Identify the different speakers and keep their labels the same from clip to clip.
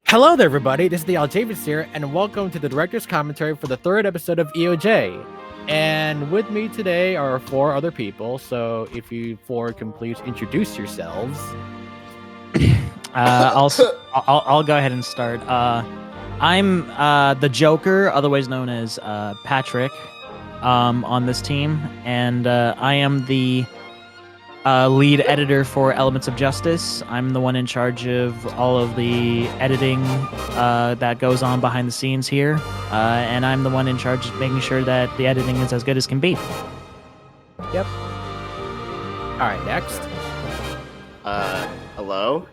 Speaker 1: Hello there, everybody. This is the Aljavis here, and welcome to the director's commentary for the third episode of EOJ. And with me today are four other people. So if you four can please introduce yourselves.
Speaker 2: I'll go ahead and start. I'm the Joker, otherwise known as Patrick, on this team, and I am the lead editor for Elements of Justice. I'm the one in charge of all of the editing that goes on behind the scenes here, and I'm the one in charge of making sure that the editing is as good as can be.
Speaker 1: Yep. All right, next.
Speaker 3: Hello.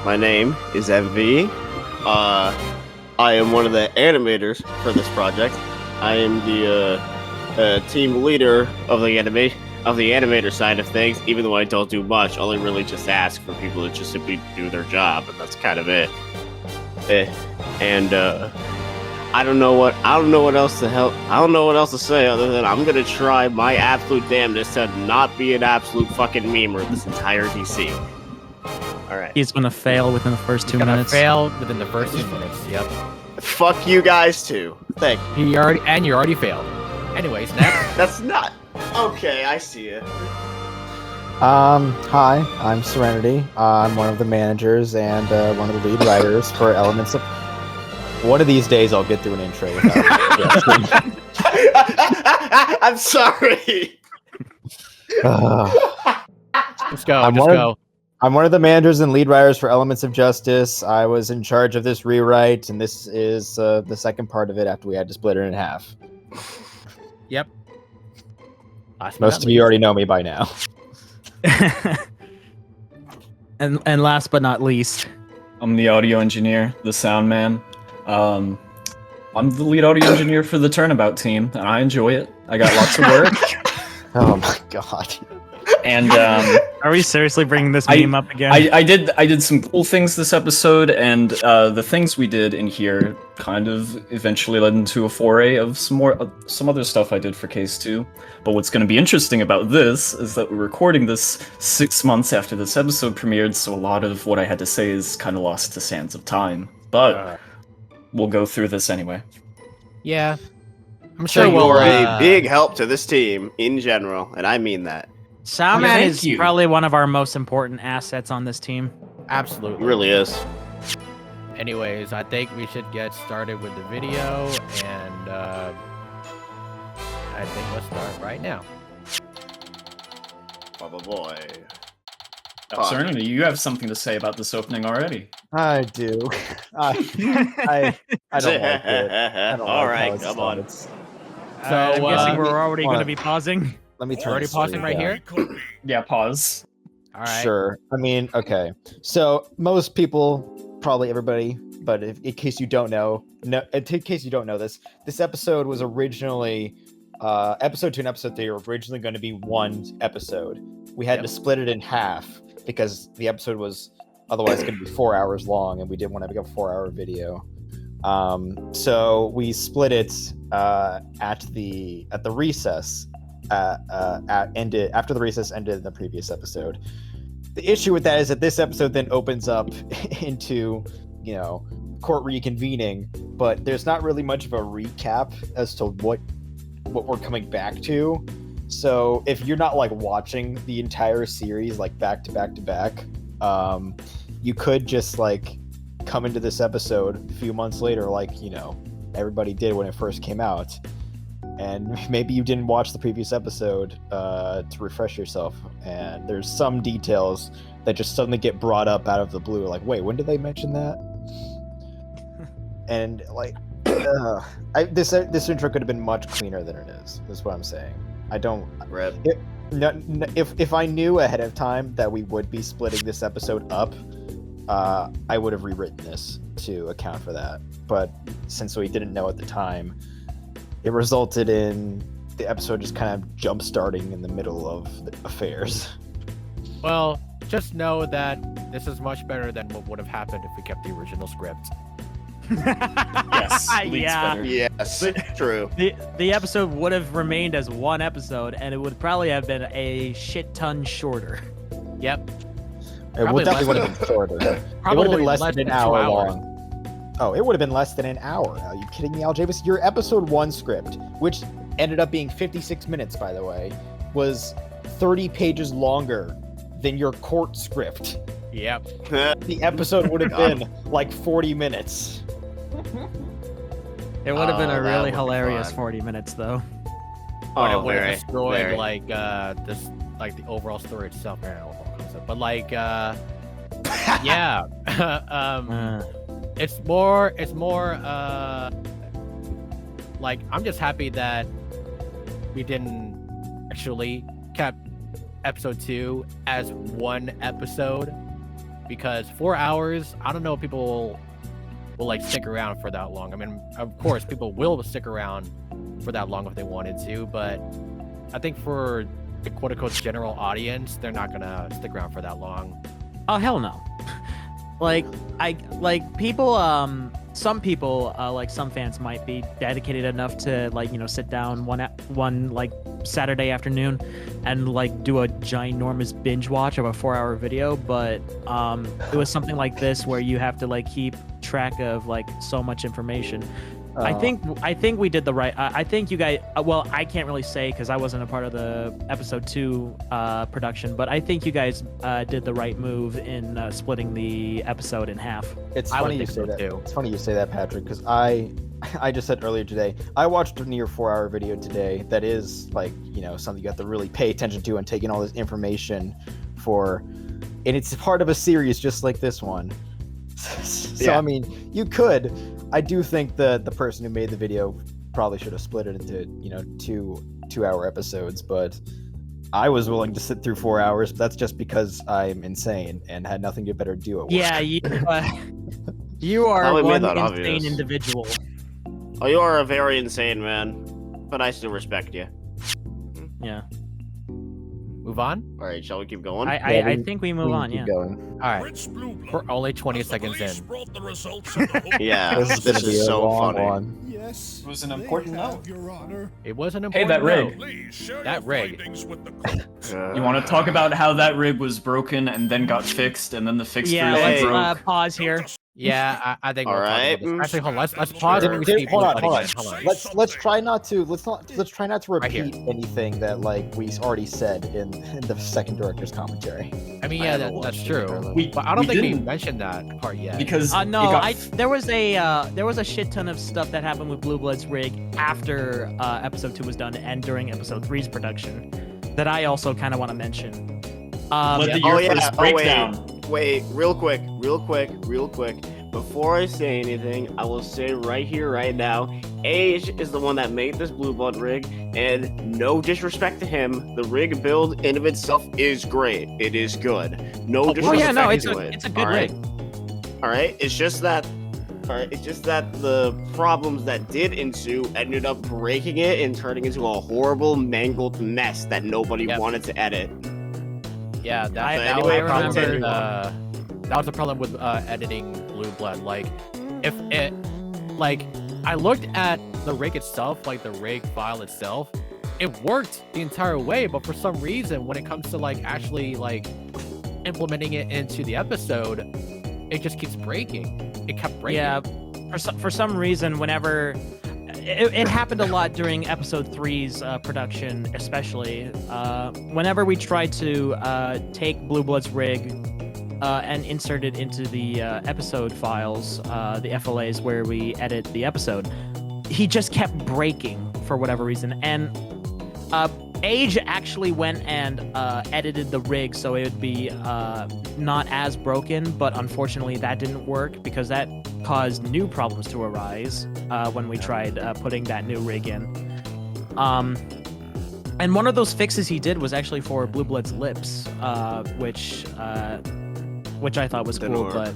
Speaker 3: My name is MV. I am one of the animators for this project. I am the team leader of the animator side of things, even though I don't do much. Only really just ask for people to just simply do their job, and that's kind of it. I don't know what else to say other than I'm gonna try my absolute damnedest to not be an absolute fucking memer this entire DC. All right.
Speaker 2: He's gonna fail within the first 2 minutes.
Speaker 1: Fail within the first 2 minutes. Yep.
Speaker 3: Fuck you guys too. Thank you.
Speaker 1: You already failed. Anyways, next.
Speaker 3: That's not okay. I see it.
Speaker 4: Hi, I'm Serenity. I'm one of the managers and one of the lead writers for Elements of... One of these days I'll get through an intro without
Speaker 3: I'm sorry.
Speaker 1: Just go.
Speaker 4: I'm one of the managers and lead writers for Elements of Justice. I was in charge of this rewrite, and this is the second part of it after we had to split it in half.
Speaker 1: Yep.
Speaker 4: Most of you already know me by now.
Speaker 2: and last but not least,
Speaker 5: I'm the audio engineer, the Soundman. I'm the lead audio engineer for the Turnabout team, and I enjoy it. I got lots of work.
Speaker 4: Oh my god.
Speaker 5: And
Speaker 2: are we seriously bringing this meme up again?
Speaker 5: I did some cool things this episode, and the things we did in here kind of eventually led into a foray of some other stuff I did for Case 2. But what's going to be interesting about this is that we're recording this 6 months after this episode premiered, so a lot of what I had to say is kind of lost to sands of time. But we'll go through this anyway.
Speaker 1: Yeah, I'm sure
Speaker 3: you're a big help to this team in general, and I mean that.
Speaker 2: Soundman is probably one of our most important assets on this team.
Speaker 1: Absolutely.
Speaker 3: It really is.
Speaker 1: Anyways, I think we should get started with the video, and I think let's start right now.
Speaker 3: Boy.
Speaker 5: Serenity, you have something to say about this opening already.
Speaker 4: I do. I don't like it.
Speaker 3: All right, come on.
Speaker 2: So I'm guessing we're already going to be pausing.
Speaker 4: Let me turn
Speaker 1: already pausing right here?
Speaker 5: Yeah, pause.
Speaker 1: All right.
Speaker 4: Sure. I mean, okay. So most people, probably everybody, but in case you don't know this, this episode was originally episode 2 and episode 3 were originally going to be one episode. We had to split it in half because the episode was otherwise going to be 4 hours long, and we didn't want to make a 4-hour video. So we split it at the recess. After the recess ended in the previous episode. The issue with that is that this episode then opens up into, court reconvening, but there's not really much of a recap as to what we're coming back to. So if you're not like watching the entire series like back to back to back, you could just like come into this episode a few months later, like everybody did when it first came out. And maybe you didn't watch the previous episode to refresh yourself, and there's some details that just suddenly get brought up out of the blue, like, wait, when did they mention that? And like, this intro could have been much cleaner than it is what I'm saying. I don't...
Speaker 3: Rip.
Speaker 4: If I knew ahead of time that we would be splitting this episode up, I would have rewritten this to account for that. But since we didn't know at the time, it resulted in the episode just kind of jump-starting in the middle of the affairs.
Speaker 1: Well, just know that this is much better than what would have happened if we kept the original script.
Speaker 5: Yes, better.
Speaker 3: Yes, true.
Speaker 2: The episode would have remained as one episode, and it would probably have been a shit ton shorter.
Speaker 1: Yep.
Speaker 4: It would definitely would have been shorter. It would have been less than an hour long. Oh, it would have been less than an hour. Are you kidding me, Aljavis? Your episode 1 script, which ended up being 56 minutes, by the way, was 30 pages longer than your court script.
Speaker 1: Yep.
Speaker 4: The episode would have been like 40 minutes.
Speaker 2: It would have been
Speaker 3: Oh,
Speaker 2: a
Speaker 3: that
Speaker 2: really
Speaker 3: would be
Speaker 2: hilarious
Speaker 3: fun.
Speaker 2: 40 minutes, though.
Speaker 1: But it
Speaker 3: Oh,
Speaker 1: would have
Speaker 3: very,
Speaker 1: destroyed
Speaker 3: very.
Speaker 1: like this, like the overall story itself. I don't know, overall concept, but like yeah. It's more like I'm just happy that we didn't actually kept episode 2 as one episode, because 4 hours, I don't know if people will like stick around for that long. I mean, of course people will stick around for that long if they wanted to, but I think for the quote-unquote general audience, they're not gonna stick around for that long.
Speaker 2: Oh hell no! Like people, some people, like some fans might be dedicated enough to sit down one like Saturday afternoon and like do a ginormous binge watch of a 4-hour video. But it was something like this where you have to like keep track of like so much information. I think we did the right. I think you guys. Well, I can't really say because I wasn't a part of the episode 2 production, but I think you guys did the right move in splitting the episode in half.
Speaker 4: It's
Speaker 1: I would
Speaker 4: funny you
Speaker 1: think
Speaker 4: say
Speaker 1: so,
Speaker 4: that.
Speaker 1: too.
Speaker 4: It's funny you say that, Patrick, because I just said earlier today, I watched a near 4-hour video today that is like, something you have to really pay attention to and take in all this information for, and it's part of a series just like this one. So
Speaker 3: Yeah.
Speaker 4: I mean, you could. I do think the person who made the video probably should have split it into, 2-hour episodes, but I was willing to sit through 4 hours, but that's just because I'm insane and had nothing to better do at work.
Speaker 2: Yeah, you are
Speaker 3: Probably made
Speaker 2: one
Speaker 3: that
Speaker 2: insane
Speaker 3: obvious.
Speaker 2: individual.
Speaker 3: Oh, you are a very insane man, but I still respect you.
Speaker 2: Yeah,
Speaker 1: Move on.
Speaker 3: All right, shall we keep going?
Speaker 2: I think we move on.
Speaker 4: Keep
Speaker 2: Yeah.
Speaker 4: going.
Speaker 1: All right, we're only 20 seconds in.
Speaker 3: Yeah,
Speaker 4: This
Speaker 3: this
Speaker 4: gonna be
Speaker 3: is
Speaker 4: a
Speaker 3: so
Speaker 4: long
Speaker 3: funny.
Speaker 4: one.
Speaker 6: Yes.
Speaker 5: It was an important note.
Speaker 6: Your Honor.
Speaker 1: It was an
Speaker 5: Hey,
Speaker 1: important
Speaker 5: that rig.
Speaker 1: note.
Speaker 6: Please share
Speaker 1: That
Speaker 6: your
Speaker 1: rig.
Speaker 6: findings with the court.
Speaker 5: You want to talk about how that rig was broken and then got fixed, and then the fixture
Speaker 2: Yeah,
Speaker 3: Hey.
Speaker 2: let's pause here.
Speaker 1: Yeah, I think we'll talk
Speaker 3: Alright.
Speaker 1: about this. Actually, hold on. Let's pause and
Speaker 4: There-
Speaker 1: repeat
Speaker 4: hold on,
Speaker 1: one
Speaker 4: hold
Speaker 1: again.
Speaker 4: on.
Speaker 1: Hold on.
Speaker 4: Let's try not to
Speaker 1: Right here.
Speaker 4: repeat anything that like we already said in the second director's commentary.
Speaker 1: I mean,
Speaker 3: I
Speaker 1: yeah,
Speaker 3: haven't
Speaker 1: that's
Speaker 3: watched
Speaker 1: true.
Speaker 3: it,
Speaker 1: But I don't
Speaker 5: we
Speaker 1: think we
Speaker 5: didn't.
Speaker 1: mentioned that part yet.
Speaker 5: because
Speaker 2: No,
Speaker 5: it got
Speaker 2: there was a shit ton of stuff that happened with Blueblood's rig after episode 2 was done and during episode 3's production that I also kind of want to mention.
Speaker 5: Let the
Speaker 3: Oh,
Speaker 5: year
Speaker 3: yeah.
Speaker 5: first breakdown.
Speaker 3: Wait, real quick. Before I say anything, I will say right here, right now, Age is the one that made this Blueblood rig, and no disrespect to him, the rig build in of itself is great. It is good. No
Speaker 2: Oh
Speaker 3: disrespect
Speaker 2: yeah, no,
Speaker 3: to
Speaker 2: it's
Speaker 3: it.
Speaker 2: a good
Speaker 3: alright?
Speaker 2: rig.
Speaker 3: Alright, it's just that the problems that did ensue ended up breaking it and turning into a horrible, mangled mess that nobody
Speaker 1: Yep.
Speaker 3: wanted to edit.
Speaker 1: Yeah,
Speaker 3: So
Speaker 1: that
Speaker 3: anyway,
Speaker 1: was the problem.
Speaker 3: continue.
Speaker 1: That was the problem with editing Blueblood. Like, if it, like, I looked at the rig itself, like the rig file itself, it worked the entire way. But for some reason, when it comes to like actually like implementing it into the episode, it just keeps breaking. It kept breaking.
Speaker 2: Yeah, for some reason, whenever it happened a lot during episode 3's production, especially whenever we tried to take Blueblood's rig and insert it into the episode files, the FLAs where we edit the episode, he just kept breaking for whatever reason. And Age actually went and edited the rig so it would be not as broken, but unfortunately that didn't work because that caused new problems to arise when we tried putting that new rig in. And one of those fixes he did was actually for Blueblood's lips, which I thought was
Speaker 3: Didn't
Speaker 2: cool,
Speaker 3: work.
Speaker 2: but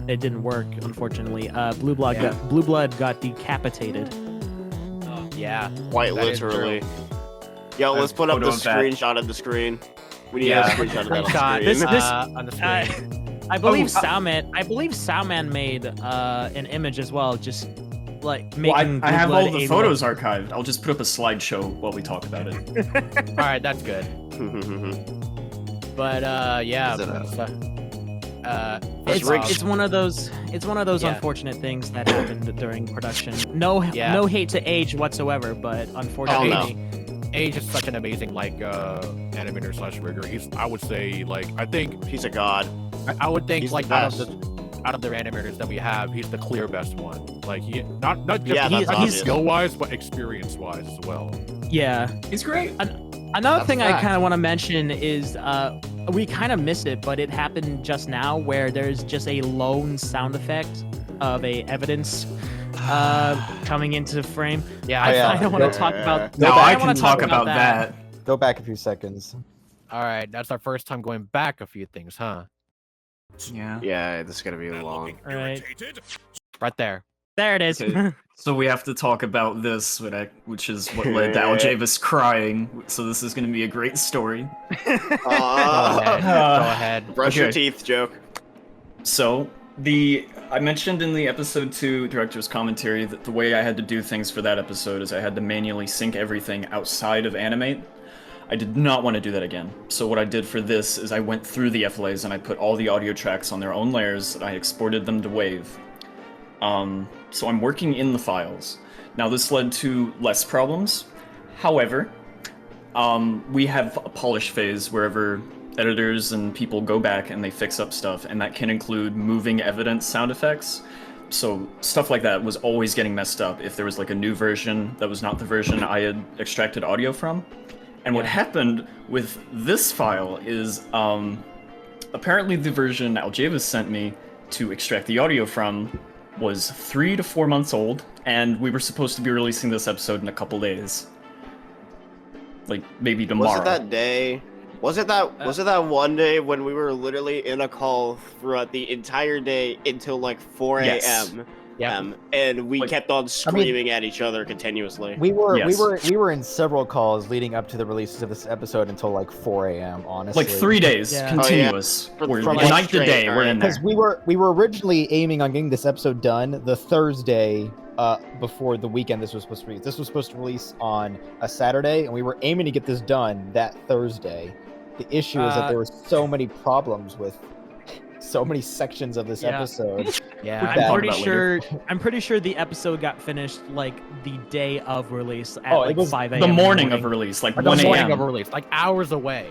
Speaker 2: it didn't work, unfortunately. Blueblood got decapitated.
Speaker 1: Yeah.
Speaker 3: Quite
Speaker 1: That is
Speaker 3: literally. Yo, let's put up the
Speaker 5: photo of that.
Speaker 3: screenshot of the screen. We need
Speaker 5: Yeah.
Speaker 3: a screenshot of that
Speaker 1: Screenshot
Speaker 3: screen.
Speaker 1: on the screen.
Speaker 2: I believe
Speaker 5: Oh,
Speaker 2: Soundman made an image as well, just like
Speaker 5: Well,
Speaker 2: making.
Speaker 5: I have all
Speaker 2: Blueblood
Speaker 5: the
Speaker 2: a
Speaker 5: photos archived. I'll just put up a slideshow while we talk about it.
Speaker 1: All right, that's good. But yeah,
Speaker 3: Is it
Speaker 2: It's one of those
Speaker 1: Yeah.
Speaker 2: unfortunate things that happened during production. No hate to Age whatsoever, but unfortunately,
Speaker 1: Age is such an amazing animator slash rigger. I would say I think
Speaker 3: He's a god.
Speaker 1: I would think
Speaker 3: He's
Speaker 1: like
Speaker 3: the best.
Speaker 1: out of the animators that we have, he's the clear best one. Like not just
Speaker 3: Yeah, that's obvious.
Speaker 1: skill wise, but experience wise as well.
Speaker 2: yeah.
Speaker 5: He's great.
Speaker 2: Another thing I
Speaker 1: fact.
Speaker 2: kind of want to mention is we kind of missed it, but it happened just now where there's just a lone sound effect of a evidence coming into frame.
Speaker 1: Yeah,
Speaker 2: I
Speaker 1: saw
Speaker 2: don't
Speaker 1: that.
Speaker 2: want to talk about.
Speaker 5: Now
Speaker 2: I
Speaker 5: I
Speaker 2: don't wanna
Speaker 5: can talk about that.
Speaker 4: Go back a few seconds.
Speaker 1: All right, that's our first time going back a few things, huh?
Speaker 5: Yeah.
Speaker 3: Yeah, this is gonna be long.
Speaker 2: All right,
Speaker 1: Right there.
Speaker 2: there it is.
Speaker 5: Okay. So we have to talk about this, which is what led to Aljavis crying. So this is going to be a great story.
Speaker 1: Go ahead. Go ahead.
Speaker 3: Brush your
Speaker 5: Okay.
Speaker 3: teeth, joke.
Speaker 5: So I mentioned in the episode 2 director's commentary that the way I had to do things for that episode is I had to manually sync everything outside of Animate. I did not want to do that again. So what I did for this is I went through the FLAs and I put all the audio tracks on their own layers and I exported them to WAV. So I'm working in the files. Now this led to less problems. However, we have a polish phase wherever editors and people go back and they fix up stuff, and that can include moving evidence sound effects. So stuff like that was always getting messed up if there was like a new version that was not the version I had extracted audio from. And what happened with this file is apparently the version Aljavis sent me to extract the audio from was 3 to 4 months old, and we were supposed to be releasing this episode in a couple days. Like, maybe tomorrow.
Speaker 3: Was it that day? Was it that one day when we were literally in a call throughout the entire day until like 4 a.m.
Speaker 5: Yes.
Speaker 1: Yeah.
Speaker 3: And we
Speaker 5: Like,
Speaker 3: kept on screaming at each other continuously.
Speaker 4: We were
Speaker 5: Yes.
Speaker 4: we were in several calls leading up to the releases of this episode until like 4 a.m. Honestly,
Speaker 5: Like 3 days,
Speaker 2: Yeah.
Speaker 5: continuous.
Speaker 3: Oh, yeah.
Speaker 5: We're
Speaker 3: From,
Speaker 5: like,
Speaker 3: like,
Speaker 5: night to
Speaker 3: straight,
Speaker 5: day, we're in there.
Speaker 4: because we were originally aiming on getting this episode done the Thursday before the weekend this was supposed to release. This was supposed to release on a Saturday, and we were aiming to get this done that Thursday. The issue is that there were so many problems with so many sections of this
Speaker 2: Yeah.
Speaker 4: episode.
Speaker 1: Yeah.
Speaker 4: With
Speaker 2: I'm
Speaker 4: that.
Speaker 2: pretty
Speaker 5: about
Speaker 2: sure. I'm pretty sure the episode got finished like the day of release at
Speaker 4: Oh, it
Speaker 2: like
Speaker 4: was
Speaker 2: 5 a.m.
Speaker 5: The
Speaker 2: in
Speaker 5: morning of release, like
Speaker 1: Like
Speaker 5: 1
Speaker 1: the morning
Speaker 5: a.m.
Speaker 1: of release, like hours away.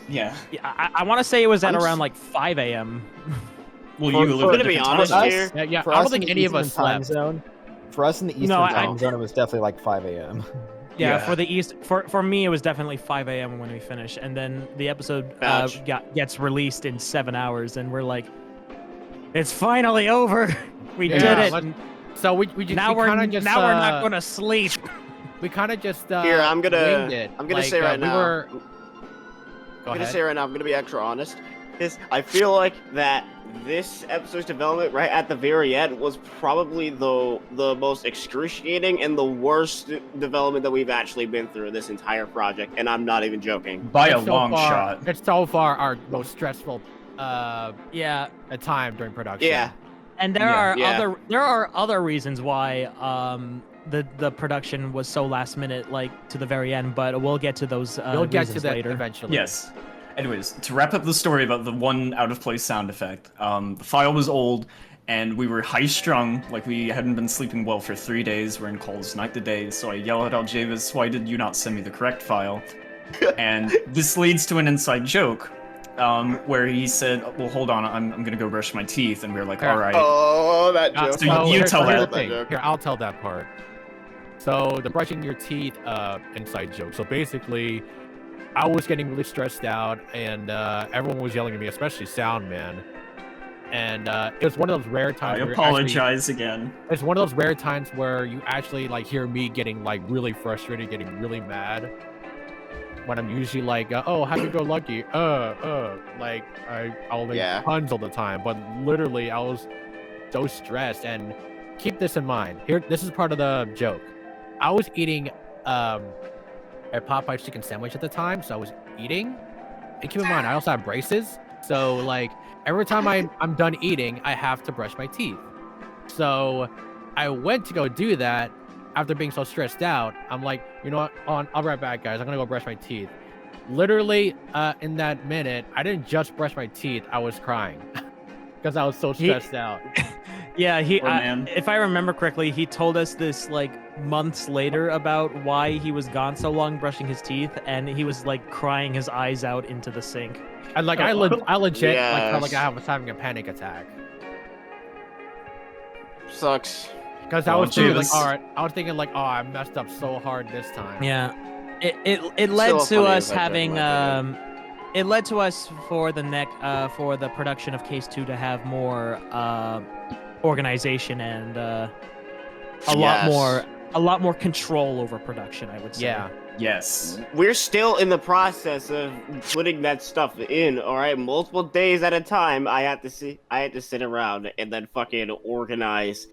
Speaker 5: Yeah.
Speaker 2: Yeah, I want to say it was at
Speaker 3: I'm
Speaker 2: around
Speaker 3: s-
Speaker 2: like 5 a.m.
Speaker 5: Well,
Speaker 4: For-
Speaker 5: you
Speaker 4: for-
Speaker 5: live in
Speaker 3: to
Speaker 5: a
Speaker 3: be
Speaker 5: different
Speaker 3: honest
Speaker 5: time.
Speaker 3: here,
Speaker 1: Yeah, yeah.
Speaker 4: For
Speaker 1: I don't
Speaker 4: us in
Speaker 1: think
Speaker 4: the
Speaker 1: any of us
Speaker 4: Eastern time
Speaker 1: slept.
Speaker 4: zone. For us in the Eastern
Speaker 2: No,
Speaker 4: time zone, it was definitely like 5 a.m.
Speaker 2: Yeah,
Speaker 5: Yeah.
Speaker 2: for the East, for me, it was definitely 5 a.m. when we finished, and then the episode
Speaker 3: Ouch.
Speaker 2: gets released in 7 hours, and we're like, it's finally over. We
Speaker 1: Yeah,
Speaker 2: did it.
Speaker 1: let's-
Speaker 2: and
Speaker 1: So we just
Speaker 2: now
Speaker 1: we
Speaker 2: we're
Speaker 1: kind of just
Speaker 2: now we're not going to sleep.
Speaker 1: we kind of just
Speaker 3: Here, I'm gonna
Speaker 1: winged it.
Speaker 3: say right
Speaker 1: we
Speaker 3: now.
Speaker 1: were... Go
Speaker 3: I'm gonna
Speaker 1: ahead.
Speaker 3: say right now, I'm gonna be extra honest. Is I feel like that this episode's development right at the very end was probably the most excruciating and the worst development that we've actually been through this entire project, and I'm not even joking.
Speaker 5: By a
Speaker 1: It's so
Speaker 5: long
Speaker 1: far-
Speaker 5: shot.
Speaker 1: It's so far our most stressful
Speaker 2: Yeah,
Speaker 1: time during production.
Speaker 3: Yeah,
Speaker 2: and there
Speaker 5: Yeah.
Speaker 2: are other reasons why the production was so last minute, like to the very end. But we'll get to those.
Speaker 1: You'll get to
Speaker 2: reasons
Speaker 1: that
Speaker 2: later.
Speaker 1: eventually.
Speaker 5: Yes. Anyways, to wrap up the story about the one out of place sound effect, the file was old and we were high strung, like we hadn't been sleeping well for 3 days. We're in calls night to day, so I yell at Aljavis, why did you not send me the correct file? And this leads to an inside joke, where he said, well, hold on, I'm gonna go brush my teeth, and we were like, all right.
Speaker 3: Oh, that joke.
Speaker 5: so you
Speaker 1: here's-
Speaker 5: tell
Speaker 1: here's
Speaker 5: that.
Speaker 1: the thing. Here, I'll tell that part. So the brushing your teeth inside joke. So basically, I was getting really stressed out, and everyone was yelling at me, especially Soundman. And it was one of those rare
Speaker 5: I
Speaker 1: times. where
Speaker 5: apologize again.
Speaker 1: It's one of those rare times where you actually like hear me getting like really frustrated, getting really mad. When I'm usually like, oh, happy-go-lucky, like I'll make
Speaker 3: Yeah.
Speaker 1: puns all the time, but literally I was so stressed. And keep this in mind. Here, this is part of the joke. I was eating a Popeye chicken sandwich at the time, so I was eating. And keep in mind, I also have braces, so like every time I'm done eating, I have to brush my teeth. So I went to go do that. After being so stressed out, I'm like, you know what? I'll be right back, guys. I'm gonna go brush my teeth. literally, in that minute, I didn't just brush my teeth. I was crying because I was so stressed out.
Speaker 2: Yeah,
Speaker 5: Poor man.
Speaker 2: if I remember correctly, he told us this like months later about why he was gone so long brushing his teeth, and he was like crying his eyes out into the sink.
Speaker 1: And like I legit like felt like
Speaker 3: Yes.
Speaker 1: I was having a panic attack
Speaker 3: Sucks.
Speaker 1: because I
Speaker 5: Oh,
Speaker 1: was thinking
Speaker 5: Julius.
Speaker 1: I was thinking like, oh, I messed up so hard this time.
Speaker 2: Yeah, it led
Speaker 3: Still
Speaker 2: to
Speaker 3: funny
Speaker 2: us
Speaker 3: if I did,
Speaker 2: having
Speaker 3: in my opinion.
Speaker 2: it led to us for the production of Case 2 to have more organization and a lot more control over production, I would say.
Speaker 1: Yeah.
Speaker 5: Yes.
Speaker 3: We're still in the process of putting that stuff in. All right, multiple days at a time. I had to sit around and then fucking organize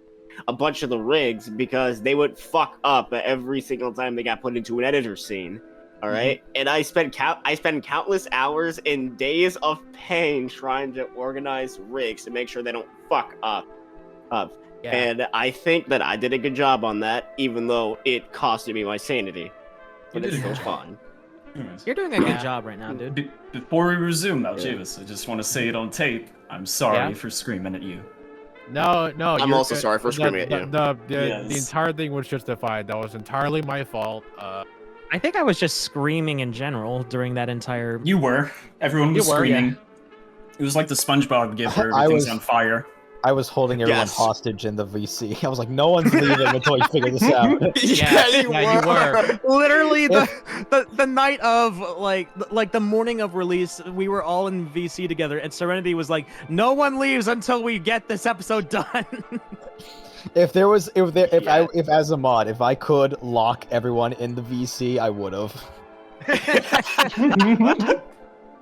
Speaker 3: a bunch of the rigs because they would fuck up every single time they got put into an editor scene. All right, and I spent countless hours and days of pain trying to organize rigs to make sure they don't fuck up.
Speaker 1: Yeah.
Speaker 3: And I think that I did a good job on that, even though it costed me my sanity. But
Speaker 5: You
Speaker 3: it's
Speaker 5: did a
Speaker 3: still
Speaker 5: good
Speaker 3: fun.
Speaker 5: Anyways.
Speaker 2: You're doing a good job right now, dude.
Speaker 5: Before we resume, Aljavis, I just want to say it on tape. I'm sorry
Speaker 1: Yeah?
Speaker 5: for screaming at you.
Speaker 1: No,
Speaker 3: I'm
Speaker 1: you're
Speaker 3: also
Speaker 1: good.
Speaker 3: sorry for screaming at you.
Speaker 1: The
Speaker 5: Yes.
Speaker 1: entire thing was justified. That was entirely my fault.
Speaker 2: I think I was just screaming in general during that entire.
Speaker 5: You were. Everyone was
Speaker 1: You were,
Speaker 5: screaming. It was like the SpongeBob gif where
Speaker 4: I
Speaker 5: everything's
Speaker 4: was-
Speaker 5: on fire.
Speaker 4: I was holding everyone
Speaker 3: Yes.
Speaker 4: hostage in the VC. I was like, no one's leaving until you figure this out.
Speaker 1: Yeah, you were.
Speaker 2: Literally the night of like the morning of release, we were all in VC together, and Serenity was like, "No one leaves until we get this episode done."
Speaker 4: If as a mod, if I could lock everyone in the VC, I would have.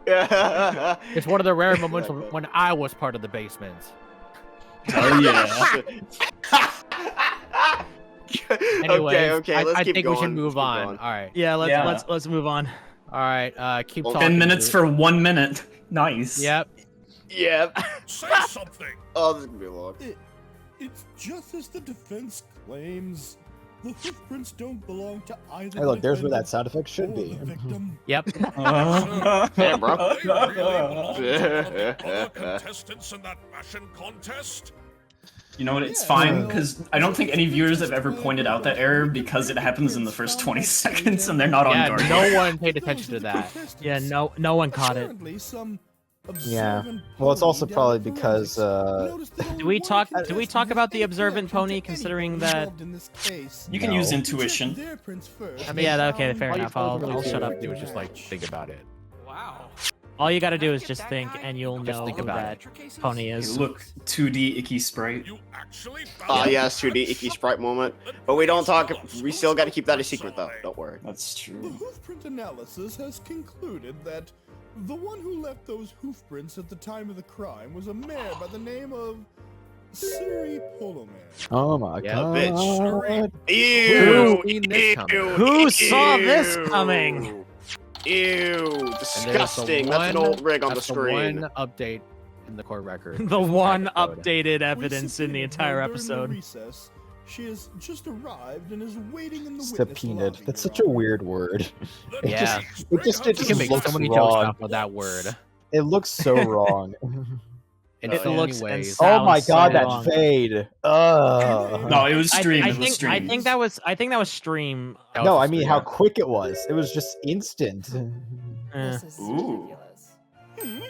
Speaker 1: It's one of the rare moments when I was part of the basement.
Speaker 5: Oh yeah.
Speaker 1: Anyways,
Speaker 3: okay.
Speaker 1: I
Speaker 3: Let's keep
Speaker 1: think
Speaker 3: going.
Speaker 1: we should move
Speaker 3: Let's keep
Speaker 1: on.
Speaker 3: going.
Speaker 1: All right,
Speaker 2: Yeah,
Speaker 5: Yeah.
Speaker 2: let's move on.
Speaker 1: all right. Keep
Speaker 3: Well,
Speaker 1: talking.
Speaker 5: 10 minutes
Speaker 1: dude.
Speaker 5: for 1 minute. Nice.
Speaker 1: Yep.
Speaker 3: Yep.
Speaker 6: Say something!
Speaker 3: Oh, this is gonna be long.
Speaker 6: It's just as the defense claims. The hoofprints don't belong to either.
Speaker 4: Hey, look, there's where that
Speaker 6: defendant
Speaker 4: sound effect should
Speaker 6: or
Speaker 4: be.
Speaker 6: the victim.
Speaker 1: Yep.
Speaker 3: Yeah, bro.
Speaker 6: They really belong to the other contestants in that fashion contest.
Speaker 5: You know what? It's
Speaker 6: Yeah,
Speaker 5: fine
Speaker 6: well,
Speaker 5: because I don't think any viewers have ever pointed out that error because it happens in the first 20 seconds and they're not on
Speaker 1: Yeah,
Speaker 5: guard.
Speaker 1: no one paid attention to that.
Speaker 2: Yeah, no one caught it.
Speaker 6: Apparently, some
Speaker 4: Yeah.
Speaker 6: observant
Speaker 4: Well, it's also
Speaker 6: pony
Speaker 4: probably
Speaker 6: down at
Speaker 4: because,
Speaker 6: Forensics noticed that
Speaker 2: Do we
Speaker 6: only
Speaker 2: talk-
Speaker 6: one
Speaker 2: do we
Speaker 6: contestant
Speaker 2: talk about
Speaker 6: had
Speaker 2: the
Speaker 6: any
Speaker 2: observant
Speaker 6: connection
Speaker 2: pony
Speaker 6: to
Speaker 2: considering
Speaker 6: anyone
Speaker 2: that-
Speaker 6: involved in this case.
Speaker 5: You can
Speaker 4: No.
Speaker 5: use
Speaker 6: They
Speaker 5: intuition.
Speaker 6: checked their prints first.
Speaker 1: I mean,
Speaker 2: Yeah, okay, fair
Speaker 1: all you
Speaker 2: enough.
Speaker 1: folks really
Speaker 2: I'll
Speaker 1: did
Speaker 2: shut up.
Speaker 1: do was just like think about it.
Speaker 2: All you gotta do is just think, and you'll
Speaker 1: Just
Speaker 2: know
Speaker 1: think
Speaker 2: who
Speaker 1: about
Speaker 2: that pony
Speaker 5: Hey,
Speaker 2: is.
Speaker 5: look, 2D icky sprite.
Speaker 6: You actually
Speaker 3: Oh, yes, 2D icky sprite moment. But we don't talk. We still got to keep that a secret, though. Don't worry.
Speaker 5: That's
Speaker 6: The
Speaker 5: true.
Speaker 6: hoofprint analysis has concluded that the one who left those hoofprints at the time of the crime was a mare by the name of Suri Poloman.
Speaker 4: Oh my
Speaker 1: Yeah,
Speaker 4: god.
Speaker 3: bitch.
Speaker 1: Who
Speaker 3: Ew!
Speaker 1: seen this coming?
Speaker 2: Who saw this
Speaker 3: Ew.
Speaker 2: coming?
Speaker 3: Ew! Disgusting.
Speaker 1: the
Speaker 3: That's an
Speaker 1: one-
Speaker 3: old rig on the
Speaker 1: That's
Speaker 3: screen.
Speaker 1: one update in the court record.
Speaker 2: The one
Speaker 1: episode.
Speaker 2: updated
Speaker 6: We
Speaker 2: evidence in the
Speaker 6: subpoenaed
Speaker 2: entire
Speaker 6: her during the
Speaker 2: episode.
Speaker 6: recess. She has just arrived and is waiting in the witness
Speaker 4: Subpoenaed.
Speaker 6: lobby,
Speaker 4: That's
Speaker 6: Your
Speaker 4: such a
Speaker 6: Honor.
Speaker 4: weed word. It
Speaker 1: Yeah.
Speaker 4: just
Speaker 1: You can make
Speaker 4: looks
Speaker 1: so many jokes
Speaker 4: wrong.
Speaker 1: off of that word.
Speaker 4: It looks so wrong.
Speaker 1: In
Speaker 2: It
Speaker 1: so
Speaker 2: looks
Speaker 1: many
Speaker 2: and
Speaker 1: ways.
Speaker 2: sounds
Speaker 4: Oh my god,
Speaker 2: so
Speaker 4: that
Speaker 2: wrong.
Speaker 4: fade. Ugh.
Speaker 5: No, it was
Speaker 2: I
Speaker 5: stream. It was
Speaker 2: think
Speaker 5: stream.
Speaker 2: I think that was stream.
Speaker 1: That
Speaker 4: No,
Speaker 1: was
Speaker 4: I
Speaker 1: the
Speaker 4: mean
Speaker 1: stream.
Speaker 4: how quick it was. It was just instant.
Speaker 2: Eh.
Speaker 7: This is
Speaker 5: Ooh.
Speaker 7: ridiculous.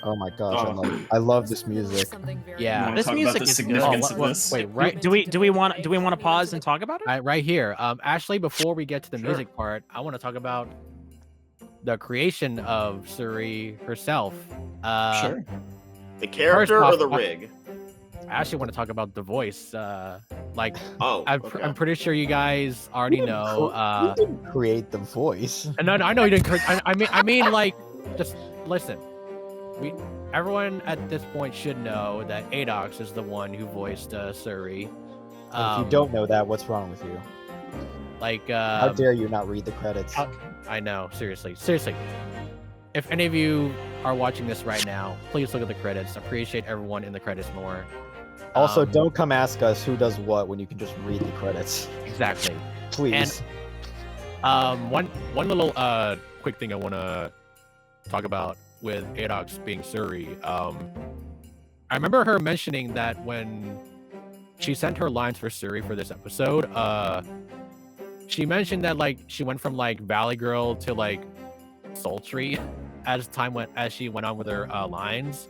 Speaker 4: Oh my gosh,
Speaker 5: Oh.
Speaker 4: I love this music.
Speaker 1: Yeah.
Speaker 5: Wanna
Speaker 2: This
Speaker 5: talk
Speaker 2: music
Speaker 5: about the
Speaker 2: is good.
Speaker 5: significance
Speaker 1: Oh,
Speaker 5: of
Speaker 1: what-
Speaker 5: this?
Speaker 1: wait, right,
Speaker 2: Do we want to pause and talk about it?
Speaker 1: right here. Ashley, before we get to the
Speaker 5: Sure.
Speaker 1: music part, I want to talk about the creation of Suri herself.
Speaker 5: Sure.
Speaker 3: The character
Speaker 1: First
Speaker 3: or the
Speaker 1: off,
Speaker 3: rig?
Speaker 1: I actually want to talk about the voice. Like,
Speaker 3: Oh,
Speaker 1: I'm pretty sure you guys already know.
Speaker 4: We didn't create the voice.
Speaker 1: No, I know you didn't. I mean, like, just listen. Everyone at this point should know that Adox is the one who voiced Suri.
Speaker 4: And if you don't know that, what's wrong with you?
Speaker 1: like,
Speaker 4: How dare you not read the credits?
Speaker 1: I know, seriously. If any of you are watching this right now, please look at the credits. Appreciate everyone in the credits more.
Speaker 4: Also, don't come ask us who does what when you can just read the credits.
Speaker 1: Exactly.
Speaker 4: Please.
Speaker 1: One little quick thing I want to talk about with Adox being Suri. I remember her mentioning that when she sent her lines for Suri for this episode, she mentioned that like she went from like Valley Girl to like sultry as she went on with her lines.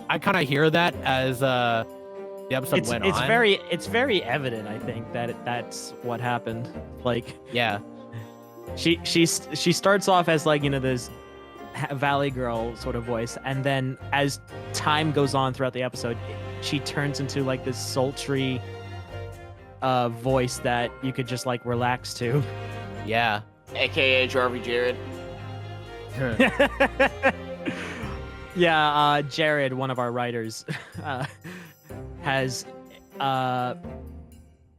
Speaker 1: I kind of hear that as the episode went on.
Speaker 2: It's very evident, I think, that that's what happened. Like,
Speaker 1: yeah,
Speaker 2: she starts off as like, you know, this Valley Girl sort of voice, and then as time goes on throughout the episode, she turns into like this sultry voice that you could just like relax to.
Speaker 1: Yeah.
Speaker 3: AKA Jarvie Jared.
Speaker 2: Yeah, Jared, one of our writers, has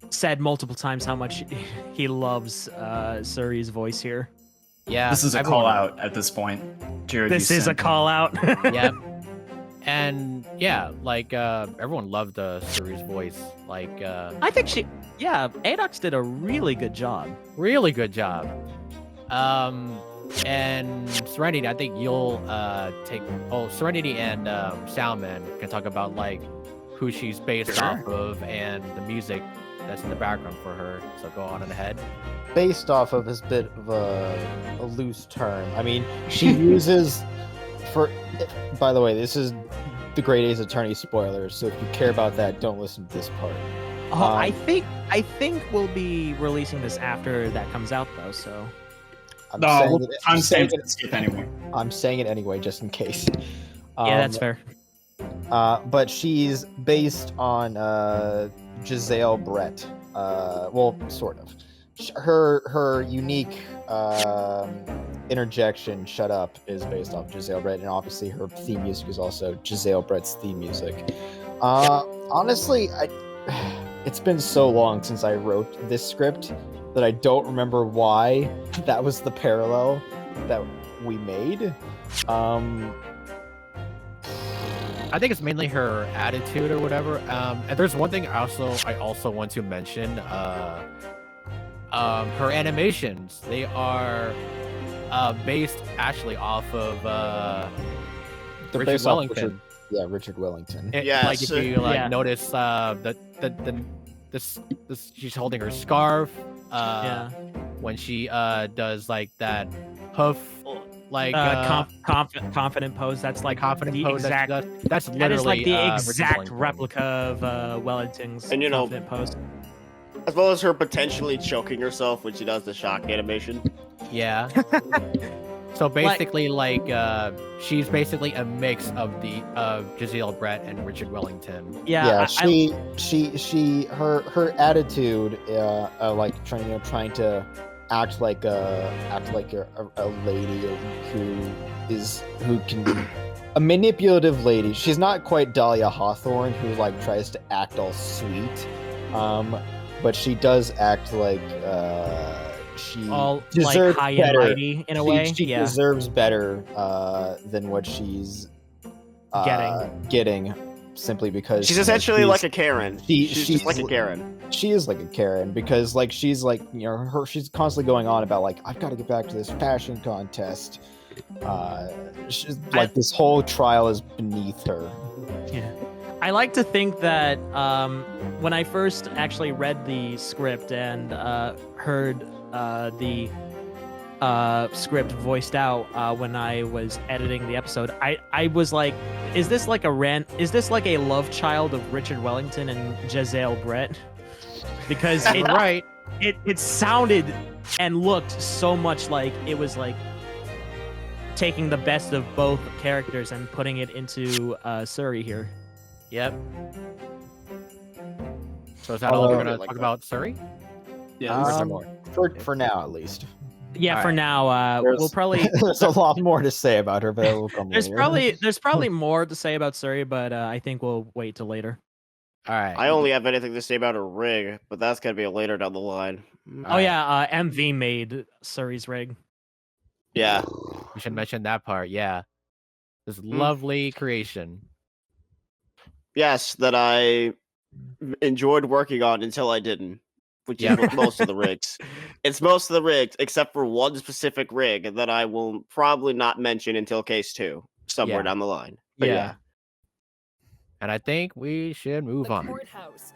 Speaker 2: said multiple times how much he loves Suri's voice here.
Speaker 1: Yeah.
Speaker 5: This is a call out at this point. Jared,
Speaker 2: This is a call out.
Speaker 1: Yep. And yeah, like everyone loved Suri's voice. Like
Speaker 2: I think Adox did a really good job.
Speaker 1: really good job. And Serenity, I think you'll take. Oh, Serenity and Soundman can talk about like who she's based off of and the music that's in the background for her. So go on ahead.
Speaker 4: Based off of is a bit of a loose term. I mean, she uses for. By the way, this is the Great A's Attorney spoilers. So if you care about that, don't listen to this part.
Speaker 2: Oh, I think we'll be releasing this after that comes out, though. So.
Speaker 5: I'm saying it skip anyway.
Speaker 4: I'm saying it anyway, just in case.
Speaker 2: Yeah, that's fair.
Speaker 4: But she's based on Giselle Brett. Well, sort of. Her unique interjection, "Shut Up," is based off Giselle Brett, and obviously her theme music is also Giselle Brett's theme music. Honestly, it's been so long since I wrote this script that I don't remember why that was the parallel that we made.
Speaker 1: I think it's mainly her attitude or whatever. And there's one thing I also want to mention. Her animations, they are based actually off of Richard Wellington.
Speaker 4: Richard Wellington.
Speaker 1: Like if you notice this she's holding her scarf when she does like that hoof like
Speaker 2: confident pose. That's like
Speaker 1: confident
Speaker 2: the
Speaker 1: pose.
Speaker 2: exact.
Speaker 1: That's literally
Speaker 2: That is like the exact
Speaker 1: Wellington.
Speaker 2: replica of Wellington's
Speaker 3: And, you know,
Speaker 2: confident pose.
Speaker 3: As well as her potentially choking herself when she does the shock animation.
Speaker 1: Yeah. So basically, she's basically a mix of Giselle Brett and Richard Wellington.
Speaker 2: Yeah,
Speaker 4: her attitude, like trying to act like a lady who can be a manipulative lady. She's not quite Dahlia Hawthorne, who like tries to act all sweet, but she does act like she
Speaker 2: all
Speaker 4: deserves
Speaker 2: like high
Speaker 4: better.
Speaker 2: and mighty in a way.
Speaker 4: She deserves better than what she's getting, simply because
Speaker 3: She's essentially like a Karen. She's just like a Karen.
Speaker 4: She is like a Karen because like she's like, you know, she's constantly going on about like, I've got to get back to this fashion contest. She's like, this whole trial is beneath her.
Speaker 2: Yeah. I like to think that when I first actually read the script and heard the script voiced out when I was editing the episode, I was like, is this like a love child of Richard Wellington and Giselle Brett? Because it sounded and looked so much like it was like taking the best of both characters and putting it into Suri here.
Speaker 1: Yep. So is that all we're gonna talk about Suri?
Speaker 5: Yeah.
Speaker 4: For now, at least.
Speaker 2: Yeah,
Speaker 1: All
Speaker 2: for
Speaker 1: right.
Speaker 2: now, we'll probably.
Speaker 4: There's a lot more to say about her, but it will come later.
Speaker 2: There's probably more to say about Suri, but I think we'll wait till later.
Speaker 1: All right.
Speaker 3: I only have anything to say about her rig, but that's gonna be later down the line.
Speaker 2: Oh yeah, MV made Suri's rig.
Speaker 3: Yeah.
Speaker 1: We should mention that part. Yeah. This lovely creation.
Speaker 3: Yes, that I enjoyed working on until I didn't. which
Speaker 1: Yep.
Speaker 3: is most of the rigs. It's most of the rigs, except for one specific rig that I will probably not mention until case 2, somewhere
Speaker 1: Yeah.
Speaker 3: down the line. But yeah.
Speaker 1: And I think we should move
Speaker 7: The
Speaker 1: on.
Speaker 7: courthouse.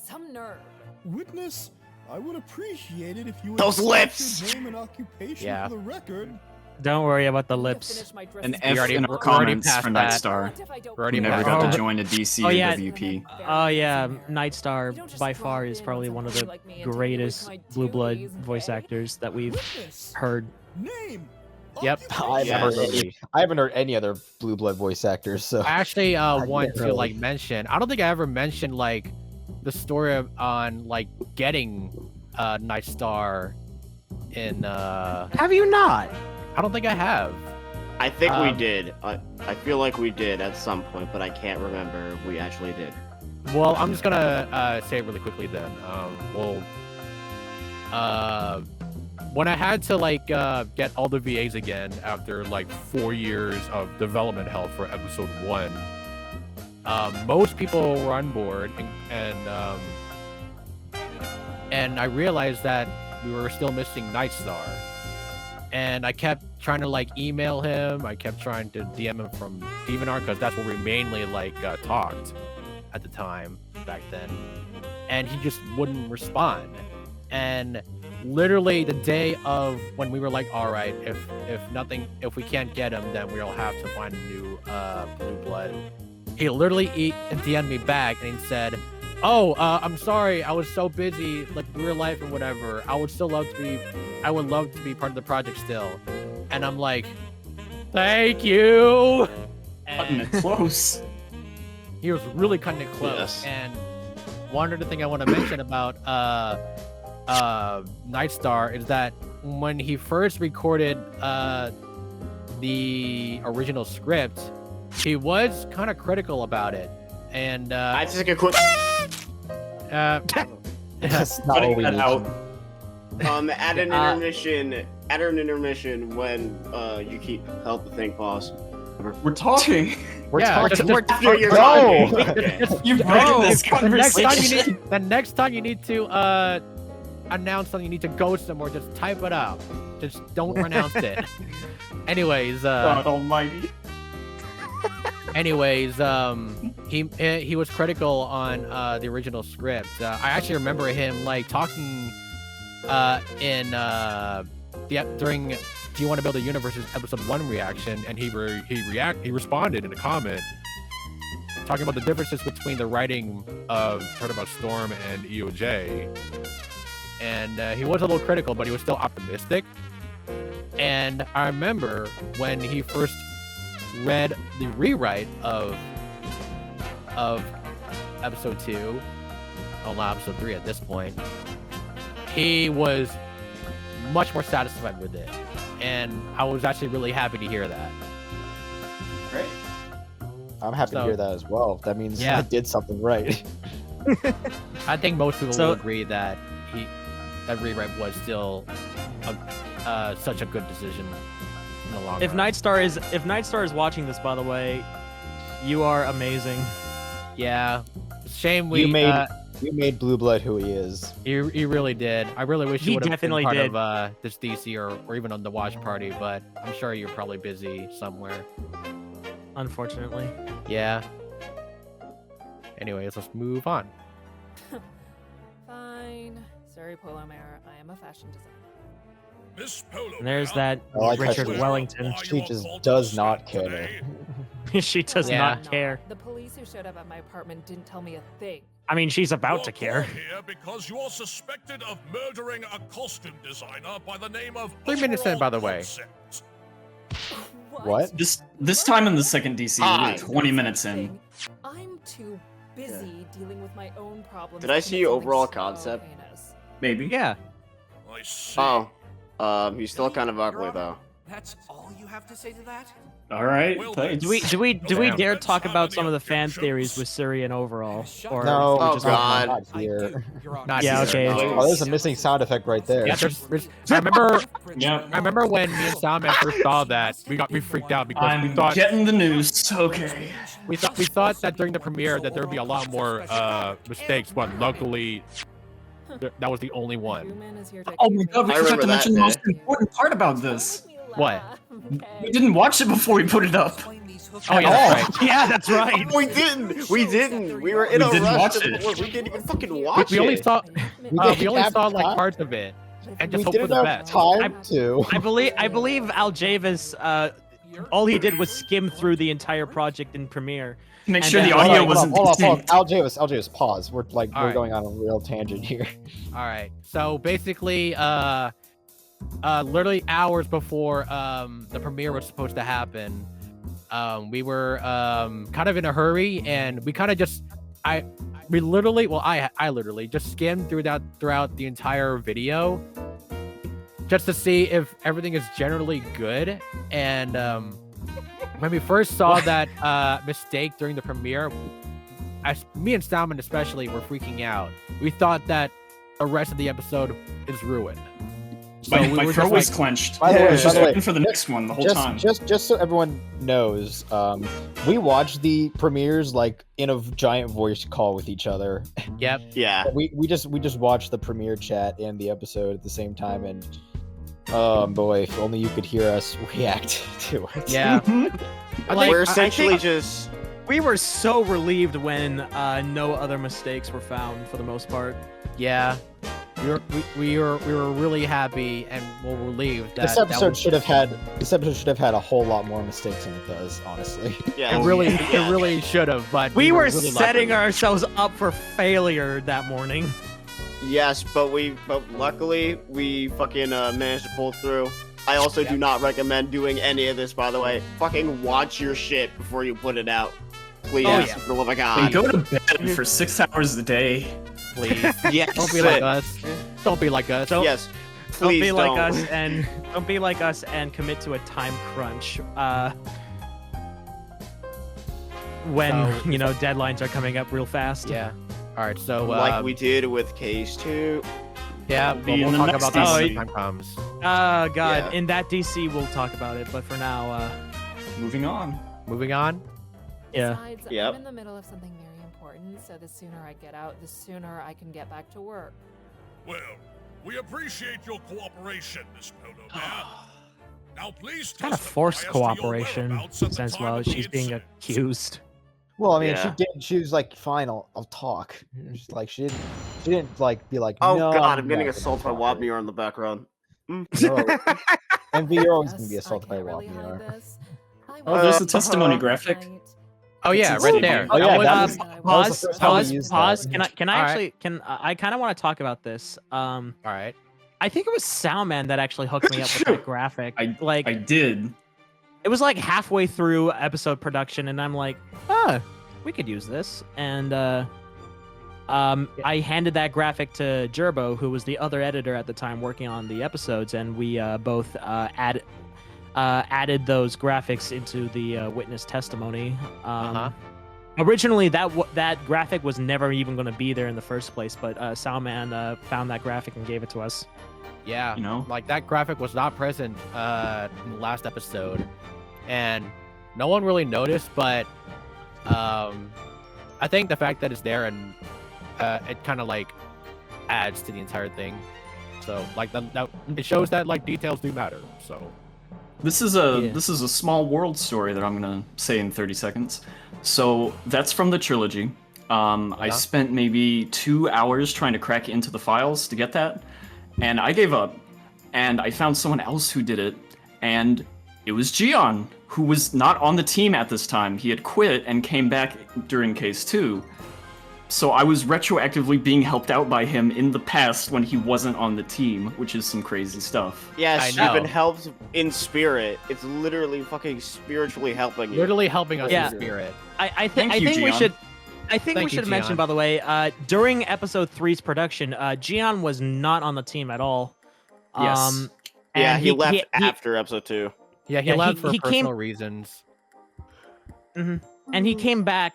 Speaker 7: Some nerve.
Speaker 6: Witness, I would appreciate it if you would
Speaker 3: Those
Speaker 6: state
Speaker 3: lips!
Speaker 6: your name and occupation
Speaker 1: Yeah.
Speaker 6: for the record.
Speaker 2: Don't worry about the
Speaker 7: Need to
Speaker 2: lips.
Speaker 7: finish my
Speaker 5: An
Speaker 7: dressing
Speaker 5: F
Speaker 1: already-
Speaker 5: in
Speaker 1: we're
Speaker 5: our
Speaker 1: already
Speaker 5: comments
Speaker 1: past
Speaker 5: for
Speaker 1: that.
Speaker 5: NightStar.
Speaker 7: What if I don't
Speaker 1: We're already
Speaker 5: Who
Speaker 7: put
Speaker 5: never
Speaker 1: past
Speaker 5: got
Speaker 1: that.
Speaker 5: to join a DC
Speaker 2: Oh,
Speaker 5: or
Speaker 2: yeah.
Speaker 5: WP.
Speaker 2: Oh yeah,
Speaker 7: You don't
Speaker 2: NightStar
Speaker 7: just
Speaker 2: by
Speaker 7: drop
Speaker 2: far is
Speaker 7: in
Speaker 2: probably
Speaker 7: on
Speaker 2: one of
Speaker 7: somebody
Speaker 2: the
Speaker 7: like me and
Speaker 2: greatest
Speaker 7: take me with my
Speaker 2: Blueblood
Speaker 7: duties,
Speaker 2: voice
Speaker 7: eh?
Speaker 2: actors that we've
Speaker 6: Witness,
Speaker 2: heard.
Speaker 6: name.
Speaker 1: Yep.
Speaker 4: I haven't, heard
Speaker 3: Yes.
Speaker 4: any, I haven't heard any other Blue Blood voice actors, so
Speaker 1: I actually want
Speaker 4: can't
Speaker 1: to
Speaker 4: really.
Speaker 1: like mention. I don't think I ever mentioned like the story on like getting NightStar in.
Speaker 2: Have you not?
Speaker 1: I don't think I have.
Speaker 3: I think we
Speaker 1: Um,
Speaker 3: did. I feel like we did at some point, but I can't remember if we actually did.
Speaker 1: Well, I'm just gonna say it really quickly then. When I had to like get all the VAs again after like 4 years of development hell for episode 1, most people were on board, and I realized that we were still missing NightStar, and I kept trying to like email him. I kept trying to DM him from DeviantArt because that's where we mainly like talked at the time back then, and he just wouldn't respond. And literally the day of when we were like, all right, if we can't get him, then we'll have to find a new Blueblood. He literally DM'd me back and he said, "Oh, I'm sorry, I was so busy, like real life and whatever. I would love to be part of the project still." And I'm like, "Thank you."
Speaker 5: Cutting
Speaker 1: And
Speaker 5: it close.
Speaker 1: he was really cutting it close.
Speaker 3: Yes.
Speaker 1: And one other thing I want to mention about NightStar is that when he first recorded the original script, he was kind of critical about it. And
Speaker 3: I just take a quick.
Speaker 4: that's not
Speaker 5: Cutting
Speaker 4: what we
Speaker 5: that
Speaker 4: need.
Speaker 5: out.
Speaker 3: Add an intermission. Add an intermission when you keep help the thing pause.
Speaker 5: We're talking.
Speaker 4: We're
Speaker 1: Yeah,
Speaker 4: talking.
Speaker 1: just-
Speaker 3: You're
Speaker 4: No!
Speaker 3: talking. Okay.
Speaker 5: You've
Speaker 1: Bro,
Speaker 5: broken this
Speaker 1: the next time
Speaker 5: conversation.
Speaker 1: the next time you need to announce something, you need to go somewhere, just type it out. Just don't announce it. Anyways,
Speaker 5: God almighty.
Speaker 1: he was critical on the original script. I actually remember him like talking during "Do You Want to Build a Universe's episode 1 reaction," and he responded in a comment talking about the differences between the writing of Talking About Storm and EOJ. And he was a little critical, but he was still optimistic. And I remember when he first read the rewrite of episode 2, not episode 3 at this point, he was much more satisfied with it. And I was actually really happy to hear that.
Speaker 5: Great.
Speaker 4: I'm happy to
Speaker 1: So-
Speaker 4: hear that as well. That means
Speaker 1: Yeah.
Speaker 4: I did something right.
Speaker 1: I think most people
Speaker 2: So-
Speaker 1: will agree that that rewrite was still such a good decision in the long
Speaker 2: If
Speaker 1: run.
Speaker 2: NightStar is watching this, by the way, you are amazing.
Speaker 1: Yeah, shame we
Speaker 4: You made Blue Blood who he is.
Speaker 1: he really did. I really wish
Speaker 2: He
Speaker 1: he would have been
Speaker 2: definitely
Speaker 1: part
Speaker 2: did.
Speaker 1: of this DC or even on the watch party, but I'm sure you're probably busy somewhere.
Speaker 2: Unfortunately.
Speaker 1: Yeah. Anyways, let's move on.
Speaker 7: Fine. Sorry, Polo Mare. I am a fashion designer.
Speaker 6: Miss Polo.
Speaker 2: And there's that
Speaker 4: I like how
Speaker 2: Richard
Speaker 4: she-
Speaker 2: Wellington.
Speaker 4: She just does not care.
Speaker 2: She does
Speaker 1: Yeah.
Speaker 2: not care.
Speaker 7: The police who showed up at my apartment didn't tell me a thing.
Speaker 2: I mean, she's about to care.
Speaker 6: Here because you are suspected of murdering a costume designer by the name of
Speaker 1: 3 minutes in, by the way.
Speaker 6: Concept.
Speaker 4: What?
Speaker 5: This time in the second DC,
Speaker 3: Hi.
Speaker 5: we're 20 minutes in.
Speaker 7: I'm too busy dealing with my own problems.
Speaker 3: Did I
Speaker 7: to
Speaker 3: see
Speaker 7: make something
Speaker 3: overall
Speaker 7: so
Speaker 3: concept?
Speaker 7: heinous.
Speaker 5: Maybe.
Speaker 2: Yeah.
Speaker 6: I see.
Speaker 3: Oh, he's still kind of ugly though.
Speaker 8: That's all you have to say to that?
Speaker 5: All right.
Speaker 6: Well,
Speaker 5: Thanks.
Speaker 2: Do we
Speaker 1: Damn.
Speaker 2: dare talk
Speaker 6: Let's
Speaker 2: about
Speaker 6: have
Speaker 2: some of the
Speaker 6: any
Speaker 2: fan
Speaker 6: objections.
Speaker 2: theories with Suri and overall? Or
Speaker 4: No,
Speaker 3: Oh,
Speaker 2: just
Speaker 3: God.
Speaker 4: not
Speaker 8: I
Speaker 4: here.
Speaker 8: do, Your Honor.
Speaker 1: Not
Speaker 2: Yeah,
Speaker 1: here.
Speaker 2: okay.
Speaker 4: Oh, there's a missing sound effect right there.
Speaker 1: Yeah, I remember.
Speaker 5: Yeah.
Speaker 1: I remember when me and Soundman first saw that, we freaked out because we
Speaker 5: I'm
Speaker 1: thought
Speaker 5: getting the news. Okay.
Speaker 1: we thought that during the premiere that there would be a lot more mistakes, but luckily That was the only one.
Speaker 7: Human is here to
Speaker 5: Oh my
Speaker 7: accuse
Speaker 5: god,
Speaker 7: me
Speaker 5: we
Speaker 3: I
Speaker 5: forgot
Speaker 3: remember
Speaker 5: to
Speaker 3: that
Speaker 5: mention the
Speaker 3: day.
Speaker 5: most important part about this.
Speaker 7: Don't make me
Speaker 1: What?
Speaker 7: laugh, okay?
Speaker 5: We didn't watch it before we put it up.
Speaker 1: Oh yeah, that's right.
Speaker 2: Yeah, that's right.
Speaker 3: We didn't. We didn't. We were in
Speaker 5: We
Speaker 3: a
Speaker 5: didn't
Speaker 3: rush
Speaker 5: watch
Speaker 3: to
Speaker 5: it.
Speaker 3: record. We didn't even fucking watch
Speaker 1: We only
Speaker 3: it.
Speaker 1: saw
Speaker 4: We
Speaker 1: we
Speaker 4: didn't
Speaker 1: only
Speaker 4: have
Speaker 1: saw like
Speaker 4: time.
Speaker 1: parts of it and
Speaker 4: We
Speaker 1: just hope for
Speaker 4: didn't
Speaker 1: the
Speaker 4: have
Speaker 1: best.
Speaker 4: time to.
Speaker 2: I believe Al Javis, all he did was skim through the entire project in Premiere.
Speaker 5: Make
Speaker 2: And
Speaker 5: sure
Speaker 2: then-
Speaker 5: the
Speaker 2: Hold
Speaker 5: audio
Speaker 2: on,
Speaker 5: wasn't
Speaker 4: Hold on.
Speaker 5: distinct.
Speaker 4: Aljavis, pause. We're
Speaker 1: Alright.
Speaker 4: going on a real tangent here.
Speaker 1: All right. So basically, literally hours before the premiere was supposed to happen, we were kind of in a hurry, and we kind of just I literally just skimmed throughout the entire video just to see if everything is generally good. And when we first saw that mistake during the premiere, me and Soundman especially were freaking out. We thought that the rest of the episode is ruined. So
Speaker 5: My,
Speaker 1: we
Speaker 5: my
Speaker 1: were
Speaker 5: throat
Speaker 1: just
Speaker 5: was
Speaker 1: like,
Speaker 5: clenched.
Speaker 4: By the
Speaker 5: I
Speaker 4: way,
Speaker 5: was just
Speaker 4: by the way,
Speaker 5: waiting for the next one the whole time.
Speaker 4: Just so everyone knows, we watched the premieres like in a giant voice call with each other.
Speaker 1: yep.
Speaker 3: Yeah.
Speaker 4: We just watched the premiere chat and the episode at the same time, and boy, if only you could hear us react to it.
Speaker 1: Yeah.
Speaker 2: Like,
Speaker 3: We're
Speaker 2: I
Speaker 3: essentially
Speaker 2: think-
Speaker 3: just.
Speaker 2: We were so relieved when no other mistakes were found for the most part.
Speaker 1: Yeah. We were really happy and were relieved that
Speaker 4: This episode
Speaker 1: was,
Speaker 4: should have had a whole lot more mistakes than it does, honestly.
Speaker 3: Yeah.
Speaker 1: it really
Speaker 3: Yeah.
Speaker 1: it really should have, but
Speaker 2: We were
Speaker 1: really
Speaker 2: setting
Speaker 1: lucky.
Speaker 2: ourselves up for failure that morning.
Speaker 3: Yes, but luckily we fucking managed to pull through. I also do not recommend doing any of this, by the way. Fucking watch your shit before you put it out. Please,
Speaker 1: Oh, yeah.
Speaker 3: for the love of
Speaker 5: We
Speaker 3: God.
Speaker 5: go to bed for 6 hours a day.
Speaker 1: Please.
Speaker 3: Yes.
Speaker 1: Don't be like us. Don't be like us.
Speaker 2: Don't-
Speaker 3: Yes.
Speaker 2: Don't
Speaker 3: Please
Speaker 2: be like
Speaker 3: don't.
Speaker 2: us and don't be like us and commit to a time crunch. When
Speaker 1: So-
Speaker 2: deadlines are coming up real fast.
Speaker 1: Yeah. All right. So
Speaker 3: Like we did with Case 2.
Speaker 1: yeah,
Speaker 5: Be
Speaker 1: but
Speaker 5: in
Speaker 1: we'll
Speaker 5: the
Speaker 1: talk
Speaker 5: next
Speaker 1: about that when
Speaker 2: DC.
Speaker 1: the time comes.
Speaker 2: God,
Speaker 3: Yeah.
Speaker 2: in that DC we'll talk about it, but for now,
Speaker 5: Moving on.
Speaker 1: Moving on.
Speaker 2: yeah.
Speaker 7: Besides,
Speaker 3: Yep.
Speaker 7: I'm in the middle of something very important, so the sooner I get out, the sooner I can get back to work.
Speaker 6: Well, we appreciate your cooperation, Miss Polo Bear. Now, please
Speaker 2: Kind of
Speaker 6: testify
Speaker 2: forced
Speaker 6: as to your
Speaker 2: cooperation
Speaker 6: whereabouts at the
Speaker 2: since
Speaker 6: time of the
Speaker 2: she's being
Speaker 6: incident.
Speaker 2: accused.
Speaker 4: Well, I mean,
Speaker 3: Yeah.
Speaker 4: she was like, "Fine, I'll talk." She's like, she didn't like be like,
Speaker 3: Oh
Speaker 4: "No,
Speaker 3: God, I'm getting
Speaker 4: not gonna
Speaker 3: assaulted by
Speaker 4: talk."
Speaker 3: Wobnir in the background.
Speaker 4: No. Envy, you're always gonna be
Speaker 7: Yes,
Speaker 4: assaulted by
Speaker 7: I can't really
Speaker 4: Wobnir.
Speaker 7: hide this. I
Speaker 5: Oh, there's the
Speaker 7: was
Speaker 5: testimony
Speaker 7: up
Speaker 5: graphic.
Speaker 7: tonight.
Speaker 1: Oh yeah,
Speaker 5: It's
Speaker 1: right
Speaker 5: insane.
Speaker 1: there.
Speaker 4: Oh, yeah,
Speaker 1: That was-
Speaker 4: that was-
Speaker 2: Pause.
Speaker 4: the first time we
Speaker 2: Pause.
Speaker 4: used
Speaker 2: Pause.
Speaker 4: that.
Speaker 2: Can I
Speaker 1: All right.
Speaker 2: actually? I kind of want to talk about this.
Speaker 1: all right.
Speaker 2: I think it was Soundman that actually hooked me up with that graphic.
Speaker 5: I
Speaker 2: Like,
Speaker 5: did.
Speaker 2: it was like halfway through episode production, and I'm like, we could use this. And I handed that graphic to Jerboe, who was the other editor at the time working on the episodes, and we both added those graphics into the witness testimony.
Speaker 1: Uh-huh.
Speaker 2: Originally, that graphic was never even going to be there in the first place, but Soundman found that graphic and gave it to us.
Speaker 1: Yeah.
Speaker 5: You know?
Speaker 1: Like that graphic was not present in the last episode, and no one really noticed. But I think the fact that it's there and it kind of like adds to the entire thing. So like that it shows that like details do matter. So
Speaker 5: This is a small world story that I'm gonna say in 30 seconds. So that's from the trilogy. I spent maybe 2 hours trying to crack into the files to get that, and I gave up. And I found someone else who did it, and it was Gian, who was not on the team at this time. He had quit and came back during Case 2. So I was retroactively being helped out by him in the past when he wasn't on the team, which is some crazy stuff.
Speaker 3: Yes,
Speaker 1: I
Speaker 3: you've
Speaker 1: know.
Speaker 3: been helped in spirit. It's literally fucking spiritually helping you.
Speaker 1: literally helping us
Speaker 2: Yeah.
Speaker 1: in spirit.
Speaker 2: I
Speaker 5: Thank you,
Speaker 2: think we
Speaker 5: Gian.
Speaker 2: should. I think we
Speaker 1: Thank you,
Speaker 2: should mention,
Speaker 1: Gian.
Speaker 2: by the way, during episode 3's production, Gian was not on the team at all.
Speaker 5: Yes.
Speaker 3: Yeah,
Speaker 2: and
Speaker 3: he left after episode 2.
Speaker 1: Yeah, he
Speaker 2: Yeah,
Speaker 1: left
Speaker 2: he-
Speaker 1: for
Speaker 2: he came-
Speaker 1: personal reasons.
Speaker 2: and he came back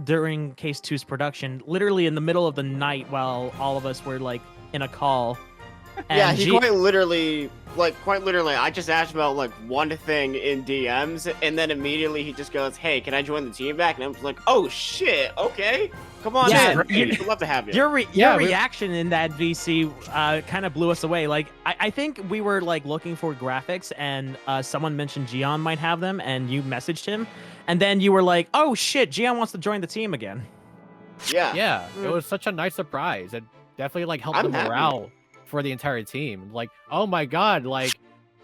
Speaker 2: during Case 2's production, literally in the middle of the night while all of us were like in a call,
Speaker 3: Yeah,
Speaker 2: And
Speaker 3: he quite literally, I just asked about like one thing in DMs, and then immediately he just goes, "Hey, can I join the team back?" And I'm like, "Oh shit, okay, come on
Speaker 2: Yeah,
Speaker 3: in. We'd love to have you."
Speaker 2: Your
Speaker 1: Yeah,
Speaker 2: reaction in that VC kind of blew us away. Like, I think we were like looking for graphics, and someone mentioned Gian might have them, and you messaged him, and then you were like, "Oh shit, Gian wants to join the team again."
Speaker 3: Yeah,
Speaker 1: Yeah, it was such a nice surprise. It definitely like helped
Speaker 3: I'm
Speaker 1: the
Speaker 3: happy.
Speaker 1: morale for the entire team. Like, oh my god, like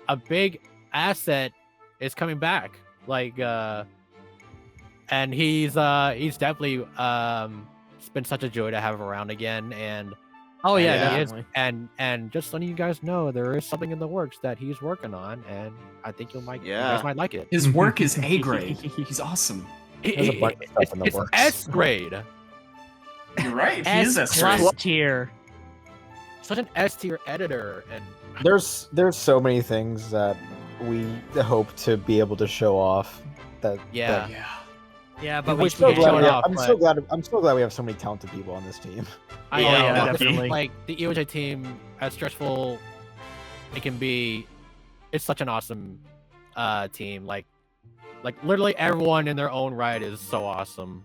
Speaker 1: a big asset is coming back. Like, and he's definitely it's been such a joy to have around again. And
Speaker 2: Oh yeah,
Speaker 3: Yeah.
Speaker 1: he is,
Speaker 2: definitely.
Speaker 1: and just letting you guys know there is something in the works that he's working on, and I think you guys
Speaker 3: Yeah.
Speaker 1: might like it.
Speaker 5: His work is A grade. He's awesome.
Speaker 4: There's a bunch of stuff in the
Speaker 1: It's
Speaker 4: works.
Speaker 1: S grade.
Speaker 5: You're right. He
Speaker 2: S
Speaker 5: is S
Speaker 2: plus
Speaker 5: grade.
Speaker 2: tier.
Speaker 1: Such an S tier editor, and
Speaker 4: There's so many things that we hope to be able to show off.
Speaker 1: yeah.
Speaker 5: Yeah.
Speaker 2: Yeah, but
Speaker 1: We
Speaker 2: we
Speaker 1: still
Speaker 2: can't.
Speaker 1: show it off,
Speaker 4: I'm
Speaker 1: but-
Speaker 4: so glad we have so many talented people on this team.
Speaker 1: I
Speaker 2: Oh,
Speaker 1: know,
Speaker 2: yeah,
Speaker 1: like,
Speaker 2: definitely.
Speaker 1: Like the EOJ team, as stressful it can be, it's such an awesome team. Like literally everyone in their own right is so awesome.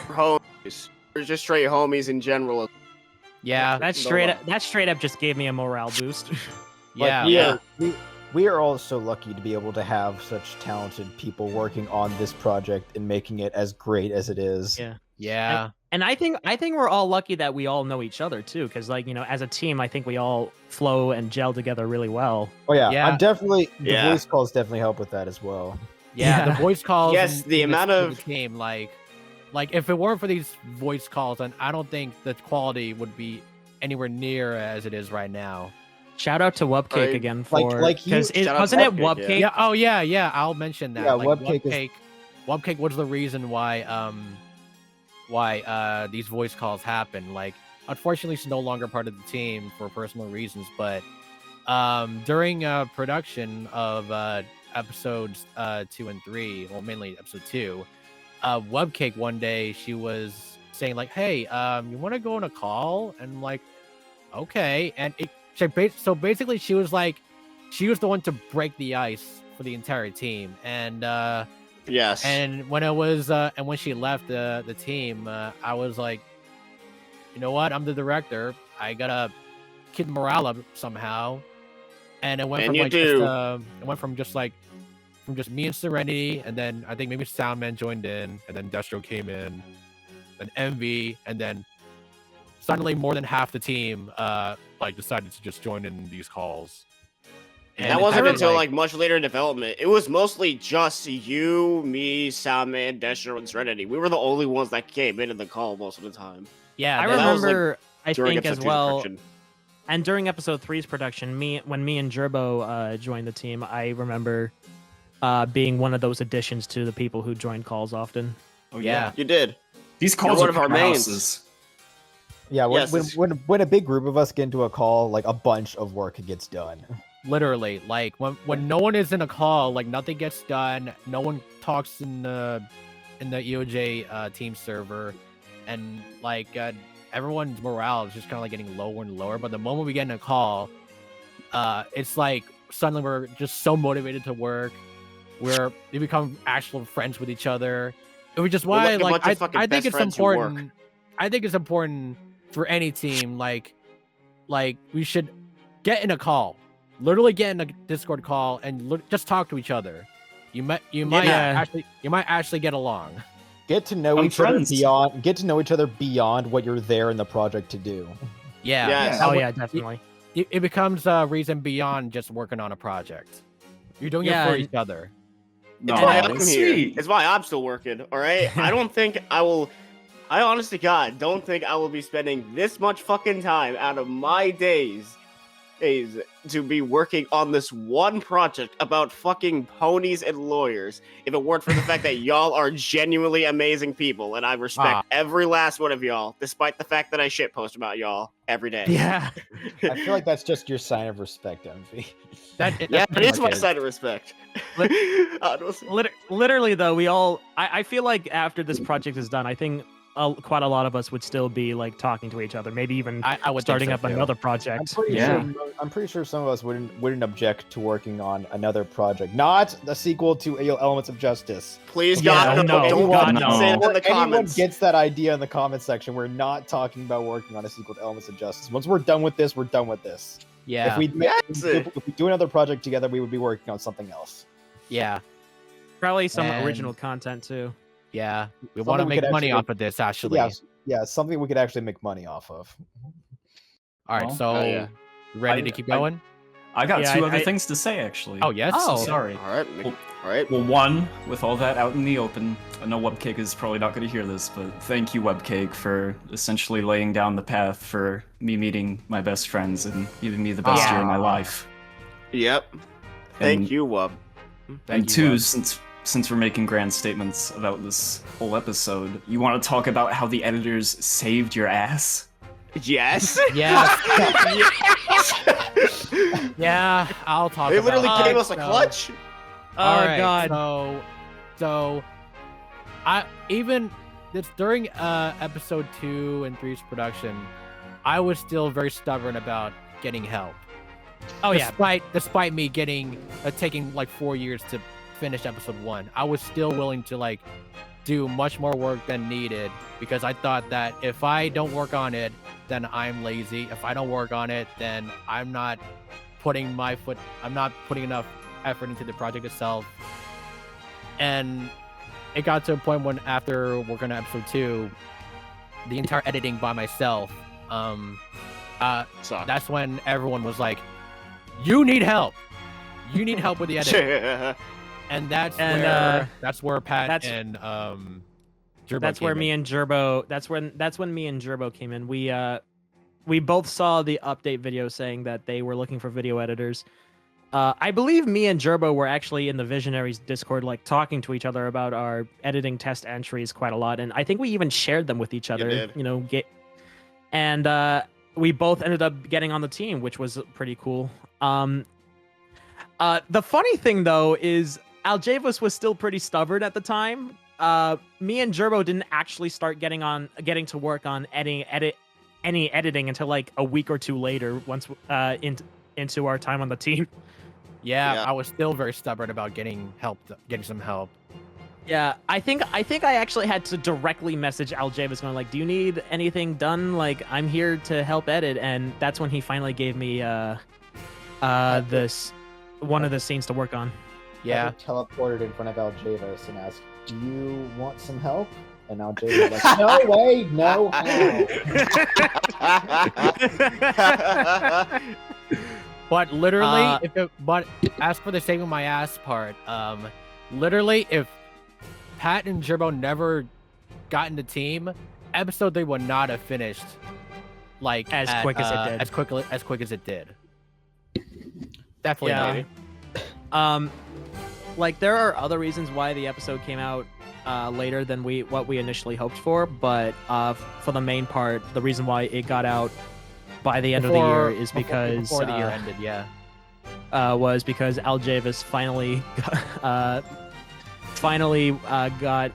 Speaker 3: Homies, or just straight homies in general.
Speaker 1: Yeah,
Speaker 2: That straight up just gave me a morale boost.
Speaker 1: yeah,
Speaker 3: yeah.
Speaker 4: We are all so lucky to be able to have such talented people working on this project and making it as great as it is.
Speaker 2: Yeah.
Speaker 1: yeah.
Speaker 2: And I think we're all lucky that we all know each other too, because like, you know, as a team, I think we all flow and gel together really well.
Speaker 4: Oh yeah,
Speaker 1: Yeah.
Speaker 4: I'm definitely the
Speaker 3: Yeah.
Speaker 4: voice calls definitely help with that as well.
Speaker 1: Yeah, the
Speaker 2: Yeah.
Speaker 1: voice calls.
Speaker 3: Yes, the
Speaker 1: in this-
Speaker 3: amount
Speaker 1: in
Speaker 3: of-
Speaker 1: the game, like if it weren't for these voice calls, then I don't think the quality would be anywhere near as it is right now.
Speaker 2: Shout out to Wubcake
Speaker 3: Right.
Speaker 2: again
Speaker 4: Like-
Speaker 2: for
Speaker 4: like you-
Speaker 2: because
Speaker 3: Shout out to
Speaker 2: wasn't it
Speaker 3: Wubcake,
Speaker 2: Wubcake?
Speaker 1: Yeah. Oh yeah. I'll mention that.
Speaker 4: Yeah,
Speaker 1: like,
Speaker 4: Wubcake
Speaker 1: Wubcake was the reason why these voice calls happen. Like, unfortunately, she's no longer part of the team for personal reasons. But during production of episodes 2 and 3, well, mainly episode 2, Wubcake one day she was saying like, "Hey, you want to go on a call?" And I'm like, okay. And so basically, she was the one to break the ice for the entire team. And
Speaker 3: Yes.
Speaker 1: and when it was and when she left the team, I was like, you know what? I'm the director. I gotta keep the morale up somehow. And it went
Speaker 3: And
Speaker 1: from
Speaker 3: you
Speaker 1: like
Speaker 3: do.
Speaker 1: it went from just me and Serenity, and then I think maybe Soundman joined in, and then Destro came in, then Envy, and then suddenly more than half the team decided to just join in these calls. And
Speaker 3: that
Speaker 1: it
Speaker 3: wasn't
Speaker 1: happened,
Speaker 3: until like much later in development. It was mostly just you, me, Soundman, Destro, and Serenity. We were the only ones that came into the call most of the time.
Speaker 1: yeah,
Speaker 2: I
Speaker 1: that-
Speaker 3: that was, like,
Speaker 2: remember. I
Speaker 3: During
Speaker 2: think as
Speaker 3: episode 2's
Speaker 2: well.
Speaker 3: production.
Speaker 2: And during episode 3's production, when me and Jerboe joined the team, I remember being one of those additions to the people who joined calls often.
Speaker 5: Oh
Speaker 1: Yeah.
Speaker 3: You did.
Speaker 5: These calls
Speaker 3: one
Speaker 5: are
Speaker 3: of our mains.
Speaker 5: powerhouses.
Speaker 4: Yeah,
Speaker 3: Yes,
Speaker 4: when a big group of us get into a call, like a bunch of work gets done.
Speaker 1: literally, like when no one is in a call, like nothing gets done. No one talks in the EOJ team server, and like everyone's morale is just kind of like getting lower and lower. But the moment we get in a call, it's like suddenly we're just so motivated to work. We become actual friends with each other. Which is
Speaker 3: We're
Speaker 1: why,
Speaker 3: like a
Speaker 1: like,
Speaker 3: bunch of fucking
Speaker 1: I think
Speaker 3: best
Speaker 1: it's
Speaker 3: friends who work.
Speaker 1: important. I think it's important for any team, like we should get in a call, literally get in a Discord call and just talk to each other. You might
Speaker 2: Yeah.
Speaker 1: actually get along.
Speaker 4: Get to know
Speaker 5: I'm
Speaker 4: each other
Speaker 5: friends.
Speaker 4: beyond what you're there in the project to do.
Speaker 1: Yeah.
Speaker 3: Yes.
Speaker 2: Oh
Speaker 1: That
Speaker 2: yeah, definitely.
Speaker 1: it becomes a reason beyond just working on a project. You're doing
Speaker 2: Yeah.
Speaker 1: it for each other.
Speaker 3: It's
Speaker 5: Aw,
Speaker 3: why
Speaker 5: that's
Speaker 3: I'm here.
Speaker 5: sweet.
Speaker 3: It's why I'm still working. All right. I don't think I will. I honest to God don't think I will be spending this much fucking time out of my days to be working on this one project about fucking ponies and lawyers if it weren't for the fact that y'all are genuinely amazing people and I respect every last one of y'all, despite the fact that I shitpost about y'all every day.
Speaker 2: Yeah.
Speaker 4: I feel like that's just your sign of respect, Envy.
Speaker 3: Yeah, it
Speaker 1: pretty
Speaker 3: is
Speaker 1: much
Speaker 3: my sign of respect.
Speaker 2: Literally though, I feel like after this project is done, I think quite a lot of us would still be like talking to each other, maybe even
Speaker 1: I would
Speaker 2: starting
Speaker 1: think so,
Speaker 2: up
Speaker 1: too.
Speaker 2: another
Speaker 4: I'm
Speaker 2: project.
Speaker 4: pretty
Speaker 5: Yeah.
Speaker 4: sure. I'm pretty sure some of us wouldn't object to working on another project, not a sequel to Elements of Justice.
Speaker 3: Please,
Speaker 2: Yeah,
Speaker 3: God,
Speaker 2: no,
Speaker 3: don't
Speaker 2: God,
Speaker 5: no.
Speaker 3: say it in the
Speaker 4: Anyone
Speaker 3: comments.
Speaker 4: gets that idea in the comment section, we're not talking about working on a sequel to Elements of Justice. Once we're done with this, we're done with this.
Speaker 1: Yeah.
Speaker 4: If we
Speaker 3: Yes.
Speaker 4: if we do another project together, we would be working on something else.
Speaker 1: Yeah.
Speaker 2: Probably some
Speaker 1: And-
Speaker 2: original content too.
Speaker 1: Yeah. We
Speaker 4: Something
Speaker 1: want to
Speaker 4: we
Speaker 1: make
Speaker 4: could
Speaker 1: money
Speaker 4: actually-
Speaker 1: off of this, actually.
Speaker 4: Yeah, something we could actually make money off of.
Speaker 1: All right.
Speaker 5: Well,
Speaker 1: So,
Speaker 3: yeah.
Speaker 1: ready
Speaker 5: I-
Speaker 1: to keep
Speaker 5: I-
Speaker 1: going?
Speaker 5: I got
Speaker 2: Yeah,
Speaker 5: two
Speaker 2: I-
Speaker 5: other
Speaker 2: I-
Speaker 5: things to say, actually.
Speaker 1: Oh, yes.
Speaker 2: Oh.
Speaker 5: Sorry.
Speaker 3: All right.
Speaker 5: Well-
Speaker 3: All right.
Speaker 5: Well, one, with all that out in the open, I know Webcake is probably not going to hear this, but thank you, Webcake, for essentially laying down the path for me meeting my best friends and giving me the best
Speaker 1: Yeah.
Speaker 5: year of my life.
Speaker 3: Yep. Thank
Speaker 5: And-
Speaker 3: you, Wub.
Speaker 1: Thank
Speaker 5: And
Speaker 1: you,
Speaker 5: two,
Speaker 1: Wub.
Speaker 5: since we're making grand statements about this whole episode, you want to talk about how the editors saved your ass?
Speaker 3: Yes.
Speaker 1: Yeah. Yeah. I'll talk
Speaker 3: They
Speaker 1: about
Speaker 3: literally
Speaker 1: it.
Speaker 3: gave us a
Speaker 1: So-
Speaker 3: clutch.
Speaker 2: Oh
Speaker 1: All right,
Speaker 2: God.
Speaker 1: So I even this during episode 2 and 3's production, I was still very stubborn about getting help.
Speaker 2: Oh yeah.
Speaker 1: Despite me getting taking like 4 years to finish episode 1, I was still willing to like do much more work than needed because I thought that if I don't work on it, then I'm lazy. If I don't work on it, then I'm not putting enough effort into the project itself. And it got to a point when after working on episode 2, the entire editing by myself,
Speaker 3: Suck.
Speaker 1: that's when everyone was like, you need help. You need help with the editing. And that's where Pat
Speaker 2: that's-
Speaker 1: and Jerboe
Speaker 2: That's where
Speaker 1: came
Speaker 2: me
Speaker 1: in.
Speaker 2: and Jerboe. That's when me and Jerboe came in. We both saw the update video saying that they were looking for video editors. I believe me and Jerboe were actually in the Visionaries Discord, like talking to each other about our editing test entries quite a lot, and I think we even shared them with each other.
Speaker 3: did.
Speaker 2: You know, we both ended up getting on the team, which was pretty cool. The funny thing though is Aljavus was still pretty stubborn at the time. Me and Jerboe didn't actually start getting to work on any editing until like a week or two later, once into our time on the team.
Speaker 1: Yeah, I was still very stubborn about getting some help.
Speaker 2: Yeah, I think I actually had to directly message Aljavus going like, "Do you need anything done? Like, I'm here to help edit." And that's when he finally gave me this one of the scenes to work on.
Speaker 1: Yeah.
Speaker 4: I teleported in front of Aljavus and asked, "Do you want some help?" And Aljavus was like, "No way, no how."
Speaker 1: But literally, but as for the saving my ass part, literally, if Pat and Jerboe never got in the team, episode 3 would not have finished like
Speaker 2: As quick as it did.
Speaker 1: As quick as it did. Definitely
Speaker 2: Yeah.
Speaker 1: not.
Speaker 2: Like there are other reasons why the episode came out later than what we initially hoped for, but for the main part, the reason why it got out by the end of the year is because
Speaker 1: before the year ended. Yeah.
Speaker 2: Was because Aljavus finally got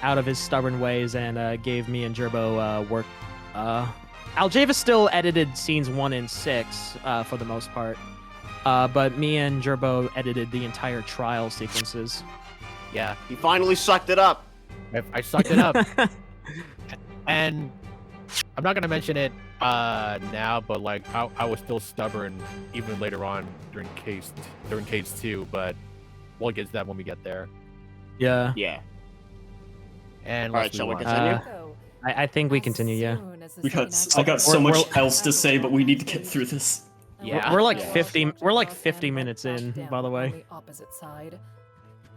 Speaker 2: out of his stubborn ways and gave me and Jerboe work. Aljavus still edited scenes 1 and 6 for the most part, but me and Jerboe edited the entire trial sequences.
Speaker 1: Yeah.
Speaker 3: He finally sucked it up.
Speaker 1: I sucked it up. And I'm not gonna mention it now, but like I was still stubborn even later on during case 2, but we'll get to that when we get there.
Speaker 2: Yeah.
Speaker 3: Yeah.
Speaker 1: And
Speaker 3: All right,
Speaker 1: let's
Speaker 3: shall we
Speaker 1: move on.
Speaker 3: continue?
Speaker 7: So,
Speaker 2: I think we
Speaker 7: as
Speaker 2: continue. Yeah.
Speaker 7: soon as the
Speaker 5: I got
Speaker 7: Serenity
Speaker 5: so much
Speaker 2: we're-
Speaker 5: else to say, but we need to get through this.
Speaker 1: Yeah.
Speaker 2: We're like
Speaker 7: Yeah.
Speaker 2: 50 we're like 50 minutes in, by the way.
Speaker 7: On the opposite side.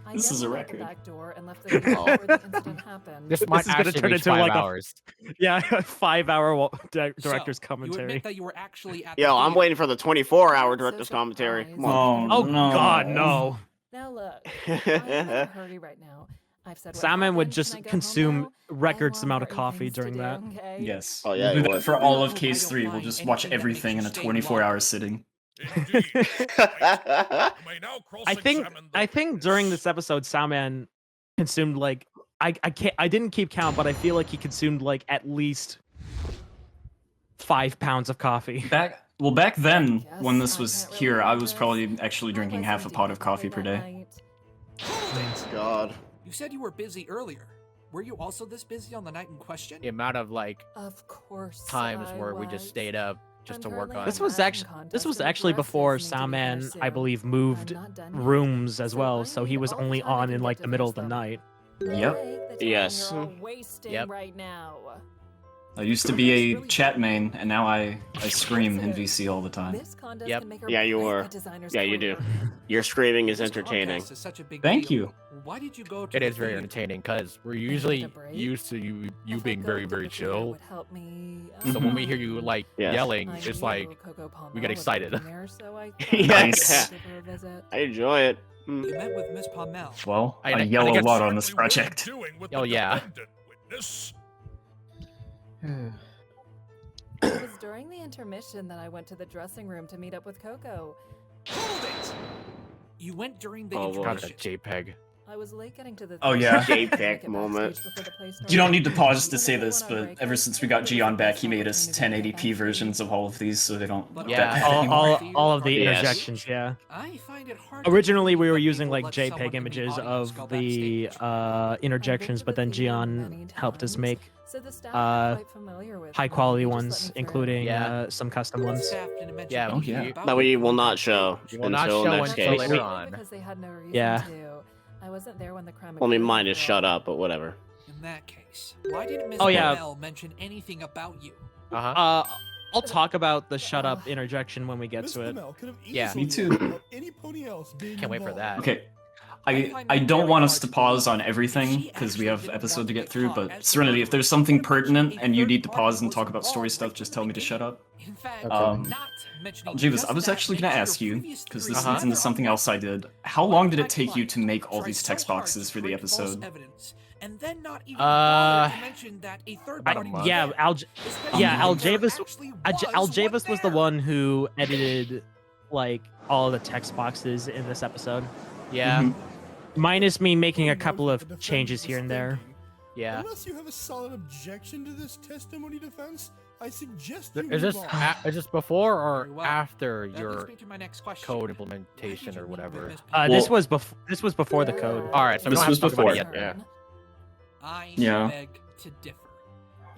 Speaker 7: I
Speaker 5: This is a
Speaker 7: never opened
Speaker 5: record.
Speaker 7: the back door and left the door where the incident happened.
Speaker 1: This might
Speaker 2: is gonna
Speaker 1: actually
Speaker 2: turn
Speaker 1: reach
Speaker 2: into
Speaker 1: 5
Speaker 2: like a-
Speaker 1: hours.
Speaker 2: Yeah, 5-hour director's
Speaker 8: So, You
Speaker 2: commentary.
Speaker 8: admit that you were actually at the
Speaker 3: Yo, I'm
Speaker 8: theater.
Speaker 3: waiting for the 24-hour
Speaker 7: I'm so
Speaker 3: director's commentary. Come
Speaker 7: surprised.
Speaker 3: on.
Speaker 2: Oh
Speaker 5: no.
Speaker 2: God, no!
Speaker 7: Now look, I'm in a hurry right now. I've said what
Speaker 2: Salmon would
Speaker 7: happened.
Speaker 2: just
Speaker 7: Can I go home
Speaker 2: consume
Speaker 7: now? I
Speaker 2: records
Speaker 7: have
Speaker 2: amount of
Speaker 7: more
Speaker 2: coffee
Speaker 7: things to
Speaker 2: during
Speaker 7: do,
Speaker 2: that.
Speaker 7: okay?
Speaker 5: Yes.
Speaker 3: Oh, yeah,
Speaker 5: We'll do
Speaker 3: you
Speaker 5: that
Speaker 3: would.
Speaker 5: for all of
Speaker 8: No,
Speaker 5: case
Speaker 8: I
Speaker 5: 3.
Speaker 8: don't
Speaker 5: We'll
Speaker 8: mind
Speaker 5: just watch
Speaker 8: anything that makes
Speaker 5: everything
Speaker 8: you
Speaker 5: in a
Speaker 8: stay
Speaker 5: 24-hour
Speaker 8: longer.
Speaker 5: sitting.
Speaker 2: I think during this episode, Salman consumed like I didn't keep count, but I feel like he consumed like at least 5 pounds of coffee.
Speaker 5: Back then, when this was here, I was probably actually drinking half a pot of coffee per day.
Speaker 3: Thanks God.
Speaker 8: You said you were busy earlier. Were you also this busy on the night in question?
Speaker 1: The amount of like
Speaker 7: Of course.
Speaker 1: times
Speaker 7: I
Speaker 1: where we just
Speaker 7: was.
Speaker 1: stayed up just to work on.
Speaker 2: This was actually before Soundman, I believe, moved rooms as well, so he was only on in like the middle of the night.
Speaker 5: Yep.
Speaker 3: Yes.
Speaker 1: Yep.
Speaker 7: Right now.
Speaker 5: I used to be a chat main, and now I scream in VC all the time.
Speaker 1: Yep.
Speaker 3: Yeah, you were. Yeah, you do. Your screaming is
Speaker 8: This
Speaker 3: entertaining.
Speaker 8: contest is such a big
Speaker 5: Thank
Speaker 8: deal.
Speaker 5: you.
Speaker 8: Why did you go to
Speaker 1: It
Speaker 8: the
Speaker 1: is very
Speaker 8: theater?
Speaker 1: entertaining because we're usually used to you being very, very chill. So when we hear you like
Speaker 3: Yes.
Speaker 1: yelling, it's like we get excited.
Speaker 3: Yes. I enjoy it.
Speaker 8: You met with Miss Palmel.
Speaker 5: Well,
Speaker 1: I
Speaker 5: I
Speaker 1: think
Speaker 5: yell a
Speaker 1: it's-
Speaker 5: lot on this project.
Speaker 1: Oh yeah.
Speaker 7: It was during the intermission that I went to the dressing room to meet up with Coco.
Speaker 8: Hold it! You went during the
Speaker 3: Oh, Lord.
Speaker 1: Got
Speaker 8: intermission.
Speaker 1: a JPEG.
Speaker 7: I was late getting to the
Speaker 5: Oh, yeah.
Speaker 3: JPEG moment.
Speaker 5: You don't need to pause to say this, but ever since we got Gion back, he made us 1080p versions of all of these, so they don't look
Speaker 1: Yeah.
Speaker 5: that bad anymore.
Speaker 2: All of the
Speaker 3: Yes.
Speaker 2: interjections, yeah.
Speaker 8: I find it hard to
Speaker 2: Originally, we
Speaker 8: believe
Speaker 2: were
Speaker 8: that
Speaker 2: using
Speaker 8: people
Speaker 2: like
Speaker 8: let someone
Speaker 2: JPEG
Speaker 8: in
Speaker 2: images
Speaker 8: the audience
Speaker 2: of
Speaker 8: go
Speaker 2: the
Speaker 8: backstage.
Speaker 2: interjections, but then Gion helped us make
Speaker 7: So the staff
Speaker 2: uh,
Speaker 7: are quite familiar with
Speaker 2: high
Speaker 7: me.
Speaker 2: quality
Speaker 7: They just let
Speaker 2: ones,
Speaker 7: me through.
Speaker 2: including
Speaker 1: Yeah.
Speaker 2: some custom
Speaker 8: The
Speaker 2: ones.
Speaker 8: staff didn't mention
Speaker 1: Yeah.
Speaker 5: Oh, yeah.
Speaker 8: anything about
Speaker 3: That we
Speaker 8: you.
Speaker 3: will not show
Speaker 1: You will not
Speaker 3: until
Speaker 1: show
Speaker 3: next
Speaker 1: until
Speaker 3: case.
Speaker 1: later
Speaker 7: Wait.
Speaker 1: on.
Speaker 7: Because they had no reason
Speaker 2: Yeah.
Speaker 7: to. I wasn't there when the crime
Speaker 3: Well, I mean,
Speaker 7: occurred,
Speaker 3: mine is
Speaker 7: after
Speaker 3: shut
Speaker 7: all.
Speaker 3: up, but whatever.
Speaker 8: In that case, why didn't Miss
Speaker 2: Oh, yeah.
Speaker 8: Palmel mention anything about you?
Speaker 1: Uh-huh.
Speaker 2: I'll talk about the shut up interjection when we get
Speaker 6: Miss
Speaker 2: to it.
Speaker 6: Palmel could have
Speaker 1: Yeah.
Speaker 6: easily
Speaker 5: Me too.
Speaker 6: without any pony else being
Speaker 1: Can't wait for
Speaker 6: involved.
Speaker 1: that.
Speaker 5: Okay. I don't want us to pause on everything, because we have episode to get through, but Serenity, if there's something pertinent and you need to pause and talk about story stuff, just tell me to shut up.
Speaker 8: In fact,
Speaker 5: Um,
Speaker 8: not mentioning
Speaker 5: Aljavis,
Speaker 8: just
Speaker 5: I was
Speaker 8: that
Speaker 5: actually going
Speaker 8: makes
Speaker 5: to
Speaker 8: your
Speaker 5: ask you,
Speaker 8: previous
Speaker 5: because
Speaker 8: three
Speaker 5: this
Speaker 1: Uh-huh.
Speaker 5: leads into something else I did. How long did it take you to make all these text boxes for the episode?
Speaker 8: And then not even
Speaker 1: Uh,
Speaker 8: bother to mention that a third
Speaker 1: about a
Speaker 8: party
Speaker 1: month.
Speaker 2: Yeah,
Speaker 8: especially
Speaker 2: yeah,
Speaker 8: when there
Speaker 2: Aljavis
Speaker 8: actually was
Speaker 2: Aljavis was the
Speaker 8: there.
Speaker 2: one who edited like all the text boxes in this episode.
Speaker 1: Yeah.
Speaker 5: Mhm.
Speaker 2: Minus me making a couple
Speaker 6: What
Speaker 2: of
Speaker 6: the defense
Speaker 2: changes
Speaker 6: is
Speaker 2: here and there.
Speaker 6: thinking.
Speaker 1: Yeah.
Speaker 6: Unless you have a solid objection to this testimony defense, I suggest you
Speaker 1: Is this
Speaker 6: move on.
Speaker 1: is this before or
Speaker 8: Very well.
Speaker 1: after
Speaker 8: That leads
Speaker 1: your
Speaker 8: me to my next question.
Speaker 1: code
Speaker 8: Why did
Speaker 1: implementation
Speaker 8: you
Speaker 1: or
Speaker 8: meet with
Speaker 1: whatever?
Speaker 8: Miss
Speaker 2: This
Speaker 5: Well-
Speaker 2: was before the code.
Speaker 1: All right, so we
Speaker 5: This
Speaker 1: don't have
Speaker 5: was
Speaker 1: to talk about it
Speaker 5: before.
Speaker 1: yet. Yeah.
Speaker 8: I
Speaker 5: Yeah.
Speaker 8: beg to differ.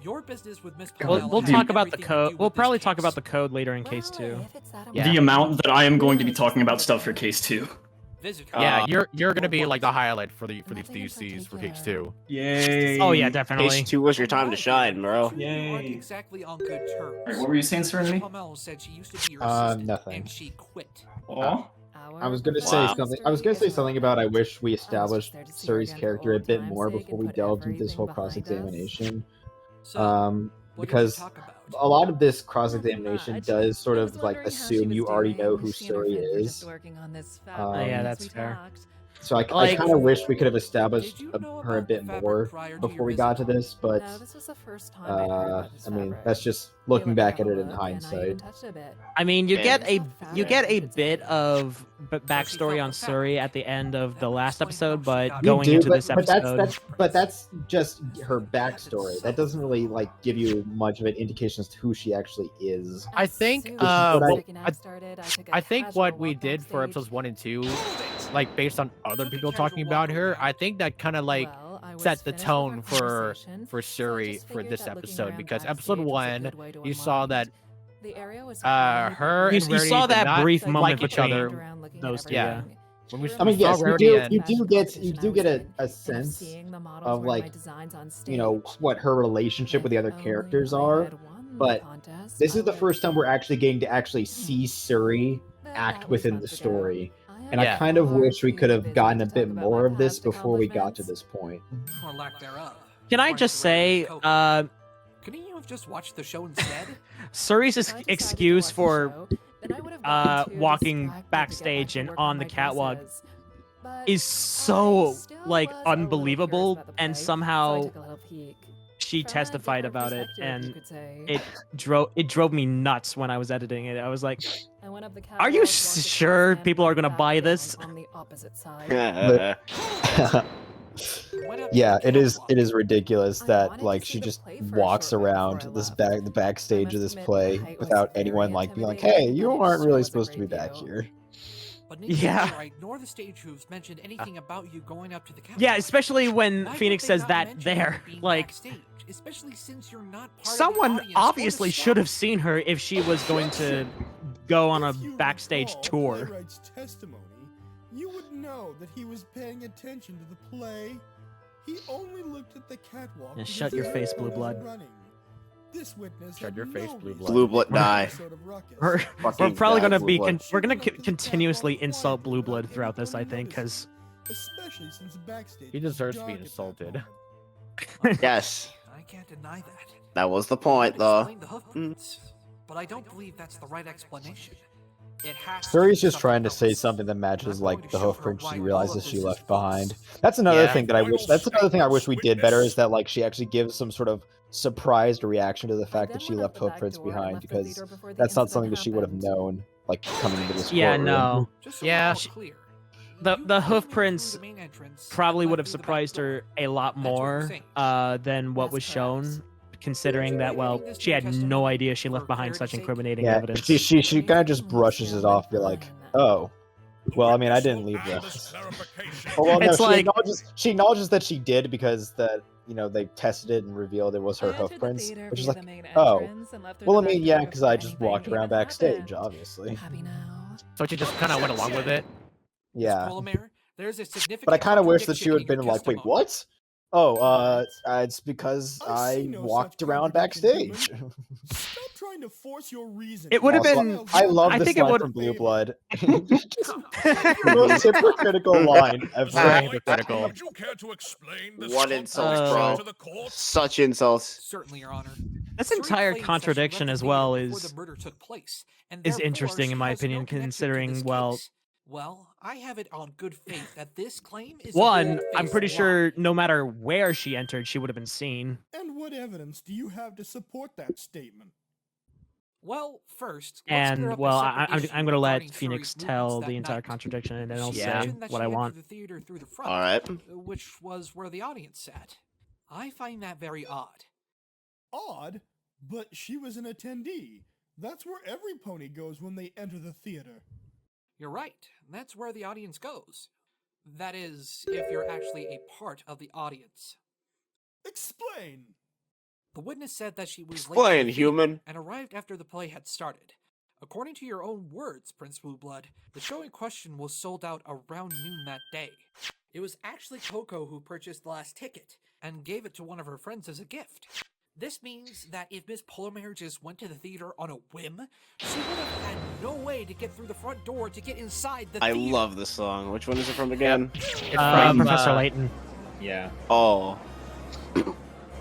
Speaker 8: Your business with Miss
Speaker 2: We'll
Speaker 8: Palmel has
Speaker 2: talk about the
Speaker 8: everything to
Speaker 2: code.
Speaker 8: do
Speaker 2: We'll
Speaker 8: with this
Speaker 2: probably talk
Speaker 8: case.
Speaker 2: about the code later in case 2.
Speaker 7: If it's that
Speaker 1: Yeah.
Speaker 5: The amount that I am going to be talking about stuff for case 2.
Speaker 8: Visitor.
Speaker 1: Yeah,
Speaker 3: Uh,
Speaker 1: you're gonna be like the highlight for these
Speaker 7: Nothing in
Speaker 1: DCs for case
Speaker 7: particular.
Speaker 1: 2.
Speaker 5: Yay!
Speaker 2: Oh yeah, definitely.
Speaker 3: Case 2 was your time to shine, bro.
Speaker 8: You aren't
Speaker 5: Yay.
Speaker 8: exactly on good terms.
Speaker 5: What were you saying, Serenity?
Speaker 8: Palmel said she used to be your
Speaker 4: Nothing.
Speaker 8: assistant, and she quit.
Speaker 5: Aw.
Speaker 4: I was gonna say
Speaker 3: Wow.
Speaker 4: something. I was gonna say something about I wish we
Speaker 7: just
Speaker 4: established
Speaker 7: there to see her
Speaker 4: Suri's
Speaker 7: again for
Speaker 4: character a
Speaker 7: old
Speaker 4: bit
Speaker 7: time's
Speaker 4: more
Speaker 7: sake
Speaker 4: before
Speaker 7: and
Speaker 4: we
Speaker 7: put
Speaker 4: delved into this
Speaker 7: everything
Speaker 4: whole
Speaker 7: behind us.
Speaker 4: cross-examination.
Speaker 8: So, what did we
Speaker 4: Because
Speaker 8: talk about?
Speaker 4: a lot of this cross-examination
Speaker 7: Much.
Speaker 4: does sort
Speaker 7: I
Speaker 4: of
Speaker 7: was
Speaker 4: like
Speaker 7: wondering how she
Speaker 4: assume
Speaker 7: was
Speaker 4: you already know
Speaker 7: doing.
Speaker 4: who
Speaker 7: She and her
Speaker 4: Suri
Speaker 7: friend were
Speaker 4: is.
Speaker 7: just working on this
Speaker 4: Oh,
Speaker 7: fabulous
Speaker 4: yeah,
Speaker 2: that's
Speaker 7: we
Speaker 2: fair.
Speaker 7: talked.
Speaker 4: So I
Speaker 2: Like-
Speaker 4: kind of wish we could have established
Speaker 8: Did you know
Speaker 4: her a
Speaker 8: about
Speaker 4: bit
Speaker 8: the fabric
Speaker 4: more
Speaker 8: prior to
Speaker 4: before
Speaker 8: your
Speaker 4: we got to
Speaker 8: visit?
Speaker 4: this, but
Speaker 7: No, this was the first time I'd heard about this
Speaker 4: I mean
Speaker 7: fabric.
Speaker 4: that's just
Speaker 7: They
Speaker 4: looking
Speaker 7: let me
Speaker 4: back
Speaker 7: have
Speaker 4: at
Speaker 7: a
Speaker 4: it in
Speaker 7: look, and I even
Speaker 4: hindsight.
Speaker 7: touched a bit.
Speaker 2: I mean, you
Speaker 3: Yeah.
Speaker 2: get a
Speaker 7: It's not
Speaker 2: you
Speaker 7: fabric,
Speaker 2: get a
Speaker 7: you could
Speaker 2: bit
Speaker 7: say.
Speaker 2: of backstory on
Speaker 8: felt the
Speaker 2: Suri
Speaker 8: fabric.
Speaker 2: at the end of
Speaker 8: That
Speaker 2: the
Speaker 8: would
Speaker 2: last
Speaker 8: explain
Speaker 2: episode,
Speaker 8: how she
Speaker 2: but
Speaker 8: got
Speaker 2: going
Speaker 4: you do,
Speaker 2: into
Speaker 4: but,
Speaker 2: this
Speaker 4: but
Speaker 2: episode,
Speaker 4: that's just her backstory. That doesn't really like give you much of an indication as to who she actually is.
Speaker 1: I think,
Speaker 7: As soon
Speaker 1: uh,
Speaker 7: as the
Speaker 4: well,
Speaker 7: second act started, took a
Speaker 1: I think
Speaker 7: casual
Speaker 1: what we
Speaker 7: walk
Speaker 1: did for
Speaker 7: backstage.
Speaker 1: episodes 1 and 2, like based on other people talking about her, I think that kind of like
Speaker 7: Well, I was
Speaker 1: set the
Speaker 7: finished with
Speaker 1: tone
Speaker 7: our
Speaker 1: for
Speaker 7: conversation, so I
Speaker 1: Suri
Speaker 7: just
Speaker 1: for
Speaker 7: figured
Speaker 1: this
Speaker 7: that looking
Speaker 1: episode
Speaker 7: around
Speaker 1: because
Speaker 7: backstage
Speaker 1: episode
Speaker 7: was a
Speaker 1: 1
Speaker 7: good way to
Speaker 1: you saw
Speaker 7: unwind.
Speaker 1: that
Speaker 7: The area was
Speaker 1: her
Speaker 2: You-
Speaker 1: and
Speaker 2: you
Speaker 1: Rarity
Speaker 2: saw
Speaker 1: did
Speaker 2: that
Speaker 1: not
Speaker 2: brief
Speaker 1: like
Speaker 2: moment
Speaker 1: each other.
Speaker 2: between those two,
Speaker 1: yeah. When we
Speaker 4: I mean,
Speaker 1: saw
Speaker 4: yes, you
Speaker 1: Rarity
Speaker 4: do
Speaker 1: and
Speaker 4: you do get a sense of like what her relationship with the other characters are, but this is the first time we're actually getting to actually see Suri act within the story. And
Speaker 1: Yeah.
Speaker 4: I kind of wish we could have gotten a bit more of this before we got to this point.
Speaker 8: Or lack thereof.
Speaker 2: can I
Speaker 8: According
Speaker 2: just
Speaker 8: to Rarity
Speaker 2: say,
Speaker 8: and Coco. Couldn't you have just watched the show instead?
Speaker 2: Suri's excuse for walking backstage and on the catwalk is so like unbelievable, and somehow she testified about it, and it drove me nuts when I was editing it. I was like, are you sure people are gonna buy this?
Speaker 7: On the opposite side.
Speaker 8: went up
Speaker 4: Yeah,
Speaker 8: to the
Speaker 4: it is.
Speaker 8: catwalk.
Speaker 4: It is ridiculous
Speaker 7: I
Speaker 4: that
Speaker 7: wanted
Speaker 4: like
Speaker 7: to
Speaker 4: she
Speaker 7: see the
Speaker 4: just
Speaker 7: play for a
Speaker 4: walks
Speaker 7: short while
Speaker 4: around
Speaker 7: before I
Speaker 4: this
Speaker 7: left.
Speaker 4: the backstage
Speaker 7: I
Speaker 4: of
Speaker 7: must
Speaker 4: this
Speaker 7: admit,
Speaker 4: play
Speaker 7: the height was
Speaker 4: without
Speaker 7: very
Speaker 4: anyone like being like,
Speaker 7: intimidating,
Speaker 4: "Hey, you
Speaker 7: but
Speaker 4: aren't
Speaker 7: it
Speaker 4: really
Speaker 7: was a
Speaker 4: supposed to be
Speaker 7: great
Speaker 4: back
Speaker 7: view.
Speaker 4: here."
Speaker 8: But neither
Speaker 2: Yeah.
Speaker 8: Playwright nor the stage hooves mentioned anything about you going up to the catwalk.
Speaker 2: Yeah, especially when
Speaker 8: Why would
Speaker 2: Phoenix
Speaker 8: they
Speaker 2: says
Speaker 8: not
Speaker 2: that
Speaker 8: mention you
Speaker 2: there.
Speaker 8: being
Speaker 2: Like,
Speaker 8: backstage, especially since you're not part of the
Speaker 2: someone
Speaker 8: audience or the
Speaker 2: obviously should have
Speaker 8: staff?
Speaker 2: seen her if she was going to go on a
Speaker 6: If you
Speaker 2: backstage
Speaker 6: recall
Speaker 2: tour.
Speaker 6: Playwright's testimony, you would know that he was paying attention to the play. He only looked at the catwalk.
Speaker 2: Yeah,
Speaker 6: because
Speaker 2: shut your
Speaker 6: the
Speaker 2: face,
Speaker 6: airport was
Speaker 2: Blueblood.
Speaker 6: running. This witness
Speaker 1: Shut
Speaker 6: had
Speaker 1: your face,
Speaker 6: no
Speaker 1: Blueblood.
Speaker 6: reason
Speaker 3: Blueblood
Speaker 6: to make
Speaker 3: die.
Speaker 6: any sort of ruckus.
Speaker 2: We're
Speaker 3: Fucking
Speaker 2: probably
Speaker 3: die,
Speaker 2: gonna be
Speaker 3: Blueblood.
Speaker 2: we're gonna
Speaker 6: She went up to the
Speaker 2: continuously
Speaker 6: catwalk
Speaker 2: insult
Speaker 6: quietly without
Speaker 2: Blueblood throughout this, I
Speaker 6: anybody
Speaker 2: think, because
Speaker 6: Especially since backstage
Speaker 1: He
Speaker 6: was
Speaker 1: deserves to be
Speaker 6: dark at that
Speaker 1: insulted.
Speaker 6: moment.
Speaker 3: Yes,
Speaker 8: I can't deny that.
Speaker 3: that was the
Speaker 8: You
Speaker 3: point,
Speaker 8: could
Speaker 3: though.
Speaker 8: explain the hoofprints, but I don't believe that's the right explanation. It has to
Speaker 4: Suri's
Speaker 8: be
Speaker 4: just trying to say
Speaker 8: else.
Speaker 4: something that matches
Speaker 8: I'm
Speaker 4: like
Speaker 8: going to
Speaker 4: the
Speaker 8: show her
Speaker 4: hoofprint
Speaker 8: why
Speaker 4: she
Speaker 8: all
Speaker 4: realizes
Speaker 8: of
Speaker 4: she
Speaker 8: this
Speaker 4: left
Speaker 8: is false.
Speaker 4: behind. That's another
Speaker 1: Yeah.
Speaker 4: thing that I wish. That's another thing I wish we did better is that like she actually gives some sort of surprised reaction to the fact that she left hoofprints behind, because that's not something that she would have known like coming into this
Speaker 2: yeah,
Speaker 4: courtroom.
Speaker 2: no,
Speaker 8: Just so
Speaker 1: Yeah.
Speaker 8: we're all clear,
Speaker 2: the
Speaker 8: you
Speaker 2: the
Speaker 8: couldn't
Speaker 2: hoof
Speaker 8: go
Speaker 2: prints
Speaker 8: through the main entrance
Speaker 2: probably
Speaker 8: and
Speaker 2: would
Speaker 8: left
Speaker 2: have
Speaker 8: through the back
Speaker 2: surprised
Speaker 8: door.
Speaker 2: her a lot
Speaker 8: That's what you're
Speaker 2: more
Speaker 8: saying.
Speaker 2: than what
Speaker 7: That's
Speaker 2: was
Speaker 7: correct.
Speaker 2: shown, considering that well
Speaker 8: Relating this to
Speaker 2: she
Speaker 8: your
Speaker 2: had no
Speaker 8: testimony
Speaker 2: idea she
Speaker 8: for
Speaker 2: left behind
Speaker 8: clarity's
Speaker 2: such
Speaker 8: sake?
Speaker 2: incriminating
Speaker 4: Yeah,
Speaker 2: evidence.
Speaker 4: she kind of just brushes it off, be like, "Oh, well, I mean, I didn't leave this." Oh, well, no,
Speaker 2: It's like-
Speaker 4: she acknowledges that she did because that they tested it and revealed it was her hoof prints, which is like, oh, well, I mean, yeah, because I just walked around backstage, obviously.
Speaker 7: Happy now.
Speaker 1: So she just kind of went along with it.
Speaker 8: Miss
Speaker 4: Yeah,
Speaker 8: Polomaire, there's a significant
Speaker 4: but I kind of wish that she
Speaker 8: contradiction
Speaker 4: would
Speaker 8: in
Speaker 4: have
Speaker 8: your
Speaker 4: been like, "Wait,
Speaker 8: testimony.
Speaker 4: what? Oh, it's because
Speaker 6: I see
Speaker 4: I
Speaker 6: no
Speaker 4: walked
Speaker 6: such
Speaker 4: around
Speaker 6: contradiction,
Speaker 4: backstage."
Speaker 6: Stop trying to force your reason.
Speaker 2: It would have
Speaker 4: Also,
Speaker 2: been-
Speaker 4: I love
Speaker 2: I
Speaker 4: this
Speaker 2: think it
Speaker 4: line
Speaker 2: would-
Speaker 4: from Blueblood. The most hypocritical line ever.
Speaker 1: Very hypocritical.
Speaker 9: Would you care to explain this
Speaker 3: What
Speaker 9: concept
Speaker 3: insults,
Speaker 2: bro.
Speaker 9: to the court?
Speaker 3: Such insults.
Speaker 8: Certainly, Your Honor.
Speaker 2: This
Speaker 8: Suri
Speaker 2: entire
Speaker 8: claims that she
Speaker 2: contradiction
Speaker 8: left
Speaker 2: as
Speaker 8: the
Speaker 2: well
Speaker 8: theater before
Speaker 2: is
Speaker 8: the murder took place, and
Speaker 2: is
Speaker 8: therefore
Speaker 2: interesting in
Speaker 8: she
Speaker 2: my
Speaker 8: has no
Speaker 2: opinion,
Speaker 8: connection to
Speaker 2: considering
Speaker 8: this
Speaker 2: well,
Speaker 8: case. Well, I have it on good faith that this claim is
Speaker 2: one,
Speaker 8: a
Speaker 2: I'm pretty
Speaker 8: lie.
Speaker 2: sure no matter where she entered, she would have been seen.
Speaker 6: And what evidence do you have to support that statement?
Speaker 8: Well, first, let's clear
Speaker 2: And
Speaker 8: up a
Speaker 2: well,
Speaker 8: separate
Speaker 2: I'm
Speaker 8: issue
Speaker 2: going to let
Speaker 8: regarding
Speaker 2: Phoenix
Speaker 8: Suri's
Speaker 2: tell
Speaker 8: movements
Speaker 2: the
Speaker 8: that
Speaker 2: entire
Speaker 8: night.
Speaker 2: contradiction, and then I'll
Speaker 8: She
Speaker 2: say
Speaker 8: mentioned that
Speaker 2: what
Speaker 8: she
Speaker 2: I
Speaker 8: entered
Speaker 2: want.
Speaker 8: the theater through the front,
Speaker 3: All right.
Speaker 8: which was where the audience sat. I find that very odd.
Speaker 6: Odd, but she was an attendee. That's where every pony goes when they enter the theater.
Speaker 8: You're right. That's where the audience goes. That is, if you're actually a part of the audience.
Speaker 6: Explain!
Speaker 8: The witness said that she was late to
Speaker 3: Explain,
Speaker 8: the theater
Speaker 3: human.
Speaker 8: and arrived after the play had started. According to your own words, Prince Blueblood, the show in question was sold out around noon that day. It was actually Coco who purchased the last ticket and gave it to one of her friends as a gift. This means that if Miss Polomaire just went to the theater on a whim, she would have had no way to get through the front door to get inside the
Speaker 3: I
Speaker 8: theater.
Speaker 3: love this song. Which one is it from again?
Speaker 1: It's from,
Speaker 2: Professor Layton.
Speaker 4: Yeah.
Speaker 3: Oh.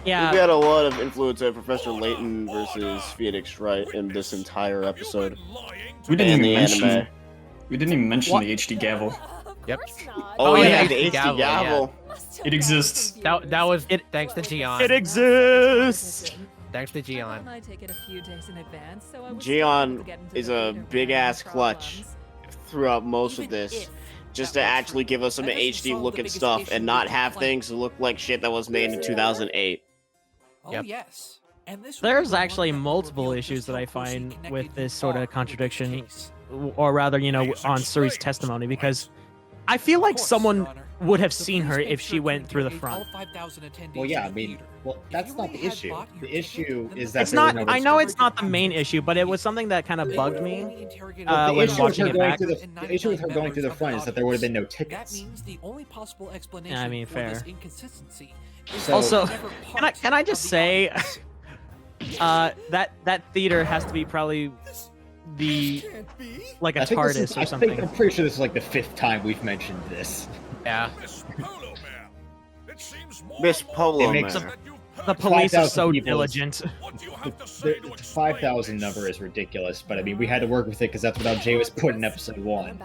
Speaker 2: Yeah.
Speaker 3: We got a lot of influence of Professor Layton versus Phoenix Wright in this entire episode.
Speaker 5: We didn't
Speaker 3: And
Speaker 5: even
Speaker 3: the
Speaker 5: mention.
Speaker 3: anime.
Speaker 5: We didn't even mention
Speaker 2: What?
Speaker 5: the HD gavel.
Speaker 7: Of
Speaker 1: Yep.
Speaker 7: course not.
Speaker 3: Oh,
Speaker 1: Oh,
Speaker 3: yeah,
Speaker 1: yeah,
Speaker 3: the
Speaker 1: HD
Speaker 3: HD
Speaker 1: gavel,
Speaker 3: gavel.
Speaker 7: Must have
Speaker 5: It
Speaker 7: gotten
Speaker 5: exists.
Speaker 7: confused.
Speaker 1: That was
Speaker 2: It-
Speaker 1: thanks to Gian.
Speaker 2: It exists.
Speaker 1: Thanks to Gian.
Speaker 7: I take it a few days in advance, so I was
Speaker 3: Gian
Speaker 7: able to get into
Speaker 3: is
Speaker 7: the
Speaker 3: a
Speaker 7: theater
Speaker 3: big-ass
Speaker 7: without
Speaker 3: clutch
Speaker 7: problems.
Speaker 3: throughout most of
Speaker 8: Even
Speaker 3: this.
Speaker 8: if
Speaker 3: Just
Speaker 8: that
Speaker 3: to
Speaker 8: were
Speaker 3: actually
Speaker 8: true,
Speaker 3: give us some
Speaker 8: that doesn't
Speaker 3: HD
Speaker 8: solve the
Speaker 3: looking
Speaker 8: biggest
Speaker 3: stuff
Speaker 8: issue
Speaker 3: and
Speaker 8: with
Speaker 3: not
Speaker 8: the
Speaker 3: have
Speaker 8: complaint.
Speaker 3: things look like shit that was made in 2008.
Speaker 8: Oh,
Speaker 1: Yep.
Speaker 8: yes. And this
Speaker 2: There's
Speaker 8: would be one
Speaker 2: actually
Speaker 8: that
Speaker 2: multiple
Speaker 8: revealed
Speaker 2: issues
Speaker 8: just
Speaker 2: that
Speaker 8: how
Speaker 2: I
Speaker 8: closely
Speaker 2: find
Speaker 8: connected
Speaker 2: with
Speaker 8: you
Speaker 2: this sort of
Speaker 8: are with
Speaker 2: contradiction.
Speaker 8: case.
Speaker 2: Or rather, on Suri's testimony, because I feel like
Speaker 8: Of course,
Speaker 2: someone
Speaker 8: Your Honor.
Speaker 2: would have
Speaker 8: The
Speaker 2: seen
Speaker 8: police
Speaker 2: her
Speaker 8: made
Speaker 2: if
Speaker 8: sure
Speaker 2: she
Speaker 8: to
Speaker 2: went through the
Speaker 8: interrogate all
Speaker 2: front.
Speaker 8: 5,000 attendees
Speaker 10: Well, yeah,
Speaker 8: in
Speaker 10: I
Speaker 8: the
Speaker 10: mean,
Speaker 8: theater.
Speaker 10: well,
Speaker 8: If
Speaker 10: that's
Speaker 8: you
Speaker 10: not
Speaker 8: really
Speaker 10: the
Speaker 8: had
Speaker 10: issue.
Speaker 8: bought your
Speaker 10: The
Speaker 8: ticket,
Speaker 10: issue
Speaker 8: then
Speaker 10: is
Speaker 8: the
Speaker 10: that
Speaker 2: It's
Speaker 10: there were
Speaker 2: not.
Speaker 10: no
Speaker 2: I know it's
Speaker 10: restrictions.
Speaker 2: not the main issue, but it was something that kind of
Speaker 8: They
Speaker 2: bugged
Speaker 8: would
Speaker 2: me.
Speaker 8: only interrogate
Speaker 10: But
Speaker 2: when
Speaker 10: the issue with
Speaker 2: watching
Speaker 10: her
Speaker 2: it
Speaker 10: going
Speaker 2: back.
Speaker 10: through the issue with her going through the front is that there would have been no tickets.
Speaker 8: That means the only possible explanation
Speaker 2: I mean,
Speaker 8: for
Speaker 2: fair.
Speaker 8: this inconsistency is
Speaker 10: So-
Speaker 2: Also,
Speaker 8: that never
Speaker 2: can I
Speaker 8: part
Speaker 2: just
Speaker 8: of the
Speaker 2: say,
Speaker 8: audience.
Speaker 2: that theater has to be probably the
Speaker 6: Can't be.
Speaker 2: like a
Speaker 10: I think this
Speaker 2: TARDIS
Speaker 10: is,
Speaker 2: or
Speaker 10: I
Speaker 2: something.
Speaker 10: think I'm pretty sure this is like the 5th time we've mentioned this.
Speaker 1: Yeah.
Speaker 9: Miss Polo Man, it seems more
Speaker 3: Miss
Speaker 9: and more
Speaker 3: Polo
Speaker 10: It makes-
Speaker 3: Man.
Speaker 9: that you've
Speaker 2: The police are
Speaker 10: 5,000
Speaker 2: so
Speaker 10: people is-
Speaker 2: diligent.
Speaker 9: What do you have to
Speaker 10: The,
Speaker 9: say to
Speaker 10: the
Speaker 9: explain
Speaker 10: 5,000
Speaker 9: this?
Speaker 10: number is ridiculous, but I mean, we had to work with it because that's what LJ was put in episode 1.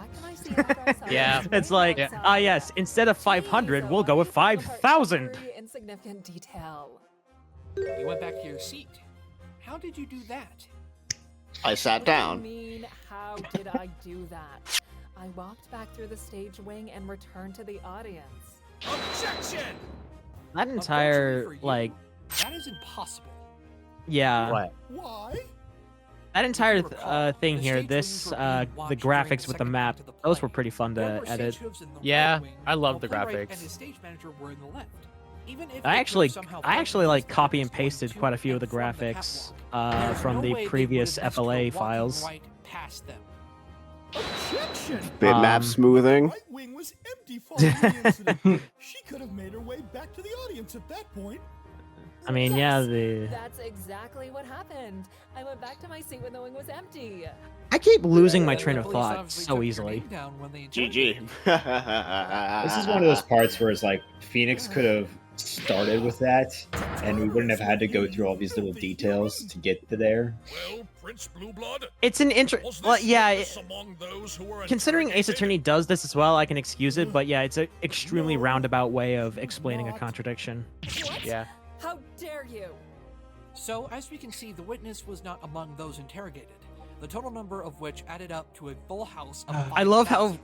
Speaker 1: Yeah.
Speaker 2: It's like,
Speaker 1: Yeah.
Speaker 2: yes, instead of 500, we'll go with 5,000.
Speaker 7: Very insignificant detail.
Speaker 8: You went back to your seat. How did you do that?
Speaker 3: I sat
Speaker 7: What do you
Speaker 3: down.
Speaker 7: mean, how did I do that? I walked back through the stage wing and returned to the audience.
Speaker 8: Objection!
Speaker 2: that
Speaker 8: Unfortunately
Speaker 2: entire
Speaker 8: for you,
Speaker 2: like
Speaker 8: that is impossible.
Speaker 2: yeah.
Speaker 1: What?
Speaker 6: Why?
Speaker 2: That entire
Speaker 8: If you recall,
Speaker 2: thing
Speaker 8: the
Speaker 2: here,
Speaker 8: stage
Speaker 2: this
Speaker 8: wings were being
Speaker 2: the
Speaker 8: watched during
Speaker 2: graphics
Speaker 8: the
Speaker 2: with the
Speaker 8: second
Speaker 2: map,
Speaker 8: act of the
Speaker 2: those
Speaker 8: play.
Speaker 2: were pretty fun
Speaker 8: There
Speaker 2: to
Speaker 8: were
Speaker 2: edit.
Speaker 8: stage hooves in the
Speaker 1: Yeah,
Speaker 8: right wing,
Speaker 1: I love
Speaker 8: while
Speaker 1: the
Speaker 8: Playwright
Speaker 1: graphics.
Speaker 8: and his stage manager were in the left. Even if
Speaker 2: I
Speaker 8: the
Speaker 2: actually
Speaker 8: group somehow
Speaker 2: I
Speaker 8: felt
Speaker 2: actually
Speaker 8: it was
Speaker 2: like
Speaker 8: the
Speaker 2: copy and
Speaker 8: focus going
Speaker 2: pasted
Speaker 8: to
Speaker 2: quite a few of
Speaker 8: and
Speaker 2: the
Speaker 8: from
Speaker 2: graphics
Speaker 8: There's
Speaker 2: from
Speaker 8: no
Speaker 2: the
Speaker 8: way they
Speaker 2: previous
Speaker 8: would have missed her
Speaker 2: FLA
Speaker 8: walking
Speaker 2: files.
Speaker 8: right past them.
Speaker 6: Objection!
Speaker 3: Bitmap
Speaker 2: Um,
Speaker 3: smoothing.
Speaker 6: Right wing was empty following the incident. She could have made her way back to the audience at that point.
Speaker 2: I mean, yeah,
Speaker 7: Yes,
Speaker 2: the
Speaker 7: That's exactly what happened. I went back to my seat when the wing was empty.
Speaker 2: I keep losing my
Speaker 8: Then
Speaker 2: train
Speaker 8: the
Speaker 2: of
Speaker 8: police
Speaker 2: thought
Speaker 8: obviously
Speaker 2: so
Speaker 8: took your
Speaker 2: easily.
Speaker 8: name down when they
Speaker 3: GG.
Speaker 10: This is one of those parts where it's like Phoenix could have started with that, and we wouldn't have had to go through all these little details to get to there.
Speaker 9: Well, Prince Blueblood,
Speaker 2: It's an
Speaker 9: was
Speaker 2: well,
Speaker 9: this
Speaker 2: yeah.
Speaker 9: witness among those who were
Speaker 2: Considering Ace
Speaker 9: interrogated?
Speaker 2: Attorney does this as well, I can excuse it, but yeah, it's an extremely roundabout way of explaining a contradiction.
Speaker 7: What?
Speaker 1: Yeah.
Speaker 7: How dare you?
Speaker 8: So, as we can see, the witness was not among those interrogated, the total number of which added up to a full house of
Speaker 2: I love how
Speaker 8: 5,000.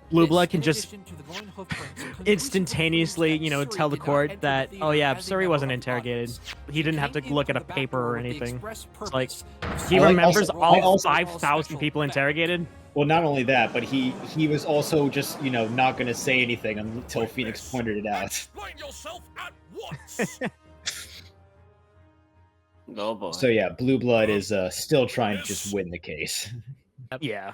Speaker 2: Blueblood
Speaker 8: This,
Speaker 2: can
Speaker 8: in
Speaker 2: just
Speaker 8: addition to the glowing hoofprints, conclusively
Speaker 2: instantaneously,
Speaker 8: proves
Speaker 2: you know,
Speaker 8: that
Speaker 2: tell the
Speaker 8: Suri did not
Speaker 2: court
Speaker 8: enter
Speaker 2: that,
Speaker 8: the
Speaker 2: oh
Speaker 8: theater
Speaker 2: yeah,
Speaker 8: as a
Speaker 2: Suri
Speaker 8: member
Speaker 2: wasn't
Speaker 8: of the
Speaker 2: interrogated.
Speaker 8: audience.
Speaker 2: He didn't have to
Speaker 8: Came
Speaker 2: look
Speaker 8: in
Speaker 2: at a
Speaker 8: through the back
Speaker 2: paper
Speaker 8: door
Speaker 2: or
Speaker 8: with the
Speaker 2: anything.
Speaker 8: express
Speaker 2: It's like,
Speaker 8: purpose of
Speaker 2: he
Speaker 10: I like-
Speaker 2: remembers
Speaker 10: also-
Speaker 2: all
Speaker 10: I also-
Speaker 2: 5,000 people interrogated.
Speaker 10: Well, not only that, but he was also just, you know, not going to say anything until Phoenix pointed it out.
Speaker 9: Explain yourself at once.
Speaker 3: Oh boy.
Speaker 10: So yeah, Blueblood is still trying to just win the case.
Speaker 2: Yeah.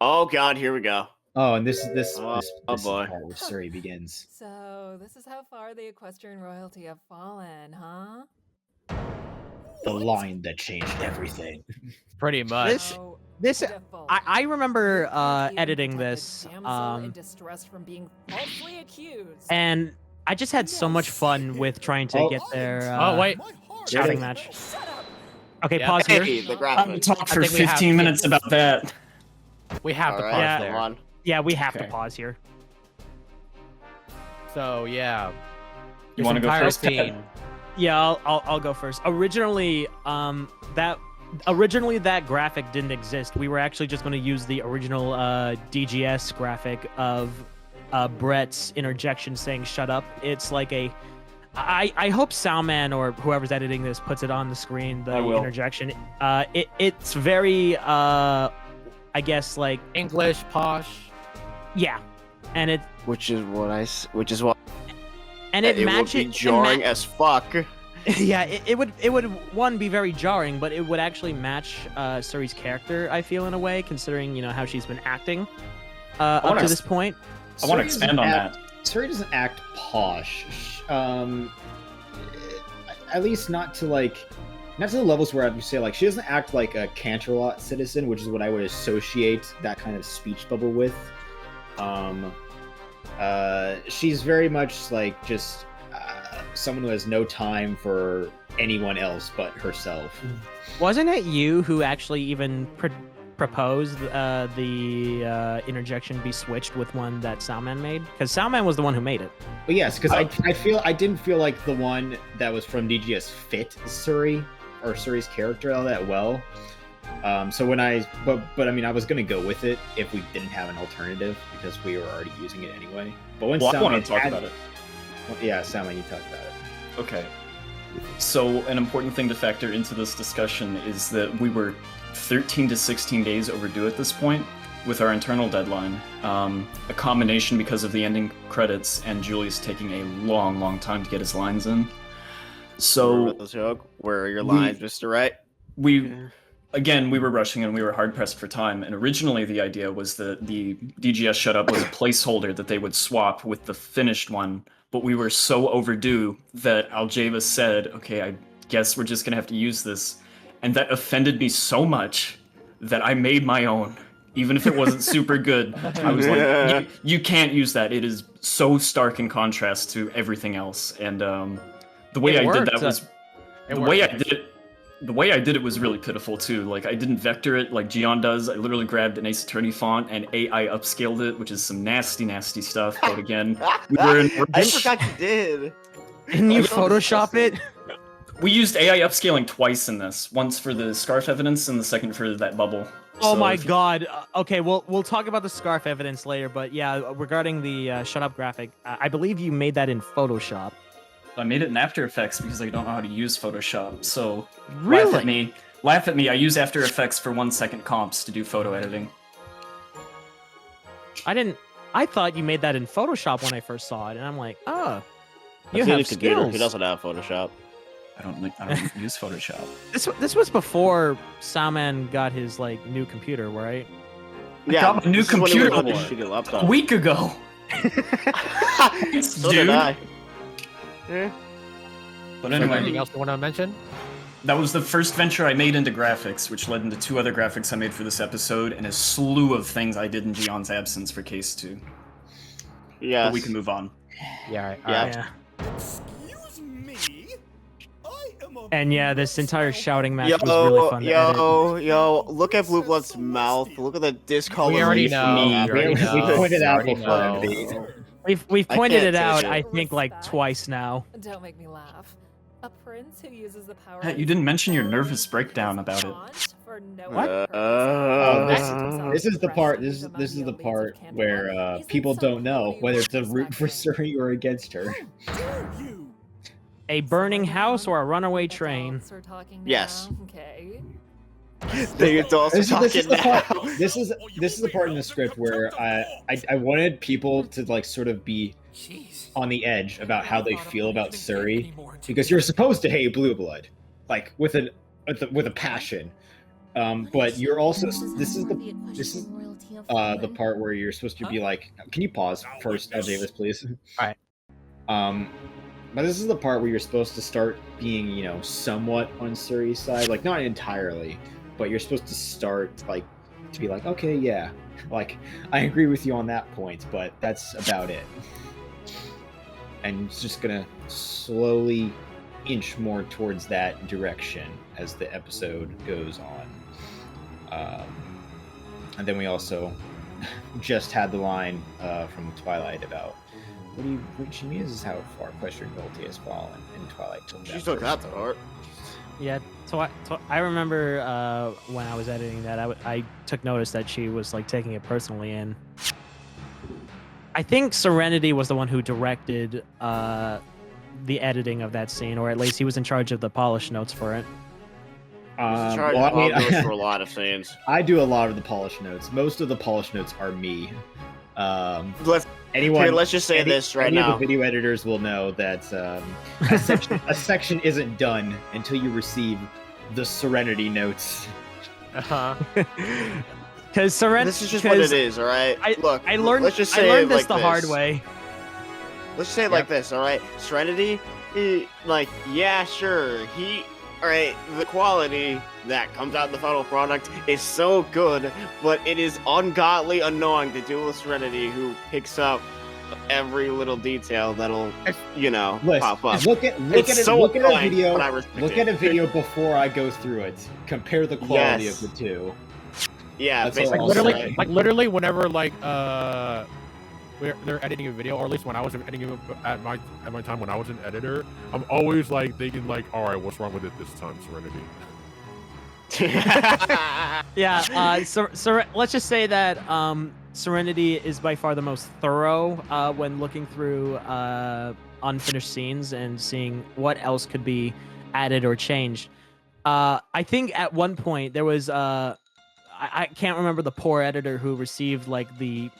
Speaker 3: Oh god, here we go.
Speaker 10: Oh, and this
Speaker 3: Oh,
Speaker 10: is
Speaker 3: oh
Speaker 10: the
Speaker 3: boy.
Speaker 10: part where Suri begins.
Speaker 7: So, this is how far the equestrian royalty have fallen, huh?
Speaker 10: The line that changed everything.
Speaker 1: Pretty much.
Speaker 7: How
Speaker 2: This
Speaker 7: pitiful.
Speaker 2: I remember
Speaker 7: You can't even
Speaker 2: editing
Speaker 7: protect a
Speaker 2: this
Speaker 7: damsel in distress from being falsely accused.
Speaker 2: and I just had so much fun with trying to
Speaker 10: Oh.
Speaker 2: get their
Speaker 1: Oh, wait.
Speaker 2: shouting match.
Speaker 7: Shut up!
Speaker 2: Okay,
Speaker 1: Yeah.
Speaker 2: pause here.
Speaker 3: Hey, the
Speaker 5: I'm
Speaker 3: graphic.
Speaker 5: gonna talk for
Speaker 1: think we have
Speaker 5: 15
Speaker 1: to-
Speaker 5: minutes about that.
Speaker 1: We have to
Speaker 3: All
Speaker 1: pause
Speaker 3: right,
Speaker 1: there.
Speaker 3: come on.
Speaker 2: Yeah, we have to
Speaker 10: Okay.
Speaker 2: pause here.
Speaker 1: So yeah.
Speaker 5: You
Speaker 1: This
Speaker 5: wanna go
Speaker 1: entire
Speaker 5: first, Pat?
Speaker 1: scene-
Speaker 2: Yeah, I'll go first. Originally, that graphic didn't exist. We were actually just going to use the original DGS graphic of Brett's interjection saying "shut up." It's like I hope Soundman or whoever's editing this puts it on the screen. The
Speaker 5: I will.
Speaker 2: interjection. It's very I guess like
Speaker 1: English posh.
Speaker 2: yeah, and it
Speaker 3: Which is what it
Speaker 2: matches.
Speaker 3: would be jarring as fuck.
Speaker 2: Yeah, it would one be very jarring, but it would actually match Suri's character. I feel in a way, considering how she's been acting up
Speaker 5: wanna
Speaker 2: to
Speaker 5: ex-
Speaker 2: this point.
Speaker 5: I want to
Speaker 10: Suri
Speaker 5: expand on
Speaker 10: doesn't
Speaker 5: that.
Speaker 10: Suri doesn't act posh. At least not to the levels where I would say she doesn't act like a Canterlot citizen, which is what I would associate that kind of speech bubble with. She's very much just someone who has no time for anyone else but herself.
Speaker 2: Wasn't it you who actually even proposed the interjection be switched with one that Soundman made? Because Soundman was the one who made it.
Speaker 10: But yes, because I didn't feel like the one that was from DGS fit Suri or Suri's character all that well. So when I was gonna go with it if we didn't have an alternative because we were already using it anyway. But when
Speaker 5: Well, I want
Speaker 10: Soundman
Speaker 5: to talk
Speaker 10: had-
Speaker 5: about it.
Speaker 10: Yeah, Soundman, you talk about it.
Speaker 5: Okay. So an important thing to factor into this discussion is that we were 13 to 16 days overdue at this point with our internal deadline. A combination because of the ending credits and Julius taking a long, long time to get his lines in. So
Speaker 3: Remember the joke? Where are your lines, Mr. Right?
Speaker 5: we were rushing and we were hard pressed for time. And originally the idea was that the DGS Shut Up was a placeholder that they would swap with the finished one. But we were so overdue that Aljava said, okay, I guess we're just gonna have to use this. And that offended me so much that I made my own, even if it wasn't super good. I was like, you can't use that. It is so stark in contrast to everything else. And the way
Speaker 1: It
Speaker 5: I
Speaker 1: worked,
Speaker 5: did that was
Speaker 1: it
Speaker 5: the way I
Speaker 1: worked.
Speaker 5: did it. The way I did it was really pitiful too. I didn't vector it like Gion does. I literally grabbed an Ace Attorney font and AI upscaled it, which is some nasty, nasty stuff. But again, we were in
Speaker 3: I forgot you did.
Speaker 2: Didn't you
Speaker 3: I know.
Speaker 2: Photoshop it?
Speaker 5: We used AI upscaling twice in this. Once for the scarf evidence and the second for that bubble.
Speaker 2: Oh
Speaker 5: So
Speaker 2: my
Speaker 5: if you-
Speaker 2: god. Okay, we'll talk about the scarf evidence later, but yeah, regarding the Shut Up graphic, I believe you made that in Photoshop.
Speaker 5: I made it in After Effects because I don't know how to use Photoshop. So
Speaker 2: Really?
Speaker 5: Laugh at me. I use After Effects for 1-second comps to do photo editing.
Speaker 2: I thought you made that in Photoshop when I first saw it, and I'm like, oh, you
Speaker 3: That's
Speaker 2: have
Speaker 3: his computer.
Speaker 2: skills.
Speaker 3: He doesn't have Photoshop.
Speaker 5: I don't use Photoshop.
Speaker 2: This was before Soundman got his like new computer, right?
Speaker 3: Yeah,
Speaker 5: got my new
Speaker 3: this is when he
Speaker 5: computer
Speaker 3: was on his shitty laptop.
Speaker 5: A week ago.
Speaker 3: So did I.
Speaker 5: But
Speaker 1: Anything
Speaker 5: anyway,
Speaker 1: else you want to mention?
Speaker 5: that was the first venture I made into graphics, which led into 2 other graphics I made for this episode, and a slew of things I did in Gion's absence for Case 2.
Speaker 3: Yes.
Speaker 5: But we can move on.
Speaker 1: Yeah.
Speaker 2: Yeah.
Speaker 6: Excuse me? I am a
Speaker 2: And yeah, this entire shouting match
Speaker 3: Yo,
Speaker 2: was really fun to edit.
Speaker 3: yo, look at Blueblood's mouth. Look at the discoloration.
Speaker 1: We already know.
Speaker 10: We pointed out
Speaker 1: already
Speaker 10: before.
Speaker 1: know.
Speaker 10: MD.
Speaker 2: We've
Speaker 3: I
Speaker 2: pointed
Speaker 3: can't
Speaker 2: it out,
Speaker 3: take
Speaker 2: I
Speaker 3: it.
Speaker 2: think, like twice now.
Speaker 7: Don't make me laugh. A prince who uses the power.
Speaker 5: Pat, you didn't mention your nervous breakdown about it.
Speaker 2: What?
Speaker 10: This is the part. This is the part where people don't know whether to root for Suri or against her.
Speaker 2: A burning house or a runaway train?
Speaker 3: Yes.
Speaker 7: Okay.
Speaker 3: They also
Speaker 10: This is
Speaker 3: talking
Speaker 10: the
Speaker 3: now.
Speaker 10: part. This is the part in the script where I wanted people to like sort of be
Speaker 8: Jeez.
Speaker 10: on the edge about how they feel about Suri, because you're supposed to hate Blueblood, like with a passion. But you're also this is the part where you're supposed to be like, can you pause first, Davis, please?
Speaker 1: Alright.
Speaker 10: But this is the part where you're supposed to start being, you know, somewhat on Suri's side, like not entirely, but you're supposed to start like to be like, okay, yeah, like I agree with you on that point, but that's about it. And it's just gonna slowly inch more towards that direction as the episode goes on. And then we also just had the line from Twilight about what do you reach me is how far equestrian royalty has fallen, and Twilight took that.
Speaker 3: She took that to heart.
Speaker 2: Yeah, I remember when I was editing that, I took notice that she was like taking it personally, and I think Serenity was the one who directed the editing of that scene, or at least he was in charge of the polish notes for it.
Speaker 3: Charge
Speaker 10: well, I mean,
Speaker 3: goes for a lot of scenes.
Speaker 10: I do a lot of the polish notes. Most of the polish notes are me.
Speaker 3: Let's
Speaker 10: Anyone,
Speaker 3: here, let's just say this right
Speaker 10: any
Speaker 3: now.
Speaker 10: of the video editors will know that a section isn't done until you receive the Serenity notes.
Speaker 1: Uh-huh.
Speaker 2: Because Serenity.
Speaker 3: This is just what it is, all right. Look,
Speaker 2: I learned.
Speaker 3: Let's just say
Speaker 2: I learned
Speaker 3: it
Speaker 2: this
Speaker 3: like
Speaker 2: the hard way.
Speaker 3: Let's say it like this, all right. Serenity, like, yeah, sure. All right. The quality that comes out in the final product is so good, but it is ungodly annoying to deal with Serenity, who picks up every little detail that'll, pop up.
Speaker 10: Look at a video.
Speaker 3: but I respect
Speaker 10: Look
Speaker 3: it.
Speaker 10: at a video before I go through it. Compare the quality
Speaker 3: Yes.
Speaker 10: of the two.
Speaker 3: Yeah,
Speaker 10: That's
Speaker 3: basically.
Speaker 10: all
Speaker 1: Like
Speaker 10: I'll
Speaker 1: literally,
Speaker 10: say.
Speaker 1: like literally, whenever they're editing a video, or at least when I was editing it at my time when I was an editor, I'm always like thinking like, all right, what's wrong with it this time, Serenity?
Speaker 2: Yeah. Let's just say that Serenity is by far the most thorough when looking through unfinished scenes and seeing what else could be added or changed. I think at one point there was I can't remember the poor editor who received like the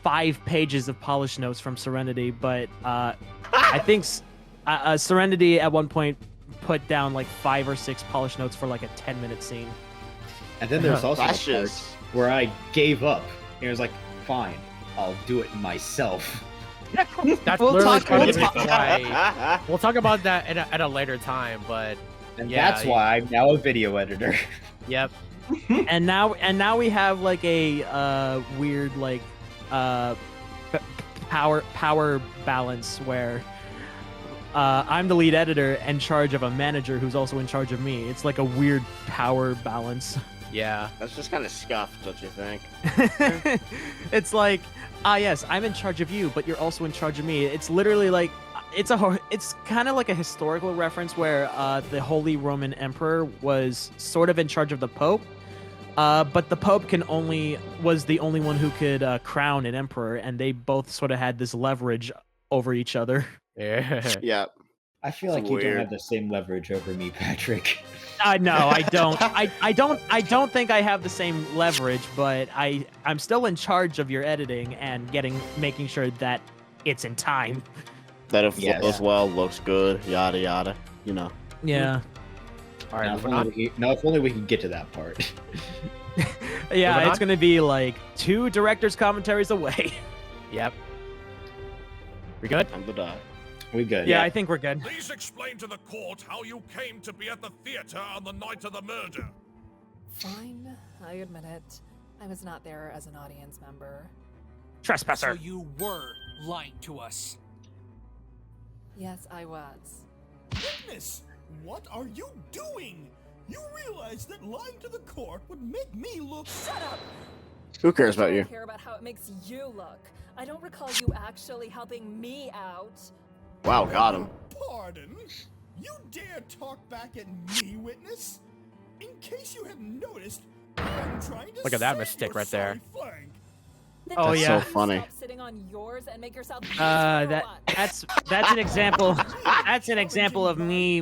Speaker 2: 5 pages of polish notes from Serenity, but I think Serenity at one point put down like 5 or 6 polish notes for like a 10-minute scene.
Speaker 10: And then there's also
Speaker 3: That's
Speaker 10: the part
Speaker 3: just-
Speaker 10: where I gave up. And it was like, fine, I'll do it myself.
Speaker 1: That's
Speaker 2: We'll
Speaker 1: literally
Speaker 2: talk-
Speaker 1: part of
Speaker 2: we'll
Speaker 1: the reason why. We'll talk about that at a later time, but
Speaker 10: And
Speaker 1: yeah,
Speaker 10: that's why I'm now a video editor.
Speaker 1: yep.
Speaker 2: and now we have like a weird like power balance where I'm the lead editor in charge of a manager who's also in charge of me. It's like a weird power balance.
Speaker 1: Yeah.
Speaker 3: That's just kind of scuffed, don't you think?
Speaker 2: It's like, yes, I'm in charge of you, but you're also in charge of me. It's literally like it's kind of like a historical reference where the Holy Roman Emperor was sort of in charge of the Pope. But the Pope was the only one who could crown an emperor, and they both sort of had this leverage over each other.
Speaker 1: Yeah.
Speaker 3: Yeah.
Speaker 10: I feel
Speaker 3: It's
Speaker 10: like you
Speaker 3: weird.
Speaker 10: don't have the same leverage over me, Patrick.
Speaker 2: No, I don't. I don't think I have the same leverage, but I'm still in charge of your editing and making sure that it's in time.
Speaker 3: That it
Speaker 10: Yes.
Speaker 3: flows well, looks good, yada yada. You know.
Speaker 2: Yeah.
Speaker 1: All right.
Speaker 10: Now, if
Speaker 1: moving on.
Speaker 10: only we can get to that part.
Speaker 2: Yeah,
Speaker 1: Moving
Speaker 2: it's
Speaker 1: on?
Speaker 2: gonna be like 2 director's commentaries away.
Speaker 1: Yep. We good?
Speaker 3: I'm the die.
Speaker 10: We good.
Speaker 2: Yeah, I think we're good.
Speaker 9: Please explain to the court how you came to be at the theater on the night of the murder.
Speaker 7: Fine, I admit it. I was not there as an audience member.
Speaker 2: Trespasser.
Speaker 8: So you were lying to us.
Speaker 7: Yes, I was.
Speaker 6: Witness, what are you doing? You realize that lying to the court would make me look.
Speaker 7: Shut up!
Speaker 3: Who cares about
Speaker 7: I
Speaker 3: you?
Speaker 7: don't care about how it makes you look. I don't recall you actually helping me out.
Speaker 3: Wow, got him.
Speaker 6: Pardon? You dare talk back at me, witness? In case you hadn't noticed, I'm trying to
Speaker 1: Look at that
Speaker 6: save
Speaker 1: mistake
Speaker 6: your
Speaker 1: right there.
Speaker 6: sorry flank.
Speaker 7: Then
Speaker 2: Oh,
Speaker 7: why
Speaker 2: yeah.
Speaker 7: don't
Speaker 3: So
Speaker 7: you
Speaker 3: funny.
Speaker 7: Stop sitting on yours and make yourself useful for once?
Speaker 2: That's an example. That's an example of me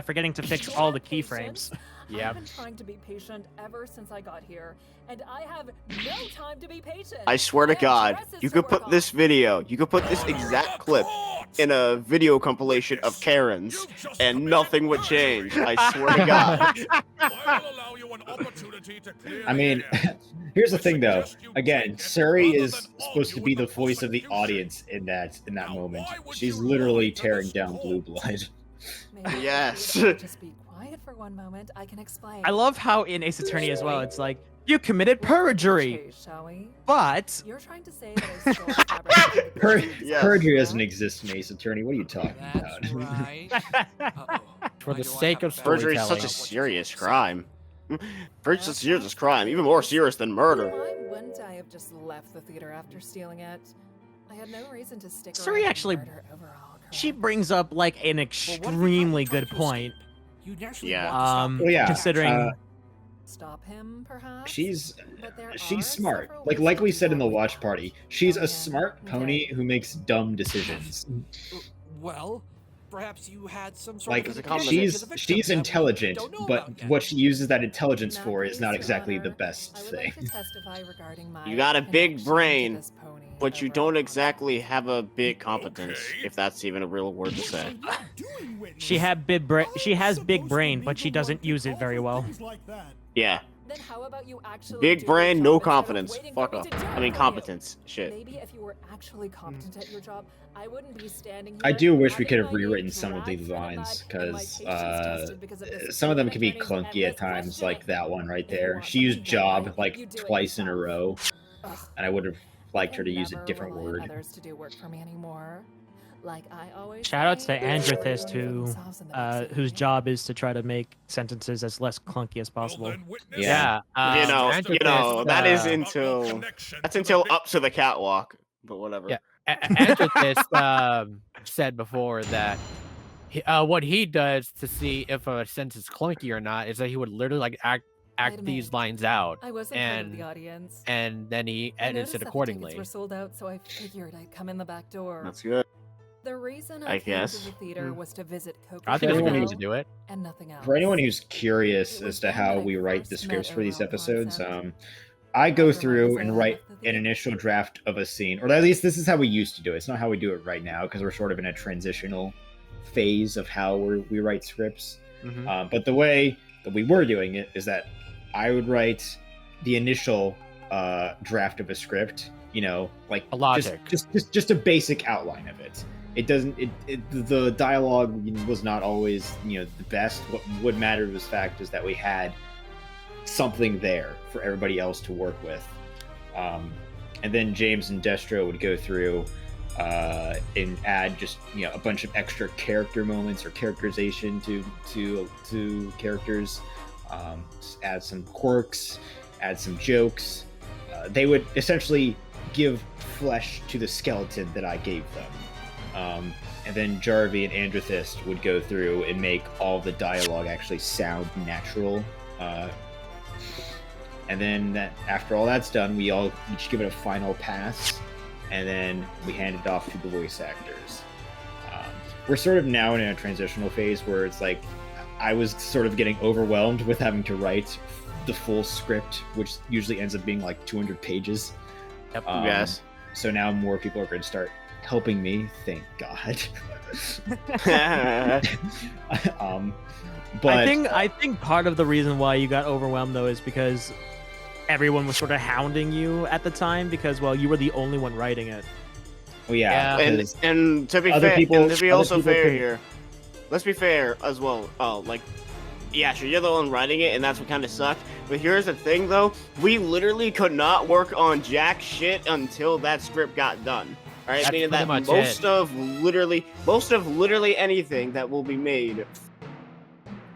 Speaker 2: forgetting to fix all the keyframes.
Speaker 1: Yep.
Speaker 7: I've been trying to be patient ever since I got here, and I have no time to be patient.
Speaker 3: I swear to
Speaker 7: have
Speaker 3: God,
Speaker 7: dresses
Speaker 3: you
Speaker 7: to
Speaker 3: could
Speaker 7: work
Speaker 3: put this
Speaker 7: on.
Speaker 3: video, you could put this exact clip in a video compilation of Karens, and nothing would change. I swear to God.
Speaker 9: I will allow you an opportunity to clear
Speaker 10: I mean,
Speaker 9: the air.
Speaker 10: here's the
Speaker 9: I
Speaker 10: thing, though.
Speaker 9: suggest you
Speaker 10: Again,
Speaker 9: take it
Speaker 10: Suri
Speaker 9: rather
Speaker 10: is
Speaker 9: than
Speaker 10: supposed to
Speaker 9: argue
Speaker 10: be the
Speaker 9: with
Speaker 10: voice of the
Speaker 9: prosecution.
Speaker 10: audience in that
Speaker 9: Now,
Speaker 10: moment.
Speaker 9: why would
Speaker 10: She's
Speaker 9: you
Speaker 10: literally
Speaker 9: lie to
Speaker 10: tearing
Speaker 9: this
Speaker 10: down
Speaker 9: court?
Speaker 10: Blueblood.
Speaker 7: Maybe if
Speaker 3: Yes.
Speaker 7: you would just be quiet for one moment, I can explain.
Speaker 2: I love how in Ace Attorney as well, it's like, you committed perjury,
Speaker 7: Okay, shall we?
Speaker 2: but
Speaker 7: You're trying to say that I stole the fabric from the
Speaker 10: Per-
Speaker 7: curtains,
Speaker 3: Yes.
Speaker 10: Perjury
Speaker 7: yeah?
Speaker 10: doesn't exist in Ace Attorney. What are you talking
Speaker 8: That's
Speaker 10: about?
Speaker 8: right. Uh-oh.
Speaker 1: For
Speaker 8: Why
Speaker 1: the
Speaker 8: do I
Speaker 1: sake
Speaker 8: have
Speaker 1: of
Speaker 8: a bad
Speaker 3: Perjury is
Speaker 1: storytelling.
Speaker 3: such a
Speaker 8: feeling about what
Speaker 3: serious
Speaker 8: you're
Speaker 3: crime. Perjury is a serious crime, even more serious than murder.
Speaker 7: Why wouldn't I have just left the theater after stealing it? I had no reason to stick
Speaker 2: Suri
Speaker 7: around and
Speaker 2: actually-
Speaker 7: murder overall,
Speaker 2: she
Speaker 7: correct?
Speaker 2: brings up like an
Speaker 8: Well, what if you
Speaker 2: extremely
Speaker 8: tried
Speaker 2: good
Speaker 8: to
Speaker 2: point.
Speaker 8: escape? You naturally
Speaker 3: Yeah.
Speaker 8: want to stop
Speaker 10: Well, yeah,
Speaker 2: Considering
Speaker 7: Stop him, perhaps?
Speaker 10: She's
Speaker 7: But there are
Speaker 10: she's smart.
Speaker 7: several
Speaker 10: Like
Speaker 7: ways
Speaker 10: we
Speaker 7: to do
Speaker 10: said in
Speaker 7: that
Speaker 10: the
Speaker 7: with
Speaker 10: watch
Speaker 7: that.
Speaker 10: party, she's
Speaker 7: Oh,
Speaker 10: a
Speaker 7: yeah.
Speaker 10: smart pony
Speaker 7: Okay.
Speaker 10: who makes dumb decisions.
Speaker 8: Well, perhaps you had some sort
Speaker 10: Like
Speaker 8: of
Speaker 3: a
Speaker 8: connection to
Speaker 10: she's
Speaker 8: the victim
Speaker 10: she's
Speaker 8: that we
Speaker 10: intelligent,
Speaker 8: don't know
Speaker 10: but
Speaker 8: about yet.
Speaker 10: what she uses that intelligence
Speaker 7: Now,
Speaker 10: for is
Speaker 7: please,
Speaker 10: not
Speaker 7: Your
Speaker 10: exactly the
Speaker 7: Honor,
Speaker 10: best
Speaker 7: I would
Speaker 10: thing.
Speaker 7: like to testify regarding my
Speaker 3: You got a big
Speaker 7: connection to
Speaker 3: brain,
Speaker 7: this pony
Speaker 3: But you
Speaker 7: overall
Speaker 3: don't
Speaker 7: concept.
Speaker 3: exactly have a big competence,
Speaker 9: Okay.
Speaker 3: if that's even a real word to
Speaker 6: What
Speaker 3: say.
Speaker 6: are you doing, witness?
Speaker 2: she had big she
Speaker 6: I'm
Speaker 2: has big
Speaker 6: supposed to
Speaker 2: brain,
Speaker 6: be
Speaker 2: but she
Speaker 6: the one
Speaker 2: doesn't
Speaker 6: to
Speaker 2: use it
Speaker 6: call
Speaker 2: very
Speaker 6: for
Speaker 2: well.
Speaker 6: things like that.
Speaker 3: Yeah.
Speaker 7: Then how about you actually
Speaker 3: Big
Speaker 7: do your
Speaker 3: brain,
Speaker 7: job
Speaker 3: no
Speaker 7: instead of
Speaker 3: confidence.
Speaker 7: waiting
Speaker 3: Fuck
Speaker 7: for me
Speaker 3: off.
Speaker 7: to do it
Speaker 3: I mean,
Speaker 7: for you?
Speaker 3: competence. Shit.
Speaker 7: Maybe if you were actually competent at your job, I wouldn't be standing here.
Speaker 10: I do wish we
Speaker 7: having
Speaker 10: could have
Speaker 7: my name
Speaker 10: rewritten some of
Speaker 7: dragged
Speaker 10: these
Speaker 7: through the
Speaker 10: lines
Speaker 7: mud and my
Speaker 10: because
Speaker 7: patience tested because of this
Speaker 10: some of them
Speaker 7: stupid
Speaker 10: can be
Speaker 7: attorney's
Speaker 10: clunky at
Speaker 7: endless
Speaker 10: times, like
Speaker 7: questioning.
Speaker 10: that one right
Speaker 7: If you
Speaker 10: there.
Speaker 7: want
Speaker 10: She used
Speaker 7: something done
Speaker 10: job
Speaker 7: right,
Speaker 10: like
Speaker 7: you do it
Speaker 10: twice in a
Speaker 7: yourself.
Speaker 10: row,
Speaker 7: Ugh.
Speaker 10: and I would have liked her
Speaker 7: I
Speaker 10: to use a
Speaker 7: never
Speaker 10: different
Speaker 7: rely on
Speaker 10: word.
Speaker 7: others to do work for me anymore. Like I always
Speaker 2: Shoutouts
Speaker 7: say,
Speaker 2: to
Speaker 7: everyone
Speaker 2: Andrethist,
Speaker 7: for
Speaker 2: who
Speaker 7: themselves in the next
Speaker 2: whose
Speaker 7: city.
Speaker 2: job is to try to make sentences as less clunky as
Speaker 9: Well,
Speaker 2: possible.
Speaker 9: then, witness,
Speaker 10: Yeah.
Speaker 3: You know,
Speaker 1: Andrethist,
Speaker 3: that is
Speaker 9: about your
Speaker 3: until
Speaker 9: connection
Speaker 3: that's
Speaker 9: to the
Speaker 3: until
Speaker 9: vic-
Speaker 3: up to the catwalk. But whatever.
Speaker 1: Yeah. Andrethist said before that what he does to see if a sentence is clunky or not is that he would literally like act
Speaker 7: Wait a
Speaker 1: these
Speaker 7: minute.
Speaker 1: lines out,
Speaker 7: I wasn't part of
Speaker 1: and
Speaker 7: the audience.
Speaker 1: and then he
Speaker 7: I
Speaker 1: edits
Speaker 7: noticed
Speaker 1: it
Speaker 7: that the
Speaker 1: accordingly.
Speaker 7: tickets were sold out, so I figured I'd come in the back door.
Speaker 3: That's good.
Speaker 7: The reason
Speaker 3: I
Speaker 7: I came
Speaker 3: guess.
Speaker 7: to the theater was to visit Coco
Speaker 1: I think it's a good
Speaker 10: anyone
Speaker 1: way
Speaker 10: who's-
Speaker 1: to do it.
Speaker 7: and nothing else.
Speaker 10: For anyone who's curious
Speaker 7: It was
Speaker 10: as to
Speaker 7: then
Speaker 10: how
Speaker 7: that I
Speaker 10: we write the
Speaker 7: first
Speaker 10: scripts
Speaker 7: met
Speaker 10: for these
Speaker 7: overall
Speaker 10: episodes,
Speaker 7: concept.
Speaker 10: I go
Speaker 7: Never mind,
Speaker 10: through
Speaker 7: I
Speaker 10: and
Speaker 7: left
Speaker 10: write
Speaker 7: the
Speaker 10: an
Speaker 7: theater.
Speaker 10: initial draft of a scene, or at least this is how we used to do it. It's not how we do it right now because we're sort of in a transitional phase of how we write scripts.
Speaker 1: Mhm.
Speaker 10: But the way that we were doing it is that I would write the initial draft of a script, you know, like
Speaker 1: A logic.
Speaker 10: just a basic outline of it. It doesn't. The dialogue was not always, you know, the best. What mattered was fact is that we had something there for everybody else to work with, and then James and Destro would go through and add just, you know, a bunch of extra character moments or characterization to characters, add some quirks, add some jokes. They would essentially give flesh to the skeleton that I gave them. And then Jarvie and Andrethist would go through and make all the dialogue actually sound natural. And then after all that's done, we all each give it a final pass. and then we hand it off to the voice actors. We're sort of now in a transitional phase where it's like I was sort of getting overwhelmed with having to write the full script, which usually ends up being like 200 pages.
Speaker 1: Yep.
Speaker 3: Yes.
Speaker 10: So now more people are going to start helping me. Thank God. But
Speaker 2: I think part of the reason why you got overwhelmed though is because everyone was sort of hounding you at the time because you were the only one writing it.
Speaker 10: well, yeah,
Speaker 3: And to be
Speaker 10: other
Speaker 3: fair,
Speaker 10: people-
Speaker 3: and to be
Speaker 10: other
Speaker 3: also
Speaker 10: people
Speaker 3: fair
Speaker 10: could-
Speaker 3: here, let's be fair as well. Yeah, sure, you're the one writing it, and that's what kind of sucked. But here's the thing, though: we literally could not work on jack shit until that script got done. All right,
Speaker 1: That's
Speaker 3: meaning
Speaker 1: pretty
Speaker 3: that
Speaker 1: much
Speaker 3: most
Speaker 1: it.
Speaker 3: of literally anything that will be made,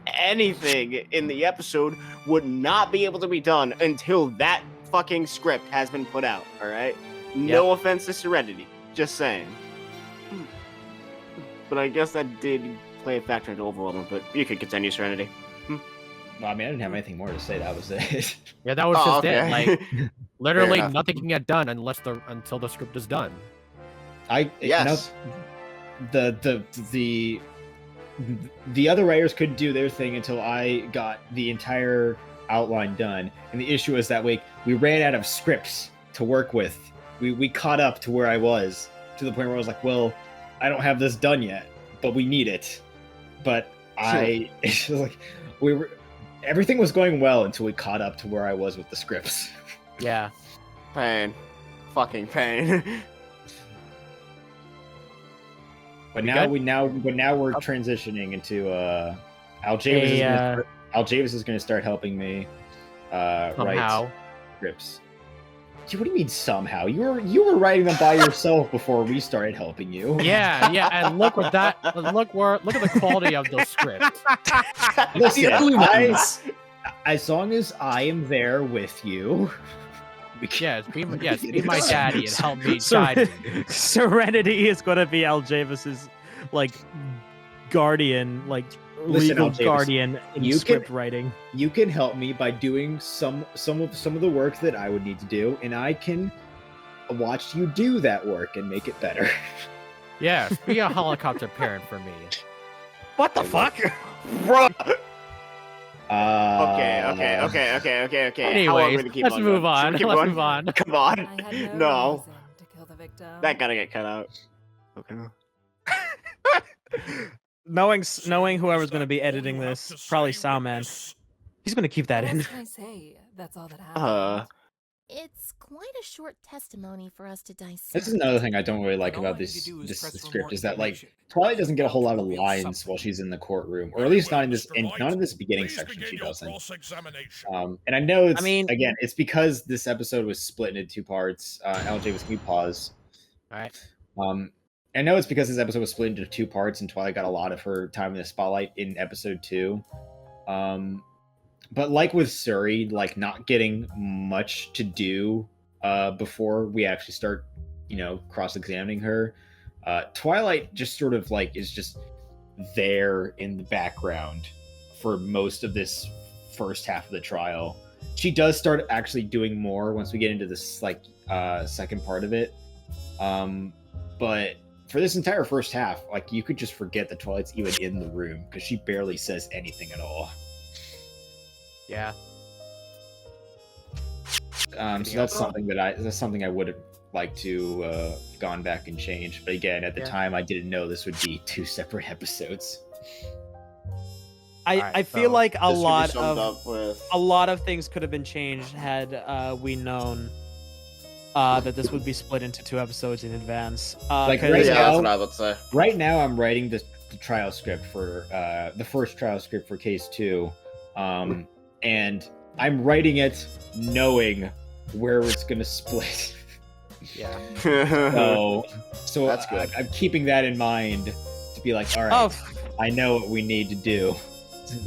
Speaker 3: anything in the episode would not be able to be done until that fucking script has been put out. All right, no offense to Serenity, just saying. But I guess that did play a factor into overwhelming. But you could continue, Serenity.
Speaker 10: well, I mean, I didn't have anything more to say. That was it.
Speaker 1: Yeah, that was
Speaker 3: Oh,
Speaker 1: just it.
Speaker 3: okay.
Speaker 1: Like literally
Speaker 3: enough.
Speaker 1: nothing can get done until the script is done.
Speaker 3: Yes.
Speaker 10: The other writers couldn't do their thing until I got the entire outline done. And the issue is that we ran out of scripts to work with. We caught up to where I was, to the point where I was like, well, I don't have this done yet, but we need it. But it's just like everything was going well until we caught up to where I was with the scripts.
Speaker 1: Yeah.
Speaker 3: Pain. Fucking pain.
Speaker 10: But
Speaker 1: We
Speaker 10: now
Speaker 1: good?
Speaker 10: we're transitioning into Al Javis is going to start helping me
Speaker 1: Somehow.
Speaker 10: write scripts. Gee, what do you mean somehow? You were writing them by yourself before we started helping you.
Speaker 1: Yeah, and look at the quality of those scripts.
Speaker 10: Listen,
Speaker 5: ugly ones.
Speaker 10: as long as I am there with you.
Speaker 1: Yes, be my daddy and help me
Speaker 2: Ser-
Speaker 1: guide me.
Speaker 2: Serenity is going to be Al Javis's like guardian, like
Speaker 10: Listen,
Speaker 2: legal
Speaker 10: Al Javis,
Speaker 2: guardian in
Speaker 10: you
Speaker 2: script
Speaker 10: can-
Speaker 2: writing.
Speaker 10: You can help me by doing some of the work that I would need to do, and I can watch you do that work and make it better.
Speaker 1: Yes, be a helicopter parent for me.
Speaker 2: What the fuck?
Speaker 3: Bro.
Speaker 10: Okay.
Speaker 3: Okay. How are we
Speaker 1: Anyways,
Speaker 3: gonna keep
Speaker 1: let's
Speaker 3: on
Speaker 1: move
Speaker 3: going? Should
Speaker 1: on.
Speaker 3: we keep
Speaker 1: Let's
Speaker 3: going?
Speaker 1: move on.
Speaker 3: Come on.
Speaker 7: I had
Speaker 3: No.
Speaker 7: reason to kill the victim.
Speaker 3: That gotta get cut out. Okay.
Speaker 2: Knowing whoever's going to be editing this, probably Soundman, he's going to keep that in.
Speaker 7: What can I say? That's all that happened.
Speaker 11: It's quite a short testimony for us to dissect.
Speaker 10: This is another thing I don't really like
Speaker 8: All
Speaker 10: about
Speaker 8: I need
Speaker 10: this
Speaker 8: to do is
Speaker 10: this
Speaker 8: press for
Speaker 10: script
Speaker 8: more
Speaker 10: is that like
Speaker 8: information.
Speaker 10: Twilight doesn't get a whole lot of
Speaker 9: Reveal
Speaker 10: lines
Speaker 9: something.
Speaker 10: while she's in the courtroom, or at least not in this
Speaker 9: Well, Mr.
Speaker 10: not in this
Speaker 9: Light,
Speaker 10: beginning
Speaker 9: please
Speaker 10: section.
Speaker 9: begin
Speaker 10: She
Speaker 9: your
Speaker 10: doesn't.
Speaker 9: cross-examination.
Speaker 10: And I know it's
Speaker 2: mean-
Speaker 10: again, it's because this episode was split into two parts. Al Javis, can you pause?
Speaker 1: All right.
Speaker 10: I know it's because this episode was split into two parts, and Twilight got a lot of her time in the spotlight in episode 2. But like with Suri, like not getting much to do before we actually start, cross-examining her. Twilight just sort of like is just there in the background for most of this first half of the trial. She does start actually doing more once we get into this like second part of it. But for this entire first half, like you could just forget that Twilight's even in the room because she barely says anything at all.
Speaker 1: Yeah.
Speaker 10: So that's something I would have liked to have gone back and changed. But again, at the time, I didn't know this would be 2 separate episodes.
Speaker 2: I feel like a
Speaker 3: This could be
Speaker 2: lot
Speaker 3: summed
Speaker 2: of
Speaker 3: up with
Speaker 2: things could have been changed had we known that this would be split into 2 episodes in advance.
Speaker 10: Like,
Speaker 2: 'cause-
Speaker 10: right
Speaker 3: yeah,
Speaker 10: now-
Speaker 3: that's what I would say.
Speaker 10: Right now, I'm writing the trial script for the first trial script for Case 2, and I'm writing it knowing where it's gonna split.
Speaker 1: Yeah.
Speaker 10: So
Speaker 3: That's good.
Speaker 10: I'm keeping that in mind to be like, all right,
Speaker 2: Oh,
Speaker 10: I know what we need to do.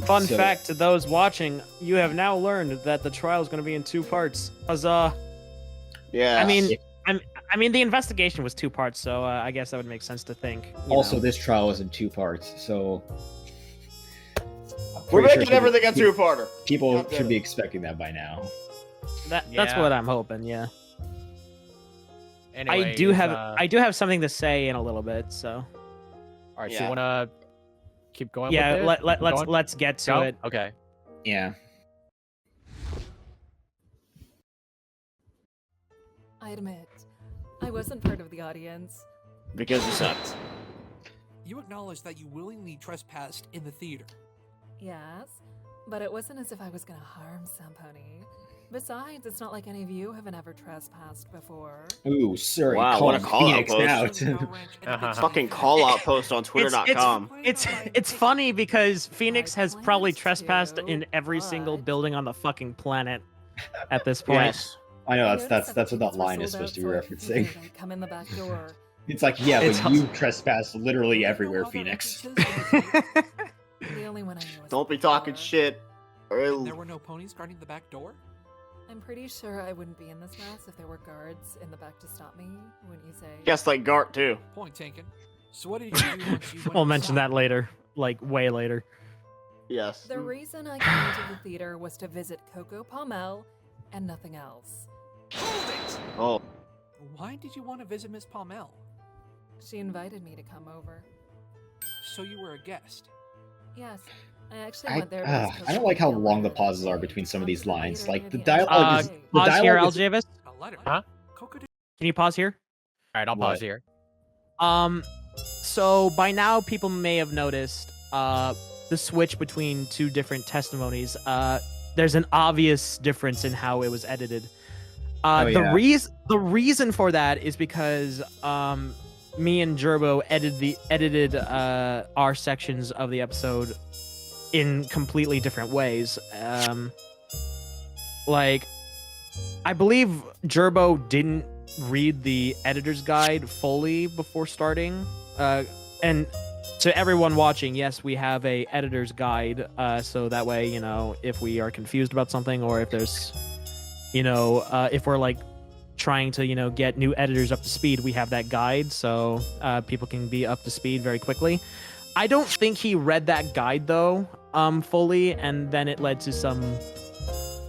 Speaker 2: fun
Speaker 10: So-
Speaker 2: fact to those watching: you have now learned that the trial is going to be in 2 parts. Huzzah!
Speaker 3: Yeah.
Speaker 2: I mean, the investigation was 2 parts, so I guess that would make sense to think.
Speaker 10: Also, this trial is in 2 parts, so I'm
Speaker 3: we're
Speaker 10: pretty
Speaker 3: making
Speaker 10: sure
Speaker 3: everything a two-parter.
Speaker 10: people
Speaker 3: God damn
Speaker 10: should be
Speaker 3: it.
Speaker 10: expecting that by now.
Speaker 2: that's
Speaker 1: Yeah.
Speaker 2: what I'm hoping. Yeah.
Speaker 1: Anyway,
Speaker 2: I do have something to say in a little bit. So.
Speaker 1: All right, so
Speaker 3: Yeah.
Speaker 1: you wanna keep going?
Speaker 2: Yeah,
Speaker 1: with it?
Speaker 2: let's get to
Speaker 1: Go?
Speaker 2: it.
Speaker 1: Okay.
Speaker 10: Yeah.
Speaker 7: I admit, I wasn't part of the audience.
Speaker 3: Because you sucked.
Speaker 8: You acknowledge that you willingly trespassed in the theater.
Speaker 7: Yes, but it wasn't as if I was gonna harm somebody. Besides, it's not like any of you have ever trespassed before.
Speaker 10: Ooh, sorry.
Speaker 3: Wow, what a call-out
Speaker 10: Phoenix
Speaker 3: post.
Speaker 10: out.
Speaker 3: Fucking call out post on Twitter.com.
Speaker 2: It's funny because Phoenix has probably
Speaker 7: planned
Speaker 2: trespassed
Speaker 7: to,
Speaker 2: in every single
Speaker 7: but-
Speaker 2: building on the fucking planet at this point.
Speaker 3: Yes.
Speaker 10: I know
Speaker 7: I
Speaker 10: that's
Speaker 7: noticed
Speaker 10: what
Speaker 7: tickets
Speaker 10: that
Speaker 7: were
Speaker 10: line is
Speaker 7: sold
Speaker 10: supposed
Speaker 7: out
Speaker 10: to be
Speaker 7: for a
Speaker 10: referencing.
Speaker 7: theater. Come in the back door.
Speaker 10: It's like, yeah,
Speaker 2: It's
Speaker 10: but you trespass literally everywhere,
Speaker 8: Other
Speaker 10: Phoenix.
Speaker 8: entrances?
Speaker 7: The only one I knew was
Speaker 3: Don't be
Speaker 7: the
Speaker 3: talking
Speaker 7: door.
Speaker 3: shit. Or
Speaker 8: And
Speaker 3: it'll-
Speaker 8: there were no ponies guarding the back door?
Speaker 7: I'm pretty sure I wouldn't be in this mess if there were guards in the back to stop me. Wouldn't you say?
Speaker 3: Yes, like Gart too.
Speaker 8: Point taken. So what did you do once you went
Speaker 2: We'll mention
Speaker 8: inside?
Speaker 2: that later, like way later.
Speaker 3: Yes.
Speaker 7: The reason I came to the theater was to visit Coco Palmel and nothing else.
Speaker 8: Hold it!
Speaker 3: Oh.
Speaker 8: Why did you want to visit Miss Palmel?
Speaker 7: She invited me to come over.
Speaker 8: So you were a guest.
Speaker 7: Yes, I actually went there.
Speaker 10: I don't like how long the pauses are between some of these lines. Like, the
Speaker 7: dialogue
Speaker 10: dialogue is... The
Speaker 2: Pause here,
Speaker 10: dialogue is
Speaker 2: Aljavis.
Speaker 8: A letter.
Speaker 1: Huh?
Speaker 8: Coco did
Speaker 2: Can you pause here?
Speaker 1: All right, I'll
Speaker 10: What?
Speaker 1: pause here.
Speaker 2: So by now people may have noticed the switch between two different testimonies. There's an obvious difference in how it was edited.
Speaker 10: Oh, yeah.
Speaker 2: The reason for that is because me and Jerboe edited our sections of the episode in completely different ways. Like, I believe Jerboe didn't read the editor's guide fully before starting. And to everyone watching, yes, we have a editor's guide, so that way, you know, if we are confused about something, or if there's, you know, if we're like trying to, you know, get new editors up to speed, we have that guide, so people can be up to speed very quickly. I don't think he read that guide though, fully, and then it led to some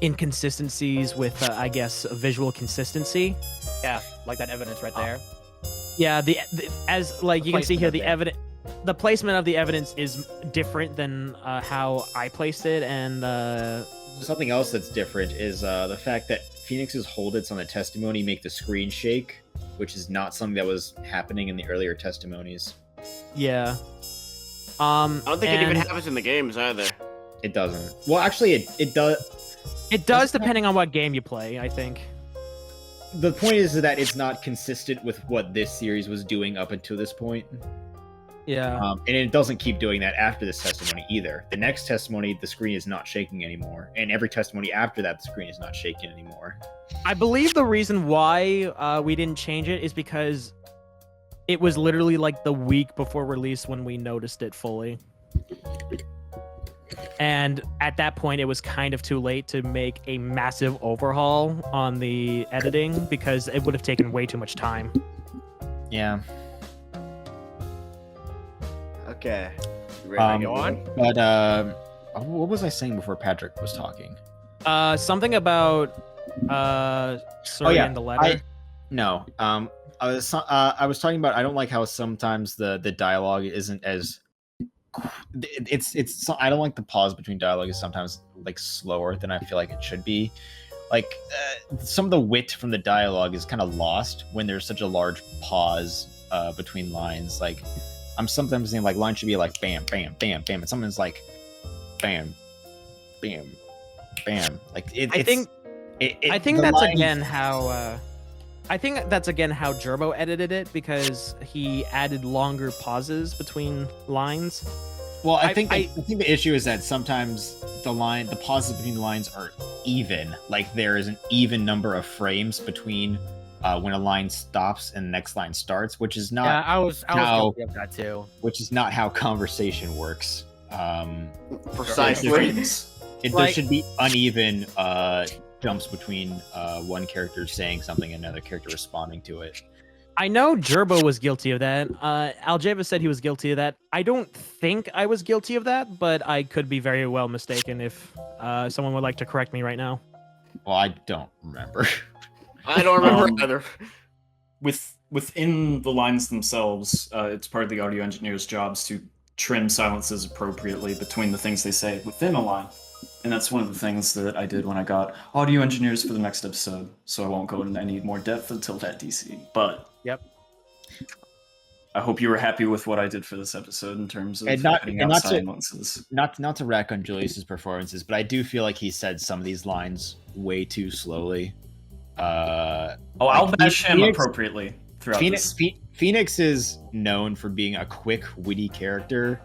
Speaker 2: inconsistencies with, I guess, visual consistency.
Speaker 1: Yeah, like that evidence right there.
Speaker 2: Yeah, as like you can see here,
Speaker 1: Placement
Speaker 2: the placement of the evidence is different than how I placed it, and
Speaker 10: Something else that's different is the fact that Phoenix's hold-its on the testimony make the screen shake, which is not something that was happening in the earlier testimonies.
Speaker 2: yeah.
Speaker 3: I don't think it even happens in the games either.
Speaker 10: It doesn't. Well, actually, it does.
Speaker 2: It does, depending on what game you play, I think.
Speaker 10: The point is that it's not consistent with what this series was doing up until this point.
Speaker 2: Yeah.
Speaker 10: And it doesn't keep doing that after this testimony either. The next testimony, the screen is not shaking anymore. And every testimony after that, the screen is not shaking anymore.
Speaker 2: I believe the reason why we didn't change it is because it was literally like the week before release when we noticed it fully. And at that point, it was kind of too late to make a massive overhaul on the editing because it would have taken way too much time.
Speaker 10: Yeah.
Speaker 3: Okay. You ready to go on?
Speaker 10: But what was I saying before Patrick was talking?
Speaker 2: Something about Suri and the letter.
Speaker 10: I was talking about I don't like how sometimes the dialogue isn't as it's I don't like the pause between dialogue is sometimes like slower than I feel like it should be. Like some of the wit from the dialogue is kind of lost when there's such a large pause between lines. Like I'm sometimes saying like lines should be like bam, bam, bam, bam, and sometimes like bam, bam, bam. Like
Speaker 2: I think that's again how Jerboe edited it because he added longer pauses between lines.
Speaker 10: Well, I think the issue is that sometimes the pauses between lines are even. Like there is an even number of frames between when a line stops and the next line starts, which is not.
Speaker 1: Yeah, I was guilty of that too.
Speaker 10: Which is not how conversation works.
Speaker 3: Precisely.
Speaker 10: There should be uneven jumps between one character saying something and another character responding to it.
Speaker 2: I know Jerboe was guilty of that. Aljava said he was guilty of that. I don't think I was guilty of that, but I could be very well mistaken if someone would like to correct me right now.
Speaker 10: Well, I don't remember.
Speaker 3: I don't remember either.
Speaker 5: within the lines themselves, it's part of the audio engineer's jobs to trim silences appropriately between the things they say within a line. And that's one of the things that I did when I got audio engineers for the next episode. So I won't go into any more depth until that DC. But
Speaker 1: Yep.
Speaker 5: I hope you were happy with what I did for this episode in terms of
Speaker 10: not
Speaker 5: silences.
Speaker 10: Not to rack on Julius's performances, but I do feel like he said some of these lines way too slowly.
Speaker 5: I'll bash him appropriately throughout this.
Speaker 10: Phoenix is known for being a quick, witty character,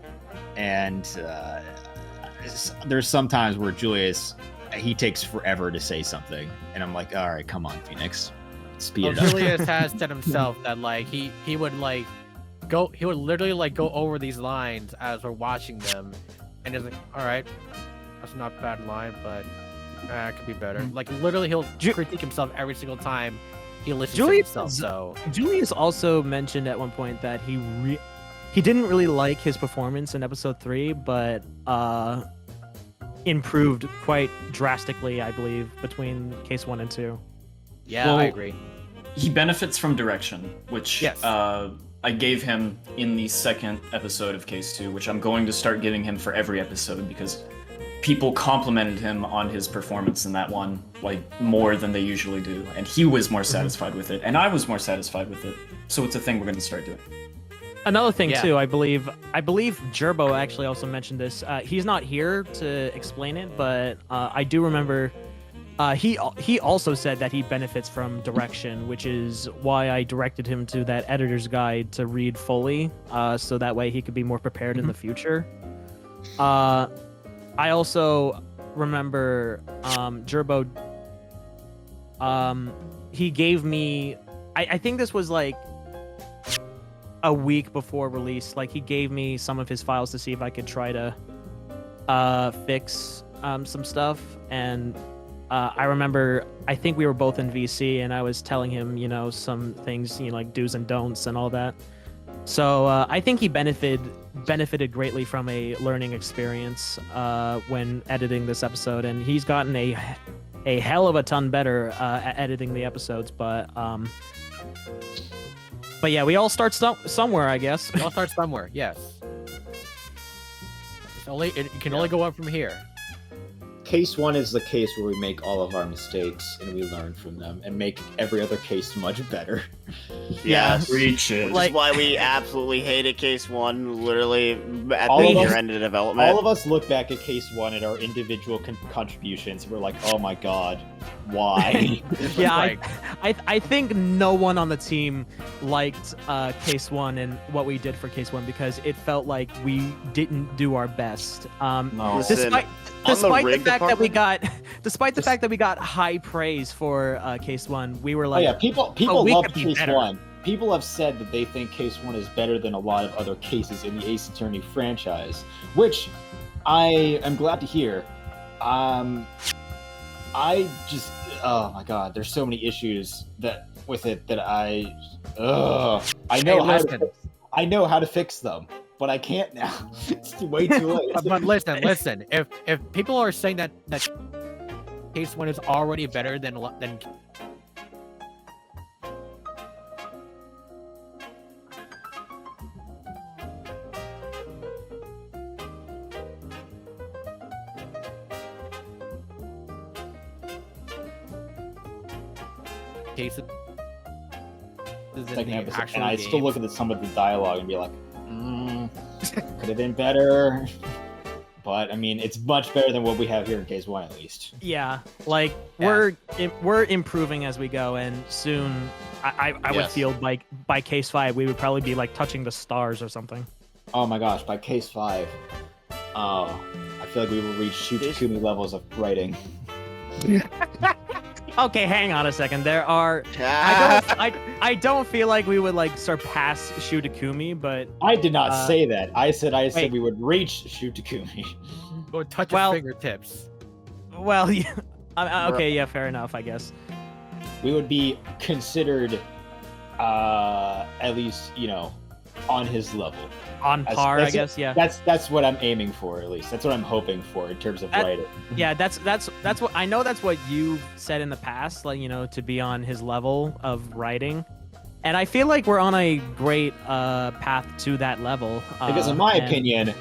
Speaker 10: and there's some times where Julius, he takes forever to say something, and I'm like, all right, come on, Phoenix, speed it up.
Speaker 1: Julius has said himself that like he would literally go over these lines as we're watching them, and he's like, all right, that's not a bad line, but it could be better. Like literally, he'll critique himself every single time he listens to himself. So
Speaker 2: Julius also mentioned at one point that he didn't really like his performance in episode 3, but improved quite drastically, I believe, between case 1 and 2.
Speaker 1: Yeah,
Speaker 5: Well,
Speaker 1: I agree.
Speaker 5: He benefits from direction, which
Speaker 1: Yes.
Speaker 5: I gave him in the second episode of Case 2, which I'm going to start giving him for every episode because people complimented him on his performance in that one, like, more than they usually do. And he was more satisfied with it, and I was more satisfied with it. So it's a thing we're going to start doing.
Speaker 2: Another thing too, I believe Jerboe actually also mentioned this. He's not here to explain it, but I do remember he also said that he benefits from direction, which is why I directed him to that editor's guide to read fully, so that way he could be more prepared in the future. I also remember Jerboe. He gave me, I think this was like a week before release. Like he gave me some of his files to see if I could try to fix some stuff, and I remember, I think we were both in VC, and I was telling him, some things, like do's and don'ts and all that. So I think he benefited greatly from a learning experience when editing this episode, and he's gotten a hell of a ton better at editing the episodes. But yeah, we all start somewhere, I guess.
Speaker 1: We all start somewhere. Yes. It can only go up from here.
Speaker 10: Case 1 is the case where we make all of our mistakes and we learn from them and make every other case much better.
Speaker 3: Yes.
Speaker 5: Reach it.
Speaker 3: Which is why we absolutely hated Case 1, literally at
Speaker 10: All
Speaker 3: the
Speaker 10: of us-
Speaker 3: year end of development.
Speaker 10: All of us look back at Case 1 at our individual contributions and we're like, oh my god, why?
Speaker 2: Yeah, I think no one on the team liked Case 1 and what we did for Case 1 because it felt like we didn't do our best.
Speaker 3: Listen,
Speaker 2: Despite the
Speaker 3: rig
Speaker 2: fact that we
Speaker 3: department?
Speaker 2: got high praise for Case 1, we were
Speaker 10: Oh
Speaker 2: like,
Speaker 10: yeah, people
Speaker 2: we
Speaker 10: love
Speaker 2: could be
Speaker 10: Case
Speaker 2: better.
Speaker 10: 1. People have said that they think Case 1 is better than a lot of other cases in the Ace Attorney franchise, which I am glad to hear. I just, oh my god, there's so many issues with it that I know how to fix them, but I can't now. It's way too late.
Speaker 1: But listen. If people are saying that Case 1 is already better than cases in
Speaker 10: Second
Speaker 1: the
Speaker 10: episode,
Speaker 1: actual
Speaker 10: and I
Speaker 1: game.
Speaker 10: still look at some of the dialogue and be like, could have been better. But I mean, it's much better than what we have here in Case 1, at least.
Speaker 2: yeah, like we're improving as we go, and soon I would
Speaker 3: Yes.
Speaker 2: feel like by Case 5 we would probably be like touching the stars or something.
Speaker 10: Oh my gosh, by Case 5, I feel like we will reach Shutakumi levels of writing.
Speaker 2: Okay, hang on a second. There are I don't feel like we would like surpass Shutakumi, but
Speaker 10: I did not say that. I said
Speaker 2: wait.
Speaker 10: we would reach Shutakumi.
Speaker 1: Go touch
Speaker 2: Well-
Speaker 1: his fingertips.
Speaker 2: well, yeah, okay, yeah, fair enough, I guess.
Speaker 10: We would be considered, at least, on his level.
Speaker 2: On par, I guess, yeah.
Speaker 10: That's what I'm aiming for, at least. That's what I'm hoping for in terms of writing.
Speaker 2: Yeah, that's what I know. That's what you've said in the past, like to be on his level of writing. And I feel like we're on a great path to that level.
Speaker 10: Because in my opinion,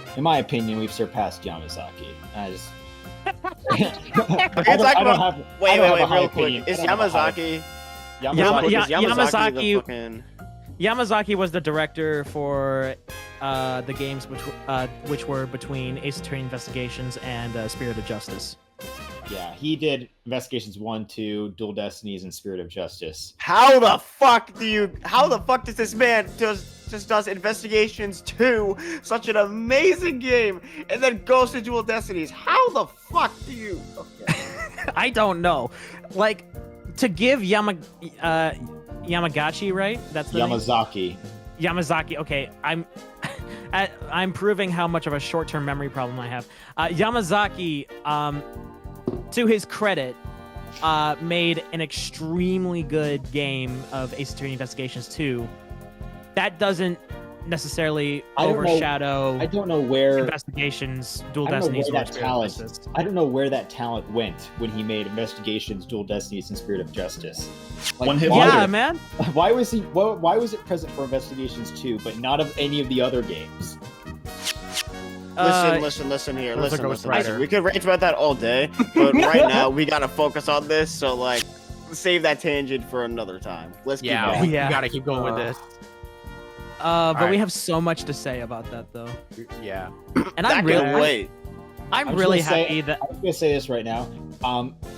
Speaker 10: we've surpassed Yamazaki. As
Speaker 3: Wait, real quick. Is Yamazaki?
Speaker 2: Yamazaki was the director for the games which were between Ace Attorney Investigations and Spirit of Justice.
Speaker 10: Yeah, he did Investigations 1, 2, Dual Destinies, and Spirit of Justice.
Speaker 3: How the fuck does this man just does Investigations 2, such an amazing game, and then goes to Dual Destinies? How the fuck do you? Okay.
Speaker 2: I don't know. Like, to give Yamagachi, right? That's the
Speaker 10: Yamazaki.
Speaker 2: Name? Yamazaki. Okay, I'm proving how much of a short-term memory problem I have. Yamazaki, to his credit, made an extremely good game of Ace Attorney Investigations 2. That doesn't necessarily overshadow.
Speaker 10: I don't know where
Speaker 2: Investigations, Dual Destinies,
Speaker 10: I don't know where that talent went when he made Investigations, Dual Destinies, and Spirit of Justice.
Speaker 5: One hit
Speaker 2: wonder.
Speaker 5: wonder.
Speaker 2: Man.
Speaker 10: Why was it present for Investigations 2, but not of any of the other games?
Speaker 3: Listen here. Listen. We could rant about that all day, but right now we gotta focus on this. So like, save that tangent for another time. Let's keep going.
Speaker 1: We gotta keep going with this.
Speaker 2: But we have so much to say about that, though.
Speaker 1: Yeah.
Speaker 2: And I'm really
Speaker 3: wait.
Speaker 2: I'm really happy that
Speaker 10: I'm gonna say this right now.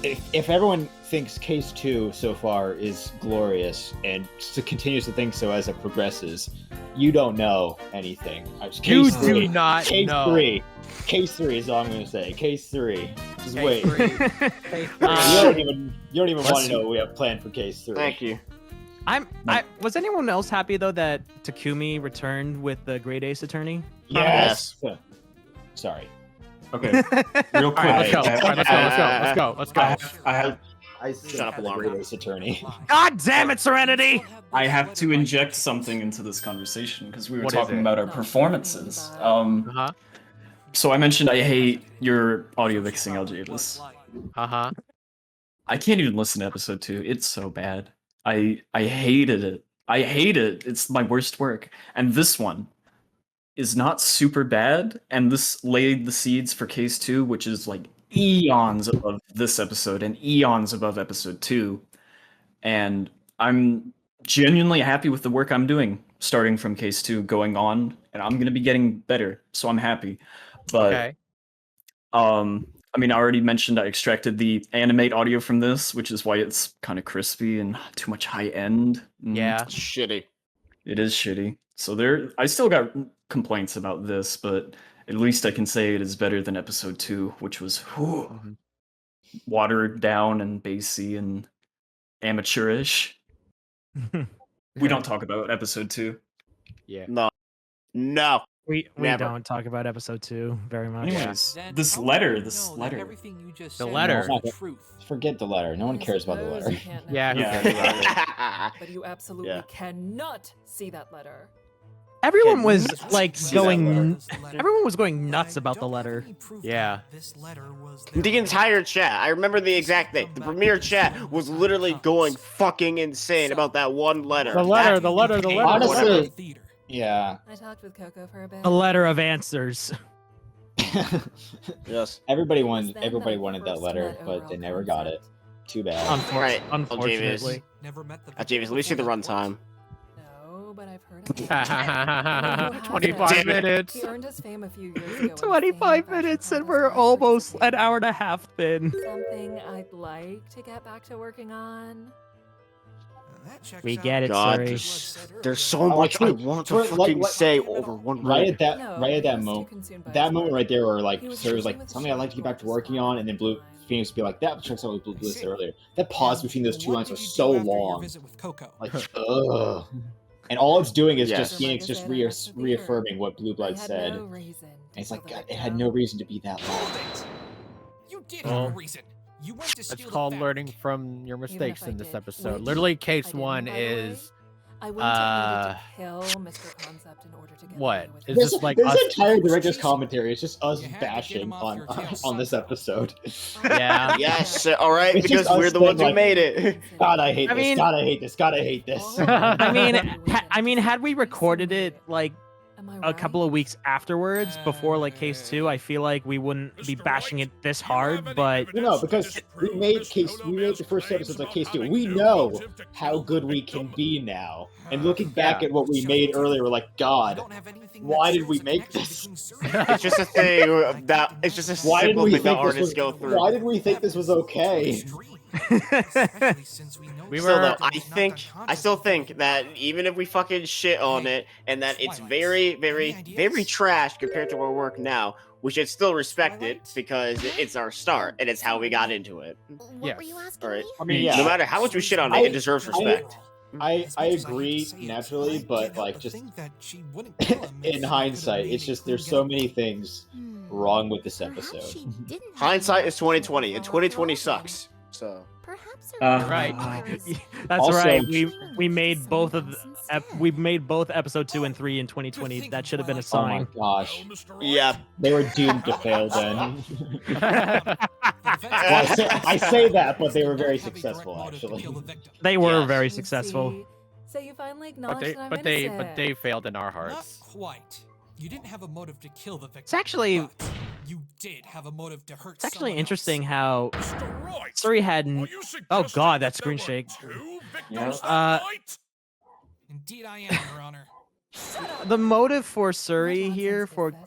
Speaker 10: If everyone thinks Case 2 so far is glorious and continues to think so as it progresses, you don't know anything.
Speaker 1: You do not know.
Speaker 10: Case 3 is all I'm gonna say. Case 3. Just wait.
Speaker 1: Case 3.
Speaker 10: You don't even want to know what we have planned for Case 3.
Speaker 3: Thank you.
Speaker 2: Was anyone else happy though that Takumi returned with the Great Ace Attorney?
Speaker 10: Yes. Sorry.
Speaker 5: Okay. Real quick.
Speaker 1: Let's go.
Speaker 3: Shut up, Alarm.
Speaker 10: Great Ace Attorney.
Speaker 2: God damn it, Serenity!
Speaker 5: I have to inject something into this conversation because we were
Speaker 1: What is
Speaker 5: talking
Speaker 1: it?
Speaker 5: about our performances. So I mentioned I hate your audio mixing, Aljavis. I can't even listen to episode 2. It's so bad. I hated it. I hate it. It's my worst work. And this one is not super bad, and this laid the seeds for Case 2, which is like eons above this episode and eons above episode 2. And I'm genuinely happy with the work I'm doing, starting from Case 2 going on, and I'm going to be getting better, so I'm happy. But I mean, I already mentioned I extracted the Animate audio from this, which is why it's kind of crispy and too much high end.
Speaker 1: Yeah.
Speaker 3: Shitty.
Speaker 5: It is shitty. So I still got complaints about this, but at least I can say it is better than episode 2, which was watered down and bassy and amateurish. We don't talk about episode 2.
Speaker 1: Yeah.
Speaker 3: No.
Speaker 2: We
Speaker 3: Never.
Speaker 2: don't talk about episode 2 very much.
Speaker 5: Anyways,
Speaker 8: Then
Speaker 5: this
Speaker 8: how
Speaker 5: letter,
Speaker 8: will you
Speaker 5: this
Speaker 8: know that
Speaker 5: letter.
Speaker 8: everything you just
Speaker 1: The
Speaker 8: said
Speaker 1: letter.
Speaker 8: was the truth?
Speaker 10: Forget the letter. No one cares about the
Speaker 7: Suppose
Speaker 10: letter.
Speaker 7: you can't
Speaker 1: Yeah,
Speaker 7: know.
Speaker 1: who cares about it?
Speaker 7: But you absolutely
Speaker 3: Yeah.
Speaker 7: cannot see that letter.
Speaker 2: Everyone was like
Speaker 3: see that
Speaker 2: going. Everyone was going nuts about the letter.
Speaker 1: Yeah.
Speaker 3: The entire chat. I remember the exact thing. The premiere chat was literally going fucking insane about that one letter.
Speaker 1: The letter.
Speaker 10: Honestly, yeah.
Speaker 7: I talked with Coco for a bit.
Speaker 2: A letter of answers.
Speaker 3: Yes.
Speaker 10: Everybody
Speaker 7: It was
Speaker 10: wanted
Speaker 7: then that I
Speaker 10: that
Speaker 7: first
Speaker 10: letter,
Speaker 7: met
Speaker 10: but
Speaker 7: overall
Speaker 10: they never got it.
Speaker 7: concept.
Speaker 10: Too bad.
Speaker 3: Right.
Speaker 2: Unfortunately.
Speaker 3: James, let me see the runtime.
Speaker 7: No, but I've heard of him.
Speaker 1: 25 minutes.
Speaker 7: He earned his fame a few years ago. when
Speaker 2: 25
Speaker 7: fame
Speaker 2: minutes,
Speaker 7: fashion
Speaker 2: and we're
Speaker 7: was
Speaker 2: almost an hour and a half in.
Speaker 7: something I'd like to get back to working on.
Speaker 2: We get it,
Speaker 3: God,
Speaker 2: sorry.
Speaker 3: there's so much I want to fucking say over one
Speaker 10: Right
Speaker 3: minute.
Speaker 10: at
Speaker 7: No,
Speaker 10: that
Speaker 7: he was too
Speaker 10: moment,
Speaker 7: consumed by
Speaker 10: that
Speaker 7: his
Speaker 10: moment
Speaker 7: work.
Speaker 10: right there, where like
Speaker 7: He was
Speaker 10: Sir was
Speaker 7: busy
Speaker 10: like
Speaker 7: with
Speaker 10: something I'd like to get back to working on, and then Blue
Speaker 7: time.
Speaker 10: Phoenix would be like that checks out what Blue said earlier. That pause between those two
Speaker 8: What
Speaker 10: lines
Speaker 8: did
Speaker 10: was
Speaker 8: you
Speaker 10: so
Speaker 8: do after your
Speaker 10: long.
Speaker 8: visit with Coco?
Speaker 10: Like, ugh. And all it's doing is
Speaker 3: Yes.
Speaker 10: just Phoenix just reaffirming what Blueblood said. And it's like, God, it had no reason to be that long.
Speaker 8: You did
Speaker 1: Well,
Speaker 8: have a reason. You went to steal
Speaker 1: It's
Speaker 8: the
Speaker 1: called
Speaker 8: fabric.
Speaker 1: learning from your mistakes
Speaker 7: I
Speaker 1: in this
Speaker 7: did,
Speaker 1: episode.
Speaker 7: which
Speaker 1: Literally,
Speaker 7: I
Speaker 1: case
Speaker 7: didn't,
Speaker 1: 1
Speaker 7: by the way.
Speaker 1: is
Speaker 7: I wouldn't have needed to kill Mr. Concept in order to get
Speaker 1: What?
Speaker 7: away with
Speaker 1: Is
Speaker 7: it.
Speaker 1: this like
Speaker 10: this
Speaker 1: us?
Speaker 10: entire director's commentary is just us
Speaker 8: You had to get
Speaker 10: bashing
Speaker 8: him off your tail
Speaker 10: on this
Speaker 8: somehow.
Speaker 10: episode.
Speaker 1: Yeah.
Speaker 3: Yes, all right,
Speaker 10: It's
Speaker 3: because
Speaker 10: just
Speaker 3: we're
Speaker 10: us
Speaker 3: the ones who
Speaker 10: like-
Speaker 3: made it.
Speaker 10: God, I hate
Speaker 2: I
Speaker 10: this.
Speaker 2: mean-
Speaker 10: God, I hate this. God, I hate this.
Speaker 2: I mean, had we recorded it like
Speaker 7: Am I
Speaker 2: a
Speaker 7: right?
Speaker 2: couple of weeks afterwards, before like case 2, I feel like we wouldn't be bashing it this hard. But
Speaker 10: No, because we made the first episodes of case 2. We know how good we can be now. And looking back
Speaker 1: Yeah.
Speaker 10: at what we made earlier, we're like, God, why did we make this?
Speaker 3: It's just a thing that it's just a
Speaker 10: Why did
Speaker 3: simple
Speaker 10: we
Speaker 3: thing that
Speaker 10: think this
Speaker 3: artists
Speaker 10: was?
Speaker 3: go through.
Speaker 10: Why did we think this was okay?
Speaker 1: We
Speaker 3: Still
Speaker 1: were-
Speaker 3: though, I still think that even if we fucking shit on it and that it's very, very, very trash compared to our work now, we should still respect it because it's our start and it's how we got into it.
Speaker 11: What were you asking
Speaker 3: Alright.
Speaker 11: me?
Speaker 10: I mean, yeah.
Speaker 3: No matter how much we shit on it, it deserves respect.
Speaker 10: I agree naturally, but like just in hindsight, it's just there's so many things wrong with this
Speaker 11: Perhaps
Speaker 10: episode.
Speaker 11: she didn't have
Speaker 3: Hindsight
Speaker 11: a
Speaker 3: is 2020, and
Speaker 11: motive
Speaker 3: 2020
Speaker 11: for
Speaker 3: sucks. So
Speaker 11: Perhaps her
Speaker 2: right.
Speaker 11: was-
Speaker 2: That's
Speaker 10: Also-
Speaker 2: right. We made both of we made both episode 2 and 3 in 2020. That should have been a
Speaker 10: Oh my
Speaker 2: sign.
Speaker 10: gosh,
Speaker 3: yeah,
Speaker 10: they were doomed to fail then.
Speaker 8: Well,
Speaker 10: I say that, but they were very successful actually.
Speaker 2: They were
Speaker 3: Yes.
Speaker 2: very
Speaker 7: You
Speaker 2: successful.
Speaker 7: see? So you finally
Speaker 1: but
Speaker 7: acknowledge
Speaker 1: they,
Speaker 7: that I'm
Speaker 1: but they,
Speaker 7: innocent.
Speaker 1: but they failed in our
Speaker 8: Not
Speaker 1: hearts.
Speaker 8: quite. You didn't have a motive to kill the victim.
Speaker 2: It's actually
Speaker 8: but you did have a motive to hurt.
Speaker 2: it's actually
Speaker 8: someone
Speaker 2: interesting
Speaker 8: else.
Speaker 2: how
Speaker 9: Mr. Wright,
Speaker 2: Suri had.
Speaker 9: are you
Speaker 2: Oh
Speaker 9: suggesting
Speaker 2: God, that
Speaker 9: there
Speaker 2: screen
Speaker 9: were
Speaker 2: shake.
Speaker 9: 2
Speaker 10: Yeah.
Speaker 9: victims that
Speaker 2: Uh,
Speaker 9: night?
Speaker 8: Indeed, I am, Your Honor.
Speaker 2: The motive for
Speaker 7: What
Speaker 2: Suri
Speaker 7: nonsense
Speaker 2: here
Speaker 7: is
Speaker 2: for
Speaker 7: this?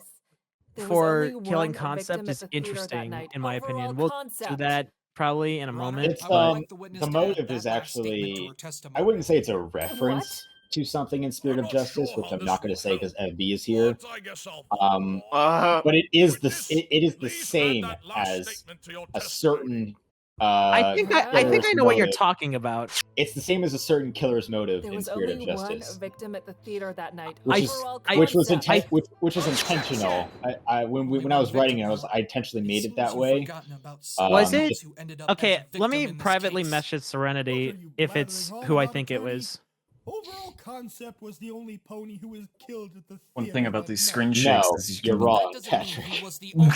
Speaker 7: There was
Speaker 2: for
Speaker 7: only
Speaker 2: killing
Speaker 7: one
Speaker 2: Concept
Speaker 7: victim at
Speaker 2: is
Speaker 7: the theater that
Speaker 2: interesting,
Speaker 7: night.
Speaker 2: in my
Speaker 7: Overall
Speaker 2: opinion. We'll do
Speaker 7: concept.
Speaker 2: that probably in a
Speaker 8: Your Honor,
Speaker 2: moment.
Speaker 10: It's,
Speaker 8: I would
Speaker 2: But
Speaker 8: like the witness
Speaker 10: the
Speaker 8: to add
Speaker 10: motive
Speaker 8: that
Speaker 10: is
Speaker 8: last statement to
Speaker 10: actually-
Speaker 8: her
Speaker 10: I
Speaker 8: testimony.
Speaker 10: wouldn't say it's a reference to something in Spirit
Speaker 9: I'm
Speaker 10: of
Speaker 9: not
Speaker 10: Justice,
Speaker 9: sure
Speaker 10: which
Speaker 9: how
Speaker 10: I'm
Speaker 9: this
Speaker 10: not going to
Speaker 9: will
Speaker 10: say because
Speaker 9: help,
Speaker 10: MB is here.
Speaker 9: but I guess I'll
Speaker 10: Um,
Speaker 9: follow.
Speaker 10: But it is
Speaker 9: Witness,
Speaker 10: it is the
Speaker 9: please add
Speaker 10: same
Speaker 9: that last
Speaker 10: as
Speaker 9: statement to your
Speaker 10: a
Speaker 9: testimony.
Speaker 10: certain.
Speaker 2: I think I
Speaker 10: killer's
Speaker 2: know what you're
Speaker 10: motive.
Speaker 2: talking about.
Speaker 10: It's the same as a certain killer's motive
Speaker 7: There
Speaker 10: in
Speaker 7: was
Speaker 10: Spirit of
Speaker 7: only one
Speaker 10: Justice,
Speaker 7: victim at the theater that night.
Speaker 10: which is
Speaker 7: Overall
Speaker 10: which was
Speaker 7: concept.
Speaker 10: which was intentional. When I was writing it, I intentionally made it that way.
Speaker 2: Was
Speaker 10: Um,
Speaker 2: it?
Speaker 10: just-
Speaker 2: Okay, let me privately message Serenity if it's who I think it was.
Speaker 6: Overall concept was the only pony who was killed at the
Speaker 5: One
Speaker 6: theater
Speaker 5: thing about
Speaker 6: that
Speaker 5: these
Speaker 6: night.
Speaker 5: screen shakes
Speaker 10: No,
Speaker 5: is you
Speaker 10: you're
Speaker 5: can-
Speaker 10: wrong, Patrick.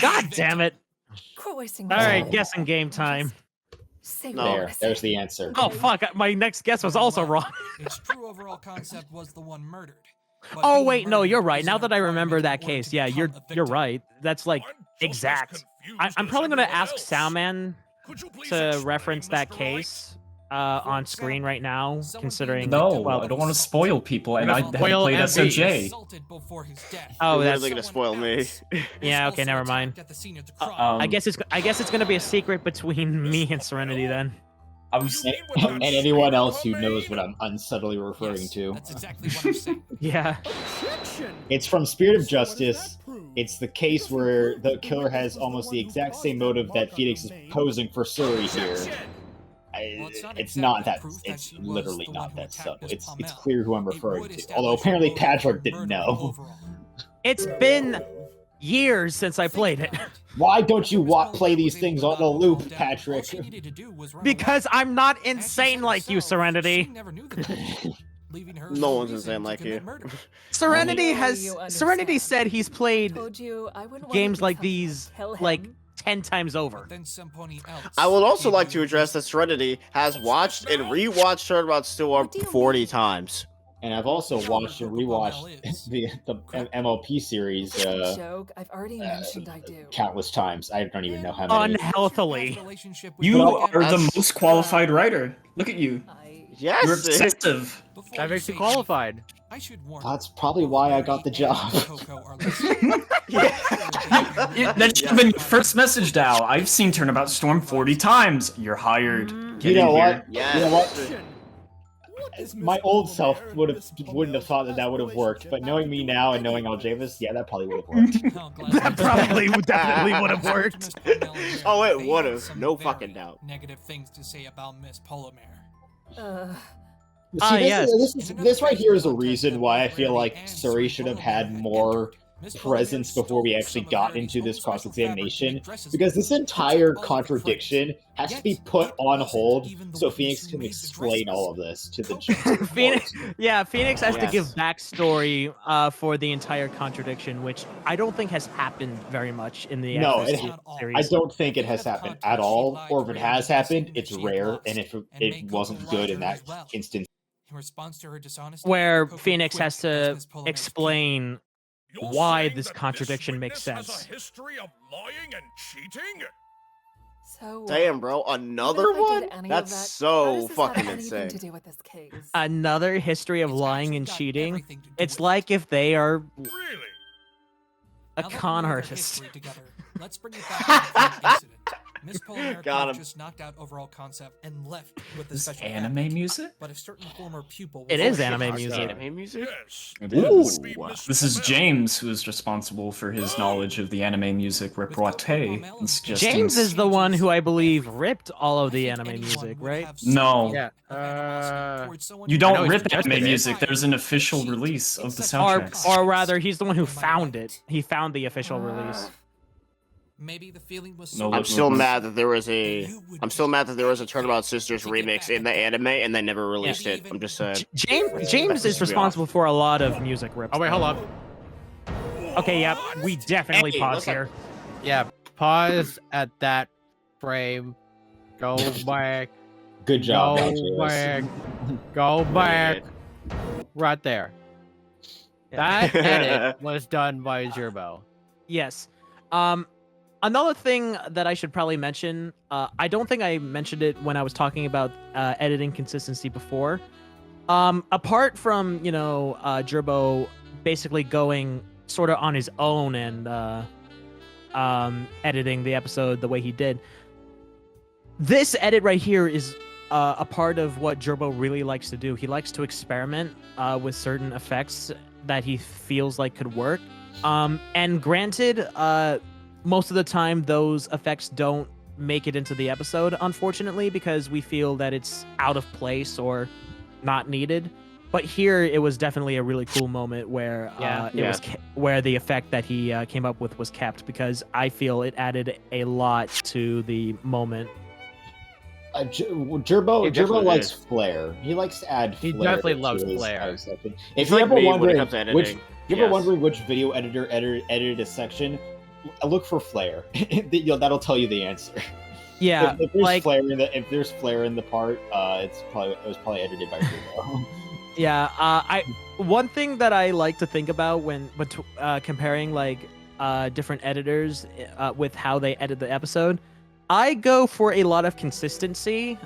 Speaker 2: God damn it!
Speaker 7: Quit wasting
Speaker 2: All
Speaker 7: my
Speaker 2: right,
Speaker 7: time.
Speaker 2: guessing game time.
Speaker 7: Say
Speaker 3: No.
Speaker 7: what you
Speaker 10: There,
Speaker 7: wanna say.
Speaker 10: there's the answer.
Speaker 2: Oh fuck! My next guess was also wrong.
Speaker 8: Its true overall concept was the one murdered. But
Speaker 2: Oh
Speaker 8: being
Speaker 2: wait, no,
Speaker 8: murdered
Speaker 2: you're right.
Speaker 8: isn't
Speaker 2: Now
Speaker 8: a
Speaker 2: that I remember
Speaker 8: requirement
Speaker 2: that
Speaker 8: in order
Speaker 2: case,
Speaker 8: to
Speaker 2: yeah,
Speaker 8: become
Speaker 2: you're
Speaker 8: a victim.
Speaker 2: right. That's like
Speaker 9: I'm just as
Speaker 2: exact.
Speaker 9: confused
Speaker 2: I'm
Speaker 9: as
Speaker 2: probably gonna
Speaker 9: everyone
Speaker 2: ask
Speaker 9: else.
Speaker 2: Soundman
Speaker 9: Could you please
Speaker 2: to
Speaker 9: explain,
Speaker 2: reference that
Speaker 9: Mr.
Speaker 2: case on screen right now, considering.
Speaker 5: No,
Speaker 2: well,
Speaker 5: I don't want to spoil people, and I
Speaker 1: Gonna
Speaker 5: haven't
Speaker 1: spoil
Speaker 5: played
Speaker 1: MV.
Speaker 5: SOJ.
Speaker 8: Assaulted before his death.
Speaker 2: Oh,
Speaker 3: You're
Speaker 2: that's
Speaker 3: literally gonna spoil me.
Speaker 2: yeah. Okay, never mind.
Speaker 8: At the scene of the crime.
Speaker 2: I guess it's gonna be a secret between me and Serenity then.
Speaker 5: I
Speaker 9: Do
Speaker 5: was
Speaker 9: you mean with
Speaker 10: And
Speaker 9: that
Speaker 10: anyone
Speaker 9: statement,
Speaker 10: else who knows
Speaker 9: Romaine?
Speaker 10: what I'm unsubtly referring
Speaker 8: Yes,
Speaker 10: to.
Speaker 8: That's exactly what I'm saying.
Speaker 2: Yeah.
Speaker 6: Objection!
Speaker 10: It's from Spirit of
Speaker 6: So what does
Speaker 10: Justice.
Speaker 6: that prove?
Speaker 10: It's the case where the killer has almost the exact same motive that Phoenix is posing for Suri here.
Speaker 8: Well, it's not
Speaker 10: It's
Speaker 8: exactly
Speaker 10: not that.
Speaker 8: proof that
Speaker 10: It's
Speaker 8: she was
Speaker 10: literally
Speaker 8: the
Speaker 10: not
Speaker 8: one who
Speaker 10: that
Speaker 8: attacked
Speaker 10: subtle.
Speaker 8: Miss
Speaker 10: It's
Speaker 8: Palmel.
Speaker 10: clear who I'm
Speaker 8: It
Speaker 10: referring
Speaker 8: would
Speaker 10: to.
Speaker 8: establish
Speaker 10: Although
Speaker 8: a
Speaker 10: apparently
Speaker 8: motive for
Speaker 10: Patrick didn't
Speaker 8: murder
Speaker 10: know.
Speaker 8: overall.
Speaker 2: It's been years since I played it
Speaker 10: Why don't you play these things on the loop, Patrick?
Speaker 2: because I'm not insane like you, Serenity.
Speaker 3: No one's insane like you.
Speaker 2: Serenity
Speaker 7: You
Speaker 2: has
Speaker 7: understand.
Speaker 2: Serenity said he's played
Speaker 7: Told you I wouldn't want
Speaker 2: games
Speaker 7: to
Speaker 2: like
Speaker 7: become-
Speaker 2: these
Speaker 7: kill
Speaker 2: like
Speaker 7: him.
Speaker 2: 10 times over.
Speaker 3: I would also like to address that Serenity has watched and rewatched Turnabout Store
Speaker 7: What do you
Speaker 3: 40
Speaker 7: mean?
Speaker 3: times.
Speaker 10: And I've also watched and rewatched the MLP series
Speaker 7: Joke. I've already mentioned I do.
Speaker 10: countless times. I don't even know how many.
Speaker 2: Unhealthily.
Speaker 5: You are the
Speaker 3: That's-
Speaker 5: most qualified writer. Look at you. You're
Speaker 3: Yes!
Speaker 5: obsessive.
Speaker 1: That makes you qualified.
Speaker 8: I should warn
Speaker 10: That's probably why I got the job.
Speaker 5: That should have been your first message, Dow. I've seen Turnabout Storm 40 times. You're hired. Get
Speaker 10: You know
Speaker 5: in
Speaker 10: what?
Speaker 5: here.
Speaker 3: Yes.
Speaker 10: You know what?
Speaker 6: What is
Speaker 10: My
Speaker 6: Miss
Speaker 10: old
Speaker 6: Palmer
Speaker 10: self
Speaker 6: and
Speaker 10: wouldn't
Speaker 6: Mr.
Speaker 10: have thought that
Speaker 6: Palmer's
Speaker 10: would have worked, but
Speaker 6: relationship
Speaker 10: knowing me
Speaker 6: after
Speaker 10: now and knowing Aljavis, yeah, that probably would have worked.
Speaker 2: That probably definitely would have worked.
Speaker 3: Oh, it would've. No fucking doubt.
Speaker 8: Negative things to say about Miss Polomer.
Speaker 10: See,
Speaker 2: yes.
Speaker 10: this right here is a reason why I feel like Suri should have had more presence before we actually got into this cross-examination, because this entire contradiction has to be put on hold so Phoenix can explain all of this to the judge.
Speaker 2: Phoenix has to give
Speaker 3: Yes.
Speaker 2: backstory for the entire contradiction, which I don't think has happened very much in the
Speaker 10: No,
Speaker 2: actual
Speaker 10: I
Speaker 2: series.
Speaker 10: don't think it has happened at all, or if it has happened, it's rare, and if it wasn't good in that instance.
Speaker 8: In response to her dishonesty,
Speaker 2: Where
Speaker 8: Coco
Speaker 2: Phoenix
Speaker 8: quit
Speaker 2: has
Speaker 8: as
Speaker 2: to
Speaker 8: Miss Polonaise
Speaker 2: explain
Speaker 9: You're
Speaker 2: why
Speaker 9: saying
Speaker 2: this
Speaker 9: that
Speaker 2: contradiction makes
Speaker 9: witness has
Speaker 2: sense.
Speaker 9: a history of lying and cheating?
Speaker 7: So,
Speaker 3: Damn, bro, another
Speaker 7: even if I
Speaker 3: one?
Speaker 7: did any of
Speaker 3: That's
Speaker 7: that, how
Speaker 3: so
Speaker 7: does this have
Speaker 3: fucking
Speaker 7: anything
Speaker 3: insane.
Speaker 7: to do with this case?
Speaker 2: Another history of
Speaker 8: It's
Speaker 2: lying
Speaker 8: actually
Speaker 2: and
Speaker 8: got
Speaker 2: cheating.
Speaker 8: everything to do
Speaker 2: It's
Speaker 8: with
Speaker 2: like if they are
Speaker 9: Really?
Speaker 2: a
Speaker 8: Now that we
Speaker 2: con
Speaker 8: know their
Speaker 2: artist.
Speaker 8: history together, let's bring it back to the current incident. Miss Polonaise could
Speaker 3: Got
Speaker 8: have
Speaker 3: him.
Speaker 8: just knocked out overall concept and left with the
Speaker 5: This
Speaker 8: special
Speaker 5: anime
Speaker 8: effect.
Speaker 5: music?
Speaker 8: But a certain former pupil
Speaker 2: It
Speaker 8: was
Speaker 2: is anime
Speaker 3: It's
Speaker 2: music.
Speaker 3: Anime music?
Speaker 9: Yes.
Speaker 5: It
Speaker 9: That
Speaker 5: is.
Speaker 9: would be Miss
Speaker 5: This is
Speaker 9: Flamel.
Speaker 5: James, who is responsible for his knowledge of the anime music repartee and suggesting.
Speaker 2: James is the one who I believe ripped all of the anime music, right?
Speaker 5: No.
Speaker 1: Yeah.
Speaker 5: You
Speaker 1: I know
Speaker 5: don't
Speaker 1: he
Speaker 5: rip
Speaker 1: suggested
Speaker 5: anime
Speaker 1: it.
Speaker 5: music. There's an official release of the
Speaker 2: Or,
Speaker 5: soundtracks.
Speaker 2: or rather, he's the one who found it. He found the official release.
Speaker 8: Maybe the feeling was
Speaker 5: No,
Speaker 8: so
Speaker 3: I'm still
Speaker 5: Mhm.
Speaker 3: mad that there was
Speaker 8: that
Speaker 3: a.
Speaker 8: you would
Speaker 3: I'm still
Speaker 8: be
Speaker 3: mad that there was a
Speaker 8: happy
Speaker 3: Turnabout Sisters
Speaker 8: to get
Speaker 3: remix
Speaker 8: back
Speaker 3: in the
Speaker 8: at
Speaker 3: anime and they never released
Speaker 8: Maybe
Speaker 3: it.
Speaker 8: even
Speaker 3: I'm just saying.
Speaker 2: James is responsible for a lot of music rips.
Speaker 1: Oh wait, hold up.
Speaker 2: Okay, yeah, we definitely
Speaker 3: Hey,
Speaker 2: pause
Speaker 3: looks like-
Speaker 2: here.
Speaker 1: Yeah, pause at that frame. Go back.
Speaker 10: Good job,
Speaker 1: Go
Speaker 10: Julius.
Speaker 1: back. Go back. Right there. That edit was done by Jerboe.
Speaker 2: Yes. Another thing that I should probably mention, I don't think I mentioned it when I was talking about editing consistency before. Apart from, Jerboe basically going sort of on his own and editing the episode the way he did, this edit right here is a part of what Jerboe really likes to do. He likes to experiment with certain effects that he feels like could work. And granted, most of the time those effects don't make it into the episode, unfortunately, because we feel that it's out of place or not needed. But here it was definitely a really cool moment where where the effect that he came up with was kept, because I feel it added a lot to the moment.
Speaker 10: Jerboe likes flair. He likes to add
Speaker 1: He
Speaker 10: flair.
Speaker 1: definitely
Speaker 10: to
Speaker 1: loves
Speaker 10: his
Speaker 1: flair.
Speaker 10: section.
Speaker 3: It's
Speaker 10: If you're
Speaker 3: like
Speaker 10: ever
Speaker 3: me when it
Speaker 10: wondering
Speaker 3: comes to
Speaker 10: which,
Speaker 3: editing.
Speaker 10: if you're
Speaker 3: Yes.
Speaker 10: wondering which video editor edited a section, look for flair. That'll tell you the answer.
Speaker 2: Yeah,
Speaker 10: if there's
Speaker 2: like
Speaker 10: flair in the part, it was probably edited by Jerboe.
Speaker 2: yeah. One thing that I like to think about when comparing different editors with how they edit the episode, I go for a lot of consistency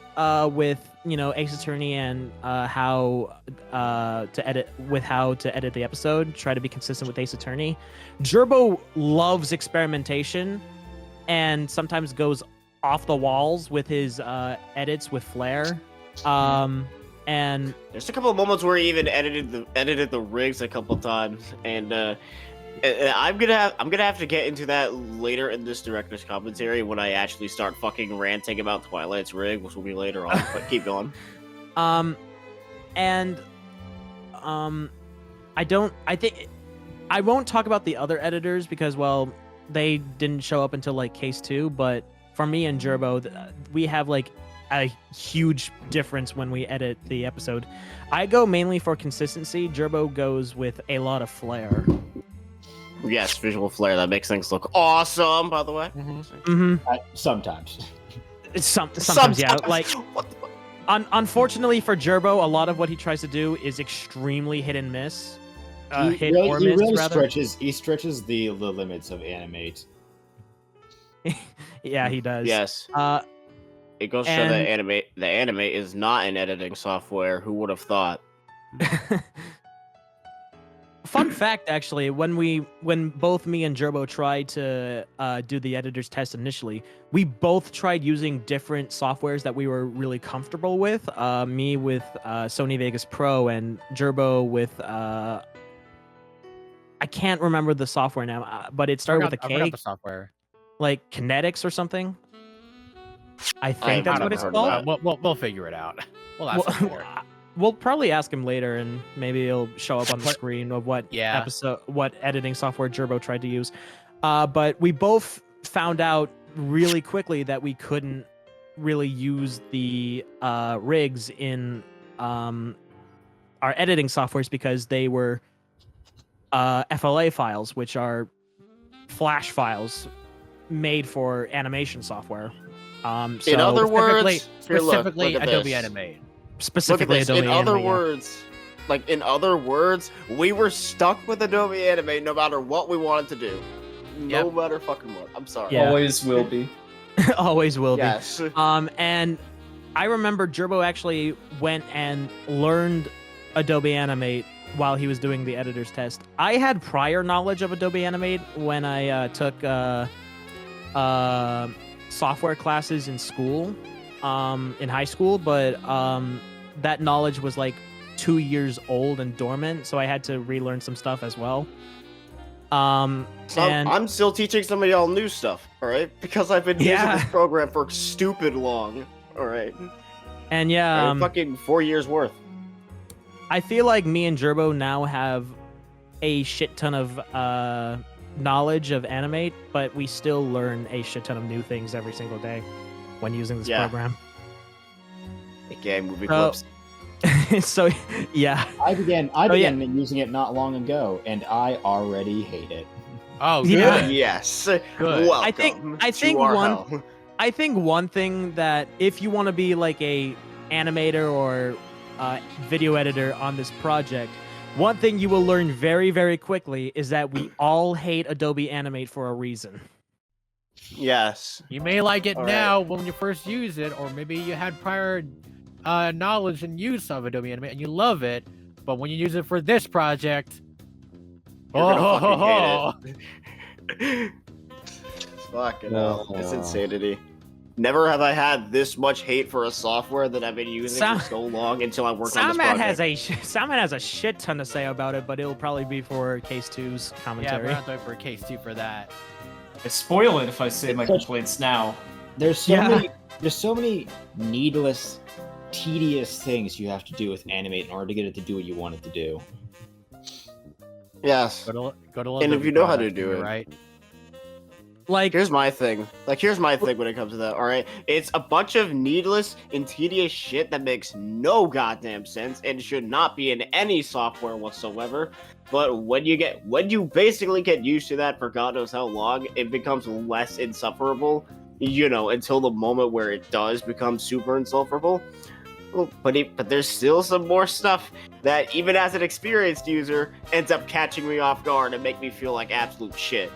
Speaker 2: with Ace Attorney and how to edit the episode. Try to be consistent with Ace Attorney. Jerboe loves experimentation and sometimes goes off the walls with his edits with Flair. And
Speaker 3: There's a couple of moments where he even edited the rigs a couple times, and I'm gonna have to get into that later in this director's commentary when I actually start fucking ranting about Twilight's rig, which will be later on. But keep going.
Speaker 2: I won't talk about the other editors because, well, they didn't show up until case 2. But for me and Jerboe, we have a huge difference when we edit the episode. I go mainly for consistency. Jerboe goes with a lot of flair.
Speaker 3: Yes, visual flair that makes things look awesome. By the way,
Speaker 10: Sometimes.
Speaker 2: Sometimes, yeah.
Speaker 3: What the fuck?
Speaker 2: Unfortunately for Jerboe, a lot of what he tries to do is extremely hit and miss. Hit or
Speaker 10: he
Speaker 2: miss,
Speaker 10: really
Speaker 2: rather.
Speaker 10: stretches the limits of Animate.
Speaker 2: Yeah, he does.
Speaker 3: Yes. It goes to show that Animate is not an editing software. Who would have thought?
Speaker 2: Fun fact, actually, when both me and Jerboe tried to do the editor's test initially, we both tried using different softwares that we were really comfortable with. Me with Sony Vegas Pro and Jerboe with I can't remember the software now, but it started with a
Speaker 1: I forgot
Speaker 2: K,
Speaker 1: the software.
Speaker 2: like Kinetics or something. I think
Speaker 3: I've
Speaker 2: that's
Speaker 3: never
Speaker 2: what it's
Speaker 3: heard of
Speaker 2: called.
Speaker 3: that.
Speaker 1: We'll figure it out. We'll ask
Speaker 2: Well,
Speaker 1: him later.
Speaker 2: we'll probably ask him later, and maybe he'll show up on the screen of what what editing software Jerboe tried to use. But we both found out really quickly that we couldn't really use the rigs in our editing softwares because they were FLA files, which are Flash files made for animation software. So
Speaker 3: in other words,
Speaker 1: specifically
Speaker 3: look at
Speaker 1: Adobe
Speaker 3: this.
Speaker 1: Animate.
Speaker 2: Specifically Adobe
Speaker 3: In
Speaker 2: Animate.
Speaker 3: in other words, we were stuck with Adobe Animate no matter what we wanted to do. No matter fucking what. I'm sorry.
Speaker 2: Yeah.
Speaker 5: Always will be.
Speaker 2: Always will
Speaker 3: Yes.
Speaker 2: be. And I remember Jerboe actually went and learned Adobe Animate while he was doing the editor's test. I had prior knowledge of Adobe Animate when I took software classes in school, in high school, but that knowledge was like 2 years old and dormant, so I had to relearn some stuff as well. And
Speaker 3: I'm still teaching some of y'all new stuff, alright? Because I've been using this program for stupid long, alright?
Speaker 2: And yeah,
Speaker 3: fucking 4 years worth.
Speaker 2: I feel like me and Jerboe now have a shit ton of knowledge of Animate, but we still learn a shit ton of new things every single day when using this program.
Speaker 3: Okay, movie clips.
Speaker 2: So, yeah.
Speaker 10: I began using it not long ago, and I already hate it.
Speaker 1: Oh, good.
Speaker 2: Yeah.
Speaker 3: Yes.
Speaker 1: Good.
Speaker 3: Welcome
Speaker 2: I think
Speaker 3: to our hell.
Speaker 2: I think one thing that if you want to be like a animator or video editor on this project, one thing you will learn very, very quickly is that we all hate Adobe Animate for a reason.
Speaker 3: Yes.
Speaker 1: You may like it
Speaker 3: All
Speaker 1: now when you first use it, or maybe you had prior knowledge and use of Adobe Animate and you love it, but when you use it for this project,
Speaker 3: Fucking hell. It's insanity. Never have I had this much hate for a software that I've been using for so long until I worked on this project.
Speaker 2: Soundman has a shit ton to say about it, but it'll probably be for Case 2's commentary.
Speaker 1: Yeah, we're not going for Case 2 for that.
Speaker 5: I spoil it if I say my complaints now.
Speaker 10: There's so many needless, tedious things you have to do with Animate in order to get it to do what you want it to do.
Speaker 3: Yes.
Speaker 1: Go to
Speaker 3: and if you know how to do it,
Speaker 1: right?
Speaker 2: Like,
Speaker 3: here's my thing. Here's my thing when it comes to that. All right, it's a bunch of needless and tedious shit that makes no goddamn sense and should not be in any software whatsoever. But when you basically get used to that for God knows how long, it becomes less insufferable. You know, until the moment where it does become super insufferable. Well, but there's still some more stuff that, even as an experienced user, ends up catching me off guard and make me feel like absolute shit.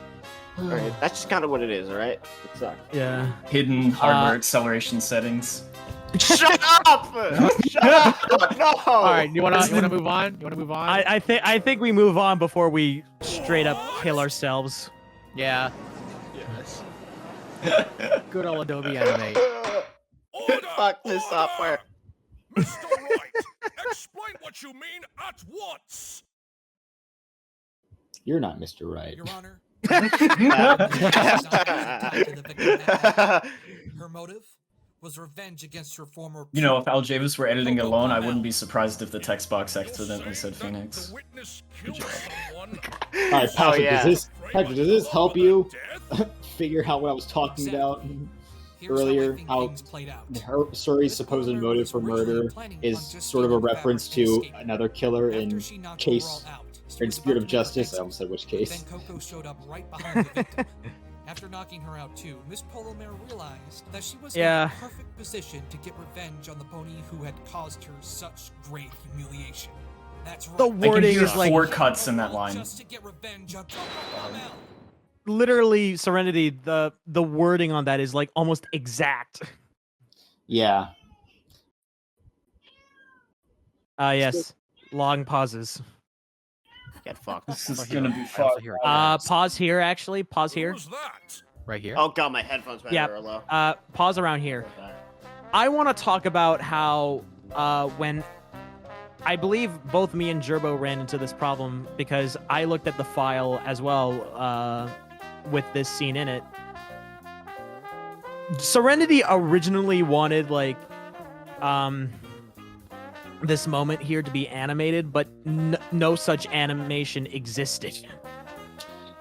Speaker 3: Alright, that's just kind of what it is, alright? It sucks.
Speaker 2: Yeah.
Speaker 5: Hidden hardware acceleration settings.
Speaker 3: Shut up! Shut up! No!
Speaker 1: Alright, you wanna move on? You wanna move on?
Speaker 2: I think we move on before we straight up kill ourselves.
Speaker 1: Yeah.
Speaker 3: Yes.
Speaker 1: Good old Adobe Animate.
Speaker 3: Fuck this software.
Speaker 9: Mr. Wright, explain what you mean at once.
Speaker 10: You're not Mr. Right.
Speaker 8: Your Honor. Her motive was revenge against her former.
Speaker 5: You know, if Al Javis were editing it alone, I wouldn't be surprised if the text box accidentally said Phoenix.
Speaker 10: Alright, Patrick, does this help you figure out what I was talking about earlier? How Suri's supposed motive for murder is sort of a reference to another killer in Case, or in Spirit of Justice. I almost said which case.
Speaker 8: Then Coco showed up right behind the victim. After knocking her out too, Miss Polomare realized that she was in a perfect position to get revenge on the pony who had caused her such great humiliation. That's right.
Speaker 2: The wording is like
Speaker 5: 4 cuts in that line.
Speaker 8: Just to get revenge on Coco.
Speaker 2: Literally, Serenity, the wording on that is like almost exact.
Speaker 10: Yeah.
Speaker 2: Yes. Long pauses.
Speaker 3: Get fucked.
Speaker 5: This is gonna be fun.
Speaker 2: Pause here, actually. Pause here.
Speaker 1: Right here?
Speaker 3: Oh god, my headphones went very low.
Speaker 2: Pause around here. I want to talk about how when I believe both me and Jerboe ran into this problem because I looked at the file as well with this scene in it. Serenity originally wanted like this moment here to be animated, but no such animation existed.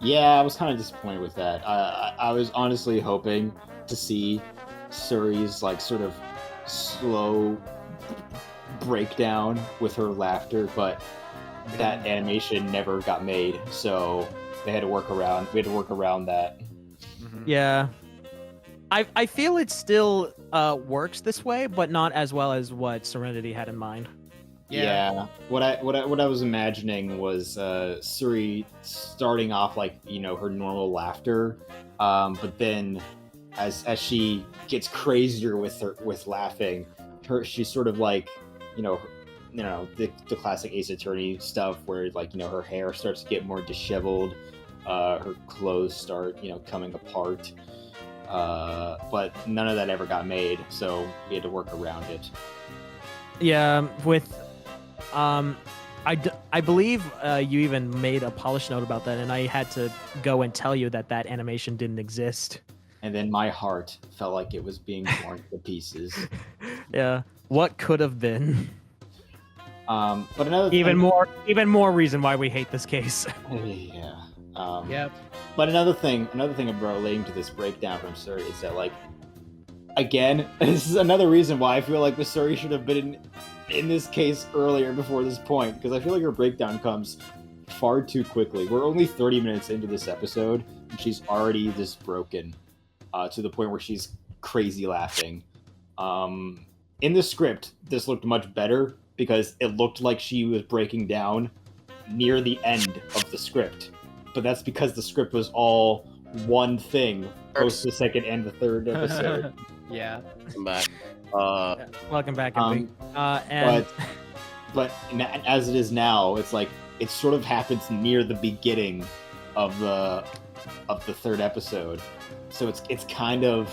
Speaker 10: Yeah, I was kind of disappointed with that. I was honestly hoping to see Suri's like sort of slow breakdown with her laughter, but that animation never got made, so they had to work around. We had to work around that.
Speaker 2: Yeah, I feel it still works this way, but not as well as what Serenity had in mind.
Speaker 10: Yeah. What I was imagining was Suri starting off like, you know, her normal laughter, but then as she gets crazier with laughing, she's sort of like, you know, the classic Ace Attorney stuff where, like, you know, her hair starts to get more disheveled, her clothes start, you know, coming apart. But none of that ever got made, so we had to work around it.
Speaker 2: Yeah, with I believe you even made a polish note about that, and I had to go and tell you that animation didn't exist.
Speaker 10: And then my heart felt like it was being torn to pieces.
Speaker 2: Yeah, what could have been?
Speaker 10: But another
Speaker 2: even more reason why we hate this case.
Speaker 10: Yeah.
Speaker 1: Yep.
Speaker 10: But another thing relating to this breakdown from Suri is that, like, again, this is another reason why I feel like the Suri should have been in this case earlier before this point, because I feel like her breakdown comes far too quickly. We're only 30 minutes into this episode, and she's already this broken, to the point where she's crazy laughing. In the script, this looked much better because it looked like she was breaking down near the end of the script. But that's because the script was all one thing, both the second and the third episode.
Speaker 1: Yeah.
Speaker 3: Come back.
Speaker 2: Welcome back, and
Speaker 10: but as it is now, it's like it sort of happens near the beginning of the third episode, so it's kind of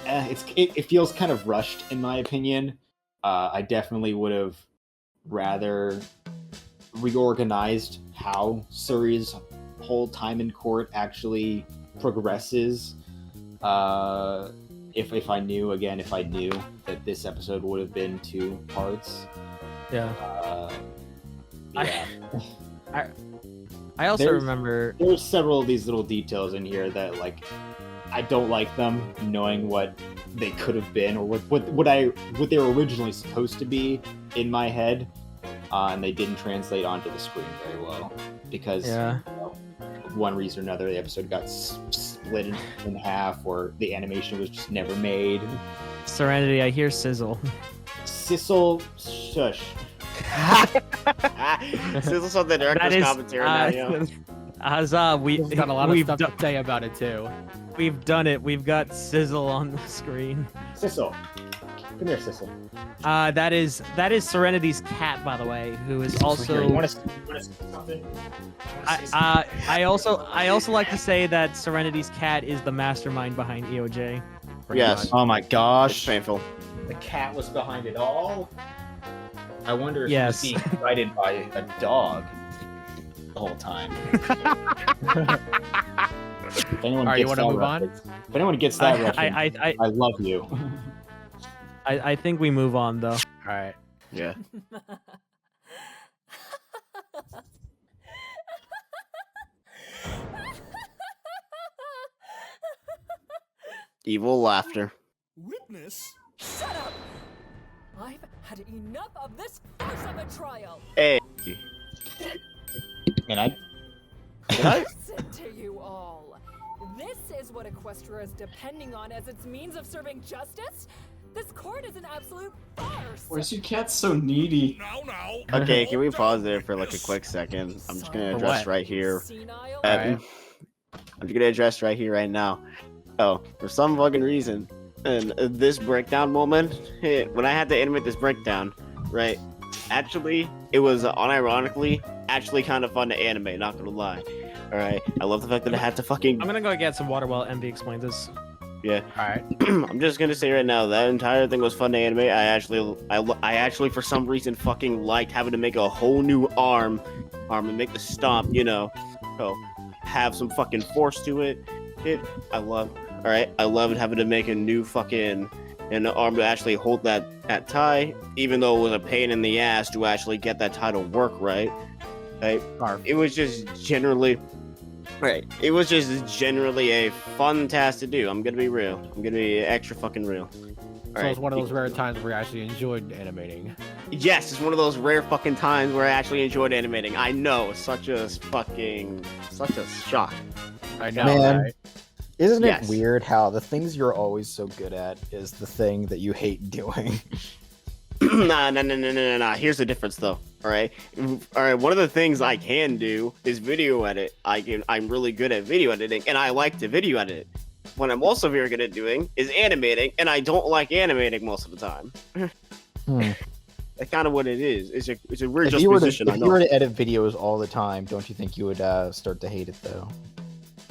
Speaker 10: it feels kind of rushed in my opinion. I definitely would have rather reorganized how Suri's whole time in court actually progresses. If I knew that this episode would have been 2 parts.
Speaker 2: Yeah.
Speaker 10: Yeah.
Speaker 2: I also remember
Speaker 10: there's several of these little details in here that, like, I don't like them, knowing what they could have been or what they were originally supposed to be in my head, and they didn't translate onto the screen very well because you know, one reason or another the episode got split in half, or the animation was just never made.
Speaker 2: Serenity, I hear sizzle.
Speaker 10: Sizzle, shush.
Speaker 3: Sizzle's on the director's commentary now, yo.
Speaker 2: Huzzah,
Speaker 1: We've got a lot of stuff to say about it too.
Speaker 2: We've done it. We've got sizzle on the screen.
Speaker 10: Sizzle. Come here, Sizzle.
Speaker 2: That is Serenity's cat, by the way, who is also.
Speaker 10: You want to see something?
Speaker 2: I also like to say that Serenity's cat is the mastermind behind EOJ.
Speaker 3: Yes.
Speaker 10: Oh my gosh.
Speaker 3: It's painful.
Speaker 10: The cat was behind it all. I wonder if
Speaker 2: Yes.
Speaker 10: he was being guided by a dog the whole time. If anyone
Speaker 1: Alright, you
Speaker 10: gets
Speaker 1: wanna
Speaker 10: that
Speaker 1: move on?
Speaker 10: reference- If anyone gets that reference, I love you.
Speaker 2: I think we move on though.
Speaker 1: All right.
Speaker 3: Yeah. Evil laughter.
Speaker 6: Witness?
Speaker 7: Shut up! I've had enough of this farce of a trial!
Speaker 3: Hey.
Speaker 10: And I
Speaker 7: Listen to you all. This is what Equestria is depending on as its means of serving justice? This court is an absolute farce!
Speaker 5: Where's your cat so needy?
Speaker 3: Okay, can we pause there for like a quick second? I'm just gonna address right here.
Speaker 7: Senile?
Speaker 3: I'm just gonna address right here, right now. Oh, for some fucking reason, and this breakdown moment, when I had to animate this breakdown, right? Actually, it was unironically actually kind of fun to animate. Not gonna lie. All right, I love the fact that I had to fucking.
Speaker 2: I'm gonna go get some water while MV explains this.
Speaker 3: Yeah.
Speaker 1: All right.
Speaker 3: I'm just gonna say right now that entire thing was fun to animate. I actually for some reason fucking liked having to make a whole new arm and make the stomp. You know, so have some fucking force to it. I love. All right, I loved having to make a new fucking and the arm to actually hold that tie, even though it was a pain in the ass to actually get that tie to work right. It was just generally It was just generally a fun task to do. I'm gonna be real. I'm gonna be extra fucking real.
Speaker 1: So it's one of those rare times where I actually enjoyed animating.
Speaker 3: Yes, it's one of those rare fucking times where I actually enjoyed animating. I know, such a shock.
Speaker 1: I know,
Speaker 4: Man,
Speaker 1: right?
Speaker 4: Isn't
Speaker 3: Yes.
Speaker 4: it weird how the things you're always so good at is the thing that you hate doing?
Speaker 3: Nah. Here's the difference, though. All right. One of the things I can do is video edit. I'm really good at video editing, and I like to video edit. What I'm also very good at doing is animating, and I don't like animating most of the time. That's kind of what it is. It's a weird juxtaposition.
Speaker 4: If you were to edit videos all the time, don't you think you would start to hate it though?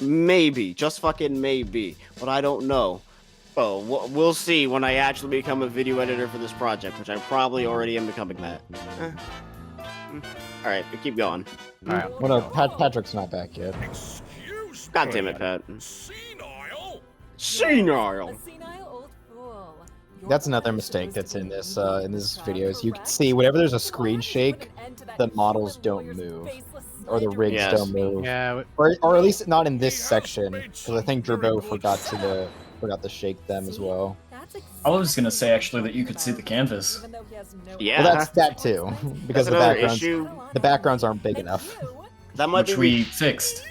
Speaker 3: Maybe, just fucking maybe, but I don't know. Oh, we'll see when I actually become a video editor for this project, which I probably already am becoming that. All right, but keep going.
Speaker 1: All right.
Speaker 4: Well, no, Patrick's not back yet.
Speaker 3: God damn it, Pat.
Speaker 9: Senile?
Speaker 3: Senile.
Speaker 7: A senile old fool.
Speaker 4: That's another mistake that's in this videos. You can see whenever there's a screen shake, the models don't move, or the rigs
Speaker 3: Yes.
Speaker 4: don't move,
Speaker 1: Yeah.
Speaker 4: or at least not in this section, because I think Jerboe forgot to shake them as well.
Speaker 5: I was gonna say actually that you could see the canvas.
Speaker 3: Yeah.
Speaker 4: Well, that's that too, because
Speaker 3: That's another
Speaker 4: the backgrounds aren't big enough.
Speaker 3: That might
Speaker 5: Which
Speaker 3: be
Speaker 5: we fixed.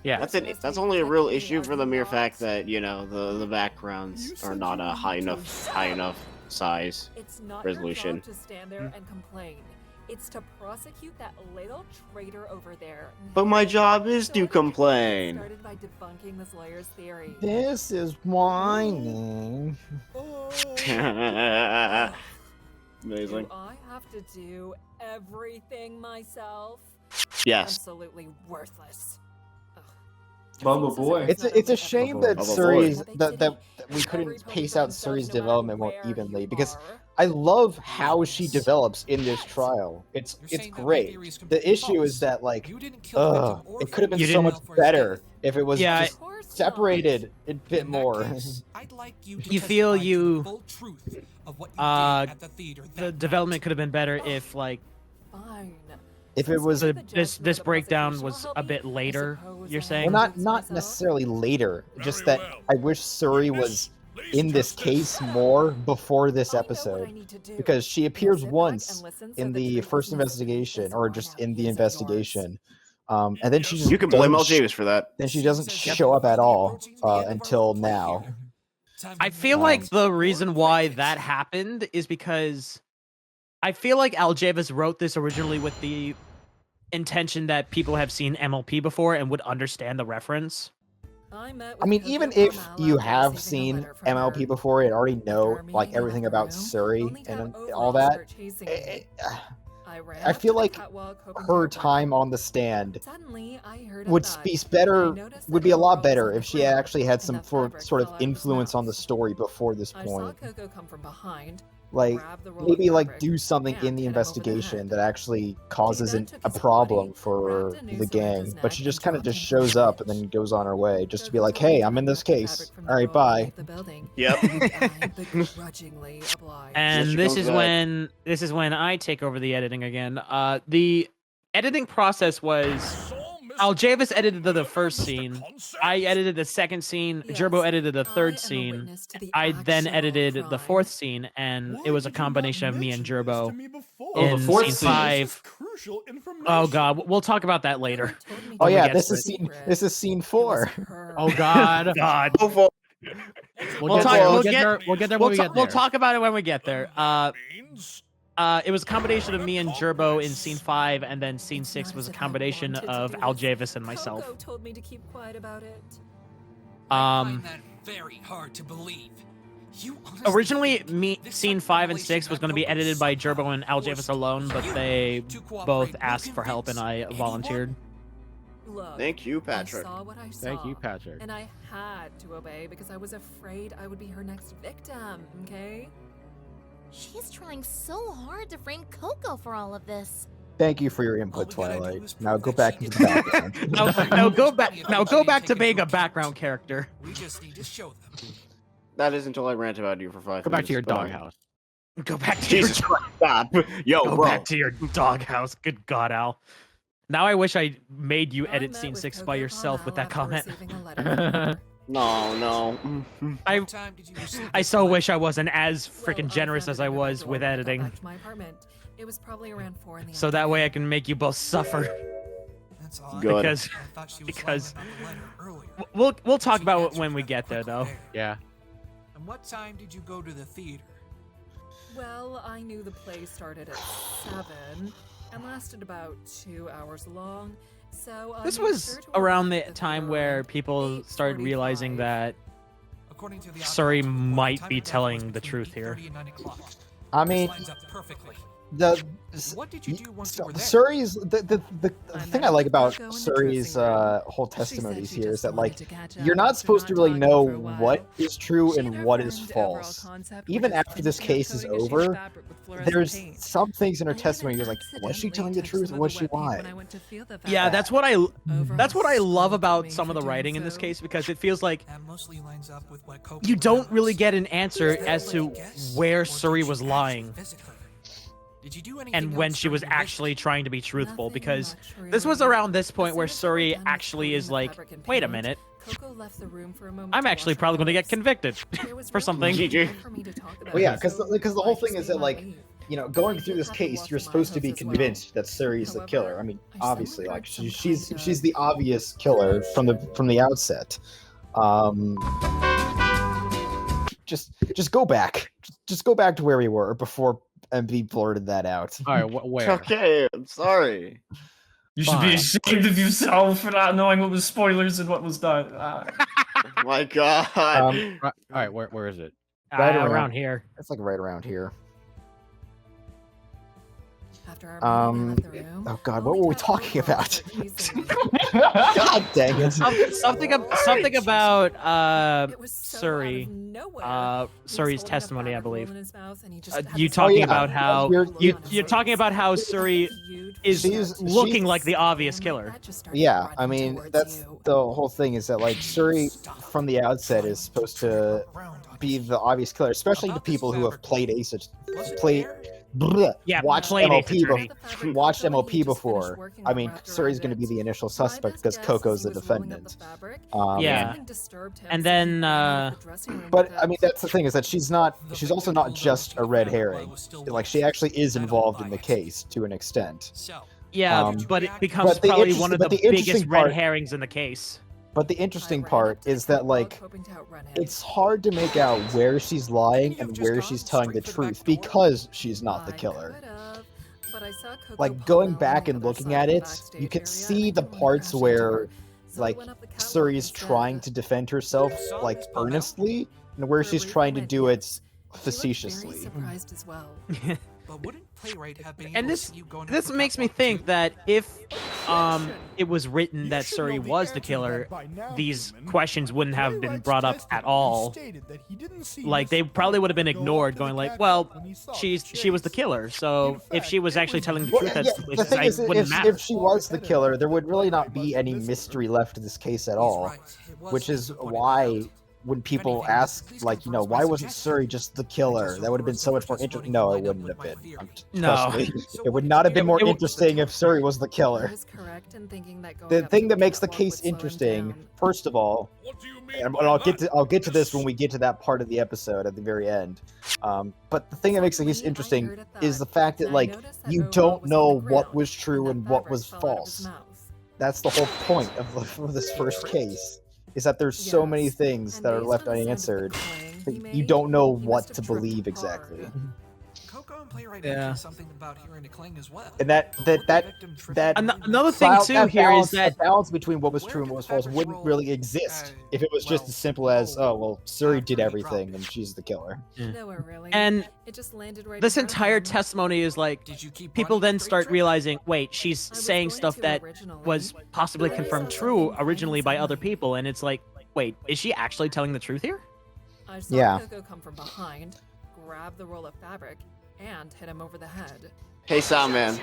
Speaker 1: Yeah.
Speaker 3: That's only a real issue for the mere fact that the backgrounds are not a high enough size
Speaker 7: It's not
Speaker 3: resolution.
Speaker 7: Your job to stand there and complain. It's to prosecute that little traitor over there.
Speaker 3: But my job is to complain.
Speaker 7: Started by debunking this lawyer's theory.
Speaker 4: This is whining.
Speaker 3: Amazing.
Speaker 7: Do I have to do everything myself?
Speaker 3: Yes.
Speaker 7: Absolutely worthless. Ugh.
Speaker 5: Bubba boy.
Speaker 4: It's a shame that
Speaker 3: Bubba
Speaker 4: Suri's
Speaker 7: boy.
Speaker 4: that we couldn't pace out Suri's development more evenly, because I love how she develops in this trial. It's great. The issue is that it could have been so much better if it was
Speaker 2: Yeah,
Speaker 4: just separated a bit more.
Speaker 2: You feel you the development could have been better if
Speaker 7: Fine.
Speaker 4: If it was
Speaker 2: this breakdown was a bit later, you're saying?
Speaker 4: well, not necessarily later, just that I wish Suri was in this case more before this episode, because she appears once in the first investigation, or just in the investigation, and then she just
Speaker 3: You can blame
Speaker 4: doesn't
Speaker 3: James for that.
Speaker 4: then she doesn't show up at all until now.
Speaker 2: I feel like the reason why that happened is because I feel like Aljavis wrote this originally with the intention that people have seen MLP before and would understand the reference.
Speaker 4: I mean, even if you have seen MLP before and already know everything about Suri and all that, I feel like her time on the stand would be a lot better if she actually had some sort of influence on the story before this point.
Speaker 7: Coco come from behind.
Speaker 4: Maybe do something in the investigation that actually causes a problem for the gang, but she just kind of just shows up and then goes on her way just to be like, hey, I'm in this case, all right, bye.
Speaker 3: Yep.
Speaker 2: And this is when I take over the editing again. The editing process was Aljavis edited the first scene. I edited the second scene. Jerboe edited the third scene. I then edited the fourth scene, and it was a combination of me and Jerboe in
Speaker 5: fourth
Speaker 2: scene 5. Oh god, we'll talk about that later.
Speaker 4: Oh yeah, this is scene 4.
Speaker 1: Oh god.
Speaker 2: God.
Speaker 1: We'll get there when we get there.
Speaker 2: We'll talk about it when we get there. It was a combination of me and Jerboe in scene 5, and then scene 6 was a combination of Aljavis and myself.
Speaker 7: Coco told me to keep quiet about it.
Speaker 8: I find that very hard to believe. You honestly
Speaker 2: Originally, scene 5 and 6 was going to be edited by Jerboe and Aljavis alone, but they both asked for help, and I volunteered.
Speaker 7: Look,
Speaker 3: Thank you, Patrick.
Speaker 7: I saw what I saw,
Speaker 1: Thank you, Patrick.
Speaker 7: and I had to obey because I was afraid I would be her next victim, okay?
Speaker 11: She's trying so hard to frame Coco for all of this.
Speaker 4: Thank you for your input, Twilight. Now go back into the background.
Speaker 2: Now go back to being a background character.
Speaker 8: We just need to show them.
Speaker 3: That is until I rant about you for 5
Speaker 1: Go
Speaker 3: minutes.
Speaker 1: back to your
Speaker 3: but,
Speaker 1: doghouse.
Speaker 2: Go back to
Speaker 3: Jesus
Speaker 2: your
Speaker 3: Christ, stop. Yo,
Speaker 2: Go
Speaker 3: bro.
Speaker 2: back to your doghouse. Good God, Al. Now I wish I made you
Speaker 7: I
Speaker 2: edit
Speaker 7: met
Speaker 2: scene
Speaker 7: with
Speaker 2: 6
Speaker 7: Coco
Speaker 2: by yourself with that
Speaker 7: after
Speaker 2: comment.
Speaker 7: receiving a letter from her.
Speaker 3: No.
Speaker 2: I
Speaker 8: What time did you receive
Speaker 2: I
Speaker 8: this
Speaker 2: so
Speaker 8: letter?
Speaker 2: wish I wasn't as freaking
Speaker 7: Well, I
Speaker 2: generous
Speaker 7: found
Speaker 2: as
Speaker 7: it
Speaker 2: I
Speaker 7: in my
Speaker 2: was
Speaker 7: drawer
Speaker 2: with
Speaker 7: when I got
Speaker 2: editing.
Speaker 7: back to my apartment. It was probably around 4 in the
Speaker 2: So that way I
Speaker 7: afternoon.
Speaker 2: can make you both suffer.
Speaker 8: That's odd.
Speaker 3: Good.
Speaker 2: Because
Speaker 8: I thought she was
Speaker 2: because-
Speaker 8: lying about the letter earlier.
Speaker 2: we'll talk
Speaker 8: She
Speaker 2: about it
Speaker 8: answered
Speaker 2: when we
Speaker 8: that
Speaker 2: get there
Speaker 8: quickly
Speaker 2: though.
Speaker 8: there.
Speaker 1: Yeah.
Speaker 8: And what time did you go to the theater?
Speaker 7: Well, I knew the play started at 7 and lasted about 2 hours long. So I
Speaker 2: This
Speaker 7: made
Speaker 2: was
Speaker 7: sure to
Speaker 2: around
Speaker 7: arrive
Speaker 2: the
Speaker 7: at
Speaker 2: time
Speaker 7: theater
Speaker 2: where
Speaker 7: around
Speaker 2: people started realizing
Speaker 7: 8:45.
Speaker 2: that
Speaker 8: According to the
Speaker 2: Suri
Speaker 8: autopsy report,
Speaker 2: might
Speaker 8: time
Speaker 2: be
Speaker 8: of death
Speaker 2: telling
Speaker 8: was
Speaker 2: the
Speaker 8: between
Speaker 2: truth here.
Speaker 8: 8:30 and 9 o'clock.
Speaker 4: I
Speaker 8: This
Speaker 4: mean,
Speaker 8: lines up perfectly.
Speaker 4: the
Speaker 8: What did you do once you were there?
Speaker 4: Suri's the
Speaker 7: I
Speaker 4: thing
Speaker 7: met
Speaker 4: I like
Speaker 7: with
Speaker 4: about
Speaker 7: Coco in the
Speaker 4: Suri's
Speaker 7: dressing room.
Speaker 4: whole
Speaker 7: She said
Speaker 4: testimonies
Speaker 7: she
Speaker 4: here is
Speaker 7: just
Speaker 4: that
Speaker 7: wanted
Speaker 4: like
Speaker 7: to catch
Speaker 4: you're
Speaker 7: up
Speaker 4: not
Speaker 7: after
Speaker 4: supposed to
Speaker 7: not
Speaker 4: really
Speaker 7: talking
Speaker 4: know
Speaker 7: for a while.
Speaker 4: what is true
Speaker 7: She
Speaker 4: and
Speaker 7: and her
Speaker 4: what is
Speaker 7: friend overall
Speaker 4: false.
Speaker 7: concept
Speaker 4: Even
Speaker 7: were just
Speaker 4: after this
Speaker 7: finishing up
Speaker 4: case is
Speaker 7: coating a sheet of
Speaker 4: over,
Speaker 7: fabric with fluorescent
Speaker 4: there's
Speaker 7: paint.
Speaker 4: some things in her
Speaker 7: I even
Speaker 4: testimony you're like, was she
Speaker 7: accidentally
Speaker 4: telling the
Speaker 7: touched
Speaker 4: truth
Speaker 7: some
Speaker 4: or
Speaker 7: of
Speaker 4: was
Speaker 7: the
Speaker 4: she
Speaker 7: wet paint
Speaker 4: lying?
Speaker 7: when I went to feel the
Speaker 2: Yeah,
Speaker 7: fabric.
Speaker 2: that's what I
Speaker 7: Overall
Speaker 2: love about
Speaker 7: school
Speaker 2: some of the
Speaker 7: for doing
Speaker 2: writing in this
Speaker 7: so.
Speaker 2: case because it feels like
Speaker 8: That mostly lines up with what Coco
Speaker 2: you don't really
Speaker 8: remembers.
Speaker 2: get an answer
Speaker 8: Is that
Speaker 2: as
Speaker 8: a
Speaker 2: to
Speaker 8: lucky guess,
Speaker 2: where
Speaker 8: or did
Speaker 2: Suri
Speaker 8: she
Speaker 2: was
Speaker 8: actually
Speaker 2: lying
Speaker 8: visit her? Did you do anything
Speaker 2: and when
Speaker 8: else
Speaker 2: she was
Speaker 8: during your visit?
Speaker 2: actually trying to be truthful
Speaker 7: Nothing
Speaker 2: because
Speaker 7: much,
Speaker 2: this was
Speaker 7: really.
Speaker 2: around this point
Speaker 7: As
Speaker 2: where
Speaker 7: soon as we were
Speaker 2: Suri
Speaker 7: done with
Speaker 2: actually
Speaker 7: coating
Speaker 2: is
Speaker 7: the
Speaker 2: like,
Speaker 7: fabric and
Speaker 2: wait a
Speaker 7: paint,
Speaker 2: minute,
Speaker 7: Coco left the room for a moment
Speaker 2: I'm
Speaker 7: to
Speaker 2: actually
Speaker 7: wash her
Speaker 2: probably going to get
Speaker 7: face.
Speaker 2: convicted
Speaker 7: There was
Speaker 2: for
Speaker 7: really
Speaker 2: something.
Speaker 7: nothing for me to talk about,
Speaker 4: Well, yeah,
Speaker 7: so
Speaker 4: because the whole
Speaker 7: I just
Speaker 4: thing is
Speaker 7: made
Speaker 4: that
Speaker 7: my
Speaker 4: like
Speaker 7: leave.
Speaker 4: going
Speaker 7: I
Speaker 4: through
Speaker 7: did
Speaker 4: this
Speaker 7: have to
Speaker 4: case,
Speaker 7: wash
Speaker 4: you're
Speaker 7: my
Speaker 4: supposed to be
Speaker 7: hooves as well.
Speaker 4: convinced that Suri's the killer.
Speaker 7: However,
Speaker 4: I mean,
Speaker 7: I
Speaker 4: obviously,
Speaker 7: suddenly
Speaker 4: like
Speaker 7: heard some
Speaker 4: she's
Speaker 7: kind
Speaker 4: she's
Speaker 7: of
Speaker 4: the obvious killer from the outset. Just go back. Just go back to where we were before MV blurted that out.
Speaker 1: All right, where?
Speaker 3: Okay, I'm sorry.
Speaker 5: You should be
Speaker 1: Fine.
Speaker 5: ashamed of yourself for not knowing what was spoilers and what was not.
Speaker 3: Oh my God.
Speaker 1: All right, where is it?
Speaker 4: Right
Speaker 2: around here.
Speaker 4: It's like right around here.
Speaker 7: After our meeting, I left the room.
Speaker 4: Oh God,
Speaker 7: All
Speaker 4: what were we
Speaker 7: talked
Speaker 4: talking
Speaker 7: was
Speaker 4: about?
Speaker 7: easily.
Speaker 4: God dang it!
Speaker 2: Something about
Speaker 7: It was so out of
Speaker 2: Suri.
Speaker 7: nowhere. He was
Speaker 2: Suri's
Speaker 7: holding a
Speaker 2: testimony, I
Speaker 7: fabric roll
Speaker 2: believe.
Speaker 7: in his mouth, and he just had
Speaker 2: You
Speaker 7: this
Speaker 2: talking
Speaker 4: yeah.
Speaker 2: about how
Speaker 4: You're-
Speaker 2: you're talking about how Suri is
Speaker 4: She's-
Speaker 2: looking
Speaker 4: she's-
Speaker 2: like the obvious killer.
Speaker 7: That just started
Speaker 4: Yeah, I
Speaker 7: running
Speaker 4: mean
Speaker 7: towards
Speaker 4: that's
Speaker 7: you.
Speaker 4: the whole thing is that like Suri from the outset is supposed to be the obvious killer, especially to people who have played
Speaker 2: Yeah,
Speaker 4: watched
Speaker 2: played Ace
Speaker 4: MLP,
Speaker 2: Attorney.
Speaker 4: watched MLP before. I mean, Suri's going to be the initial suspect because Coco's the defendant.
Speaker 2: Yeah. And then,
Speaker 4: But I mean, that's the thing is that she's also not just a red herring. Like she actually is involved in the case to an extent.
Speaker 8: So,
Speaker 2: Yeah, but it becomes
Speaker 4: but the
Speaker 2: probably
Speaker 4: interest-
Speaker 2: one of
Speaker 4: but
Speaker 2: the
Speaker 4: the interesting
Speaker 2: biggest red
Speaker 4: part-
Speaker 2: herrings in the case.
Speaker 4: But the interesting part is that like it's hard to make out where she's lying and where she's telling the truth because she's not the killer. Like going back and looking at it, you can see the parts where like Suri's trying to defend herself like earnestly and where she's trying to do it facetiously.
Speaker 7: Surprised as well.
Speaker 8: but wouldn't Playwright have been
Speaker 2: And
Speaker 8: able to
Speaker 2: this
Speaker 8: see you going
Speaker 2: this
Speaker 8: up the
Speaker 2: makes me
Speaker 8: catwalk
Speaker 2: think
Speaker 8: too?
Speaker 2: that if it was written
Speaker 6: You
Speaker 2: that
Speaker 6: should know
Speaker 2: Suri
Speaker 6: the
Speaker 2: was the
Speaker 6: answer to
Speaker 2: killer,
Speaker 6: that by now,
Speaker 2: these
Speaker 6: human.
Speaker 2: questions wouldn't have been
Speaker 6: Playwright's
Speaker 2: brought up at
Speaker 6: testimony
Speaker 2: all.
Speaker 6: stated that he didn't see
Speaker 2: Like
Speaker 6: Miss
Speaker 2: they probably would have been
Speaker 6: Blueblood go
Speaker 2: ignored,
Speaker 6: up to
Speaker 2: going
Speaker 6: the
Speaker 2: like,
Speaker 6: catwalk
Speaker 2: well,
Speaker 6: when he saw
Speaker 2: she was the
Speaker 6: Chase.
Speaker 2: killer. So
Speaker 6: In
Speaker 2: if
Speaker 6: fact,
Speaker 2: she was
Speaker 6: it
Speaker 2: actually
Speaker 6: was
Speaker 2: telling the
Speaker 6: you.
Speaker 2: truth,
Speaker 4: Yeah,
Speaker 2: that's
Speaker 4: the thing is,
Speaker 2: it wouldn't matter.
Speaker 4: if she was the killer, there would really not be any mystery left to this case at
Speaker 8: He's
Speaker 4: all.
Speaker 8: right. It was
Speaker 4: Which is
Speaker 8: disappointing
Speaker 4: why
Speaker 8: about.
Speaker 4: when people
Speaker 8: anything,
Speaker 4: ask,
Speaker 8: please
Speaker 4: like,
Speaker 8: confirm
Speaker 4: why
Speaker 8: my
Speaker 4: wasn't
Speaker 8: suggestion.
Speaker 4: Suri just the killer? That would have been so much more interesting. No, it wouldn't have been.
Speaker 2: No.
Speaker 4: Trust me.
Speaker 8: So
Speaker 4: It would
Speaker 8: what
Speaker 4: not
Speaker 8: did
Speaker 4: have been
Speaker 8: you
Speaker 4: more
Speaker 8: do?
Speaker 4: interesting if Suri was the
Speaker 7: I
Speaker 4: killer.
Speaker 7: was correct in thinking that going
Speaker 4: The
Speaker 7: up
Speaker 4: thing
Speaker 7: to
Speaker 4: that makes the
Speaker 7: catwalk
Speaker 4: case
Speaker 7: would slow him
Speaker 4: interesting,
Speaker 7: down.
Speaker 4: first of all,
Speaker 9: What do you mean
Speaker 4: and
Speaker 9: by
Speaker 4: I'll get to this
Speaker 9: Yes.
Speaker 4: when we get to that part of the episode at the very end. But the thing that makes the case interesting is the fact that like you don't know what was true and what was false. That's the whole point of this first case. Is that there's so many things that are left unanswered that you don't know what to believe exactly.
Speaker 8: Coco and Playwright
Speaker 2: Yeah.
Speaker 8: mentioned something about hearing a cling as well.
Speaker 4: And
Speaker 8: But would the victim trip over
Speaker 2: Another thing
Speaker 4: Balance-
Speaker 2: too
Speaker 4: that
Speaker 2: here
Speaker 4: balance,
Speaker 2: is that
Speaker 4: that balance between what was
Speaker 8: Where
Speaker 4: true and
Speaker 8: did
Speaker 4: what was
Speaker 8: the
Speaker 4: false
Speaker 8: fabric
Speaker 4: wouldn't
Speaker 8: roll,
Speaker 4: really exist if it was just
Speaker 8: well,
Speaker 4: as simple as,
Speaker 8: roll
Speaker 4: oh well, Suri did
Speaker 8: after he dropped
Speaker 4: everything
Speaker 8: it?
Speaker 4: and she's the killer.
Speaker 7: Nowhere really.
Speaker 2: and
Speaker 7: It just landed right
Speaker 2: this
Speaker 7: in front of
Speaker 2: entire
Speaker 7: him.
Speaker 2: testimony is like
Speaker 8: Did you keep
Speaker 2: people
Speaker 8: running
Speaker 2: then
Speaker 8: the
Speaker 2: start
Speaker 8: trip?
Speaker 2: realizing, wait, she's
Speaker 7: I was
Speaker 2: saying
Speaker 7: going
Speaker 2: stuff
Speaker 7: to
Speaker 2: that
Speaker 7: originally,
Speaker 2: was possibly
Speaker 7: but I
Speaker 2: confirmed
Speaker 7: saw
Speaker 2: true
Speaker 7: something
Speaker 2: originally by other
Speaker 7: plain
Speaker 2: people, and it's like, wait, is she actually telling the truth here?
Speaker 7: I saw
Speaker 4: Yeah.
Speaker 7: Coco come from behind, grab the roll of fabric, and hit him over the head.
Speaker 3: Hey, Soundman,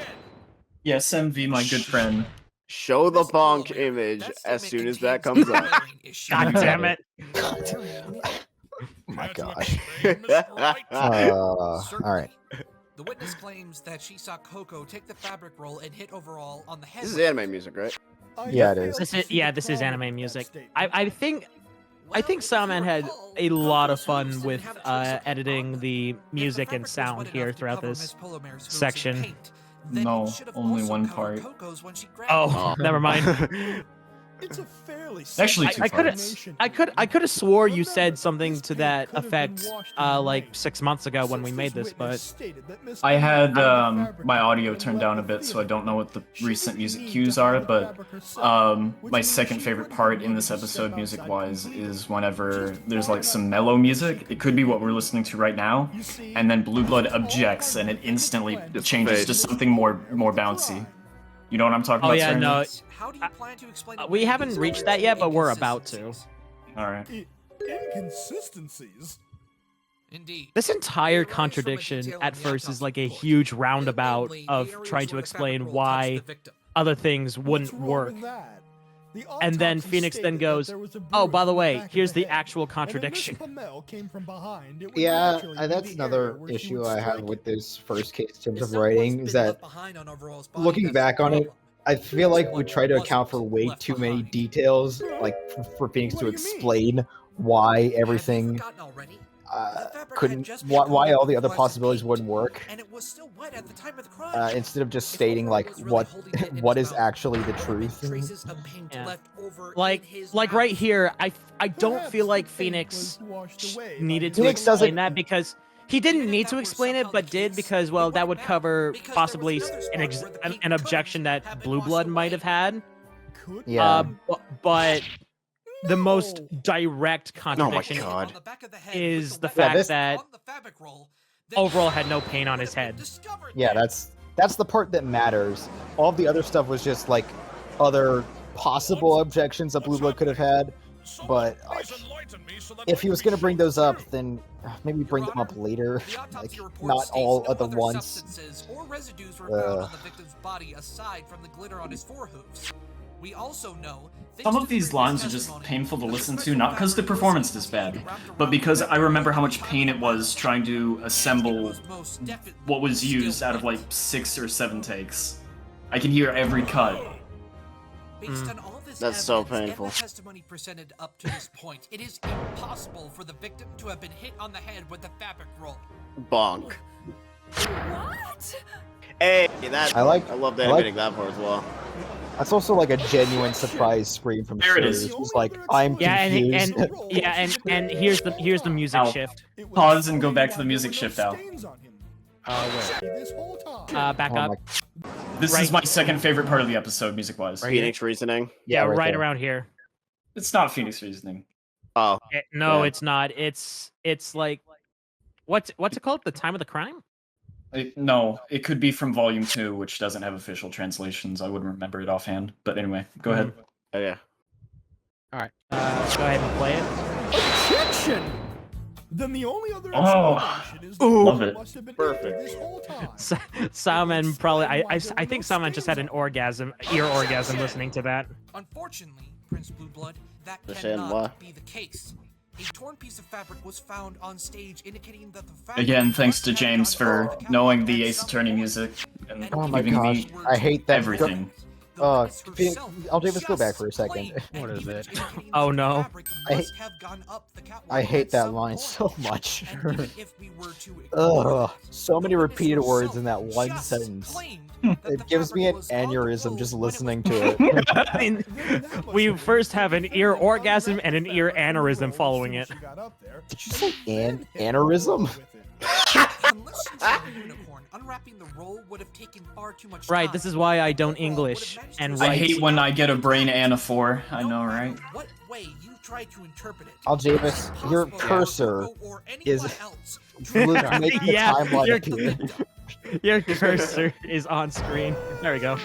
Speaker 5: Yes, MV, my good friend.
Speaker 3: show the
Speaker 8: Miss
Speaker 3: bonk
Speaker 8: Blueblood,
Speaker 3: image
Speaker 8: that
Speaker 3: as
Speaker 8: statement
Speaker 3: soon as that
Speaker 8: contains
Speaker 3: comes up.
Speaker 8: glaring issues.
Speaker 2: God damn it!
Speaker 4: my
Speaker 9: Care to
Speaker 4: gosh.
Speaker 9: explain, Miss Bright?
Speaker 4: All right.
Speaker 8: The witness claims that she saw Coco take the fabric roll and hit overall on the head.
Speaker 3: This is anime music, right?
Speaker 4: Yeah, it is.
Speaker 2: This is anime music. I think Soundman had a lot of fun with editing the music and sound here throughout this section.
Speaker 5: No, only one part.
Speaker 2: Oh, never mind.
Speaker 6: It's a fairly
Speaker 5: Actually,
Speaker 2: I could have swore you said something to that effect like 6 months ago when we made this, but
Speaker 5: I had my audio turned down a bit, so I don't know what the recent music cues are, but my second favorite part in this episode music-wise is whenever there's like some mellow music. It could be what we're listening to right now, and then Blueblood objects and it instantly changes to something more bouncy. You know what I'm talking about?
Speaker 2: yeah,
Speaker 5: Serenity?
Speaker 2: no.
Speaker 8: How do you plan to explain
Speaker 2: We haven't reached that yet, but we're about to.
Speaker 5: Alright.
Speaker 6: Inconsistencies.
Speaker 8: Indeed.
Speaker 2: This entire contradiction at first is like a huge roundabout of trying to explain why other things wouldn't work. And then Phoenix then goes, oh, by the way, here's the actual contradiction.
Speaker 4: Yeah, that's another issue I have with this first case in terms of writing, is that looking back on it, I feel like we try to account for way too many details, like for Phoenix to explain why everything why all the other possibilities wouldn't work, instead of just stating like what is actually the truth.
Speaker 2: Yeah. Like right here, I don't feel like Phoenix needed to explain that, because he didn't need to explain it, but did, because, well, that would cover possibly an objection that Blueblood might have had.
Speaker 4: Yeah.
Speaker 2: But the most direct contradiction is the fact that Overall had no paint on his head.
Speaker 4: Yeah, that's the part that matters. All the other stuff was just like other possible objections that Blueblood could have had, but if he was going to bring those up, then maybe bring them up later, like not all at the once.
Speaker 8: We also know
Speaker 5: some of these lines are just painful to listen to, not because the performance is bad, but because I remember how much pain it was trying to assemble what was used out of like 6 or 7 takes. I can hear every cut.
Speaker 8: Based on all this
Speaker 3: That's so
Speaker 8: evidence
Speaker 3: painful.
Speaker 8: and the testimony presented up to this point, it is impossible for the victim to have been hit on the head with the fabric roll.
Speaker 3: Bonk.
Speaker 7: What?
Speaker 3: Hey, that I loved
Speaker 4: I
Speaker 3: animating that part as well.
Speaker 4: That's also like a genuine surprise scream from
Speaker 5: There it
Speaker 4: Suri.
Speaker 5: is.
Speaker 4: It was like, I'm
Speaker 2: and
Speaker 4: confused.
Speaker 2: and here's the music
Speaker 5: Ow.
Speaker 2: shift.
Speaker 5: Pause and go back to the music shift out.
Speaker 2: Back
Speaker 4: Oh
Speaker 2: up.
Speaker 4: my-
Speaker 5: This is my second favorite part of the episode, music-wise.
Speaker 3: Phoenix reasoning.
Speaker 2: Yeah, right
Speaker 4: there.
Speaker 2: around here.
Speaker 5: It's not Phoenix reasoning.
Speaker 3: Oh,
Speaker 2: No,
Speaker 3: Yeah.
Speaker 2: it's not. It's like what's it called? The time of the crime?
Speaker 5: No, it could be from Volume 2, which doesn't have official translations. I wouldn't remember it offhand. But anyway, go ahead.
Speaker 3: oh yeah.
Speaker 2: All right. Go ahead and play it.
Speaker 6: Objection! Then the only other
Speaker 5: Oh,
Speaker 6: explanation is
Speaker 5: love
Speaker 6: that
Speaker 5: it.
Speaker 6: must have been
Speaker 3: Perfect.
Speaker 6: empty this whole time.
Speaker 2: Salmon probably. I think Salmon just had an ear orgasm listening to that.
Speaker 8: Unfortunately, Prince Blueblood, that
Speaker 3: Understand why.
Speaker 8: cannot be the case. A torn piece of fabric was found on stage, indicating that the fabric
Speaker 5: Again, thanks to
Speaker 8: must have
Speaker 5: James
Speaker 8: gone
Speaker 5: for
Speaker 8: off the
Speaker 5: knowing
Speaker 8: catwalk
Speaker 5: the
Speaker 8: at
Speaker 5: Ace
Speaker 8: some
Speaker 5: Attorney
Speaker 8: point.
Speaker 5: music and
Speaker 4: Oh my
Speaker 5: giving
Speaker 4: gosh,
Speaker 5: me
Speaker 4: I hate that.
Speaker 5: everything.
Speaker 4: Phoenix, I'll just go back for a second.
Speaker 1: What is it?
Speaker 2: Oh, no.
Speaker 4: I hate that line so much. Ugh, so many repeated words in that one sentence. It gives me an aneurysm just listening to it.
Speaker 2: We first have an ear orgasm and an ear aneurysm following it.
Speaker 4: Did you say aneurysm?
Speaker 8: Unwrapping the roll would have taken far too much
Speaker 2: Right,
Speaker 8: time.
Speaker 2: this is why I don't English and write.
Speaker 5: I hate when I get a brain anaphor. I know, right?
Speaker 8: What way you try to interpret it,
Speaker 4: Aljavis, your cursor is make the
Speaker 2: Yeah,
Speaker 4: timeline
Speaker 2: your-
Speaker 4: appear.
Speaker 2: Your cursor is on screen. There we go.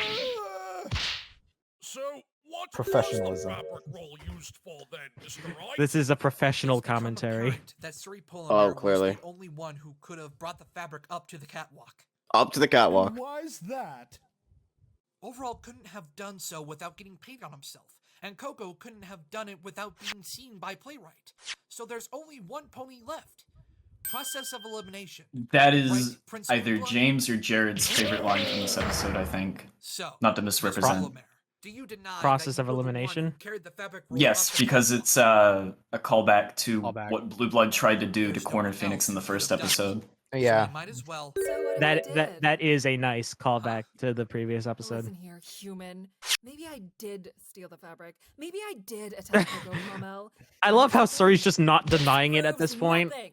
Speaker 9: So, what
Speaker 4: Professionalism.
Speaker 9: was the fabric roll used for then, Mr. Wright?
Speaker 2: This is a professional commentary.
Speaker 8: that Suri
Speaker 3: Oh, clearly.
Speaker 8: was the only one who could have brought the fabric up to the catwalk.
Speaker 3: Up to the catwalk.
Speaker 6: Why's that?
Speaker 8: Overall couldn't have done so without getting paint on himself. and Coco couldn't have done it without being seen by Playwright. So there's only one pony left. Process of elimination.
Speaker 5: That is
Speaker 8: Right, Prince
Speaker 5: either
Speaker 8: Blueblood?
Speaker 5: James or Jared's favorite line from this episode, I think.
Speaker 8: So,
Speaker 5: Not to
Speaker 8: Miss
Speaker 5: misrepresent.
Speaker 8: Blueblood, do you deny
Speaker 2: Process
Speaker 8: that
Speaker 2: of
Speaker 8: you were the one
Speaker 2: elimination?
Speaker 8: who carried the fabric roll
Speaker 5: Yes,
Speaker 8: up the
Speaker 5: because
Speaker 8: castle?
Speaker 5: it's a callback to
Speaker 1: Callback.
Speaker 5: what Blueblood tried to do to
Speaker 8: There's no
Speaker 5: corner
Speaker 8: one
Speaker 5: Phoenix in the
Speaker 8: else who
Speaker 5: first
Speaker 8: could've done it.
Speaker 5: episode.
Speaker 4: Yeah.
Speaker 8: So we might as well.
Speaker 7: So what if I
Speaker 2: That
Speaker 7: did?
Speaker 2: that is a nice callback to the previous episode.
Speaker 7: Listen here, human. Maybe I did steal the fabric. Maybe I did attack Coco Momel.
Speaker 2: I love how Suri's just not denying it at this
Speaker 7: Proves
Speaker 2: point.
Speaker 7: nothing.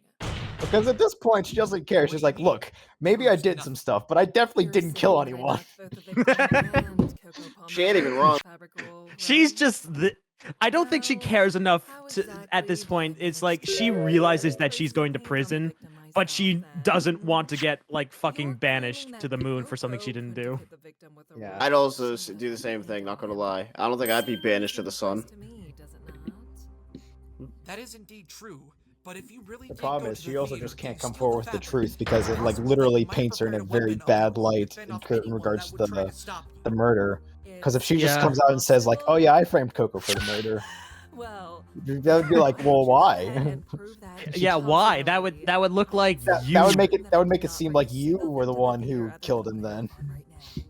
Speaker 4: Because at this point, she doesn't care. She's like, look, maybe I did some stuff, but I definitely
Speaker 7: You're
Speaker 4: didn't kill
Speaker 7: saying that I
Speaker 4: anyone.
Speaker 7: knocked both the victim and Coco
Speaker 3: She ain't even
Speaker 7: Pomel
Speaker 3: wrong.
Speaker 7: fabric roll,
Speaker 2: She's
Speaker 7: right?
Speaker 2: just I don't think she
Speaker 7: Well,
Speaker 2: cares enough
Speaker 7: how
Speaker 2: to
Speaker 7: exactly
Speaker 2: at this
Speaker 7: did
Speaker 2: point.
Speaker 7: you
Speaker 2: It's like she
Speaker 7: finish?
Speaker 2: realizes that she's going to
Speaker 7: Please
Speaker 2: prison,
Speaker 7: don't victimize
Speaker 2: but she
Speaker 7: yourself then.
Speaker 2: doesn't want to get like fucking
Speaker 7: You're
Speaker 2: banished
Speaker 7: claiming
Speaker 2: to
Speaker 7: that
Speaker 2: the moon for something she
Speaker 7: Coco
Speaker 2: didn't
Speaker 7: could have
Speaker 2: do.
Speaker 7: hit the victim with a
Speaker 4: Yeah.
Speaker 7: roll
Speaker 3: I'd also
Speaker 7: she
Speaker 3: do the
Speaker 7: had
Speaker 3: same
Speaker 7: to
Speaker 3: thing, not gonna
Speaker 7: hit.
Speaker 3: lie. I don't think I'd be banished to the sun.
Speaker 7: To me, does it not?
Speaker 8: That is indeed true. But if you really
Speaker 4: The
Speaker 8: did
Speaker 4: problem
Speaker 8: go
Speaker 4: is
Speaker 8: to
Speaker 4: she
Speaker 8: the
Speaker 4: also
Speaker 8: theater
Speaker 4: just can't
Speaker 8: to
Speaker 4: come
Speaker 8: steal
Speaker 4: forward
Speaker 8: the
Speaker 4: with the
Speaker 8: fabric,
Speaker 4: truth because it like
Speaker 8: possibly
Speaker 4: literally
Speaker 8: might have
Speaker 4: paints her in a
Speaker 8: prepared
Speaker 4: very
Speaker 8: weapon of
Speaker 4: bad
Speaker 8: your own
Speaker 4: light
Speaker 8: defend
Speaker 4: in,
Speaker 8: off
Speaker 4: in
Speaker 8: anyone
Speaker 4: regards
Speaker 8: that
Speaker 4: to
Speaker 8: would try
Speaker 4: the
Speaker 8: to stop you.
Speaker 4: the murder. Because if she just
Speaker 2: Yeah.
Speaker 4: comes out and says like, "Oh yeah, I framed Coco for the murder,"
Speaker 7: Well,
Speaker 4: that would be like, "Well, why?"
Speaker 7: and prove that
Speaker 2: Yeah, why? That would look like you.
Speaker 4: That would make it seem like you were the one who killed him then.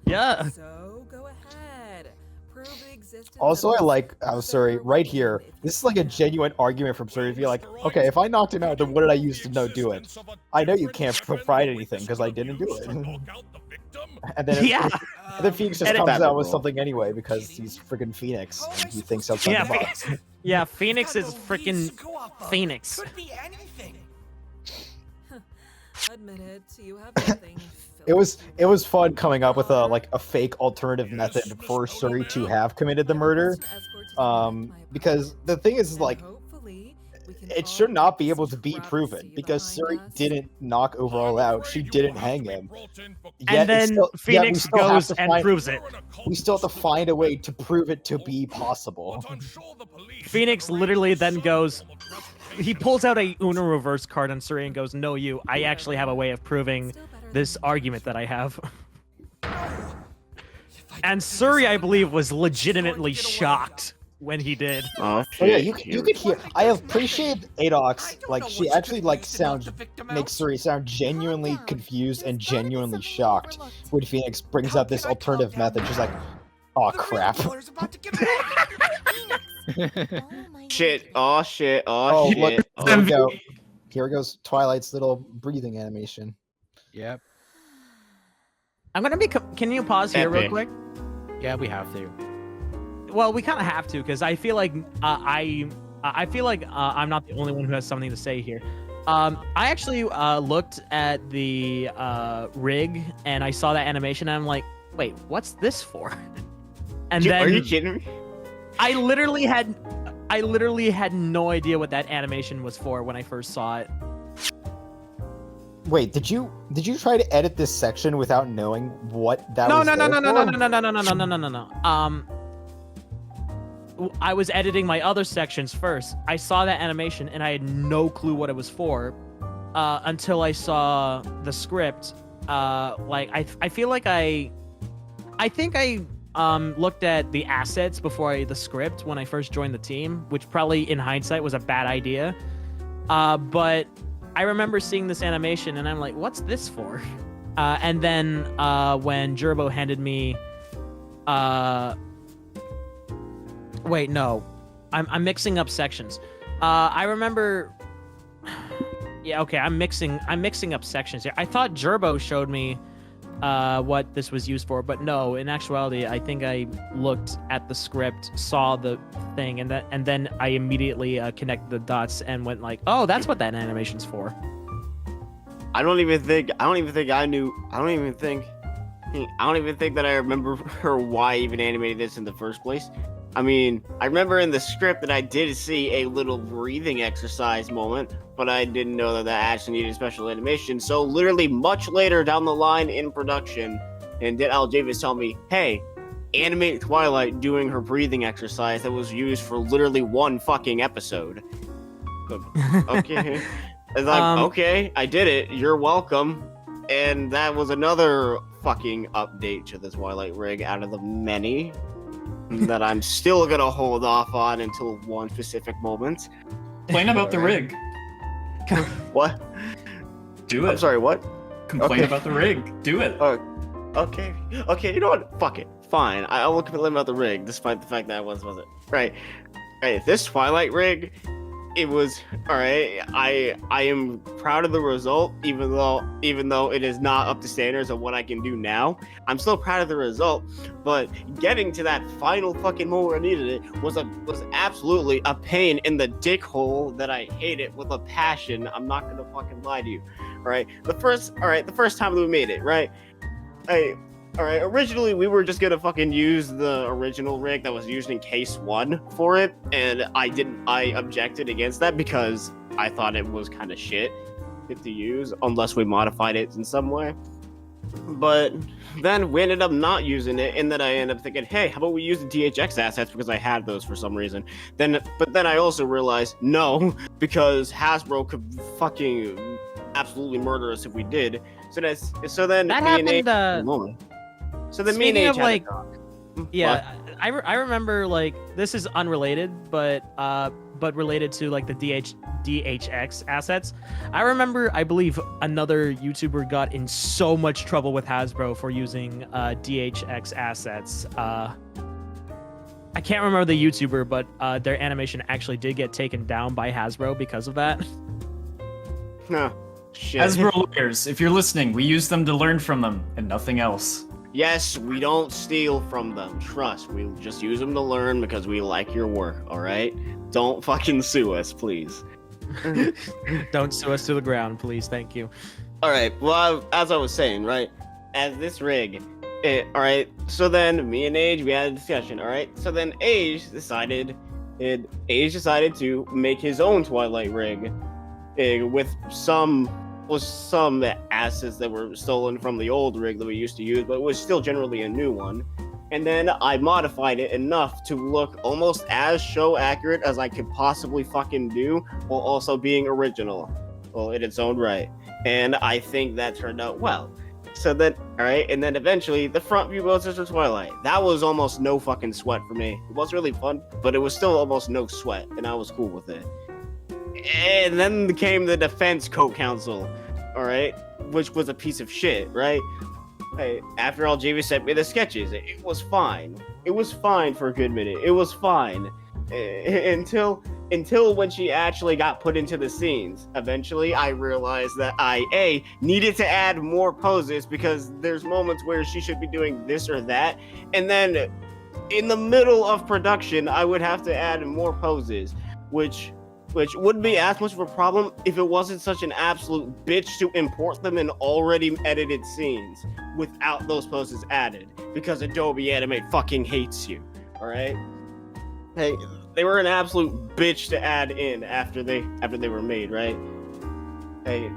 Speaker 2: Yeah.
Speaker 7: So go ahead. Prove the existence
Speaker 4: Also,
Speaker 7: of
Speaker 4: I
Speaker 7: this
Speaker 4: like, I'm sorry, right here. This is like a genuine argument from Suri to be like, okay, if I knocked him out, then what did I use to no do it? I know you can't provide anything because I didn't do it. And then,
Speaker 2: Yeah.
Speaker 4: and then Phoenix just
Speaker 2: And it-
Speaker 4: comes out
Speaker 3: Fabric
Speaker 4: with
Speaker 3: roll.
Speaker 4: something anyway because he's freaking Phoenix
Speaker 8: How am
Speaker 4: and
Speaker 8: I
Speaker 4: he thinks
Speaker 8: supposed to
Speaker 4: outside
Speaker 2: Yeah,
Speaker 4: the box.
Speaker 2: Yeah, Phoenix
Speaker 8: Got
Speaker 2: is
Speaker 8: no
Speaker 2: freaking
Speaker 8: reason to go off of.
Speaker 2: Phoenix.
Speaker 8: Could be anything.
Speaker 7: Admit it, you have nothing.
Speaker 4: It was fun coming up with a fake alternative method for Suri to have committed the murder. Because the thing is like, it should not be able to be proven because Suri didn't knock Overall out. She didn't hang him. Yet
Speaker 2: And then
Speaker 4: it's still- yet we
Speaker 2: Phoenix
Speaker 4: still have
Speaker 2: goes
Speaker 4: to
Speaker 2: and
Speaker 4: find-
Speaker 2: proves it.
Speaker 4: We still have to find a way to prove it to be possible.
Speaker 2: Phoenix literally then goes. He pulls out a Uno reverse card on Suri and goes, "No, you. I actually have a way of proving this argument that I have." And Suri, I believe, was legitimately shocked when he did.
Speaker 3: Oh,
Speaker 4: Oh yeah,
Speaker 3: shit.
Speaker 4: you could hear. I appreciate Adox. Like she actually makes Suri sound genuinely confused and genuinely shocked when Phoenix brings up this alternative method. She's like, "Oh crap."
Speaker 3: Shit. Oh shit.
Speaker 4: Oh
Speaker 3: Oh shit.
Speaker 4: look,
Speaker 3: Oh,
Speaker 4: here we go. Here goes Twilight's little breathing animation.
Speaker 1: Yep.
Speaker 2: I'm gonna be. Can you pause here real
Speaker 3: Epic.
Speaker 2: quick?
Speaker 1: Yeah, we have to.
Speaker 2: Well, we kind of have to because I feel like I feel like I'm not the only one who has something to say here. I actually looked at the rig and I saw that animation and I'm like, wait, what's this for? And
Speaker 3: Are
Speaker 2: then
Speaker 3: you kidding me?
Speaker 2: I literally had no idea what that animation was for when I first saw it.
Speaker 4: Wait, did you try to edit this section without knowing what that
Speaker 2: No,
Speaker 4: was?
Speaker 2: no, no,
Speaker 4: there
Speaker 2: no, no,
Speaker 4: for?
Speaker 2: no, no, no, no, no, no, no, no, no. I was editing my other sections first. I saw that animation and I had no clue what it was for until I saw the script. Like I feel like I think I looked at the assets before the script when I first joined the team, which probably in hindsight was a bad idea. But I remember seeing this animation and I'm like, what's this for? And then when Jerboe handed me wait, no. I'm mixing up sections. I remember yeah, okay, I'm mixing up sections here. I thought Jerboe showed me what this was used for, but no, in actuality, I think I looked at the script, saw the thing, and then I immediately connected the dots and went like, oh, that's what that animation's for.
Speaker 3: I don't even think I knew. I don't even think that I remember her why even animated this in the first place. I mean, I remember in the script that I did see a little breathing exercise moment, but I didn't know that actually needed special animation. So literally much later down the line in production, and did Al Javis tell me, hey, animate Twilight doing her breathing exercise that was used for literally one fucking episode. Okay. It's like, okay, I did it. You're welcome. And that was another fucking update to the Twilight rig out of the many. that I'm still gonna hold off on until one specific moment.
Speaker 5: Complain about the rig.
Speaker 3: What?
Speaker 5: Do it.
Speaker 3: I'm sorry, what?
Speaker 5: Complain
Speaker 3: Okay.
Speaker 5: about the rig. Do it.
Speaker 3: Okay, you know what? Fuck it. Fine. I will complain about the rig, despite the fact that I wasn't. Right. This Twilight rig, it was alright. I am proud of the result, even though it is not up to standards of what I can do now. I'm still proud of the result, but getting to that final fucking moment where I needed it was absolutely a pain in the dick hole that I hate it with a passion. I'm not gonna fucking lie to you. Alright. The first time that we made it, right? Alright, originally we were just gonna fucking use the original rig that was used in case 1 for it, and I objected against that because I thought it was kind of shit to use unless we modified it in some way. But then we ended up not using it, and then I ended up thinking, hey, how about we use the DHX assets because I had those for some reason. But then I also realized, no, because Hasbro could fucking absolutely murder us if we did. So then
Speaker 2: That
Speaker 3: me and
Speaker 2: happened.
Speaker 3: So then me and
Speaker 2: Speaking
Speaker 3: H
Speaker 2: of,
Speaker 3: had
Speaker 2: like,
Speaker 3: to talk.
Speaker 2: Yeah, I remember, like, this is unrelated, but related to like the DHX assets. I remember, I believe another YouTuber got in so much trouble with Hasbro for using DHX assets. I can't remember the YouTuber, but their animation actually did get taken down by Hasbro because of that.
Speaker 3: Huh. Shit.
Speaker 5: Hasbro lawyers, if you're listening, we use them to learn from them and nothing else.
Speaker 3: Yes, we don't steal from them. Trust, we just use them to learn because we like your work, alright? Don't fucking sue us, please.
Speaker 2: Don't sue us to the ground, please. Thank you.
Speaker 3: Alright, well, as I was saying, right? As this rig, alright, so then me and Age, we had a discussion, alright? So then Age decided to make his own Twilight rig with some assets that were stolen from the old rig that we used to use, but it was still generally a new one. And then I modified it enough to look almost as show accurate as I could possibly fucking do, while also being original, well, in its own right. And I think that turned out well. So then, alright, and then eventually the front view posters of Twilight. That was almost no fucking sweat for me. It was really fun, but it was still almost no sweat, and I was cool with it. And then came the Defense Co-Counsel, alright? Which was a piece of shit, right? Hey, after all, JV sent me the sketches. It was fine. It was fine for a good minute. It was fine. Until when she actually got put into the scenes. Eventually, I realized that I needed to add more poses because there's moments where she should be doing this or that. And then, in the middle of production, I would have to add more poses, which wouldn't be as much of a problem if it wasn't such an absolute bitch to import them in already edited scenes without those poses added, because Adobe Animate fucking hates you, alright? Hey, they were an absolute bitch to add in after they were made, right? Hey,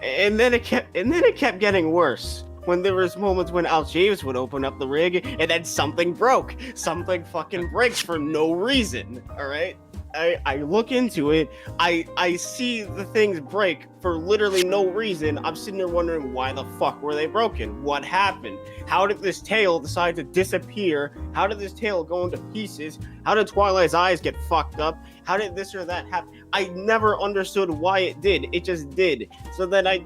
Speaker 3: and then it kept getting worse. When there was moments when Aljaves would open up the rig and then something broke. Something fucking breaks for no reason, alright? I look into it, I see the things break for literally no reason. I'm sitting there wondering, why the fuck were they broken? What happened? How did this tail decide to disappear? How did this tail go into pieces? How did Twilight's eyes get fucked up? How did this or that happen? I never understood why it did. It just did. So then I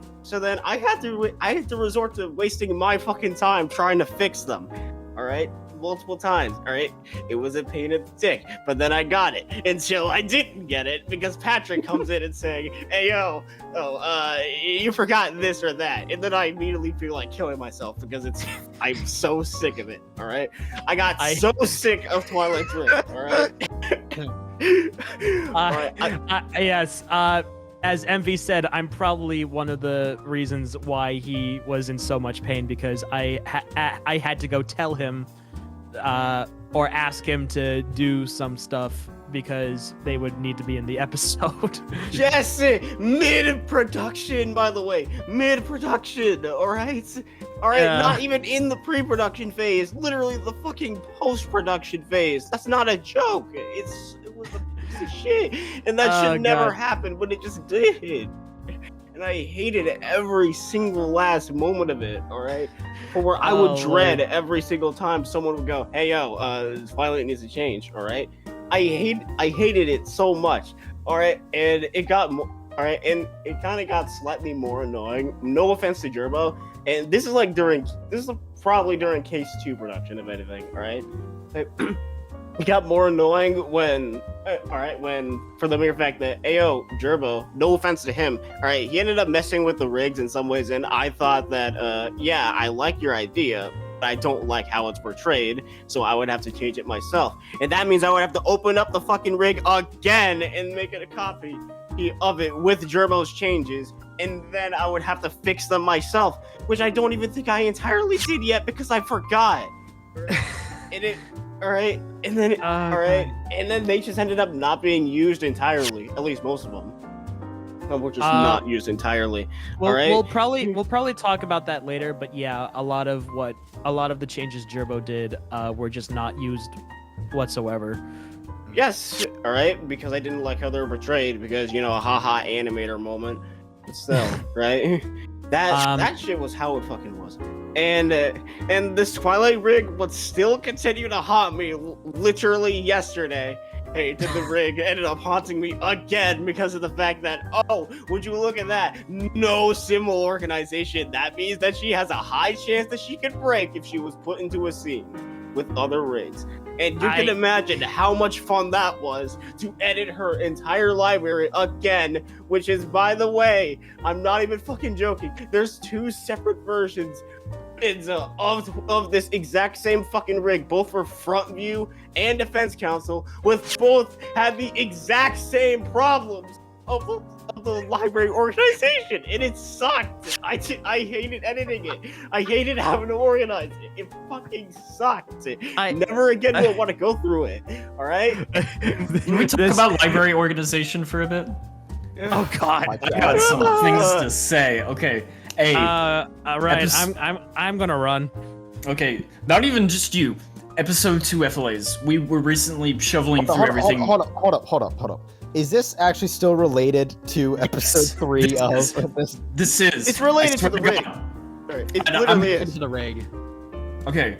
Speaker 3: had to resort to wasting my fucking time trying to fix them. All right? Multiple times, all right? It was a pain in the dick, but then I got it until I didn't get it because Patrick comes in and saying, hey, you forgot this or that. And then I immediately feel like killing myself because I'm so sick of it, all right? I got so sick of Twilight's Ring, all right?
Speaker 2: Yes, as MV said, I'm probably one of the reasons why he was in so much pain, because I had to go tell him or ask him to do some stuff because they would need to be in the episode.
Speaker 3: Jesse, mid-production, by the way. Mid-production, alright? Alright, not even in the pre-production phase. Literally the fucking post-production phase. That's not a joke. It was a piece of shit. And that should never happen, but it just did. and I hated every single last moment of it. All right, for where I would dread every single time someone would go, "Hey yo, this Twilight needs to change." All right, I hated it so much. All right, and it got all right, and it kind of got slightly more annoying. No offense to Jerboe, and this is probably during Case 2 production, if anything. All right, it got more annoying when for the mere fact that Ayo Jerboe, no offense to him, all right, he ended up messing with the rigs in some ways, and I thought that yeah, I like your idea, but I don't like how it's portrayed, so I would have to change it myself, and that means I would have to open up the fucking rig again and make it a copy of it with Jerboe's changes, and then I would have to fix them myself, which I don't even think I entirely did yet because I forgot. And it, all right, and then and then they just ended up not being used entirely. At least most of them, were just not used entirely.
Speaker 2: Well,
Speaker 3: all right,
Speaker 2: we'll probably talk about that later. But yeah, a lot of the changes Jerboe did were just not used whatsoever.
Speaker 3: Yes, all right, because I didn't like how they were portrayed. Because haha, animator moment. But still, right? That shit was how it fucking was. And this Twilight rig would still continue to haunt me literally yesterday. Hey, the rig ended up haunting me again because of the fact that, oh, would you look at that? No symbol organization. That means that she has a high chance that she could break if she was put into a scene with other rigs. And you can imagine how much fun that was to edit her entire library again, which is, by the way, I'm not even fucking joking. There's 2 separate versions of this exact same fucking rig, both for Front View and Defense Council, with both had the exact same problems of the library organization, and it sucked. I hated editing it. I hated having to organize it. It fucking sucked. Never again will I want to go through it. All right.
Speaker 5: Can we talk about library organization for a bit?
Speaker 2: Oh God,
Speaker 5: I got some things to say. Okay. Hey.
Speaker 2: Right. I'm gonna run.
Speaker 5: Okay. Not even just you. Episode 2 FLAs. We were recently shoveling through everything.
Speaker 4: Hold up. Is this actually still related to episode 3 of this?
Speaker 5: This is.
Speaker 3: It's related to the rig. It's literally
Speaker 1: into the rig.
Speaker 5: Okay.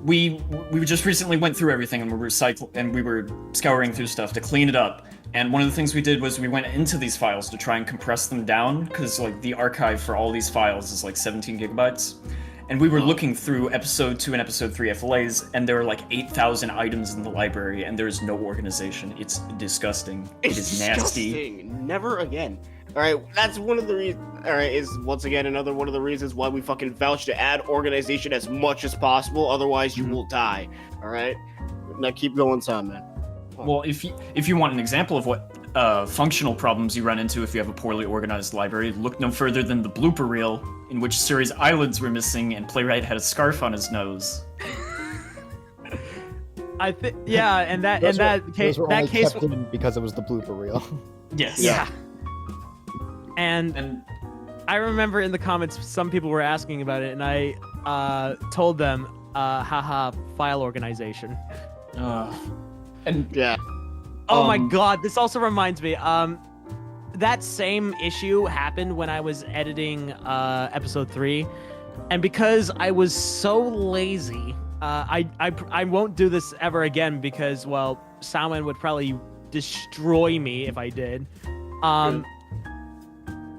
Speaker 5: We just recently went through everything and we were scouring through stuff to clean it up. And one of the things we did was we went into these files to try and compress them down, because like the archive for all these files is like 17 gigabytes. And we were looking through episode 2 and episode 3 FLAs, and there were like 8,000 items in the library, and there is no organization. It's disgusting. It is nasty.
Speaker 3: Never again. All right, that's one of the reasons. All right, is once again another one of the reasons why we fucking vouch to add organization as much as possible. Otherwise, you will die. All right. Now keep going, Soundman.
Speaker 5: Well, if you want an example of what functional problems you run into if you have a poorly organized library, look no further than the blooper reel in which Suri's eyelids were missing and Playwright had a scarf on his nose.
Speaker 2: I think, yeah, and that case
Speaker 4: kept in because it was the blooper reel.
Speaker 5: Yes.
Speaker 2: Yeah. And I remember in the comments some people were asking about it, and I told them, haha, file organization.
Speaker 5: And
Speaker 3: yeah.
Speaker 2: Oh my God! This also reminds me. That same issue happened when I was editing episode 3, and because I was so lazy, I won't do this ever again because, well, Soundman would probably destroy me if I did.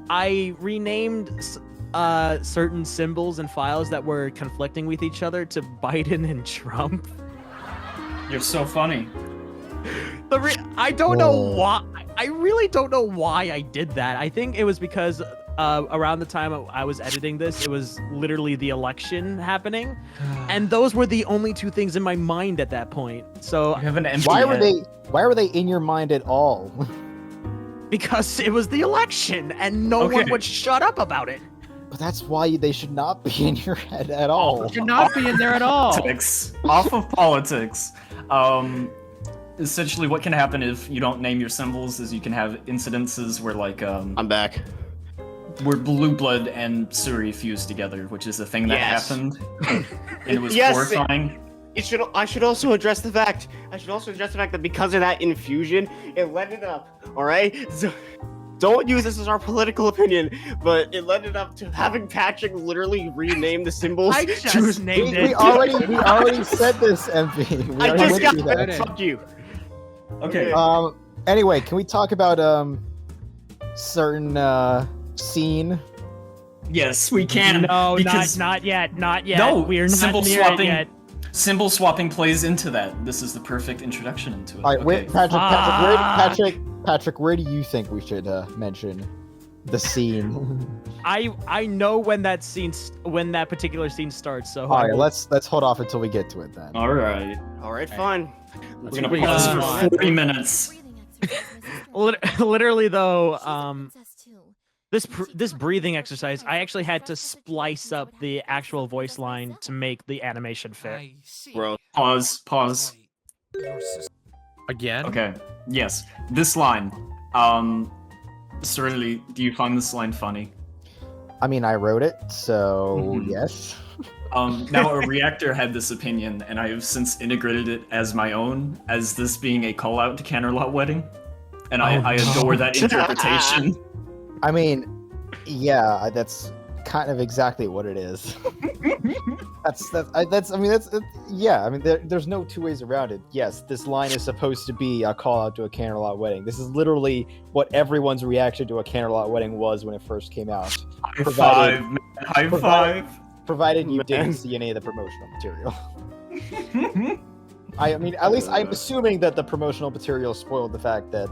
Speaker 2: I renamed certain symbols and files that were conflicting with each other to Biden and Trump.
Speaker 5: You're so funny.
Speaker 2: I don't know why. I really don't know why I did that. I think it was because around the time I was editing this, it was literally the election happening, and those were the only 2 things in my mind at that point. So
Speaker 5: you have an empty
Speaker 4: why
Speaker 5: head.
Speaker 4: were they in your mind at all?
Speaker 2: Because it was the election, and no one would shut up about it.
Speaker 4: But that's why they should not be in your head at all.
Speaker 1: They should not be in there at all.
Speaker 5: Off of politics. Essentially, what can happen if you don't name your symbols is you can have incidences where, like,
Speaker 3: I'm back.
Speaker 5: Where Blueblood and Suri fused together, which is a thing that happened, and it was horrifying.
Speaker 3: I should also address the fact. that because of that infusion, it ended up. All right. don't use this as our political opinion, but it led up to having Patrick literally rename the symbols.
Speaker 2: I just named it.
Speaker 4: We already said this, MP. We
Speaker 3: I
Speaker 4: already
Speaker 3: just
Speaker 4: went
Speaker 3: got
Speaker 4: through
Speaker 3: that.
Speaker 4: that.
Speaker 3: Fuck you.
Speaker 5: Okay.
Speaker 4: Anyway, can we talk about certain scene?
Speaker 5: Yes, we can.
Speaker 2: No,
Speaker 5: because
Speaker 2: not yet. Not yet.
Speaker 5: No,
Speaker 2: we're not
Speaker 5: symbol
Speaker 2: near
Speaker 5: swapping.
Speaker 2: it yet.
Speaker 5: Symbol swapping plays into that. This is the perfect introduction into it.
Speaker 4: All right,
Speaker 5: Okay.
Speaker 4: Patrick, where do you think we should mention the scene?
Speaker 2: I know when that particular scene starts. So
Speaker 4: All right, let's hold off until we get to it then.
Speaker 5: All right.
Speaker 3: All right, fine.
Speaker 5: We're gonna pause for 40 minutes.
Speaker 2: Literally though, this breathing exercise, I actually had to splice up the actual voice line to make the animation fit.
Speaker 8: I see.
Speaker 3: Bro.
Speaker 5: Pause.
Speaker 8: Your sister.
Speaker 1: Again?
Speaker 5: Okay. Yes. This line. Serenity, do you find this line funny?
Speaker 4: I mean, I wrote it, so
Speaker 5: Mhm.
Speaker 4: yes.
Speaker 5: Now a reactor had this opinion, and I have since integrated it as my own, as this being a call out to Canterlot wedding. And I adore that interpretation.
Speaker 4: I mean, yeah, that's kind of exactly what it is. Yeah. I mean, there's no two ways around it. Yes, this line is supposed to be a call out to a Canterlot wedding. This is literally what everyone's reaction to a Canterlot wedding was when it first came out.
Speaker 5: High five, man. High five.
Speaker 4: Provided you didn't see any of the promotional material. I mean, at least I'm assuming that the promotional material spoiled the fact that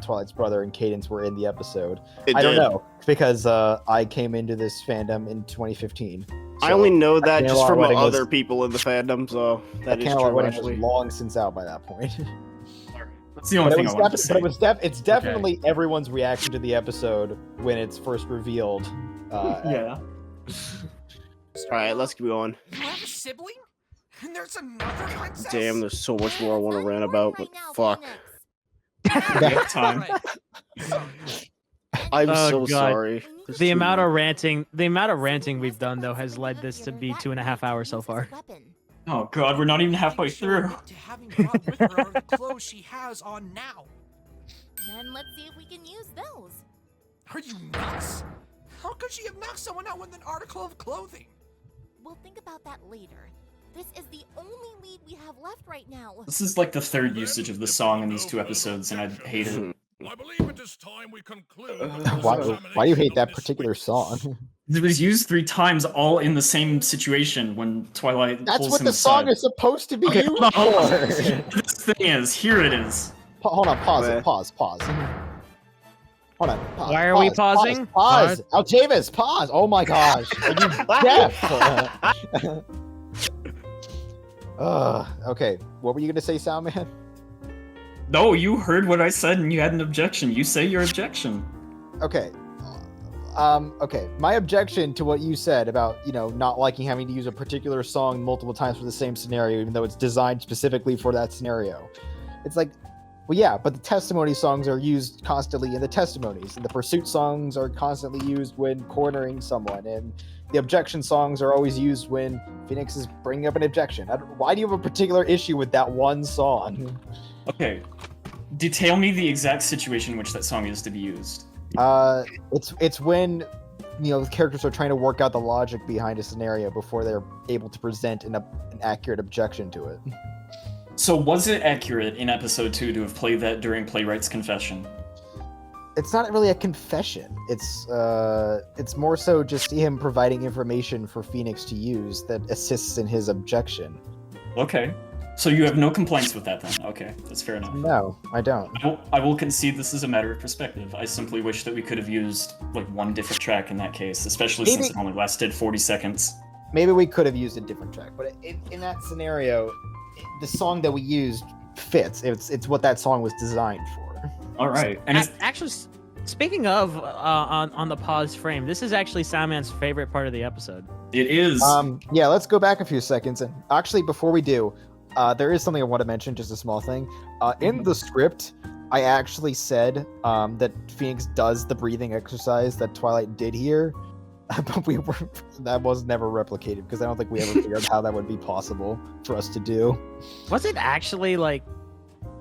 Speaker 4: Twilight's brother and Cadence were in the episode. I don't know, because I came into this fandom in 2015.
Speaker 3: I only know that just
Speaker 4: Canterlot
Speaker 3: from
Speaker 4: wedding
Speaker 3: other
Speaker 4: was-
Speaker 3: people in the fandom, so that is
Speaker 4: Canterlot
Speaker 3: true,
Speaker 4: wedding
Speaker 3: actually.
Speaker 4: was long since out by that point.
Speaker 5: That's the only thing I wanted to say.
Speaker 4: It's definitely everyone's reaction to the episode when it's first revealed.
Speaker 5: Yeah.
Speaker 3: Alright, let's keep going.
Speaker 8: You have a sibling? And there's another princess?
Speaker 3: Damn, there's so much more I want to rant about, but fuck.
Speaker 5: We have time.
Speaker 3: I'm
Speaker 2: Oh,
Speaker 3: so
Speaker 2: God.
Speaker 3: sorry. There's
Speaker 2: The
Speaker 3: too
Speaker 2: amount of
Speaker 3: much.
Speaker 2: ranting we've done though has led this to be 2.5 hours so far.
Speaker 5: Oh god, we're not even halfway through.
Speaker 8: To having brought with her the clothes she has on now.
Speaker 11: Then let's see if we can use those.
Speaker 8: Are you nuts? How could she have knocked someone out with an article of clothing?
Speaker 11: We'll think about that later. This is the only lead we have left right now.
Speaker 5: This is like the third usage of the song in these 2 episodes, and I hate it.
Speaker 9: I believe it is time we conclude with this
Speaker 4: Why do you
Speaker 9: examination
Speaker 4: hate
Speaker 9: of
Speaker 4: that
Speaker 9: this
Speaker 4: particular
Speaker 9: script.
Speaker 4: song?
Speaker 5: It was used 3 times, all in the same situation when Twilight
Speaker 4: That's
Speaker 5: pulls
Speaker 4: what
Speaker 5: him
Speaker 4: the song
Speaker 5: aside.
Speaker 4: is supposed to be
Speaker 5: Okay,
Speaker 4: used
Speaker 5: hold on, hold on.
Speaker 4: for.
Speaker 5: This thing is, here it is.
Speaker 4: Hold on, pause
Speaker 3: Okay.
Speaker 4: it. Pause. Hold on. Pause,
Speaker 2: Why are we pausing?
Speaker 4: Pause. Aljavis, pause. Oh my gosh. Are you deaf? Okay. What were you gonna say, Soundman?
Speaker 5: No, you heard what I said and you had an objection. You say your objection.
Speaker 4: Okay. Okay. My objection to what you said about, not liking having to use a particular song multiple times for the same scenario, even though it's designed specifically for that scenario. It's like, well, yeah, but the testimony songs are used constantly in the testimonies, and the pursuit songs are constantly used when cornering someone, and the objection songs are always used when Phoenix is bringing up an objection. Why do you have a particular issue with that one song?
Speaker 5: Okay. Detail me the exact situation in which that song is to be used.
Speaker 4: It's when the characters are trying to work out the logic behind a scenario before they're able to present an accurate objection to it.
Speaker 5: So was it accurate in episode 2 to have played that during Playwright's confession?
Speaker 4: It's not really a confession. It's more so just him providing information for Phoenix to use that assists in his objection.
Speaker 5: Okay. So you have no complaints with that then? Okay, that's fair enough.
Speaker 4: No, I don't.
Speaker 5: I will concede this is a matter of perspective. I simply wish that we could have used like one different track in that case, especially since it only lasted 40 seconds.
Speaker 4: Maybe we could have used a different track, but in that scenario, the song that we used fits. It's what that song was designed for.
Speaker 5: All right, and
Speaker 2: Actually, speaking of on the pause frame, this is actually Soundman's favorite part of the episode.
Speaker 5: it is.
Speaker 4: Yeah, let's go back a few seconds, and actually, before we do, there is something I want to mention, just a small thing. In the script, I actually said that Phoenix does the breathing exercise that Twilight did here, but that was never replicated because I don't think we ever figured out how that would be possible for us to do.
Speaker 2: Was it actually like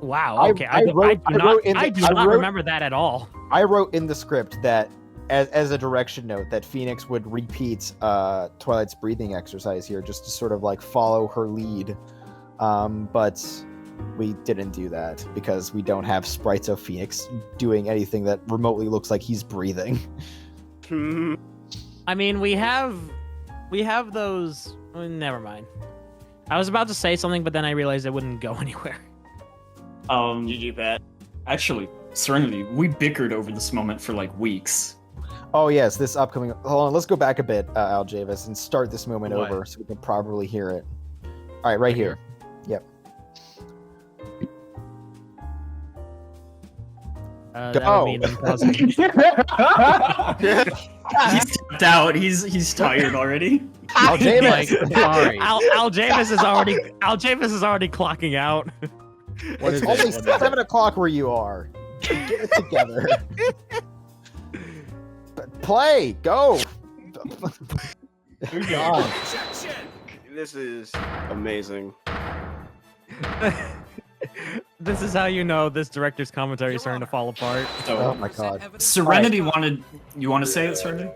Speaker 2: Wow. Okay. I do not remember that at all.
Speaker 4: I wrote in the script that, as a direction note, that Phoenix would repeat Twilight's breathing exercise here, just to sort of like follow her lead. But we didn't do that because we don't have sprites of Phoenix doing anything that remotely looks like he's breathing.
Speaker 2: I mean, we have those. Never mind. I was about to say something, but then I realized it wouldn't go anywhere.
Speaker 3: GG, Pat.
Speaker 5: Actually, Serenity, we bickered over this moment for like weeks.
Speaker 4: Oh yes, this upcoming. Hold on, let's go back a bit, Al Javis, and start this moment
Speaker 1: What?
Speaker 4: over so we can properly hear it. All right, right here. Yep.
Speaker 2: That would mean I'm pausing.
Speaker 5: He's tapped out. He's tired already.
Speaker 4: Al Javis.
Speaker 1: Like, sorry.
Speaker 2: Al Javis is already clocking out.
Speaker 1: What is
Speaker 4: It's only
Speaker 1: it? What is it?
Speaker 4: 7 o'clock where you are. Get it together. Play. Go. God.
Speaker 3: This is amazing.
Speaker 2: This is how you know this director's commentary is starting to fall apart.
Speaker 4: Oh my God.
Speaker 5: Serenity wanted. You want to say it, Serenity?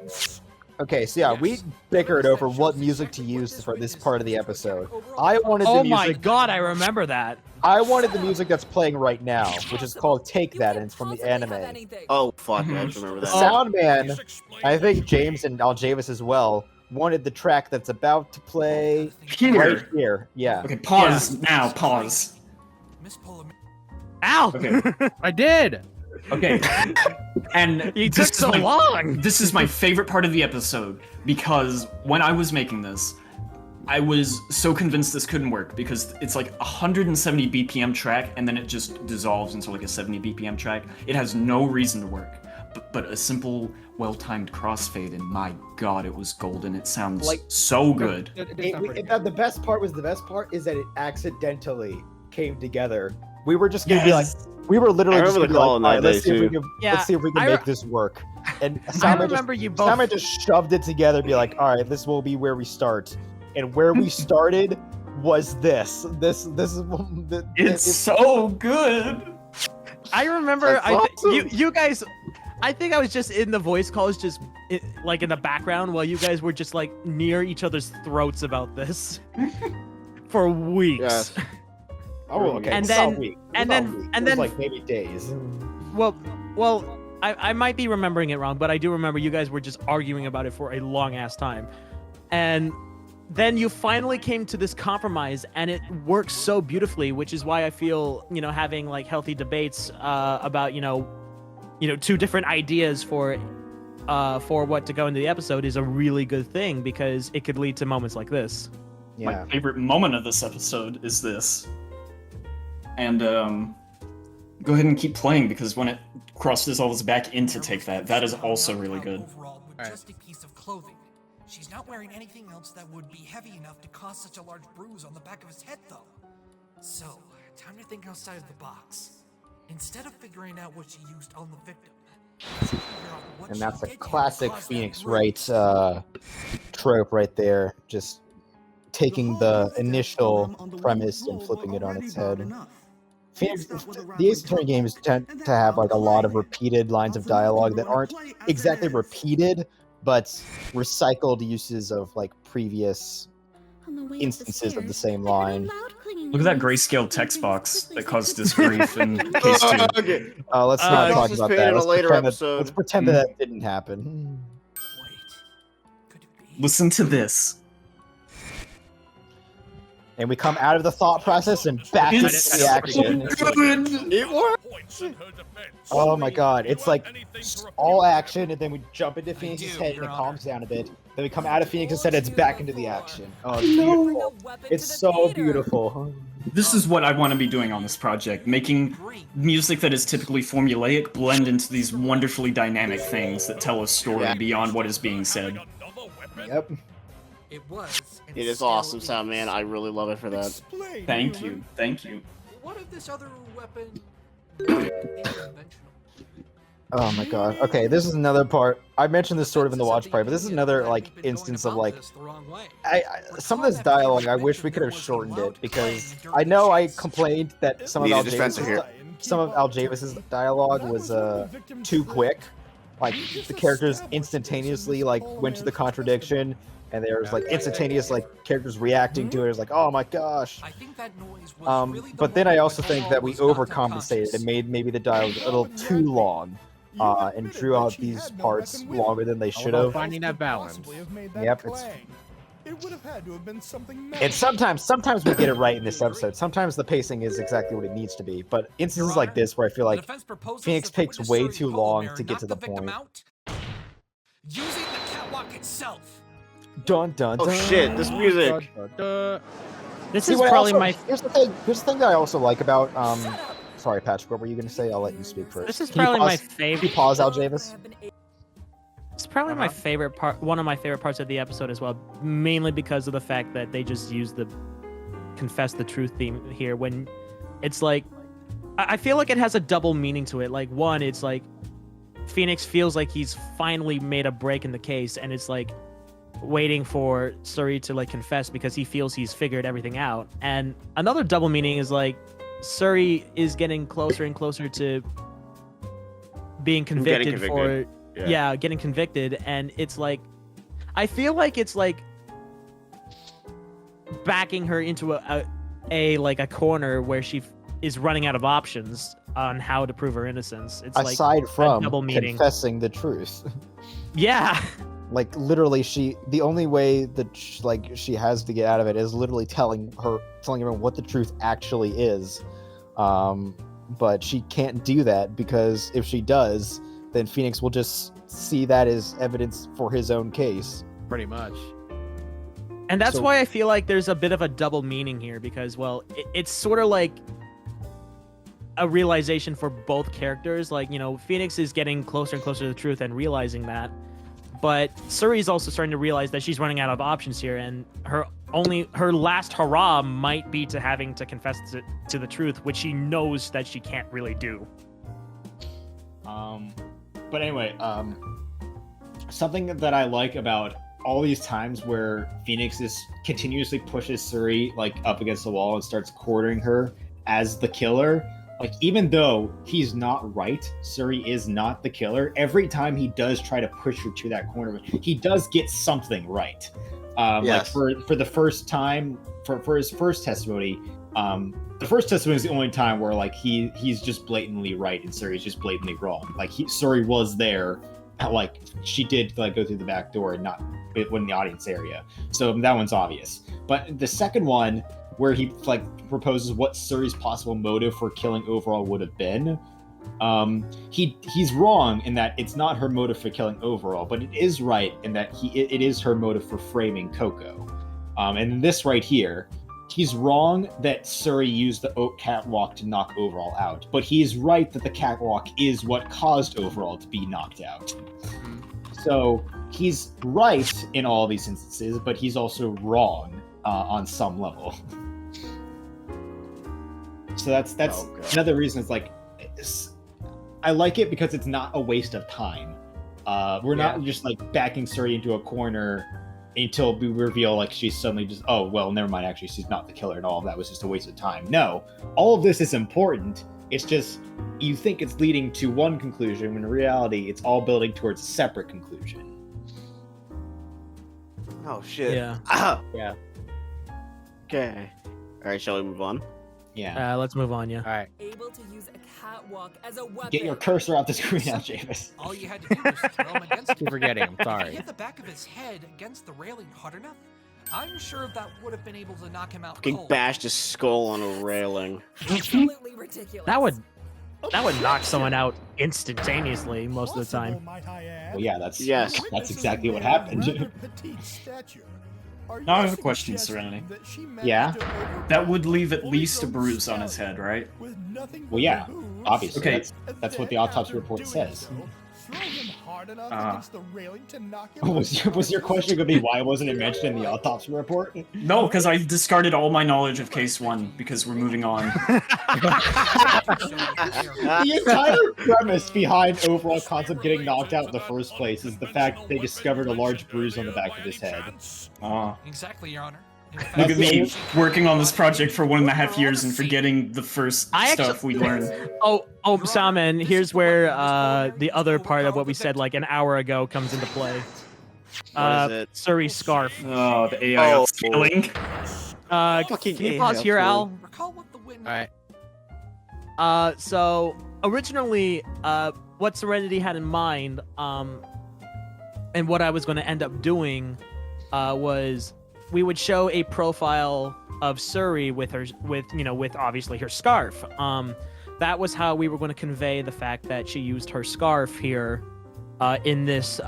Speaker 4: Okay, so yeah, we bickered over what music to use for this part of the episode. I wanted the
Speaker 2: Oh
Speaker 4: music.
Speaker 2: my God, I remember that.
Speaker 4: I wanted the music that's playing right now, which is called "Take That," and it's from the anime.
Speaker 3: Oh fuck, I just remember that.
Speaker 4: Soundman, I think James and Al Javis as well, wanted the track that's about to play right here. Yeah.
Speaker 5: Okay, pause now. Pause.
Speaker 2: Ow!
Speaker 5: Okay.
Speaker 1: I did.
Speaker 5: Okay. And
Speaker 2: You
Speaker 5: this
Speaker 2: took
Speaker 5: is
Speaker 2: so long.
Speaker 5: This is my favorite part of the episode because when I was making this, I was so convinced this couldn't work because it's like 170 BPM track and then it just dissolves into like a 70 BPM track. It has no reason to work. But a simple, well-timed crossfade, and my God, it was golden. It sounds
Speaker 4: Like-
Speaker 5: so good.
Speaker 4: The best part is that it accidentally came together. We were just gonna be like, we were literally
Speaker 3: I
Speaker 4: just
Speaker 3: remember
Speaker 4: gonna be
Speaker 3: the call
Speaker 4: like,
Speaker 3: on
Speaker 4: "All
Speaker 3: that
Speaker 4: right, let's
Speaker 3: day,
Speaker 4: see if we
Speaker 3: too."
Speaker 4: can,
Speaker 2: Yeah,
Speaker 4: let's see if we can
Speaker 2: I
Speaker 4: make
Speaker 2: re-
Speaker 4: this work." And
Speaker 2: I
Speaker 4: Simon
Speaker 2: remember you both.
Speaker 4: Simon just shoved it together, be like, "All right, this will be where we start." And where we started was this. This is
Speaker 5: It's so good.
Speaker 2: I remember.
Speaker 3: That's awesome.
Speaker 2: You guys. I think I was just in the voice calls, just like in the background, while you guys were just like near each other's throats about this for weeks.
Speaker 3: Yes.
Speaker 4: Oh, okay.
Speaker 2: And
Speaker 4: It's not
Speaker 2: then-
Speaker 4: a week.
Speaker 2: and
Speaker 4: It's not a
Speaker 2: then-
Speaker 4: week.
Speaker 2: and
Speaker 4: It was
Speaker 2: then-
Speaker 4: like maybe days.
Speaker 2: Well, I might be remembering it wrong, but I do remember you guys were just arguing about it for a long ass time, and then you finally came to this compromise, and it works so beautifully, which is why I feel having like healthy debates about two different ideas for what to go into the episode is a really good thing because it could lead to moments like this.
Speaker 4: Yeah.
Speaker 5: My favorite moment of this episode is this. And go ahead and keep playing because when it crosses all this back into Take That is also really good.
Speaker 8: Overall, with just a piece of clothing. She's not wearing anything else that would be heavy enough to cause such a large bruise on the back of his head, though. So, time to think outside of the box. Instead of figuring out what she used on the victim, let's figure out what
Speaker 4: And
Speaker 8: she
Speaker 4: that's a
Speaker 8: did to
Speaker 4: classic
Speaker 8: cause that
Speaker 4: Phoenix
Speaker 8: bruise.
Speaker 4: Wright trope right there. Just taking the initial premise and flipping it on its head. Phoenix, the Ace Attorney games tend to have like a lot of repeated lines of dialogue that aren't exactly repeated, but recycled uses of like previous instances of the same line.
Speaker 5: Look at that grayscale text box that caused this grief in case 2.
Speaker 3: Okay.
Speaker 4: Let's not talk
Speaker 3: Just
Speaker 4: about
Speaker 3: paid
Speaker 4: that.
Speaker 3: in a
Speaker 4: Let's
Speaker 3: later
Speaker 4: pretend
Speaker 3: episode.
Speaker 4: let's pretend that didn't happen.
Speaker 8: Wait, could it be?
Speaker 5: Listen to this.
Speaker 4: And we come out of the thought process and back into
Speaker 5: It's
Speaker 4: the action.
Speaker 3: It worked.
Speaker 4: Oh my God! It's like all action, and then we jump into
Speaker 8: I
Speaker 4: Phoenix's
Speaker 8: do,
Speaker 4: head, and
Speaker 8: Your
Speaker 4: it
Speaker 8: Honor.
Speaker 4: calms down a bit. Then we come out of Phoenix's head, and it's back into the action. Oh, it's
Speaker 7: Bring
Speaker 4: beautiful!
Speaker 7: a weapon
Speaker 4: It's
Speaker 7: to the
Speaker 4: so
Speaker 7: theater.
Speaker 4: beautiful.
Speaker 5: This is what I want to be doing on this project, making music that is typically formulaic blend into these wonderfully dynamic things that tell a story beyond what is being said.
Speaker 4: Yep.
Speaker 8: It was. and
Speaker 3: It is
Speaker 8: still
Speaker 3: awesome,
Speaker 8: is.
Speaker 3: Soundman. I really love it for that.
Speaker 6: Explain,
Speaker 5: Thank
Speaker 6: human.
Speaker 5: you, thank you.
Speaker 8: What if this other weapon is conventional?
Speaker 4: Oh my god. Okay, this is another part. I mentioned this sort of in the watch party, but this is another like instance of like some of this dialogue. I wish we could have shortened it because I know I complained that some of Aljavis's dialogue was too quick. Like the characters instantaneously like went to the contradiction, and there was like instantaneous like characters reacting to it. It was like, oh my gosh. But then I also think that we overcompensated and made maybe the dialogue a little too long. And drew out these parts longer than they should have.
Speaker 1: Finding that balance.
Speaker 4: Yep, it's sometimes we get it right in this episode. Sometimes the pacing is exactly what it needs to be. But instances like this where I feel like Phoenix takes way too long to get to the point.
Speaker 8: Using the catwalk itself.
Speaker 4: Dun dun dun.
Speaker 3: Oh shit! This music.
Speaker 2: This is probably my.
Speaker 4: Here's the thing. Here's the thing that I also like about Sorry, Patrick, what were you going to say? I'll let you speak first.
Speaker 2: This is probably my favorite.
Speaker 4: Can you pause, Aljavis?
Speaker 2: It's probably my favorite part, one of my favorite parts of the episode as well, mainly because of the fact that they just use the confess the truth theme here when it's like, I feel like it has a double meaning to it. Like, one, it's like Phoenix feels like he's finally made a break in the case, and it's like waiting for Suri to like confess because he feels he's figured everything out. And another double meaning is like, Suri is getting closer and closer to being convicted for getting convicted, and it's like I feel like it's like backing her into a corner where she is running out of options on how to prove her innocence. It's
Speaker 4: aside from
Speaker 2: double meaning.
Speaker 4: Confessing the truth.
Speaker 2: Yeah.
Speaker 4: Like literally the only way that she has to get out of it is literally telling everyone what the truth actually is. But she can't do that because if she does, then Phoenix will just see that as evidence for his own case.
Speaker 1: Pretty much.
Speaker 2: And that's why I feel like there's a bit of a double meaning here because, well, it's sort of like a realization for both characters. Like, you know, Phoenix is getting closer and closer to the truth and realizing that. But Suri's also starting to realize that she's running out of options here, and her last hurrah might be to having to confess to the truth, which she knows that she can't really do.
Speaker 10: But anyway, something that I like about all these times where Phoenix continuously pushes Suri like up against the wall and starts cornering her as the killer. Like, even though he's not right, Suri is not the killer, every time he does try to push her to that corner, he does get something right. Like, for the first time, for his first testimony, the first testimony is the only time where, like, he's just blatantly right and Suri's just blatantly wrong. Like, Suri was there, like, she did, like, go through the back door and not in the audience area. So that one's obvious. But the second one, where he like proposes what Suri's possible motive for killing overall would have been. He's wrong in that it's not her motive for killing overall, but it is right in that it is her motive for framing Coco. And this right here, he's wrong that Suri used the oak catwalk to knock overall out, but he's right that the catwalk is what caused overall to be knocked out. So he's right in all these instances, but he's also wrong on some level. So that's another reason. It's like I like it because it's not a waste of time. We're not just like backing Suri into a corner until we reveal like she's suddenly just, oh well, never mind, actually she's not the killer and all of that was just a waste of time. No, all of this is important. It's just you think it's leading to one conclusion when in reality it's all building towards a separate conclusion.
Speaker 3: Oh shit.
Speaker 2: Yeah.
Speaker 4: Yeah.
Speaker 3: Okay. All right, shall we move on?
Speaker 10: Yeah.
Speaker 2: Let's move on. Yeah.
Speaker 1: All right.
Speaker 7: Able to use a catwalk as a weapon.
Speaker 10: Get your cursor off the screen now, Javis.
Speaker 8: All you had to do was throw him against
Speaker 1: Keep forgetting. I'm
Speaker 8: If
Speaker 1: sorry.
Speaker 8: he hit the back of his head against the railing hard enough, I'm sure that would have been able to knock him out
Speaker 3: Fucking
Speaker 8: cold.
Speaker 3: bashed his skull on a railing.
Speaker 7: Absolutely ridiculous.
Speaker 2: That would knock someone out instantaneously most of the time.
Speaker 10: Well, yeah, that's exactly what happened.
Speaker 5: Now I have a question, Serenity.
Speaker 10: Yeah?
Speaker 5: That would leave at least a bruise on his head, right?
Speaker 10: Well, yeah, obviously.
Speaker 5: Okay.
Speaker 10: That's what the autopsy report says.
Speaker 6: hard enough against the railing to knock him?
Speaker 10: Was your question going to be why wasn't it mentioned in the autopsy report?
Speaker 5: No, because I discarded all my knowledge of case 1 because we're moving on.
Speaker 10: The entire premise behind overall concept getting knocked out in the first place is the fact that they discovered a large bruise on the back of his head.
Speaker 8: Exactly, Your Honor.
Speaker 5: Look at me working on this project for 1.5 years and forgetting the first stuff we learned.
Speaker 2: Soundman, here's where the other part of what we said like an hour ago comes into play.
Speaker 3: What is it?
Speaker 2: Suri's scarf.
Speaker 5: Oh, the AI upscaling.
Speaker 2: Can you pause here, Al?
Speaker 8: Recall what the witness.
Speaker 2: All right. So originally, what Serenity had in mind, and what I was going to end up doing, was we would show a profile of Suri with obviously her scarf. That was how we were going to convey the fact that she used her scarf here in this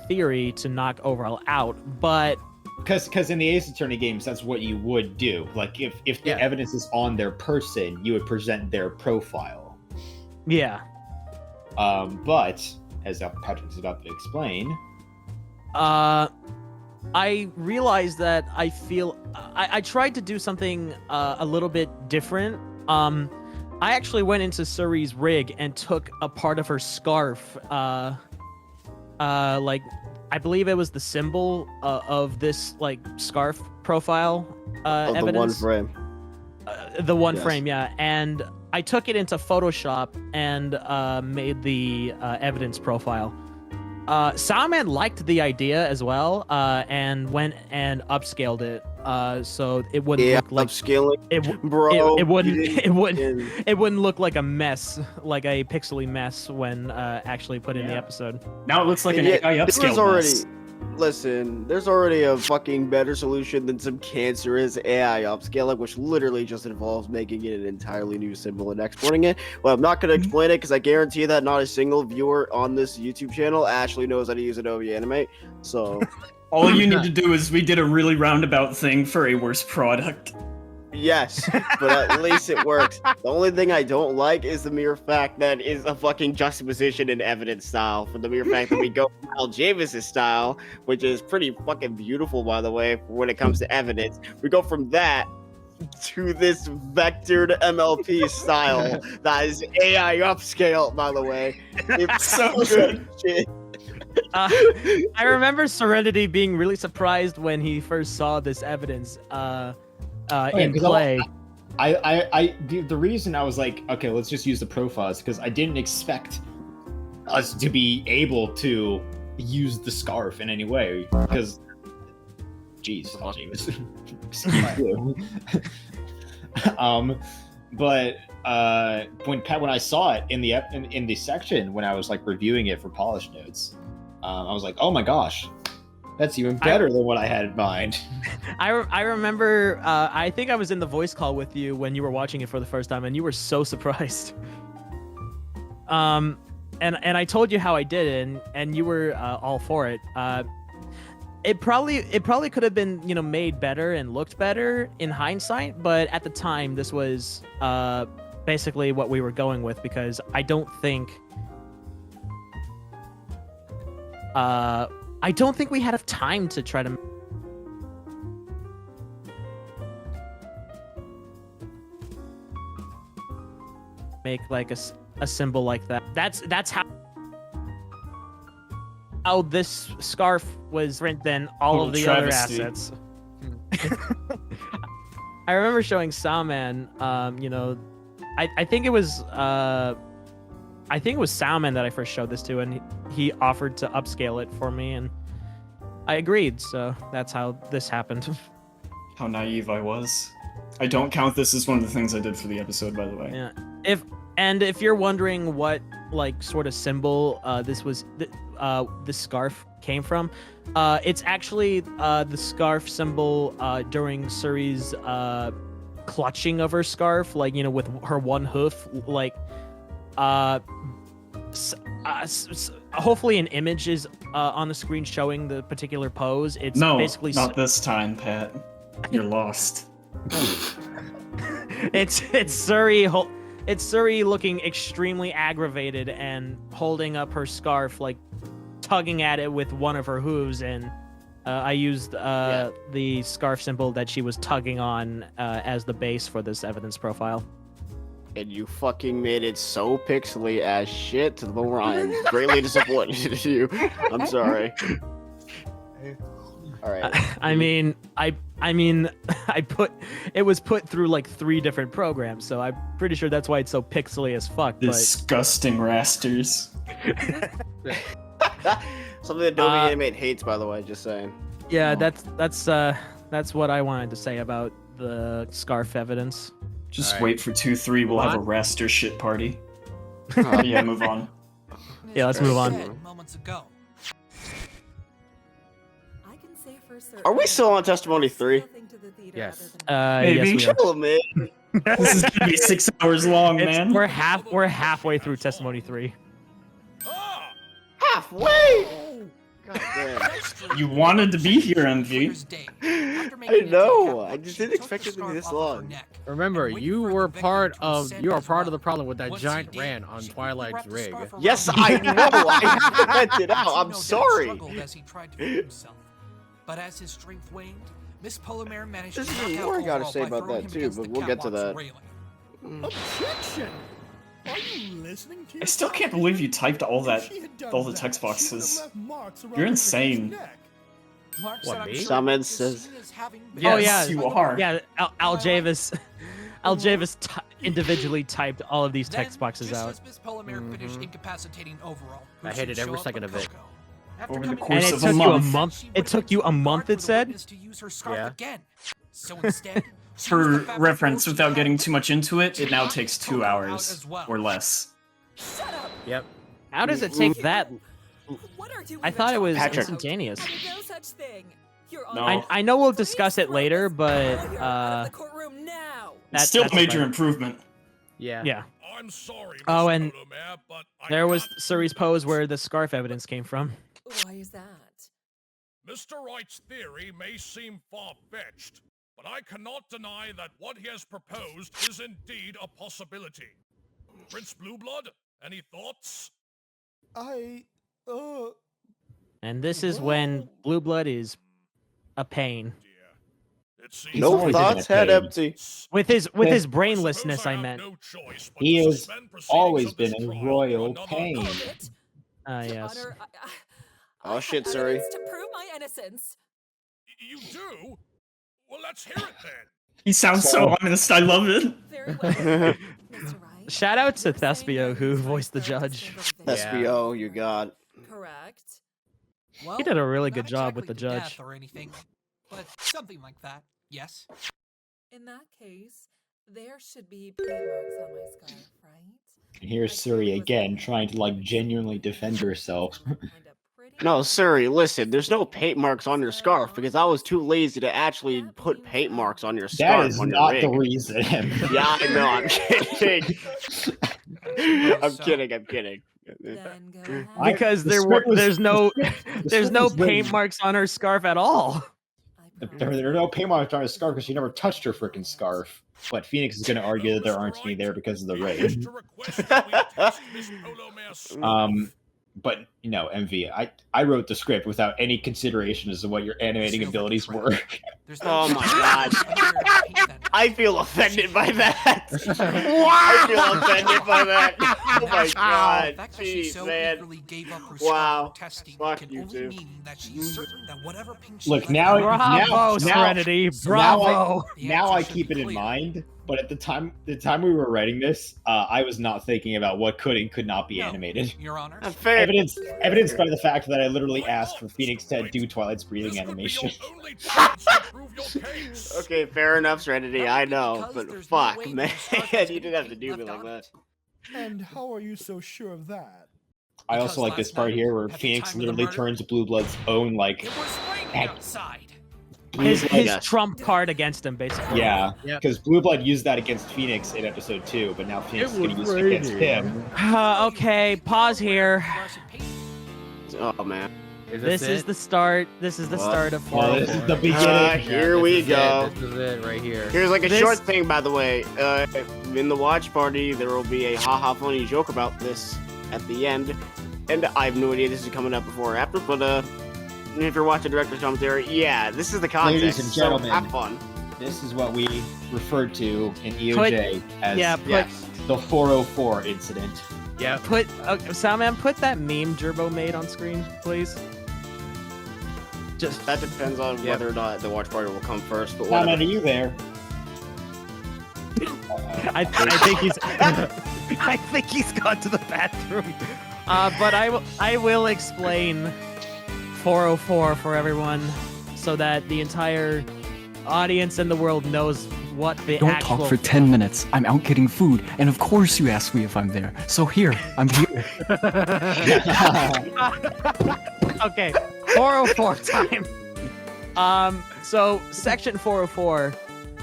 Speaker 2: theory to knock overall out. But
Speaker 10: because in the Ace Attorney games, that's what you would do. Like if the evidence is on their person, you would present their profile.
Speaker 2: Yeah.
Speaker 10: But as Patrick's about to explain,
Speaker 2: I realized that I tried to do something a little bit different. I actually went into Suri's rig and took a part of her scarf. Like I believe it was the symbol of this like scarf profile evidence.
Speaker 3: The one frame.
Speaker 2: The one frame, yeah. And I took it into Photoshop and made the evidence profile. Soundman liked the idea as well, and went and upscaled it, so it wouldn't look like
Speaker 3: upscaling.
Speaker 2: It wouldn't look like a mess, like a pixely mess when actually put in the episode.
Speaker 5: Now it looks like an AI upscaled mess.
Speaker 3: Listen, there's already a fucking better solution than some cancerous AI upscaling, which literally just involves making it an entirely new symbol and exporting it. Well, I'm not going to explain it because I guarantee that not a single viewer on this YouTube channel actually knows how to use Adobe Animate. So
Speaker 5: all you need to do is we did a really roundabout thing for a worse product.
Speaker 3: Yes, but at least it works. The only thing I don't like is the mere fact that it's a fucking juxtaposition in evidence style. For the mere fact that we go from Al Javis' style, which is pretty fucking beautiful, by the way, when it comes to evidence. We go from that to this vectored MLP style that is AI upscale, by the way. It's
Speaker 5: so good.
Speaker 3: Shit.
Speaker 2: I remember Serenity being really surprised when he first saw this evidence. In play.
Speaker 10: The reason I was like, okay, let's just use the profiles because I didn't expect us to be able to use the scarf in any way because, jeez, James. But when I saw it in the section when I was like reviewing it for polish notes, I was like, oh my gosh. That's even better than what I had in mind.
Speaker 2: I remember, I think I was in the voice call with you when you were watching it for the first time, and you were so surprised. And I told you how I did it, and you were all for it. It probably could have been made better and looked better in hindsight, but at the time this was basically what we were going with because I don't think we had enough time to try to make like a symbol like that. That's how this scarf was different than all of the
Speaker 5: travesty.
Speaker 2: Other assets. I remember showing Soundman, I think it was Soundman that I first showed this to, and he offered to upscale it for me, and I agreed, so that's how this happened.
Speaker 5: How naive I was. I don't count this as one of the things I did for the episode, by the way.
Speaker 2: Yeah. If you're wondering what like sort of symbol this scarf came from, it's actually the scarf symbol during Suri's clutching of her scarf, like with her one hoof, like hopefully an image is on the screen showing the particular pose. It's basically
Speaker 5: not this time, Pat. You're lost.
Speaker 2: It's Suri. It's Suri looking extremely aggravated and holding up her scarf like tugging at it with one of her hooves, and I used the scarf symbol that she was tugging on as the base for this evidence profile.
Speaker 3: And you fucking made it so pixely as shit to the point where I am greatly disappointed in you. I'm sorry. All right.
Speaker 2: I mean, it was put through like 3 different programs, so I'm pretty sure that's why it's so pixely as fuck.
Speaker 5: Disgusting rasters.
Speaker 3: Something that Adobe Animate hates, by the way. Just saying.
Speaker 2: Yeah, that's what I wanted to say about the scarf evidence.
Speaker 5: Just wait for 2-3. We'll have a raster shit party. Yeah, move on.
Speaker 2: Yeah, let's move on.
Speaker 8: Moments ago.
Speaker 3: Are we still on testimony 3?
Speaker 1: Yes.
Speaker 5: Maybe.
Speaker 2: Yes, we are.
Speaker 3: Chill, man.
Speaker 5: This is gonna be 6 hours long, man.
Speaker 2: We're halfway through testimony 3.
Speaker 3: Halfway. God damn.
Speaker 5: You wanted to be here, MV.
Speaker 3: I know. I just didn't expect it to be this long.
Speaker 1: Remember, you are part of the problem with that giant rant on Twilight's rig.
Speaker 3: Yes, I know. I have to vent it out. I'm sorry.
Speaker 8: But as his strength waned, Miss Polymere managed
Speaker 3: This
Speaker 8: to
Speaker 3: is
Speaker 8: knock
Speaker 3: more I
Speaker 8: out
Speaker 3: gotta
Speaker 8: Overall
Speaker 3: say
Speaker 8: by
Speaker 3: about
Speaker 8: throwing
Speaker 3: that
Speaker 8: him
Speaker 3: too,
Speaker 8: against
Speaker 3: but
Speaker 8: the
Speaker 3: we'll get to
Speaker 8: Callout's
Speaker 3: that.
Speaker 8: railing.
Speaker 6: Objection! Are you listening to
Speaker 5: I still can't believe you typed all the text boxes. You're insane.
Speaker 1: What, me?
Speaker 3: Soundman says.
Speaker 2: Oh yeah,
Speaker 5: you are.
Speaker 2: Yeah, Aljavis individually typed all of these text boxes out.
Speaker 8: As Miss Polymere finished incapacitating Overall,
Speaker 1: I hated every second of it.
Speaker 5: Over the
Speaker 2: And
Speaker 5: course
Speaker 2: it
Speaker 5: of
Speaker 2: took
Speaker 5: a
Speaker 2: you a
Speaker 5: month.
Speaker 2: month. It took you a month. It said.
Speaker 1: Yeah.
Speaker 8: So instead,
Speaker 5: For reference, without getting too much into it, it now takes 2 hours or less.
Speaker 1: Yep.
Speaker 2: How does it take that?
Speaker 7: What are you
Speaker 2: I thought it was
Speaker 3: Patrick.
Speaker 2: instantaneous.
Speaker 7: No such thing. You're
Speaker 5: No.
Speaker 2: I know we'll discuss it later, but
Speaker 7: the courtroom now.
Speaker 5: Still a
Speaker 2: that's
Speaker 5: major
Speaker 2: right.
Speaker 5: improvement.
Speaker 1: Yeah.
Speaker 2: Yeah.
Speaker 9: I'm sorry,
Speaker 2: Oh,
Speaker 9: Mr.
Speaker 2: and
Speaker 9: Polymere, but I
Speaker 2: there was
Speaker 9: can't-
Speaker 2: Suri's pose where the scarf evidence came from.
Speaker 7: Why is that?
Speaker 9: Mr. Wright's theory may seem far-fetched, but I cannot deny that what he has proposed is indeed a possibility. Prince Blueblood, any thoughts?
Speaker 2: And this is when Blueblood is a pain.
Speaker 9: It seems
Speaker 10: He's
Speaker 3: No
Speaker 10: always been
Speaker 3: thoughts,
Speaker 10: a
Speaker 3: head
Speaker 10: pain.
Speaker 3: empty.
Speaker 2: With his
Speaker 9: Suppose
Speaker 2: brainlessness, I
Speaker 9: have
Speaker 2: meant.
Speaker 9: no choice but
Speaker 10: He
Speaker 9: to
Speaker 10: has
Speaker 9: suspend proceedings
Speaker 10: always
Speaker 9: of this
Speaker 10: been a
Speaker 9: trial
Speaker 10: royal
Speaker 9: for another
Speaker 10: pain.
Speaker 9: hour.
Speaker 2: Yes.
Speaker 7: Honor,
Speaker 3: Oh shit,
Speaker 7: I have
Speaker 3: Suri.
Speaker 7: evidence to prove my innocence.
Speaker 9: You do? Well, let's hear it then.
Speaker 5: He sounds so honest. I love it.
Speaker 7: Very well. Mr. Wright,
Speaker 2: Shout out to
Speaker 7: you're saying
Speaker 2: Thespio
Speaker 7: that
Speaker 2: who
Speaker 7: Miss
Speaker 2: voiced the
Speaker 7: Wright's there to
Speaker 2: judge.
Speaker 7: save the victim.
Speaker 3: SBO, you got.
Speaker 7: Correct.
Speaker 8: Well,
Speaker 2: He did a really
Speaker 8: not
Speaker 2: good job with
Speaker 8: exactly
Speaker 2: the
Speaker 8: to
Speaker 2: judge.
Speaker 8: death or anything, but something like that. Yes.
Speaker 7: In that case, there should be paint marks on my scarf, right?
Speaker 10: And here's Suri again trying to like genuinely defend herself.
Speaker 3: No, Suri, listen, there's no paint marks on your scarf because I was too lazy to actually put paint marks on your
Speaker 10: That
Speaker 3: scarf
Speaker 10: is
Speaker 3: on your
Speaker 10: not
Speaker 3: rig.
Speaker 10: the reason.
Speaker 3: Yeah, I know, I'm kidding. I'm kidding.
Speaker 7: Then go ahead.
Speaker 2: Because
Speaker 10: The script was-
Speaker 2: there's no
Speaker 10: the
Speaker 2: there's
Speaker 10: script
Speaker 2: no
Speaker 10: was written-
Speaker 2: paint marks on her scarf at all.
Speaker 10: There are no paint marks on her scarf because she never touched her freaking scarf. But Phoenix is going to argue that there aren't any there because of the rain. But you know, MV, I wrote the script without any consideration as to what your animating abilities were.
Speaker 3: Oh my god. I feel offended by that. I feel offended by that. Oh my god. Jeez, man. Wow. Fuck you two.
Speaker 10: Look, now,
Speaker 2: Bravo, Serenity. Bravo.
Speaker 10: Now I keep it in mind. But at the time we were writing this, I was not thinking about what could and could not be animated.
Speaker 8: Your Honor.
Speaker 3: Fair.
Speaker 10: Evidenced by the fact that I literally asked for Phoenix to do Twilight's breathing animation.
Speaker 3: Okay, fair enough, Serenity. I know, but fuck, man, you didn't have to do me like that.
Speaker 6: And how are you so sure of that?
Speaker 10: I also like this part here where Phoenix literally turns Blueblood's own like
Speaker 8: It was raining outside.
Speaker 2: His
Speaker 3: Yes.
Speaker 2: trump card against him, basically.
Speaker 10: yeah,
Speaker 1: Yep.
Speaker 10: because Blueblood used that against Phoenix in episode 2, but now Phoenix is going to use it against him.
Speaker 2: Okay, pause here.
Speaker 3: Oh man.
Speaker 2: This is the start. This is the start of
Speaker 10: Oh, this is
Speaker 2: 404.
Speaker 10: the beginning.
Speaker 3: Here we go.
Speaker 1: This is it right here.
Speaker 3: Here's like a
Speaker 2: This-
Speaker 3: short thing, by the way. In the watch party, there will be a haha funny joke about this at the end. and I have no idea this is coming up before or after, but if you're watching director's commentary, yeah, this is the context.
Speaker 4: Ladies and gentlemen,
Speaker 3: so have fun.
Speaker 4: This is what we referred to in EOJ as
Speaker 3: Yes.
Speaker 4: the 404 incident.
Speaker 1: Yeah.
Speaker 2: Soundman, put that meme Jerboe made on screen, please. Just
Speaker 3: That depends on whether or not the watch party will come first. But
Speaker 4: Soundman,
Speaker 3: whatever.
Speaker 4: are you there?
Speaker 2: I think he's I think he's gone to the bathroom. But I will explain 404 for everyone so that the entire audience in the world knows what the
Speaker 12: Don't
Speaker 2: actual
Speaker 12: talk for 10 minutes. I'm out getting food, and of course you asked me if I'm there. So here, I'm here.
Speaker 2: Okay, 404 time. So section 404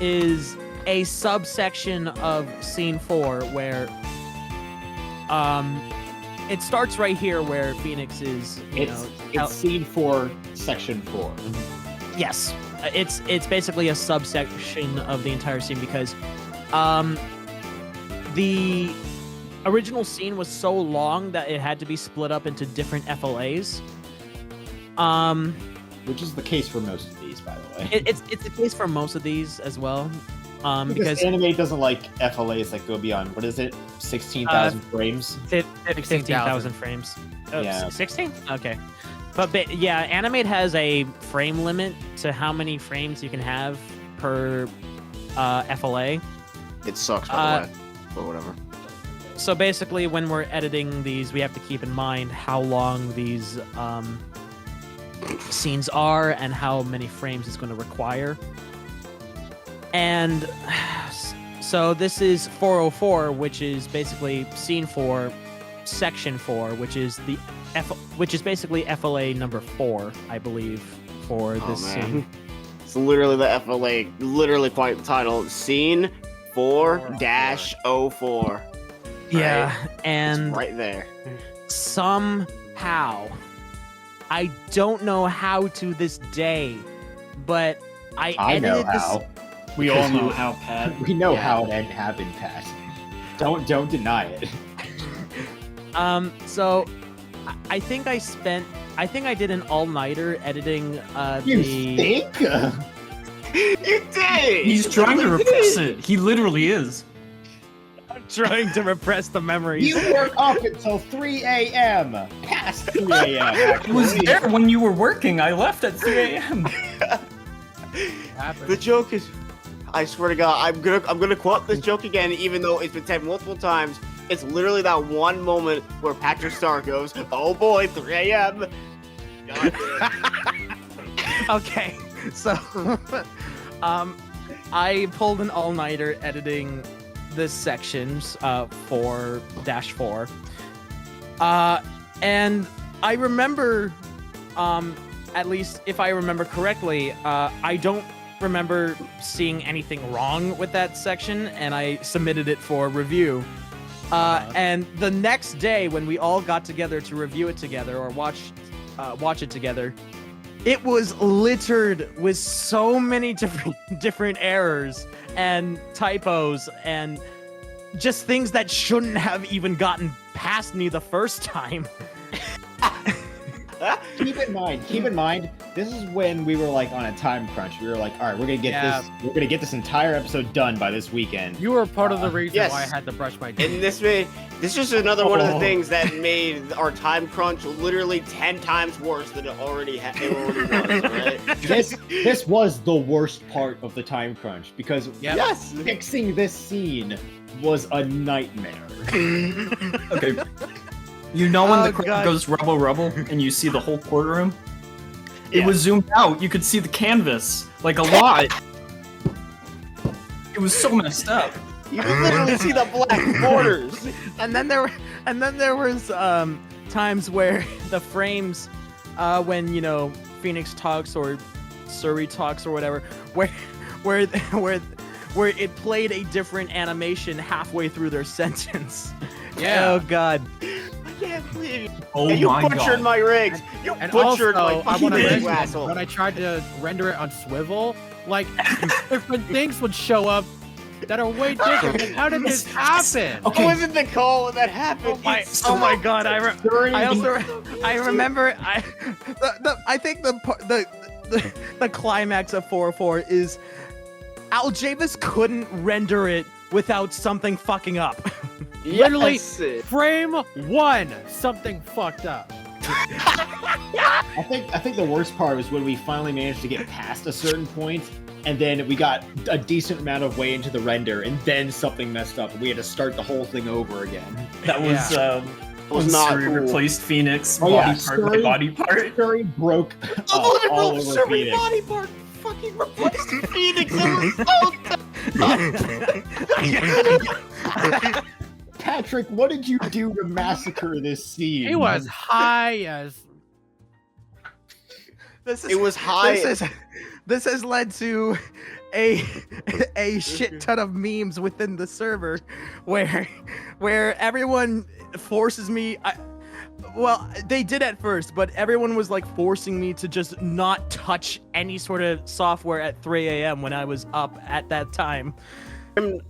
Speaker 2: is a subsection of scene 4 where it starts right here where Phoenix is,
Speaker 4: It's scene 4, section 4.
Speaker 2: Yes, it's basically a subsection of the entire scene because the original scene was so long that it had to be split up into different FLAs.
Speaker 4: Which is the case for most of these, by the way.
Speaker 2: It's the case for most of these as well.
Speaker 4: Because Animate doesn't like FLAs that go beyond, what is it, 16,000 frames?
Speaker 2: 15,000 frames. Oh,
Speaker 4: Yeah.
Speaker 2: 16? Okay. But yeah, Animate has a frame limit to how many frames you can have per FLA.
Speaker 3: It sucks, by the way. But whatever.
Speaker 2: So basically, when we're editing these, we have to keep in mind how long these scenes are and how many frames it's going to require. And so this is 404, which is basically scene 4, section 4, which is basically FLA number 4, I believe, for this scene.
Speaker 3: It's literally the FLA, literally quite the title, scene 4-04.
Speaker 2: Yeah,
Speaker 3: Right?
Speaker 2: and
Speaker 3: It's right there.
Speaker 2: somehow, I don't know how to this day, but I
Speaker 4: know
Speaker 2: edited this.
Speaker 4: how.
Speaker 5: We all know how, Pat.
Speaker 4: We know how it happened, Pat. Don't deny it.
Speaker 2: So I think I did an all-nighter editing
Speaker 4: You
Speaker 2: the
Speaker 4: think?
Speaker 3: You did!
Speaker 5: He's trying to repress it. He literally is.
Speaker 2: trying to repress the memories.
Speaker 4: You were up until 3 a.m. Past 3 a.m.
Speaker 5: I was there when you were working. I left at 3 a.m.
Speaker 3: The joke is, I swear to God, I'm gonna quote this joke again, even though it's been said multiple times. It's literally that one moment where Patrick Star goes, "Oh boy, 3 a.m."
Speaker 2: Okay, so I pulled an all-nighter editing this sections 4-4, and I remember, at least if I remember correctly, I don't remember seeing anything wrong with that section, and I submitted it for review. And the next day, when we all got together to review it together or watch it together, it was littered with so many different errors and typos and just things that shouldn't have even gotten past me the first time.
Speaker 4: Keep in mind, this is when we were like on a time crunch. We were like, all right, we're gonna get this entire episode done by this weekend.
Speaker 1: You were part of the reason
Speaker 3: yes.
Speaker 1: why I had to brush my teeth.
Speaker 3: And this is just another one of the things that made our time crunch literally 10 times worse than it already was, right?
Speaker 4: This was the worst part of the time crunch because
Speaker 3: Yes.
Speaker 4: fixing this scene was a nightmare.
Speaker 5: Okay. You know when
Speaker 2: Oh,
Speaker 5: the crowd
Speaker 2: God.
Speaker 5: goes rubble rubble and you see the whole courtroom? It was zoomed out. You could see the canvas like a lot. It was so messed up.
Speaker 3: You can literally see the black borders.
Speaker 2: And then there was times where the frames, when Phoenix talks or Suri talks or whatever, where it played a different animation halfway through their sentence.
Speaker 1: Yeah.
Speaker 2: Oh God.
Speaker 3: I can't believe you.
Speaker 5: Oh
Speaker 3: And you
Speaker 5: my
Speaker 3: butchered
Speaker 5: god.
Speaker 3: my rigs. You
Speaker 1: And
Speaker 3: butchered
Speaker 1: also,
Speaker 3: my
Speaker 1: I want to
Speaker 3: fucking
Speaker 1: mention,
Speaker 3: asshole.
Speaker 1: when I tried to render it on swivel, like different things would show up that are way different. Like, how did this happen?
Speaker 3: I was in the call when that happened.
Speaker 2: Oh my god! I remember. I think the climax of 404 is Aljavis couldn't render it without something fucking up.
Speaker 1: Literally, frame 1, something fucked up.
Speaker 10: I think the worst part was when we finally managed to get past a certain point, and then we got a decent amount of way into the render, and then something messed up, and we had to start the whole thing over again.
Speaker 5: That was when
Speaker 3: not
Speaker 5: Suri
Speaker 3: cool.
Speaker 5: replaced Phoenix
Speaker 10: Oh, yeah,
Speaker 5: body part by body part.
Speaker 10: Suri broke all over
Speaker 3: Suri
Speaker 10: Phoenix.
Speaker 3: body part fucking replaced Phoenix.
Speaker 10: Patrick, what did you do to massacre this scene?
Speaker 1: He was high as.
Speaker 3: It was high.
Speaker 2: This has led to a shit ton of memes within the server, where everyone forces me. Well, they did at first, but everyone was like forcing me to just not touch any sort of software at 3 a.m. when I was up at that time.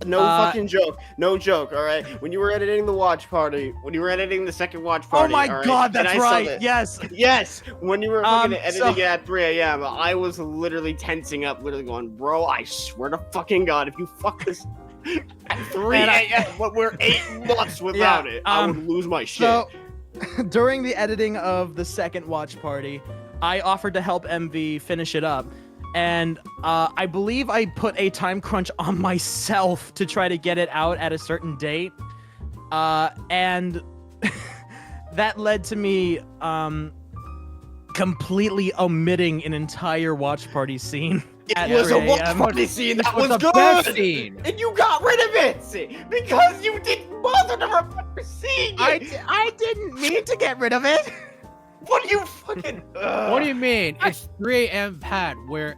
Speaker 3: No fucking joke. No joke, alright? When you were editing the watch party, when you were editing the second watch party,
Speaker 2: Oh my
Speaker 3: all right,
Speaker 2: god,
Speaker 3: and
Speaker 2: that's
Speaker 3: I saw
Speaker 2: right.
Speaker 3: that-
Speaker 2: Yes.
Speaker 3: Yes, when you were fucking editing it at 3 a.m., I was literally tensing up, literally going, bro, I swear to fucking god, if you fuck this at 3 a.m., but we're 8 months without it, I would lose my shit.
Speaker 2: So, during the editing of the second watch party, I offered to help MV finish it up. And I believe I put a time crunch on myself to try to get it out at a certain date. And that led to me completely omitting an entire watch party scene.
Speaker 3: It was a watch party scene that was good!
Speaker 1: Best scene.
Speaker 3: And you got rid of it! Because you didn't bother to remember seeing it!
Speaker 2: I didn't mean to get rid of it!
Speaker 3: What do you fucking...
Speaker 1: What do you mean? It's 3 a.m. Pat, where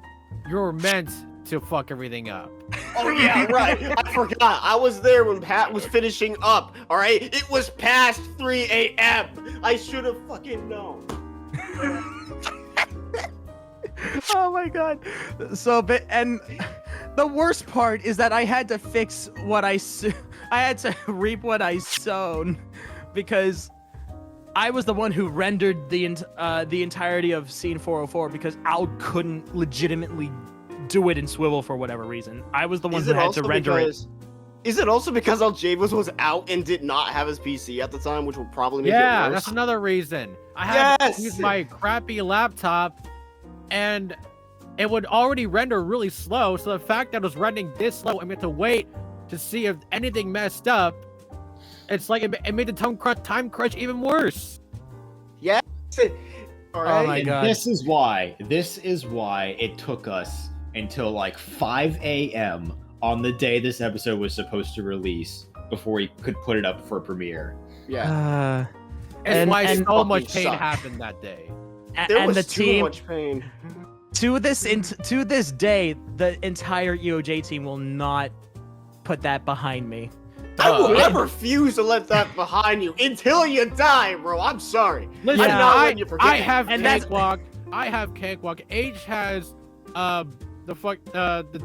Speaker 1: you're meant to fuck everything up.
Speaker 3: Oh yeah, right. I forgot. I was there when Pat was finishing up, alright? It was past 3 a.m. I should have fucking known.
Speaker 2: Oh my god. So, and the worst part is that I had to fix what I had to reap what I sown, because I was the one who rendered the entirety of scene 404 because Al couldn't legitimately do it in Swivel for whatever reason. I was the one who had to render it.
Speaker 3: Is it also because Aljavis was out and did not have his PC at the time, which will probably make it
Speaker 1: Yeah,
Speaker 3: worse?
Speaker 1: that's another reason. I had to use my crappy laptop, and it would already render really slow, so the fact that it was rendering this slow and we had to wait to see if anything messed up, it's like it made the time crunch even worse.
Speaker 3: Yes. All right.
Speaker 2: Oh my god.
Speaker 10: This is why it took us until like 5 a.m. on the day this episode was supposed to release before we could put it up for premiere.
Speaker 3: Yeah.
Speaker 1: And why
Speaker 3: and
Speaker 1: so much
Speaker 3: fucking
Speaker 1: pain
Speaker 3: sucked.
Speaker 1: happened that day.
Speaker 3: There
Speaker 2: and
Speaker 3: was
Speaker 2: the
Speaker 3: too
Speaker 2: team,
Speaker 3: much pain.
Speaker 2: to this day, the entire EOJ team will not put that behind me.
Speaker 3: I refuse to let that behind you until you die, bro. I'm sorry.
Speaker 1: Listen,
Speaker 3: I'm not letting you forget.
Speaker 1: I have
Speaker 2: And that's-
Speaker 1: cakewalk. I have cakewalk. H has the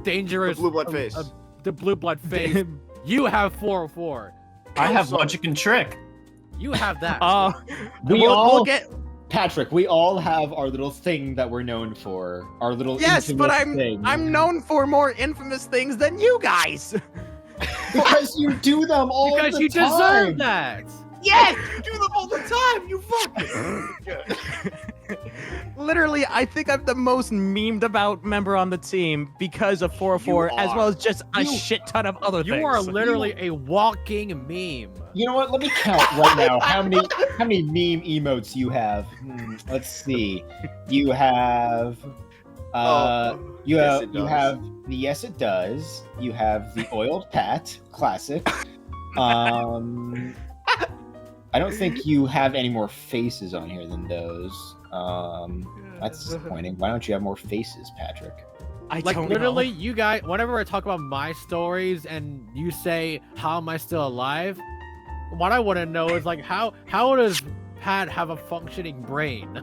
Speaker 1: dangerous
Speaker 3: The blue blood face.
Speaker 1: The blue blood face. You have 404.
Speaker 5: I have logic and trick.
Speaker 1: You have that.
Speaker 2: We'll get.
Speaker 10: Patrick, we all have our little thing that we're known for. Our little
Speaker 2: Yes, but
Speaker 10: infamous thing.
Speaker 2: I'm known for more infamous things than you guys.
Speaker 10: Because you do them all
Speaker 1: because
Speaker 10: the
Speaker 1: you
Speaker 10: time.
Speaker 1: deserve that.
Speaker 3: Yes, you do them all the time. You fucking.
Speaker 2: Literally, I think I'm the most memed about member on the team because of 404, as well as just a shit ton of other things.
Speaker 1: You are literally a walking meme.
Speaker 10: You know what? Let me count right now how many meme emotes you have. Let's see. You have you have the yes it does. You have the oiled pat, classic. I don't think you have any more faces on here than those. That's disappointing. Why don't you have more faces, Patrick?
Speaker 2: I
Speaker 1: Like
Speaker 2: don't
Speaker 1: literally,
Speaker 2: know.
Speaker 1: you guys. Whenever I talk about my stories and you say, "How am I still alive?" What I want to know is like, how does Pat have a functioning brain?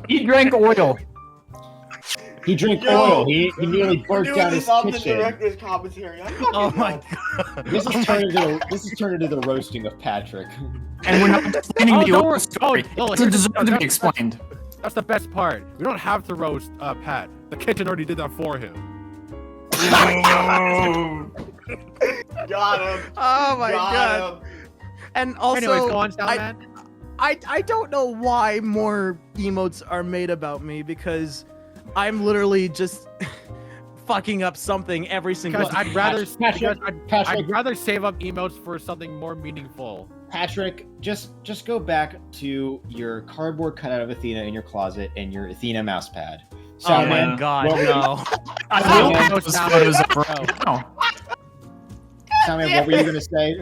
Speaker 12: He drank oil.
Speaker 10: He drank oil. He nearly burnt down his
Speaker 3: the
Speaker 10: kitchen.
Speaker 3: director's commentary.
Speaker 2: Oh my god.
Speaker 10: This is turned into the roasting of Patrick.
Speaker 12: And we're not explaining
Speaker 1: Oh,
Speaker 12: the
Speaker 1: don't
Speaker 12: oil
Speaker 1: worry.
Speaker 12: story.
Speaker 1: Oh,
Speaker 12: It doesn't deserve to
Speaker 1: that's-
Speaker 12: be explained.
Speaker 1: That's the best part. We don't have to roast Pat. The kitchen already did that for him.
Speaker 3: Got him.
Speaker 2: Oh my god.
Speaker 3: Got him.
Speaker 2: And also,
Speaker 1: Anyways, go on, Soundman.
Speaker 2: I don't know why more emotes are made about me because I'm literally just fucking up something every single
Speaker 1: Because
Speaker 2: time.
Speaker 1: I'd rather save up emotes for something more meaningful.
Speaker 10: Patrick, just go back to your cardboard cutout of Athena in your closet and your Athena mouse pad.
Speaker 2: Oh my god, no.
Speaker 12: I will
Speaker 1: Soundman,
Speaker 12: put those
Speaker 1: Soundman,
Speaker 12: photos up
Speaker 1: no.
Speaker 12: right now.
Speaker 10: Soundman, what were you gonna say?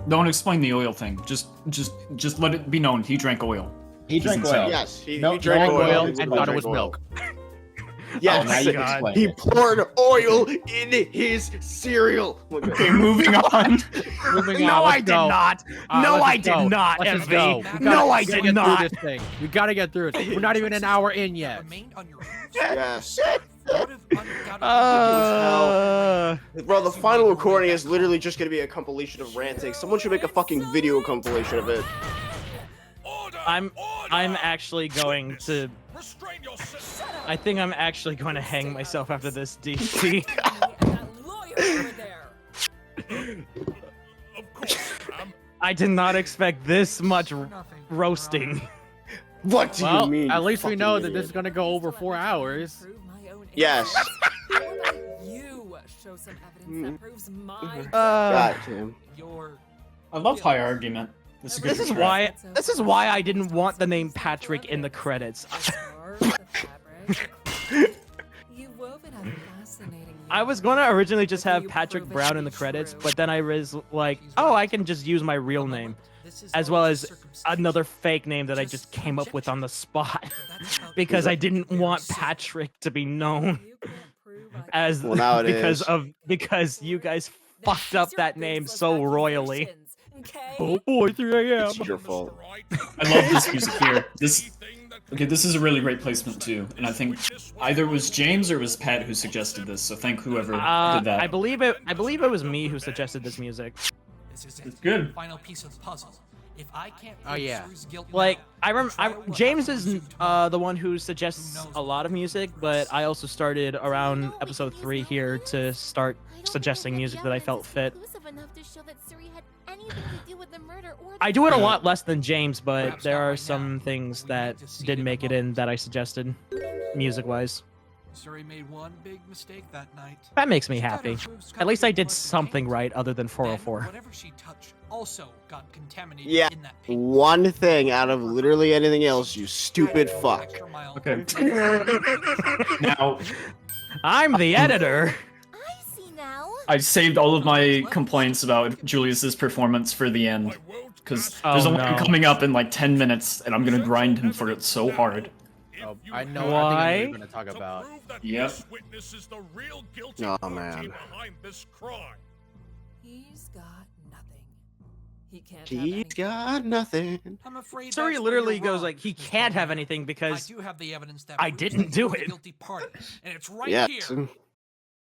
Speaker 12: Don't explain the oil thing. Just let it be known he drank oil.
Speaker 10: He drank
Speaker 12: He's
Speaker 10: oil.
Speaker 12: insane.
Speaker 3: Yes, he
Speaker 10: No-
Speaker 3: drank
Speaker 10: no
Speaker 3: oil.
Speaker 1: and thought it was milk.
Speaker 3: Yes,
Speaker 10: Oh, now you can explain
Speaker 3: he
Speaker 10: it.
Speaker 3: poured oil in his cereal.
Speaker 12: Okay, moving on.
Speaker 1: Moving
Speaker 2: No,
Speaker 1: on, let's
Speaker 2: I did
Speaker 1: go.
Speaker 2: not. No,
Speaker 1: let's
Speaker 2: I
Speaker 1: just
Speaker 2: did
Speaker 1: go.
Speaker 2: not,
Speaker 1: Let's just
Speaker 2: MV.
Speaker 1: go. We gotta-
Speaker 2: No, I
Speaker 1: we gotta
Speaker 2: did
Speaker 1: get
Speaker 2: not.
Speaker 1: through this thing. We gotta get through it. We're not even an hour in yet.
Speaker 8: Remained on your hooves.
Speaker 3: Yes.
Speaker 8: Would have undoubtedly
Speaker 3: Bro, the final recording is literally just gonna be a compilation of ranting. Someone should make a fucking video compilation of it.
Speaker 2: I'm actually going to. I think I'm actually going to hang myself after this DC. I did not expect this much roasting.
Speaker 3: What do
Speaker 1: Well,
Speaker 3: you mean?
Speaker 1: at least we
Speaker 3: fucking
Speaker 1: know that
Speaker 3: idiot?
Speaker 1: this is gonna go over 4 hours.
Speaker 3: Yes.
Speaker 7: You show some evidence that proves my
Speaker 3: God damn.
Speaker 5: I love high argument. This is, a good
Speaker 2: This is
Speaker 5: track.
Speaker 2: why I didn't want the name Patrick in the credits.
Speaker 7: You've woven a fascinating
Speaker 2: I was gonna originally just have Patrick Brown in the credits, but then I was like, oh, I can just use my real name, as well as another fake name that I just came up with on the spot, because I didn't want Patrick to be known as
Speaker 3: Well, now it
Speaker 2: because you guys fucked up that name so royally.
Speaker 1: Oh boy, 3 a.m.
Speaker 3: It's your fault.
Speaker 5: I love this music here. This is a really great placement too, and I think either it was James or it was Pat who suggested this. So thank whoever did that.
Speaker 2: I believe it was me who suggested this music.
Speaker 8: This is
Speaker 5: It's good.
Speaker 8: Final piece of the puzzle. If I can't
Speaker 1: Oh, yeah.
Speaker 8: Suri's guilt
Speaker 2: Like
Speaker 8: now,
Speaker 2: James is the one who suggests a lot of music, but I also started around episode 3 here to start suggesting music that I felt fit. I do it a lot less than James, but there are some things that did make it in that I suggested, music-wise.
Speaker 8: Suri made one big mistake that night.
Speaker 2: That makes me happy. At least I did something right other than
Speaker 8: Then
Speaker 2: 404.
Speaker 8: whatever she touched also got contaminated
Speaker 3: Yeah.
Speaker 8: in that paint.
Speaker 3: One thing out of literally anything else, you stupid fuck.
Speaker 8: Extra mile.
Speaker 5: Okay. Now,
Speaker 2: I'm the editor.
Speaker 11: I see now.
Speaker 5: I saved all of my complaints about Julius's performance for the end, because there's
Speaker 2: Oh,
Speaker 5: a one
Speaker 2: no.
Speaker 5: coming up in like 10 minutes, and I'm gonna grind him for it so hard.
Speaker 1: Oh, I know.
Speaker 2: Why?
Speaker 1: I think I know what you're gonna talk about.
Speaker 5: Yep.
Speaker 3: Oh man.
Speaker 7: He's got nothing. He can't have
Speaker 3: He's
Speaker 7: anything.
Speaker 3: got nothing.
Speaker 8: I'm afraid
Speaker 2: Suri
Speaker 8: that's
Speaker 2: literally
Speaker 8: where you're
Speaker 2: goes
Speaker 8: wrong,
Speaker 2: like he
Speaker 8: Mr.
Speaker 2: can't have
Speaker 8: Bowman.
Speaker 2: anything
Speaker 8: I
Speaker 2: because
Speaker 8: do have the evidence that
Speaker 2: I
Speaker 8: proves
Speaker 2: didn't
Speaker 8: that
Speaker 2: do
Speaker 8: you're the
Speaker 2: it.
Speaker 8: guilty party, and it's right
Speaker 3: Yes.
Speaker 8: here.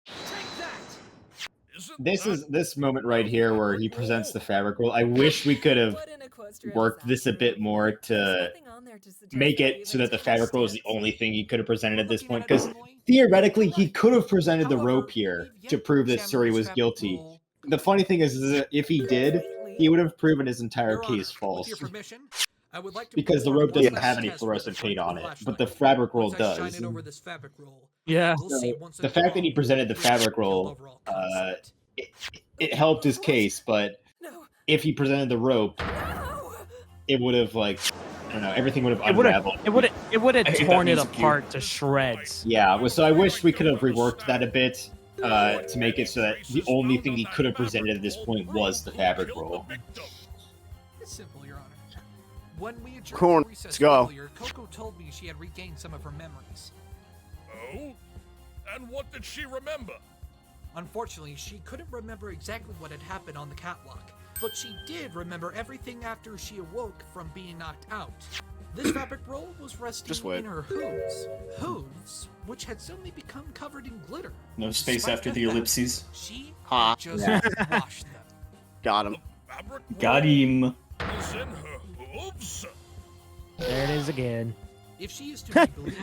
Speaker 8: Take that.
Speaker 10: This moment right here where he presents the fabric roll. I wish we could have
Speaker 7: What an equestrian
Speaker 10: worked
Speaker 7: is
Speaker 10: this a
Speaker 7: that,
Speaker 10: bit
Speaker 7: Suri?
Speaker 10: more
Speaker 7: There's
Speaker 10: to
Speaker 7: nothing on there to suggest
Speaker 10: make
Speaker 7: you
Speaker 10: it so
Speaker 7: even
Speaker 10: that the fabric roll is the
Speaker 7: tested.
Speaker 10: only thing he could have presented at this
Speaker 8: Looking
Speaker 10: point.
Speaker 8: at
Speaker 10: Because
Speaker 8: Emily,
Speaker 10: theoretically, he could have presented the
Speaker 8: however,
Speaker 10: rope here
Speaker 8: we've
Speaker 10: to
Speaker 8: yet
Speaker 10: prove that
Speaker 8: examined
Speaker 10: Suri
Speaker 8: this
Speaker 10: was
Speaker 8: fabric
Speaker 10: guilty.
Speaker 8: roll.
Speaker 10: The funny thing is that if he did, he would have proven his entire
Speaker 8: Your Honor,
Speaker 10: case false.
Speaker 8: with your permission, I would like to
Speaker 10: Because the
Speaker 8: perform
Speaker 10: rope
Speaker 8: one
Speaker 10: doesn't
Speaker 8: last
Speaker 10: have any
Speaker 8: test
Speaker 10: fluorescent
Speaker 8: with
Speaker 10: paint
Speaker 8: the
Speaker 10: on it,
Speaker 8: flashlight.
Speaker 10: but the fabric roll
Speaker 8: Once I shine
Speaker 10: does.
Speaker 8: it over this fabric roll,
Speaker 2: Yeah.
Speaker 8: we'll see
Speaker 10: So
Speaker 8: once
Speaker 10: the
Speaker 8: it's
Speaker 10: fact that he
Speaker 8: gone,
Speaker 10: presented the
Speaker 8: your
Speaker 10: fabric
Speaker 8: real
Speaker 10: roll,
Speaker 8: overall concept.
Speaker 10: it helped his case, but
Speaker 7: No,
Speaker 10: if he presented the rope,
Speaker 7: no.
Speaker 10: it would have like I don't know, everything would have
Speaker 2: It would have
Speaker 10: unraveled.
Speaker 2: it
Speaker 5: I hate
Speaker 2: torn
Speaker 5: that
Speaker 2: it
Speaker 5: music
Speaker 2: apart to shreds.
Speaker 10: Yeah, well, so I wish we could have reworked that a bit to make it so that the only thing he could have presented at this point was the fabric roll.
Speaker 8: It's simple, Your Honor. When we adjourned
Speaker 3: Cool,
Speaker 8: the recess
Speaker 3: let's go.
Speaker 8: earlier, Coco told me she had regained some of her memories.
Speaker 9: Oh? And what did she remember?
Speaker 8: Unfortunately, she couldn't remember exactly what had happened on the catwalk, but she did remember everything after she awoke from being knocked out. This fabric roll was resting
Speaker 3: Just wait.
Speaker 8: in her hooves, which had suddenly become covered in glitter.
Speaker 5: No space
Speaker 8: Despite
Speaker 5: after
Speaker 8: the
Speaker 5: the
Speaker 8: fact
Speaker 5: ellipses.
Speaker 8: She
Speaker 3: Ha.
Speaker 8: had just
Speaker 4: Yeah.
Speaker 8: washed them.
Speaker 3: Got him.
Speaker 9: Fabric
Speaker 5: Got him.
Speaker 9: is in her hooves.
Speaker 2: There it is again.
Speaker 8: If she is to be believed,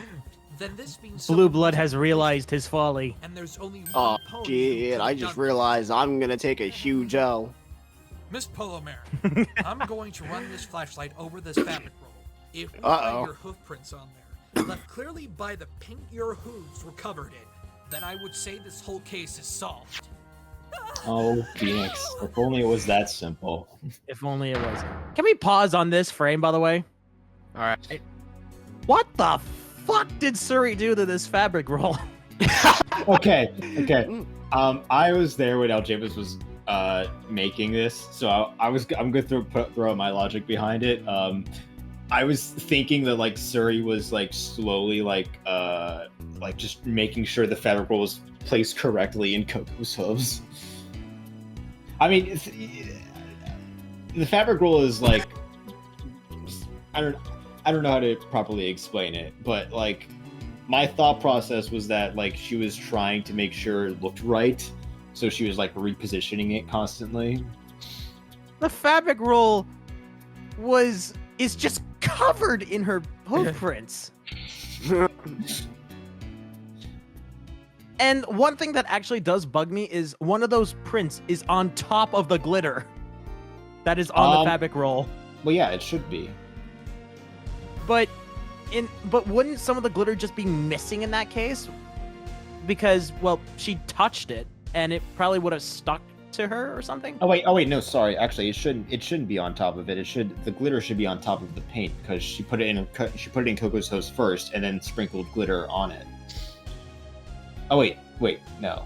Speaker 8: then this means
Speaker 2: Blueblood has realized his folly.
Speaker 8: and there's only
Speaker 3: Oh
Speaker 8: one pony who
Speaker 3: shit!
Speaker 8: could
Speaker 3: I
Speaker 8: have
Speaker 3: just
Speaker 8: done
Speaker 3: realized I'm gonna take a huge L.
Speaker 8: Miss Polo Mare, I'm going to run this flashlight over this fabric roll. If we
Speaker 3: Uh-oh.
Speaker 8: find your hoof prints on there, left clearly by the paint your hooves were covered in, then I would say this whole case is solved.
Speaker 10: Oh, Phoenix. If only it was that simple.
Speaker 2: If only it was. Can we pause on this frame, by the way?
Speaker 1: All right.
Speaker 2: What the fuck did Suri do to this fabric roll?
Speaker 10: Okay. I was there when Aljabas was making this, so I'm gonna throw my logic behind it. I was thinking that like Suri was like slowly like just making sure the fabric roll was placed correctly in Coco's hooves. I mean, the fabric roll is like I don't know how to properly explain it, but like my thought process was that like she was trying to make sure it looked right, so she was like repositioning it constantly.
Speaker 2: The fabric roll is just covered in her hoof prints. And one thing that actually does bug me is one of those prints is on top of the glitter that is on the fabric roll.
Speaker 10: Well, yeah, it should be.
Speaker 2: But wouldn't some of the glitter just be missing in that case? Because, well, she touched it and it probably would have stuck to her or something.
Speaker 10: Oh wait, no, sorry. Actually, it shouldn't be on top of it. The glitter should be on top of the paint because she put it in Coco's hose first and then sprinkled glitter on it. Oh wait, no.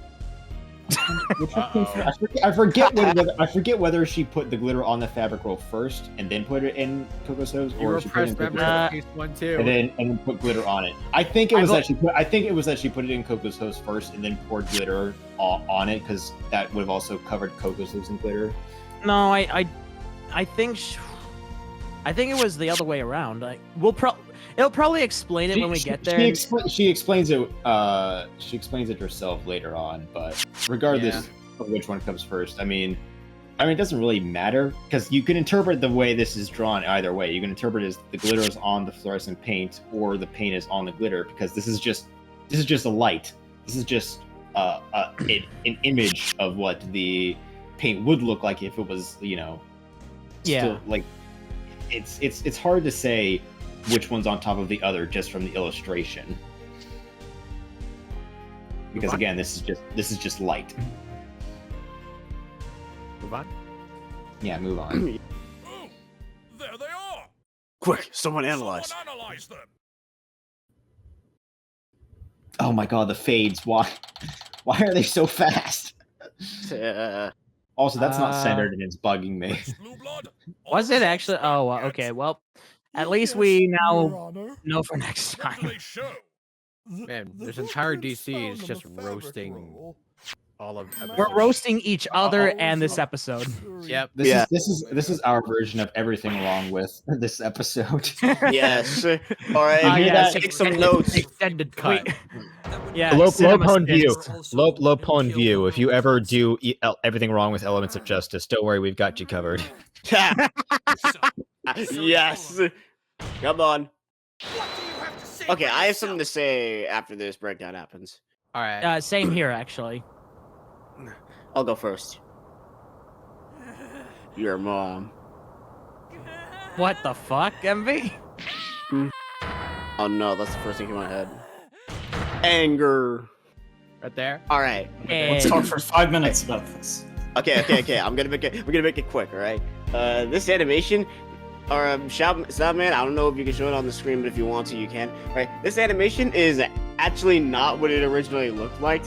Speaker 10: I forget whether she put the glitter on the fabric roll first and then put it in Coco's hose,
Speaker 1: You
Speaker 10: or
Speaker 1: were
Speaker 10: she put it in
Speaker 1: pressed
Speaker 10: Coco's
Speaker 1: member
Speaker 10: hose
Speaker 1: of case 1 too.
Speaker 10: and then put glitter on it. I think it was that she put it in Coco's hose first and then poured glitter on it because that would have also covered Coco's hose in glitter.
Speaker 2: No, I think it was the other way around. It'll probably explain it when we get there.
Speaker 10: She explains it. She explains it herself later on. But regardless of which one comes first, I mean, it doesn't really matter because you can interpret the way this is drawn either way. You can interpret it as the glitter is on the fluorescent paint, or the paint is on the glitter, because this is just a light. This is just an image of what the paint would look like if it was, still, like it's hard to say which one's on top of the other just from the illustration, because again, this is just light.
Speaker 1: Move on.
Speaker 10: Yeah, move on.
Speaker 9: Oh, there they are.
Speaker 3: Quick, someone analyze.
Speaker 9: Someone analyze them.
Speaker 10: Oh my god, the fades! Why are they so fast? Also, that's not centered and it's bugging me.
Speaker 2: Was it actually? Oh, well, okay. Well, at least we now know for next time.
Speaker 1: Man, this entire DC is just roasting all of.
Speaker 2: We're roasting each other and this episode.
Speaker 1: Yep.
Speaker 10: This is our version of everything wrong with this episode.
Speaker 3: Yes. All right. Take some notes.
Speaker 1: Extended cut.
Speaker 2: Yeah.
Speaker 13: Low
Speaker 2: cinema
Speaker 13: pwn view.
Speaker 2: stinks.
Speaker 13: Low pwn view. If you ever do everything wrong with Elements of Justice, don't worry, we've got you covered.
Speaker 3: Yes. Come on. Okay, I have something to say after this breakdown happens.
Speaker 1: All right.
Speaker 2: Same here, actually.
Speaker 3: I'll go first. Your mom.
Speaker 2: What the fuck, MV?
Speaker 3: Oh no, that's the first thing in my head. Anger.
Speaker 1: Right there.
Speaker 3: All right.
Speaker 5: Let's talk for 5 minutes about this.
Speaker 3: Okay. We're gonna make it quick. All right. This animation, or Soundman, I don't know if you can show it on the screen, but if you want to, you can. All right. This animation is actually not what it originally looked like.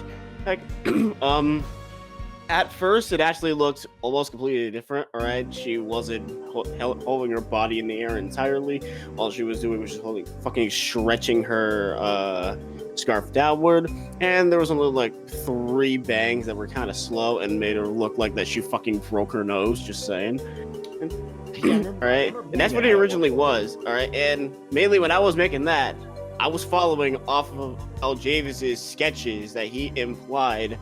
Speaker 3: Like, at first, it actually looked almost completely different. All right. She wasn't holding her body in the air entirely. All she was doing was just stretching her scarf downward, and there was only like 3 bangs that were kind of slow and made her look like that she fucking broke her nose. Just saying. And Right? And that's what it originally was. All right. And mainly when I was making that, I was following off of Aljavis's sketches that he implied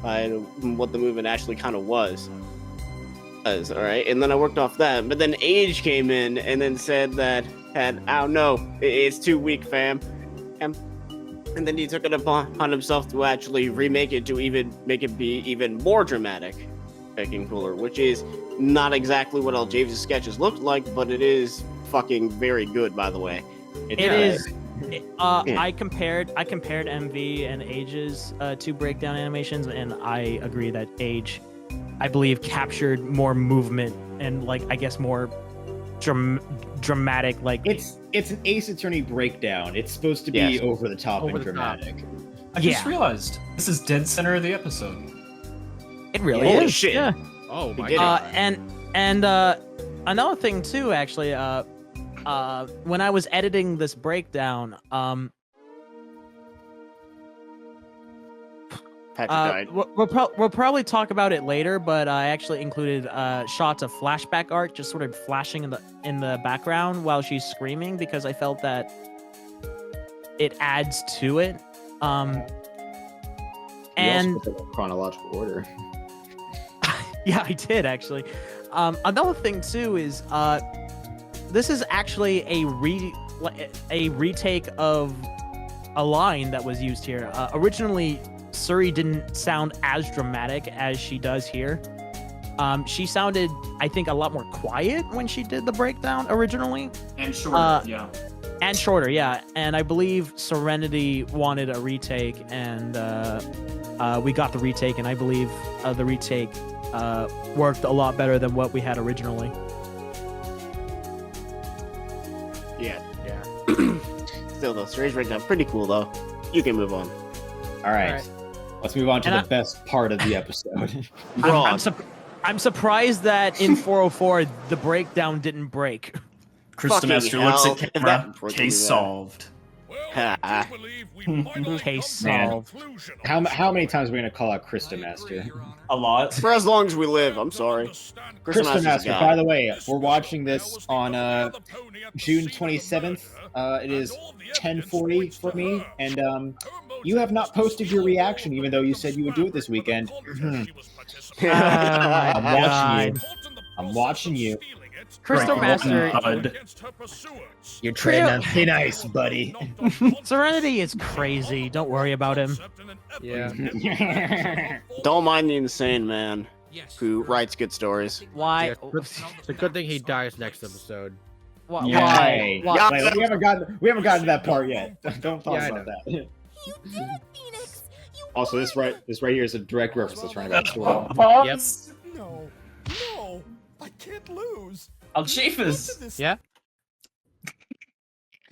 Speaker 3: what the movement actually kind of was. All right. And then I worked off that. But then Age came in and then said that, I don't know, it's too weak, fam. And then he took it upon himself to actually remake it to even make it be even more dramatic, making cooler, which is not exactly what Aljavis's sketches looked like, but it is fucking very good, by the way.
Speaker 2: It is. I compared MV and Age's two breakdown animations, and I agree that Age, I believe, captured more movement and, like, I guess more dramatic. Like
Speaker 10: it's an Ace Attorney breakdown. It's supposed to be over the top and dramatic.
Speaker 5: I just realized this is dead center of the episode.
Speaker 2: It really
Speaker 3: Holy
Speaker 2: is.
Speaker 3: shit.
Speaker 2: Yeah.
Speaker 1: Oh my god.
Speaker 2: And another thing too, actually, when I was editing this breakdown,
Speaker 3: Patrick died.
Speaker 2: we'll probably talk about it later, but I actually included shots of flashback art just sort of flashing in the background while she's screaming, because I felt that it adds to it.
Speaker 10: And also put it in chronological order.
Speaker 2: Yeah, I did actually. Another thing too is this is actually a retake of a line that was used here. Originally, Suri didn't sound as dramatic as she does here. She sounded, I think, a lot more quiet when she did the breakdown originally.
Speaker 5: And shorter, yeah.
Speaker 2: And shorter, yeah. And I believe Serenity wanted a retake, and we got the retake, and I believe the retake worked a lot better than what we had originally.
Speaker 3: Yeah. Still, though, Suri's breakdown pretty cool, though. You can move on.
Speaker 10: All right. Let's move on to the best part of the episode.
Speaker 2: I'm surprised that in 404 the breakdown didn't break.
Speaker 5: Krista Master looks at camera. Case solved.
Speaker 2: Case solved.
Speaker 10: How many times are we gonna call out Krista Master?
Speaker 5: A lot.
Speaker 3: For as long as we live, I'm sorry.
Speaker 10: Krista Master, by the way, we're watching this on June 27th. It is 10:40 for me, and you have not posted your reaction, even though you said you would do it this weekend. I'm watching you.
Speaker 2: Crystal Master,
Speaker 10: you're trading on thin ice, buddy.
Speaker 2: Serenity is crazy. Don't worry about him.
Speaker 1: Yeah.
Speaker 3: Don't mind the insane man who writes good stories.
Speaker 2: Why?
Speaker 1: Yeah, it's a good thing he dies next episode.
Speaker 2: Why?
Speaker 10: Wait, we haven't gotten to that part yet. Don't talk about that. Also, this right here is a direct reference to trying to story.
Speaker 2: Yep.
Speaker 6: No, I can't lose.
Speaker 5: Aljavis!
Speaker 1: Yeah?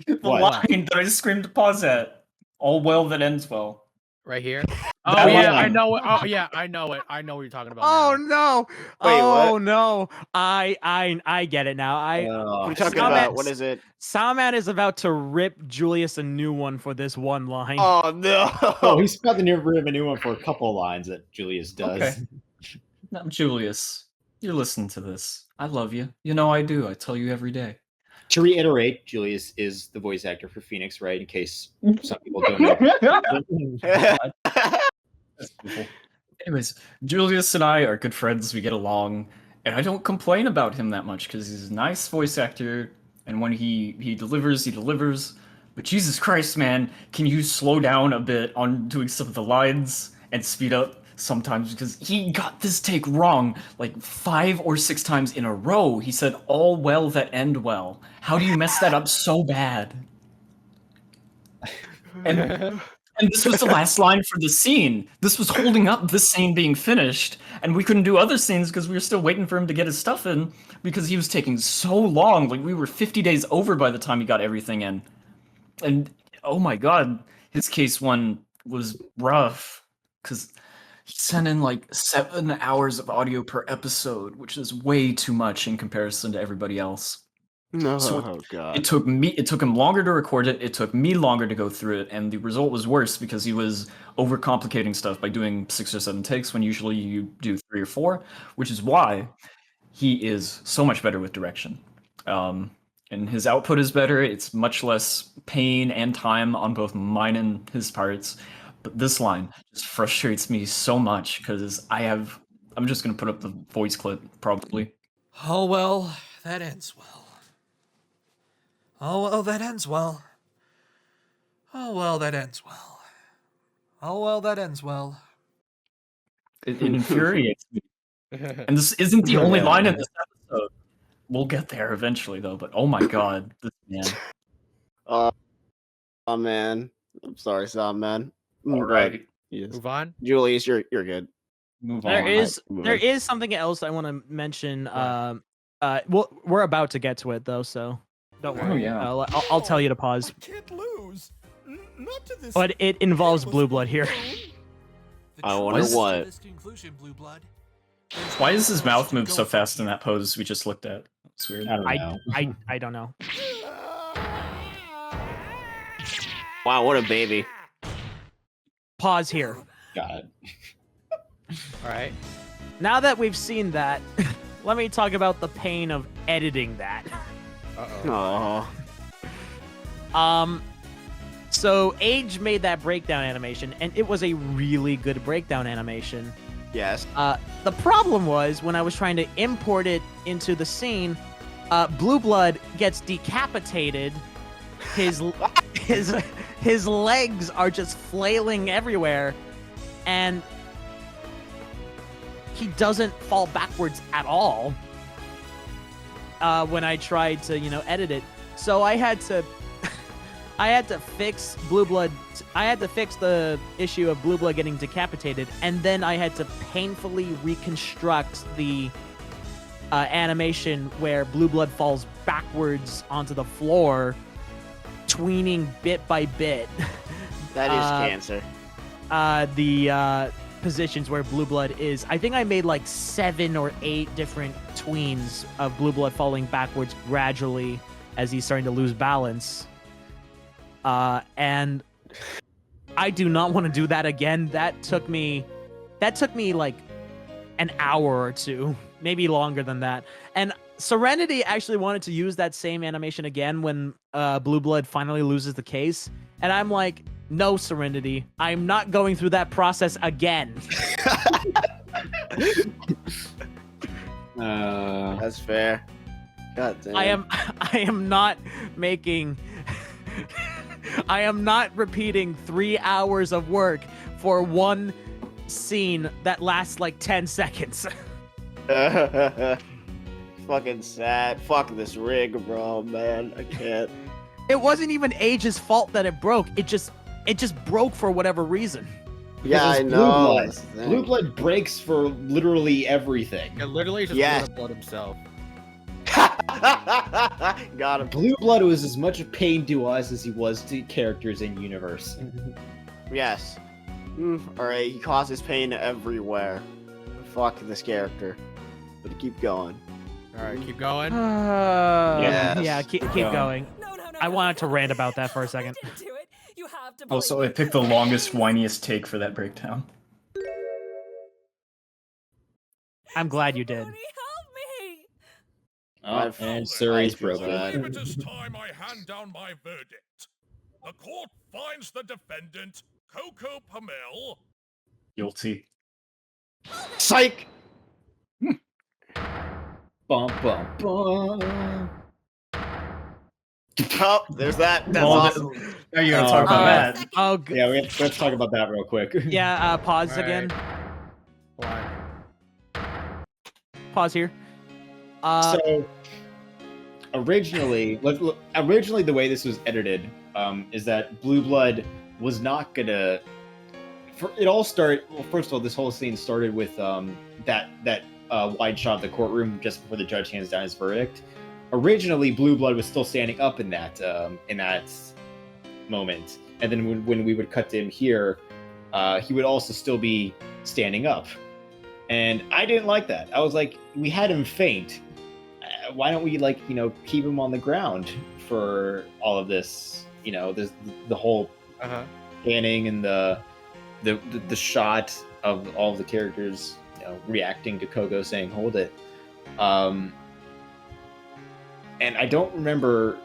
Speaker 5: The line that I screamed to pause at. All well that ends well.
Speaker 1: Right here? Oh yeah, I know it. Oh yeah, I know it. I know what you're talking about.
Speaker 2: Oh
Speaker 1: now.
Speaker 2: no!
Speaker 3: Wait,
Speaker 2: oh no! I get it now.
Speaker 3: What are you talking about? What is it?
Speaker 2: Soundman is about to rip Julius a new one for this one line.
Speaker 3: Oh no!
Speaker 10: Oh, he's about to rip a new one for a couple of lines that Julius does.
Speaker 5: Okay. I'm Julius. You're listening to this. I love you. You know I do. I tell you every day.
Speaker 10: To reiterate, Julius is the voice actor for Phoenix, right? In case some people don't know.
Speaker 5: Anyways, Julius and I are good friends. We get along, and I don't complain about him that much because he's a nice voice actor, and when he delivers, he delivers. But Jesus Christ, man, can you slow down a bit on doing some of the lines and speed up sometimes, because he got this take wrong like 5 or 6 times in a row. He said all well that end well. How do you mess that up so bad? And this was the last line for the scene. This was holding up this scene being finished, and we couldn't do other scenes because we were still waiting for him to get his stuff in because he was taking so long. Like, we were 50 days over by the time he got everything in. And oh my god, his case one was rough because he sent in like 7 hours of audio per episode, which is way too much in comparison to everybody else.
Speaker 3: No,
Speaker 5: So
Speaker 3: god.
Speaker 5: It took him longer to record it. It took me longer to go through it, and the result was worse because he was overcomplicating stuff by doing 6 or 7 takes when usually you do 3 or 4, which is why he is so much better with direction. And his output is better. It's much less pain and time on both mine and his parts. But this line just frustrates me so much because I'm just gonna put up the voice clip probably.
Speaker 8: Oh well, that ends well. Oh well, that ends well. Oh well, that ends well. Oh well, that ends well.
Speaker 5: It infuriates me. And this isn't the only line in this episode. We'll get there eventually, though. But oh my god, this man.
Speaker 3: Oh man, I'm sorry, Soundman.
Speaker 5: All right,
Speaker 3: Yes.
Speaker 1: Move on.
Speaker 3: Julius, you're good.
Speaker 5: Move on.
Speaker 2: There is something else I want to mention. Well, we're about to get to it though, so don't worry.
Speaker 5: Oh, yeah.
Speaker 2: I'll tell you to pause.
Speaker 6: I can't lose. Not to this.
Speaker 2: But it involves Blueblood here.
Speaker 3: I wonder what.
Speaker 5: Why does his mouth move so fast in that pose we just looked at? It's weird.
Speaker 10: I don't know.
Speaker 2: I don't know.
Speaker 3: Wow, what a baby.
Speaker 2: Pause here.
Speaker 10: God.
Speaker 1: All right.
Speaker 2: Now that we've seen that, let me talk about the pain of editing that.
Speaker 3: Oh.
Speaker 2: So Age made that breakdown animation, and it was a really good breakdown animation.
Speaker 3: Yes.
Speaker 2: The problem was when I was trying to import it into the scene, Blueblood gets decapitated. His legs are just flailing everywhere, and he doesn't fall backwards at all. When I tried to, edit it, so I had to fix Blueblood. I had to fix the issue of Blueblood getting decapitated, and then I had to painfully reconstruct the animation where Blueblood falls backwards onto the floor, tweening bit by bit.
Speaker 3: That is cancer.
Speaker 2: The positions where Blueblood is. I think I made like 7 or 8 different tweens of Blueblood falling backwards gradually as he's starting to lose balance. And I do not want to do that again. That took me like an hour or 2, maybe longer than that. And Serenity actually wanted to use that same animation again when Blueblood finally loses the case. And I'm like, no, Serenity, I'm not going through that process again.
Speaker 3: That's fair. God damn.
Speaker 2: I am not making I am not repeating 3 hours of work for one scene that lasts like 10 seconds.
Speaker 3: Fucking sad. Fuck this rig, bro, man. I can't.
Speaker 2: It wasn't even Age's fault that it broke. It just broke for whatever reason.
Speaker 3: Yeah, I know.
Speaker 10: Blueblood breaks for literally everything.
Speaker 1: It literally just Blueblood himself.
Speaker 3: Got him.
Speaker 10: Blueblood was as much a pain to us as he was to characters in universe.
Speaker 3: Yes. Alright, he causes pain everywhere. Fuck this character. But keep going.
Speaker 1: Alright, keep going.
Speaker 3: Yes.
Speaker 2: Yeah, keep going. I wanted to rant about that for a second.
Speaker 5: Also, I picked the longest, whiniest take for that breakdown.
Speaker 2: I'm glad you did.
Speaker 10: Oh, and Suri's broken.
Speaker 9: I believe it is time I hand down my verdict. The court finds the defendant, Coco Pamel,
Speaker 5: Guilty.
Speaker 3: Psych!
Speaker 10: Bum, bum, bum.
Speaker 3: Oh, there's that. That's awesome.
Speaker 5: Now you're gonna talk about that.
Speaker 2: Oh,
Speaker 10: yeah, let's talk about that real quick.
Speaker 2: Yeah, pause
Speaker 1: All right.
Speaker 2: again.
Speaker 1: Why?
Speaker 2: Pause here.
Speaker 10: So originally the way this was edited is that Blueblood was not gonna. It all started. Well, first of all, this whole scene started with that wide shot of the courtroom just before the judge hands down his verdict. Originally, Blueblood was still standing up in that moment, and then when we would cut to him here, he would also still be standing up. And I didn't like that. I was like, we had him faint. Why don't we keep him on the ground for all of this? The whole panning and the shot of all of the characters reacting to Coco saying "hold it." And I don't remember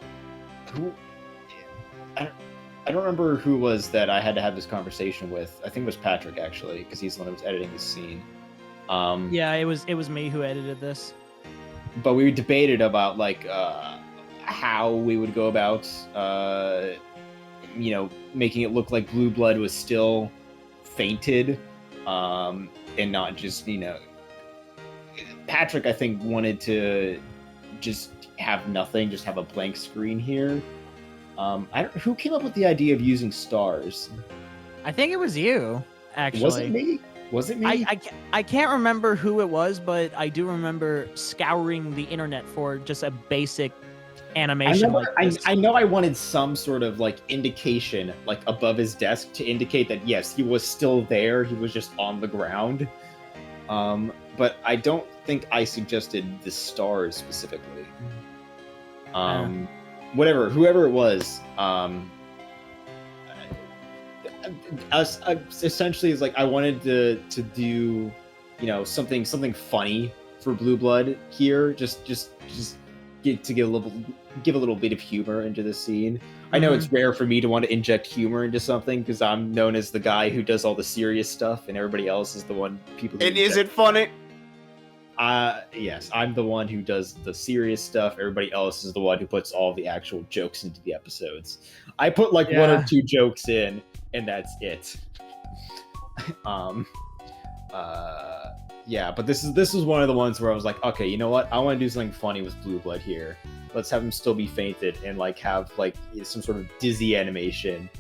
Speaker 10: who. I don't remember who was that I had to have this conversation with. I think it was Patrick actually, because he's the one who was editing this scene.
Speaker 2: Yeah, it was me who edited this.
Speaker 10: But we debated about like how we would go about making it look like Blueblood was still fainted, and not just Patrick, I think, wanted to just have nothing, just have a blank screen here. Who came up with the idea of using stars?
Speaker 2: I think it was you, actually.
Speaker 10: Was it me?
Speaker 2: I can't remember who it was, but I do remember scouring the internet for just a basic animation.
Speaker 10: I know I wanted some sort of like indication, like above his desk, to indicate that yes, he was still there. He was just on the ground. But I don't think I suggested the stars specifically. Whoever it was, essentially is like I wanted to do, something funny for Blueblood here, just give a little bit of humor into the scene. I know it's rare for me to want to inject humor into something because I'm known as the guy who does all the serious stuff, and everybody else is the one people.
Speaker 3: Is it funny?
Speaker 10: Yes, I'm the one who does the serious stuff. Everybody else is the one who puts all the actual jokes into the episodes. I put like one or two jokes in, and that's it. But this is one of the ones where I was like, okay, you know what? I want to do something funny with Blueblood here. Let's have him still be fainted and like have like some sort of dizzy animation,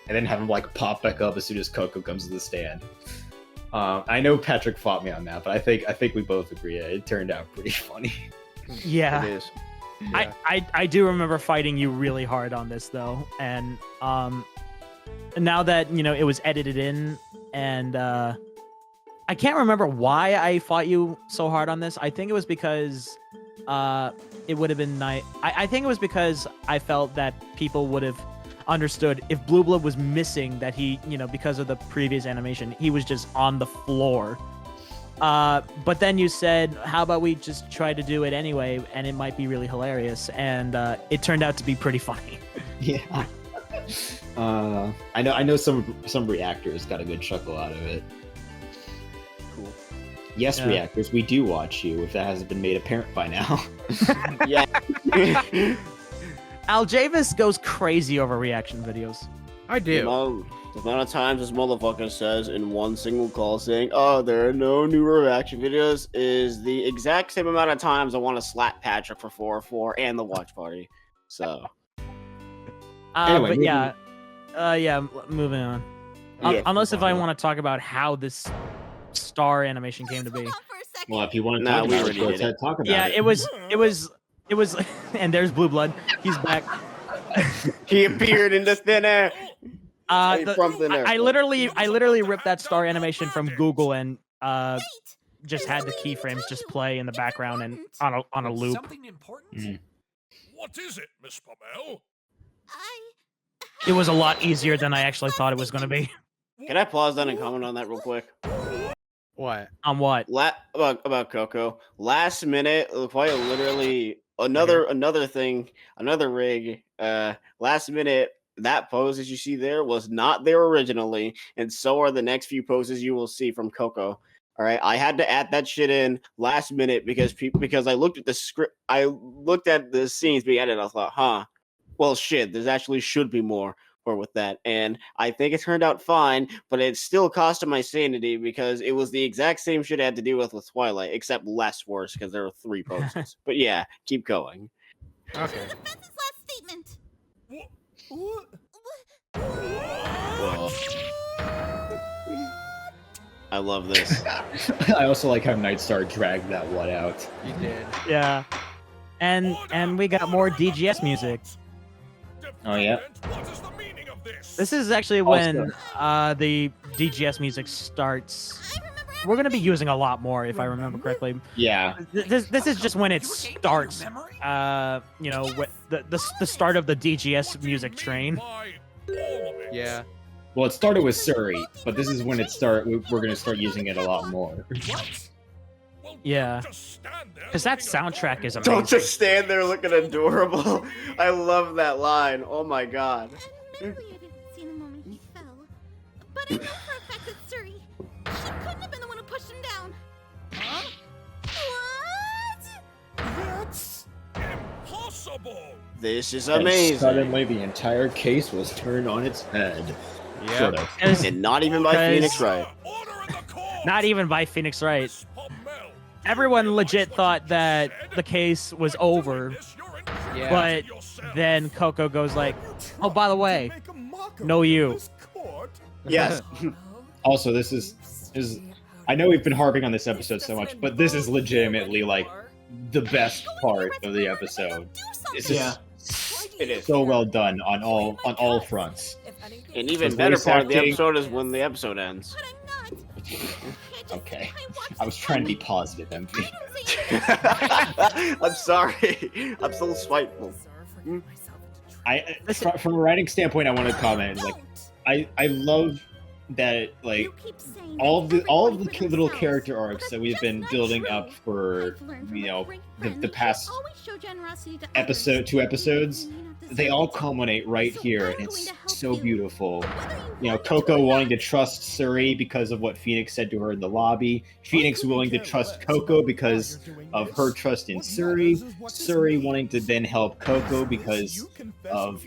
Speaker 10: and then have him like pop back up as soon as Coco comes to the stand. I know Patrick fought me on that, but I think we both agree it turned out pretty funny.
Speaker 2: Yeah.
Speaker 3: It is.
Speaker 2: Yeah. I do remember fighting you really hard on this though, and now that it was edited in, and I can't remember why I fought you so hard on this. I think it was because it would have been nice. I think it was because I felt that people would have understood if Blueblood was missing, that he, because of the previous animation, he was just on the floor. But then you said, how about we just try to do it anyway, and it might be really hilarious, and it turned out to be pretty funny.
Speaker 10: Yeah. I know some reactors got a good chuckle out of it.
Speaker 3: Cool.
Speaker 10: Yes, reactors, we do watch you, if that hasn't been made apparent by now.
Speaker 3: Yeah.
Speaker 2: Aljavis goes crazy over reaction videos.
Speaker 1: I do.
Speaker 3: The amount of times this motherfucker says in one single call saying, "Oh, there are no new reaction videos," is the exact same amount of times I want to slap Patrick for 404 and the watch party. So.
Speaker 10: Anyway,
Speaker 2: moving on. Unless if I want to talk about how this star animation came to be.
Speaker 10: Well, if you want to talk about it, let's talk about it.
Speaker 2: Yeah, it was, and there's Blueblood. He's back.
Speaker 3: He appeared in the thin air.
Speaker 2: From thin air. I literally ripped that star animation from Google and just had the keyframes just play in the background and on a loop.
Speaker 9: Something important? What is it, Miss Pamel?
Speaker 2: It was a lot easier than I actually thought it was going to be.
Speaker 3: Can I pause down and comment on that real quick?
Speaker 1: What?
Speaker 2: On what?
Speaker 3: About Coco. Last minute, quite literally another rig. Last minute, that pose that you see there was not there originally, and so are the next few poses you will see from Coco. All right, I had to add that shit in last minute because I looked at the script, I looked at the scenes being edited. I thought, well, shit, there's actually should be more with that, and I think it turned out fine, but it still costed my sanity because it was the exact same shit I had to deal with Twilight, except less worse because there were 3 poses. But yeah, keep going.
Speaker 1: Okay.
Speaker 11: Last statement.
Speaker 3: Well, I love this.
Speaker 10: I also like how NightStar dragged that one out.
Speaker 1: You did.
Speaker 2: Yeah. And we got more DGS music.
Speaker 10: Oh yeah.
Speaker 2: This is actually when the DGS music starts. We're gonna be using a lot more, if I remember correctly.
Speaker 10: Yeah.
Speaker 2: This is just when it starts. The start of the DGS music train.
Speaker 1: Yeah.
Speaker 10: Well, it started with Suri, but this is when we're gonna start using it a lot more.
Speaker 9: What? Well,
Speaker 2: Yeah. Because that soundtrack is amazing.
Speaker 3: Don't just stand there looking adorable. I love that line. Oh my god.
Speaker 11: Admittedly, I didn't see the moment he fell. But I know for a fact that Suri, she couldn't have been the one who pushed him down. Huh? What?
Speaker 6: That's
Speaker 9: impossible.
Speaker 3: This is
Speaker 4: And
Speaker 3: amazing.
Speaker 4: suddenly, the entire case was turned on its head.
Speaker 1: Yeah.
Speaker 4: Sort of.
Speaker 3: And not even by Phoenix Wright.
Speaker 2: Not even by Phoenix Wright. Everyone legit thought that the case was over,
Speaker 1: Yeah.
Speaker 2: but then Coco goes like, "Oh, by the way, no you."
Speaker 3: Yes.
Speaker 10: Also, this is I know we've been harping on this episode so much, but this is legitimately like the best part of the episode. It's just
Speaker 3: It is.
Speaker 10: so well done on all fronts.
Speaker 3: And even
Speaker 10: The
Speaker 3: better
Speaker 10: voice
Speaker 3: part of the
Speaker 10: acting-
Speaker 3: episode is when the episode ends.
Speaker 10: Okay, I was trying to be positive, MP.
Speaker 3: I'm sorry. I'm so spiteful.
Speaker 10: From a writing standpoint, I want to comment. Like, I love that like all of the little character arcs that we've been building up for the past two episodes. They all culminate right here, and it's so beautiful. Coco wanting to trust Suri because of what Phoenix said to her in the lobby. Phoenix willing to trust Coco because of her trust in Suri. Suri wanting to then help Coco because of,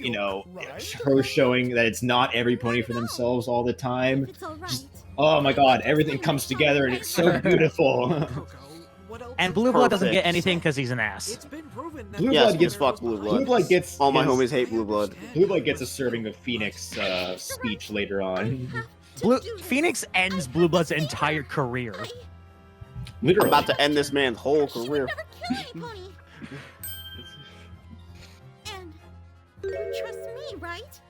Speaker 10: her showing that it's not every pony for themselves all the time. Just, oh my god, everything comes together and it's so beautiful.
Speaker 2: And Blueblood doesn't get anything because he's an ass.
Speaker 3: Yes, gets fuck Blueblood.
Speaker 10: Blueblood gets
Speaker 3: all my homies hate Blueblood.
Speaker 10: Blueblood gets a serving of Phoenix speech later on.
Speaker 2: Phoenix ends Blueblood's entire career.
Speaker 3: I'm
Speaker 10: Literally.
Speaker 3: about to end this man's whole career.
Speaker 11: And you trust me, right?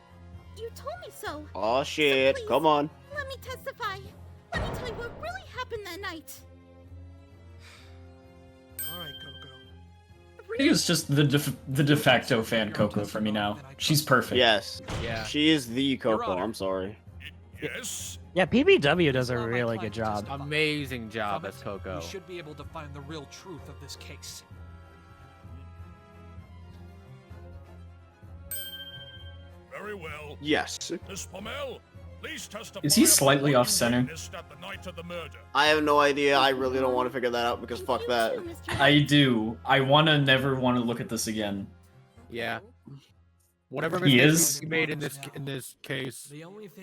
Speaker 11: You told me so.
Speaker 3: Oh shit, come on.
Speaker 11: Let me testify. Let me tell you what really happened that night.
Speaker 5: She is just the de facto fan Coco for me now. She's perfect.
Speaker 3: Yes.
Speaker 1: Yeah.
Speaker 3: She is the Coco, I'm sorry.
Speaker 9: Yes.
Speaker 2: Yeah, PBW does a really good job.
Speaker 1: Amazing job as Coco.
Speaker 8: We should be able to find the real truth of this case.
Speaker 9: Very well.
Speaker 3: Yes.
Speaker 9: Miss Pommel, please testify.
Speaker 5: Is he slightly
Speaker 9: about
Speaker 5: off center?
Speaker 9: what you witnessed at the night of the murder.
Speaker 3: I have no idea. I really don't want to figure that out because fuck that.
Speaker 5: I do. I never want to look at this again.
Speaker 1: Yeah. Whatever
Speaker 5: He
Speaker 1: mistakes
Speaker 5: is.
Speaker 1: he made in this case,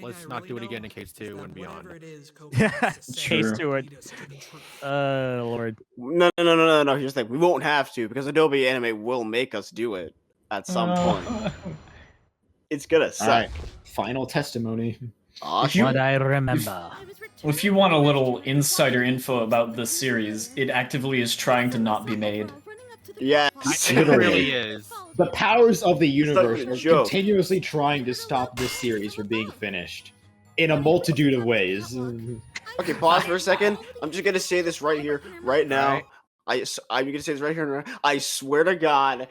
Speaker 1: let's not do it again in case 2 and beyond.
Speaker 2: Chase to it. Lord.
Speaker 3: No. Here's the thing. We won't have to because Adobe Animate will make us do it at some point. It's gonna suck.
Speaker 10: Alright, final testimony.
Speaker 2: What I remember.
Speaker 5: If you want a little insider info about this series, it actively is trying to not be made.
Speaker 3: Yes.
Speaker 1: It really is.
Speaker 10: The powers of the universe
Speaker 3: Such a
Speaker 10: are
Speaker 3: joke.
Speaker 10: continuously trying to stop this series from being finished in a multitude of ways.
Speaker 3: Okay, pause for a second. I'm just gonna say this right here, right now. I'm gonna say this right here. I swear to God,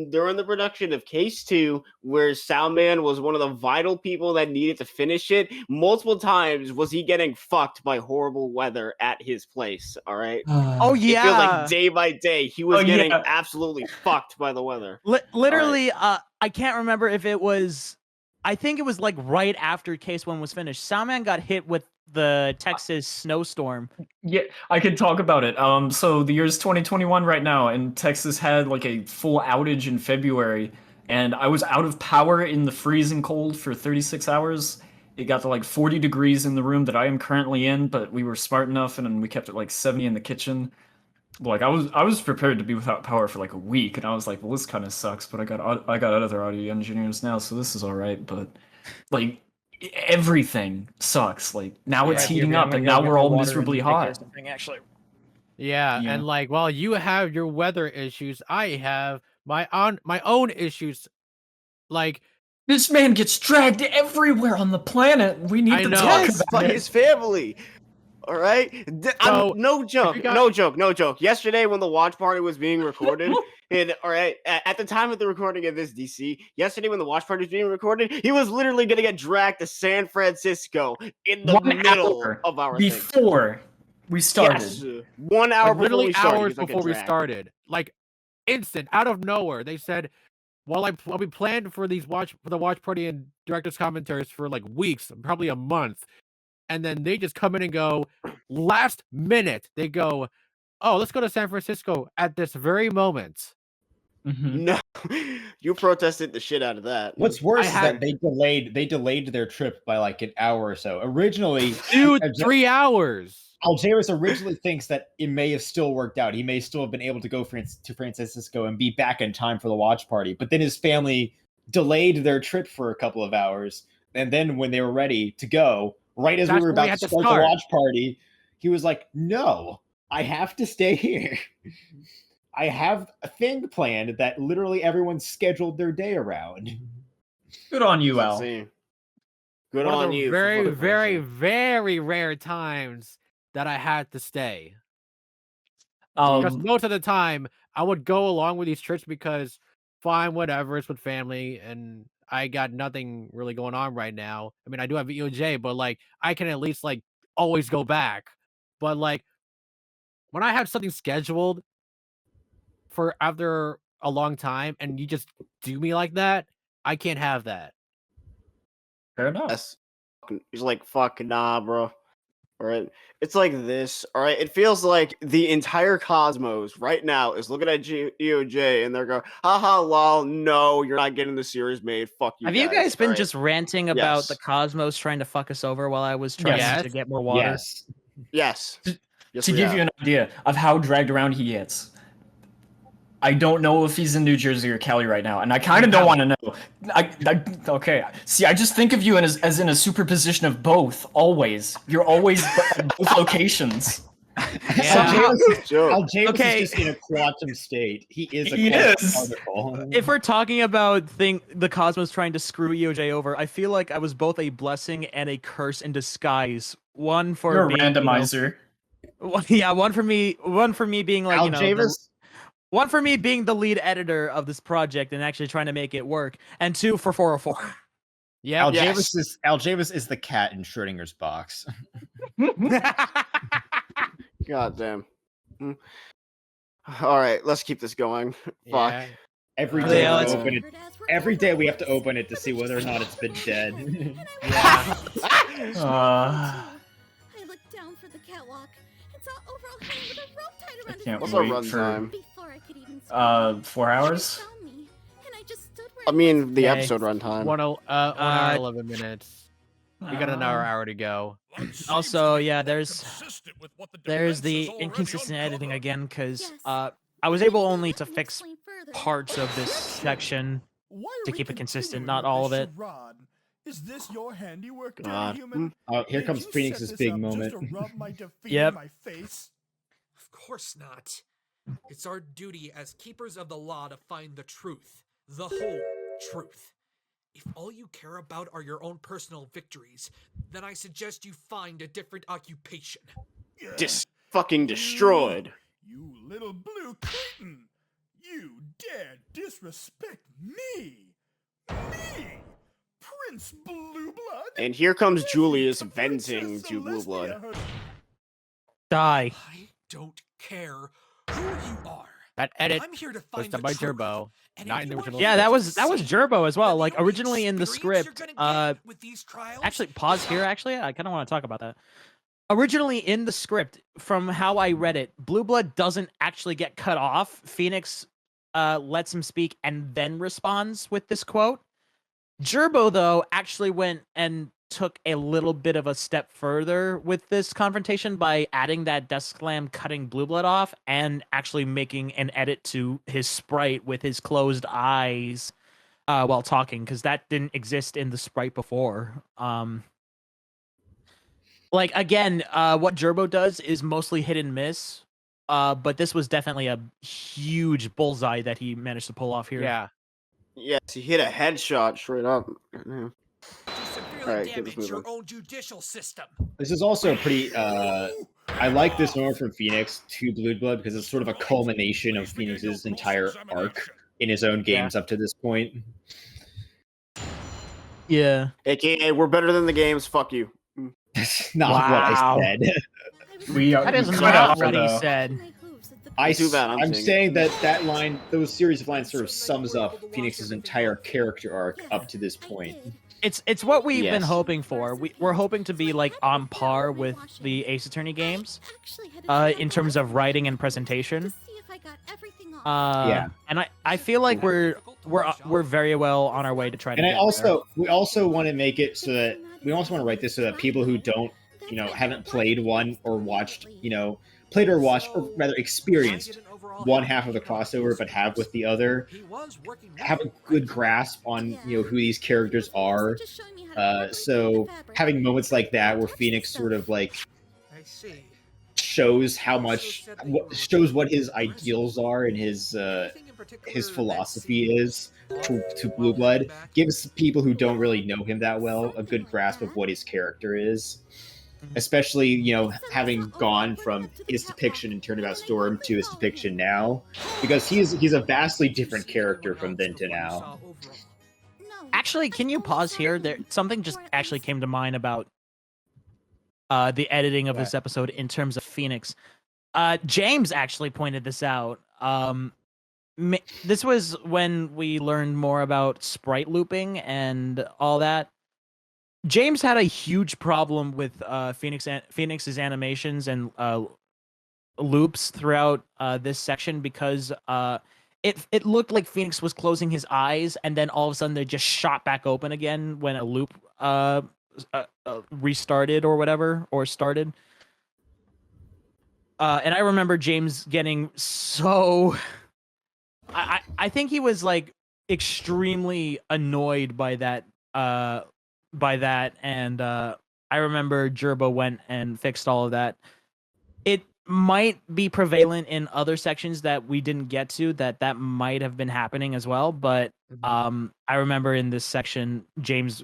Speaker 3: during the production of Case 2, where Soundman was one of the vital people that needed to finish it, multiple times was he getting fucked by horrible weather at his place. All right.
Speaker 2: Oh
Speaker 3: It feels
Speaker 2: yeah.
Speaker 3: like day by day he was getting
Speaker 5: yeah.
Speaker 3: absolutely fucked by the weather.
Speaker 2: Literally, I can't remember if it was. I think it was like right after Case 1 was finished. Soundman got hit with the Texas snowstorm.
Speaker 5: Yeah, I could talk about it. So the year's 2021 right now, and Texas had like a full outage in February, and I was out of power in the freezing cold for 36 hours. It got to like 40 degrees in the room that I am currently in, but we were smart enough, and we kept it like 70 in the kitchen. Like I was prepared to be without power for like a week, and I was like, well, this kind of sucks, but I got other audio engineers now, so this is all right. But like everything sucks. Like now it's heating up, and now we're all miserably hot.
Speaker 2: Actually.
Speaker 1: Yeah,
Speaker 5: Yeah.
Speaker 1: and like while you have your weather issues, I have my own issues. Like
Speaker 5: This man gets dragged everywhere on the planet. We need to talk
Speaker 3: Yes,
Speaker 5: about
Speaker 3: by
Speaker 5: it.
Speaker 3: his family. All right, no joke. Yesterday, when the watch party was being recorded, and all right, at the time of the recording of this DC, yesterday when the watch party was being recorded, he was literally gonna get dragged to San Francisco in the
Speaker 5: 1
Speaker 3: middle
Speaker 5: hour
Speaker 3: of our thing.
Speaker 5: before We started.
Speaker 3: Yes. 1 hour
Speaker 1: Like,
Speaker 3: before
Speaker 1: literally
Speaker 3: we started.
Speaker 1: hours
Speaker 3: you fucking
Speaker 1: before we
Speaker 3: drag.
Speaker 1: started. Like instant, out of nowhere. They said, "Well, we planned for the watch party and director's commentaries for like weeks, probably a month," and then they just come in and go last minute. They go, "Oh, let's go to San Francisco at this very moment."
Speaker 3: No, you protested the shit out of that.
Speaker 4: What's worse is that they delayed their trip by like an hour or so. Originally,
Speaker 1: Dude, 3 hours.
Speaker 4: Aljaris originally thinks that it may have still worked out. He may still have been able to go to San Francisco and be back in time for the watch party. But then his family delayed their trip for a couple of hours. And then when they were ready to go, right as we were about to start the watch party, he was like, "No, I have to stay here. I have a thing planned that literally everyone scheduled their day around."
Speaker 5: Good on you, Al.
Speaker 3: Good
Speaker 1: One
Speaker 3: on
Speaker 1: of the
Speaker 3: you.
Speaker 1: very, very, very rare times that I had to stay. Because most of the time I would go along with these trips because fine, whatever, it's with family and I got nothing really going on right now. I mean, I do have EOJ, but like I can at least like always go back. But like when I have something scheduled for after a long time and you just do me like that, I can't have that.
Speaker 5: Fair enough.
Speaker 3: He's like, "Fuck nah, bro." All right, it's like this. All right, it feels like the entire cosmos right now is looking at EOJ and they're going, "Haha, lol, no, you're not getting the series made. Fuck you."
Speaker 2: Have you guys been
Speaker 3: all right?
Speaker 2: just ranting about
Speaker 3: Yes.
Speaker 2: the cosmos trying to fuck us over while I was trying to get more water?
Speaker 3: Yes.
Speaker 5: To give you an idea of how dragged around he gets, I don't know if he's in New Jersey or Cali right now, and I kind of don't want to know. Okay, see, I just think of you as in a superposition of both. Always, you're always at both locations.
Speaker 4: Aljaris is just in a quantum state. He is a quantum particle.
Speaker 2: If we're talking about the cosmos trying to screw EOJ over, I feel like I was both a blessing and a curse in disguise. One for
Speaker 5: You're a
Speaker 2: being,
Speaker 5: randomizer.
Speaker 2: One for me being like one for me being the lead editor of this project and actually trying to make it work, and two for 404.
Speaker 1: Yeah,
Speaker 4: Aljaris is the cat in Schrodinger's box.
Speaker 3: God damn. All right, let's keep this going. Fuck.
Speaker 4: Every day, every day we have to open it to see whether or not it's been dead.
Speaker 11: I looked down for the catwalk and saw overall hanging with a rope tied around his
Speaker 5: Can't
Speaker 3: What's
Speaker 5: wait
Speaker 3: our run
Speaker 5: for
Speaker 3: time?
Speaker 5: 4 hours.
Speaker 3: I mean, the episode runtime.
Speaker 1: 1 hour 11 minutes. We got an hour to go.
Speaker 2: Also, yeah, there's the inconsistent editing again because I was able only to fix parts of this section to keep it consistent, not all of it.
Speaker 6: Is this your handiwork,
Speaker 4: God.
Speaker 6: human?
Speaker 4: Here comes Phoenix's big moment.
Speaker 2: Yep.
Speaker 6: My face?
Speaker 8: Of course not. It's our duty as keepers of the law to find the truth, the whole truth. If all you care about are your own personal victories, then I suggest you find a different occupation.
Speaker 3: Fucking destroyed.
Speaker 6: You little blue kitten! You dare disrespect me! Me! Prince Blueblood?
Speaker 3: And here comes Julius venting to Blueblood.
Speaker 2: Die.
Speaker 8: I don't care who you are.
Speaker 1: That edit
Speaker 8: I'm here to
Speaker 1: was
Speaker 8: find
Speaker 1: done
Speaker 8: the
Speaker 1: by
Speaker 8: truth.
Speaker 1: Jerboe, not in the original.
Speaker 2: Yeah, that was Jerboe as well. Like originally in the script, actually pause here. Actually, I kind of want to talk about that. Originally in the script, from how I read it, Blueblood doesn't actually get cut off. Phoenix lets him speak and then responds with this quote. Jerboe, though, actually went and took a little bit of a step further with this confrontation by adding that desk slam cutting Blueblood off and actually making an edit to his sprite with his closed eyes while talking, because that didn't exist in the sprite before. Like, again, what Jerboe does is mostly hit and miss, but this was definitely a huge bullseye that he managed to pull off here.
Speaker 1: Yeah.
Speaker 3: Yes, he hit a headshot straight up. Yeah. Alright, get this
Speaker 8: Damage your
Speaker 3: moving.
Speaker 8: own judicial system.
Speaker 4: This is also pretty. I like this moment from Phoenix to Blueblood because it's sort of a culmination of Phoenix's entire arc in his own games up to this point.
Speaker 2: Yeah.
Speaker 3: AKA, we're better than the games. Fuck you.
Speaker 4: That's not what I said.
Speaker 5: We are.
Speaker 2: That is
Speaker 5: we
Speaker 2: not
Speaker 5: kinda
Speaker 2: what he
Speaker 5: are, though.
Speaker 2: said.
Speaker 3: Too bad I'm
Speaker 4: I'm
Speaker 3: saying
Speaker 4: saying that line, those series of lines, sort of sums up Phoenix's entire character arc up to this point.
Speaker 2: It's what we've been
Speaker 3: Yes.
Speaker 2: hoping for. We're hoping to be like on par with the Ace Attorney games, in terms of writing and presentation.
Speaker 4: Yeah.
Speaker 2: And I feel like we're very well on our way to try to.
Speaker 4: And
Speaker 2: get
Speaker 4: we also want to make it so that we also want to write this so that people who don't, haven't played one or watched, played or watched, or rather experienced one half of the crossover but have with the other, have a good grasp on who these characters are. So having moments like that where Phoenix sort of like shows what his ideals are and his philosophy is to Blueblood, gives people who don't really know him that well a good grasp of what his character is. Especially, having gone from his depiction in Turnabout Storm to his depiction now, because he's a vastly different character from then to now.
Speaker 2: Actually, can you pause here? Something just actually came to mind about the editing of this episode in terms of Phoenix. James actually pointed this out. This was when we learned more about sprite looping and all that. James had a huge problem with Phoenix's animations and loops throughout this section because it looked like Phoenix was closing his eyes and then all of a sudden they just shot back open again when a loop restarted or whatever, or started. And I remember James getting so... I think he was like extremely annoyed by that. And I remember Jerboe went and fixed all of that. It might be prevalent in other sections that we didn't get to, that might have been happening as well, but I remember in this section James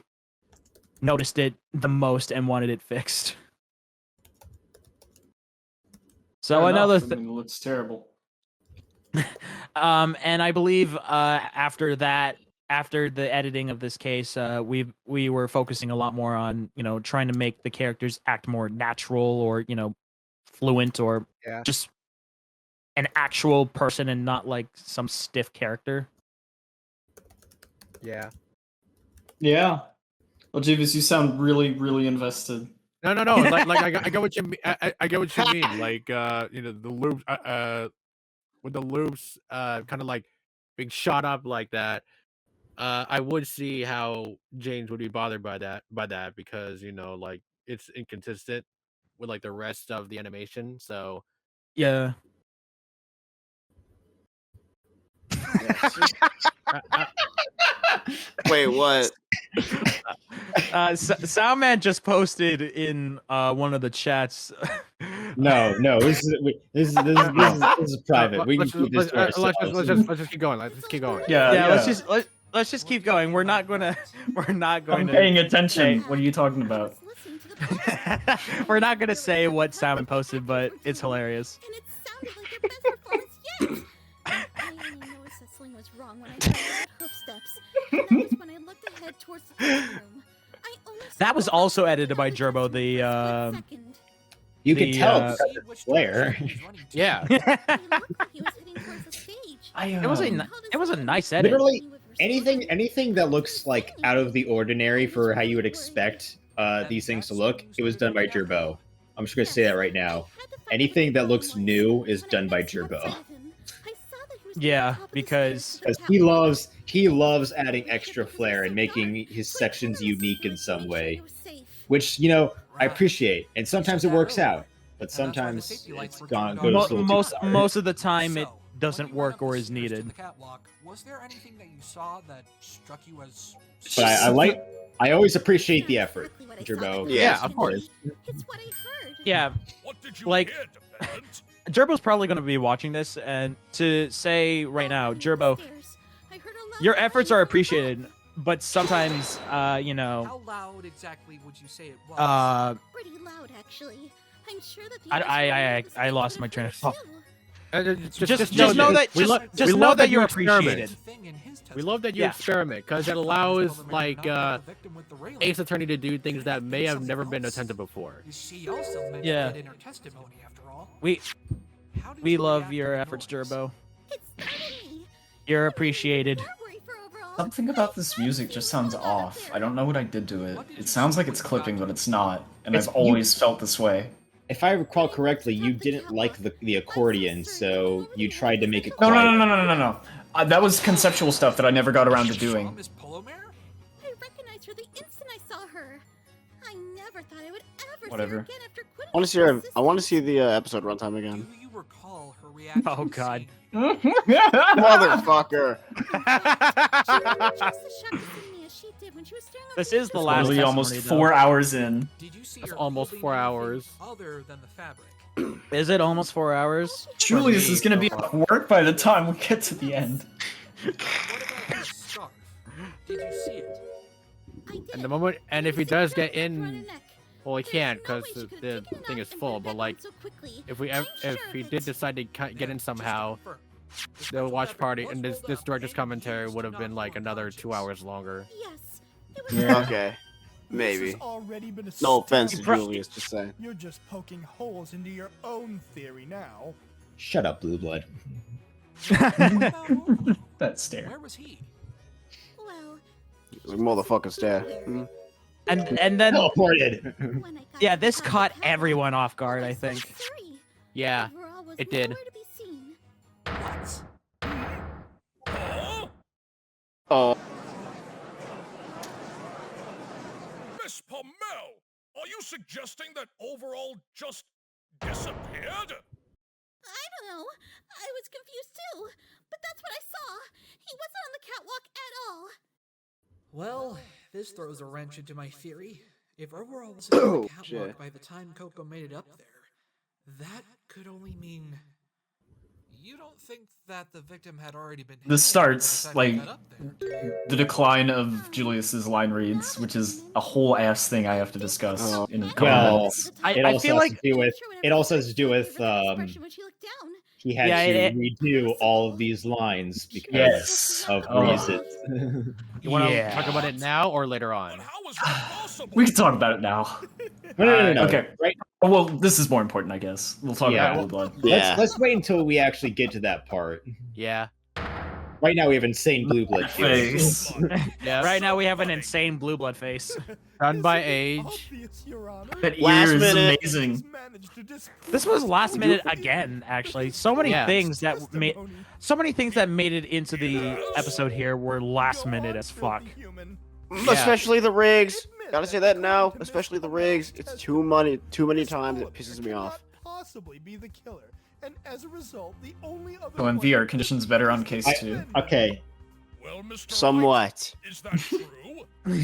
Speaker 2: noticed it the most and wanted it fixed. So another
Speaker 5: thing, it looks terrible.
Speaker 2: And I believe after the editing of this case, we were focusing a lot more on trying to make the characters act more natural, or fluent, or just an actual person and not like some stiff character.
Speaker 1: Yeah.
Speaker 5: Well, Jeeves, you sound really, really invested.
Speaker 1: No. Like I get what you mean. I get what you mean. Like the loops, with the loops, kind of like being shot up like that. I would see how James would be bothered by that because like it's inconsistent with like the rest of the animation. So
Speaker 2: yeah.
Speaker 3: Wait, what?
Speaker 2: Soundman just posted in one of the chats.
Speaker 4: No, this is private. We can keep this to ourselves.
Speaker 1: Let's just keep going. Let's keep going.
Speaker 2: Yeah. Let's just keep going. We're not going
Speaker 5: I'm paying attention. What are you talking about?
Speaker 2: We're not going to say what Soundman posted, but it's hilarious.
Speaker 11: And it sounded like their best performance yet. I only noticed that Sling was wrong when I heard hoof steps. And that was when I looked ahead towards the room.
Speaker 2: That was also edited by Jerboe.
Speaker 4: You can tell because it's Flair.
Speaker 1: Yeah.
Speaker 2: It was a nice edit.
Speaker 4: Literally anything that looks like out of the ordinary for how you would expect these things to look, it was done by Jerboe. I'm just gonna say that right now. Anything that looks new is done by Jerboe.
Speaker 2: Yeah, because
Speaker 4: he loves adding extra flair and making his sections unique in some way, which I appreciate. And sometimes it works out, but sometimes it's gone.
Speaker 2: Most of the time, it doesn't work or is needed.
Speaker 8: Was there anything that you saw that struck you as?
Speaker 4: But I always appreciate the effort, Jerboe.
Speaker 1: Yeah, of course.
Speaker 11: It's what I heard.
Speaker 2: Yeah,
Speaker 9: What did you
Speaker 2: like.
Speaker 9: hear, defendant?
Speaker 2: Jerboe's probably going to be watching this, and to say right now, Jerboe, your efforts are appreciated, but sometimes,
Speaker 8: How loud exactly would you say it was?
Speaker 11: Pretty loud, actually. I'm sure that the
Speaker 2: I lost my train of thought. Just know that you're appreciated.
Speaker 1: We love that you experiment because it allows like Ace Attorney to do things that may have never been attempted before.
Speaker 8: She also mentioned it in her testimony, after all.
Speaker 2: We love your efforts, Jerboe. You're appreciated.
Speaker 5: Something about this music just sounds off. I don't know what I did to it. It sounds like it's clipping, but it's not. And I've always felt this way.
Speaker 10: If I recall correctly, you didn't like the accordion, so you tried to make it quiet.
Speaker 5: No. That was conceptual stuff that I never got around to doing.
Speaker 11: I recognized her the instant I saw her. I never thought I would ever
Speaker 5: Whatever.
Speaker 11: see her again after quitting.
Speaker 3: I want to see the episode runtime again.
Speaker 8: Do you recall her reaction?
Speaker 2: Oh God.
Speaker 3: Motherfucker.
Speaker 2: This is the last.
Speaker 5: Literally almost 4 hours in.
Speaker 8: Did you see
Speaker 1: That's
Speaker 8: her
Speaker 1: almost 4 hours.
Speaker 8: other than the fabric?
Speaker 2: Is it almost 4 hours?
Speaker 5: Julius is gonna be at work by the time we get to the end.
Speaker 8: What about her scarf? Did you see it?
Speaker 1: And the moment, and if he does get in, well, he can't because the thing is full. But like, if he did decide to get in somehow, the watch party and this director's commentary would have been like another 2 hours longer.
Speaker 3: Okay. Maybe. No offense to Julius, just saying.
Speaker 6: You're just poking holes into your own theory now.
Speaker 10: Shut up, Blueblood.
Speaker 5: That stare.
Speaker 8: Where was he?
Speaker 3: Like motherfucking stare.
Speaker 2: And then
Speaker 10: teleported.
Speaker 2: Yeah, this caught everyone off guard, I think.
Speaker 1: Yeah, it did.
Speaker 8: What?
Speaker 3: Oh.
Speaker 9: Miss Pommel, are you suggesting that Overall just disappeared?
Speaker 11: I don't know. I was confused too. But that's what I saw. He wasn't on the catwalk at all.
Speaker 8: Well, this throws a wrench into my theory. If Overall wasn't on the catwalk by the time Coco made it up there, that could only mean... You don't think that the victim had already been...
Speaker 5: This starts, like, the decline of Julius's line reads, which is a whole ass thing I have to discuss in a couple minutes.
Speaker 2: I feel like...
Speaker 10: It also has to do with, he had to redo all of these lines because of reasons.
Speaker 1: You want to talk about it now or later on?
Speaker 5: We can talk about it now.
Speaker 10: No.
Speaker 5: Okay. Right. Well, this is more important, I guess. We'll talk about Blueblood.
Speaker 10: Let's wait until we actually get to that part.
Speaker 1: Yeah.
Speaker 10: Right now we have insane Blueblood
Speaker 5: face.
Speaker 1: Yeah.
Speaker 2: Right now we have an insane Blueblood face.
Speaker 1: Done by Age.
Speaker 5: That ear is amazing.
Speaker 2: This was last minute again, actually. So many things that made it into the episode here were last minute as fuck.
Speaker 3: Especially the rigs. Gotta say that now. Especially the rigs. It's too many times. It pisses me off.
Speaker 6: Possibly be the killer, and as a result, the only other.
Speaker 5: So MV, are conditions better on case 2?
Speaker 10: Okay.
Speaker 9: Well, Mr.
Speaker 3: Somewhat.
Speaker 9: Is that true?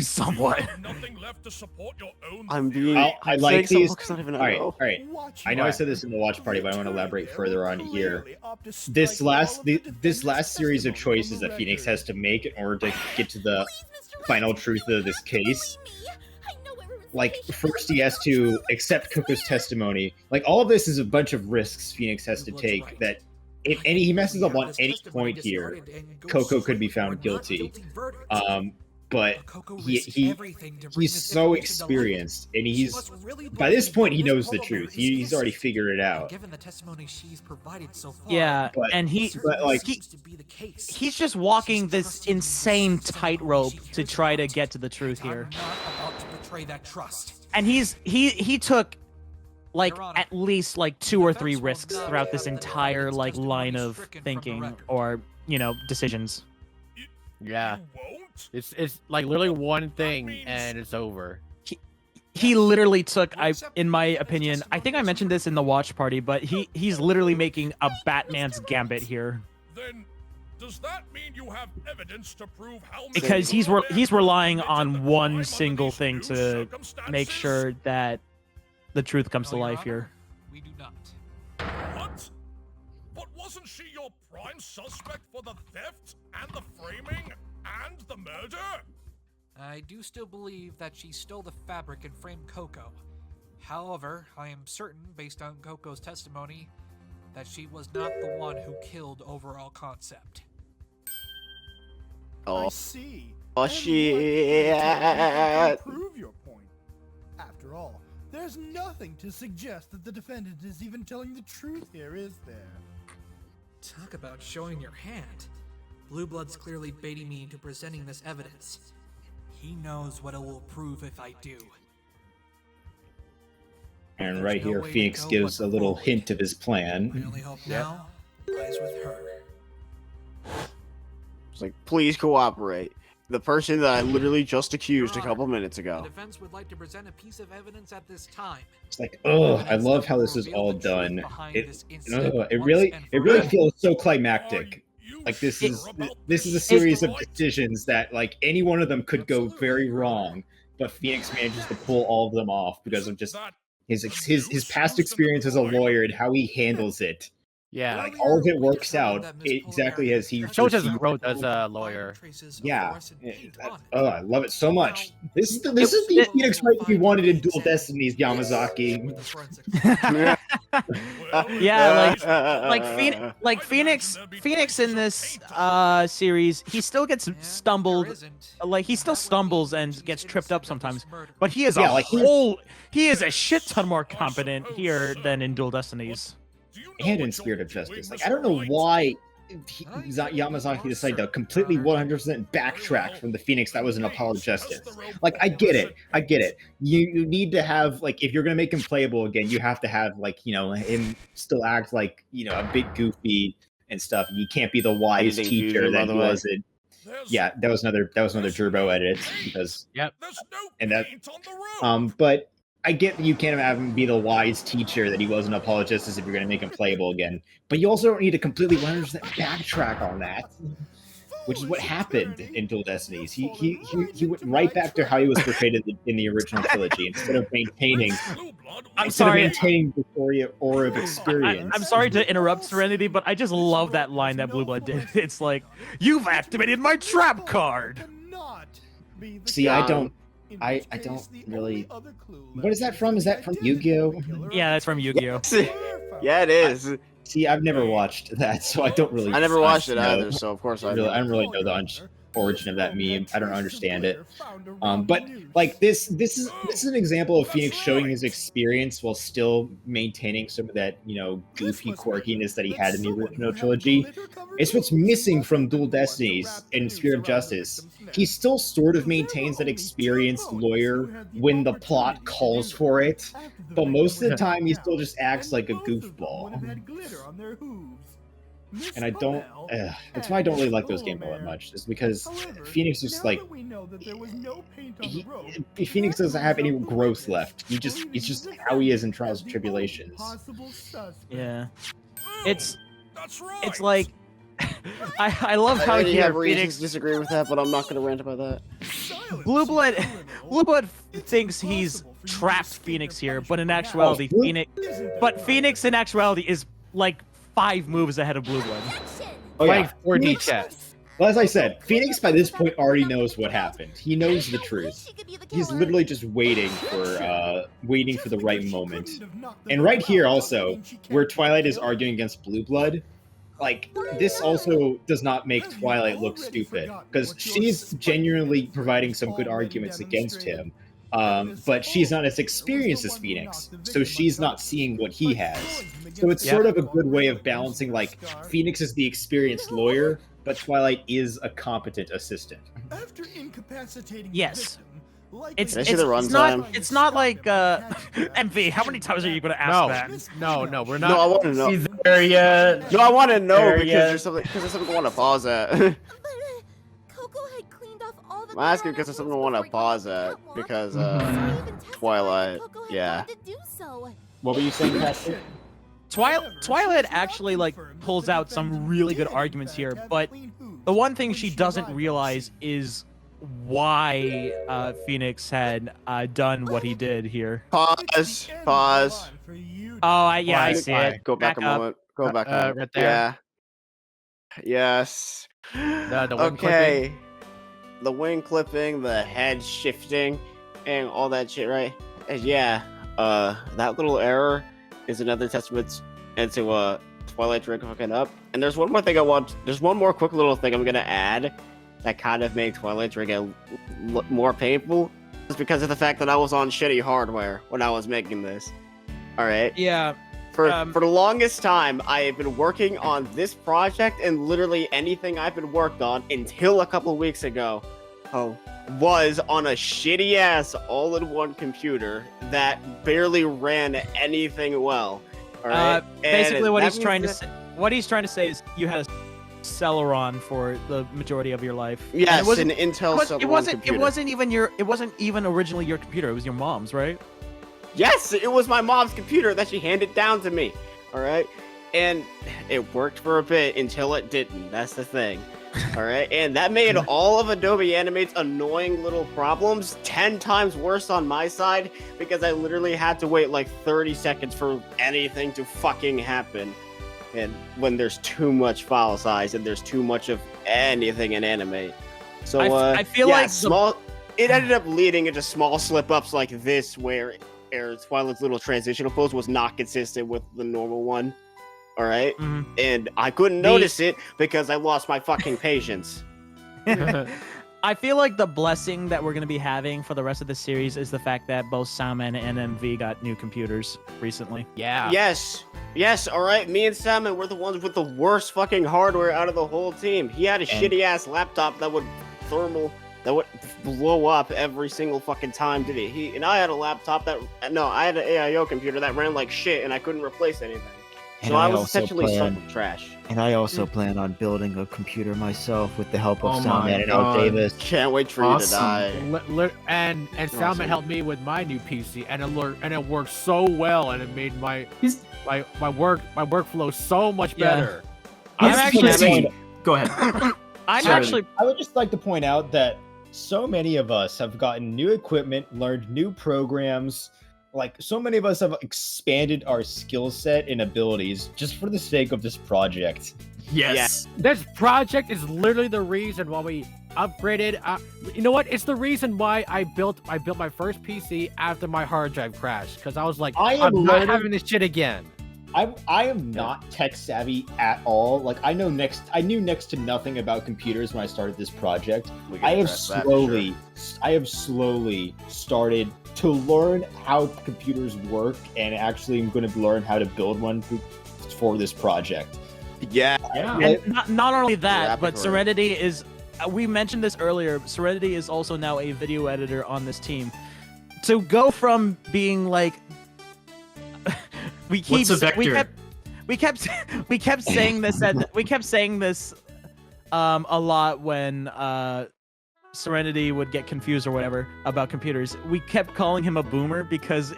Speaker 2: Somewhat.
Speaker 9: Nothing left to support your own.
Speaker 3: I'm being.
Speaker 10: I like these.
Speaker 3: Not even
Speaker 10: All right. I know I said this in the watch party, but I want to elaborate further on here. This last series of choices that Phoenix has to make in order to get to the final truth of this case. Like, first he has to accept Coco's testimony. Like, all of this is a bunch of risks Phoenix has to take that if he messes up on any point here, Coco could be found guilty. But he's so experienced, and by this point he knows the truth. He's already figured it out.
Speaker 8: Given the testimony she's provided so far,
Speaker 2: Yeah,
Speaker 10: But-
Speaker 2: and
Speaker 8: he's
Speaker 2: just walking this insane tightrope to try to get to the truth here.
Speaker 8: I'm not about to betray that trust.
Speaker 2: And he took like at least like 2 or 3 risks throughout this entire like line of thinking or decisions.
Speaker 1: Yeah. It's like literally one thing and it's over.
Speaker 2: He literally took, in my opinion, I think I mentioned this in the watch party, but he's literally making a Batman's gambit here.
Speaker 9: Then does that mean you have evidence to prove how many
Speaker 2: Because he's relying on one single thing to make sure that the truth comes to life here.
Speaker 8: We do not.
Speaker 9: What? But wasn't she your prime suspect for the theft and the framing and the murder?
Speaker 8: I do still believe that she stole the fabric and framed Coco. However, I am certain, based on Coco's testimony, that she was not the one who killed overall concept.
Speaker 3: Oh,
Speaker 6: I see.
Speaker 3: oh
Speaker 6: And
Speaker 3: shit.
Speaker 6: what can prove your point. After all, there's nothing to suggest that the defendant is even telling the truth here, is there?
Speaker 8: Talk about showing your hand. Blueblood's clearly baiting me into presenting this evidence. He knows what it will prove if I do.
Speaker 10: And
Speaker 8: There's
Speaker 10: right
Speaker 8: no
Speaker 10: here,
Speaker 8: way to
Speaker 10: Phoenix
Speaker 8: go
Speaker 10: gives
Speaker 8: but
Speaker 10: a little
Speaker 8: forward.
Speaker 10: hint of his
Speaker 8: My
Speaker 10: plan.
Speaker 8: only hope now lies with her.
Speaker 3: It's like, please cooperate. The person that I literally just accused a couple minutes
Speaker 8: The
Speaker 3: ago.
Speaker 8: defense would like to present a piece of evidence at this time.
Speaker 10: It's like, oh, I love how this is all done. It really feels so climactic. Like this is a series of decisions that like any one of them could go very wrong, but Phoenix manages to pull all of them off because of just his past experience as a lawyer and how he handles it.
Speaker 1: Yeah.
Speaker 10: Like all of it works out exactly as he
Speaker 1: Shows his
Speaker 10: perceived.
Speaker 1: growth as a lawyer.
Speaker 10: Yeah. I love it so much. This is the Phoenix Wright we wanted in Dual Destinies, Yamazaki.
Speaker 2: Yeah, like Phoenix in this series, he still gets stumbled, like he still stumbles and gets tripped up sometimes, but he is he is a shit ton more competent here than in Dual Destinies.
Speaker 10: And in Spirit of Justice. Like I don't know why Yamazaki decided to completely 100% backtrack from the Phoenix that was in Apollo Justice. Like I get it. You need to have like if you're gonna make him playable again, you have to have like him still act like a bit goofy and stuff. You can't be the wise teacher that he was in. Yeah, that was another Jerboe edit because and that but I get that you can't have him be the wise teacher that he was in Apollo Justice if you're going to make him playable again. But you also don't need to completely 100% backtrack on that, which is what happened in Dual Destinies. He went right back to how he was portrayed in the original trilogy instead of maintaining the story aura of experience.
Speaker 2: I'm sorry to interrupt, Serenity, but I just love that line that Blueblood did. It's like, you've activated my trap card.
Speaker 10: See, I don't really. What is that from? Is that from Yu-Gi-Oh?
Speaker 2: Yeah, that's from Yu-Gi-Oh.
Speaker 3: Yeah, it is.
Speaker 10: See, I've never watched that, so I don't really.
Speaker 3: I never watched it either, so of course I
Speaker 10: don't really know the origin of that meme. I don't understand it. But like this is an example of Phoenix showing his experience while still maintaining some of that goofy quirkiness that he had in the original trilogy. It's what's missing from Dual Destinies and Spirit of Justice. He still sort of maintains that experienced lawyer when the plot calls for it, but most of the time he still just acts like a goofball. And I don't. That's why I don't really like those games all that much. Is because Phoenix is like. Phoenix doesn't have any growth left. It's just how he is in Trials and Tribulations.
Speaker 2: Yeah, it's like. I love how
Speaker 3: you have
Speaker 2: Phoenix
Speaker 3: reasons to disagree with that, but I'm not going to rant about that.
Speaker 2: Blueblood thinks he's trapped Phoenix here, but in actuality, Phoenix in actuality is like 5 moves ahead of Blueblood.
Speaker 10: Playing
Speaker 1: 4D chess.
Speaker 10: Well, as I said, Phoenix by this point already knows what happened. He knows the truth. He's literally just waiting for the right moment. And right here also, where Twilight is arguing against Blueblood, like this also does not make Twilight look stupid because she's genuinely providing some good arguments against him. But she's not as experienced as Phoenix, so she's not seeing what he has. So it's sort of a good way of balancing, like, Phoenix is the experienced lawyer, but Twilight is a competent assistant.
Speaker 2: Yes. It's not like MV. How many times are you going to ask that?
Speaker 1: No, we're not.
Speaker 3: No, I want to know.
Speaker 5: There yet?
Speaker 3: No, I want to know because there's something I want to pause at. I'm asking because there's something I want to pause at because Twilight. Yeah.
Speaker 10: What were you saying, Patrick?
Speaker 2: Twilight actually like pulls out some really good arguments here, but the one thing she doesn't realize is why Phoenix had done what he did here.
Speaker 3: Pause.
Speaker 2: Oh, I see it.
Speaker 3: Go back a moment. Go back a moment.
Speaker 1: Right there.
Speaker 3: Yeah. Yes.
Speaker 1: The wing
Speaker 3: okay.
Speaker 1: clipping.
Speaker 3: The wing clipping, the head shifting, and all that shit, right? And yeah. That little error is another testament into Twilight rig hooking up. And there's one more quick little thing I'm gonna add that kind of made Twilight rig more painful. It's because of the fact that I was on shitty hardware when I was making this. All right.
Speaker 2: Yeah.
Speaker 3: For the longest time, I have been working on this project, and literally anything I've been worked on until a couple weeks ago, was on a shitty ass all-in-one computer that barely ran anything well. All right.
Speaker 2: Basically, what he's trying to say is you had a Celeron for the majority of your life.
Speaker 3: Yes, an Intel Celeron computer.
Speaker 2: It wasn't even originally your computer. It was your mom's, right?
Speaker 3: Yes, it was my mom's computer that she handed down to me. All right, and it worked for a bit until it didn't. That's the thing. All right, and that made all of Adobe Animate's annoying little problems 10 times worse on my side because I literally had to wait like 30 seconds for anything to fucking happen. And when there's too much file size and there's too much of anything in Animate. So
Speaker 2: I feel like
Speaker 3: it ended up leading into small slip-ups like this where Twilight's little transitional pose was not consistent with the normal one. All right? And I couldn't notice it because I lost my fucking patience.
Speaker 2: I feel like the blessing that we're going to be having for the rest of the series is the fact that both Soundman and MV got new computers recently.
Speaker 1: Yeah.
Speaker 3: Yes, all right. Me and Salmon were the ones with the worst fucking hardware out of the whole team. He had a shitty ass laptop that would blow up every single fucking time, did he? And I had a laptop I had an AIO computer that ran like shit and I couldn't replace anything. So I was essentially stuck with trash.
Speaker 14: And I also plan on building a computer myself with the help of Soundman and Al Davis.
Speaker 3: Can't wait for you to die.
Speaker 1: And Soundman helped me with my new PC, and it worked so well, and it made my workflow so much better.
Speaker 5: Go ahead.
Speaker 4: I would just like to point out that so many of us have gotten new equipment, learned new programs. Like, so many of us have expanded our skill set and abilities just for the sake of this project.
Speaker 5: Yes.
Speaker 1: This project is literally the reason why we upgraded. You know what? It's the reason why I built my first PC after my hard drive crashed. Because I was like, I'm not having this shit again.
Speaker 4: I am not tech savvy at all. Like, I knew next to nothing about computers when I started this project. I have slowly started to learn how computers work, and actually I'm going to learn how to build one for this project.
Speaker 3: Yeah.
Speaker 2: And not only that, but Serenity is, we mentioned this earlier, Serenity is also now a video editor on this team. To go from being like, we kept saying this a lot when Serenity would get confused or whatever about computers. We kept calling him a boomer because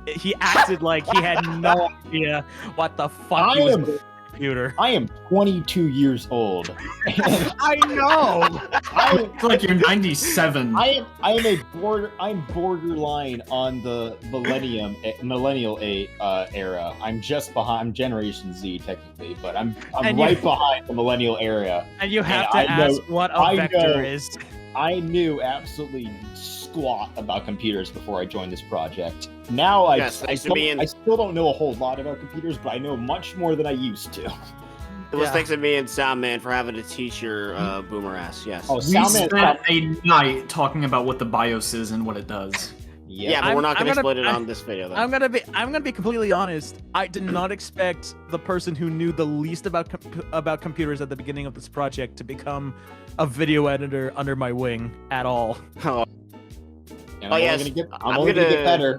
Speaker 2: he acted like he had no idea what the fuck he was doing with a computer.
Speaker 4: I am 22 years old.
Speaker 2: I know.
Speaker 5: It's like you're 97.
Speaker 4: I'm borderline on the millennial era. I'm just behind. I'm Generation Z technically, but I'm right behind the millennial era.
Speaker 2: And you have to ask what a vector is.
Speaker 4: I knew absolutely squat about computers before I joined this project. Now I still don't know a whole lot about computers, but I know much more than I used to.
Speaker 3: It was thanks to me and Soundman for having to teach your boomer ass. Yes.
Speaker 5: Oh, we spent a night talking about what the BIOS is and what it does.
Speaker 3: Yeah, but we're not going to exploit it on this video, though.
Speaker 2: I'm gonna be completely honest. I did not expect the person who knew the least about computers at the beginning of this project to become a video editor under my wing at all.
Speaker 3: Oh,
Speaker 4: yes. I'm only gonna get better.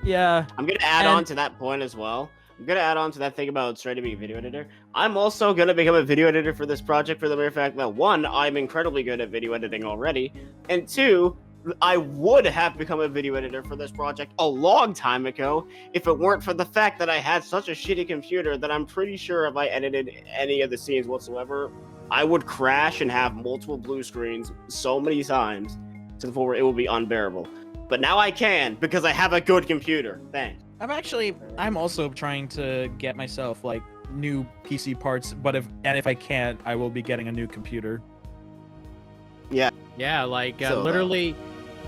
Speaker 2: Yeah.
Speaker 3: I'm gonna add on to that point as well. I'm gonna add on to that thing about straight to be a video editor. I'm also gonna become a video editor for this project for the mere fact that 1, I'm incredibly good at video editing already, and 2, I would have become a video editor for this project a long time ago if it weren't for the fact that I had such a shitty computer that I'm pretty sure if I edited any of the scenes whatsoever, I would crash and have multiple blue screens so many times to the point where it would be unbearable. But now I can because I have a good computer. Thanks.
Speaker 2: I'm also trying to get myself like new PC parts, but if I can't, I will be getting a new computer.
Speaker 3: Yeah,
Speaker 1: like literally,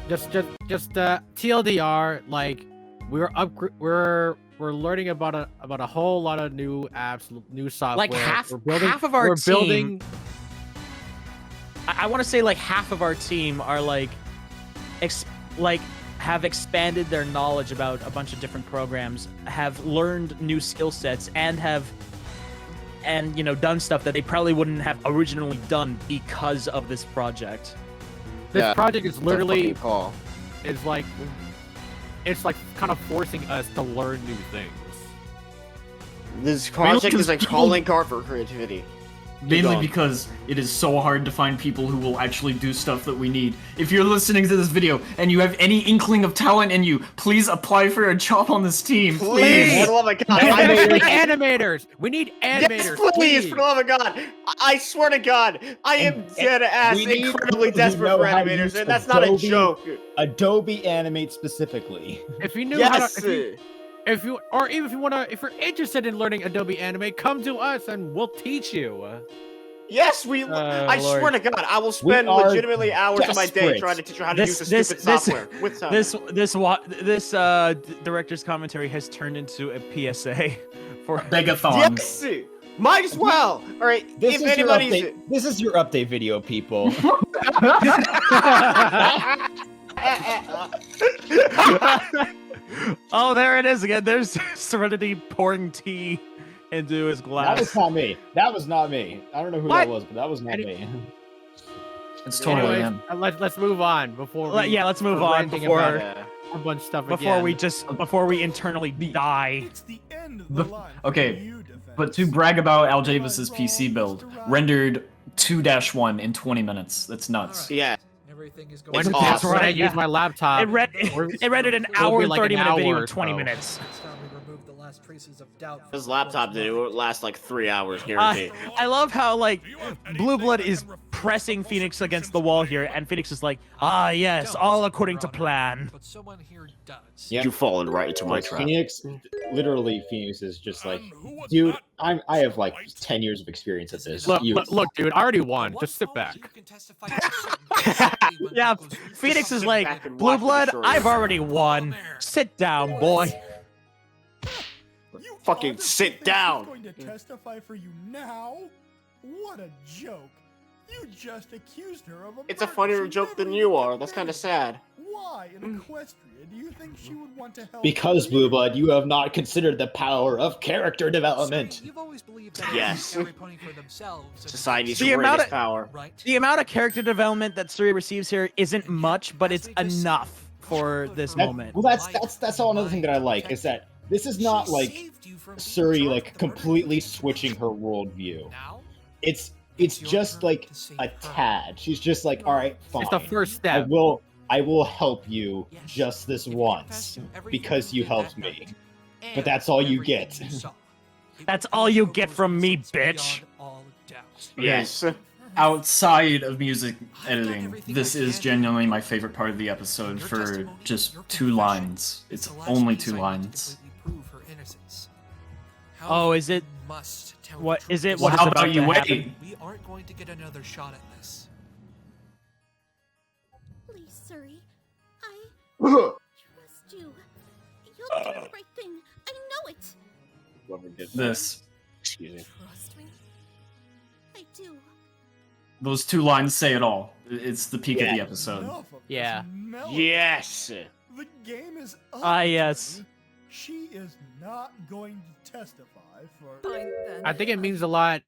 Speaker 1: just TLDR. Like we're learning about a whole lot of new apps, new software.
Speaker 2: Like half of our team. I want to say like half of our team are like have expanded their knowledge about a bunch of different programs, have learned new skill sets, and done stuff that they probably wouldn't have originally done because of this project.
Speaker 1: This project is literally it's like kind of forcing us to learn new things.
Speaker 3: This project is a calling card for creativity.
Speaker 5: Mainly because it is so hard to find people who will actually do stuff that we need. If you're listening to this video and you have any inkling of talent in you, please apply for a job on this team.
Speaker 3: Please! For the love of God.
Speaker 1: Animators! We need animators!
Speaker 3: Yes, please! For the love of God! I swear to God, I am dead ass incredibly desperate for animators, and that's not a joke.
Speaker 4: Adobe Animate specifically.
Speaker 1: If you knew how to... If you're interested in learning Adobe Animate, come to us and we'll teach you.
Speaker 3: Yes, I swear to God, I will spend legitimately hours of my day trying to teach you how to use the stupid software. With
Speaker 2: This director's commentary has turned into a PSA for
Speaker 5: Begathon.
Speaker 3: Yes, might as well. All right,
Speaker 4: this is your update video, people.
Speaker 2: Oh, there it is again. There's Serenity pouring tea into his glass.
Speaker 4: That was not me. That was not me. I don't know who that was, but that was not me.
Speaker 5: It's totally him.
Speaker 1: Let's move on before.
Speaker 2: Let's move on before
Speaker 1: a bunch of stuff
Speaker 2: before we internally die.
Speaker 6: It's the end of the line.
Speaker 5: Okay, but to brag about Aljavis's PC build, rendered 2-1 in 20 minutes. That's nuts.
Speaker 3: Yeah.
Speaker 1: That's right. I used my laptop.
Speaker 2: It rendered an hour and 30-minute video in 20 minutes.
Speaker 3: This laptop did it would last like 3 hours, guaranteed.
Speaker 2: I love how like Blueblood is pressing Phoenix against the wall here, and Phoenix is like, yes, all according to plan.
Speaker 8: But someone here does.
Speaker 3: Yep. You've fallen right into my trap.
Speaker 4: Phoenix is just like, dude, I have like 10 years of experience at this.
Speaker 1: Look, dude, I already won. Just sit back.
Speaker 2: Yeah, Phoenix is like, Blueblood, I've already won. Sit down, boy.
Speaker 3: Fucking sit down.
Speaker 6: Going to testify for you now? What a joke. You just accused her of a
Speaker 3: It's a funnier joke than you are. That's kind of sad.
Speaker 6: Why in Equestria do you think she would want to help?
Speaker 4: Because, Blueblood, you have not considered the power of character development.
Speaker 8: You've always believed that
Speaker 3: yes. Society's
Speaker 2: the
Speaker 3: greatest power.
Speaker 2: The amount of character development that Suri receives here isn't much, but it's enough for this moment.
Speaker 4: Well, that's all another thing that I like, is that this is not like Suri like completely switching her worldview. It's just like a tad. She's just like, all right, fine.
Speaker 1: It's the first step.
Speaker 4: I will help you just this once because you helped me. But that's all you get.
Speaker 2: That's all you get from me, bitch.
Speaker 3: Yes.
Speaker 5: Outside of music editing, this is genuinely my favorite part of the episode for just 2 lines. It's only 2 lines.
Speaker 2: Oh, is it? What is it?
Speaker 5: Well, how about you wait?
Speaker 8: We aren't going to get another shot at this.
Speaker 11: Please, Suri. I trust you. You'll do the right thing. I know it.
Speaker 3: Whoever did
Speaker 5: this.
Speaker 3: Excuse me.
Speaker 11: Trust me. I do.
Speaker 5: Those 2 lines say it all. It's the peak of the episode.
Speaker 2: Yeah.
Speaker 3: Yes.
Speaker 6: The game is up.
Speaker 2: Yes.
Speaker 6: She is not going to testify for.
Speaker 1: I think it means a lot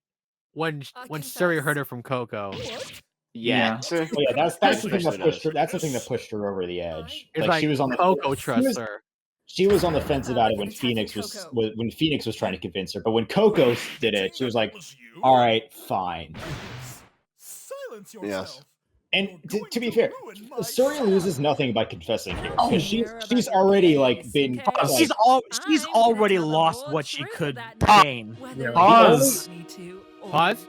Speaker 1: when Suri heard it from Coco.
Speaker 3: Yeah.
Speaker 4: Oh, yeah, that's the thing that pushed her. That's the thing that pushed her over the edge.
Speaker 1: It's like she was on the
Speaker 4: Coco
Speaker 1: trusts her.
Speaker 4: She was on the fence about it when Phoenix was trying to convince her, but when Coco did it, she was like, "All right, fine."
Speaker 6: Silence yourself.
Speaker 3: Yes.
Speaker 4: And to be fair, Suri loses nothing by confessing here because she's already like been.
Speaker 2: She's already lost what she could gain.
Speaker 5: Pause.
Speaker 1: Pause.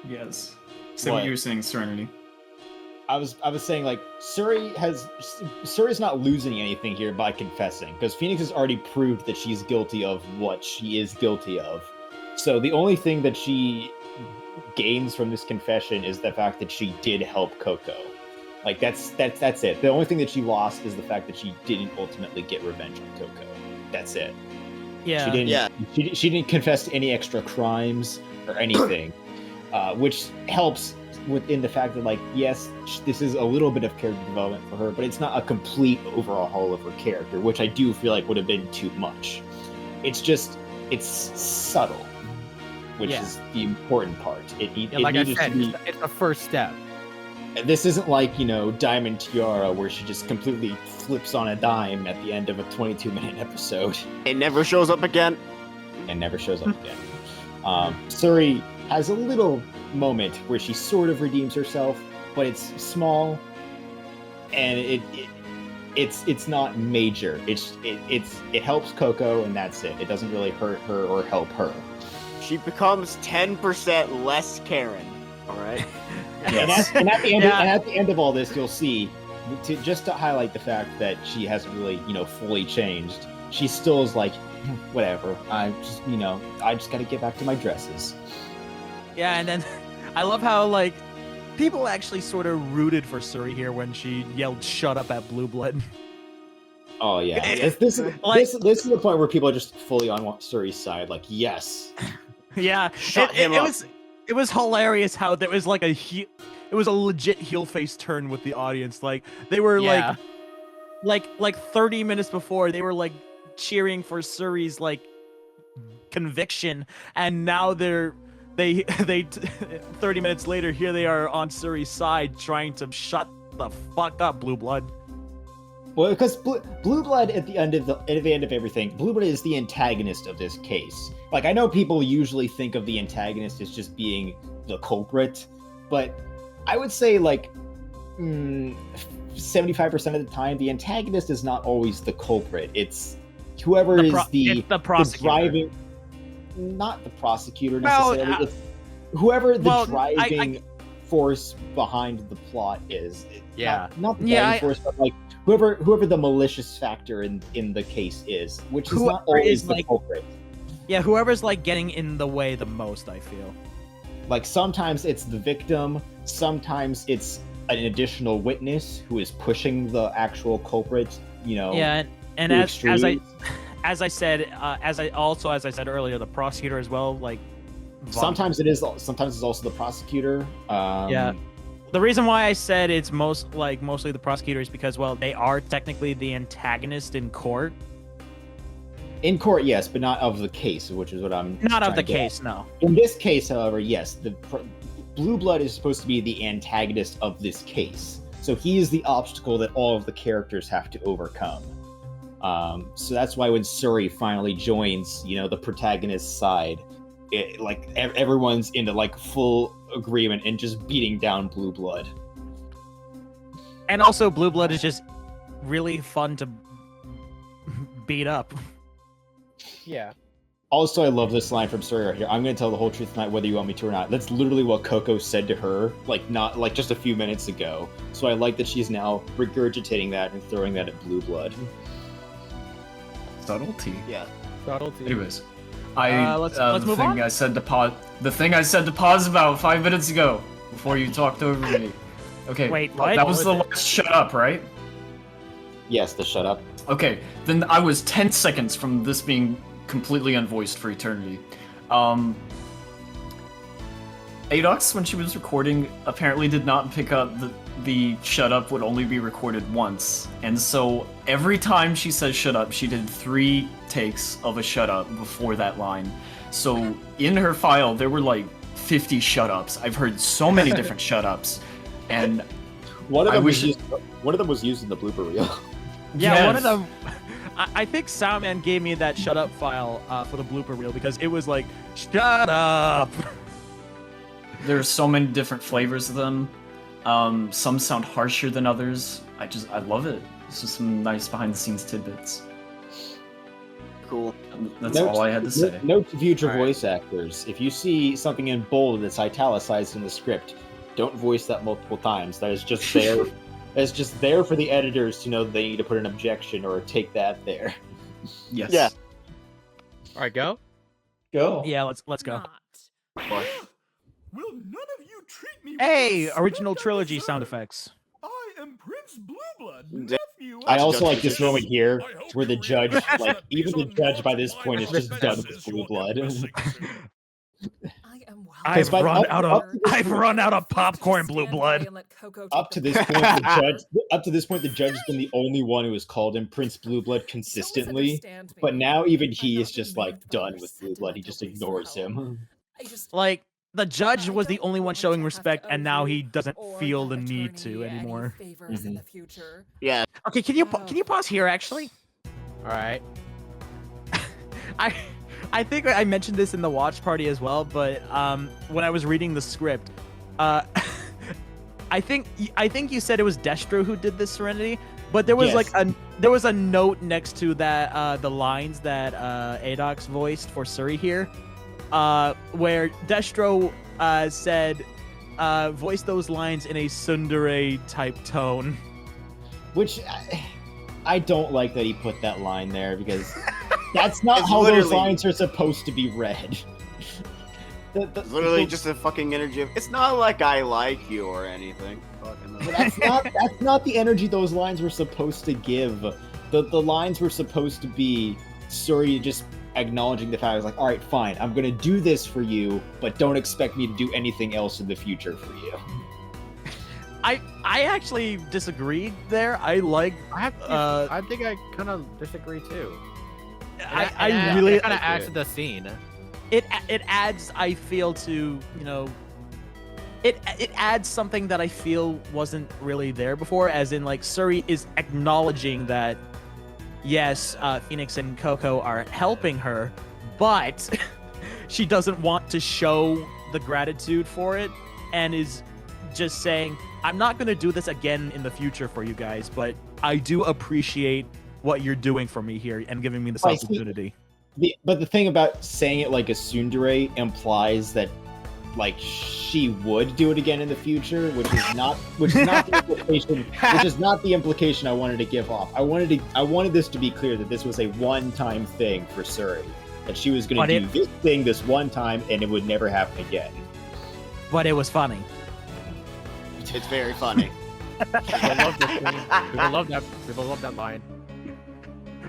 Speaker 5: Yes. Say what you were saying, Serenity.
Speaker 4: I was saying like Suri's not losing anything here by confessing because Phoenix has already proved that she's guilty of what she is guilty of. So the only thing that she gains from this confession is the fact that she did help Coco. Like that's it. The only thing that she lost is the fact that she didn't ultimately get revenge on Coco. That's it.
Speaker 2: Yeah.
Speaker 4: She didn't.
Speaker 3: Yeah.
Speaker 4: She didn't confess to any extra crimes or anything, which helps within the fact that, like, yes, this is a little bit of character development for her, but it's not a complete overhaul of her character, which I do feel like would have been too much. It's subtle, which is the important part.
Speaker 1: Like I said, it's the first step.
Speaker 4: This isn't like, Diamond Tiara, where she just completely flips on a dime at the end of a 22-minute episode.
Speaker 3: It never shows up again.
Speaker 4: And never shows up again. Suri has a little moment where she sort of redeems herself, but it's small, and it's not major. It helps Coco, and that's it. It doesn't really hurt her or help her.
Speaker 3: She becomes 10% less Karen. All right.
Speaker 4: Yes. And at the end of all this, you'll see, just to highlight the fact that she hasn't really, fully changed. She still is like, whatever. I just got to get back to my dresses.
Speaker 2: Yeah, and then I love how, like, people actually sort of rooted for Suri here when she yelled "shut up" at Blueblood.
Speaker 4: Oh yeah, this is the point where people are just fully on Suri's side. Like, yes.
Speaker 2: Yeah, it was hilarious how there was like it was a legit heel face turn with the audience. Like they were like 30 minutes before they were like cheering for Suri's like conviction, and now they 30 minutes later, here they are on Suri's side trying to shut the fuck up, Blueblood.
Speaker 4: Well, because Blueblood at the end of everything, Blueblood is the antagonist of this case. Like, I know people usually think of the antagonist as just being the culprit, but I would say like 75% of the time, the antagonist is not always the culprit. It's whoever is the
Speaker 2: prosecutor.
Speaker 4: Driving. Not the prosecutor necessarily. It's whoever the driving force behind the plot is. Not the driving force, but like whoever the malicious factor in the case is, which is not always the culprit.
Speaker 2: Yeah, whoever's like getting in the way the most, I feel.
Speaker 4: Like sometimes it's the victim, sometimes it's an additional witness who is pushing the actual culprit.
Speaker 2: Yeah, and as I said earlier, the prosecutor as well, like
Speaker 4: sometimes it's also the prosecutor.
Speaker 2: Yeah. The reason why I said it's mostly the prosecutor is because, well, they are technically the antagonist in court.
Speaker 4: In court, yes, but not of the case, which is what I'm
Speaker 2: not of the case, no.
Speaker 4: In this case, however, yes, the Blueblood is supposed to be the antagonist of this case. So he is the obstacle that all of the characters have to overcome. So that's why when Suri finally joins, the protagonist's side, everyone's into like full agreement and just beating down Blueblood.
Speaker 2: And also, Blueblood is just really fun to beat up.
Speaker 1: Yeah.
Speaker 4: Also, I love this line from Suri right here. I'm going to tell the whole truth tonight, whether you want me to or not. That's literally what Coco said to her, not just a few minutes ago. So I like that she's now regurgitating that and throwing that at Blueblood.
Speaker 5: Subtlety.
Speaker 3: Yeah.
Speaker 1: Subtlety.
Speaker 5: Anyways,
Speaker 2: let's move on.
Speaker 5: The thing I said to pause about 5 minutes ago before you talked over me. Okay.
Speaker 2: Wait, what?
Speaker 5: That was the last shut up, right?
Speaker 4: Yes, the shut up.
Speaker 5: Okay, then I was 10 seconds from this being completely unvoiced for eternity. Adox, when she was recording, apparently did not pick up the shut up would only be recorded once. And so every time she says shut up, she did 3 takes of a shut up before that line. So in her file, there were like 50 shut ups. I've heard so many different shut ups. And
Speaker 4: one of them was used in the blooper reel.
Speaker 2: Yeah,
Speaker 5: yes.
Speaker 2: One of them. I think Soundman gave me that shut up file for the blooper reel because it was like, shut up.
Speaker 5: There's so many different flavors of them. Some sound harsher than others. I love it. It's just some nice behind the scenes tidbits.
Speaker 3: Cool.
Speaker 5: That's all I had to say.
Speaker 4: Note to future voice actors: if you see something in bold that's italicized in the script, don't voice that multiple times. That is just there. That's just there for the editors to know that they need to put an objection or take that there.
Speaker 5: Yes.
Speaker 3: Yeah.
Speaker 1: All right, go.
Speaker 5: Go.
Speaker 2: Yeah, let's go.
Speaker 6: Will none of you treat me
Speaker 2: Hey,
Speaker 6: with
Speaker 2: original
Speaker 6: respect I
Speaker 2: trilogy
Speaker 6: deserve?
Speaker 2: sound effects.
Speaker 6: I am am Prince Blueblood, nephew.
Speaker 4: I
Speaker 6: of
Speaker 4: also like this
Speaker 6: Justice.
Speaker 4: moment here
Speaker 6: I hope
Speaker 4: where the
Speaker 6: you
Speaker 4: judge,
Speaker 6: realize
Speaker 4: like
Speaker 6: that
Speaker 4: even
Speaker 6: these
Speaker 4: the judge by this
Speaker 6: unwanted
Speaker 4: point is just done with
Speaker 6: viruses you're
Speaker 4: Blueblood.
Speaker 6: witnessing soon.
Speaker 2: I've
Speaker 4: by-
Speaker 2: run
Speaker 4: up-
Speaker 2: out
Speaker 4: up
Speaker 2: of
Speaker 4: to this
Speaker 2: I've
Speaker 4: point-
Speaker 2: run out of popcorn, Blue Blood.
Speaker 4: Up to this point, the judge has been the only one who has called him Prince Blueblood consistently. But now even he is just like done with Blueblood. He just ignores him.
Speaker 2: Like the judge was the only one showing respect, and now he doesn't feel the need to anymore.
Speaker 3: Yeah.
Speaker 2: Okay, can you pause here? Actually,
Speaker 1: All right.
Speaker 2: I think I mentioned this in the watch party as well, but when I was reading the script, I think you said it was Destro who did this Serenity, but there was there was a note next to that the lines that Adox voiced for Suri here, where Destro said voice those lines in a tsundere type tone,
Speaker 4: Which I don't like that he put that line there because that's not
Speaker 3: It's
Speaker 4: how those
Speaker 3: literally-
Speaker 4: lines are supposed to be read.
Speaker 3: It's literally just a fucking energy of, it's not like I like you or anything.
Speaker 4: That's not the energy those lines were supposed to give. The lines were supposed to be Suri just acknowledging the fact, like, all right, fine, I'm gonna do this for you, but don't expect me to do anything else in the future for you.
Speaker 2: I actually disagree there. I
Speaker 1: think I kind of disagree too.
Speaker 2: I really
Speaker 1: kind of adds to the scene.
Speaker 2: It adds, I feel, to it adds something that I feel wasn't really there before, as in like Suri is acknowledging that yes, Phoenix and Coco are helping her, but she doesn't want to show the gratitude for it, and is just saying, I'm not going to do this again in the future for you guys, but I do appreciate what you're doing for me here and giving me this opportunity.
Speaker 4: But the thing about saying it like a tsundere implies that, like, she would do it again in the future, which is not the implication I wanted to give off. I wanted this to be clear that this was a one-time thing for Suri, that she was going to do this thing this one time and it would never happen again.
Speaker 2: But it was funny.
Speaker 3: It's very funny.
Speaker 1: People love this scene. People love that line.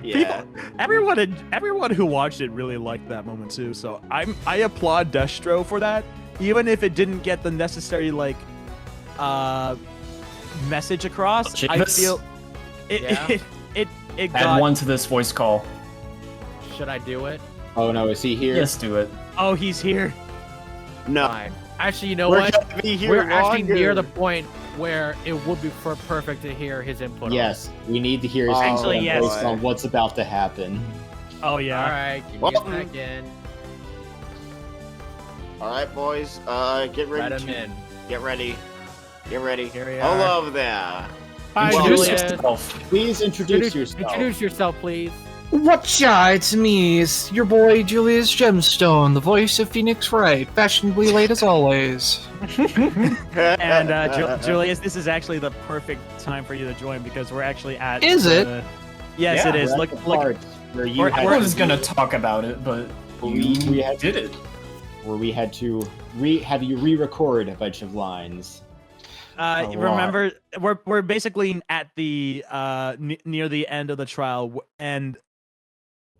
Speaker 3: Yeah.
Speaker 2: Everyone who watched it really liked that moment too. So I applaud Destro for that, even if it didn't get the necessary message across. I feel it
Speaker 5: Add
Speaker 2: got
Speaker 5: one to this voice call.
Speaker 1: Should I do it?
Speaker 4: Oh no, is he here?
Speaker 5: Yes, do it.
Speaker 2: Oh, he's here.
Speaker 3: No.
Speaker 1: Fine. Actually, you know
Speaker 3: We're
Speaker 1: what?
Speaker 3: gonna be here
Speaker 1: We're actually
Speaker 3: longer.
Speaker 1: near the point where it would be perfect to hear his input.
Speaker 4: Yes, we need to hear his
Speaker 2: Actually, yes.
Speaker 4: based on what's about to happen.
Speaker 2: Oh yeah.
Speaker 1: All right, give me a second.
Speaker 3: All right, boys. Get ready.
Speaker 1: Let him in.
Speaker 3: Get ready. Get ready.
Speaker 1: Here we
Speaker 3: Hello there.
Speaker 1: Hi,
Speaker 5: Introduce
Speaker 1: Julius.
Speaker 5: yourself.
Speaker 4: Please introduce yourself.
Speaker 1: Introduce yourself, please.
Speaker 15: What's ya? It's me. It's your boy Julius Gemstone, the voice of Phoenix Wright, fashionably late as always.
Speaker 2: And Julius, this is actually the perfect time for you to join because we're actually at.
Speaker 15: Is it?
Speaker 2: Yes,
Speaker 5: Yeah,
Speaker 2: it is.
Speaker 4: We're at
Speaker 2: Look,
Speaker 4: the
Speaker 2: look.
Speaker 4: part where you
Speaker 5: I
Speaker 4: had
Speaker 5: was gonna talk about it, but
Speaker 4: we
Speaker 5: you
Speaker 4: had
Speaker 5: did it.
Speaker 4: where we had to have you re-record a bunch of lines.
Speaker 2: Remember, we're basically at the near the end of the trial, and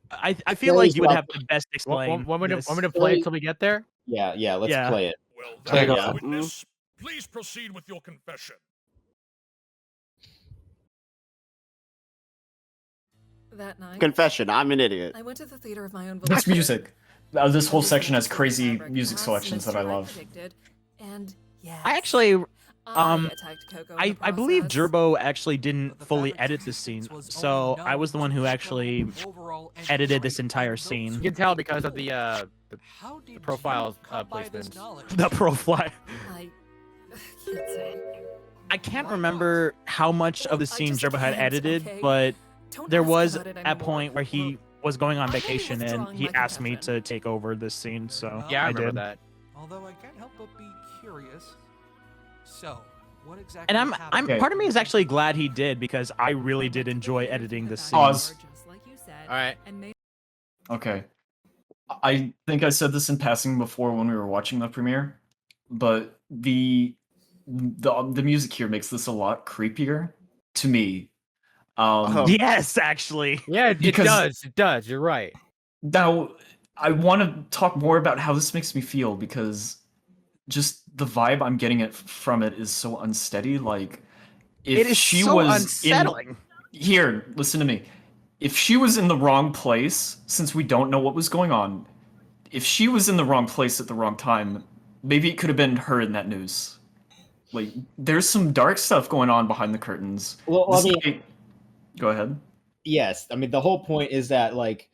Speaker 2: I feel like you would have to best explain.
Speaker 1: Want me
Speaker 2: this.
Speaker 1: to play it till we get there?
Speaker 4: Yeah, let's
Speaker 2: Yeah.
Speaker 4: play it.
Speaker 9: Well,
Speaker 15: Take
Speaker 9: then,
Speaker 15: off.
Speaker 9: witness, please proceed with your confession.
Speaker 7: That night,
Speaker 3: Confession. I'm an idiot.
Speaker 7: I went to the theater of my own
Speaker 5: This
Speaker 7: volition.
Speaker 5: music. This whole section has crazy music selections that I love.
Speaker 7: And yes,
Speaker 2: I actually,
Speaker 7: I attacked Coco in the
Speaker 2: I believe
Speaker 7: process.
Speaker 2: Jerboe actually didn't fully edit the scene, so I was the one who actually edited this entire
Speaker 1: You
Speaker 2: scene.
Speaker 1: can tell because of the profile placements.
Speaker 2: The profile.
Speaker 7: I can't say.
Speaker 2: I can't remember how much of the scene
Speaker 7: just
Speaker 2: Jerboe had
Speaker 7: can't,
Speaker 2: edited,
Speaker 7: okay?
Speaker 2: but
Speaker 7: Don't
Speaker 2: there
Speaker 7: ask
Speaker 2: was
Speaker 7: about it
Speaker 2: a
Speaker 7: anymore.
Speaker 2: point where he was going on vacation and
Speaker 7: withdrawing
Speaker 2: he
Speaker 7: my
Speaker 2: asked me
Speaker 7: confession.
Speaker 2: to take over this scene, so
Speaker 1: Yeah, I
Speaker 2: I
Speaker 1: remember
Speaker 2: did.
Speaker 1: that.
Speaker 8: Although I can't help but be curious. So, what exactly
Speaker 2: And I'm
Speaker 8: happened?
Speaker 2: part of me is actually glad he did because I really did enjoy editing this scene.
Speaker 5: Pause.
Speaker 1: All right.
Speaker 5: Okay. I think I said this in passing before when we were watching the premiere, but the the music here makes this a lot creepier to me.
Speaker 2: Yes, actually.
Speaker 1: Yeah, it
Speaker 5: Because-
Speaker 1: does. It does. You're right.
Speaker 5: Now, I want to talk more about how this makes me feel because just the vibe I'm getting from it is so unsteady. Like, if
Speaker 2: It is
Speaker 5: she
Speaker 2: so
Speaker 5: was
Speaker 2: unsettling.
Speaker 5: Here, listen to me. If she was in the wrong place, since we don't know what was going on, if she was in the wrong place at the wrong time, maybe it could have been her in that news. Like, there's some dark stuff going on behind the curtains.
Speaker 4: Well, I
Speaker 5: This
Speaker 4: mean,
Speaker 5: night- go ahead.
Speaker 4: yes. I mean, the whole point is that like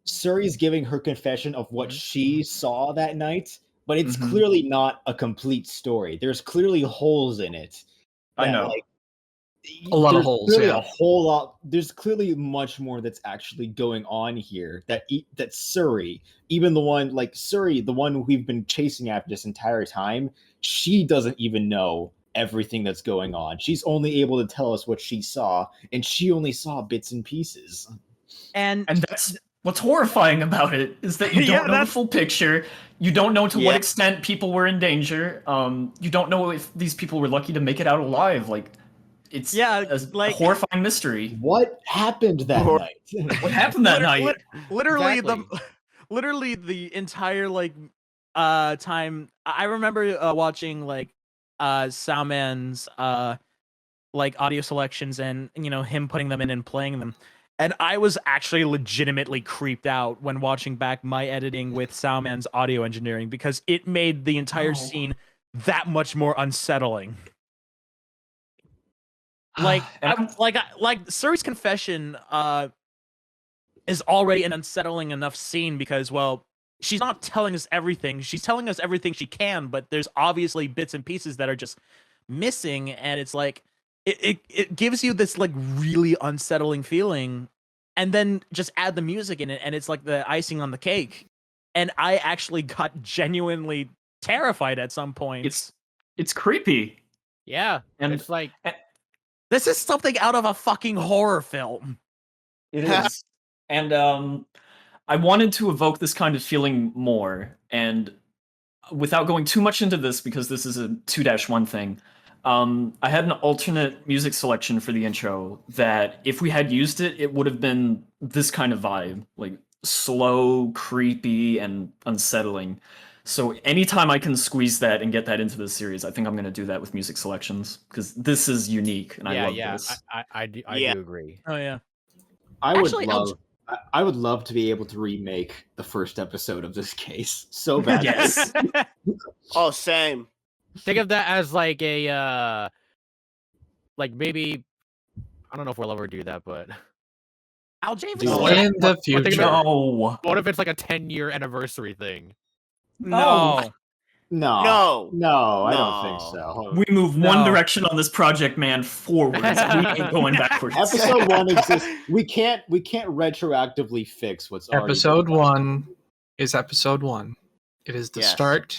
Speaker 4: Suri's giving her confession of what she saw that night, but it's
Speaker 5: Mhm.
Speaker 4: clearly not a complete story. There's clearly holes in it.
Speaker 5: I
Speaker 4: that,
Speaker 5: know.
Speaker 4: Like,
Speaker 10: A lot of
Speaker 4: there's
Speaker 10: holes,
Speaker 4: clearly
Speaker 10: yeah.
Speaker 4: a whole lot. There's clearly much more that's actually going on here. That Suri, even the one like Suri, the one we've been chasing after this entire time, she doesn't even know everything that's going on. She's only able to tell us what she saw, and she only saw bits and pieces.
Speaker 2: And
Speaker 5: that's what's horrifying about it is that you
Speaker 2: Yeah,
Speaker 5: don't know the full picture. You don't know to what
Speaker 3: Yeah.
Speaker 5: extent people were in danger. You don't know if these people were lucky to make it out alive. Like, it's a horrifying mystery.
Speaker 4: What happened that night?
Speaker 5: What happened that night?
Speaker 2: Literally
Speaker 1: Exactly.
Speaker 2: literally the entire like time. I remember watching like Soundman's like audio selections and him putting them in and playing them. And I was actually legitimately creeped out when watching back my editing with Soundman's audio engineering because it made the entire scene that much more unsettling. Like, like Suri's confession is already an unsettling enough scene because, well, she's not telling us everything. She's telling us everything she can, but there's obviously bits and pieces that are just missing, and it's like it gives you this like really unsettling feeling, and then just add the music in it, and it's like the icing on the cake. And I actually got genuinely terrified at some point.
Speaker 5: It's creepy.
Speaker 1: Yeah,
Speaker 5: And
Speaker 1: it's like
Speaker 2: this is something out of a fucking horror film.
Speaker 5: It is. And I wanted to evoke this kind of feeling more. And without going too much into this, because this is a 2-1 thing, I had an alternate music selection for the intro that if we had used it, it would have been this kind of vibe. Like slow, creepy, and unsettling. So anytime I can squeeze that and get that into the series, I think I'm going to do that with music selections because this is unique and I love this.
Speaker 1: I do agree.
Speaker 2: Oh yeah.
Speaker 4: I
Speaker 2: Actually,
Speaker 4: would love to be able to remake the first episode of this case so bad.
Speaker 5: Yes.
Speaker 3: Oh, same.
Speaker 1: Think of that as like a like maybe I don't know if we'll ever do that, but
Speaker 2: Aljavis
Speaker 15: In the future.
Speaker 5: No.
Speaker 1: what if it's like a 10-year anniversary thing?
Speaker 2: No.
Speaker 4: No,
Speaker 3: No.
Speaker 4: I don't think so.
Speaker 5: We move
Speaker 2: No.
Speaker 5: one direction on this project, man, forwards. We ain't going backwards.
Speaker 4: Episode 1 exists. We can't retroactively fix what's already
Speaker 15: Episode
Speaker 4: been done.
Speaker 15: 1 is episode 1. It is the
Speaker 3: Yes.
Speaker 15: start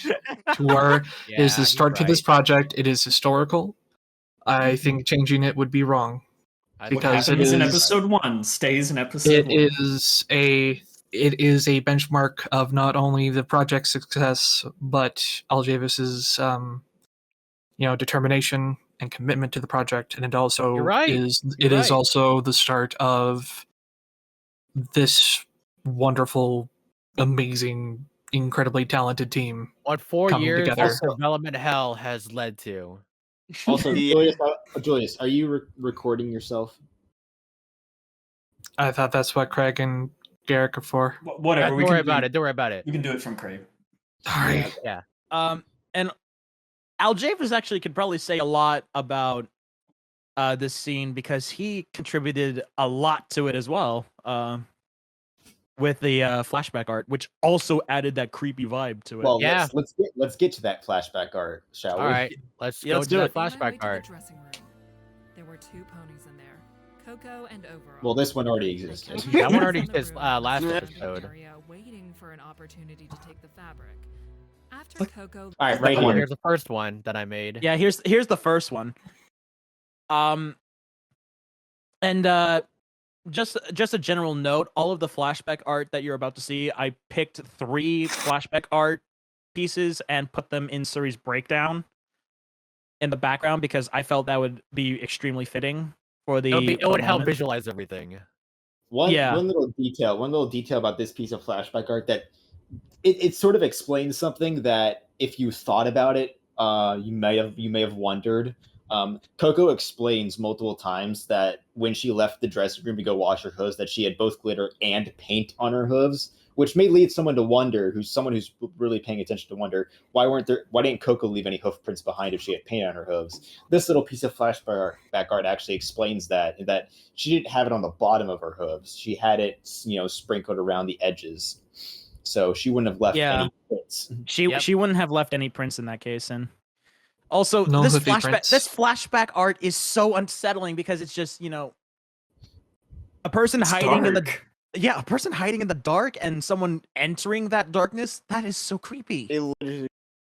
Speaker 15: to our it is the
Speaker 1: Yeah,
Speaker 15: start to
Speaker 1: you're
Speaker 15: this project. It is historical. I think changing it would be wrong.
Speaker 1: right.
Speaker 5: What
Speaker 15: because it
Speaker 5: happens in
Speaker 15: is-
Speaker 5: episode 1 stays in episode
Speaker 15: It
Speaker 5: 1.
Speaker 15: is a benchmark of not only the project's success, but Aljavis's determination and commitment to the project, and it also
Speaker 1: You're right.
Speaker 15: is
Speaker 1: You're right.
Speaker 15: also the start of this wonderful, amazing, incredibly talented team.
Speaker 1: What 4
Speaker 15: coming
Speaker 1: years
Speaker 15: together.
Speaker 1: of development hell has led to.
Speaker 4: Also, Julius, are you recording yourself?
Speaker 15: I thought that's what Craig and Garrick are for.
Speaker 5: Whatever.
Speaker 1: Don't
Speaker 5: we
Speaker 1: worry
Speaker 5: can
Speaker 1: about
Speaker 5: do-
Speaker 1: it. Don't worry about it.
Speaker 5: We can do it from Craig.
Speaker 15: Sorry.
Speaker 1: Yeah.
Speaker 2: And Aljavis actually could probably say a lot about this scene because he contributed a lot to it as well. With the flashback art, which also added that creepy vibe to it.
Speaker 4: Well,
Speaker 1: Yeah.
Speaker 4: let's get to that flashback art, shall we?
Speaker 1: All right. Let's
Speaker 2: Yeah,
Speaker 1: go
Speaker 2: let's
Speaker 1: to
Speaker 2: do
Speaker 1: the
Speaker 2: it.
Speaker 1: flashback art.
Speaker 7: Dressing room. There were 2 ponies in there, Coco and Overall.
Speaker 4: Well, this one already existed.
Speaker 1: That one already exists last episode.
Speaker 7: Area, waiting for an opportunity to take the fabric. After Coco.
Speaker 4: All right, right
Speaker 1: Oh,
Speaker 4: here.
Speaker 1: here's the first one that I made.
Speaker 2: Yeah, here's the first one. And just a general note, all of the flashback art that you're about to see, I picked 3 flashback art pieces and put them in Suri's breakdown. in the background because I felt that would be extremely fitting for the.
Speaker 1: It would help
Speaker 2: moment.
Speaker 1: visualize everything.
Speaker 4: One
Speaker 2: Yeah.
Speaker 4: little detail about this piece of flashback art that it sort of explains something that if you thought about it, you may have wondered. Coco explains multiple times that when she left the dressing room to go wash her hooves, that she had both glitter and paint on her hooves, which may lead someone to wonder, who's really paying attention to wonder, why didn't Coco leave any hoof prints behind if she had paint on her hooves? This little piece of flashback art actually explains that she didn't have it on the bottom of her hooves. She had it, sprinkled around the edges. So she wouldn't have left any prints.
Speaker 2: She wouldn't have left any prints in that case, and also
Speaker 15: No
Speaker 2: this
Speaker 15: hoofy prints.
Speaker 2: flashback art is so unsettling because it's just a person hiding in the a person hiding in the dark and someone entering that darkness. That is so creepy.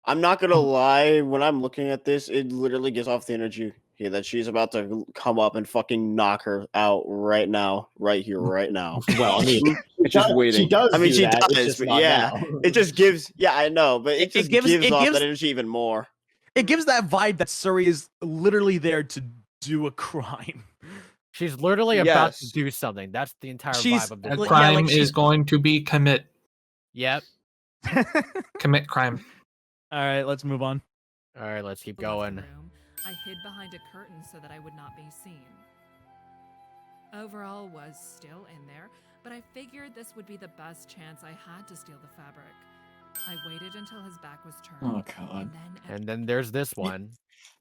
Speaker 3: I'm not gonna lie, when I'm looking at this, it literally gives off the energy here that she's about to come up and fucking knock her out right now, right here, right now.
Speaker 4: Well, I mean,
Speaker 3: it's just waiting.
Speaker 4: She does.
Speaker 3: I mean,
Speaker 4: do
Speaker 3: she
Speaker 4: that. It's
Speaker 3: does,
Speaker 4: just
Speaker 3: but
Speaker 4: not
Speaker 3: yeah,
Speaker 4: now.
Speaker 3: it just gives. Yeah, I know, but it just gives off
Speaker 2: gives-
Speaker 3: that energy even more.
Speaker 2: It gives that vibe that Suri is literally there to do a crime.
Speaker 1: She's literally about to do something. That's the entire vibe of this.
Speaker 15: A crime is going to be commit.
Speaker 1: Yep.
Speaker 15: Commit crime.
Speaker 2: All right, let's move on.
Speaker 1: All right, let's keep going.
Speaker 7: I hid behind a curtain so that I would not be seen. Overall was still in there, but I figured this would be the best chance I had to steal the fabric. I waited until his back was turned.
Speaker 5: Oh god.
Speaker 1: And then there's this one.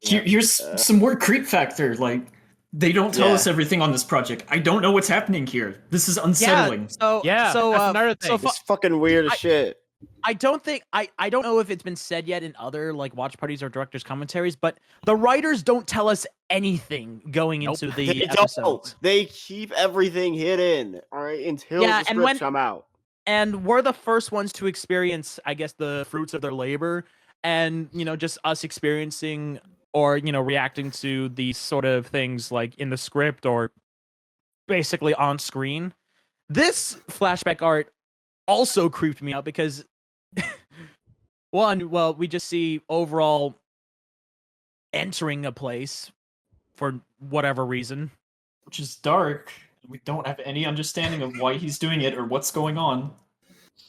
Speaker 5: Here's some more creep factor. Like, they don't tell us everything on this project. I don't know what's happening here. This is unsettling.
Speaker 2: So
Speaker 1: that's another thing.
Speaker 3: It's fucking weird as shit.
Speaker 2: I don't think I don't know if it's been said yet in other like watch parties or directors' commentaries, but the writers don't tell us anything going into the
Speaker 3: They
Speaker 2: episodes.
Speaker 3: don't. They keep everything hidden, all right, until the scripts come out.
Speaker 2: And we're the first ones to experience, I guess, the fruits of their labor, and just us experiencing or reacting to these sort of things like in the script or basically on screen. This flashback art also creeped me out because we just see overall entering a place for whatever reason,
Speaker 5: Which is dark. We don't have any understanding of why he's doing it or what's going on.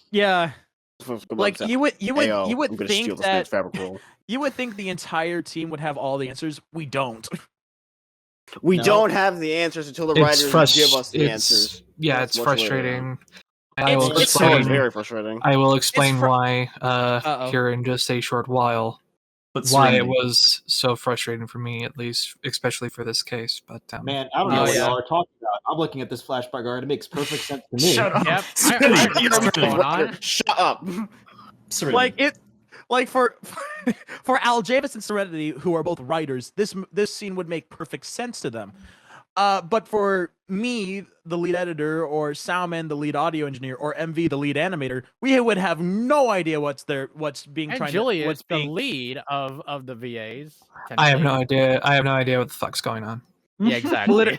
Speaker 2: Yeah. Like you would
Speaker 3: I'm gonna
Speaker 2: think
Speaker 3: steal this
Speaker 2: that
Speaker 3: man's fabric roll.
Speaker 2: you would think the entire team would have all the answers. We don't.
Speaker 3: We don't have the answers until the writers give us the answers.
Speaker 15: Yeah, it's
Speaker 3: That's what's
Speaker 15: frustrating.
Speaker 3: It's very frustrating.
Speaker 15: I will explain why here in just a short while.
Speaker 5: But
Speaker 15: why it
Speaker 5: Serenity.
Speaker 15: was so frustrating for me, at least, especially for this case. But
Speaker 4: Man, I don't know what y'all are talking about. I'm looking at this flashback art. It makes perfect sense to me.
Speaker 5: Shut up.
Speaker 1: Yep.
Speaker 5: Serenity.
Speaker 1: What's going on?
Speaker 3: Shut up.
Speaker 5: Serenity.
Speaker 2: For Al Javis and Serenity, who are both writers, this scene would make perfect sense to them. But for me, the lead editor, or Soundman, the lead audio engineer, or MV, the lead animator, we would have no idea what's being
Speaker 1: And
Speaker 2: tried.
Speaker 1: Julius,
Speaker 2: What's
Speaker 1: the
Speaker 2: being
Speaker 1: lead of the VAs.
Speaker 15: I have no idea. I have no idea what the fuck's going on.
Speaker 1: Yeah, exactly.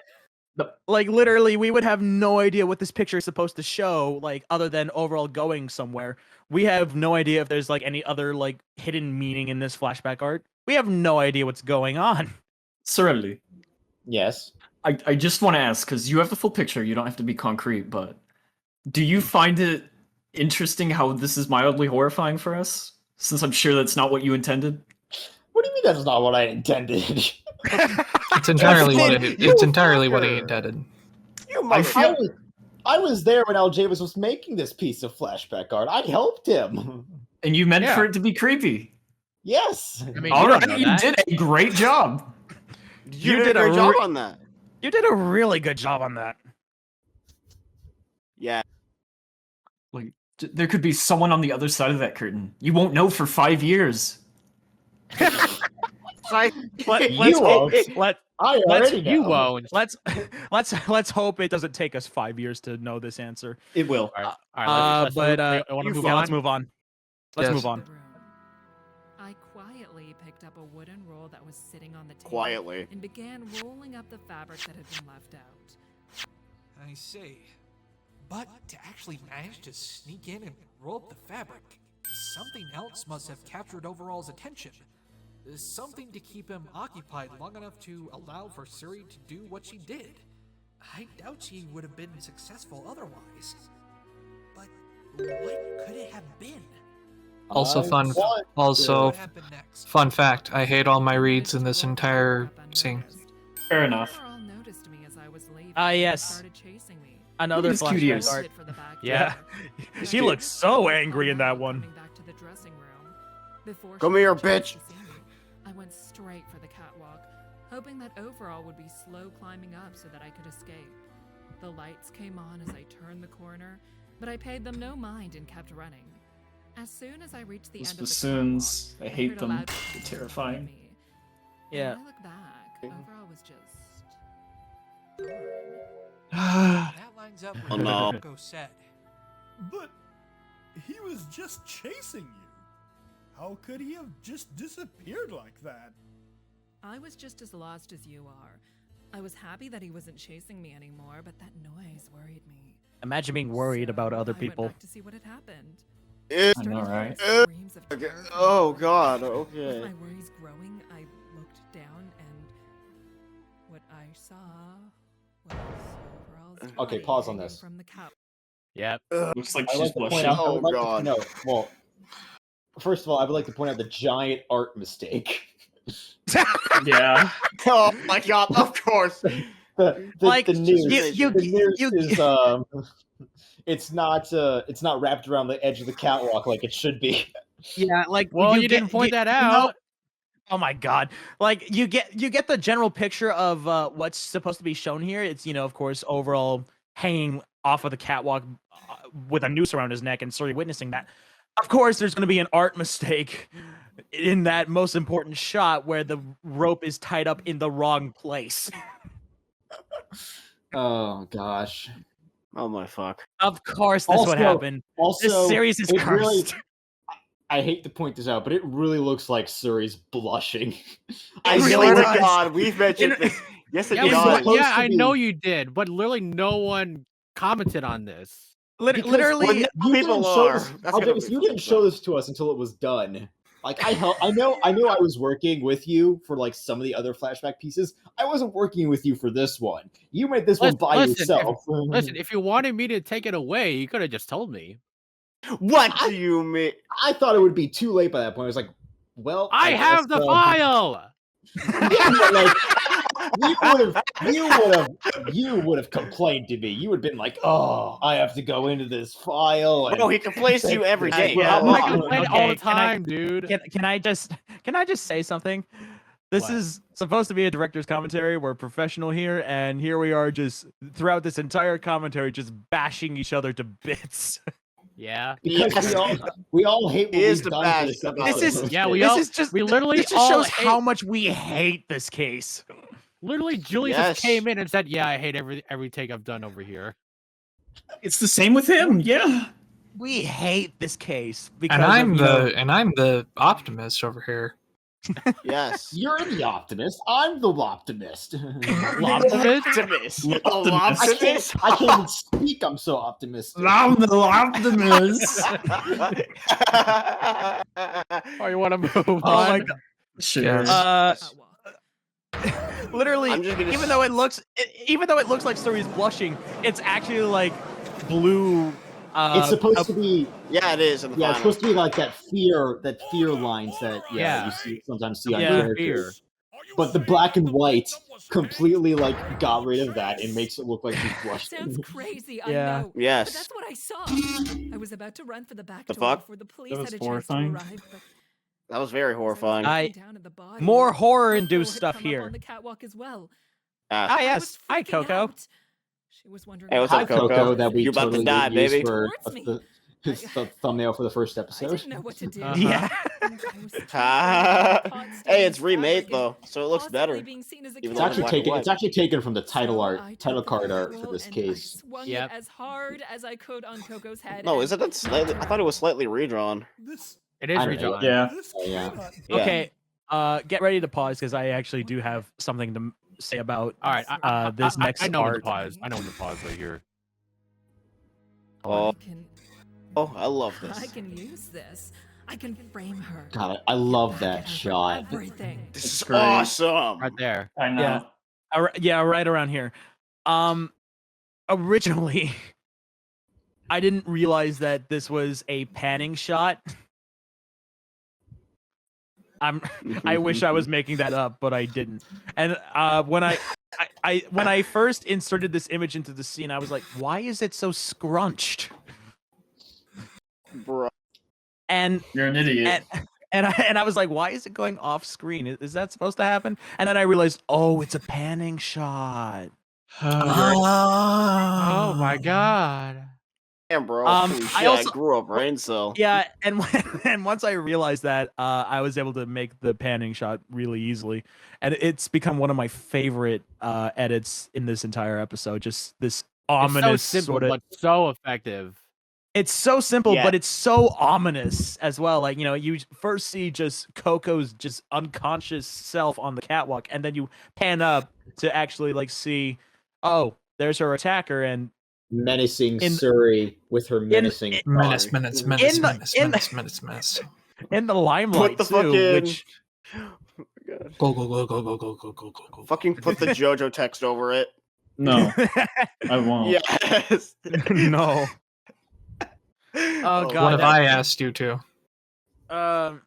Speaker 2: Literally, we would have no idea what this picture is supposed to show, like, other than overall going somewhere. We have no idea if there's, like, any other, like, hidden meaning in this flashback art. We have no idea what's going on.
Speaker 5: Serenity.
Speaker 4: Yes.
Speaker 5: I just want to ask, because you have the full picture, you don't have to be concrete, but do you find it interesting how this is mildly horrifying for us? Since I'm sure that's not what you intended?
Speaker 4: What do you mean that's not what I intended?
Speaker 15: It's entirely what he intended.
Speaker 4: I was there when Al Javis was making this piece of flashback art. I helped him.
Speaker 5: And you meant for it to be creepy.
Speaker 4: Yes.
Speaker 1: I mean,
Speaker 5: All right, you did a great job.
Speaker 3: You did a great job on that.
Speaker 2: You did a really good job on that.
Speaker 3: Yeah.
Speaker 5: Like, there could be someone on the other side of that curtain. You won't know for 5 years.
Speaker 2: Let's hope it doesn't take us 5 years to know this answer.
Speaker 5: It will.
Speaker 1: All right,
Speaker 2: let's move on. Let's move on.
Speaker 7: I quietly picked up a wooden roll that was sitting on the table
Speaker 3: Quietly.
Speaker 7: and began rolling up the fabric that had been left out.
Speaker 8: I see. But to actually manage to sneak in and roll up the fabric, something else must have captured overall's attention. Something to keep him occupied long enough to allow for Suri to do what she did. I doubt she would have been successful otherwise. But what could it have been?
Speaker 15: Also fun.
Speaker 8: What
Speaker 15: Also,
Speaker 8: happened next?
Speaker 15: fun fact. I hate all my reads in this entire scene.
Speaker 5: Fair enough.
Speaker 2: Yes. Another
Speaker 5: Look at his
Speaker 2: flashback
Speaker 5: cuties.
Speaker 2: art. Yeah. She looks so angry in that one.
Speaker 3: Come here, bitch.
Speaker 16: I went straight for the catwalk, hoping that overall would be slow climbing up so that I could escape. The lights came on as I turned the corner, but I paid them no mind and kept running. As soon as I reached the
Speaker 5: Those
Speaker 16: end of the
Speaker 5: bassoons, I hate
Speaker 16: heard a
Speaker 5: them.
Speaker 16: loud
Speaker 5: They're terrifying.
Speaker 2: Yeah.
Speaker 16: When I look back, overall was just
Speaker 8: That lines up with
Speaker 3: Oh,
Speaker 8: what
Speaker 3: no.
Speaker 8: Coco said.
Speaker 6: But he was just chasing you. How could he have just disappeared like that?
Speaker 16: I was just as lost as you are. I was happy that he wasn't chasing me anymore, but that noise worried me.
Speaker 2: Imagine being worried about other
Speaker 16: I went
Speaker 2: people.
Speaker 16: back to see what had happened.
Speaker 3: It-
Speaker 5: I know, right?
Speaker 16: Screams of
Speaker 3: Okay.
Speaker 16: terror from
Speaker 3: Oh
Speaker 16: the
Speaker 3: God.
Speaker 16: With
Speaker 3: Okay.
Speaker 16: my worries growing, I looked down and what I saw was overall's
Speaker 4: Okay,
Speaker 16: body
Speaker 4: pause on
Speaker 16: hanging
Speaker 4: this.
Speaker 16: From the couch.
Speaker 2: Yep.
Speaker 5: Looks like
Speaker 4: I
Speaker 5: she's
Speaker 4: like to point
Speaker 5: blushing.
Speaker 4: out, I
Speaker 3: Oh,
Speaker 4: would like
Speaker 3: God.
Speaker 4: to note, well, first of all, I would like to point out the giant art mistake.
Speaker 5: Yeah.
Speaker 3: Oh my God. Of course.
Speaker 4: The news,
Speaker 2: you
Speaker 4: the news is it's not wrapped around the edge of the catwalk like it should be.
Speaker 2: Yeah, like
Speaker 1: Well, you didn't point that out.
Speaker 2: Oh my god! Like you get the general picture of what's supposed to be shown here. It's of course overall hanging off of the catwalk with a noose around his neck and Suri witnessing that. Of course, there's going to be an art mistake in that most important shot where the rope is tied up in the wrong place.
Speaker 4: Oh gosh.
Speaker 3: Oh my fuck.
Speaker 2: Of course, that's what happened.
Speaker 4: Also,
Speaker 2: This series is
Speaker 4: it
Speaker 2: cursed.
Speaker 4: really- I hate to point this out, but it really looks like Suri's blushing.
Speaker 3: I
Speaker 2: really
Speaker 3: swear to
Speaker 2: does.
Speaker 3: God, we've mentioned this. Yes, it
Speaker 1: Yeah,
Speaker 3: does.
Speaker 4: supposed
Speaker 1: yeah,
Speaker 4: to
Speaker 1: I
Speaker 4: be-
Speaker 1: know you did, but literally no one commented on this.
Speaker 4: Because
Speaker 2: Literally,
Speaker 3: when
Speaker 4: you
Speaker 3: people
Speaker 4: didn't show
Speaker 3: are.
Speaker 4: this,
Speaker 3: That's gonna
Speaker 4: Aljavis,
Speaker 3: be
Speaker 4: you didn't show this to us until it was done. Like I know I was working with you for like some of the other flashback pieces. I wasn't working with you for this one. You made this one by yourself.
Speaker 1: Listen, if you wanted me to take it away, you could have just told me.
Speaker 3: What do you mean?
Speaker 4: I thought it would be too late by that point. I was like, well,
Speaker 1: I have
Speaker 4: guess,
Speaker 1: the file.
Speaker 4: Yeah, but like you would have complained to me. You would have been like, "Oh, I have to go into this file."
Speaker 3: Bro, he complains to you every day.
Speaker 2: Yeah,
Speaker 3: Come
Speaker 1: I
Speaker 3: on.
Speaker 1: complain all the
Speaker 2: Okay, can I-
Speaker 1: time, dude.
Speaker 2: Can I just say something? This
Speaker 1: What?
Speaker 2: is supposed to be a director's commentary. We're professional here, and here we are just throughout this entire commentary just bashing each other to bits.
Speaker 1: Yeah.
Speaker 4: Because
Speaker 3: Yes.
Speaker 4: we all hate what
Speaker 3: He is
Speaker 4: we've
Speaker 3: the
Speaker 4: done
Speaker 3: best
Speaker 4: to this
Speaker 3: about
Speaker 4: episode.
Speaker 2: This is
Speaker 1: Yeah, we literally
Speaker 2: this just
Speaker 1: all
Speaker 2: shows
Speaker 1: hate-
Speaker 2: how much we hate this case.
Speaker 1: Literally, Julius
Speaker 3: Yes.
Speaker 1: just came in and said, "Yeah, I hate every take I've done over here."
Speaker 5: It's the same with him. Yeah.
Speaker 2: We hate this case because
Speaker 15: And I'm
Speaker 2: of,
Speaker 15: I'm the optimist over here.
Speaker 3: Yes.
Speaker 4: You're the optimist. I'm the optimist.
Speaker 1: Optimist?
Speaker 3: Optimist.
Speaker 4: I can't even speak. I'm so optimistic.
Speaker 5: I'm the optimist.
Speaker 1: Oh, you want to move on?
Speaker 2: Oh my god.
Speaker 5: Sure.
Speaker 2: Literally,
Speaker 3: I'm just gonna
Speaker 2: even though it looks like Suri's blushing, it's actually like blue.
Speaker 4: It's supposed to be.
Speaker 3: Yeah, it is. In the
Speaker 4: Yeah, it's
Speaker 3: final.
Speaker 4: supposed to be like that fear lines that
Speaker 1: Yeah.
Speaker 4: you sometimes see on
Speaker 2: Yeah.
Speaker 4: characters. But the black and white completely like got rid of that and makes it look like she's blushing.
Speaker 16: Sounds crazy,
Speaker 2: Yeah.
Speaker 16: I know.
Speaker 3: Yes.
Speaker 16: But that's what I saw. I was about to run for the back
Speaker 3: The
Speaker 16: door
Speaker 3: fuck?
Speaker 16: before the police
Speaker 5: That was
Speaker 16: had a chance
Speaker 5: horrifying.
Speaker 16: to arrive. But
Speaker 3: That was very horrifying.
Speaker 2: More
Speaker 16: Coco
Speaker 2: horror-induced
Speaker 16: had
Speaker 2: stuff
Speaker 16: come up
Speaker 2: here.
Speaker 16: on the catwalk as well.
Speaker 3: Ah.
Speaker 2: Ah, yes. Hi,
Speaker 16: freaking
Speaker 2: Coco.
Speaker 16: out. She was wondering
Speaker 3: Hey, what's
Speaker 4: Hi,
Speaker 3: up, Coco?
Speaker 4: Coco, that we
Speaker 3: You about to
Speaker 4: totally
Speaker 3: die,
Speaker 4: did use
Speaker 3: baby.
Speaker 4: for
Speaker 16: Towards me.
Speaker 4: the thumbnail for the first
Speaker 16: I
Speaker 4: episode.
Speaker 16: didn't know what to do.
Speaker 2: Yeah.
Speaker 3: Hey, it's remade though, so it looks better.
Speaker 16: Even
Speaker 4: It's
Speaker 16: though
Speaker 3: in
Speaker 4: actually
Speaker 3: black and
Speaker 4: taken.
Speaker 3: white.
Speaker 4: It's actually taken from the title
Speaker 16: I
Speaker 4: title
Speaker 16: took the
Speaker 4: card art
Speaker 16: rifle
Speaker 4: for this
Speaker 16: and
Speaker 4: case.
Speaker 16: I swung
Speaker 1: Yep.
Speaker 16: it as hard as I could on Coco's head.
Speaker 3: No,
Speaker 16: and
Speaker 3: isn't it slightly? I thought it was slightly redrawn.
Speaker 6: This
Speaker 1: It is
Speaker 4: I know.
Speaker 1: redrawn.
Speaker 5: Yeah.
Speaker 6: this
Speaker 4: Oh, yeah.
Speaker 6: cannot
Speaker 3: Yeah.
Speaker 2: Okay. Get ready to pause because I actually do have something to say about
Speaker 1: All right.
Speaker 2: this next
Speaker 1: I know when to
Speaker 2: art.
Speaker 1: pause. I know when to pause right here.
Speaker 3: Oh,
Speaker 16: I can
Speaker 3: oh, I love
Speaker 16: I
Speaker 3: this.
Speaker 16: can use this. I can frame her.
Speaker 10: God, I love that shot.
Speaker 16: Everything.
Speaker 3: This is
Speaker 5: great.
Speaker 3: awesome.
Speaker 1: Right there.
Speaker 5: I know.
Speaker 2: Yeah, right around here. Originally, I didn't realize that this was a panning shot. I wish I was making that up, but I didn't. And when I first inserted this image into the scene, I was like, why is it so scrunched?
Speaker 3: Bro.
Speaker 2: And
Speaker 5: you're an idiot.
Speaker 2: And I was like, why is it going off screen? Is that supposed to happen? And then I realized, oh, it's a panning shot.
Speaker 1: Oh my god.
Speaker 3: Damn, bro.
Speaker 2: I
Speaker 3: I
Speaker 2: also
Speaker 3: grew up, right? So
Speaker 2: yeah, and once I realized that, I was able to make the panning shot really easily, and it's become one of my favorite edits in this entire episode. Just this ominous
Speaker 1: it's so simple,
Speaker 2: sort of.
Speaker 1: but so effective.
Speaker 2: It's so simple,
Speaker 3: Yeah.
Speaker 2: but it's so ominous as well. Like, you know, you first see just Coco's just unconscious self on the catwalk, and then you pan up to actually like see, oh, there's her attacker, and
Speaker 10: Menacing Suri with her menacing
Speaker 15: Menace.
Speaker 2: in the limelight
Speaker 3: put the
Speaker 2: too,
Speaker 3: fucking
Speaker 2: which
Speaker 15: Go.
Speaker 3: fucking put the JoJo text over it.
Speaker 5: No, I won't.
Speaker 3: Yes.
Speaker 2: no. Oh god.
Speaker 15: What have I asked you to?
Speaker 2: And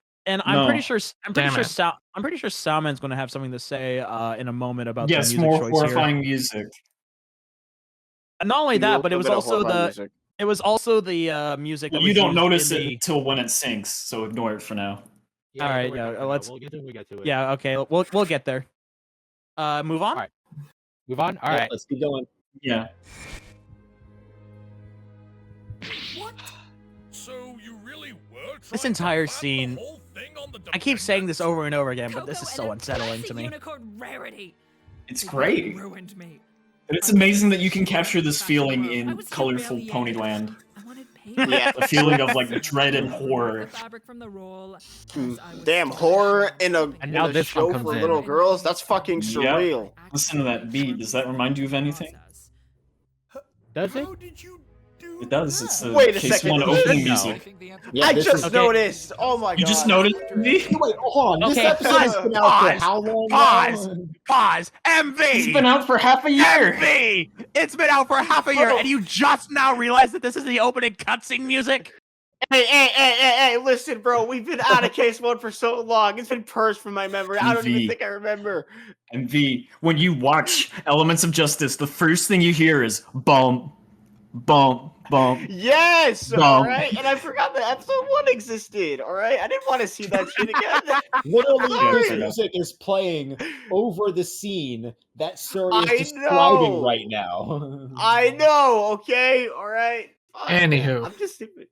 Speaker 2: I'm
Speaker 5: No.
Speaker 2: pretty sure
Speaker 15: Damn it.
Speaker 2: I'm pretty sure Soundman's going to have something to say in a moment about
Speaker 5: Yes,
Speaker 2: the music
Speaker 5: more
Speaker 2: choice
Speaker 5: horrifying music.
Speaker 2: here. Not only that, but it was also the music.
Speaker 5: Well,
Speaker 2: that
Speaker 5: you
Speaker 2: was
Speaker 5: don't
Speaker 2: used
Speaker 5: notice
Speaker 2: in
Speaker 5: it until when it sinks, so ignore it for now.
Speaker 2: All right, yeah, let's.
Speaker 1: We'll get to it.
Speaker 2: Yeah, okay, we'll get there. Move on.
Speaker 1: All right. Move on. All right.
Speaker 10: Let's keep going.
Speaker 5: Yeah.
Speaker 9: What? So you really were
Speaker 2: This
Speaker 9: trying to
Speaker 2: entire
Speaker 9: plan the
Speaker 2: scene.
Speaker 9: whole thing on the
Speaker 2: I keep saying this
Speaker 9: Defendants?
Speaker 2: over and over again, but this
Speaker 16: Coco
Speaker 2: is so
Speaker 16: and a
Speaker 2: unsettling to
Speaker 16: classic
Speaker 2: me.
Speaker 16: Unicorn rarity.
Speaker 5: It's
Speaker 16: You
Speaker 5: great.
Speaker 16: ruined me.
Speaker 5: And it's amazing that you can capture this feeling in colorful Ponyland.
Speaker 16: I wanted
Speaker 3: Yeah.
Speaker 5: The feeling of like dread and horror.
Speaker 3: Damn, horror in a
Speaker 1: now this one
Speaker 3: show
Speaker 1: comes
Speaker 3: for
Speaker 1: in.
Speaker 3: little girls? That's fucking
Speaker 5: Yep.
Speaker 3: surreal.
Speaker 5: Listen to that beat. Does that remind you of anything?
Speaker 1: Does it?
Speaker 5: It does. It's the
Speaker 3: Wait a
Speaker 5: case
Speaker 3: second.
Speaker 5: one
Speaker 3: No.
Speaker 5: opening
Speaker 1: No.
Speaker 5: music.
Speaker 10: Yeah,
Speaker 3: I
Speaker 10: this
Speaker 3: just
Speaker 10: is-
Speaker 3: noticed. Oh my god.
Speaker 5: You just noticed me?
Speaker 10: Wait, hold on. This
Speaker 2: Okay,
Speaker 10: episode has been out for how long now?
Speaker 2: Pause. MV.
Speaker 5: It's been out for half a year.
Speaker 2: MV. It's been out for half a year, and you just now realize that this is the opening cutscene music.
Speaker 3: Hey, listen, bro. We've been out of case one for so long. It's been purged from my memory. I don't even
Speaker 5: V.
Speaker 3: think I remember.
Speaker 5: And V, when you watch Elements of Justice, the first thing you hear is bump, bump, bump.
Speaker 3: Yes,
Speaker 5: Bum.
Speaker 3: alright. And I forgot that episode one existed. Alright, I didn't want to see that shit again.
Speaker 10: Literally, this
Speaker 3: Sorry.
Speaker 10: music is playing over the scene that Suri
Speaker 3: I
Speaker 10: is describing
Speaker 3: know.
Speaker 10: right now.
Speaker 3: I know. Okay, alright.
Speaker 15: Anywho.
Speaker 3: I'm just stupid.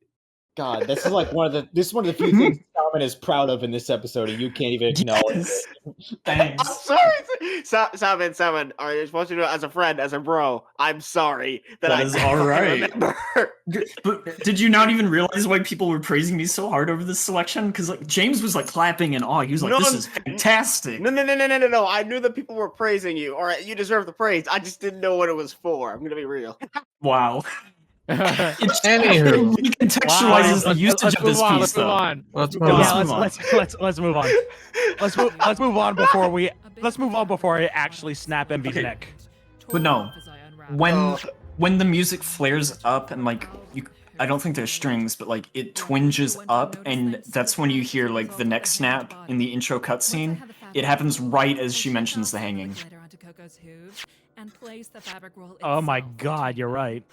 Speaker 10: God, this is like one of the few things Salmon is proud of in this episode, and you can't even acknowledge
Speaker 5: Yes.
Speaker 10: it.
Speaker 3: I'm
Speaker 5: Thanks.
Speaker 3: sorry, Salmon. All right, you're supposed to do it as a friend, as a bro. I'm sorry that
Speaker 5: That
Speaker 3: I
Speaker 5: is
Speaker 3: can't
Speaker 5: all
Speaker 3: fucking
Speaker 5: right.
Speaker 3: remember.
Speaker 5: But did you not even realize why people were praising me so hard over this selection? Because like James was like clapping in awe. He was like,
Speaker 3: No,
Speaker 5: "This is fantastic."
Speaker 3: No. I knew that people were praising you. All right, you deserve the praise. I just didn't know what it was for. I'm gonna be real.
Speaker 5: Wow. It
Speaker 15: Anywho.
Speaker 5: recontextualizes the usage of this piece,
Speaker 1: Let's move
Speaker 5: though.
Speaker 1: on.
Speaker 15: Let's
Speaker 5: Yeah,
Speaker 15: move
Speaker 2: Yeah,
Speaker 15: on.
Speaker 2: let's move on. Let's move on before I actually snap MV's neck.
Speaker 5: But no, when the music flares up and like I don't think there's strings, but like it twinges up, and that's when you hear like the neck snap in the intro cutscene. It happens right as she mentions the hanging.
Speaker 2: Oh my god, you're right.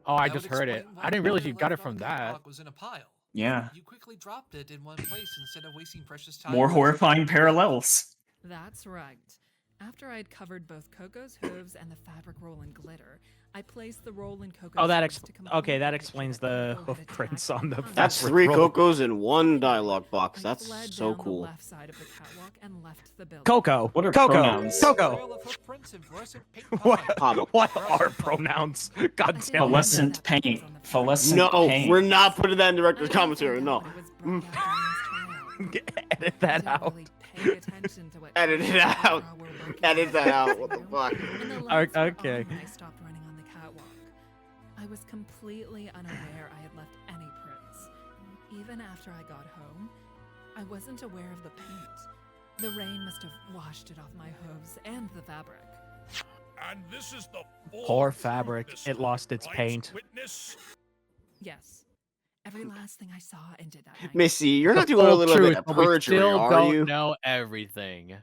Speaker 1: Oh, I
Speaker 8: That
Speaker 1: just
Speaker 8: would
Speaker 1: heard it.
Speaker 8: explain why
Speaker 1: I didn't realize
Speaker 8: the
Speaker 1: you got it
Speaker 8: left
Speaker 1: from
Speaker 8: rocket
Speaker 1: that.
Speaker 8: block was in a pile.
Speaker 5: Yeah.
Speaker 8: You quickly dropped it in one place instead of wasting precious time.
Speaker 5: More horrifying parallels.
Speaker 16: That's right. After I'd covered both Coco's hooves and the fabric roll in glitter, I placed the roll in Coco's
Speaker 2: Oh, that
Speaker 16: hooves to complete
Speaker 2: okay. That
Speaker 16: the
Speaker 2: explains
Speaker 16: picture
Speaker 2: the
Speaker 16: Coco had
Speaker 2: hoofprints
Speaker 16: attacked
Speaker 2: on the.
Speaker 16: me.
Speaker 3: That's
Speaker 2: fabric
Speaker 3: 3
Speaker 2: roll.
Speaker 3: Cocos in one dialogue box.
Speaker 16: I
Speaker 3: That's
Speaker 16: fled
Speaker 3: so
Speaker 16: down the
Speaker 3: cool.
Speaker 16: left side of the catwalk and left the building.
Speaker 2: Coco.
Speaker 5: What are
Speaker 2: Coco.
Speaker 5: pronouns?
Speaker 2: Coco.
Speaker 8: Trail of footprints and fluorescent pink
Speaker 2: What?
Speaker 8: pine.
Speaker 2: What are pronouns? God damn it.
Speaker 5: Fluorescent paint. Fluorescent
Speaker 3: No,
Speaker 5: paint.
Speaker 3: we're not putting that in director's commentary. No.
Speaker 2: Edit that out.
Speaker 3: Edit it out. Edit that out. What the fuck?
Speaker 2: Okay.
Speaker 16: I stopped running on the catwalk. I was completely unaware I had left any prints. even after I got home, I wasn't aware of the paint. The rain must have washed it off my hooves and the fabric.
Speaker 9: And this is the
Speaker 2: Poor fabric. It lost its
Speaker 9: right,
Speaker 2: paint.
Speaker 9: Witness?
Speaker 16: Yes. Every last thing I saw and did that night.
Speaker 3: Missy, you're
Speaker 1: The
Speaker 3: not doing a
Speaker 1: full
Speaker 3: little
Speaker 1: truth,
Speaker 3: bit of
Speaker 1: but we
Speaker 3: perjury,
Speaker 1: still
Speaker 3: are
Speaker 1: don't
Speaker 3: you?
Speaker 1: know everything.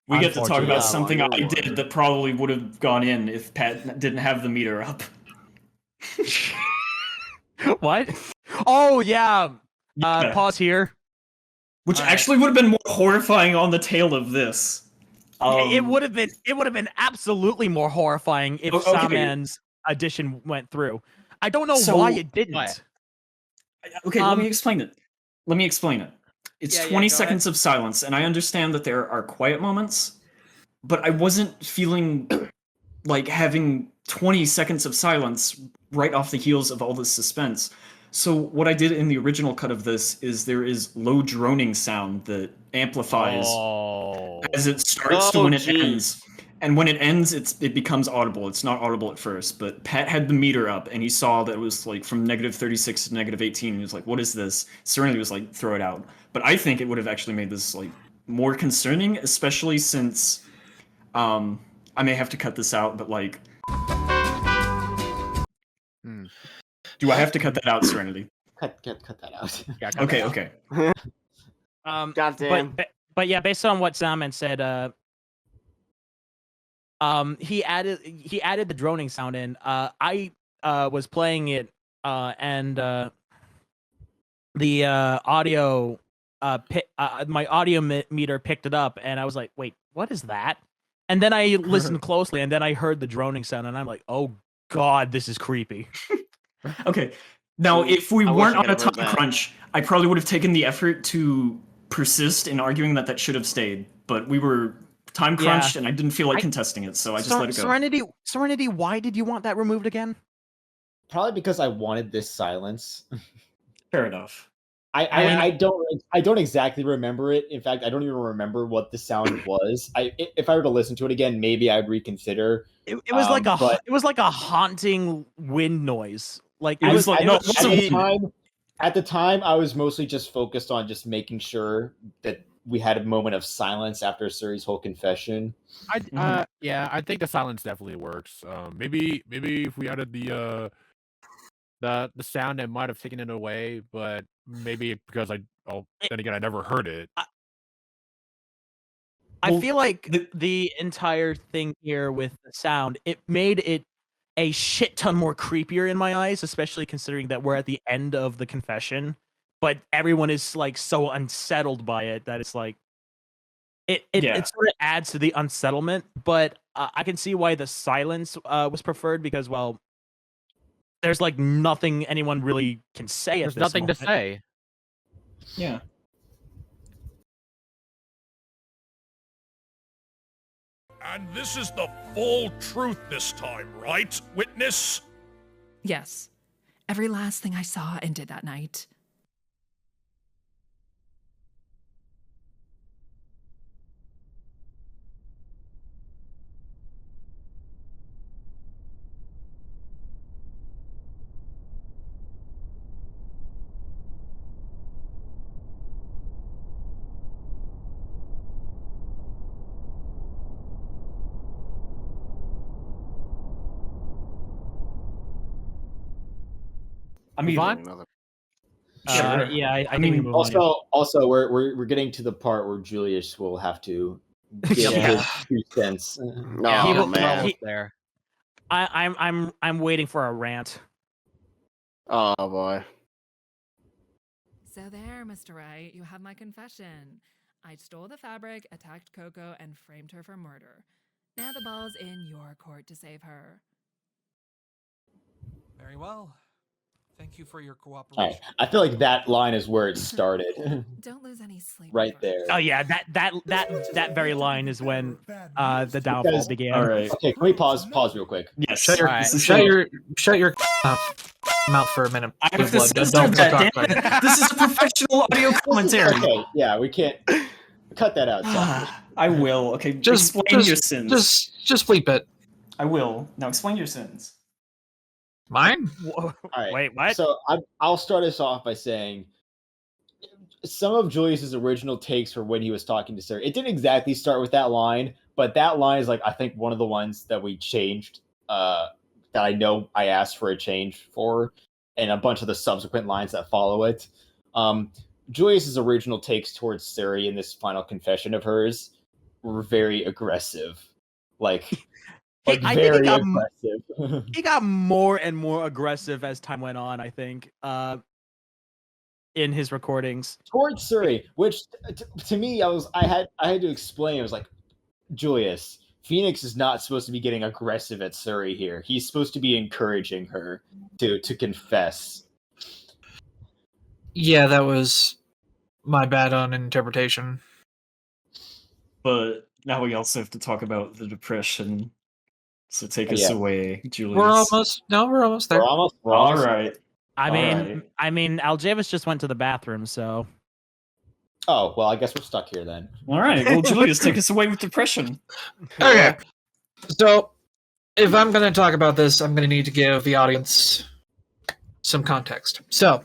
Speaker 5: We get to talk
Speaker 2: Unfortunately.
Speaker 5: about something I
Speaker 3: Your
Speaker 5: did
Speaker 3: word.
Speaker 5: that probably would have gone in if Pat didn't have the meter up.
Speaker 2: What? Oh yeah.
Speaker 5: Yeah.
Speaker 2: Pause here.
Speaker 5: Which
Speaker 2: All right.
Speaker 5: actually would have been more horrifying on the tail of this.
Speaker 2: It would have been absolutely more horrifying if
Speaker 5: Okay.
Speaker 2: Soundman's addition went through. I don't know
Speaker 5: So-
Speaker 2: why it didn't.
Speaker 1: What?
Speaker 5: Okay, let me explain it. It's
Speaker 1: Yeah,
Speaker 5: 20
Speaker 1: go
Speaker 5: seconds of silence, and I understand that there are quiet moments, but I wasn't feeling like having 20 seconds of silence right off the heels of all this suspense. So what I did in the original cut of this is there is low droning sound that amplifies as it starts to when it ends. And when it ends, it becomes audible. It's not audible at first, but Pat had the meter up, and he saw that it was like from -36 to -18, and he was like, "What is this?" Serenity was like, "Throw it out." But I think it would have actually made this like more concerning, especially since I may have to cut this out, but like, do I have to cut that out, Serenity?
Speaker 4: Cut that out.
Speaker 1: Yeah,
Speaker 5: Okay.
Speaker 3: Goddamn.
Speaker 2: But yeah, based on what Soundman said, he added the droning sound in. I was playing it, and the audio my audio meter picked it up, and I was like, wait, what is that? And then I listened closely, and then I heard the droning sound, and I'm like, oh god, this is creepy.
Speaker 5: Okay. Now, if we
Speaker 3: I wish
Speaker 5: weren't
Speaker 3: I
Speaker 5: on a
Speaker 3: could've heard
Speaker 5: time
Speaker 3: that.
Speaker 5: crunch, I probably would have taken the effort to persist in arguing that should have stayed. But we were time crunched, and I didn't feel like contesting it, so I just let it go.
Speaker 2: Serenity, why did you want that removed again?
Speaker 4: Probably because I wanted this silence.
Speaker 5: Fair enough.
Speaker 4: I don't exactly remember it. In fact, I don't even remember what the sound was. If I were to listen to it again, maybe I'd reconsider.
Speaker 2: It was like a haunting wind noise. Like
Speaker 5: It was like
Speaker 4: at the time, I was mostly just focused on just making sure that we had a moment of silence after Suri's whole confession.
Speaker 1: Yeah, I think the silence definitely works. Maybe if we added the sound, it might have taken it away, but maybe because then again, I never heard it.
Speaker 2: I feel like the entire thing here with the sound, it made it a shit ton more creepier in my eyes, especially considering that we're at the end of the confession, but everyone is like so unsettled by it that it's like it sort of adds to the unsettlement. But I can see why the silence was preferred because, well, there's like nothing anyone really can say.
Speaker 1: There's nothing to say.
Speaker 5: Yeah.
Speaker 9: And this is the full truth this time, right, witness?
Speaker 16: Yes. Every last thing I saw and did that night.
Speaker 5: I mean,
Speaker 2: Sure. Yeah, I think we move on.
Speaker 4: Also, we're getting to the part where Julius will have to give his 2 cents.
Speaker 3: Oh, man.
Speaker 1: There.
Speaker 2: I'm waiting for a rant.
Speaker 3: Oh boy.
Speaker 16: So there, Mr. Wright, you have my confession. I stole the fabric, attacked Coco, and framed her for murder. Now the ball's in your court to save her.
Speaker 8: Very well. Thank you for your cooperation.
Speaker 4: All right. I feel like that line is where it started.
Speaker 16: Don't lose any sleep.
Speaker 4: Right there.
Speaker 2: Oh yeah, that very line is when the downfall began.
Speaker 5: All right.
Speaker 4: Okay, can we pause real quick?
Speaker 5: Yes.
Speaker 15: Shut your mouth for a minute.
Speaker 5: I have to
Speaker 15: Blueblood.
Speaker 5: censor
Speaker 15: Don't
Speaker 5: that,
Speaker 15: talk
Speaker 5: damn
Speaker 15: about it.
Speaker 5: it. This is a professional audio commentary.
Speaker 4: Okay, yeah, we can't cut that out.
Speaker 5: I will. Okay,
Speaker 15: Just
Speaker 5: explain your sins.
Speaker 15: Just bleep it.
Speaker 5: I will. Now explain your sins.
Speaker 15: Mine?
Speaker 4: All right.
Speaker 2: Wait, what?
Speaker 4: So I'll start us off by saying some of Julius's original takes for when he was talking to Suri. It didn't exactly start with that line, but that line is like I think one of the ones that we changed. That I know I asked for a change for, and a bunch of the subsequent lines that follow it. Julius's original takes towards Suri in this final confession of hers were very aggressive, like
Speaker 2: I
Speaker 4: very
Speaker 2: think
Speaker 4: aggressive.
Speaker 2: he got more and more aggressive as time went on. I think in his recordings
Speaker 4: towards Suri, which to me, I had to explain. I was like, Julius, Phoenix is not supposed to be getting aggressive at Suri here. He's supposed to be encouraging her to confess.
Speaker 15: Yeah, that was my bad on interpretation.
Speaker 5: But now we also have to talk about the depression. So take us away, Julius.
Speaker 15: We're almost there.
Speaker 4: We're almost
Speaker 5: all right.
Speaker 2: I mean, Aljavis just went to the bathroom, so.
Speaker 4: Oh, well, I guess we're stuck here then.
Speaker 5: All right. Well, Julius, take us away with depression.
Speaker 15: Okay. So, if I'm going to talk about this, I'm going to need to give the audience some context. So,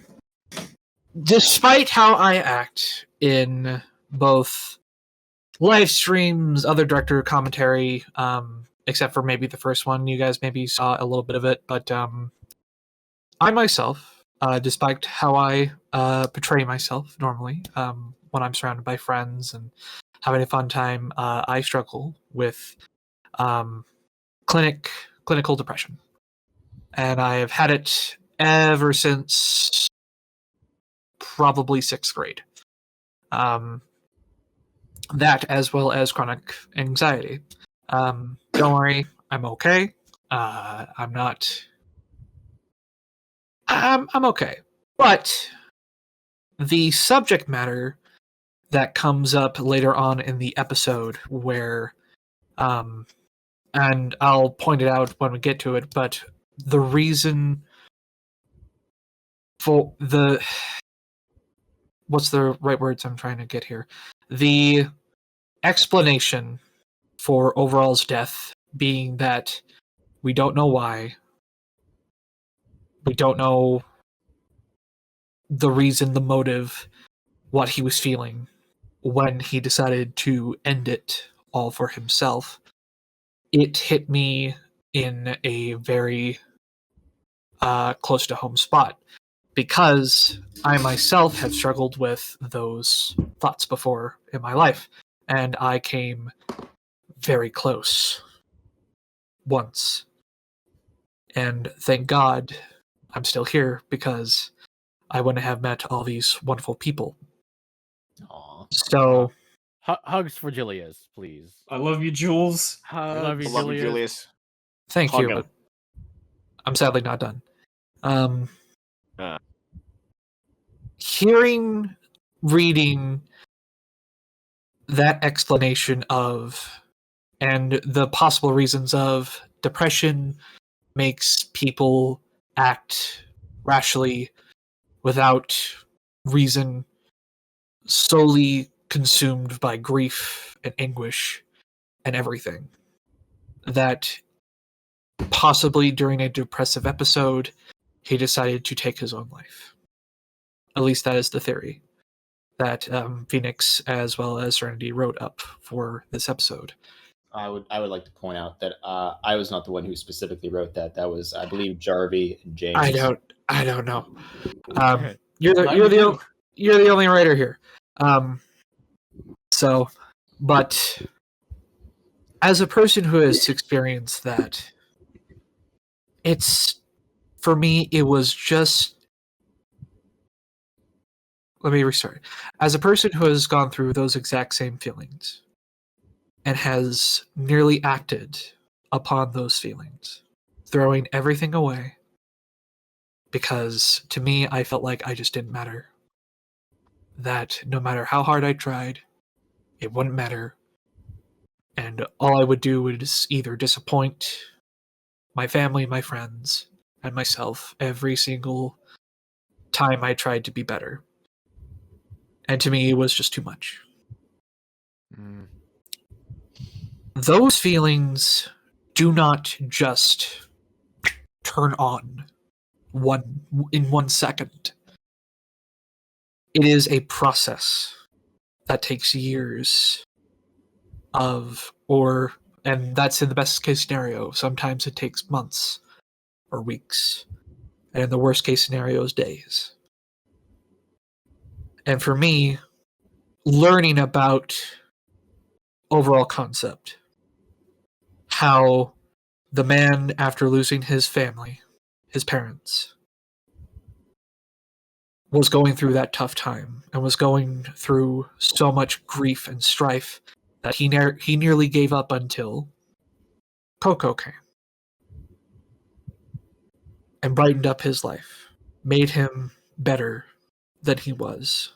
Speaker 15: despite how I act in both live streams, other director commentary, except for maybe the first one, you guys maybe saw a little bit of it, but I myself, despite how I portray myself normally, when I'm surrounded by friends and having a fun time, I struggle with clinical depression. And I have had it ever since probably 6th grade. That as well as chronic anxiety. Don't worry, I'm okay. I'm okay. But the subject matter that comes up later on in the episode where and I'll point it out when we get to it, but the reason for what's the right words I'm trying to get here? The explanation for Overall's death being that we don't know why. We don't know the reason, the motive, what he was feeling when he decided to end it all for himself. It hit me in a very close to home spot because I myself have struggled with those thoughts before in my life, and I came very close once. And thank God I'm still here because I wouldn't have met all these wonderful people.
Speaker 1: Aww.
Speaker 15: So,
Speaker 1: hugs for Julius, please.
Speaker 5: I love you, Jules.
Speaker 1: I love you, Julius.
Speaker 15: Thank you. But I'm sadly not done. Reading that explanation of and the possible reasons of depression makes people act rashly without reason, solely consumed by grief and anguish and everything. That possibly during a depressive episode, he decided to take his own life. At least that is the theory that Phoenix as well as Serenity wrote up for this episode.
Speaker 4: I would like to point out that I was not the one who specifically wrote that. That was, I believe, Jarvie and James.
Speaker 15: I don't know. You're the only writer here. But as a person who has experienced that, for me, it was just. Let me restart. As a person who has gone through those exact same feelings and has nearly acted upon those feelings, throwing everything away, because to me, I felt like I just didn't matter. That no matter how hard I tried, it wouldn't matter. And all I would do was either disappoint my family, my friends, and myself every single time I tried to be better. And to me, it was just too much. Those feelings do not just turn on in 1 second. it is a process that takes years and that's in the best case scenario. Sometimes it takes months or weeks, and in the worst case scenarios, days. And for me, learning about overall concept, how the man, after losing his family, his parents, was going through that tough time and was going through so much grief and strife that he nearly gave up until Coco came and brightened up his life, made him better than he was,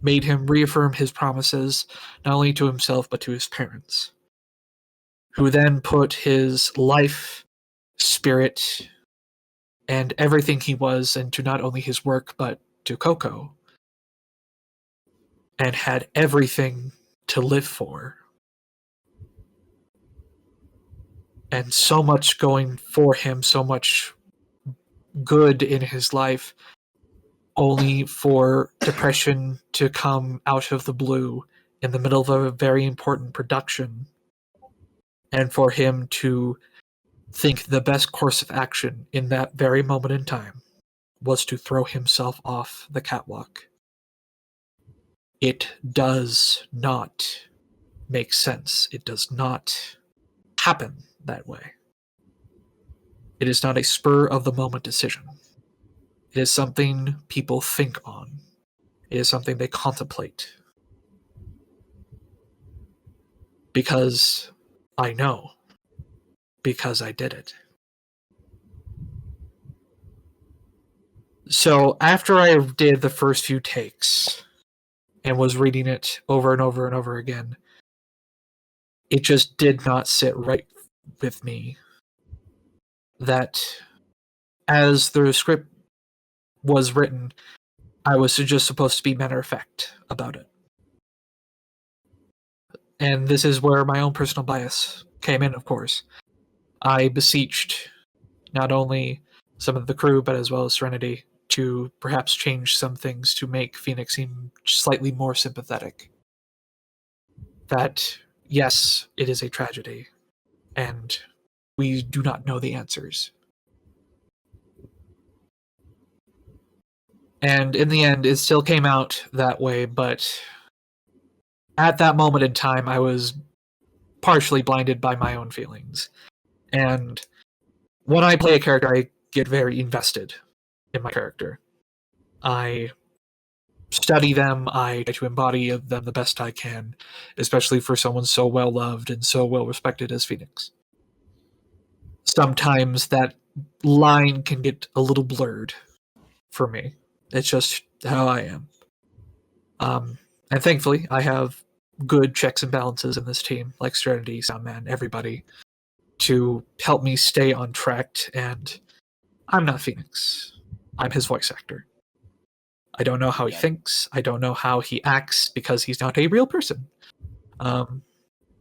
Speaker 15: made him reaffirm his promises not only to himself but to his parents, who then put his life, spirit, and everything he was into not only his work but to Coco, and had everything to live for. And so much going for him, so much good in his life, only for depression to come out of the blue in the middle of a very important production, and for him to think the best course of action in that very moment in time was to throw himself off the catwalk. It does not make sense. It does not happen that way. It is not a spur-of-the-moment decision. It is something people think on. It is something they contemplate. Because I know. Because I did it. So after I did the first few takes and was reading it over and over and over again, it just did not sit right with me that as the script was written, I was just supposed to be matter of fact about it. And this is where my own personal bias came in, of course. I beseeched not only some of the crew, but as well as Serenity, to perhaps change some things to make Phoenix seem slightly more sympathetic. That, yes, it is a tragedy, and we do not know the answers. And in the end, it still came out that way, but at that moment in time, I was partially blinded by my own feelings. And when I play a character, I get very invested in my character. I study them, I try to embody them the best I can, especially for someone so well loved and so well respected as Phoenix. Sometimes that line can get a little blurred for me. It's just how I am. And thankfully, I have good checks and balances in this team, like Serenity, Soundman, everybody, to help me stay on track. And I'm not Phoenix. I'm his voice actor. I don't know how he thinks. I don't know how he acts because he's not a real person.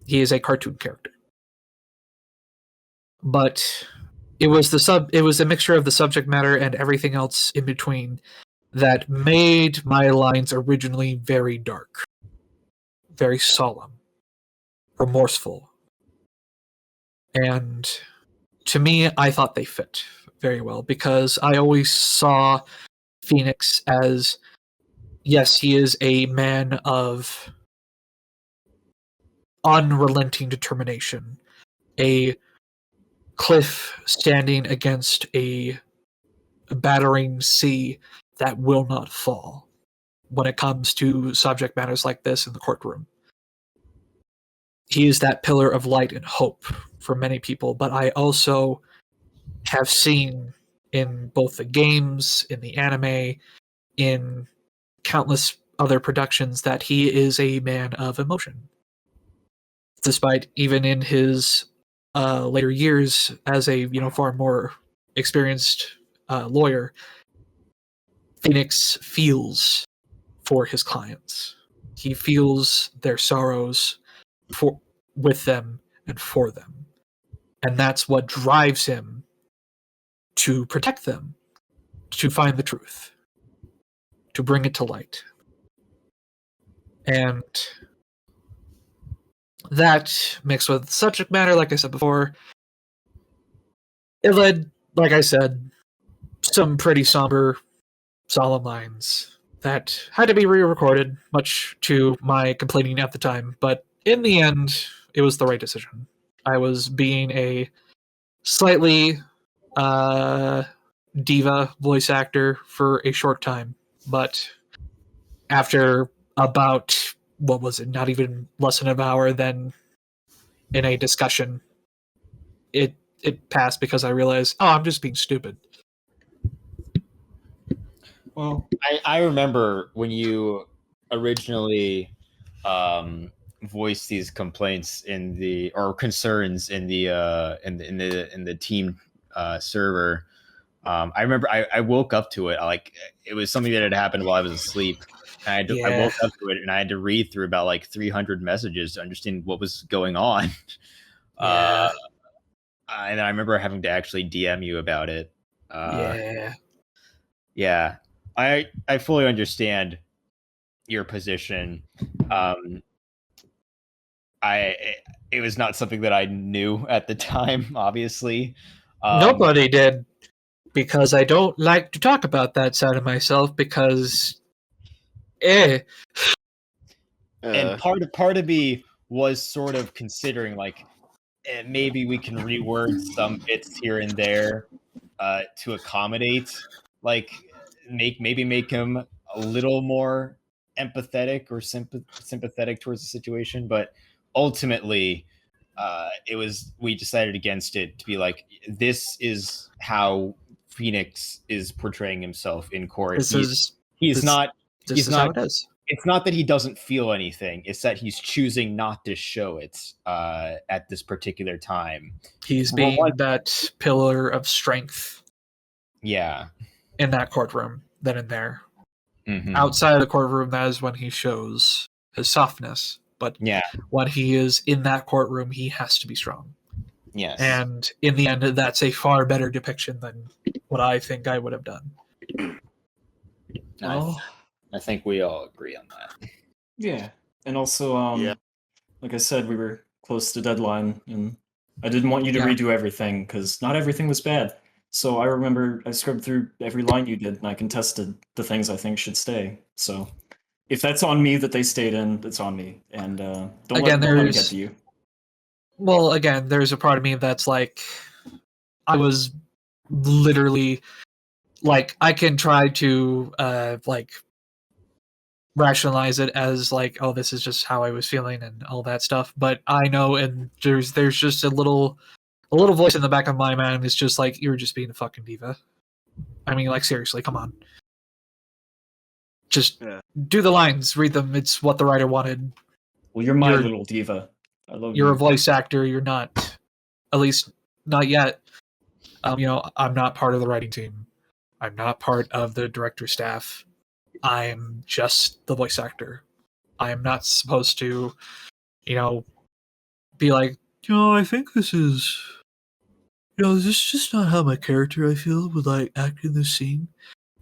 Speaker 15: He is a cartoon character. But it was a mixture of the subject matter and everything else in between that made my lines originally very dark, very solemn, remorseful. And to me, I thought they fit very well because I always saw Phoenix as, yes, he is a man of unrelenting determination, a cliff standing against a battering sea that will not fall when it comes to subject matters like this in the courtroom. He is that pillar of light and hope for many people, but I also have seen in both the games, in the anime, in countless other productions that he is a man of emotion. Despite even in his later years as a far more experienced lawyer, Phoenix feels for his clients. He feels their sorrows with them and for them. And that's what drives him to protect them, to find the truth, to bring it to light. And that, mixed with subject matter, like I said before, it led, like I said, some pretty somber, solemn lines that had to be re-recorded, much to my complaining at the time. But in the end, it was the right decision. I was being a slightly diva voice actor for a short time, but after about, what was it, not even less than an hour, then in a discussion, it passed because I realized, oh, I'm just being stupid.
Speaker 13: Well, I remember when you originally voiced these complaints in the or concerns in the team server. I remember I woke up to it. Like it was something that had happened while I was asleep. And I woke up to it and I had to read through about like 300 messages to understand what was going on.
Speaker 15: Yeah.
Speaker 13: And I remember having to actually DM you about it. Yeah. I fully understand your position. It was not something that I knew at the time, obviously.
Speaker 15: Nobody did, because I don't like to talk about that side of myself because
Speaker 13: and part of me was sort of considering like maybe we can reword some bits here and there to accommodate, like maybe make him a little more empathetic or sympathetic towards the situation, but ultimately we decided against it to be like, this is how Phoenix is portraying himself in court. He's not
Speaker 15: how it is.
Speaker 13: It's not that he doesn't feel anything, it's that he's choosing not to show it at this particular time.
Speaker 15: He's being that pillar of strength.
Speaker 13: Yeah.
Speaker 15: In that courtroom, then and there.
Speaker 13: Mm-hmm.
Speaker 15: Outside of the courtroom, that is when he shows his softness. But when he is in that courtroom, he has to be strong.
Speaker 13: Yes.
Speaker 15: And in the end, that's a far better depiction than what I think I would have done.
Speaker 13: I think we all agree on that.
Speaker 5: Yeah. And also, like I said, we were close to deadline, and I didn't want you to redo everything, because not everything was bad. So I remember I scrubbed through every line you did, and I contested the things I think should stay. So if that's on me that they stayed in, it's on me. And don't let me get to you.
Speaker 15: Well, again, there's a part of me that's like, I was literally, like, I can try to, rationalize it as like, oh, this is just how I was feeling and all that stuff. But I know, and there's just a little voice in the back of my mind is just like, you're just being a fucking diva. I mean, like, seriously, come on. Just do the lines, read them. It's what the writer wanted.
Speaker 5: Well, you're my little diva. I love you.
Speaker 15: You're a voice actor. You're not, at least not yet. I'm not part of the writing team. I'm not part of the director's staff. I'm just the voice actor. I am not supposed to, be like, I think this is, this is just not how my character, I feel, would like act in this scene.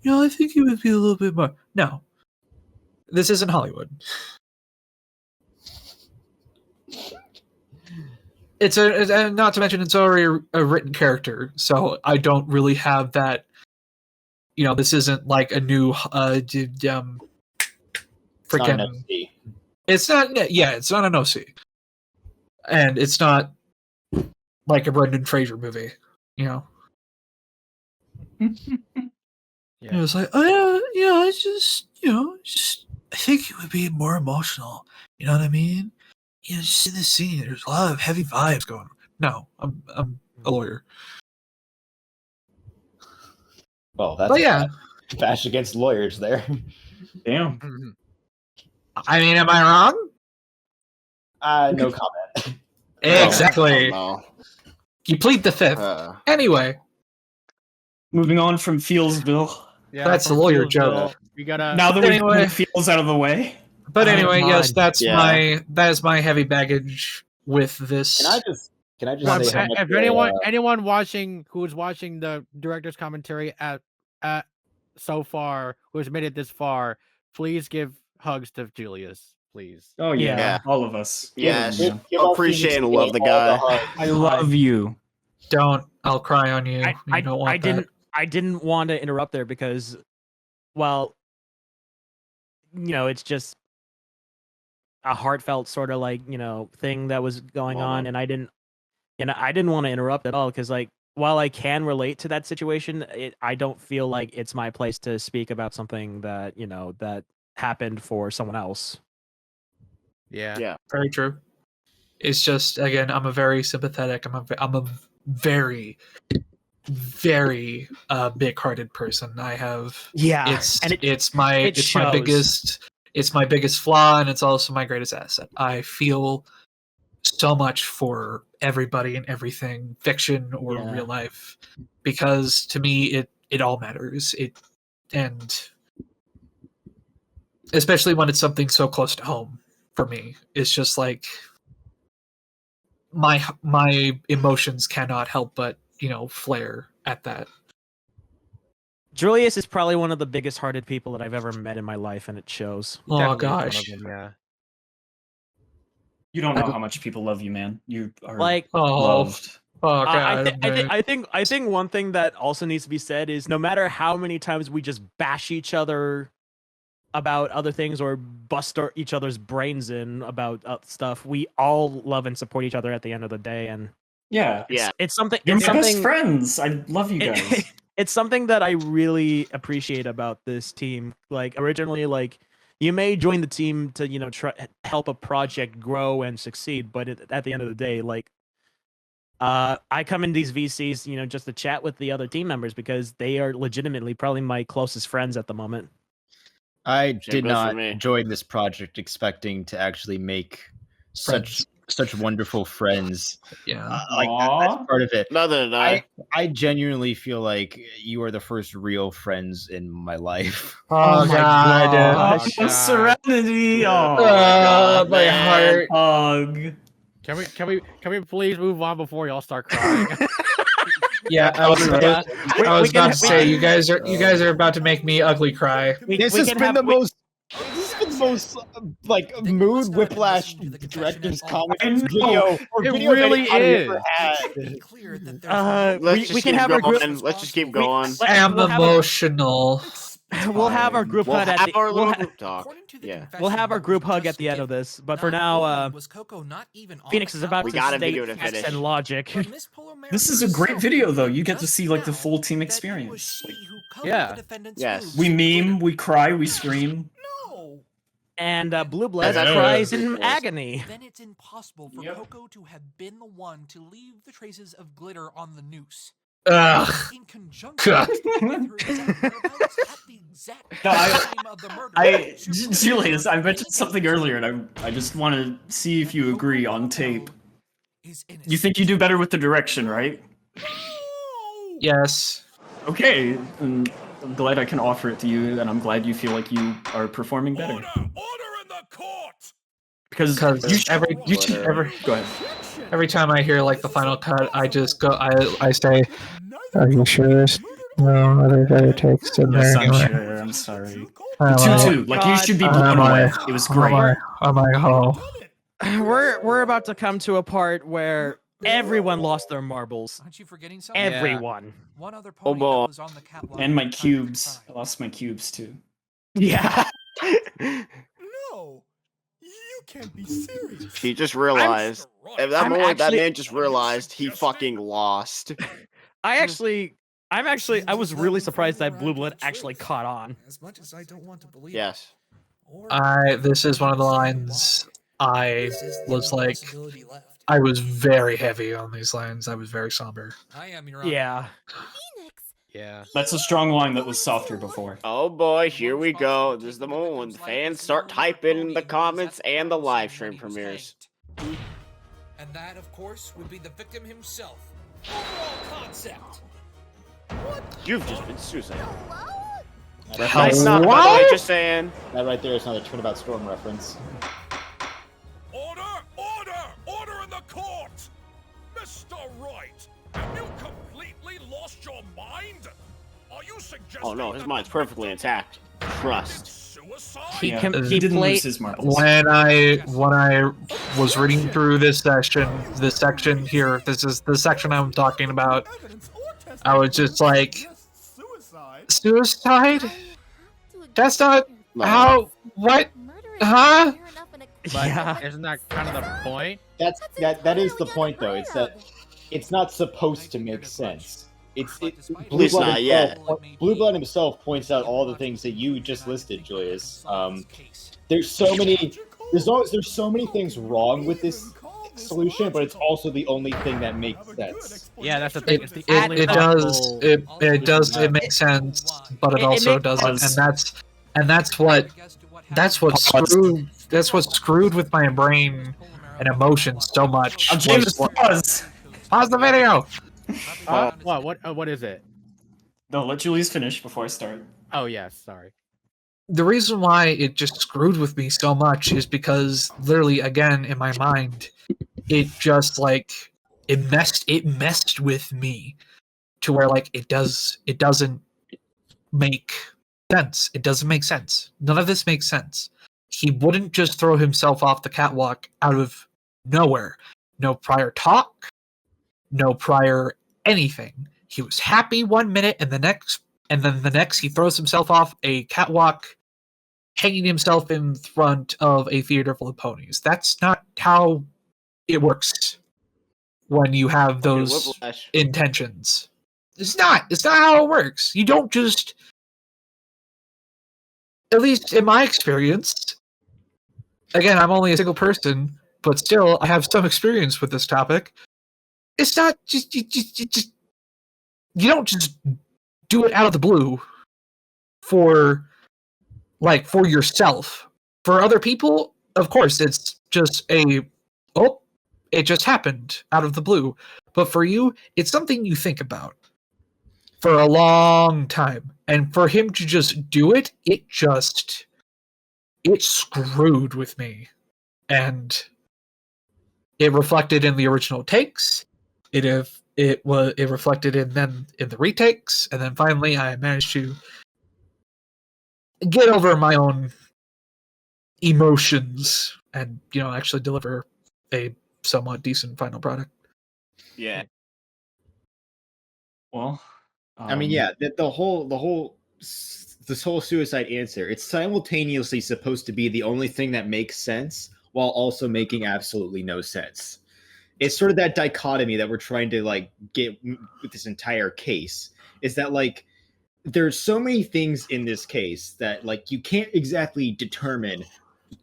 Speaker 15: I think it would be a little bit more. No. This isn't Hollywood. It's not to mention it's already a written character, so I don't really have that. This isn't like a new freaking. It's not. Yeah, it's not an OC, and it's not like a Brendan Fraser movie. It's like, I just, I think it would be more emotional. You know what I mean? Just in the scene, there's a lot of heavy vibes going on. No, I'm a lawyer.
Speaker 13: Well, that's bash against lawyers there.
Speaker 5: Damn.
Speaker 15: I mean, am I wrong?
Speaker 13: No comment.
Speaker 15: Exactly.
Speaker 3: No.
Speaker 15: You plead the fifth. Anyway.
Speaker 5: Moving on from Feelsville.
Speaker 15: Yeah, that's a lawyer joke.
Speaker 1: We gotta.
Speaker 5: Now that we put Feels out of the way.
Speaker 15: But anyway, yes, that is my heavy baggage with this.
Speaker 13: Can I just say
Speaker 1: if anyone who's watching the director's commentary at so far, who has made it this far, please give hugs to Julius. please.
Speaker 5: Oh yeah, all of us.
Speaker 3: Yes.
Speaker 5: Yeah.
Speaker 3: Appreciate and love the guy.
Speaker 12: I love you.
Speaker 15: Don't. I'll cry on you. You don't want that.
Speaker 2: I didn't want to interrupt there because, well, it's just a heartfelt sort of thing that was going on, and I didn't want to interrupt at all because while I can relate to that situation, I don't feel like it's my place to speak about something that that happened for someone else.
Speaker 1: Yeah.
Speaker 15: Very true. It's just, again, I'm a very sympathetic. I'm a very, very big-hearted person. I have.
Speaker 2: Yeah.
Speaker 15: It's my biggest flaw, and it's also my greatest asset. I feel so much for everybody and everything, fiction or real life, because to me it all matters. And especially when it's something so close to home for me, it's just like my emotions cannot help but flare at that.
Speaker 2: Julius is probably one of the biggest hearted people that I've ever met in my life, and it shows.
Speaker 15: Oh gosh.
Speaker 1: Yeah.
Speaker 5: You don't know how much people love you, man. You are
Speaker 2: loved.
Speaker 15: Oh god.
Speaker 2: I think one thing that also needs to be said is no matter how many times we just bash each other about other things or bust each other's brains in about stuff, we all love and support each other at the end of the day. And it's something.
Speaker 5: You're
Speaker 2: it's
Speaker 5: my
Speaker 2: something,
Speaker 5: best friends. I love you guys.
Speaker 2: It's something that I really appreciate about this team. Originally, you may join the team to try help a project grow and succeed, but at the end of the day, I come in these VCs just to chat with the other team members because they are legitimately probably my closest friends at the moment.
Speaker 4: I did not join this project expecting to actually make such wonderful friends.
Speaker 15: Yeah,
Speaker 4: that's part of it.
Speaker 3: Neither did I.
Speaker 4: I genuinely feel like you are the first real friends in my life.
Speaker 15: Oh my god.
Speaker 5: Serenity.
Speaker 15: Oh, my heart.
Speaker 5: Hug.
Speaker 1: Can we please move on before y'all start crying?
Speaker 15: Yeah, I was about to say you guys are about to make me ugly cry.
Speaker 4: This has been the most mood whiplash director's comment video
Speaker 3: really
Speaker 4: is.
Speaker 3: We can have our group. Let's just keep going.
Speaker 15: I'm emotional.
Speaker 2: We'll have our group hug at the
Speaker 3: group talk.
Speaker 2: We'll have our group hug at the end of this, but for now, Phoenix is about to state facts and logic.
Speaker 5: This is a great video, though. You get to see the full team experience.
Speaker 1: Yeah.
Speaker 3: Yes.
Speaker 5: We meme, we cry, we scream.
Speaker 2: And Blueblood cries in agony.
Speaker 8: Then it's impossible for Coco to have been the one to leave the traces of glitter on the noose. In conjunction with her at the exact time of the murder.
Speaker 5: Julius, I mentioned something earlier, and I just want to see if you agree on tape. You think you do better with the direction, right?
Speaker 15: Yes.
Speaker 5: Okay, and I'm glad I can offer it to you, and I'm glad you feel like you are performing better.
Speaker 9: Order in the court!
Speaker 15: Because go ahead. Every time I hear the final cut, I just go. I say, "Are you sure there's no other better takes in there?"
Speaker 5: I'm sure. I'm sorry. 2-2. You should be blown away. It was great.
Speaker 2: We're about to come to a part where everyone lost their marbles.
Speaker 8: Aren't you forgetting something?
Speaker 2: Everyone.
Speaker 8: One other pony that was on the catwalk.
Speaker 5: And my cubes. I lost my cubes too.
Speaker 2: Yeah.
Speaker 6: No, you can't be serious.
Speaker 3: He just realized. At that moment, that man just realized he fucking lost.
Speaker 2: I was really surprised that Blueblood actually caught on.
Speaker 8: As much as I don't want to believe.
Speaker 3: Yes.
Speaker 15: This is one of the lines I was like. I was very heavy on these lines. I was very somber.
Speaker 8: I am your
Speaker 2: Yeah.
Speaker 1: Yeah.
Speaker 5: That's a strong line that was softer before.
Speaker 3: Oh boy, here we go. This is the moment when the fans start typing in the comments and the live stream premieres.
Speaker 8: And that, of course, would be the victim himself. Overall concept.
Speaker 3: You've just been suicidal.
Speaker 4: Nice
Speaker 3: not, by the way, just saying.
Speaker 4: That right there is another Turnabout Storm reference.
Speaker 9: Order in the court! Mr. Wright, have you completely lost your mind? Are you suggesting
Speaker 3: Oh no, his mind's perfectly intact. Trust.
Speaker 2: He
Speaker 5: Yeah,
Speaker 2: can.
Speaker 5: he
Speaker 2: He
Speaker 5: didn't
Speaker 2: played.
Speaker 5: lose his marbles.
Speaker 15: When I was reading through this section here, this is the section I'm talking about. I was just like, suicide? That's not how. What? Huh?
Speaker 1: But
Speaker 2: Yeah.
Speaker 1: isn't that kind of the point?
Speaker 4: That is the point though. It's that it's not supposed to make sense.
Speaker 3: least
Speaker 4: Blueblood
Speaker 3: not yet.
Speaker 4: Blueblood himself points out all the things that you just listed, Julius. There's so many things wrong with this solution, but it's also the only thing that makes sense.
Speaker 1: Yeah, that's the thing. It's the
Speaker 15: It
Speaker 1: only
Speaker 15: does. It makes sense, but it also doesn't, and that's what screwed with my brain and emotions so much.
Speaker 5: James, pause
Speaker 15: the video.
Speaker 1: What is it?
Speaker 5: No, let Julius finish before I start.
Speaker 1: Oh yes, sorry.
Speaker 15: The reason why it just screwed with me so much is because literally, again, in my mind, it just it messed with me to where it doesn't make sense. It doesn't make sense. None of this makes sense. He wouldn't just throw himself off the catwalk out of nowhere. No prior talk, no prior anything. He was happy 1 minute, and then the next he throws himself off a catwalk, hanging himself in front of a theater full of ponies. That's not how it works when you have those intentions. It's not how it works. You don't just, at least in my experience, again, I'm only a single person, but still, I have some experience with this topic. It's not just, you don't just do it out of the blue for yourself. For other people, of course, it's just it just happened out of the blue. But for you, it's something you think about for a long time. And for him to just do it, it screwed with me. And it reflected in the original takes. It reflected in the retakes, and then finally I managed to get over my own emotions and actually deliver a somewhat decent final product.
Speaker 3: Yeah.
Speaker 5: Well,
Speaker 13: I mean, yeah, this whole suicide answer, it's simultaneously supposed to be the only thing that makes sense while also making absolutely no sense. It's sort of that dichotomy that we're trying to get with this entire case, is that there's so many things in this case that you can't exactly determine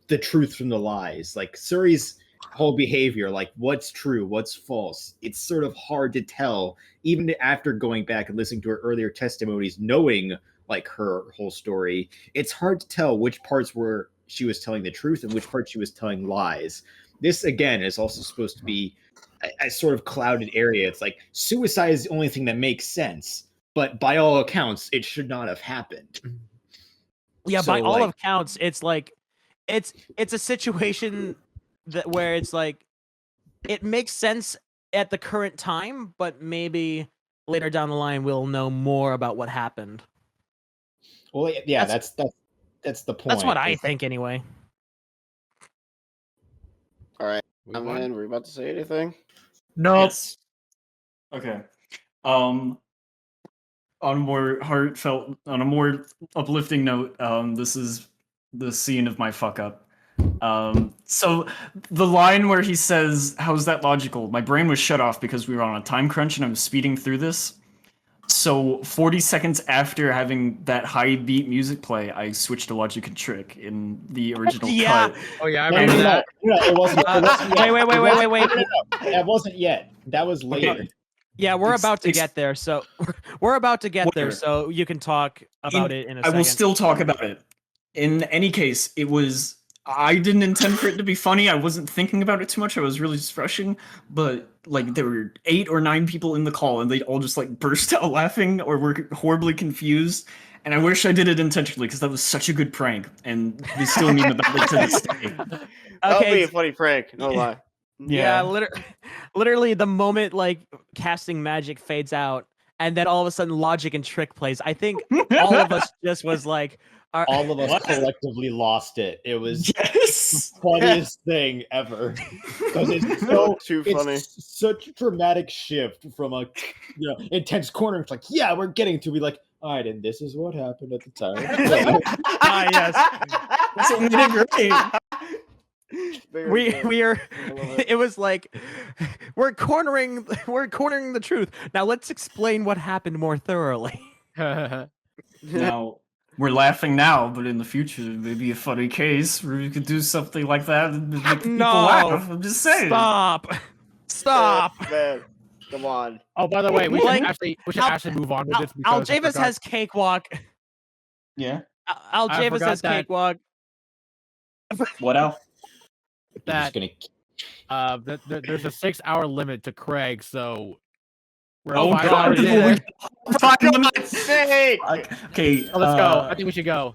Speaker 13: the truth from the lies. Suri's whole behavior, what's true, what's false, it's sort of hard to tell even after going back and listening to her earlier testimonies, knowing her whole story. It's hard to tell which parts were she was telling the truth and which parts she was telling lies. This again is also supposed to be a sort of clouded area. It's suicide is the only thing that makes sense, but by all accounts it should not have happened.
Speaker 2: Yeah, so, by all accounts, it's it's a situation where it's it makes sense at the current time, but maybe later down the line we'll know more about what happened.
Speaker 13: Well, yeah, that's the point.
Speaker 2: That's what I think anyway.
Speaker 3: All right, Soundman, were you about to say anything?
Speaker 15: No.
Speaker 5: Yes. Okay. On a more uplifting note, this is the scene of my fuck up. So the line where he says, "How's that logical?" My brain was shut off because we were on a time crunch and I was speeding through this. So 40 seconds after having that high beat music play, I switched to Logic and Trick in the original cut.
Speaker 1: Oh yeah, I remember that.
Speaker 4: No, it wasn't.
Speaker 2: Wait.
Speaker 4: That wasn't yet. That was later.
Speaker 5: Okay.
Speaker 2: Yeah, we're about to get there. So So you can talk about it in a second.
Speaker 5: I will still talk about it. In any case, I didn't intend for it to be funny. I wasn't thinking about it too much. I was really just rushing. But there were 8 or 9 people in the call, and they all just burst out laughing or were horribly confused. And I wish I did it intentionally because that was such a good prank, and they still meme about it to this day.
Speaker 3: That'll be a funny prank. No lie.
Speaker 2: Yeah, literally the moment casting magic fades out, and then all of a sudden Logic and Trick plays. I think all of us just was
Speaker 13: all of us
Speaker 5: What?
Speaker 13: collectively lost it. It was
Speaker 5: Yes.
Speaker 13: the funniest thing ever. Because it's so
Speaker 3: Too funny.
Speaker 13: It's such a dramatic shift from a intense corner. It's like, yeah, we're getting to be like, all right, and this is what happened at the time.
Speaker 2: Yes.
Speaker 5: That's what made it great.
Speaker 2: We are. It was like we're cornering the truth. Now let's explain what happened more thoroughly.
Speaker 5: Now we're laughing now, but in the future, maybe a funny case where we could do something like that and make people laugh. I'm just saying.
Speaker 2: Stop.
Speaker 3: Man, come on.
Speaker 1: Oh, by the way, we
Speaker 2: Like,
Speaker 1: should actually move on with this. because I
Speaker 2: Aljavis
Speaker 1: forgot-
Speaker 2: has cakewalk.
Speaker 5: Yeah.
Speaker 2: Aljavis
Speaker 1: forgot
Speaker 2: has
Speaker 1: that-
Speaker 2: cakewalk.
Speaker 5: What else?
Speaker 1: that there's a 6-hour limit to Craig, so we're
Speaker 5: Oh
Speaker 1: 5
Speaker 5: God!
Speaker 1: hours in.
Speaker 5: Okay.
Speaker 1: Oh, let's go. I think we should go.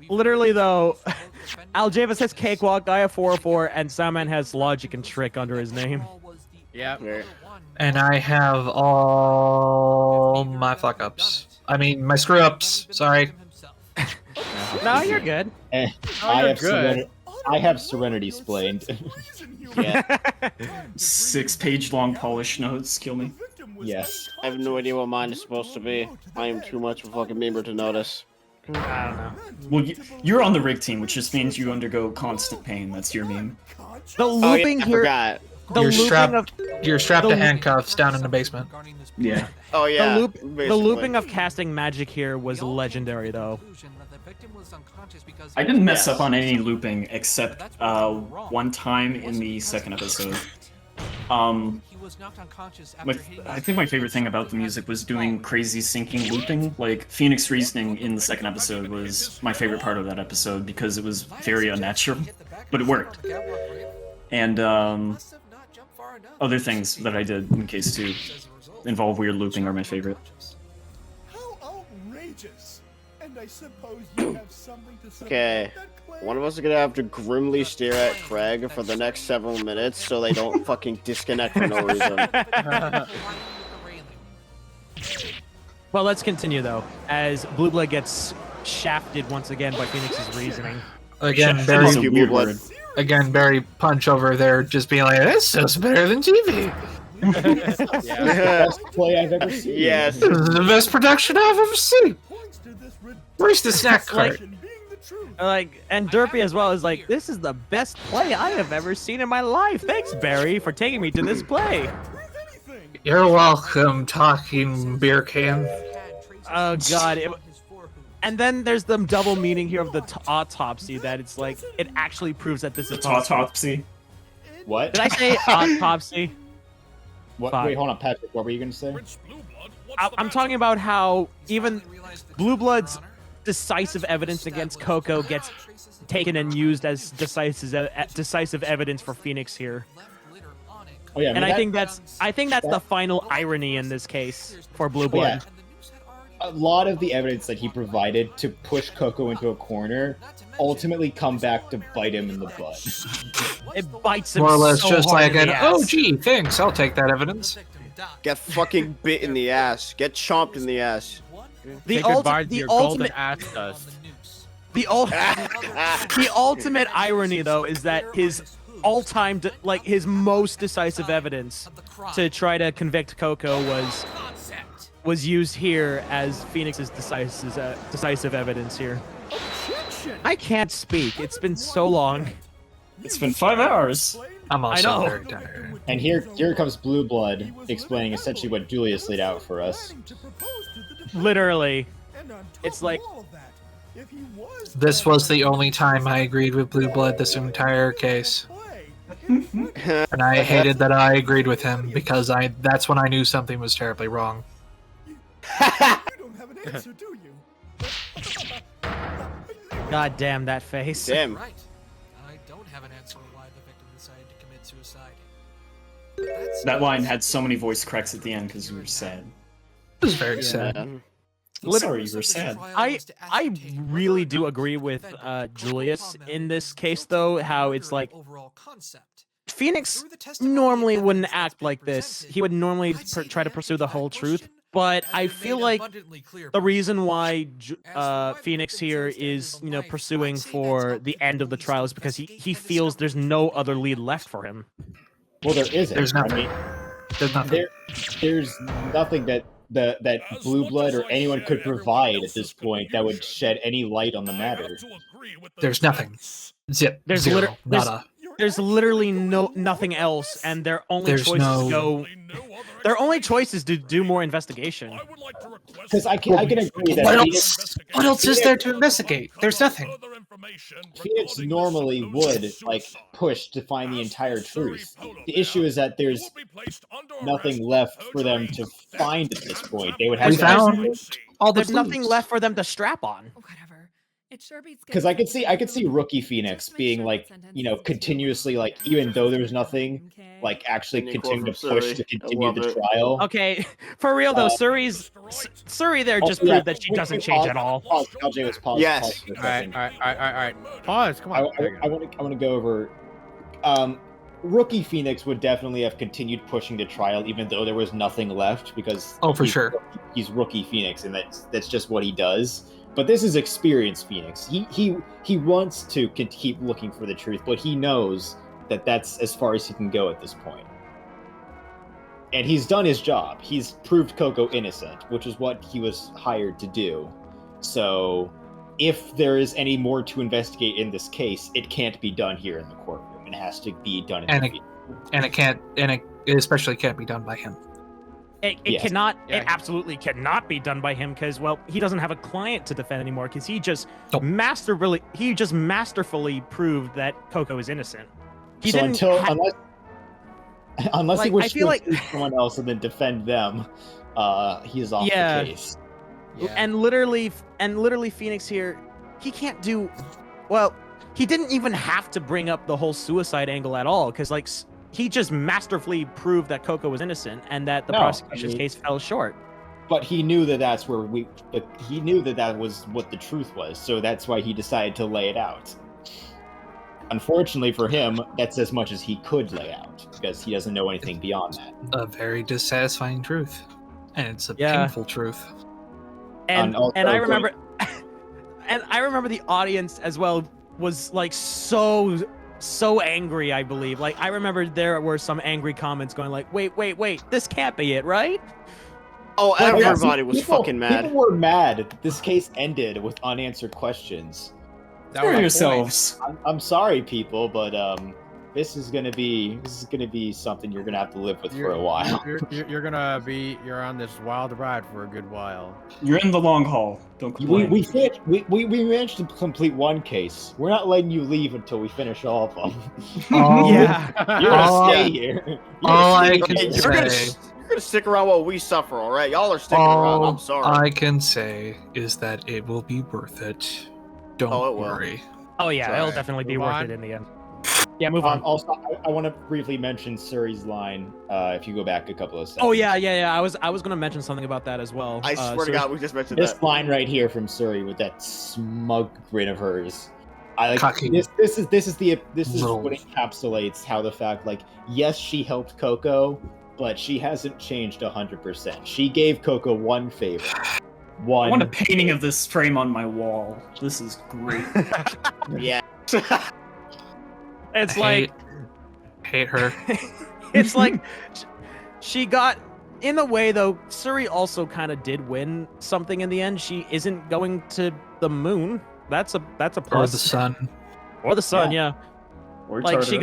Speaker 2: Literally though, Aljavis has cakewalk, I have 404, and Soundman has logic and trick under his name.
Speaker 1: Yeah.
Speaker 15: And I have all my fuck ups. I mean, my screw ups. Sorry.
Speaker 2: No, you're good.
Speaker 13: I
Speaker 1: you're
Speaker 13: have
Speaker 1: good.
Speaker 13: I have Serenity explained.
Speaker 3: Yeah.
Speaker 5: 6-page long polished notes kill me.
Speaker 13: Yes.
Speaker 3: I have no idea what mine is supposed to be. I am too much of a fucking member to notice.
Speaker 2: I don't know.
Speaker 5: Well, you're on the rig team, which just means you undergo constant pain. That's your meme.
Speaker 2: The looping
Speaker 3: I
Speaker 2: here.
Speaker 3: forgot.
Speaker 2: The
Speaker 15: You're
Speaker 2: looping
Speaker 15: strapped.
Speaker 2: of
Speaker 15: You're strapped
Speaker 2: the
Speaker 15: to handcuffs down in the basement.
Speaker 5: Yeah.
Speaker 3: Oh yeah.
Speaker 2: the
Speaker 3: basically.
Speaker 2: looping of casting magic here was legendary though.
Speaker 5: I didn't mess up on any looping except one time in the second episode. I think my favorite thing about the music was doing crazy syncing looping. Like Phoenix Reasoning in the second episode was my favorite part of that episode because it was very unnatural, but it worked. And other things that I did in case 2 involve weird looping are my favorite.
Speaker 6: How outrageous! And I suppose you have something to say
Speaker 3: Okay.
Speaker 6: about that, Clay?
Speaker 3: One of us is gonna have to grimly stare at Craig for the next several minutes so they don't fucking disconnect for no reason.
Speaker 2: Well, let's continue though, as Blueblood gets shafted once again by Phoenix's reasoning.
Speaker 15: Again,
Speaker 5: That's
Speaker 15: Barry.
Speaker 5: a weird word.
Speaker 15: Again, Barry Punch over there, just being like, "This is better than TV.
Speaker 13: Best play I've ever seen.
Speaker 3: Yes.
Speaker 15: This is the best production I've ever seen." Where's the snack cart?
Speaker 2: And Derpy as well is like, this is the best play I have ever seen in my life. Thanks, Barry, for taking me to this play.
Speaker 15: You're welcome, talking beer can.
Speaker 2: Oh god. And then there's the double meaning here of the autopsy that it's like, it actually proves that this is possible.
Speaker 5: Autopsy.
Speaker 13: What?
Speaker 2: Did I say autopsy?
Speaker 13: What?
Speaker 2: Fuck.
Speaker 13: Wait, hold on, Patrick. What were you gonna say?
Speaker 2: I'm talking about how even Blueblood's decisive evidence against Coco gets taken and used as decisive evidence for Phoenix here.
Speaker 13: Oh yeah,
Speaker 2: And I think that's the final irony in this case for Blueblood.
Speaker 13: A lot of the evidence that he provided to push Coco into a corner ultimately come back to bite him in the butt.
Speaker 2: It bites him
Speaker 15: More or less
Speaker 2: so
Speaker 15: just
Speaker 2: hard
Speaker 15: like
Speaker 2: in
Speaker 15: an,
Speaker 2: the
Speaker 15: "Oh
Speaker 2: ass.
Speaker 15: gee, thanks, I'll take that evidence."
Speaker 3: Get fucking bit in the ass. Get chomped in the ass.
Speaker 2: The
Speaker 1: Say goodbye to
Speaker 2: the
Speaker 1: your golden
Speaker 2: ultimate
Speaker 1: ass dust.
Speaker 2: the ultimate irony though is that his all-time his most decisive evidence to try to convict Coco was used here as Phoenix's decisive evidence here. I can't speak. It's been so long.
Speaker 5: It's been 5 hours.
Speaker 15: I'm
Speaker 2: I know.
Speaker 15: also very tired.
Speaker 13: And here comes Blueblood explaining essentially what Julius laid out for us.
Speaker 2: Literally. It's like
Speaker 15: This was the only time I agreed with Blueblood this entire case. And I hated that I agreed with him because that's when I knew something was terribly wrong.
Speaker 2: God damn that face.
Speaker 3: Damn.
Speaker 8: Right. I don't have an answer why the victim decided to commit suicide.
Speaker 5: That line had so many voice cracks at the end because we were sad.
Speaker 15: It was very sad.
Speaker 5: I'm sorry you were sad.
Speaker 2: I really do agree with Julius in this case though, how it's like Phoenix normally wouldn't act like this. He would normally try to pursue the whole truth. But I feel
Speaker 8: made
Speaker 2: like
Speaker 8: abundantly clear
Speaker 2: the reason why Phoenix here is, pursuing for the end of the trial is because he feels there's no other lead left for him.
Speaker 13: Well, there isn't.
Speaker 15: There's nothing. There's nothing.
Speaker 13: There's nothing that Blueblood or anyone could provide at this point that would shed any light on the matter.
Speaker 15: There's nothing. Zip.
Speaker 2: There's
Speaker 15: Zero. Nada.
Speaker 2: There's literally nothing else, and their only their only choice is to do more investigation.
Speaker 13: Because I can agree that
Speaker 15: What else is there to investigate? There's nothing.
Speaker 13: Phoenix normally would push to find the entire truth. The issue is that there's nothing left for them to find at this point. They would have
Speaker 2: There's nothing left for them to strap on.
Speaker 13: Because I could see rookie Phoenix being continuously even though there's nothing, actually continue to push to continue the trial.
Speaker 2: Okay, for real though, Suri there just proved that she doesn't change at all.
Speaker 13: LJ was pause.
Speaker 1: Yes.
Speaker 13: Pause
Speaker 1: all right. Pause. Come on.
Speaker 13: I want to go over. Rookie Phoenix would definitely have continued pushing the trial even though there was nothing left because he's rookie Phoenix and that's just what he does. But this is experienced Phoenix. He wants to keep looking for the truth, but he knows that that's as far as he can go at this point. And he's done his job. He's proved Coco innocent, which is what he was hired to do. So, if there is any more to investigate in this case, it can't be done here in the courtroom. It has to be done in the field.
Speaker 15: And it especially can't be done by him.
Speaker 2: It absolutely cannot be done by him because, well, he doesn't have a client to defend anymore because he just masterfully proved that Coco is innocent.
Speaker 13: Unless he wishes to accuse someone else and then defend them, he's off the case.
Speaker 2: Yeah. And literally Phoenix here, he can't do well. He didn't even have to bring up the whole suicide angle at all because he just masterfully proved that Coco was innocent and that the prosecution's case fell short.
Speaker 13: But he knew that he knew that was what the truth was, so that's why he decided to lay it out. Unfortunately for him, that's as much as he could lay out because he doesn't know anything beyond that.
Speaker 15: A very dissatisfying truth, and it's a painful truth.
Speaker 2: And I remember, and I remember the audience as well was so angry, I believe. I remember there were some angry comments going wait, this can't be it, right?
Speaker 3: Oh, everybody was fucking mad.
Speaker 13: People were mad that this case ended with unanswered questions.
Speaker 5: For yourselves.
Speaker 13: I'm sorry, people, but this is gonna be something you're gonna have to live with for a while.
Speaker 1: You're on this wild ride for a good while.
Speaker 5: You're in the long haul. Don't complain.
Speaker 13: We managed to complete one case. We're not letting you leave until we finish all of them. You're gonna stay here.
Speaker 3: You're gonna stick around while we suffer, all right? Y'all are sticking around. I'm sorry.
Speaker 15: All I can say is that it will be worth it. Don't worry.
Speaker 2: Oh yeah, it'll definitely be worth it in the end. Yeah, move on.
Speaker 13: Also, I want to briefly mention Suri's line. If you go back a couple of seconds.
Speaker 2: Oh yeah. I was gonna mention something about that as well.
Speaker 3: I swear to God, we just mentioned
Speaker 13: this line right here from Suri with that smug grin of hers. This is what encapsulates how the fact yes, she helped Coco, but she hasn't changed 100%. She gave Coco one favor.
Speaker 5: I want a painting of this frame on my wall. This is great.
Speaker 3: Yeah.
Speaker 2: It's
Speaker 15: hate her.
Speaker 2: It's she got, in a way though, Suri also kind of did win something in the end. She isn't going to the moon. That's a plus.
Speaker 15: Or the sun.
Speaker 2: Or the sun, yeah.
Speaker 5: Or
Speaker 2: she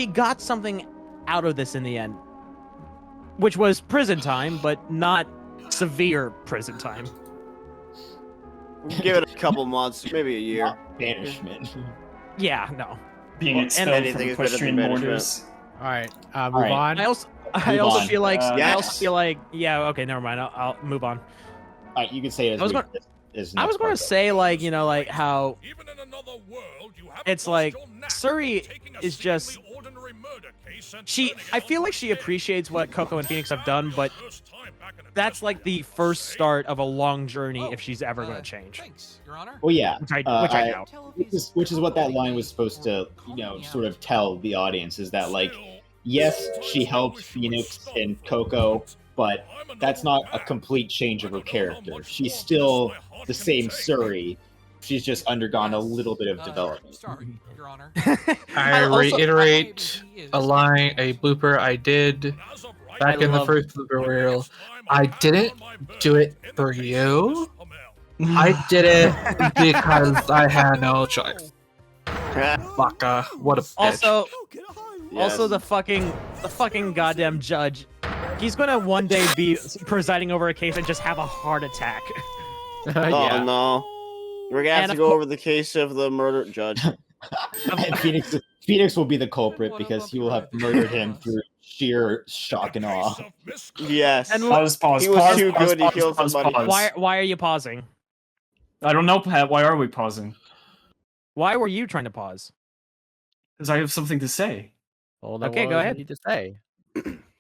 Speaker 2: got something out of this in the end, which was prison time, but not severe prison time.
Speaker 3: Give it a couple months, maybe a year.
Speaker 13: Banishment.
Speaker 2: Yeah, no.
Speaker 5: Being expelled from equestrian borders.
Speaker 1: All right, move on.
Speaker 2: I also feel like okay, never mind. I'll move on.
Speaker 13: All right, you can say it.
Speaker 2: I was going to say how it's Suri is just I feel like she appreciates what Coco and Phoenix have done, but that's the first start of a long journey if she's ever going to change.
Speaker 8: Thanks, Your Honor.
Speaker 13: Well, yeah,
Speaker 2: which I know.
Speaker 13: Which is what that line was supposed to, sort of tell the audience is that yes, she helped Phoenix and Coco,
Speaker 10: but that's not a complete change of her character. She's still the same Suri. She's just undergone a little bit of development.
Speaker 8: Sorry, Your Honor.
Speaker 15: I reiterate a blooper I did back in the first blooper reel. I didn't do it for you. I did it because I had no choice. Baka, what a bitch.
Speaker 2: Also the fucking goddamn judge. He's gonna one day be presiding over a case and just have a heart attack.
Speaker 3: Oh no. We're gonna have to go over the case of the murdered judge.
Speaker 10: And Phoenix will be the culprit because he will have murdered him through sheer shock and awe.
Speaker 3: Yes.
Speaker 2: And
Speaker 3: he was too good, he killed somebody.
Speaker 2: Why are you pausing?
Speaker 5: I don't know, Pat. Why are we pausing?
Speaker 2: Why were you trying to pause?
Speaker 5: Because I have something to say.
Speaker 1: Well, then
Speaker 2: Okay,
Speaker 1: what
Speaker 2: go
Speaker 1: was
Speaker 2: ahead.
Speaker 1: you need to say?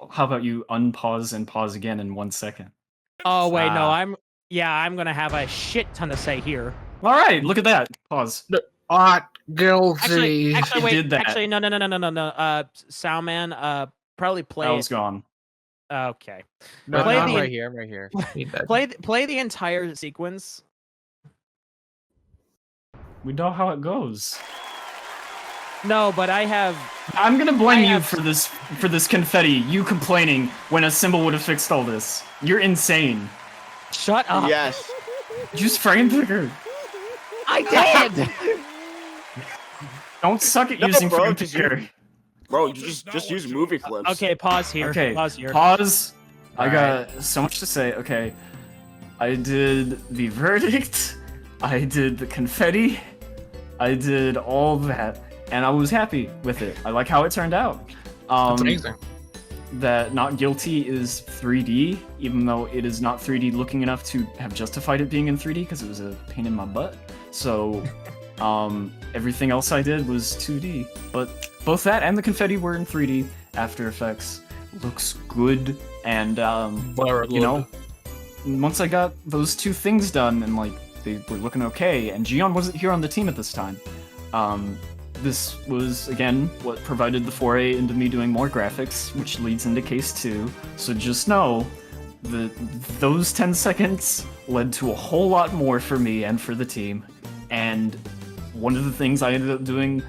Speaker 5: How about you unpause and pause again in 1 second?
Speaker 2: Oh wait, no, I'm gonna have a shit ton to say here.
Speaker 5: All right, look at that. Pause.
Speaker 15: Not guilty.
Speaker 2: Actually,
Speaker 5: You
Speaker 2: wait.
Speaker 5: did that.
Speaker 2: Actually, no. Soundman, probably play.
Speaker 5: I was gone.
Speaker 2: Okay.
Speaker 1: No,
Speaker 2: Play
Speaker 1: I'm
Speaker 2: the-
Speaker 1: right here. I'm right here.
Speaker 2: Play the entire sequence.
Speaker 5: We know how it goes.
Speaker 2: No, but
Speaker 5: I'm gonna blame you for this confetti. You complaining when a symbol would have fixed all this. You're insane.
Speaker 2: Shut up.
Speaker 3: Yes.
Speaker 5: Use frame picker.
Speaker 2: I did.
Speaker 5: Don't suck at
Speaker 3: No,
Speaker 5: using
Speaker 3: bro,
Speaker 5: frame
Speaker 3: just
Speaker 5: picker.
Speaker 3: Bro, just use movie clips.
Speaker 2: Okay, pause here.
Speaker 5: Okay,
Speaker 2: Pause here.
Speaker 5: pause. I
Speaker 2: All
Speaker 5: got so much to say. Okay, I did the verdict. I did the confetti. I did all that, and I was happy with it. I like how it turned out.
Speaker 15: That's amazing.
Speaker 5: That not guilty is 3D, even though it is not 3D looking enough to have justified it being in 3D because it was a pain in my butt. So, everything else I did was 2D. But both that and the confetti were in 3D. After Effects looks good, and you know, once I got those two things done and like they were looking okay, and Gion wasn't here on the team at this time. This was, again, what provided the foray into me doing more graphics, which leads into Case 2. So just know that those 10 seconds led to a whole lot more for me and for the team. And one of the things I ended up doing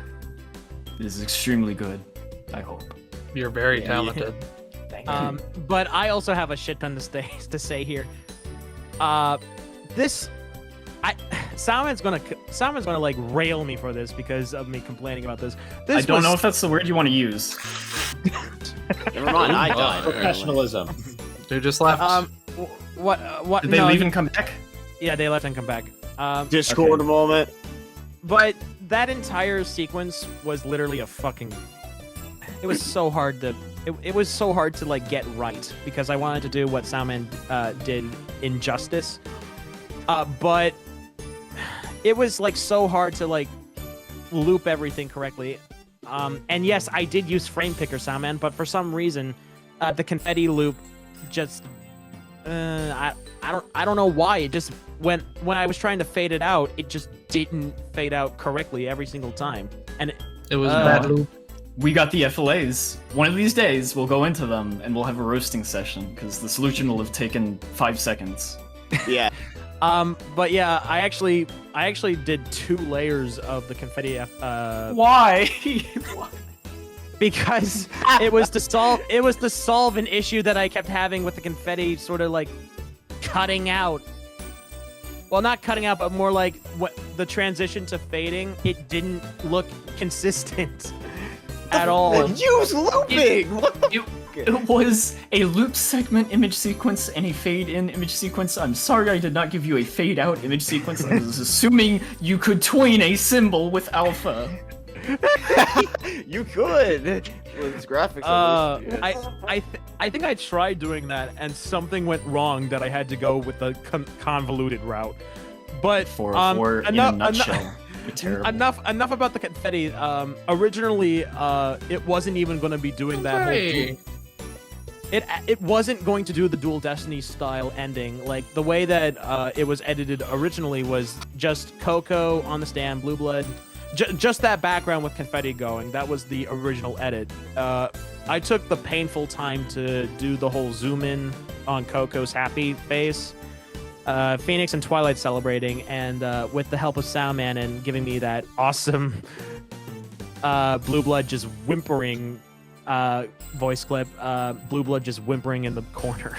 Speaker 5: is extremely good, I hope.
Speaker 15: You're very talented.
Speaker 5: Thank you.
Speaker 2: But I also have a shit ton to say here. Soundman's gonna like rail me for this because of me complaining about this.
Speaker 5: I don't know if that's the word you want to use.
Speaker 3: Never mind, I died.
Speaker 10: Professionalism.
Speaker 15: They just left.
Speaker 2: What?
Speaker 5: Did they
Speaker 2: no,
Speaker 5: leave and come back?
Speaker 2: Yeah, they left and come back.
Speaker 3: Discord
Speaker 5: Okay.
Speaker 3: moment.
Speaker 2: But that entire sequence was literally a fucking. It was so hard to. It was so hard to like get right because I wanted to do what Soundman did in Justice. But it was like so hard to like loop everything correctly. And yes, I did use frame picker, Soundman, but for some reason, the confetti loop just I don't know why. It just when I was trying to fade it out, it just didn't fade out correctly every single time. And
Speaker 15: it was a bad loop.
Speaker 5: We got the FLAs. One of these days, we'll go into them and we'll have a roasting session because the solution will have taken 5 seconds.
Speaker 3: Yeah.
Speaker 2: But yeah, I actually did 2 layers of the confetti.
Speaker 5: Why?
Speaker 2: Because it was to solve an issue that I kept having with the confetti, sort of like cutting out. Well, not cutting out, but more like what the transition to fading. It didn't look consistent at all.
Speaker 3: Use looping.
Speaker 5: It was a loop segment image sequence and a fade in image sequence. I'm sorry I did not give you a fade out image sequence. I was assuming you could tween a symbol with alpha.
Speaker 3: You could. With its graphics.
Speaker 2: I think I tried doing that and something went wrong that I had to go with the convoluted route. But
Speaker 5: 404 in a nutshell. Terrible.
Speaker 2: Enough about the confetti. Originally, it wasn't even going to be doing that whole dual. It wasn't going to do the Dual Destiny style ending. Like the way that it was edited originally was just Coco on the stand, Blueblood, just that background with confetti going, that was the original edit. I took the painful time to do the whole zoom in on Coco's happy face, Phoenix and Twilight celebrating, and with the help of Soundman and giving me that awesome Blueblood just whimpering voice clip, Blueblood just whimpering in the corner.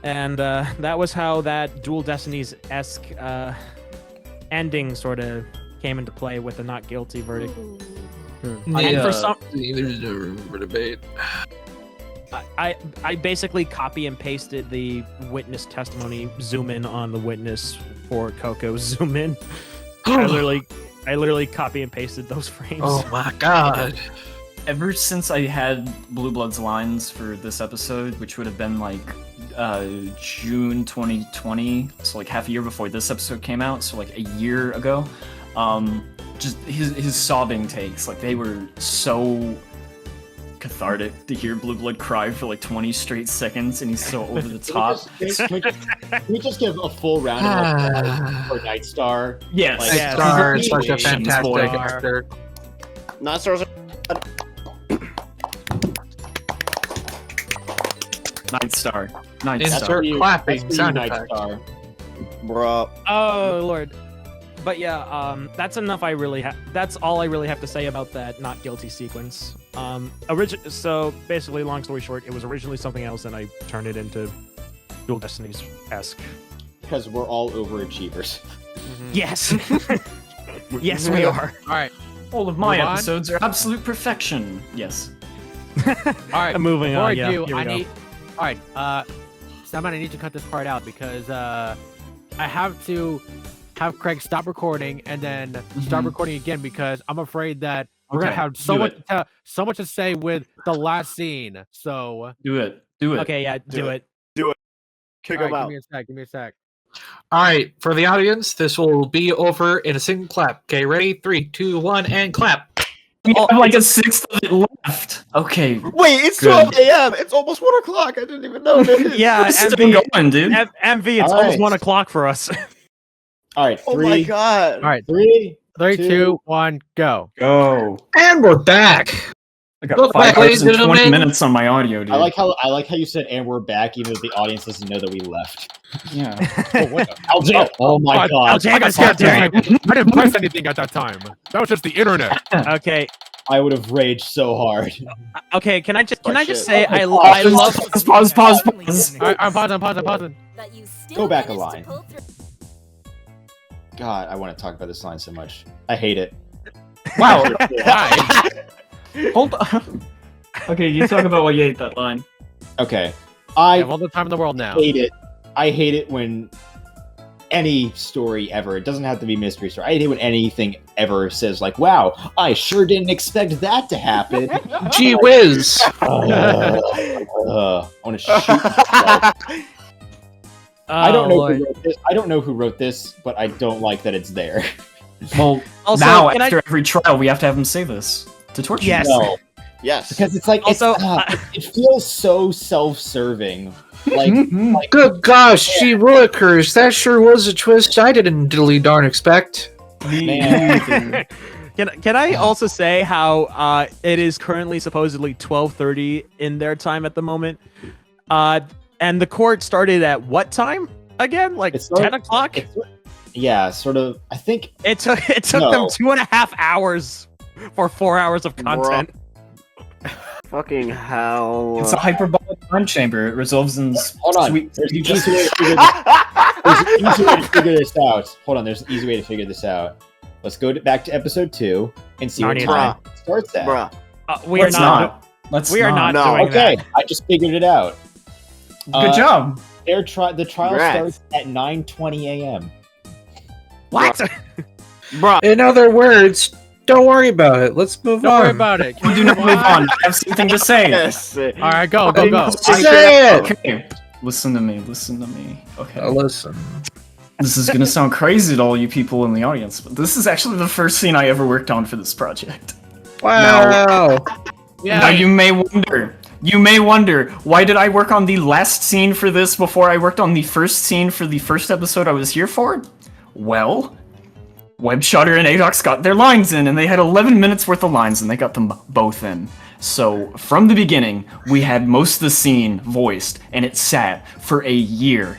Speaker 2: And that was how that Dual Destinies-esque ending sort of came into play with the not guilty verdict. And for some,
Speaker 15: there's no room for debate.
Speaker 2: I basically copy and pasted the witness testimony zoom in on the witness for Coco zoom in. I literally copy and pasted those frames.
Speaker 15: Oh my god.
Speaker 5: Ever since I had Blueblood's lines for this episode, which would have been like June 2020, so like half a year before this episode came out, so like a year ago, just his sobbing takes, like they were so cathartic to hear Blueblood cry for like 20 straight seconds, and he's so over the top.
Speaker 4: Can we just give a full round of applause for NightStar?
Speaker 5: Yes.
Speaker 15: NightStar is such a fantastic actor.
Speaker 3: NightStar's
Speaker 5: NightStar.
Speaker 15: Insert clapping sound effect.
Speaker 3: Bro.
Speaker 2: Oh lord. But yeah, that's enough. That's all I really have to say about that not guilty sequence. So basically, long story short, it was originally something else, and I turned it into Dual Destinies-esque.
Speaker 4: Because we're all overachievers.
Speaker 2: Yes. Yes, we are.
Speaker 1: All right.
Speaker 5: All of my episodes are absolute perfection. Yes.
Speaker 1: All right.
Speaker 2: Moving
Speaker 1: before
Speaker 2: on.
Speaker 1: I
Speaker 2: Yeah.
Speaker 1: do,
Speaker 2: Here we go.
Speaker 1: All right. Someone, I need to cut this part out because I have to have Craig stop recording and then start recording again because I'm afraid that we're gonna have so much to say with the last scene. So
Speaker 5: do it.
Speaker 2: Okay, yeah, do it.
Speaker 3: Kick him out.
Speaker 1: Give me a sec.
Speaker 15: All right, for the audience, this will be over in a single clap. Okay, ready? 3, 2, 1, and clap.
Speaker 5: We have like a sixth of it left. Okay.
Speaker 3: Wait, it's 12 a.m. It's almost 1 o'clock. I didn't even know this.
Speaker 2: Yeah,
Speaker 5: still going, dude.
Speaker 2: MV, it's almost 1 o'clock for us.
Speaker 4: All right,
Speaker 3: Oh my god.
Speaker 1: All right,
Speaker 4: 3,
Speaker 1: 2, 1, go.
Speaker 5: Go.
Speaker 15: And we're back.
Speaker 5: I got
Speaker 15: Look
Speaker 5: 5
Speaker 15: back,
Speaker 5: hours
Speaker 15: ladies
Speaker 5: and
Speaker 15: and
Speaker 5: 20
Speaker 15: gentlemen.
Speaker 5: minutes on my audio, dude.
Speaker 4: I like how you said "and we're back," even though the audience doesn't know that we left.
Speaker 5: Yeah.
Speaker 4: Oh my god!
Speaker 1: I got scared. I didn't press anything at that time. That was just the internet.
Speaker 2: Okay.
Speaker 4: I would have raged so hard.
Speaker 2: Okay, can I just
Speaker 3: shit.
Speaker 2: say I love
Speaker 5: Pause.
Speaker 1: All right, I'm pausing.
Speaker 4: Go back a line. God, I want to talk about this line so much. I hate it.
Speaker 5: Wow. Hold on. Okay, you talk about why you hate that line.
Speaker 4: Okay,
Speaker 1: I have all the time in the world now.
Speaker 4: hate it. I hate it when any story ever, it doesn't have to be mystery story. I hate it when anything ever says like, "Wow, I sure didn't expect that to happen."
Speaker 15: Gee whiz.
Speaker 4: I want to shoot myself. I don't know who wrote this. I don't know who wrote this, but I don't like that it's there.
Speaker 5: Well,
Speaker 2: Also,
Speaker 5: now
Speaker 2: can
Speaker 5: after every trial, we have to have him say this to torture
Speaker 2: Yes.
Speaker 5: you.
Speaker 4: No,
Speaker 3: Yes.
Speaker 4: because it's like
Speaker 2: Also,
Speaker 4: it feels so self-serving. Like
Speaker 15: Good gosh, gee willikers, that sure was a twist I didn't diddly darn expect.
Speaker 4: man,
Speaker 2: Can I also say how it is currently supposedly 12:30 in their time at the moment, and the court started at what time again? Like
Speaker 4: It started-
Speaker 2: 10 o'clock.
Speaker 4: yeah, sort of. I think
Speaker 2: It took
Speaker 4: No.
Speaker 2: them 2.5 hours for 4 hours of content.
Speaker 3: Fucking hell.
Speaker 5: It's a hyperbolic time chamber. It resolves in
Speaker 4: hold on.
Speaker 5: sweet.
Speaker 4: There's an easy way to figure this out. Hold on, there's an easy way to figure this out. Let's go back to episode 2 and see what
Speaker 2: Narnia
Speaker 4: time it starts at.
Speaker 3: Bruh.
Speaker 2: We are
Speaker 5: Let's
Speaker 2: not.
Speaker 5: Let's
Speaker 2: We are not
Speaker 3: No.
Speaker 2: doing
Speaker 4: Okay,
Speaker 2: that.
Speaker 4: I just figured it out.
Speaker 5: Good job.
Speaker 4: The trial
Speaker 3: Congrats.
Speaker 4: starts at 9:20 a.m.
Speaker 2: What?
Speaker 3: Bruh.
Speaker 15: In other words, don't worry about it. Let's move
Speaker 1: Don't
Speaker 15: on.
Speaker 1: worry about it.
Speaker 5: We do not move on. I have something to say.
Speaker 3: Yes.
Speaker 1: All right, go.
Speaker 15: Say it.
Speaker 5: Okay. Listen to me. Okay.
Speaker 15: Listen.
Speaker 5: This is gonna sound crazy to all you people in the audience, but this is actually the first scene I ever worked on for this project.
Speaker 15: Wow.
Speaker 5: Now you may wonder, why did I work on the last scene for this before I worked on the first scene for the first episode I was here for? Well, Webshutter and Adox got their lines in, and they had 11 minutes worth of lines, and they got them both in. So, from the beginning, we had most of the scene voiced, and it sat for a year.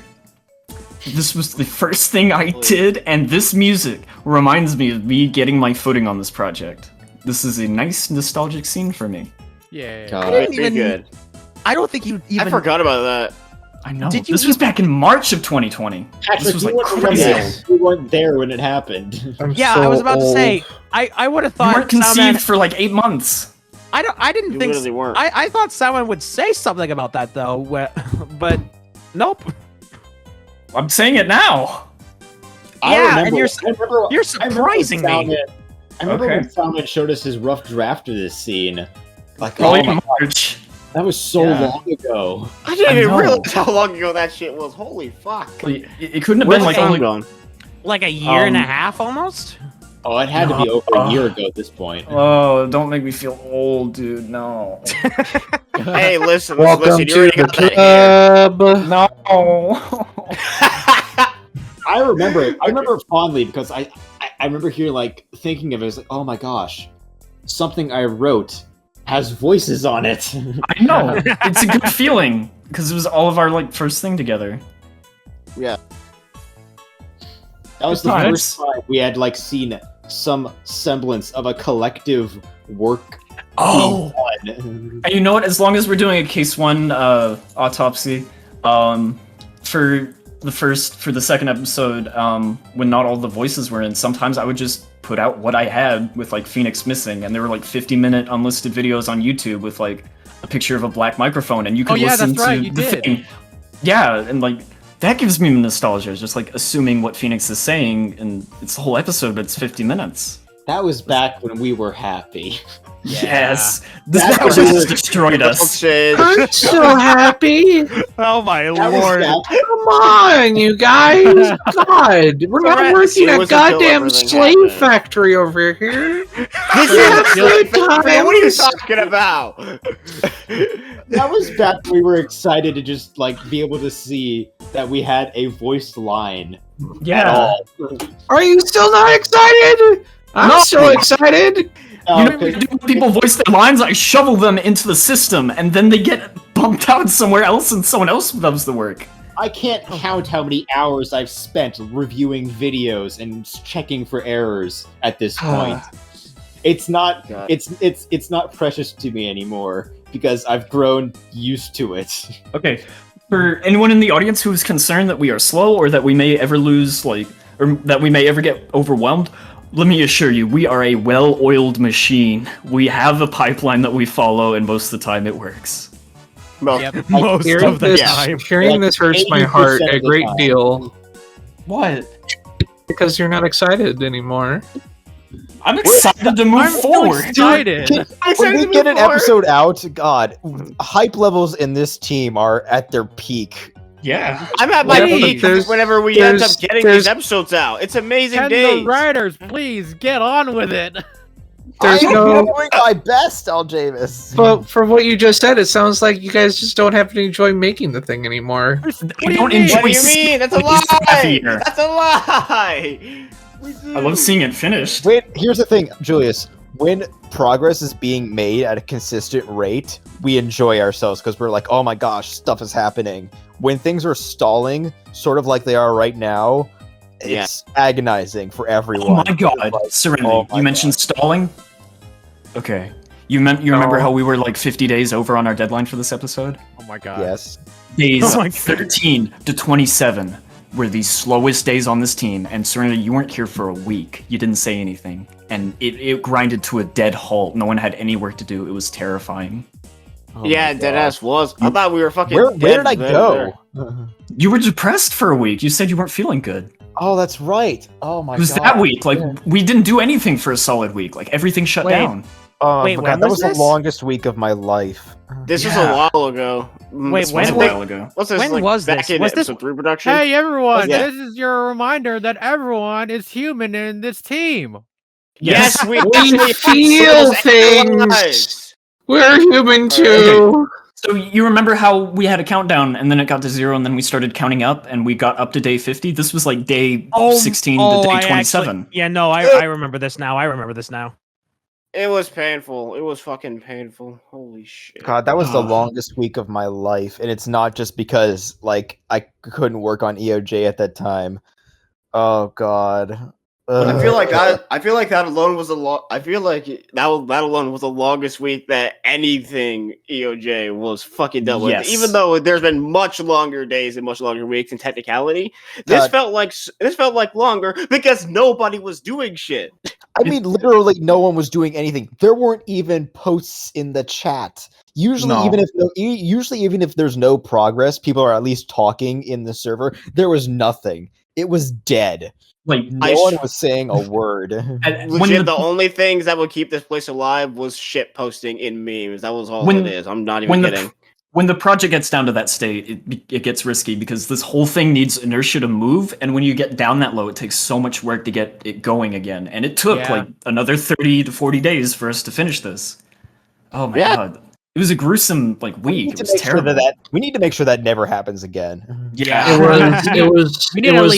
Speaker 5: This was the first thing I did, and this music reminds me of me getting my footing on this project. This is a nice, nostalgic scene for me.
Speaker 1: Yeah.
Speaker 3: Good.
Speaker 2: I don't think you even...
Speaker 3: I forgot about that.
Speaker 5: I know. This was back in March of 2020.
Speaker 4: Patrick,
Speaker 5: this was like
Speaker 4: you
Speaker 5: crazy.
Speaker 4: You weren't there when it happened.
Speaker 2: I was about to say, I would have thought
Speaker 5: You weren't conceived
Speaker 2: Soundman...
Speaker 5: for like 8 months.
Speaker 2: I didn't think...
Speaker 3: literally weren't.
Speaker 2: I thought Soundman would say something about that, though, but nope.
Speaker 5: I'm saying it now.
Speaker 2: You're surprising me.
Speaker 4: I remember when Soundman showed us his rough draft of this scene. Like,
Speaker 5: Probably March.
Speaker 4: That was so long ago.
Speaker 3: I didn't even realize how long ago that shit was. Holy fuck.
Speaker 5: It couldn't have been like only...
Speaker 2: Like a year and a half, almost?
Speaker 4: Oh, it had to be over a year ago at this point.
Speaker 5: Oh, don't make me feel old, dude. No.
Speaker 3: Hey, listen,
Speaker 15: Welcome
Speaker 3: you
Speaker 15: to
Speaker 3: already
Speaker 15: the
Speaker 3: got that
Speaker 15: club.
Speaker 5: No.
Speaker 4: I remember it. I remember it fondly because I remember hearing, like, thinking of it as like, oh my gosh, something I wrote has voices on it.
Speaker 5: I know. It's a good feeling because it was all of our like first thing together.
Speaker 3: Yeah.
Speaker 4: That was the first time we had like seen some semblance of a collective work.
Speaker 5: Oh. And you know what? As long as we're doing a case 1 autopsy, for the second episode, when not all the voices were in, sometimes I would just put out what I had with like Phoenix missing, and there were like 50-minute unlisted videos on YouTube with like a picture of a black microphone, and you could listen to the thing. Yeah, and like that gives me nostalgia, just like assuming what Phoenix is saying, and it's the whole episode, but it's 50 minutes.
Speaker 4: That was back when we were happy.
Speaker 5: Yes, this episode destroyed us.
Speaker 15: I'm so happy.
Speaker 2: Oh my lord!
Speaker 15: Come on, you guys! God, we're not working a goddamn slave factory over here.
Speaker 3: What are you talking about?
Speaker 4: That was back when we were excited to just like be able to see that we had a voiced line.
Speaker 5: Yeah.
Speaker 15: Are you still not excited? I'm so excited.
Speaker 5: You know, when people voice their lines, I shovel them into the system, and then they get bumped out somewhere else, and someone else does the work.
Speaker 4: I can't count how many hours I've spent reviewing videos and checking for errors at this point. It's not it's not precious to me anymore because I've grown used to it.
Speaker 5: Okay, for anyone in the audience who is concerned that we are slow or that we may ever lose or that we may ever get overwhelmed, let me assure you, we are a well-oiled machine. We have a pipeline that we follow, and most of the time it works.
Speaker 1: Yep.
Speaker 5: Most of the time.
Speaker 15: Hearing this hurts my heart a great deal.
Speaker 5: What?
Speaker 15: Because you're not excited anymore.
Speaker 5: I'm excited to move forward.
Speaker 4: When we get an episode out, God, hype levels in this team are at their peak.
Speaker 5: Yeah.
Speaker 3: I'm at my peak whenever we end up getting these episodes out. It's amazing days.
Speaker 1: The writers, please get on with it.
Speaker 4: I'm doing my best, Aljavis.
Speaker 15: But from what you just said, it sounds like you guys just don't have to enjoy making the thing anymore.
Speaker 5: We don't enjoy.
Speaker 3: What do you mean? That's a lie. That's a lie.
Speaker 5: I love seeing it finished.
Speaker 4: Wait, here's the thing, Julius. When progress is being made at a consistent rate, we enjoy ourselves because we're like, oh my gosh, stuff is happening. When things are stalling, sort of like they are right now, it's agonizing for everyone.
Speaker 5: Oh my god, Serenity, you mentioned stalling? Okay. You remember how we were like 50 days over on our deadline for this episode?
Speaker 1: Oh my god.
Speaker 4: Yes.
Speaker 5: Days 13 to 27 were the slowest days on this team, and Serenity, you weren't here for a week. You didn't say anything, and it grinded to a dead halt. No one had any work to do. It was terrifying.
Speaker 3: Oh yeah, deadass was. I thought we were fucking
Speaker 4: Where did I go?
Speaker 5: You were depressed for a week. You said you weren't feeling good.
Speaker 4: Oh, that's right. Oh my god.
Speaker 5: It was that week. Like, we didn't do anything for a solid week. Like, everything shut down.
Speaker 4: Wait, God, that was the longest week of my life.
Speaker 3: This was a while ago.
Speaker 2: Wait,
Speaker 5: when? A while ago.
Speaker 3: What's this?
Speaker 2: When
Speaker 3: like,
Speaker 2: was
Speaker 3: back
Speaker 2: this?
Speaker 3: in
Speaker 2: Was this
Speaker 3: episode 3 production?
Speaker 1: Hey everyone,
Speaker 3: Yeah.
Speaker 1: this is your reminder that everyone is human in this team.
Speaker 3: Yes, we
Speaker 15: feel things. We're human too.
Speaker 5: So you remember how we had a countdown and then it got to 0 and then we started counting up and we got up to day 50? This was like day 16 to day 27.
Speaker 2: I remember this now.
Speaker 3: It was painful. It was fucking painful. Holy shit.
Speaker 4: God, that was the longest week of my life, and it's not just because like I couldn't work on EOJ at that time. Oh God.
Speaker 3: I feel like that alone was I feel like that alone was the longest week that anything EOJ was fucking dealt with. Even though there's been much longer days and much longer weeks in technicality, this felt like longer because nobody was doing shit.
Speaker 4: I mean, literally, no one was doing anything. There weren't even posts in the chat. Usually, even if there's no progress, people are at least talking in the server. There was nothing. It was dead.
Speaker 5: Like
Speaker 4: no one was saying a word.
Speaker 3: Legit, the only things that would keep this place alive was shit posting in memes. That was all it is. I'm not even kidding.
Speaker 5: When the project gets down to that state, it gets risky because this whole thing needs inertia to move, and when you get down that low, it takes so much work to get it going again. And it took like another 30 to 40 days for us to finish this. Oh my god. It was a gruesome week. It was terrible.
Speaker 4: We need to make sure that never happens again.
Speaker 15: Yeah, it was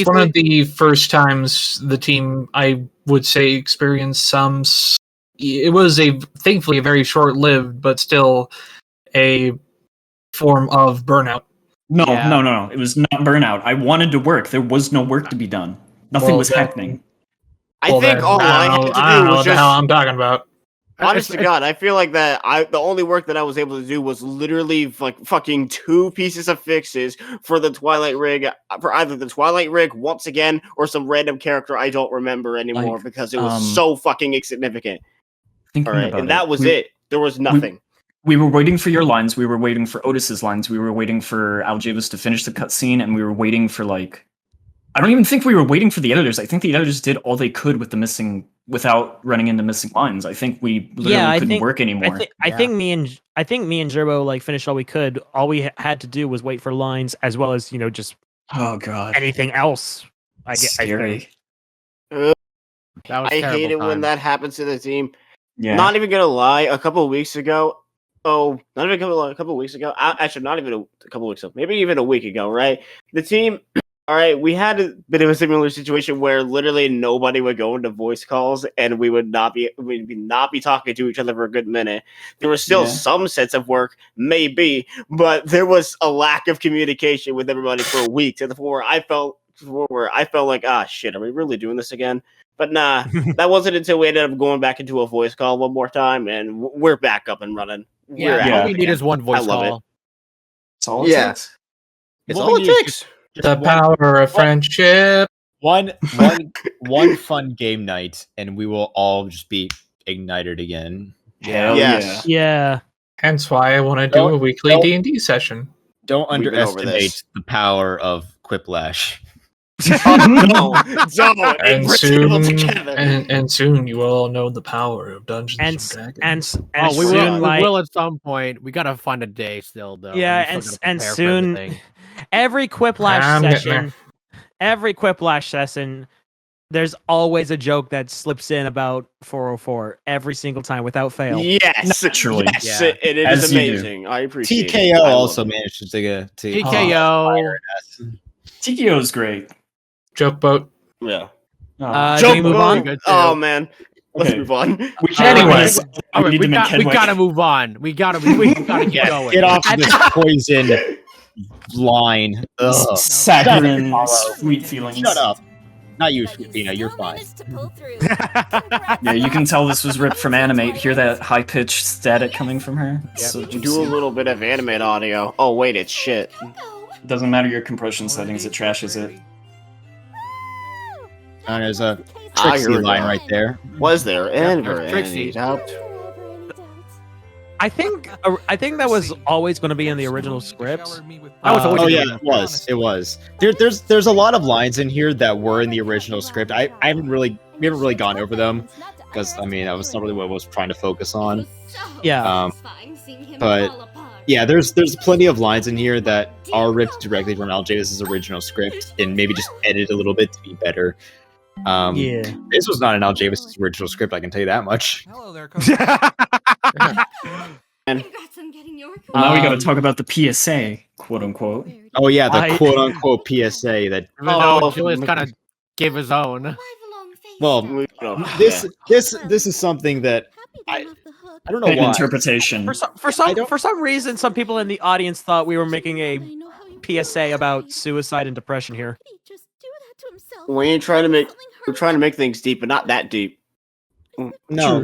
Speaker 15: one of the first times the team, I would say, experienced some. It was thankfully a very short-lived, but still a form of burnout.
Speaker 5: No. It was not burnout. I wanted to work. There was no work to be done. Nothing was happening.
Speaker 3: I think all I had to do was
Speaker 15: I don't know what the hell I'm talking about.
Speaker 3: Honest to God, I feel like that the only work that I was able to do was literally fucking 2 pieces of fixes for the Twilight rig, for either the Twilight rig once again or some random character I don't remember anymore because it was so fucking insignificant. Alright, and that was it. There was nothing.
Speaker 5: We were waiting for your lines, we were waiting for Otis's lines, we were waiting for Aljavis to finish the cutscene, and we were waiting for I don't even think we were waiting for the editors. I think the editors did all they could with the without running into missing lines. I think we literally couldn't work anymore.
Speaker 2: I think me and Jerboe finished all we could. All we had to do was wait for lines, as well as just anything else.
Speaker 3: Scary. I hate it when that happens to the team. Yeah. Not even gonna lie. A couple of weeks ago. Actually, not even a couple of weeks ago. Maybe even a week ago. Right. The team. All right, we had a bit of a similar situation where literally nobody would go into voice calls, and we'd not be talking to each other for a good minute. There was still some sense of work, maybe, but there was a lack of communication with everybody for a week to the point where I felt like, shit, are we really doing this again? But nah, that wasn't until we ended up going back into a voice call one more time, and we're back up and running.
Speaker 1: All we need is one voice call.
Speaker 3: It's all it takes. It's all it takes.
Speaker 15: The power of friendship.
Speaker 13: One fun game night, and we will all just be ignited again.
Speaker 2: Yeah.
Speaker 15: Hence why I want to do a weekly D&D session.
Speaker 13: Don't underestimate the power of Quiplash.
Speaker 15: And soon you will all know the power of Dungeons and Dragons.
Speaker 2: And
Speaker 1: we
Speaker 2: soon,
Speaker 1: will at some point. We gotta find a day still, though.
Speaker 2: Yeah, and soon. Every Quiplash session, there's always a joke that slips in about 404 every single time without fail.
Speaker 3: Yes, naturally. Yes, it is amazing. I appreciate
Speaker 13: TKO
Speaker 3: it.
Speaker 13: also managed to get
Speaker 1: TKO.
Speaker 5: TKO is great.
Speaker 15: Joke boat.
Speaker 3: Yeah.
Speaker 2: Can we move on?
Speaker 3: Oh man. Let's move on.
Speaker 15: Anyways,
Speaker 1: we gotta move on. We gotta keep going.
Speaker 13: Get off of this poison line.
Speaker 5: Saccharine, sweet feelings.
Speaker 13: Shut up. Not you, Sweetina. You're fine.
Speaker 5: Yeah, you can tell this was ripped from Animate. Hear that high-pitched static coming from her?
Speaker 3: Yep. So do a little bit of Animate audio. Oh wait, it's shit.
Speaker 5: It doesn't matter your compression settings, it trashes it.
Speaker 13: There's a Trixie line right there.
Speaker 3: Was there ever
Speaker 1: Trixie?
Speaker 2: I think that was always going to be in the original script.
Speaker 13: It was. There's a lot of lines in here that were in the original script. We haven't really gone over them because I was not really what I was trying to focus on.
Speaker 2: Yeah.
Speaker 13: But yeah, there's plenty of lines in here that are ripped directly from Aljavis's original script and maybe just edited a little bit to be better. This was not in Aljavis's original script, I can tell you that much.
Speaker 8: Hello there, Coco.
Speaker 11: Congrats on getting your
Speaker 5: Well, now we got to talk about the PSA, quote unquote.
Speaker 4: Oh yeah, the quote unquote PSA that.
Speaker 1: Even though Julius kind of gave his own.
Speaker 4: Well, this is something that I don't know why.
Speaker 5: Interpretation.
Speaker 2: For some reason, some people in the audience thought we were making a PSA about suicide and depression here.
Speaker 3: We ain't trying to make. We're trying to make things deep, but not that deep.
Speaker 4: No,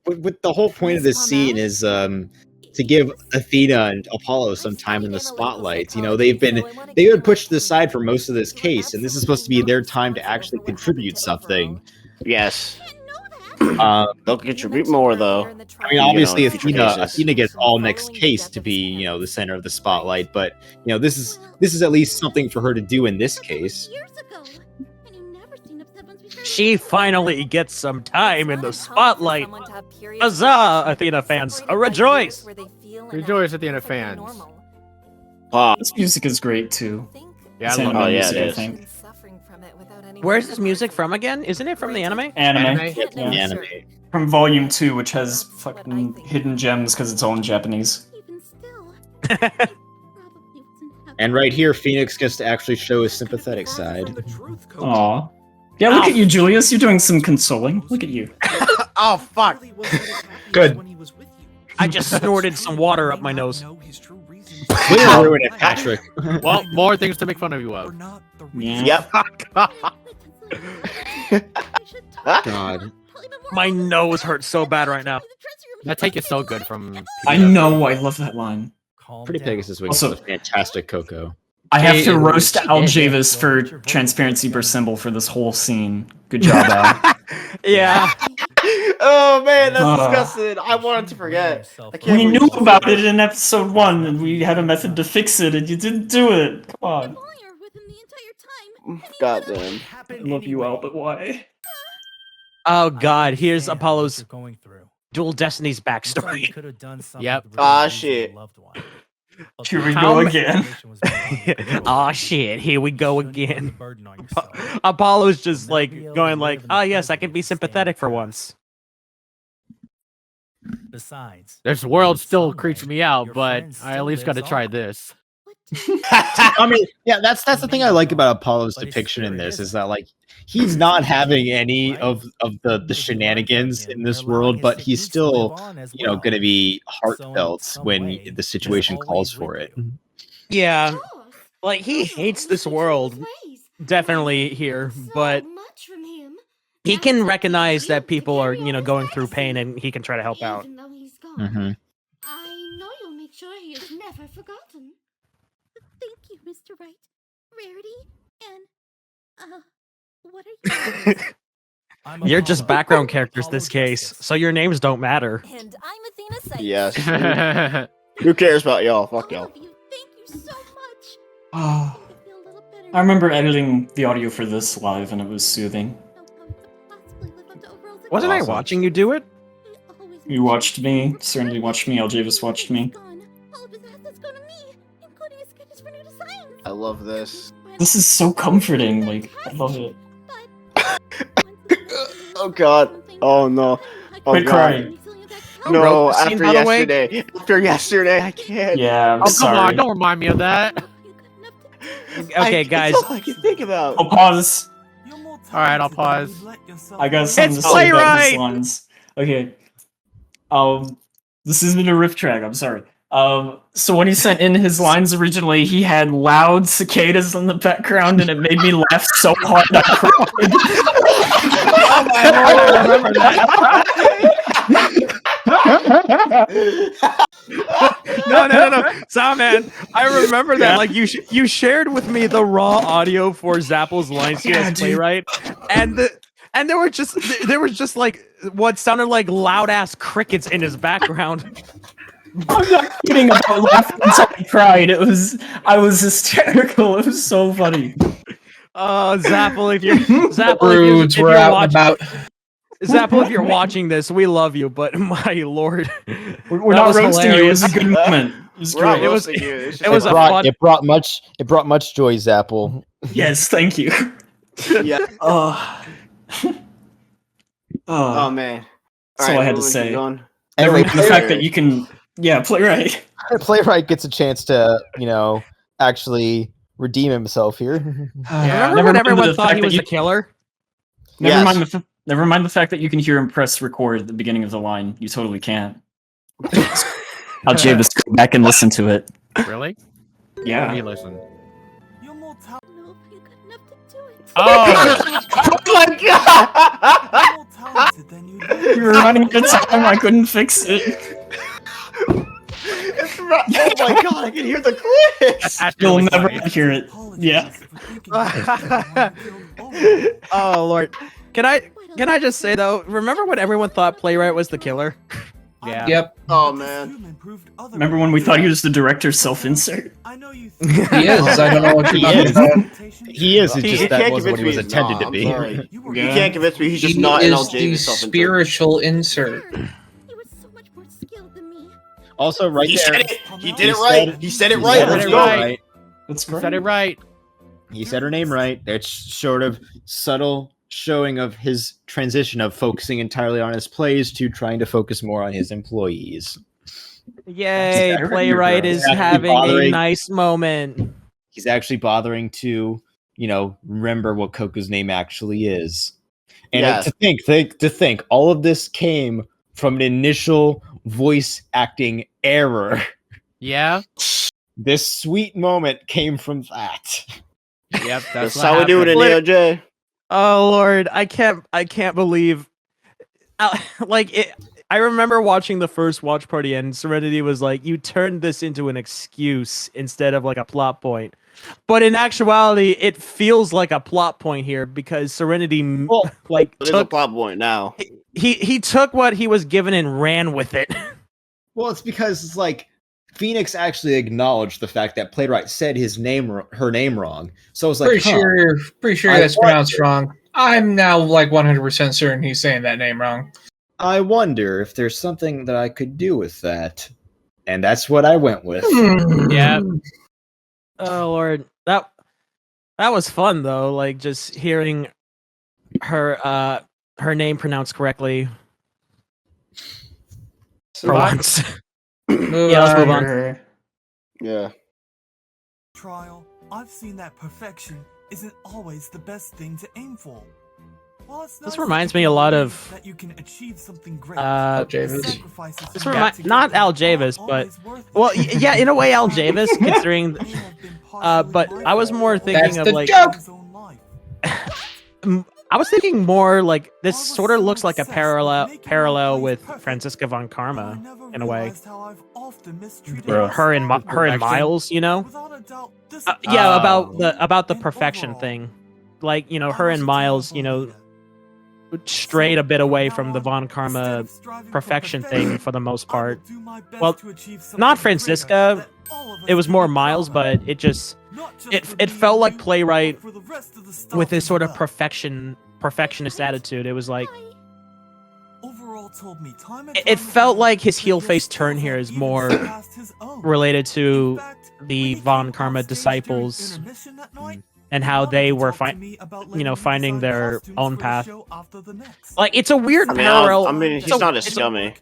Speaker 4: what the whole point of this scene is to give Athena and Apollo some time in the spotlight. You know, they've been pushed to the side for most of this case, and this is supposed to be their time to actually contribute something.
Speaker 3: Yes. They'll contribute more though.
Speaker 4: I mean, obviously, Athena gets all next case to be, the center of the spotlight, but this is at least something for her to do in this case.
Speaker 2: She finally gets some time in the spotlight. Huzzah, Athena fans! Rejoice!
Speaker 1: Rejoice, Athena fans.
Speaker 5: This music is great too.
Speaker 1: Yeah, I
Speaker 5: think.
Speaker 2: Where's this music from again? Isn't it from the anime?
Speaker 5: Anime.
Speaker 2: Yeah.
Speaker 5: Anime. From Volume 2, which has fucking hidden gems because it's all in Japanese.
Speaker 4: And right here, Phoenix gets to actually show his sympathetic side.
Speaker 5: Aw. Yeah, look at you, Julius. You're doing some consoling. Look at you.
Speaker 2: Oh, fuck.
Speaker 5: Good.
Speaker 2: I just snorted some water up my nose.
Speaker 4: Way to ruin it, Patrick.
Speaker 1: Well, more things to make fun of you of.
Speaker 5: Yeah.
Speaker 3: Yep.
Speaker 4: God.
Speaker 2: My nose hurts so bad right now.
Speaker 1: That take is so good from.
Speaker 5: I know. I love that line.
Speaker 4: Pretty Pegasus Wing
Speaker 5: Also-
Speaker 4: is a fantastic Coco.
Speaker 5: I have to roast Aljavis for transparency burst symbol for this whole scene. Good job, Al.
Speaker 2: Yeah.
Speaker 3: Oh man, that's disgusting. I wanted to forget. I can't
Speaker 5: We
Speaker 3: believe
Speaker 5: knew
Speaker 3: you
Speaker 5: about
Speaker 3: said
Speaker 5: it in episode 1, and we had a method to fix it, and you didn't do it. Come on.
Speaker 3: God damn.
Speaker 5: I love you, Al, but why?
Speaker 2: Oh god, here's Apollo's Dual Destinies backstory.
Speaker 1: Yep.
Speaker 3: Ah shit.
Speaker 5: Here we go again.
Speaker 2: Aw shit, here we go again. Apollo's just like going like, oh yes, I can be sympathetic for once.
Speaker 17: Besides,
Speaker 1: This world still creeps me out, but I at least got to try this.
Speaker 4: I mean, yeah, that's the thing I like about Apollo's depiction in this is that like he's not having any of the shenanigans in this world, but he's still going to be heartfelt when the situation calls for it.
Speaker 2: Yeah, like he hates this world, definitely here, but he can recognize that people are going through pain, and he can try to help out.
Speaker 4: Mm-hmm.
Speaker 11: I know you'll make sure he is never forgotten. Thank you, Mr. Wright. Rarity and what are you?
Speaker 2: You're just background characters this case, so your names don't matter.
Speaker 7: And I'm Athena.
Speaker 3: Yes. Who cares about y'all? Fuck y'all.
Speaker 11: Thank you so much.
Speaker 5: Oh, I remember editing the audio for this live, and it was soothing.
Speaker 2: Wasn't I watching you do it?
Speaker 5: You watched me, Serenity watched me, Aljavis watched me.
Speaker 3: I love this.
Speaker 5: This is so comforting, like, I love it.
Speaker 3: Oh god. Oh no. Oh
Speaker 5: Quit
Speaker 3: god.
Speaker 5: crying.
Speaker 3: No,
Speaker 2: wrote the scene,
Speaker 3: after
Speaker 2: by the way?
Speaker 3: yesterday. After yesterday, I can't.
Speaker 5: Yeah, I'm
Speaker 1: Oh, come
Speaker 5: sorry.
Speaker 1: on, don't remind me of that.
Speaker 2: Okay, guys.
Speaker 3: That's all I can think about.
Speaker 5: I'll pause.
Speaker 1: Alright, I'll pause.
Speaker 5: I got something
Speaker 2: It's
Speaker 5: to say about his
Speaker 2: Playwright!
Speaker 5: lines. Okay. This has been a riff track, I'm sorry. So when he sent in his lines originally, he had loud cicadas in the background, and it made me laugh so hard I cried.
Speaker 2: Oh my lord, I remember that. No. Soundman, I remember that. Like you shared with me the raw audio for Zapple's lines here as Playwright, and there were just like what sounded like loud ass crickets in his background.
Speaker 5: I'm not kidding about laughing until I cried. I was hysterical. It was so funny.
Speaker 2: Oh, Zapple, if you're Zapple, if you're watching this, we love you, but my lord,
Speaker 5: we're not roasting you. It was a good moment. It was great.
Speaker 4: It brought much joy, Zapple.
Speaker 5: Yes, thank you.
Speaker 3: Yeah. Oh man.
Speaker 5: That's all I had to say.
Speaker 3: Going.
Speaker 5: Never mind the fact that you can Yeah, Playwright.
Speaker 4: Playwright gets a chance to, actually redeem himself here.
Speaker 2: Remember when everyone thought he was the killer?
Speaker 5: Never mind the fact that you can hear him press record at the beginning of the line. You totally can't. I'll Javis go back and listen to it.
Speaker 1: Really?
Speaker 5: Yeah.
Speaker 1: Let me listen.
Speaker 11: Oh!
Speaker 5: Oh my god! You're running out of time. I couldn't fix it.
Speaker 3: Oh my god! I can hear the clicks.
Speaker 5: You'll never hear it. Yeah.
Speaker 2: Oh Lord, can I just say though? Remember when everyone thought Playwright was the killer?
Speaker 1: Yeah.
Speaker 15: Yep.
Speaker 3: Oh man.
Speaker 5: Remember when we thought he was the director's self-insert?
Speaker 15: He is. I don't know what you're talking about.
Speaker 4: He is. It's
Speaker 3: You
Speaker 4: just that
Speaker 3: can't
Speaker 4: wasn't what
Speaker 3: convince
Speaker 4: he
Speaker 3: me
Speaker 4: was
Speaker 3: he's
Speaker 4: intended
Speaker 3: not,
Speaker 4: to be.
Speaker 3: I'm sorry. You can't convince me he's just not an
Speaker 15: is the
Speaker 3: Aljavis self-insert.
Speaker 15: spiritual insert.
Speaker 4: Also, right
Speaker 3: He
Speaker 4: there,
Speaker 3: said it. He did it right. He said it right.
Speaker 4: said
Speaker 3: Let's
Speaker 4: it
Speaker 3: go.
Speaker 4: right.
Speaker 5: That's
Speaker 1: He said it right.
Speaker 4: He said her name right. That's sort of subtle showing of his transition of focusing entirely on his plays to trying to focus more on his employees.
Speaker 2: Yay! Playwright is
Speaker 4: Actually
Speaker 2: having a
Speaker 4: bothering-
Speaker 2: nice moment.
Speaker 4: He's actually bothering to, remember what Coco's name actually is. And
Speaker 3: Yes.
Speaker 4: to think, all of this came from an initial voice acting error.
Speaker 1: Yeah.
Speaker 4: This sweet moment came from that.
Speaker 1: Yep.
Speaker 3: That's
Speaker 1: what
Speaker 3: how we do it in
Speaker 1: happened.
Speaker 3: AOJ.
Speaker 2: Oh Lord, I can't believe. I remember watching the first watch party, and Serenity was like, "You turned this into an excuse instead of like a plot point." But in actuality, it feels like a plot point here because Serenity
Speaker 3: It is a plot point now.
Speaker 2: he took what he was given and ran with it.
Speaker 4: Well, it's because it's like Phoenix actually acknowledged the fact that Playwright said her name wrong. So it's like,
Speaker 15: Pretty sure that's pronounced wrong. I'm now like 100% certain he's saying that name wrong.
Speaker 4: I wonder if there's something that I could do with that. And that's what I went with.
Speaker 2: Yeah. Oh Lord, that was fun though. Like just hearing her name pronounced correctly for once. Yeah, let's move on.
Speaker 3: Yeah.
Speaker 17: Trial, I've seen that perfection isn't always the best thing to aim for. While it's
Speaker 2: This
Speaker 17: nice
Speaker 2: reminds
Speaker 17: to
Speaker 2: me a lot of
Speaker 17: believe that you can achieve something great,
Speaker 15: Aljavis.
Speaker 17: sacrifices
Speaker 2: This
Speaker 17: you make to
Speaker 2: not
Speaker 17: get there
Speaker 2: Aljavis,
Speaker 17: aren't
Speaker 2: but
Speaker 17: always worth
Speaker 2: well,
Speaker 17: it.
Speaker 2: yeah, in a way Aljavis, considering. But I was more thinking
Speaker 15: That's
Speaker 2: of
Speaker 15: the
Speaker 2: like.
Speaker 15: joke!
Speaker 2: I was thinking more like this sort of looks like a parallel with Franziska von Karma in a way.
Speaker 5: Bro.
Speaker 2: Her and Miles, yeah, about the perfection thing. Like, her and Miles, strayed a bit away from the von Karma perfection thing for the most part. Well, not Franziska. It was more Miles, but it felt like Playwright with this sort of perfectionist attitude. It was like it felt like his heel face turn here is more related to the von Karma disciples and how they were finding their own path. Like, it's a weird parallel.
Speaker 3: He's not as scummy.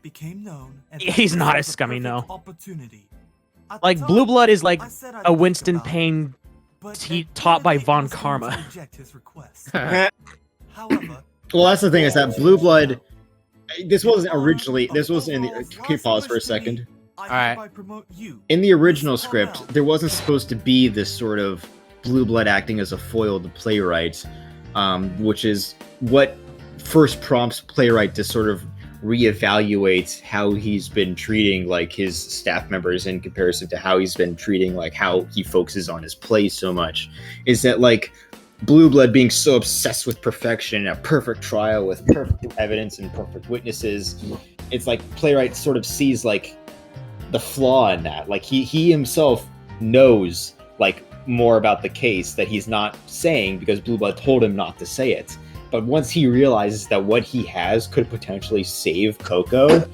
Speaker 2: He's not as scummy, no. Like, Blueblood is like a Winston Payne taught by von Karma.
Speaker 4: Well, that's the thing, is that Blueblood, this wasn't in the, can you pause for a second?
Speaker 1: Alright.
Speaker 4: In the original script, there wasn't supposed to be this sort of Blueblood acting as a foil to Playwright, which is what first prompts Playwright to sort of reevaluate how he's been treating like his staff members in comparison to how he's been treating like how he focuses on his plays so much, is that like Blueblood being so obsessed with perfection, a perfect trial with perfect evidence and perfect witnesses, it's like Playwright sort of sees like the flaw in that. Like he himself knows like more about the case that he's not saying because Blueblood told him not to say it. But once he realizes that what he has could potentially save Coco,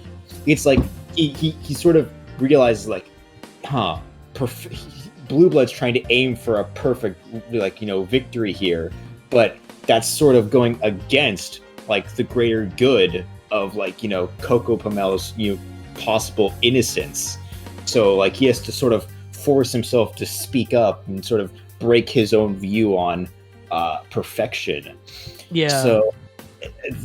Speaker 4: it's like he sort of realizes like, Blueblood's trying to aim for a perfect victory here, but that's sort of going against like the greater good of Coco Pomel's possible innocence. So like he has to sort of force himself to speak up and sort of break his own view on perfection.
Speaker 2: Yeah.
Speaker 4: So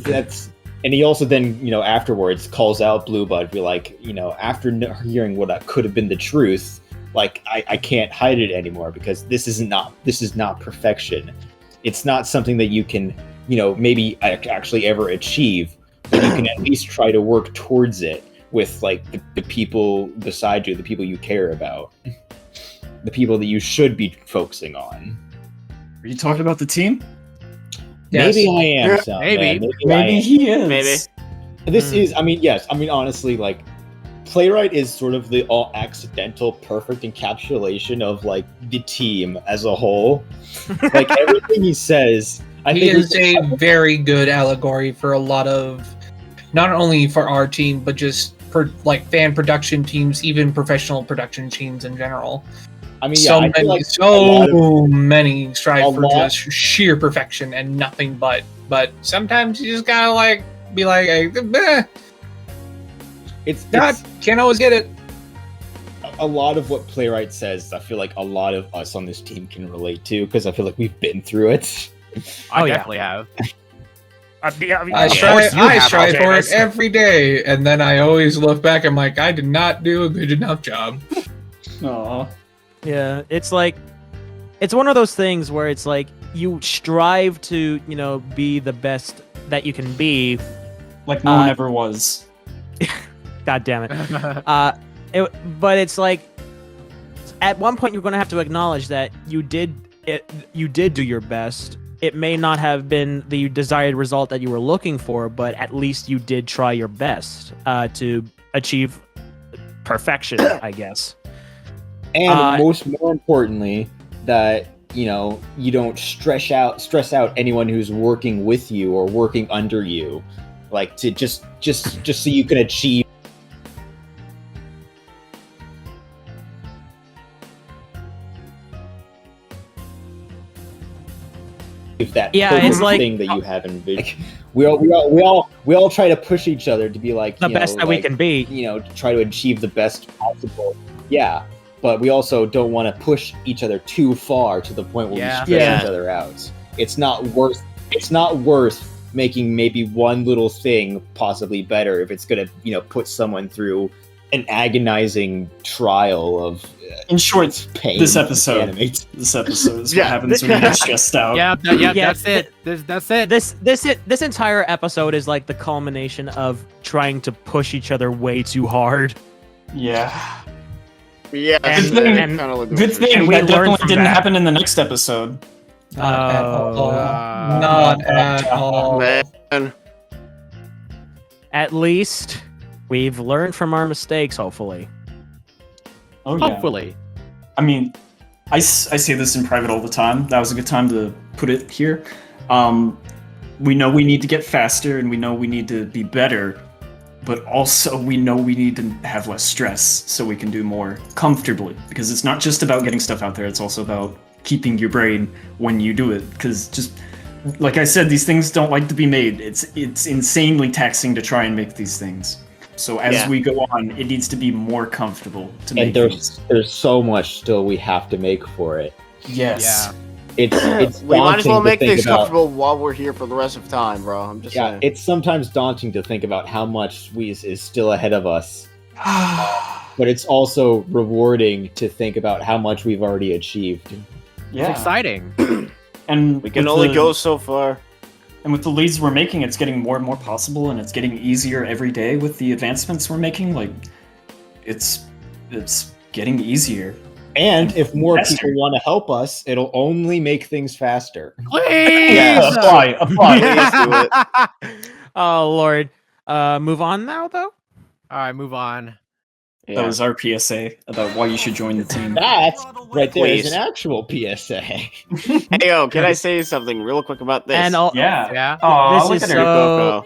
Speaker 4: that's, and he also then, afterwards calls out Blueblood, be like, after hearing what could have been the truth, like I can't hide it anymore because this is not perfection. It's not something that you can, maybe actually ever achieve, but you can at least try to work towards it with like the people beside you, the people you care about, the people that you should be focusing on.
Speaker 5: Are you talking about the team?
Speaker 4: Yes. Maybe I am.
Speaker 5: Yeah,
Speaker 4: Soundman.
Speaker 5: maybe he is.
Speaker 3: Maybe.
Speaker 4: This is, yes. Honestly, like, Playwright is sort of the all accidental, perfect encapsulation of like the team as a whole. Like everything he says,
Speaker 15: he is a very good allegory for a lot of, not only for our team, but just for like fan production teams, even professional production teams in general. Many strive for just sheer perfection and nothing but sometimes you just gotta like be like, can't always get it.
Speaker 4: A lot of what Playwright says, I feel like a lot of us on this team can relate to, because I feel like we've been through it.
Speaker 1: I definitely have.
Speaker 15: I strive for it every day, and then I always look back and I'm like, I did not do a good enough job.
Speaker 5: Aww.
Speaker 2: Yeah, it's like, it's one of those things where it's like you strive to, be the best that you can be.
Speaker 5: Like no one ever was.
Speaker 2: God damn it. But it's like, at one point you're going to have to acknowledge that you did do your best. It may not have been the desired result that you were looking for, but at least you did try your best to achieve perfection, I guess.
Speaker 4: And more importantly, that you don't stress out anyone who's working with you or working under you, like to just so you can achieve that
Speaker 2: it's like
Speaker 4: thing that you have envisioned. We all try to push each other to be like
Speaker 2: the best that we can be.
Speaker 4: To try to achieve the best possible. Yeah. But we also don't want to push each other too far to the point where we stress each other out. It's not worth making maybe one little thing possibly better if it's gonna, put someone through an agonizing trial of
Speaker 5: in short
Speaker 4: pain.
Speaker 5: This episode is what happens when you get stressed out.
Speaker 1: That's it. That's it.
Speaker 2: This entire episode is like the culmination of trying to push each other way too hard.
Speaker 5: Yeah.
Speaker 3: Yeah,
Speaker 5: good thing that definitely didn't happen in the next episode.
Speaker 15: Not at all.
Speaker 3: Man.
Speaker 2: At least we've learned from our mistakes, hopefully.
Speaker 5: Oh, yeah.
Speaker 1: Hopefully.
Speaker 5: I mean, I say this in private all the time. That was a good time to put it here. We know we need to get faster, and we know we need to be better. But also, we know we need to have less stress so we can do more comfortably. Because it's not just about getting stuff out there, it's also about keeping your brain when you do it. Because just, like I said, these things don't like to be made. It's insanely taxing to try and make these things. So as we go on, it needs to be more comfortable to make things.
Speaker 4: There's so much still we have to make for it.
Speaker 5: Yes.
Speaker 1: Yeah.
Speaker 4: It's
Speaker 3: we might as well make things
Speaker 4: comfortable
Speaker 3: while we're here for the rest of time, bro. I'm just saying.
Speaker 4: It's sometimes daunting to think about how much is still ahead of us. But it's also rewarding to think about how much we've already achieved.
Speaker 1: Yeah. It's exciting.
Speaker 5: And
Speaker 3: we can only go so far.
Speaker 5: And with the leads we're making, it's getting more and more possible, and it's getting easier every day with the advancements we're making. Like, it's getting easier.
Speaker 4: And if more people want to help us, it'll only make things faster.
Speaker 1: Please!
Speaker 5: Yeah, apply.
Speaker 3: Please do it.
Speaker 2: Oh, Lord. Move on now, though?
Speaker 1: All right, move on.
Speaker 5: That was our PSA about why you should join the team.
Speaker 4: That right there is an actual PSA.
Speaker 3: Hey, yo, can I say something real quick about this?
Speaker 2: And
Speaker 1: yeah.
Speaker 5: Oh,
Speaker 2: this
Speaker 5: look
Speaker 2: is
Speaker 5: at her.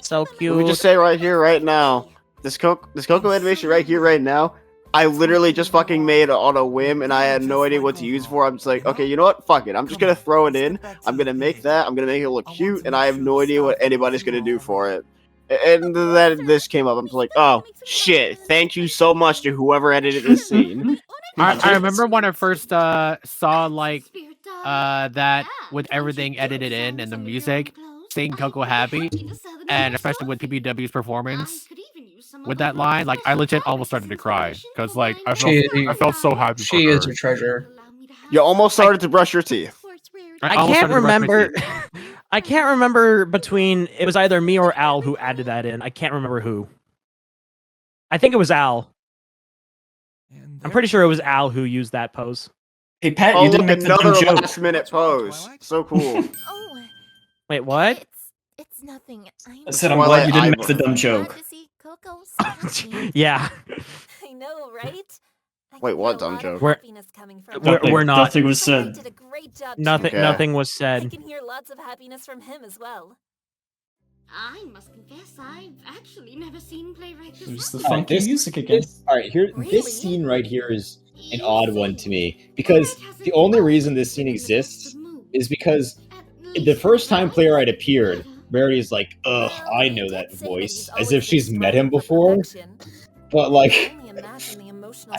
Speaker 2: so cute.
Speaker 3: Let me just say right here, right now, this Coco animation right here, right now, I literally just fucking made it on a whim, and I had no idea what to use for. I'm just like, okay, you know what? Fuck it. I'm just gonna throw it in. I'm gonna make that. I'm gonna make it look cute, and I have no idea what anybody's gonna do for it. And then this came up. I'm just like, oh shit! Thank you so much to whoever edited this scene.
Speaker 1: I remember when I first saw like that with everything edited in and the music, seeing Coco happy, and especially with PBW's performance with that line, like I legit almost started to cry because like I felt so happy.
Speaker 15: She is a treasure.
Speaker 3: You almost started to brush your teeth.
Speaker 2: I can't remember. I can't remember between it was either me or Al who added that in. I can't remember who. I think it was Al. I'm pretty sure it was Al who used that pose.
Speaker 5: Hey Pat,
Speaker 3: Oh,
Speaker 5: you didn't
Speaker 3: look,
Speaker 5: make the dumb
Speaker 3: another
Speaker 5: joke.
Speaker 3: last-minute pose. So cool.
Speaker 2: Wait, what?
Speaker 11: It's nothing.
Speaker 5: I said I'm glad you didn't make the dumb joke.
Speaker 2: Yeah.
Speaker 11: I know, right?
Speaker 3: Wait, what dumb joke?
Speaker 2: We're not.
Speaker 5: Nothing was said.
Speaker 2: Nothing.
Speaker 3: Okay.
Speaker 2: Nothing was
Speaker 11: I
Speaker 2: said.
Speaker 11: can hear lots of happiness from him as well. I must confess, I've actually never seen Playwright this
Speaker 5: There's the
Speaker 11: well.
Speaker 5: funky music again.
Speaker 4: All right, here. This scene right here is an odd one to me because the only reason this scene exists is because the first time Playwright appeared, Rarity's like, "Ugh, I know that voice," as if she's met him before. But like,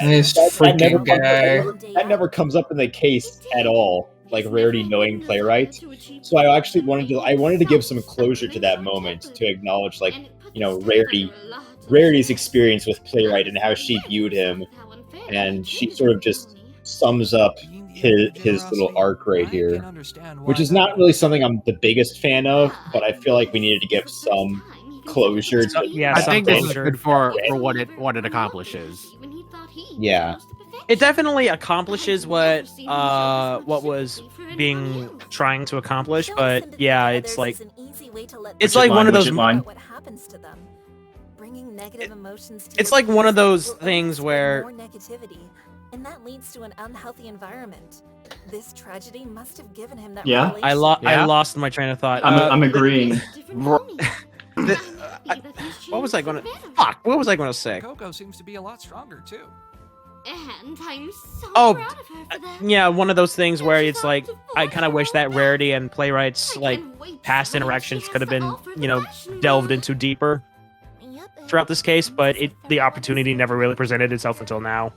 Speaker 4: that never comes up in the case at all. Like Rarity knowing Playwright, so I actually wanted to give some closure to that moment to acknowledge, like, you know, Rarity's experience with Playwright and how she viewed him, and she sort of just sums up his little arc right here, which is not really something I'm the biggest fan of, but I feel like we needed to give some closure.
Speaker 1: I think this is good for what it accomplishes.
Speaker 4: Yeah.
Speaker 2: It definitely accomplishes what was being trying to accomplish, but yeah, it's like one of those. It's like one of those things where
Speaker 11: and that leads to an unhealthy environment. This tragedy must have given him that.
Speaker 5: Yeah,
Speaker 2: I lost my train of thought.
Speaker 5: I'm agreeing.
Speaker 2: What was I gonna? Fuck! What was I gonna say?
Speaker 8: Coco seems to be a lot stronger too.
Speaker 11: And I'm so proud of her for that.
Speaker 2: Yeah, one of those things where it's like I kind of wish that Rarity and Playwright's like past interactions could have been, you know, delved into deeper throughout this case, but the opportunity never really presented itself until now.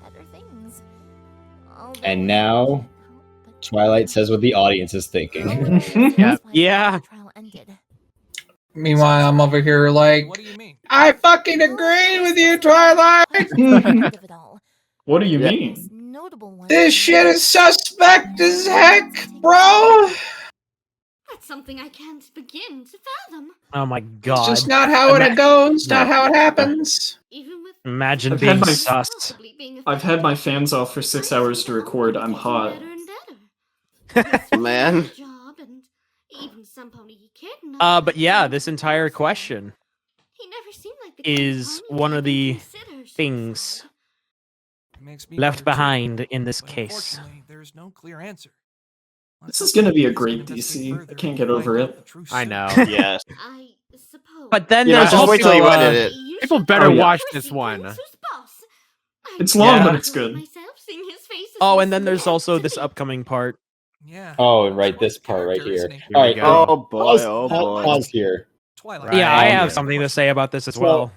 Speaker 4: And now, Twilight says what the audience is thinking.
Speaker 2: Yeah.
Speaker 15: Meanwhile, I'm over here like, I fucking agree with you, Twilight!
Speaker 5: What do you mean?
Speaker 15: This shit is suspect as heck, bro!
Speaker 11: That's something I can't begin to fathom.
Speaker 2: Oh my god.
Speaker 15: It's just not how it goes, not how it happens.
Speaker 2: Imagine
Speaker 5: I've
Speaker 2: being
Speaker 5: had my-
Speaker 2: sus.
Speaker 5: I've had my fans off for 6 hours to record. I'm hot.
Speaker 3: Man.
Speaker 2: But yeah, this entire question is one of the things left behind in this case.
Speaker 8: Unfortunately, there's no clear answer.
Speaker 5: This is gonna be a great DC. I can't get over it.
Speaker 1: I know.
Speaker 3: Yes.
Speaker 2: But then
Speaker 3: Yeah,
Speaker 2: there's
Speaker 3: just
Speaker 2: also
Speaker 3: wait till you edit it.
Speaker 1: People better
Speaker 5: Oh, yeah.
Speaker 1: watch this one.
Speaker 5: It's long,
Speaker 2: Yeah.
Speaker 5: but it's good.
Speaker 2: Oh, and then there's also this upcoming part.
Speaker 8: Yeah.
Speaker 4: Oh, right, this part right here.
Speaker 1: Here
Speaker 4: All
Speaker 1: we
Speaker 4: right,
Speaker 1: go.
Speaker 3: Oh boy,
Speaker 4: pause,
Speaker 3: oh boy.
Speaker 4: pause here.
Speaker 8: Twilight.
Speaker 2: Yeah, I
Speaker 1: Right.
Speaker 2: have something to say about this as well.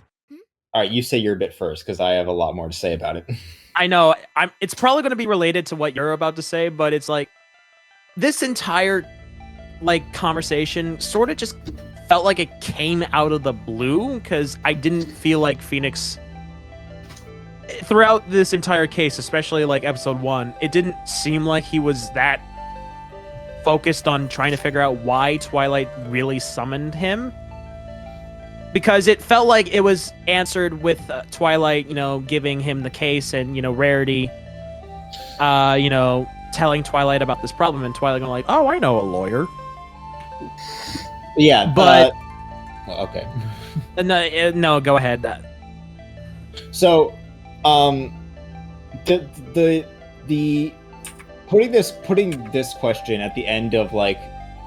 Speaker 4: All right, you say your bit first, because I have a lot more to say about it.
Speaker 2: I know. It's probably going to be related to what you're about to say, but it's like this entire like conversation sort of just felt like it came out of the blue because I didn't feel like Phoenix throughout this entire case, especially like episode 1, it didn't seem like he was that focused on trying to figure out why Twilight really summoned him. Because it felt like it was answered with Twilight, you know, giving him the case and, you know, Rarity, you know, telling Twilight about this problem and Twilight going like, oh, I know a lawyer.
Speaker 4: Yeah,
Speaker 2: but
Speaker 4: okay.
Speaker 2: No, go ahead.
Speaker 4: So, the putting this question at the end of like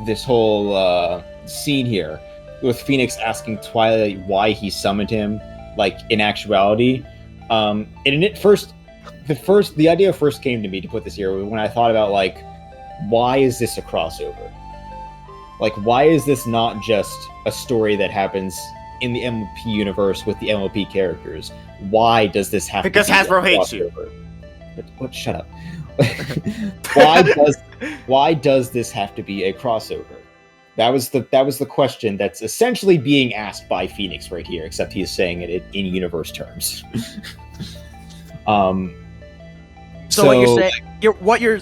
Speaker 4: this whole scene here with Phoenix asking Twilight why he summoned him, like in actuality, and the idea first came to me to put this here when I thought about like, why is this a crossover? Like, why is this not just a story that happens in the MLP universe with the MLP characters. Why does this have
Speaker 3: Because
Speaker 4: to be
Speaker 3: Hasbro
Speaker 4: a
Speaker 3: hates you.
Speaker 4: crossover? But shut up. Why does this have to be a crossover? That was the question that's essentially being asked by Phoenix right here, except he is saying it in universe terms.
Speaker 2: So what you're saying,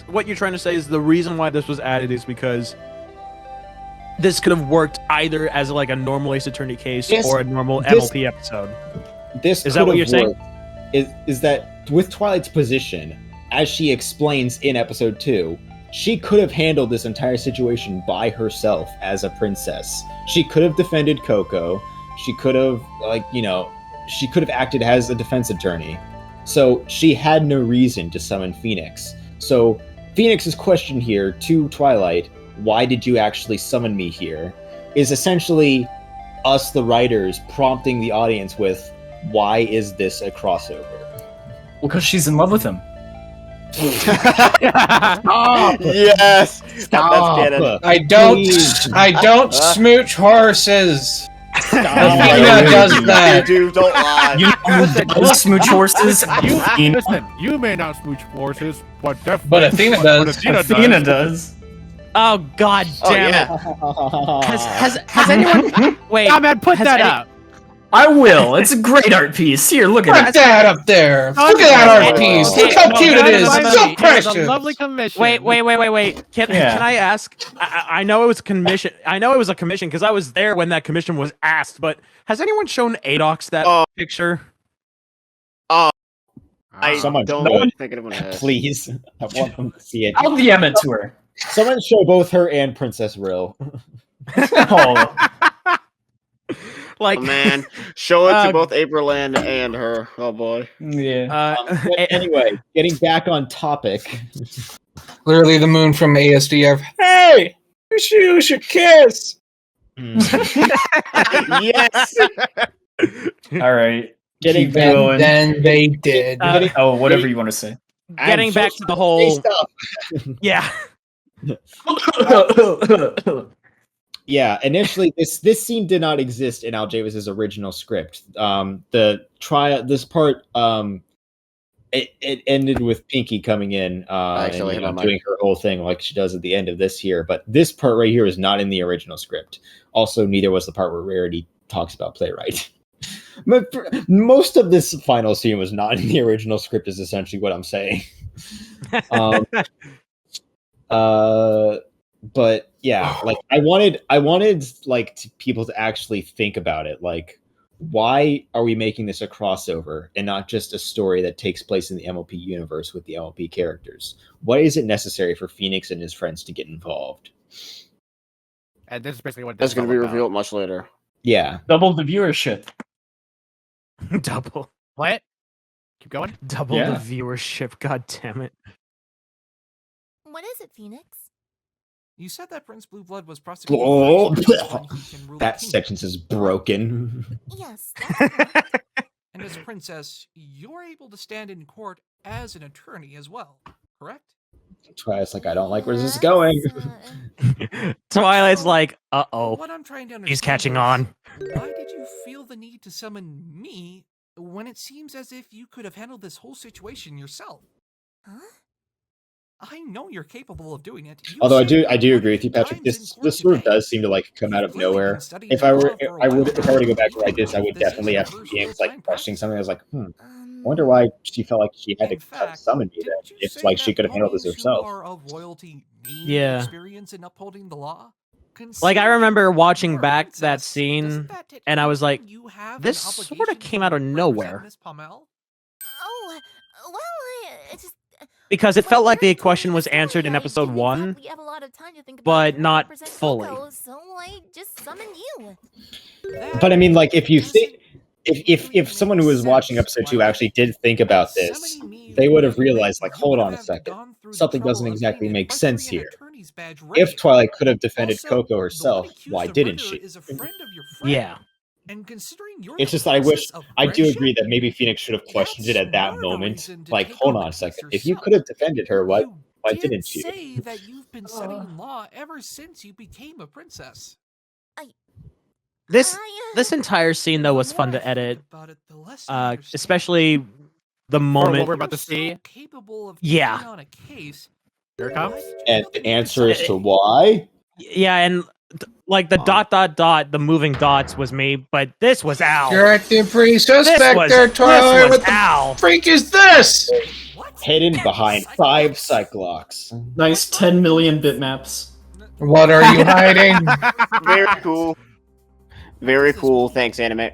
Speaker 2: what you're trying to say is the reason why this was added is because this could have worked either as like a normal Ace Attorney case or a normal MLP episode.
Speaker 4: Is that what you're saying? Is that with Twilight's position, as she explains in episode 2, she could have handled this entire situation by herself as a princess. She could have defended Coco. She could have, she could have acted as a defense attorney. So she had no reason to summon Phoenix. So Phoenix's question here to Twilight, why did you actually summon me here, is essentially us, the writers, prompting the audience with, why is this a crossover?
Speaker 5: Well, because she's in love with him.
Speaker 3: Stop! Yes!
Speaker 10: Stop!
Speaker 3: That's canon.
Speaker 10: I don't smooch horses!
Speaker 3: Athena does that! Dude, don't lie.
Speaker 5: You don't smooch horses?
Speaker 1: You may not smooch horses, but definitely.
Speaker 10: But Athena does.
Speaker 5: Athena does.
Speaker 2: Oh god damn it! Has anyone? Wait,
Speaker 1: man, put that up.
Speaker 5: I will. It's a great art piece. Here, look at
Speaker 10: Put that up there. Look at that art piece. Look how cute it is. It's so precious.
Speaker 1: A lovely commission.
Speaker 2: Wait. Can I ask? I know it was commission. I know it was a commission because I was there when that commission was asked. But has anyone shown Adox that picture?
Speaker 3: I don't think anyone has.
Speaker 4: Please, I want them to see it.
Speaker 5: I'll DM it to her.
Speaker 4: Someone show both her and Princess Rill.
Speaker 5: Oh.
Speaker 2: Like,
Speaker 3: man, show it to both April and her. Oh boy.
Speaker 5: Yeah.
Speaker 4: Anyway, getting back on topic.
Speaker 10: Literally the moon from ASDF. Hey, you should kiss.
Speaker 3: Yes.
Speaker 5: All right.
Speaker 4: Getting back.
Speaker 10: Then they did.
Speaker 5: Whatever you want to say.
Speaker 2: Getting back to the whole. Yeah.
Speaker 4: Yeah, initially this scene did not exist in Al Javis's original script. This part it ended with Pinky coming in and doing her whole thing like she does at the end of this here. But this part right here is not in the original script. Also, neither was the part where Rarity talks about Playwright. Most of this final scene was not in the original script. Is essentially what I'm saying. But yeah, like I wanted like people to actually think about it. Like, why are we making this a crossover and not just a story that takes place in the MLP universe with the MLP characters? Why is it necessary for Phoenix and his friends to get involved?
Speaker 1: And this is basically what
Speaker 3: that's going to be revealed much later.
Speaker 4: Yeah,
Speaker 5: double the viewership.
Speaker 2: Double
Speaker 1: what? Keep going.
Speaker 2: Double the viewership. God damn it.
Speaker 11: What is it, Phoenix?
Speaker 8: You said that Prince Blueblood was prosecuted.
Speaker 4: That sentence is broken.
Speaker 11: Yes.
Speaker 8: And as princess, you're able to stand in court as an attorney as well, correct?
Speaker 4: Twilight's like, I don't like where this is going.
Speaker 2: Twilight's like, uh-oh.
Speaker 8: What I'm trying to understand
Speaker 2: He's catching on.
Speaker 8: Why did you feel the need to summon me when it seems as if you could have handled this whole situation yourself?
Speaker 11: Huh?
Speaker 8: I know you're capable of doing it.
Speaker 4: Although I do agree with you, Patrick. This sort of does seem to like come out of nowhere. If I were to go back to write this, I would definitely have to be like questioning something. I was like, I wonder why she felt like she had to summon me then. If like she could have handled this herself.
Speaker 2: Yeah.
Speaker 8: Experience in upholding the law?
Speaker 2: Like I remember watching back that scene, and I was like, this sort of came out of nowhere.
Speaker 11: Oh, well, it's just.
Speaker 2: Because it felt like the question was answered in episode 1, but not fully.
Speaker 11: So I just summoned you.
Speaker 4: But I mean, like, if you think, if someone who was watching episode 2 actually did think about this, they would have realized, like, hold on a second, something doesn't exactly make sense here. If Twilight could have defended Coco herself, why didn't she?
Speaker 2: Yeah.
Speaker 8: And considering
Speaker 4: it's just that I do agree that maybe Phoenix should have questioned it at that moment. Like, hold on a second. If you could have defended her, why didn't you?
Speaker 8: Say that you've been studying law ever since you became a princess.
Speaker 2: This entire scene though was fun to edit, especially the moment
Speaker 1: what we're about to see.
Speaker 2: Yeah.
Speaker 1: Here it comes.
Speaker 4: And the answer as to why?
Speaker 2: Yeah, and like the ... the moving dots was me, but this was Al.
Speaker 15: You're acting pretty suspect there, Twilight. What the freak is this?
Speaker 4: Hidden behind 5 Cyclocks.
Speaker 5: Nice 10 million bitmaps.
Speaker 15: What are you hiding?
Speaker 3: Very cool. Very cool. Thanks, Animate.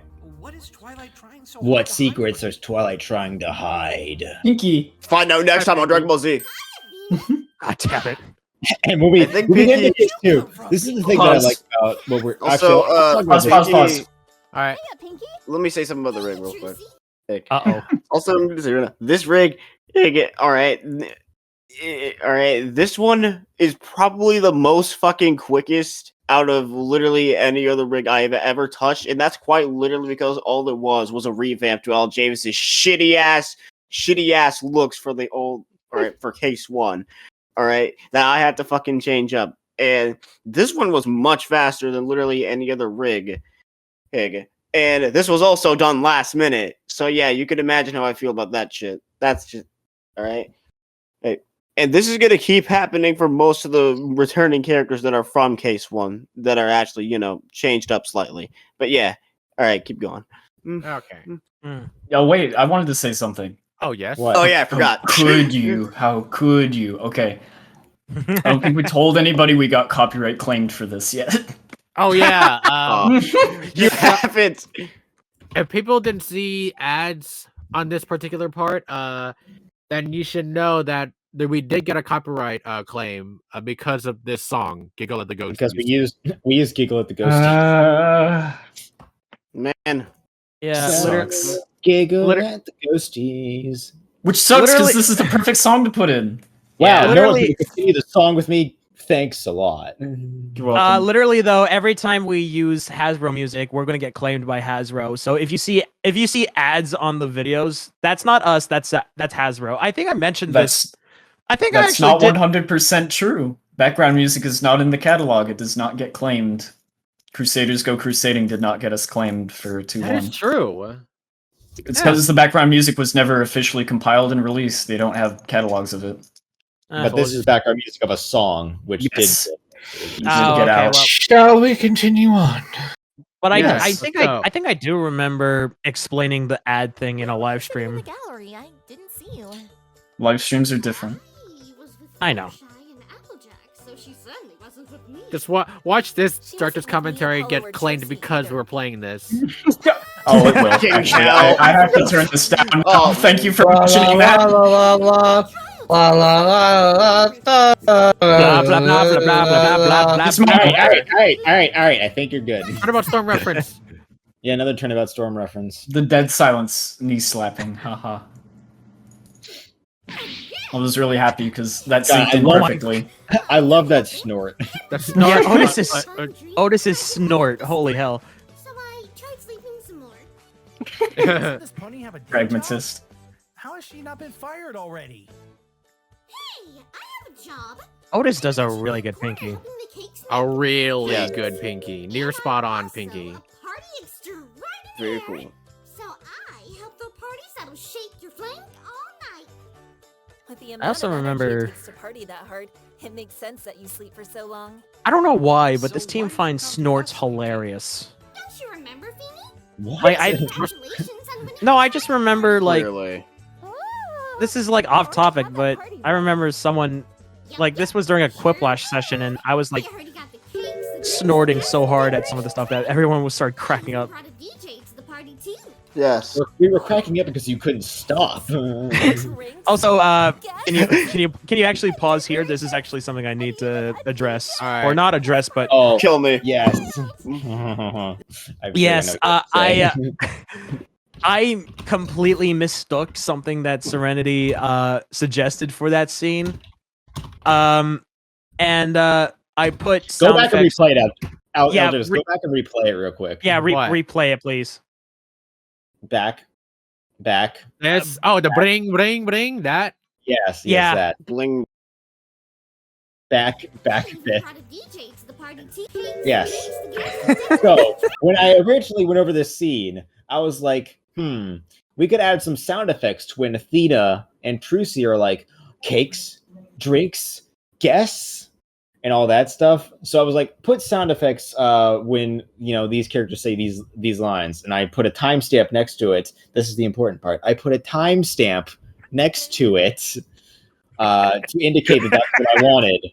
Speaker 13: What secrets is Twilight trying to hide?
Speaker 5: Pinky.
Speaker 3: Find out next time on Dragon Ball Z.
Speaker 2: God damn it.
Speaker 4: And when we
Speaker 3: think
Speaker 4: get
Speaker 3: Pinky-
Speaker 4: into this too, this is the thing that I like about what we're
Speaker 3: Also,
Speaker 5: pause.
Speaker 1: All right.
Speaker 3: Let me say something about the rig real quick.
Speaker 2: Uh-oh.
Speaker 3: Also, this rig, all right, this one is probably the most fucking quickest out of literally any other rig I have ever touched, and that's quite literally because all it was a revamp to Al Javis's shitty ass looks for the old, for case 1, that I had to fucking change up, and this one was much faster than literally any other rig. And this was also done last minute. So yeah, you could imagine how I feel about that shit. That's just alright. Hey. And this is gonna keep happening for most of the returning characters that are from case 1 that are actually, changed up slightly. But yeah. Alright, keep going.
Speaker 1: Okay.
Speaker 5: Yo, wait, I wanted to say something.
Speaker 1: Oh yes.
Speaker 3: What? Oh yeah, I forgot.
Speaker 5: How could you? Okay. I don't think we told anybody we got copyright claimed for this yet.
Speaker 1: Oh yeah.
Speaker 3: You haven't.
Speaker 1: If people didn't see ads on this particular part, then you should know that we did get a copyright claim because of this song, "Giggle at the Ghost."
Speaker 4: Because we used "Giggle at the Ghost."
Speaker 3: Man.
Speaker 2: Yeah.
Speaker 5: Sucks.
Speaker 4: Giggle at the Ghosties.
Speaker 5: Which sucks because
Speaker 2: Literally-
Speaker 5: this is the perfect song to put in.
Speaker 4: Wow,
Speaker 2: Yeah,
Speaker 4: no one's
Speaker 2: literally-
Speaker 4: going to continue the song with me. Thanks a lot.
Speaker 5: You're welcome.
Speaker 2: Literally though, every time we use Hasbro music, we're gonna get claimed by Hasbro. So if you see ads on the videos, that's not us. That's Hasbro. I think I mentioned this. I think I
Speaker 5: That's
Speaker 2: actually
Speaker 5: not
Speaker 2: did.
Speaker 5: 100% true. Background music is not in the catalog. It does not get claimed. Crusaders Go Crusading did not get us claimed for too
Speaker 1: That
Speaker 5: long.
Speaker 1: is true.
Speaker 5: It's because the background music was never officially compiled and released. They don't have catalogs of it.
Speaker 4: But this is background music of a song, which
Speaker 5: Yes.
Speaker 4: did.
Speaker 5: You should get out.
Speaker 15: Shall we continue on?
Speaker 2: But I
Speaker 5: Yes.
Speaker 2: think I do remember explaining the ad thing in a live stream.
Speaker 11: Gallery, I didn't see you.
Speaker 5: Live streams are different.
Speaker 2: I know.
Speaker 11: So she certainly wasn't with me.
Speaker 1: Just watch this director's commentary get claimed because we're playing this.
Speaker 5: Oh, it will. Actually, I have to turn this down. Oh, thank you for mentioning that.
Speaker 15: La la la la
Speaker 2: Blah blah blah blah blah blah blah blah.
Speaker 5: It's my-
Speaker 4: All right. I think you're good.
Speaker 1: What about Storm reference?
Speaker 4: Yeah, another Turnabout Storm reference.
Speaker 5: The dead silence knee slapping. Haha. I was really happy because that synced in perfectly.
Speaker 4: I love that snort.
Speaker 1: That's snort.
Speaker 2: Yeah, Otis's snort. Holy hell.
Speaker 11: So I tried sleeping some more.
Speaker 18: Doesn't this pony have a day job?
Speaker 5: Pragmatist.
Speaker 18: How has she not been fired already?
Speaker 11: Hey, I have a job.
Speaker 2: Otis does a really good Pinky.
Speaker 1: A really
Speaker 3: Yes.
Speaker 1: good Pinky. Near spot on Pinky.
Speaker 11: Party extraordinary.
Speaker 3: Very cool.
Speaker 11: So I help throw parties that'll shake your flank all night.
Speaker 7: With the
Speaker 2: I also
Speaker 7: amount of energy
Speaker 2: remember-
Speaker 7: it takes to party that hard, it makes sense that you sleep for so long.
Speaker 2: I don't know why, but this team finds snorts hilarious.
Speaker 11: Don't you remember, Feeny?
Speaker 4: What?
Speaker 2: Like I
Speaker 11: Congratulations on winning.
Speaker 2: no, I just remember like
Speaker 3: Clearly.
Speaker 2: this is like off topic, but I remember someone like this was during a Quiplash session, and I was like
Speaker 11: I heard you got the cakes and
Speaker 2: snorting so hard at some of the stuff that everyone would start cracking up.
Speaker 11: brought a DJ to the party too.
Speaker 3: Yes.
Speaker 4: We were cracking up because you couldn't stop.
Speaker 2: Also, can you actually pause here? This is actually something I need to address,
Speaker 1: Alright.
Speaker 2: or not address, but
Speaker 4: Oh,
Speaker 3: Kill me.
Speaker 4: yes.
Speaker 2: yes, I completely mistook something that Serenity suggested for that scene, and I put
Speaker 4: Go
Speaker 2: sound
Speaker 4: back and
Speaker 2: effects-
Speaker 4: replay it out.
Speaker 2: Yeah,
Speaker 4: Elders, go back and replay it real quick.
Speaker 2: Yeah,
Speaker 1: What?
Speaker 2: replay it, please.
Speaker 4: Back.
Speaker 1: Yes. Oh, the bring that.
Speaker 4: Yes,
Speaker 2: Yeah.
Speaker 4: that.
Speaker 3: Bling.
Speaker 4: Back bit.
Speaker 11: Brought a DJ to the
Speaker 4: Yes. So when I originally went over this scene, I was like, we could add some sound effects to when Athena and Trucy are like, cakes, drinks, guests, and all that stuff. So I was like, put sound effects when these characters say these lines, and I put a timestamp next to it. This is the important part. I put a timestamp next to it to indicate that that's what I wanted.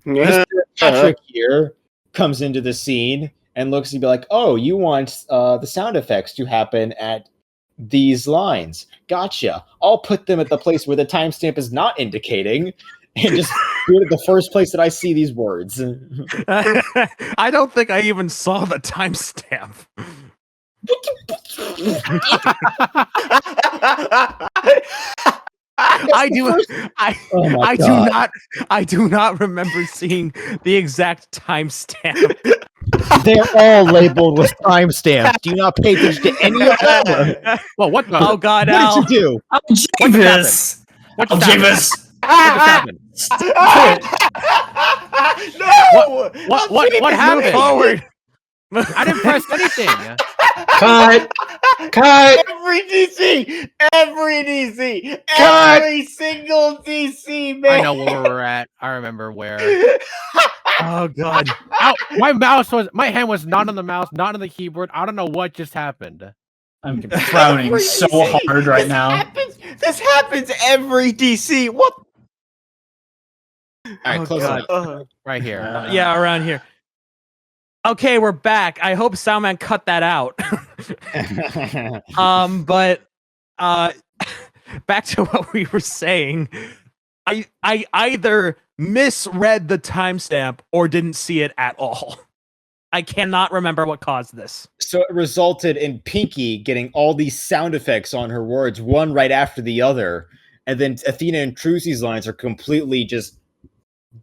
Speaker 4: Mr. Patrick here comes into the scene and looks and be like, "Oh, you want the sound effects to happen at these lines? Gotcha. I'll put them at the place where the timestamp is not indicating, and just do it at the first place that I see these words."
Speaker 2: I don't think I even saw the timestamp. I do not remember seeing the exact timestamp.
Speaker 4: They're all labeled with timestamps. Do you not pay attention to any of them?
Speaker 1: Well, what the?
Speaker 2: Oh God,
Speaker 4: what
Speaker 2: Al.
Speaker 4: did you do?
Speaker 5: Aljavis!
Speaker 1: What just happened?
Speaker 3: No!
Speaker 1: What happened?
Speaker 2: Forward.
Speaker 1: I didn't press anything.
Speaker 10: Cut! Cut!
Speaker 3: Every DC! Every single DC, man!
Speaker 1: I know where we're at. I remember where.
Speaker 2: Oh God!
Speaker 1: Ow, my hand was not on the mouse, not on the keyboard. I don't know what just happened.
Speaker 5: I'm frowning so hard right now.
Speaker 3: This happens every DC. What?
Speaker 4: All right, close enough.
Speaker 1: Right here.
Speaker 2: Yeah, around here. Okay, we're back. I hope Soundman cut that out. But back to what we were saying. I either misread the timestamp or didn't see it at all. I cannot remember what caused this.
Speaker 4: So it resulted in Pinky getting all these sound effects on her words, one right after the other, and then Athena and Trucy's lines are completely just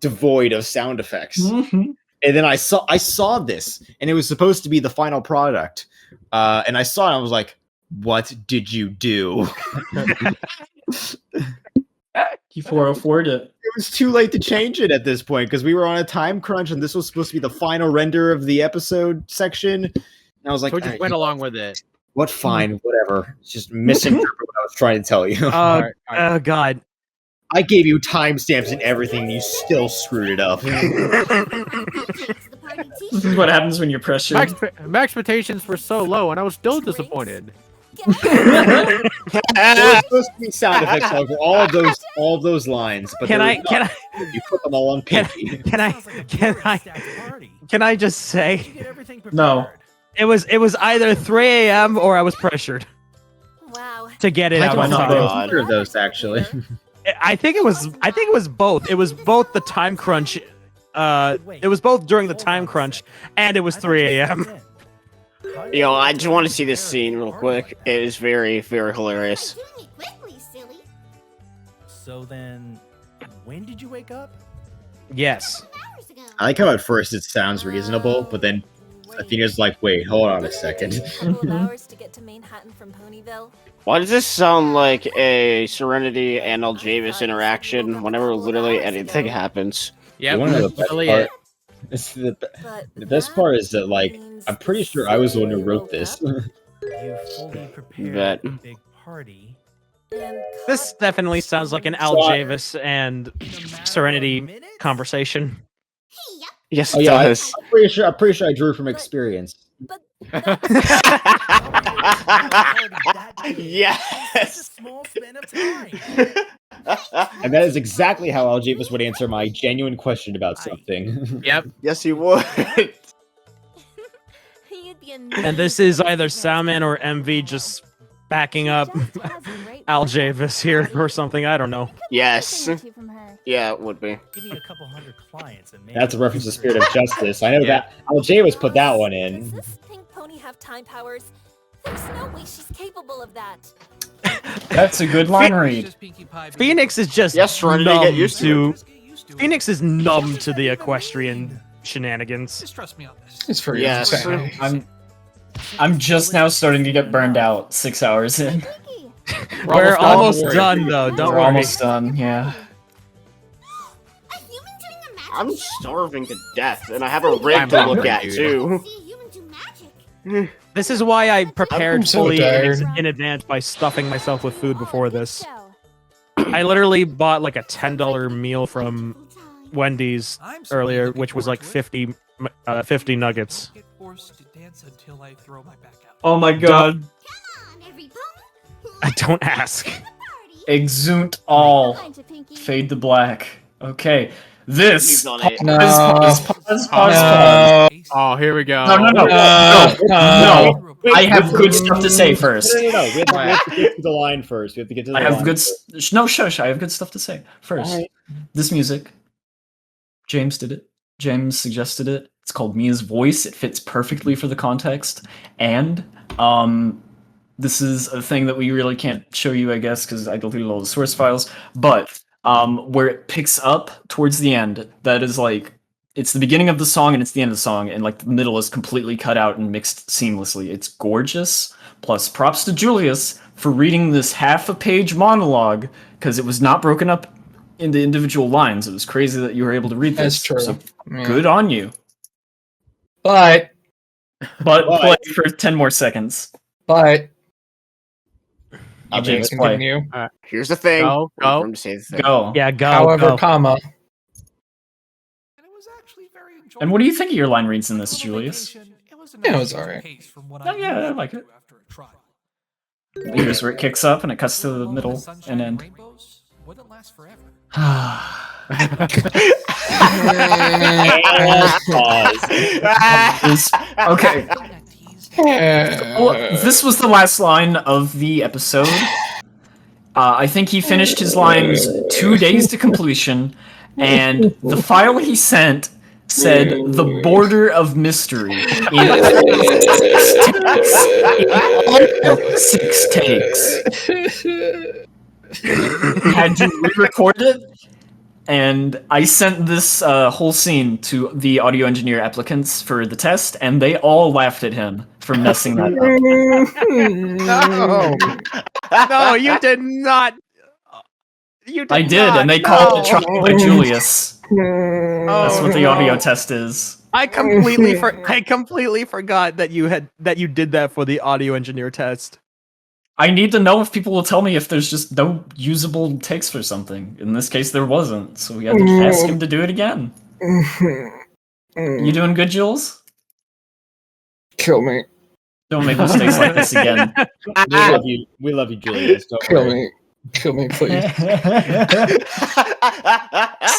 Speaker 4: devoid of sound effects.
Speaker 5: Mm-hmm.
Speaker 4: And then I saw this, and it was supposed to be the final product. And I saw it, and I was like, "What did you do?"
Speaker 5: You 404'd it.
Speaker 4: It was too late to change it at this point because we were on a time crunch, and this was supposed to be the final render of the episode section. And I was like,
Speaker 1: so we just went along with it.
Speaker 4: What? Fine, whatever. It's just missing what I was trying to tell you.
Speaker 2: Oh God.
Speaker 4: I gave you timestamps and everything, and you still screwed it up.
Speaker 5: This is what happens when you're pressured.
Speaker 1: My expectations were so low, and I was still disappointed.
Speaker 4: There was supposed to be sound effects over all those lines, but
Speaker 2: Can I
Speaker 4: you put them all on Pinky.
Speaker 2: Can I just say
Speaker 5: no?
Speaker 2: It was either 3 a.m. or I was pressured.
Speaker 7: Wow.
Speaker 2: To get it out
Speaker 4: I
Speaker 2: on
Speaker 4: don't
Speaker 2: time.
Speaker 4: know either of those actually.
Speaker 2: I think it was both. It was both the time crunch. It was both during the time crunch, and it was 3 a.m.
Speaker 3: I just want to see this scene real quick. It is very, very hilarious.
Speaker 18: So then, when did you wake up?
Speaker 2: Yes.
Speaker 4: I like how at first it sounds reasonable, but then Athena's like, "Wait, hold on a second."
Speaker 7: Hours to get to Manhattan from Ponyville.
Speaker 3: Why does this sound like a Serenity and Aljavis interaction whenever literally anything happens?
Speaker 1: Yeah,
Speaker 4: One of the
Speaker 1: that's
Speaker 4: best
Speaker 1: really
Speaker 4: part-
Speaker 1: it.
Speaker 4: the best part is that, like, I'm pretty sure I was the one who wrote this.
Speaker 18: You fully prepared
Speaker 3: Bet.
Speaker 18: a big party.
Speaker 2: This definitely sounds like an Aljavis and Serenity conversation.
Speaker 3: Yes,
Speaker 4: Oh
Speaker 3: it
Speaker 4: yeah,
Speaker 3: does.
Speaker 4: I'm pretty sure I drew from experience.
Speaker 3: Yes.
Speaker 18: Small span of time.
Speaker 4: And that is exactly how Aljavis would answer my genuine question about something.
Speaker 1: Yep.
Speaker 3: Yes, he would.
Speaker 2: And this is either Soundman or MV just backing up Aljavis here or something. I don't know.
Speaker 3: Yes. Yeah, it would be.
Speaker 18: Give me a couple hundred clients and maybe
Speaker 4: That's a reference to Spirit of Justice. I know that Aljavis put that one in.
Speaker 7: Does this pink pony have time powers? There's no way she's capable of that.
Speaker 5: That's a good line read.
Speaker 2: Phoenix is just
Speaker 3: Serenity,
Speaker 2: numb
Speaker 3: get used to it.
Speaker 2: Phoenix is numb to the equestrian shenanigans.
Speaker 8: Just trust me on this.
Speaker 5: It's for
Speaker 3: Yes.
Speaker 5: I'm just now starting to get burned out 6 hours in.
Speaker 2: We're almost done though. Don't
Speaker 5: We're
Speaker 2: worry.
Speaker 5: almost done. Yeah.
Speaker 3: I'm starving to death, and I have a rig to look at too.
Speaker 2: This is why I prepared
Speaker 15: I'm so
Speaker 2: fully
Speaker 15: tired.
Speaker 2: in advance by stuffing myself with food before this. I literally bought like a $10 meal from Wendy's earlier, which was like 50 nuggets.
Speaker 8: Get forced to dance until I throw my back out.
Speaker 5: Oh my god.
Speaker 2: I don't ask.
Speaker 5: Exunt all. Fade to black. Okay. This.
Speaker 3: He's on
Speaker 5: Pause,
Speaker 3: it.
Speaker 5: pause.
Speaker 1: Oh, here we go.
Speaker 5: No. I have good stuff to say first.
Speaker 4: No. We have to get to the line first. We have to get to the
Speaker 5: I
Speaker 4: line.
Speaker 5: have good. No, shush. I have good stuff to say first.
Speaker 4: Alright.
Speaker 5: This music. James did it. James suggested it. It's called Mia's Voice. It fits perfectly for the context. And this is a thing that we really can't show you, I guess, because I deleted all the source files. But where it picks up towards the end, that is like, it's the beginning of the song and it's the end of the song, and like the middle is completely cut out and mixed seamlessly. It's gorgeous. Plus, props to Julius for reading this half a page monologue, because it was not broken up into individual lines. It was crazy that you were able to read this.
Speaker 15: That's true.
Speaker 5: So
Speaker 15: Yeah.
Speaker 5: good on you.
Speaker 15: But
Speaker 5: Play for 10 more seconds.
Speaker 15: James,
Speaker 5: play.
Speaker 15: continue.
Speaker 3: Here's the thing.
Speaker 1: Go.
Speaker 3: I'm to say the thing.
Speaker 5: Go.
Speaker 2: Yeah, go.
Speaker 15: However,
Speaker 2: go.
Speaker 15: comma.
Speaker 5: And what do you think of your line reads in this, Julius?
Speaker 15: Yeah, it was alright.
Speaker 5: Oh, yeah, I like it. Here's where it kicks up and it cuts to the middle and end.
Speaker 8: Wouldn't last forever.
Speaker 5: Okay. Well, this was the last line of the episode. I think he finished his lines 2 days to completion, and the file he sent said the border of mystery in 6 takes. He had to re-record it, and I sent this whole scene to the audio engineer applicants for the test, and they all laughed at him for messing that up.
Speaker 2: No, you did not. You did
Speaker 5: I did,
Speaker 2: not.
Speaker 5: and they called it Trial by Julius. That's what the audio test is.
Speaker 2: I completely forgot that you did that for the audio engineer test.
Speaker 5: I need to know if people will tell me if there's just no usable takes for something. In this case, there wasn't, so we had to ask him to do it again. You doing good, Jules?
Speaker 15: Kill me.
Speaker 5: Don't make mistakes like this again.
Speaker 4: We love you, Julius. Don't
Speaker 15: Kill
Speaker 4: worry.
Speaker 15: me. Kill me, please.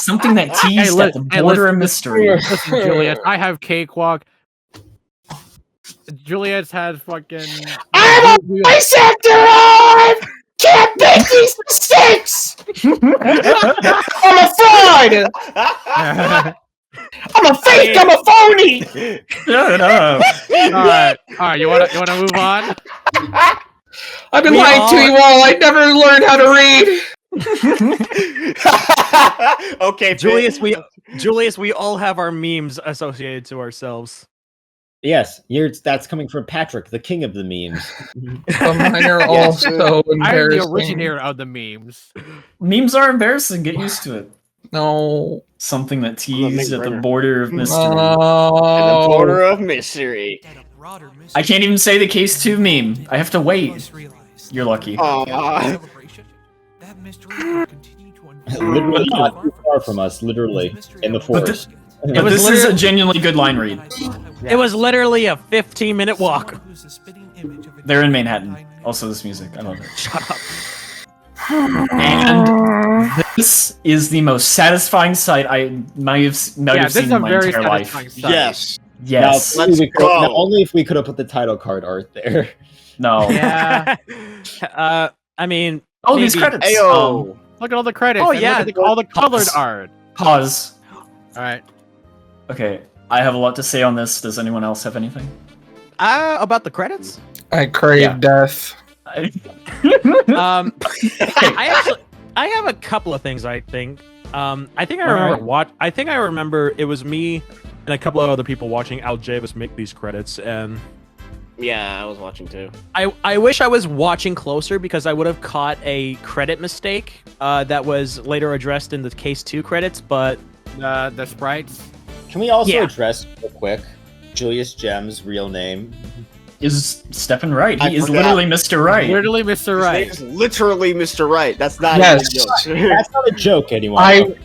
Speaker 5: Something that teased at the border of mystery.
Speaker 1: Listen, Julius, I have cakewalk. Julius has fucking.
Speaker 19: I'm a bisector! Can't make these mistakes! I'm a fraud! I'm a fake! I'm a phony!
Speaker 5: Shut up!
Speaker 1: Alright. You wanna move on?
Speaker 15: I've been lying to you all. I never learned how to read.
Speaker 3: Okay,
Speaker 2: Julius, we all have our memes associated to ourselves.
Speaker 4: Yes, that's coming from Patrick, the king of the memes.
Speaker 15: Mine are all so
Speaker 1: I'm the
Speaker 15: embarrassing.
Speaker 1: originator of the memes.
Speaker 5: Memes are embarrassing. Get used to it.
Speaker 15: No.
Speaker 5: Something that teased at the border of mystery.
Speaker 3: And the border of mystery.
Speaker 5: I can't even say the case 2 meme. I have to wait. You're lucky.
Speaker 4: Literally not too far from us, literally, in the forest.
Speaker 5: But this is a genuinely good line read.
Speaker 2: It was literally a 15-minute walk.
Speaker 5: They're in Manhattan. Also, this music. I love it. Shut up. And this is the most satisfying sight I might have seen in my entire life.
Speaker 3: Yes.
Speaker 5: Yes.
Speaker 4: Now, only if we could have put the title card art there.
Speaker 5: No.
Speaker 2: Yeah. I mean.
Speaker 5: Oh, these credits.
Speaker 1: Ayo. Look at all the credits.
Speaker 2: Oh,
Speaker 1: and
Speaker 2: yeah.
Speaker 1: Look at all the colored art.
Speaker 5: Pause.
Speaker 1: All right.
Speaker 5: Okay. I have a lot to say on this. Does anyone else have anything?
Speaker 2: About the credits?
Speaker 15: I crave death.
Speaker 2: I have a couple of things. I think. I think I remember it was me and a couple of other people watching Al Javis make these credits, and
Speaker 3: yeah, I was watching too.
Speaker 2: I wish I was watching closer because I would have caught a credit mistake that was later addressed in the case 2 credits, but
Speaker 1: the sprites.
Speaker 13: Can we also
Speaker 2: Yeah.
Speaker 13: address real quick JULIUSGEM's real name?
Speaker 5: Is Stephen Right?
Speaker 3: I
Speaker 5: He is
Speaker 3: forgot.
Speaker 5: literally Mr. Right.
Speaker 1: Literally Mr. Right.
Speaker 3: His name is literally Mr. Right. That's not
Speaker 10: Yes.
Speaker 3: even a joke.
Speaker 13: That's not a joke, anyone.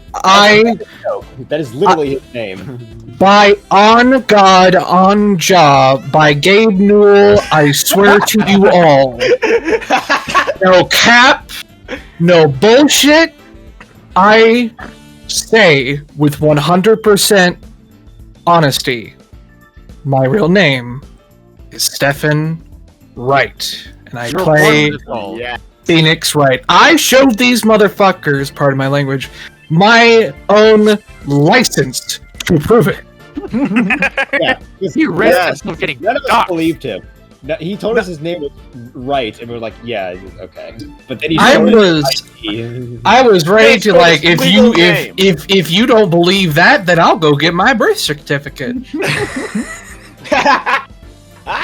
Speaker 13: That is literally his name.
Speaker 15: By on God, on job, by Gabe Newell, I swear to you all. No cap, no bullshit. I say with 100% honesty, my real name is Stephen Wright, and I
Speaker 1: You're
Speaker 15: play
Speaker 1: wonderful.
Speaker 3: Yeah.
Speaker 15: Phoenix Wright. I showed these motherfuckers, pardon my language, my own license to prove it.
Speaker 13: Yeah,
Speaker 1: He risked himself getting
Speaker 13: none of us
Speaker 1: doxxed.
Speaker 13: believed him. No, he told us his name was Right, and we were like, "Yeah, okay." But then he
Speaker 15: I
Speaker 13: showed
Speaker 15: was-
Speaker 13: us ID.
Speaker 15: I was ready
Speaker 3: It's
Speaker 15: to
Speaker 3: his
Speaker 15: like, if
Speaker 3: legal
Speaker 15: you
Speaker 3: name.
Speaker 15: if you don't believe that, then I'll go get my birth certificate.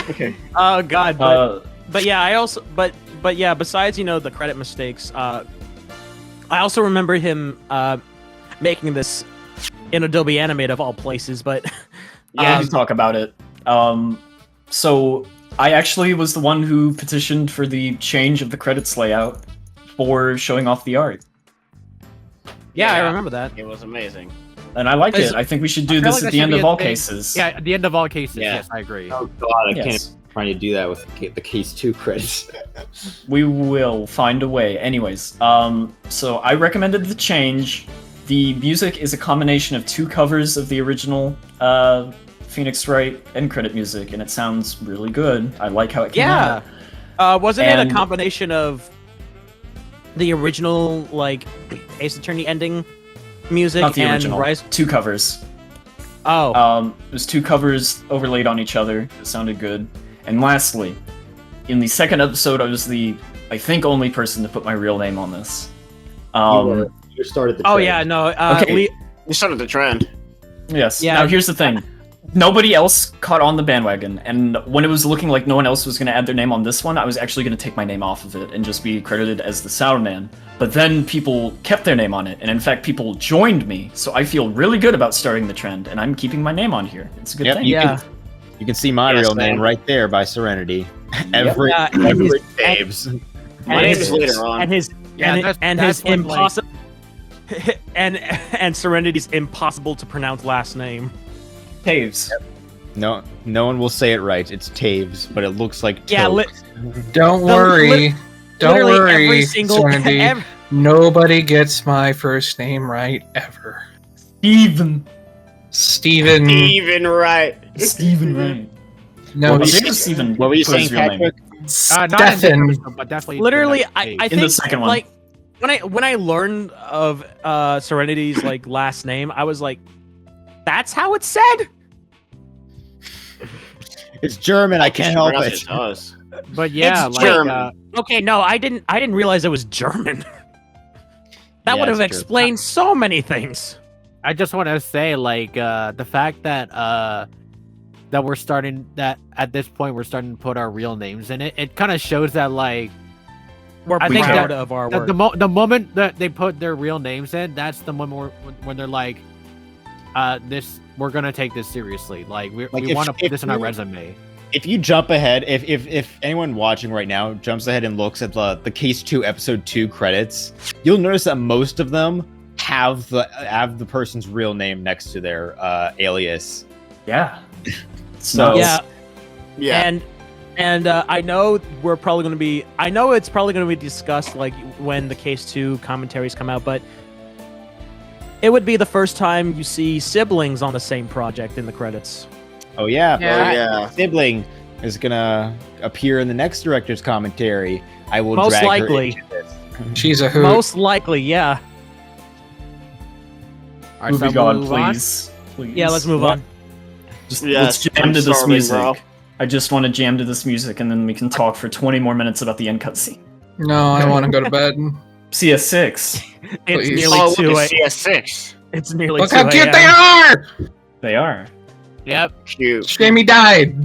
Speaker 3: Okay.
Speaker 2: Oh God, but yeah, I also but yeah, besides the credit mistakes, I also remember him making this in Adobe Animate of all places. But
Speaker 5: Yeah, to talk about it. So I actually was the one who petitioned for the change of the credits layout for showing off the art.
Speaker 2: yeah, I remember that.
Speaker 3: It was amazing.
Speaker 5: And I like it. I think we should do this at the end of all cases.
Speaker 1: Yeah, at the end of all cases.
Speaker 3: Yeah.
Speaker 1: Yes, I agree.
Speaker 4: Oh god, I
Speaker 5: Yes.
Speaker 4: can't trying to do that with the case 2 credits.
Speaker 5: We will find a way. Anyways, so I recommended the change. The music is a combination of 2 covers of the original Phoenix Wright end credit music, and it sounds really good. I like how it came
Speaker 2: Yeah,
Speaker 5: out.
Speaker 2: wasn't it
Speaker 5: And-
Speaker 2: a combination of the original Ace Attorney ending music
Speaker 5: Not the
Speaker 2: and
Speaker 5: original.
Speaker 2: Rise?
Speaker 5: 2 covers.
Speaker 2: Oh,
Speaker 5: There's 2 covers overlaid on each other. It sounded good. And lastly, in the second episode, I was the, I think, only person to put my real name on this.
Speaker 4: You started the
Speaker 2: oh
Speaker 4: trend.
Speaker 2: yeah, no.
Speaker 5: Okay.
Speaker 3: You started the trend.
Speaker 5: Yes.
Speaker 2: Yeah.
Speaker 5: Now here's the thing. Nobody else caught on the bandwagon, and when it was looking like no one else was going to add their name on this one, I was actually going to take my name off of it and just be credited as the Soundman. But then people kept their name on it, and in fact, people joined me, so I feel really good about starting the trend, and I'm keeping my name on here. It's a good
Speaker 13: Yep,
Speaker 5: thing.
Speaker 13: you can see my
Speaker 3: Yes,
Speaker 13: real
Speaker 3: man.
Speaker 13: name right there by Serenity. Every
Speaker 2: Yeah, and
Speaker 13: every
Speaker 2: his-
Speaker 13: saves.
Speaker 3: My name is later on.
Speaker 2: and his
Speaker 1: Yeah,
Speaker 2: and,
Speaker 1: that's-
Speaker 2: and
Speaker 1: that's
Speaker 2: his
Speaker 1: when, like-
Speaker 2: impossible and Serenity's impossible to pronounce last name.
Speaker 5: Taves.
Speaker 13: No one will say it right. It's Taves, but it looks like
Speaker 2: Yeah,
Speaker 13: Toves.
Speaker 15: Don't
Speaker 2: The-
Speaker 15: worry. Don't
Speaker 2: literally every
Speaker 15: worry,
Speaker 2: single-
Speaker 15: Serenity. Nobody gets my first name right ever.
Speaker 5: Steven.
Speaker 15: Steven.
Speaker 3: Even right.
Speaker 5: Steven Right.
Speaker 15: No,
Speaker 5: Well,
Speaker 15: it's-
Speaker 5: maybe Steven
Speaker 13: What were you
Speaker 5: was
Speaker 13: saying,
Speaker 5: his real name.
Speaker 13: Patrick?
Speaker 1: Not in this
Speaker 15: Stefan.
Speaker 1: episode, but definitely.
Speaker 2: Literally,
Speaker 1: in the
Speaker 2: I
Speaker 1: next
Speaker 5: In the
Speaker 2: think
Speaker 5: second one.
Speaker 2: like when I learned of Serenity's last name, I was like, that's how it's said.
Speaker 13: It's German. I can't help
Speaker 3: Pronounce
Speaker 13: it.
Speaker 3: to us.
Speaker 1: But yeah,
Speaker 2: It's
Speaker 1: like
Speaker 3: German.
Speaker 2: Okay, no, I didn't realize it was German. That
Speaker 13: Yeah,
Speaker 2: would have
Speaker 13: it's true.
Speaker 2: explained so many things.
Speaker 1: I just want to say, the fact that that we're starting that at this point we're starting to put our real names in it. It kind of shows that
Speaker 2: We're
Speaker 1: I think
Speaker 2: proud
Speaker 1: that-
Speaker 2: of our
Speaker 1: the,
Speaker 2: work.
Speaker 1: the moment that they put their real names in, that's the moment when they're like, we're gonna take this seriously. Like we
Speaker 13: Like,
Speaker 1: want to put
Speaker 13: if
Speaker 1: this in our
Speaker 13: you-
Speaker 1: resume.
Speaker 13: If you jump ahead, if anyone watching right now jumps ahead and looks at the Case 2 Episode 2 credits, you'll notice that most of them have the person's real name next to their alias.
Speaker 5: Yeah.
Speaker 13: So
Speaker 2: Yeah,
Speaker 3: Yeah.
Speaker 2: and I know we're probably going to be. I know it's probably going to be discussed when the Case 2 commentaries come out, but it would be the first time you see siblings on the same project in the credits.
Speaker 13: Oh yeah,
Speaker 3: Yeah. Yeah.
Speaker 13: Sibling is gonna appear in the next director's commentary. I will
Speaker 2: Most
Speaker 13: drag her
Speaker 2: likely.
Speaker 13: into this.
Speaker 15: She's a hoot.
Speaker 2: Most likely, yeah.
Speaker 1: All right,
Speaker 5: Movie
Speaker 1: so
Speaker 5: God,
Speaker 1: move on.
Speaker 5: please. Please.
Speaker 2: Yeah, let's move on.
Speaker 5: Just,
Speaker 3: Yes,
Speaker 5: let's jam
Speaker 3: I'm
Speaker 5: to this
Speaker 3: starving,
Speaker 5: music.
Speaker 3: bro.
Speaker 5: I just want to jam to this music, and then we can talk for 20 more minutes about the end cutscene.
Speaker 15: No, I want to go to bed.
Speaker 5: CS6.
Speaker 2: It's
Speaker 15: Please.
Speaker 2: nearly
Speaker 3: Oh,
Speaker 2: 2
Speaker 3: look
Speaker 2: a-
Speaker 3: at CS6.
Speaker 2: It's nearly
Speaker 15: Look
Speaker 2: 2
Speaker 15: how cute
Speaker 2: a.m.
Speaker 15: they are!
Speaker 5: They are.
Speaker 1: Yep.
Speaker 3: Cute.
Speaker 15: Shame he died.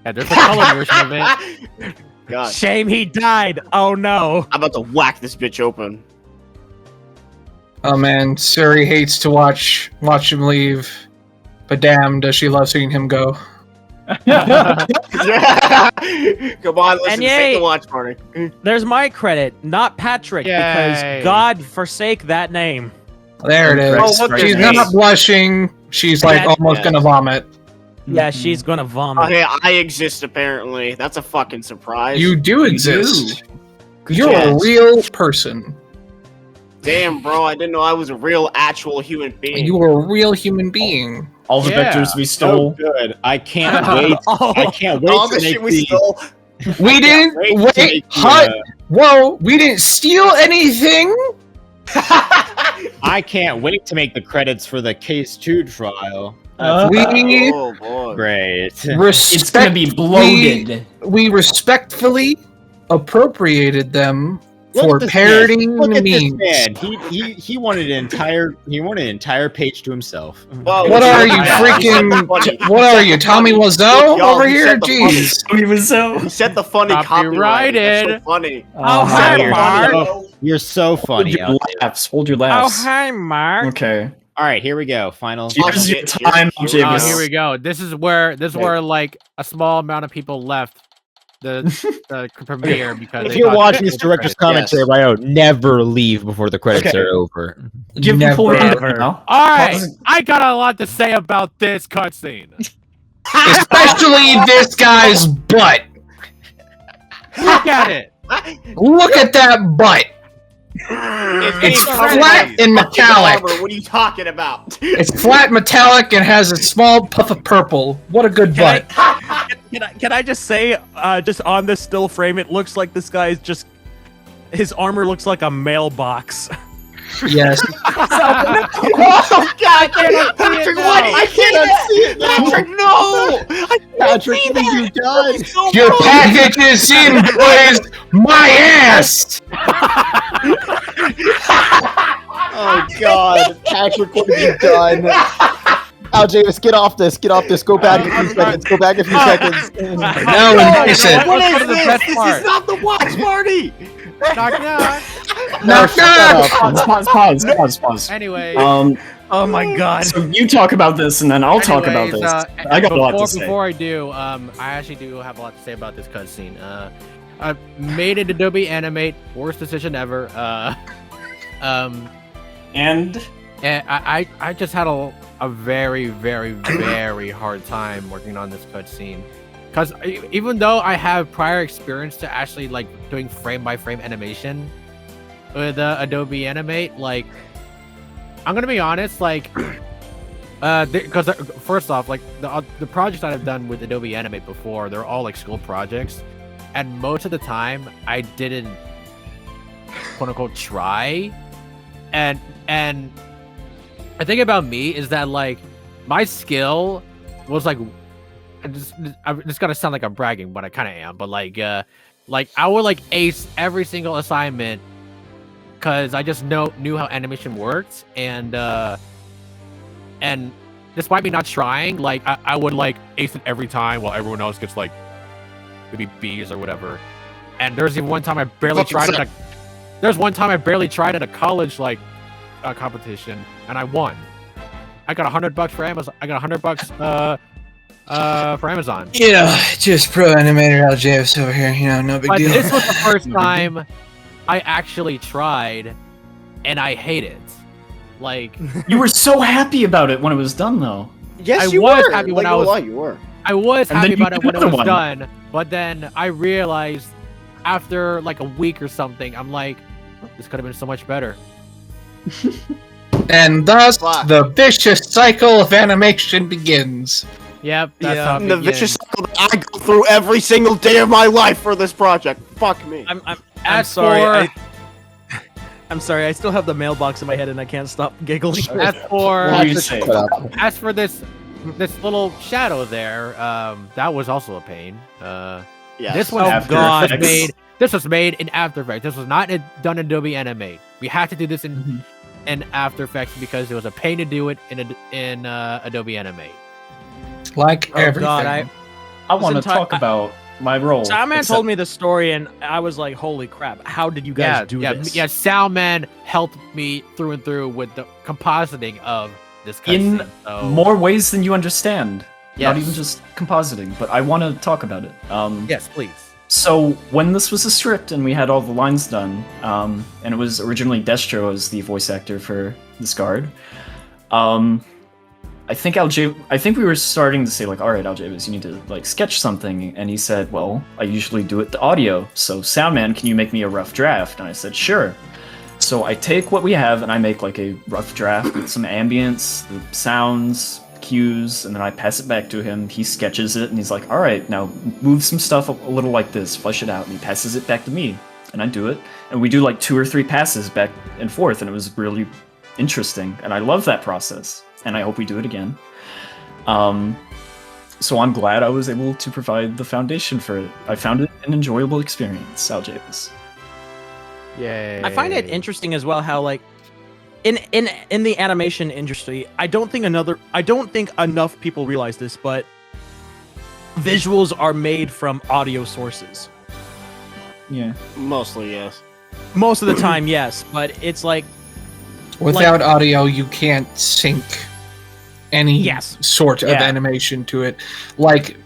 Speaker 1: Yeah, there's a color version of it.
Speaker 3: God.
Speaker 2: Shame he died. Oh no.
Speaker 3: I'm about to whack this bitch open.
Speaker 15: Oh man, Suri hates to watch him leave, but damn, does she love seeing him go.
Speaker 3: Yeah. Come on, listen,
Speaker 2: And
Speaker 3: take
Speaker 2: yay,
Speaker 3: the watch party.
Speaker 2: there's my credit, not Patrick,
Speaker 1: Yay.
Speaker 2: because God forsake that name.
Speaker 15: There it is.
Speaker 3: Oh, look
Speaker 15: She's
Speaker 3: at this.
Speaker 15: not blushing. She's like
Speaker 2: That-
Speaker 15: almost gonna vomit.
Speaker 2: Yeah, she's gonna vomit.
Speaker 3: Oh, hey, I exist apparently. That's a fucking surprise.
Speaker 15: You do exist. You're
Speaker 3: Yes.
Speaker 15: a real person.
Speaker 3: Damn, bro, I didn't know I was a real, actual human being.
Speaker 15: You are a real human being.
Speaker 5: All the vectors we stole.
Speaker 13: So good. I can't wait. I can't wait
Speaker 3: All
Speaker 13: to
Speaker 3: the
Speaker 13: make
Speaker 3: shit we stole.
Speaker 15: We didn't
Speaker 13: wait to
Speaker 15: wait.
Speaker 13: make
Speaker 15: Hut.
Speaker 13: the,
Speaker 15: Whoa, we didn't steal anything.
Speaker 13: I can't wait to make the credits for the Case 2 trial.
Speaker 15: We
Speaker 3: Oh boy.
Speaker 13: Great.
Speaker 5: It's gonna be bloated.
Speaker 15: We respectfully appropriated them
Speaker 13: Look
Speaker 15: for
Speaker 13: at this
Speaker 15: parodying
Speaker 13: man. Look
Speaker 15: the
Speaker 13: at this
Speaker 15: memes.
Speaker 13: man. He wanted an entire page to himself.
Speaker 3: Well,
Speaker 15: What are you
Speaker 3: he said
Speaker 15: freaking?
Speaker 3: the funny-
Speaker 15: What are you, Tommy Wiseau
Speaker 3: Yo,
Speaker 15: over
Speaker 3: he
Speaker 15: here?
Speaker 3: said the funny-
Speaker 15: Jeez.
Speaker 3: He said the funny copyright. That's so funny.
Speaker 2: Oh, hi, Mark.
Speaker 13: You're so funny.
Speaker 5: Hold your laughs. Hold your
Speaker 2: Oh,
Speaker 5: laughs.
Speaker 2: hi, Mark.
Speaker 5: Okay.
Speaker 13: All right, here we go. Final.
Speaker 5: Here's your time,
Speaker 1: Oh,
Speaker 5: James.
Speaker 1: here we go. This is where like a small amount of people left the premiere because
Speaker 13: If
Speaker 1: they
Speaker 13: you're
Speaker 1: thought
Speaker 13: watching
Speaker 1: it
Speaker 13: this
Speaker 1: was
Speaker 13: director's
Speaker 1: credits.
Speaker 13: commentary, right now, never leave before the credits
Speaker 5: Okay.
Speaker 13: are over.
Speaker 5: Give me full
Speaker 15: Never.
Speaker 5: rundown now.
Speaker 1: All right, I got a lot to say about this cutscene.
Speaker 15: Especially this guy's butt.
Speaker 1: Look at it.
Speaker 15: Look at that butt. It's flat and metallic.
Speaker 3: Armor, what are you talking about?
Speaker 15: It's flat, metallic, and has a small puff of purple. What a good butt.
Speaker 2: Can I just say, just on this still frame, it looks like this guy's just his armor looks like a mailbox.
Speaker 15: Yes.
Speaker 3: Oh God, Patrick, what? I can't see it. Patrick, no!
Speaker 13: Patrick, what have you done?
Speaker 15: Your package is in, boys. My ass.
Speaker 13: Oh God, Patrick, what have you done? Al Javis, get off this. Get off this. Go back a few seconds. Go back a few seconds.
Speaker 15: No, embrace it.
Speaker 3: What is
Speaker 1: the
Speaker 3: this?
Speaker 1: best
Speaker 3: This
Speaker 1: part.
Speaker 3: is not the watch party!
Speaker 1: Knock knock.
Speaker 15: Knock, knock.
Speaker 5: Pause.
Speaker 1: Anyway,
Speaker 2: Oh my god.
Speaker 5: So you talk about this, and then I'll talk about this. I got a lot to say.
Speaker 1: Before I do, I actually do have a lot to say about this cutscene. I made it Adobe Animate, worst decision ever.
Speaker 5: And
Speaker 1: I just had a very, very, very hard time working on this cutscene. Because even though I have prior experience to actually like doing frame-by-frame animation with Adobe Animate, like, I'm gonna be honest, like, because first off, like the projects that I've done with Adobe Animate before, they're all like school projects, and most of the time I didn't quote unquote try, and the thing about me is that like my skill was like, I'm just gonna sound like I'm bragging, but I kind of am, but like I would like ace every single assignment because I just knew how animation worked, and despite me not trying, like I would like ace it every time while everyone else gets like maybe B's or whatever. And there's even one time I barely tried it. There's one time I barely tried at a college like competition, and I won. I got $100 for Amazon. I got $100 for Amazon.
Speaker 15: Yeah, just pro animator Al Javis over here. You know, no big
Speaker 1: But
Speaker 15: deal.
Speaker 1: this was the first time I actually tried, and I hate it. Like,
Speaker 5: you were so happy about it when it was done, though.
Speaker 3: Yes,
Speaker 1: I
Speaker 3: you
Speaker 1: was
Speaker 3: were.
Speaker 1: happy when
Speaker 3: Like,
Speaker 1: I was.
Speaker 3: well, you were.
Speaker 1: I was
Speaker 5: And
Speaker 1: happy
Speaker 5: then you
Speaker 1: about it
Speaker 5: did
Speaker 1: when it
Speaker 5: another
Speaker 1: was
Speaker 5: one.
Speaker 1: done, but then I realized after like a week or something, I'm like, this could have been so much better.
Speaker 15: And thus, the vicious cycle of animation begins.
Speaker 1: Yep, that's how it
Speaker 3: The
Speaker 1: begins.
Speaker 3: vicious cycle that I go through every single day of my life for this project. Fuck me.
Speaker 2: I'm
Speaker 1: As
Speaker 2: sorry.
Speaker 1: for-
Speaker 2: I'm sorry. I still have the mailbox in my head and I can't stop giggling.
Speaker 1: As for
Speaker 5: What were you saying?
Speaker 1: as for this little shadow there, that was also a pain.
Speaker 3: Yes.
Speaker 1: This one
Speaker 5: After
Speaker 2: God.
Speaker 5: Effects.
Speaker 1: This was made in After Effects. This was not done in Adobe Animate. We had to do this in After Effects because it was a pain to do it in Adobe Animate.
Speaker 15: Like
Speaker 2: Oh
Speaker 15: everything.
Speaker 2: god,
Speaker 5: I want to
Speaker 2: entire-
Speaker 5: talk about my role.
Speaker 2: Soundman told me the story, and I was like, "Holy crap! How did you guys do this?"
Speaker 1: Yeah, Soundman helped me through and through with the compositing of this
Speaker 5: In
Speaker 1: cutscene, so-
Speaker 5: more ways than you understand. Not
Speaker 1: Yes.
Speaker 5: even just compositing, but I want to talk about it.
Speaker 1: Yes, please.
Speaker 5: So when this was a script and we had all the lines done, and it was originally Destro as the voice actor for this guard, I think we were starting to say like, all right, Aljavis, you need to like sketch something, and he said, well, I usually do it to audio, so Soundman, can you make me a rough draft? And I said, sure. So I take what we have and I make like a rough draft with some ambience, the sounds, cues, and then I pass it back to him. He sketches it and he's like, all right, now move some stuff a little like this, flesh it out, and he passes it back to me, and I do it, and we do like 2 or 3 passes back and forth, and it was really interesting, and I love that process, and I hope we do it again. So I'm glad I was able to provide the foundation for it. I found it an enjoyable experience, Aljavis.
Speaker 1: Yay.
Speaker 2: I find it interesting as well how like in the animation industry, I don't think enough people realize this, but visuals are made from audio sources.
Speaker 5: Yeah.
Speaker 3: Mostly, yes.
Speaker 2: Most of the time, yes, but it's like
Speaker 15: Without audio, you can't sync any sort of
Speaker 2: Yeah.
Speaker 15: animation to it. Like,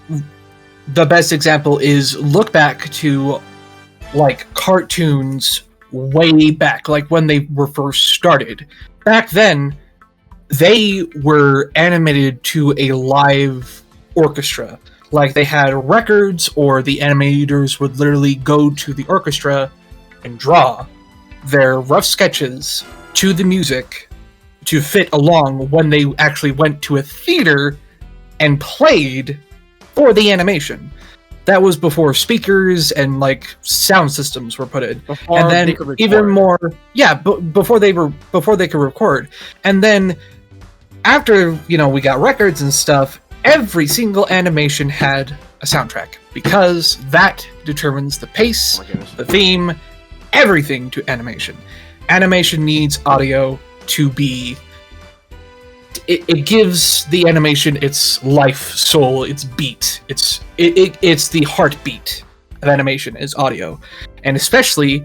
Speaker 15: the best example is look back to, like, cartoons way back, like when they were first started. Back then, they were animated to a live orchestra. Like, they had records, or the animators would literally go to the orchestra and draw their rough sketches to the music to fit along when they actually went to a theater and played for the animation. That was before speakers and like sound systems were put in.
Speaker 1: Before
Speaker 15: and then
Speaker 1: they could record.
Speaker 15: even more, before they could record. And then after, we got records and stuff, every single animation had a soundtrack, because that determines the pace, the theme, everything to animation. Animation needs audio to be... It gives the animation its life, soul, its beat. It's the heartbeat of animation is audio. And especially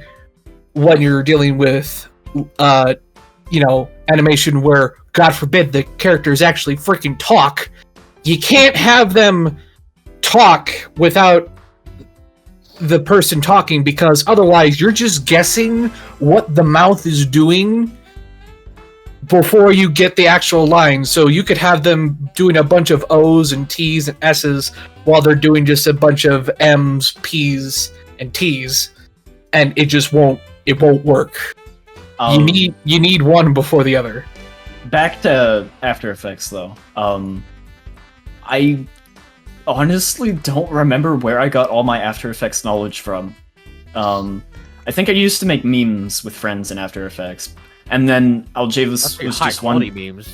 Speaker 15: when you're dealing with, animation where, God forbid, the characters actually freaking talk. You can't have them talk without the person talking, because otherwise you're just guessing what the mouth is doing before you get the actual line. So you could have them doing a bunch of O's and T's and S's while they're doing just a bunch of M's, P's, and T's, and it won't work. You need one before the other.
Speaker 5: Back to After Effects, though. I honestly don't remember where I got all my After Effects knowledge from. I think I used to make memes with friends in After Effects, and then Aljavis was just one.
Speaker 1: Memes.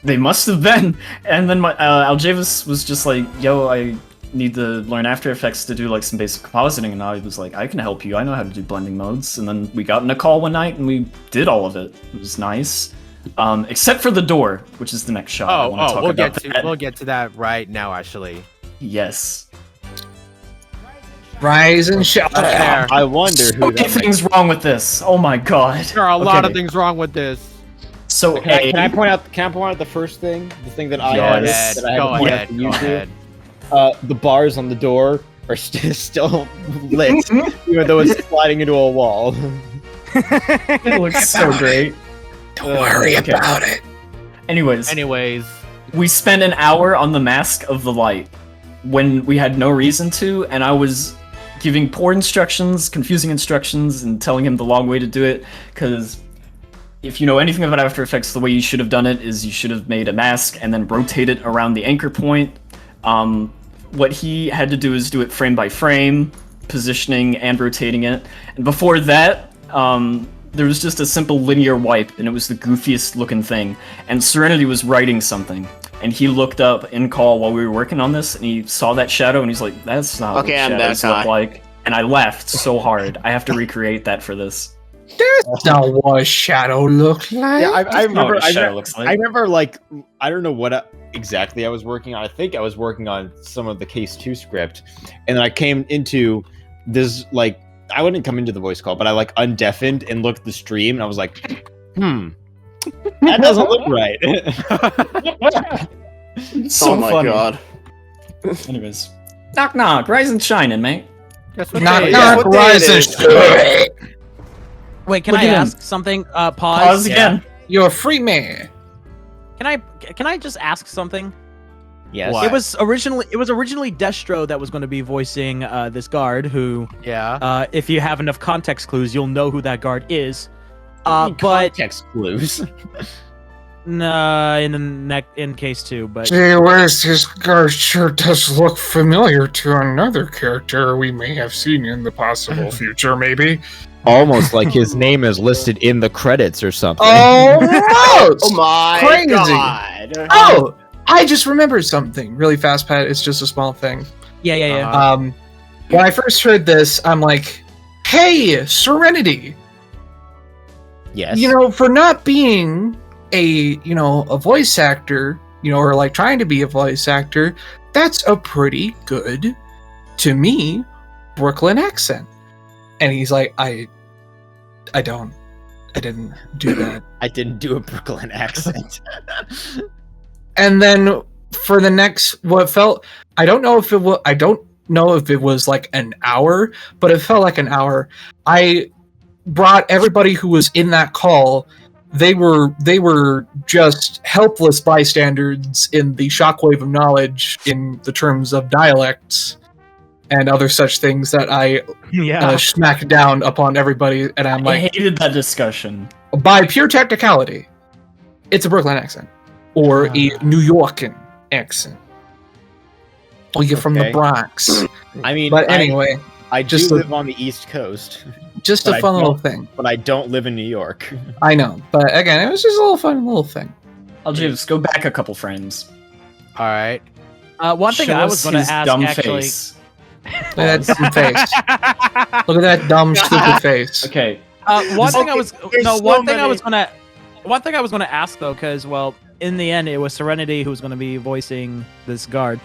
Speaker 5: They must have been. And then Aljavis was just like, "Yo, I need to learn After Effects to do like some basic compositing," and I was like, "I can help you. I know how to do blending modes." And then we got in a call one night and we did all of it. It was nice. Except for the door, which is the next shot. I wanna talk about that.
Speaker 1: We'll get to that right now, actually.
Speaker 5: Yes.
Speaker 15: Rise and shine.
Speaker 4: I wonder who.
Speaker 5: So many things wrong with this. Oh my god.
Speaker 1: There are a lot of things wrong with this.
Speaker 5: So
Speaker 4: can I point out the first thing? The thing that I had that I had to point out to you two? The bars on the door are still lit, even though it's sliding into a wall.
Speaker 5: It looks so great.
Speaker 15: Don't worry about it.
Speaker 5: Anyways,
Speaker 1: we
Speaker 5: spent an hour on the mask of the light when we had no reason to, and I was giving poor instructions, confusing instructions, and telling him the long way to do it, because if you know anything about After Effects, the way you should have done it is you should have made a mask and then rotate it around the anchor point. What he had to do is do it frame by frame, positioning and rotating it. And before that, there was just a simple linear wipe, and it was the goofiest looking thing. And Serenity was writing something, and he looked up in call while we were working on this, and he saw that shadow, and he's like, "That's not what shadows look like." And I laughed so hard. I have to recreate that for this.
Speaker 10: That's
Speaker 15: not what a shadow look like.
Speaker 10: Yeah, I
Speaker 5: That's not
Speaker 10: remember.
Speaker 5: what a shadow looks like.
Speaker 10: I remember, like, I don't know what exactly I was working on. I think I was working on some of the Case 2 script, and then I came into this, like, I wouldn't come into the voice call, but I, like, undeafened and looked at the stream, and I was like, that doesn't look right.
Speaker 5: So
Speaker 3: Oh my
Speaker 5: funny.
Speaker 3: god.
Speaker 5: Anyways, knock knock, rise and shining, mate.
Speaker 1: That's
Speaker 15: Knock,
Speaker 1: they-
Speaker 15: knock,
Speaker 3: what day
Speaker 15: rise
Speaker 3: it
Speaker 15: and
Speaker 3: is.
Speaker 15: shine.
Speaker 2: Wait, can
Speaker 5: Look
Speaker 2: I
Speaker 5: at him.
Speaker 2: ask something? Pause.
Speaker 5: Pause again.
Speaker 15: You're a free man.
Speaker 2: Can I just ask something?
Speaker 10: Yes.
Speaker 1: What?
Speaker 2: It was originally Destro that was going to be voicing this guard. Who,
Speaker 1: Yeah.
Speaker 2: if you have enough context clues, you'll know who that guard is. But
Speaker 10: Context clues.
Speaker 2: nah, in case 2, but
Speaker 15: Gee whiz, this guard sure does look familiar to another character we may have seen in the possible future, maybe.
Speaker 4: Almost like his name is listed in the credits or something.
Speaker 15: Almost!
Speaker 3: Oh my
Speaker 15: Crazy.
Speaker 3: god.
Speaker 15: Oh! I just remembered something really fast, Pat. It's just a small thing.
Speaker 2: yeah.
Speaker 15: When I first heard this, I'm like, hey, Serenity!
Speaker 10: Yes.
Speaker 15: You know, for not being a voice actor, or like trying to be a voice actor, that's a pretty good, to me, Brooklyn accent. And he's like, I didn't do that.
Speaker 10: I didn't do a Brooklyn accent.
Speaker 15: And then for the next, I don't know if it was like an hour, but it felt like an hour. I brought everybody who was in that call. They were just helpless bystanders in the shockwave of knowledge in the terms of dialects and other such things that I smack down upon everybody. And I'm
Speaker 5: I
Speaker 15: like,
Speaker 5: hated that discussion.
Speaker 15: by pure technicality, it's a Brooklyn accent or a New Yorkan accent. Or you're from the
Speaker 10: Okay.
Speaker 15: Bronx.
Speaker 10: I mean,
Speaker 15: But anyway,
Speaker 10: I do
Speaker 15: just
Speaker 10: live on the East Coast.
Speaker 15: just
Speaker 10: but
Speaker 15: a
Speaker 10: I
Speaker 15: fun little
Speaker 10: don't-
Speaker 15: thing.
Speaker 10: But I don't live in New York.
Speaker 15: I know, but again, it was just a little fun little thing.
Speaker 5: I'll just go back a couple frames.
Speaker 1: All right.
Speaker 2: One thing
Speaker 5: Show
Speaker 2: I was
Speaker 5: us
Speaker 2: going to
Speaker 5: his
Speaker 2: ask
Speaker 5: dumb
Speaker 2: actually.
Speaker 5: face.
Speaker 15: Look at that dumb face. Look at that dumb, stupid face.
Speaker 5: Okay.
Speaker 2: One thing I was
Speaker 3: There's
Speaker 2: no
Speaker 3: so
Speaker 2: one thing I
Speaker 3: many.
Speaker 2: was gonna ask though, because well, in the end, it was Serenity who was going to be voicing this guard.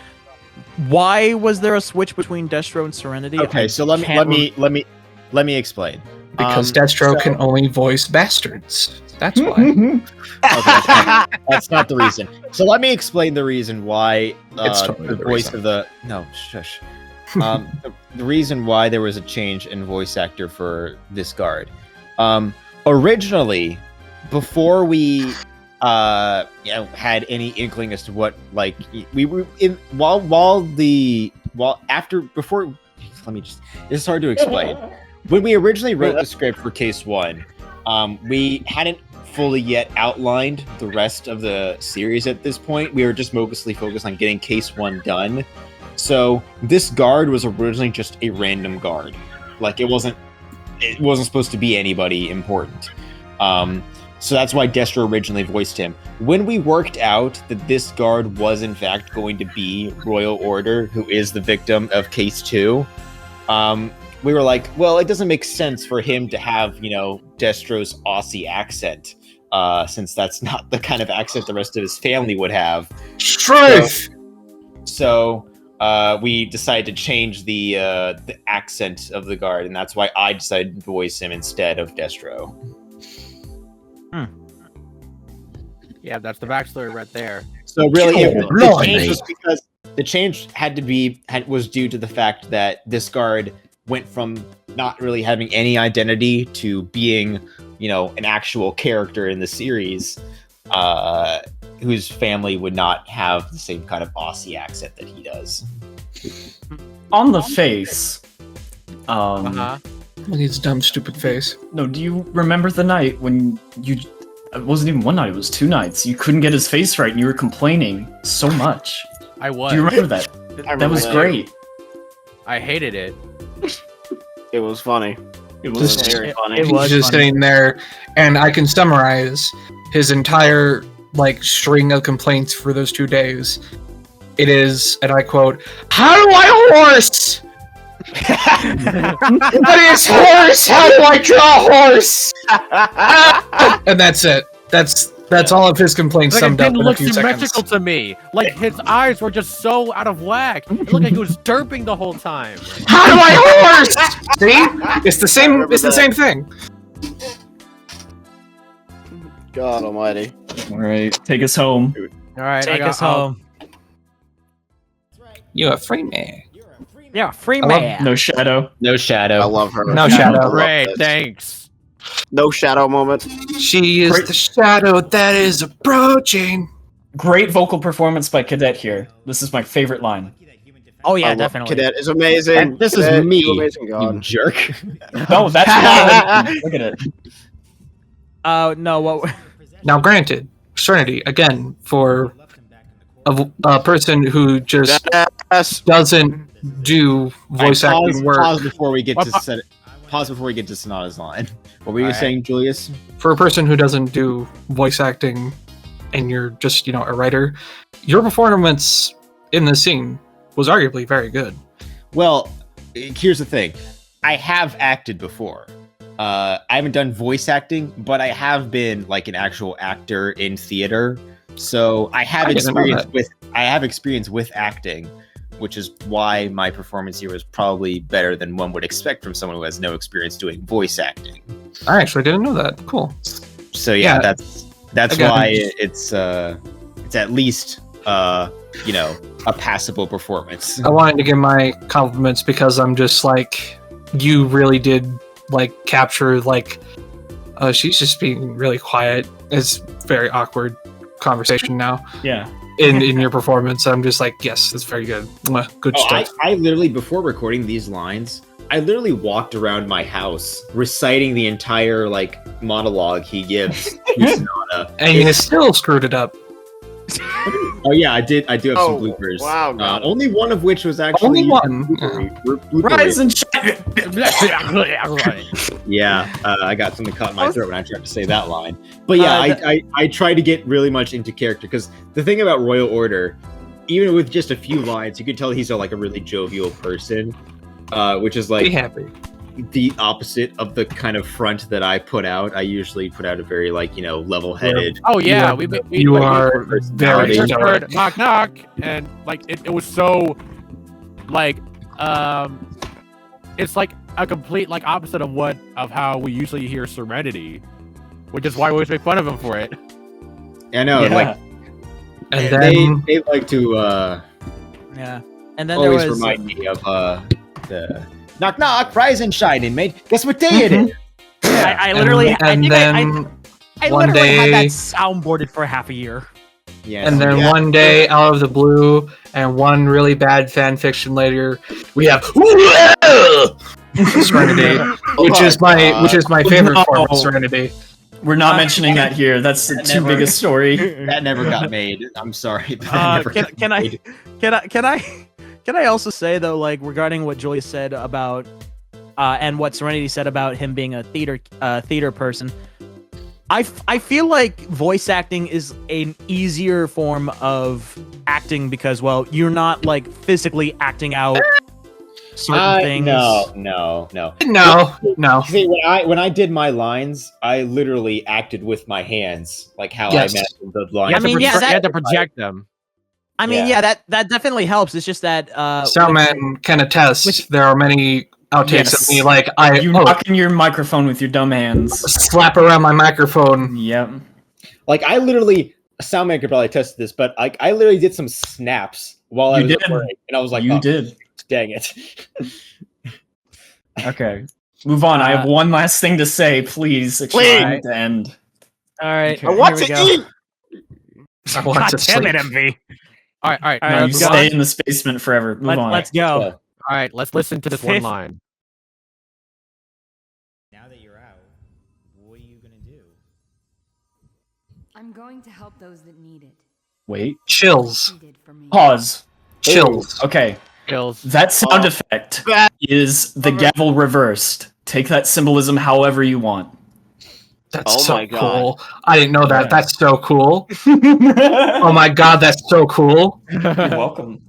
Speaker 2: Why was there a switch between Destro and Serenity?
Speaker 10: Okay, so let me explain.
Speaker 15: Because Destro can only voice bastards. That's why.
Speaker 10: Okay, that's not the reason. So let me explain the reason why
Speaker 15: It's totally
Speaker 10: the
Speaker 15: the
Speaker 10: voice
Speaker 15: reason.
Speaker 10: of the shush. The reason why there was a change in voice actor for this guard. Originally, before we had any inkling as to what we were in it's hard to explain. When we originally wrote the script for Case 1, we hadn't fully yet outlined the rest of the series at this point. We were just mostly focused on getting Case 1 done. So this guard was originally just a random guard. Like it wasn't supposed to be anybody important. So that's why Destro originally voiced him. When we worked out that this guard was in fact going to be Royal Order, who is the victim of Case 2, we were like, well, it doesn't make sense for him to have, Destro's Aussie accent, since that's not the kind of accent the rest of his family would have.
Speaker 15: Strafe!
Speaker 10: So we decided to change the accent of the guard, and that's why I decided to voice him instead of Destro.
Speaker 1: Yeah, that's the backstory right there.
Speaker 10: So really,
Speaker 15: Oh,
Speaker 10: the change
Speaker 15: blimey.
Speaker 10: was because the change was due to the fact that this guard went from not really having any identity to being, an actual character in the series, whose family would not have the same kind of Aussie accent that he does.
Speaker 5: On the face.
Speaker 15: Look at his dumb, stupid face.
Speaker 5: No, do you remember the night when you... It wasn't even one night, it was 2 nights. You couldn't get his face right and you were complaining so much.
Speaker 1: I was.
Speaker 5: Do you remember that? That was great.
Speaker 1: I hated it.
Speaker 3: It was funny. It was
Speaker 15: Just-
Speaker 3: very funny.
Speaker 15: He's just sitting there, and I can summarize his entire string of complaints for those 2 days. It is, and I quote, "How do I horse?
Speaker 19: What is horse? How do I draw horse?
Speaker 15: And that's it. That's all of his complaints
Speaker 1: Like, it
Speaker 15: summed up
Speaker 1: didn't
Speaker 15: in a
Speaker 1: look
Speaker 15: few
Speaker 1: symmetrical
Speaker 15: seconds.
Speaker 1: to me. Like his eyes were just so out of whack. It looked like he was derping the whole time.
Speaker 19: How do I horse?
Speaker 15: See? It's the same. It's the same thing.
Speaker 3: God Almighty!
Speaker 5: All right, take us home.
Speaker 1: All right,
Speaker 2: Take us home.
Speaker 15: You're a free man.
Speaker 2: Yeah, free
Speaker 15: I love-
Speaker 2: man.
Speaker 5: No shadow.
Speaker 4: No shadow.
Speaker 3: I love her.
Speaker 15: No shadow.
Speaker 1: Great, thanks.
Speaker 3: No shadow moment.
Speaker 15: She is
Speaker 5: Great.
Speaker 15: the shadow that is approaching.
Speaker 5: Great vocal performance by Cadet here. This is my favorite line.
Speaker 2: Oh yeah,
Speaker 3: I love
Speaker 2: definitely.
Speaker 3: Cadet is amazing.
Speaker 4: And this
Speaker 3: Cadet,
Speaker 4: is me,
Speaker 3: you amazing
Speaker 4: you
Speaker 3: God.
Speaker 4: jerk.
Speaker 5: No, that's why. Look at it.
Speaker 2: No, what?
Speaker 15: Now, granted, Serenity again for a person who just
Speaker 3: Yes.
Speaker 15: doesn't do voice acting work.
Speaker 4: Pause before we get
Speaker 1: What
Speaker 4: to
Speaker 1: pa-
Speaker 4: set it. Pause before we get to Sonata's line. What were you
Speaker 1: Alright.
Speaker 4: saying, Julius?
Speaker 15: For a person who doesn't do voice acting, and you're just a writer, your performance in this scene was arguably very good.
Speaker 4: Well, here's the thing. I have acted before. I haven't done voice acting, but I have been like an actual actor in theater. So I have
Speaker 15: I didn't know
Speaker 4: experience with acting, which is why my performance here was probably better than one would expect from someone who has no experience doing voice acting.
Speaker 15: I actually didn't know that. Cool.
Speaker 4: So yeah,
Speaker 15: Yeah.
Speaker 4: that's
Speaker 15: Again,
Speaker 4: why it's at least a passable performance.
Speaker 15: I wanted to give my compliments because I'm just like, you really did capture she's just being really quiet. It's very awkward conversation now.
Speaker 5: Yeah.
Speaker 15: In your performance, I'm just like, yes, that's very good. Mwah, good stuff.
Speaker 4: I literally, before recording these lines, I literally walked around my house reciting the entire monologue he gives to Sonata.
Speaker 15: And you still screwed it up.
Speaker 4: Oh yeah, I do have some bloopers.
Speaker 3: Wow, God.
Speaker 4: Only one of which was actually
Speaker 15: Only one.
Speaker 4: bloopery.
Speaker 5: Rise and shine.
Speaker 4: Yeah, I got something caught in my throat when I tried to say that line. But yeah, I try to get really much into character because the thing about Royal Order, even with just a few lines, you could tell he's a really jovial person, which is
Speaker 15: Be happy.
Speaker 4: the opposite of the kind of front that I put out. I usually put out a very level-headed.
Speaker 1: Oh yeah, we
Speaker 15: are very
Speaker 1: just
Speaker 15: dark.
Speaker 1: heard knock knock, and it was so it's like a complete opposite of how we usually hear Serenity, which is why we always make fun of him for it.
Speaker 4: I know,
Speaker 5: Yeah.
Speaker 15: And then
Speaker 4: they like to
Speaker 2: Yeah. And then there
Speaker 4: always
Speaker 2: was
Speaker 4: remind me of the knock knock, rise and shining, mate. Guess what day it is?
Speaker 2: I literally
Speaker 15: and
Speaker 2: I think
Speaker 15: then
Speaker 2: I
Speaker 15: one
Speaker 2: literally had
Speaker 15: day-
Speaker 2: that soundboarded for half a year.
Speaker 4: Yeah.
Speaker 15: And then one day, out of the blue, and one really bad fan fiction later, we have Serenity, which is my favorite form of Serenity.
Speaker 5: We're not mentioning that here. That's the too big a story.
Speaker 4: That never got made. I'm sorry. But that never got
Speaker 2: Can
Speaker 4: made.
Speaker 2: I also say though, regarding what Julius said about and what Serenity said about him being a theater person, I feel like voice acting is an easier form of acting because you're not physically acting out certain things.
Speaker 4: No. See, when I did my lines, I literally acted with my hands, like how
Speaker 15: Yes.
Speaker 4: I imagined the lines.
Speaker 1: You had to project them.
Speaker 2: I mean,
Speaker 4: Yeah.
Speaker 2: that definitely helps. It's just that
Speaker 15: Soundman can attest. There are many outtakes
Speaker 5: Yes.
Speaker 15: of me
Speaker 5: You knocking your microphone with your dumb hands.
Speaker 15: slap around my microphone.
Speaker 5: Yep.
Speaker 4: I literally, Soundman could probably attest to this, but I literally did some snaps while I
Speaker 5: You
Speaker 4: was
Speaker 5: did.
Speaker 4: recording, and I was like,
Speaker 5: You
Speaker 4: oh,
Speaker 5: did.
Speaker 4: dang it.
Speaker 5: Okay. Move on. I have one last thing to say, please. It's
Speaker 3: Please.
Speaker 5: time to end.
Speaker 2: all right.
Speaker 3: I want
Speaker 2: here
Speaker 3: to
Speaker 2: we go.
Speaker 3: eat.
Speaker 15: I want
Speaker 2: God
Speaker 15: to
Speaker 2: damn
Speaker 15: sleep.
Speaker 2: it, MV.
Speaker 1: All right.
Speaker 2: All
Speaker 5: No,
Speaker 2: right,
Speaker 5: you
Speaker 2: let's
Speaker 5: stay
Speaker 2: go.
Speaker 5: in this basement forever. Move on.
Speaker 2: Let's go.
Speaker 1: All right, let's listen to this one line.
Speaker 20: Now that you're out, what are you gonna do?
Speaker 7: I'm going to help those that need it.
Speaker 5: Wait.
Speaker 15: Chills.
Speaker 5: Pause.
Speaker 15: Chills.
Speaker 5: Okay.
Speaker 1: Kills.
Speaker 5: That sound effect is the gavel reversed. Take that symbolism however you want.
Speaker 15: That's
Speaker 3: Oh
Speaker 15: so
Speaker 3: my God.
Speaker 15: cool. I didn't know that.
Speaker 5: Yeah.
Speaker 15: That's so cool. Oh my god, that's so cool.
Speaker 5: You're welcome.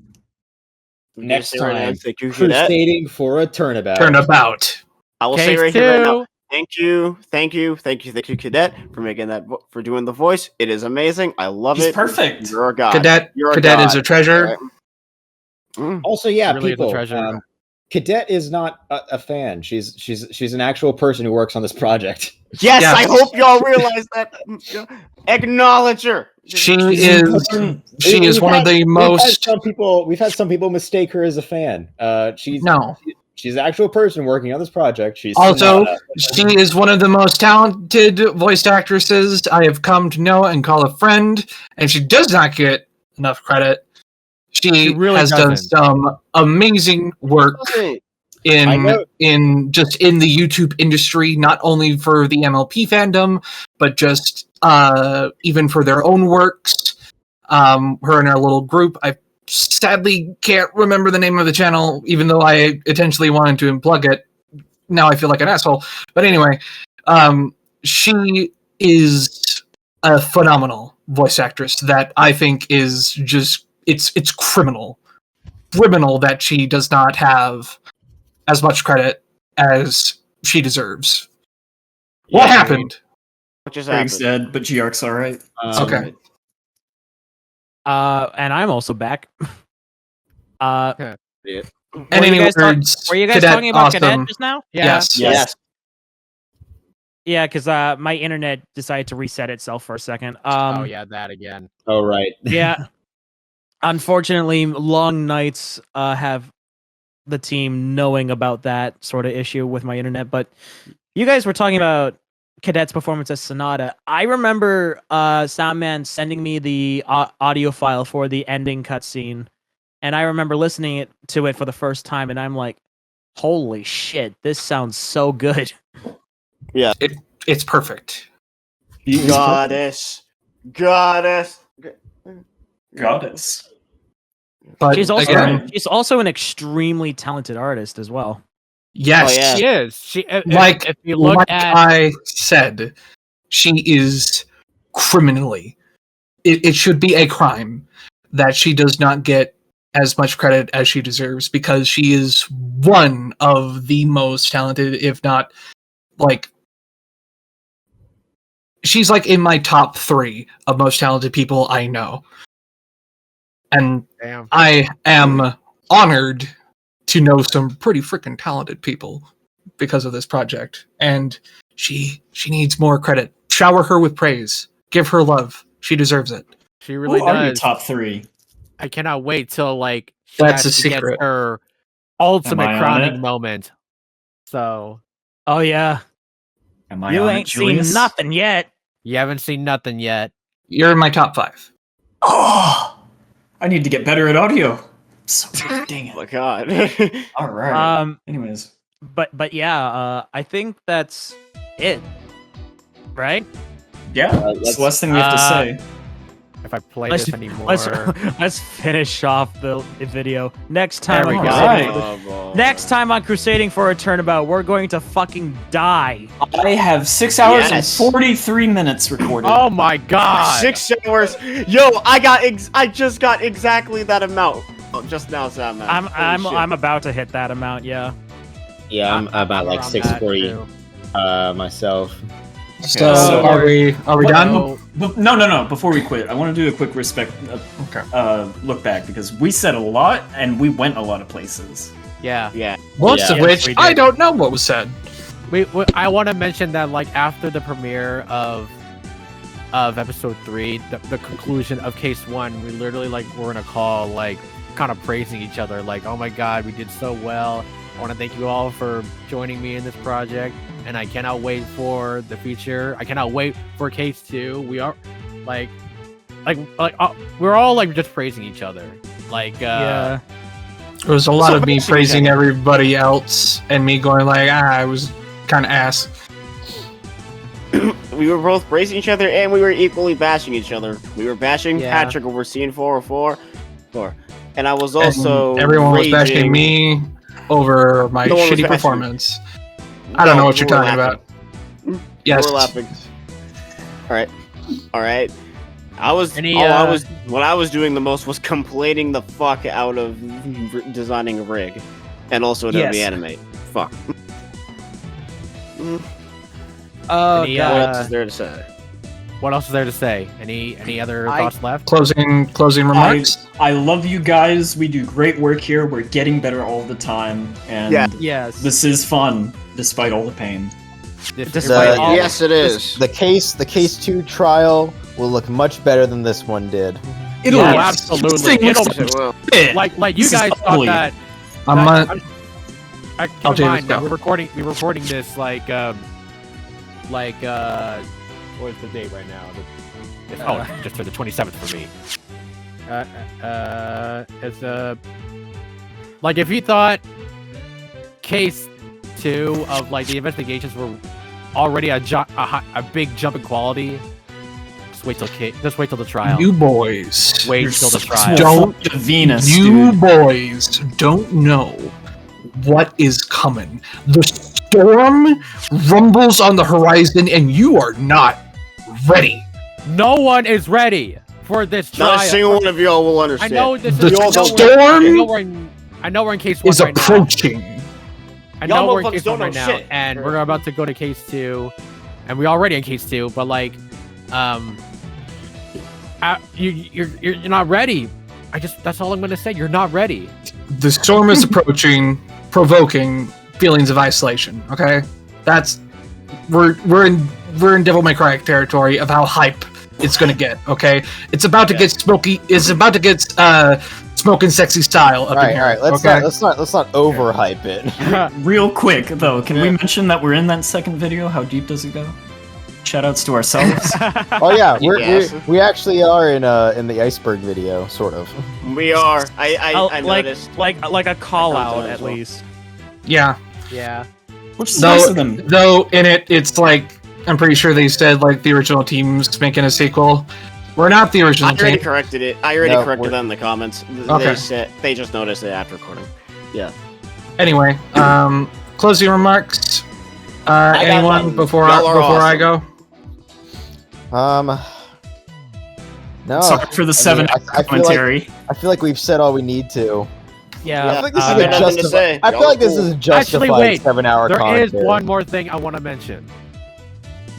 Speaker 13: Next
Speaker 3: Say right now,
Speaker 13: time,
Speaker 3: thank you, Cadet.
Speaker 13: crusading for a turnabout.
Speaker 15: Turnabout.
Speaker 3: I will say
Speaker 1: Case
Speaker 3: right here right now.
Speaker 1: two.
Speaker 3: Thank you, Cadet, for making that, for doing the voice. It is amazing. I love
Speaker 5: He's
Speaker 3: it.
Speaker 5: perfect.
Speaker 3: You're a god.
Speaker 15: Cadet,
Speaker 3: You're a
Speaker 15: Cadet
Speaker 3: god.
Speaker 15: is a treasure.
Speaker 3: Alright.
Speaker 13: Also, yeah,
Speaker 1: Really is a
Speaker 13: people.
Speaker 1: treasure.
Speaker 13: Cadet is not a fan. She's an actual person who works on this project.
Speaker 3: Yes,
Speaker 15: Yes.
Speaker 3: I hope y'all realize that. Acknowledge her.
Speaker 15: She is one of the most.
Speaker 13: We've had some people mistake her as a fan. She's an actual person working on this project. She's
Speaker 15: Also,
Speaker 13: Sonata.
Speaker 15: she is one of the most talented voice actresses I have come to know and call a friend, and she does not get enough credit. She
Speaker 1: really
Speaker 15: has done
Speaker 1: doesn't.
Speaker 15: some amazing work in just in the YouTube industry, not only for the MLP fandom, but just even for their own works. Her and her little group. I sadly can't remember the name of the channel, even though I intentionally wanted to unplug it. Now I feel like an asshole. But anyway, she is a phenomenal voice actress that I think is just it's criminal that she does not have as much credit as she deserves. What happened?
Speaker 3: What just
Speaker 5: Greg's
Speaker 3: happened?
Speaker 5: dead, but Giark's alright.
Speaker 15: Okay.
Speaker 2: And I'm also back.
Speaker 3: Yeah.
Speaker 15: And any words,
Speaker 2: were you guys
Speaker 15: Cadet,
Speaker 2: talking about
Speaker 15: awesome.
Speaker 2: Cadet just now?
Speaker 15: Yes.
Speaker 2: Yeah, because my internet decided to reset itself for a second.
Speaker 1: Oh yeah, that again.
Speaker 13: Oh right.
Speaker 2: Yeah. Unfortunately, long nights have the team knowing about that sort of issue with my internet. But you guys were talking about Cadet's performance as Sonata. I remember Soundman sending me the audio file for the ending cutscene, and I remember listening to it for the first time, and I'm like, "Holy shit, this sounds so good!"
Speaker 3: Yeah,
Speaker 15: it's perfect.
Speaker 3: Goddess.
Speaker 2: But she's also an extremely talented artist as well.
Speaker 15: Yes,
Speaker 1: she is.
Speaker 15: Like
Speaker 1: if you look at,
Speaker 15: I said, she is criminally. It should be a crime that she does not get as much credit as she deserves, because she is one of the most talented, if not like. She's like in my top 3 of most talented people I know. And
Speaker 1: Damn.
Speaker 15: I am honored to know some pretty freaking talented people because of this project. And she needs more credit. Shower her with praise. Give her love. She deserves it.
Speaker 1: She really
Speaker 5: Who
Speaker 1: does.
Speaker 5: are your top 3?
Speaker 1: I cannot wait till like she
Speaker 15: That's a
Speaker 1: actually gets
Speaker 15: secret.
Speaker 1: her ultimate
Speaker 5: Am I on
Speaker 1: crowning
Speaker 5: it?
Speaker 1: moment. So,
Speaker 2: Oh yeah,
Speaker 5: Am I
Speaker 2: you
Speaker 5: on
Speaker 2: ain't
Speaker 5: it, Julius?
Speaker 2: seen nothing yet.
Speaker 1: you haven't seen nothing yet.
Speaker 15: You're in my top 5.
Speaker 5: Oh, I need to get better at audio. So dang it.
Speaker 3: Oh my god.
Speaker 5: All right. Anyways,
Speaker 2: but yeah, I think that's it, right?
Speaker 5: yeah. It's the last thing we have to say.
Speaker 1: If I play
Speaker 2: Let's
Speaker 1: this anymore,
Speaker 2: let's finish off the video. Next time,
Speaker 1: There we
Speaker 2: on
Speaker 1: go.
Speaker 2: Crusading, next time on Crusading for a Turnabout, we're going to fucking die.
Speaker 5: I have 6 hours
Speaker 3: Yes.
Speaker 5: and 43 minutes recorded.
Speaker 1: oh my god,
Speaker 3: 6 hours. Yo, I just got exactly that amount. Oh, just now, Sam.
Speaker 2: I'm about to hit that amount. Yeah.
Speaker 13: Yeah, I'm about like
Speaker 1: around
Speaker 13: 640
Speaker 1: that,
Speaker 13: myself.
Speaker 15: So,
Speaker 5: so-
Speaker 15: are we done?
Speaker 5: No. Before we quit, I want to do a quick look back, because we said a lot and we went a lot of places.
Speaker 1: Yeah.
Speaker 3: Yeah.
Speaker 15: Most of
Speaker 1: Yes,
Speaker 15: which
Speaker 1: we
Speaker 15: I
Speaker 1: did.
Speaker 15: don't know what was said.
Speaker 1: I want to mention that like after the premiere of episode 3, the conclusion of case 1, we literally like were in a call like kind of praising each other, like, oh my god, we did so well. I want to thank you all for joining me in this project, and I cannot wait for the future. I cannot wait for case 2. We are like we're all like just praising each other. Like
Speaker 2: Yeah.
Speaker 15: There was a lot
Speaker 3: So
Speaker 15: of me
Speaker 3: basically-
Speaker 15: praising everybody else and me going like, I was kind of ass.
Speaker 3: We were both praising each other and we were equally bashing each other. We were bashing
Speaker 1: Yeah.
Speaker 3: Patrick over scene 404. And I was also
Speaker 15: And everyone was bashing
Speaker 3: raging-
Speaker 15: me over my
Speaker 3: No one was
Speaker 15: shitty
Speaker 3: bashing
Speaker 15: performance. I don't know what
Speaker 3: we
Speaker 15: you're
Speaker 3: were
Speaker 15: talking
Speaker 3: laughing.
Speaker 15: about. Yes.
Speaker 3: We're laughing. Alright. What I was doing the most was complaining the fuck out of designing a rig, and also Adobe Animate. Fuck.
Speaker 1: Oh,
Speaker 3: What else is there to say?
Speaker 1: What else is there to say? Any other thoughts left?
Speaker 15: Closing remarks.
Speaker 5: I love you guys. We do great work here. We're getting better all the time, and this is fun despite all the pain.
Speaker 3: Yes, it is.
Speaker 4: The case 2 trial will look much better than this one did.
Speaker 1: It'll absolutely. Like you guys thought that. Keep in mind that we're recording this like what is the date right now? Just for the 27th for me. It's like if you thought case 2 of like the investigations were already a big jump in quality. Just wait till the trial.
Speaker 15: You boys,
Speaker 1: wait till the trial.
Speaker 15: Boys don't know what is coming. The storm rumbles on the horizon, and you are not ready.
Speaker 1: No one is ready for this trial.
Speaker 3: Not a single one of y'all will understand.
Speaker 1: I know this
Speaker 15: the
Speaker 1: is
Speaker 15: storm.
Speaker 1: I know we're in case 1
Speaker 15: is
Speaker 1: right
Speaker 15: approaching.
Speaker 1: now. I know we're in case 1 right now, and we're about to go to case 2, and we're already in case 2. But like, you're not ready. That's all I'm gonna say. You're not ready.
Speaker 15: The storm is approaching, provoking feelings of isolation. Okay, we're in Devil May Cry territory of how hype it's gonna get. Okay, it's about to get smoky. It's about to get smoking sexy style up in here.
Speaker 4: All right, let's not overhype it.
Speaker 5: Real quick though, can we mention that we're in that second video? How deep does it go? Shoutouts to ourselves.
Speaker 4: Oh yeah, we actually are in the iceberg video, sort of.
Speaker 3: We are. I noticed.
Speaker 2: Like a call out at least.
Speaker 15: Yeah.
Speaker 1: Yeah.
Speaker 5: Which is nice of them.
Speaker 15: Though in it's like I'm pretty sure they said like the original team's making a sequel. We're not the original team.
Speaker 3: I already corrected it. I already corrected that in the comments.
Speaker 15: Okay.
Speaker 3: They just noticed it after recording. Yeah.
Speaker 15: Anyway, closing remarks. Anyone before I go?
Speaker 4: No.
Speaker 5: Sorry for the 7 commentary.
Speaker 4: I feel like we've said all we need to.
Speaker 1: Yeah.
Speaker 4: I feel like this is a justified
Speaker 1: Actually, wait.
Speaker 4: 7-hour
Speaker 1: There is
Speaker 4: content.
Speaker 1: one more thing I want to mention.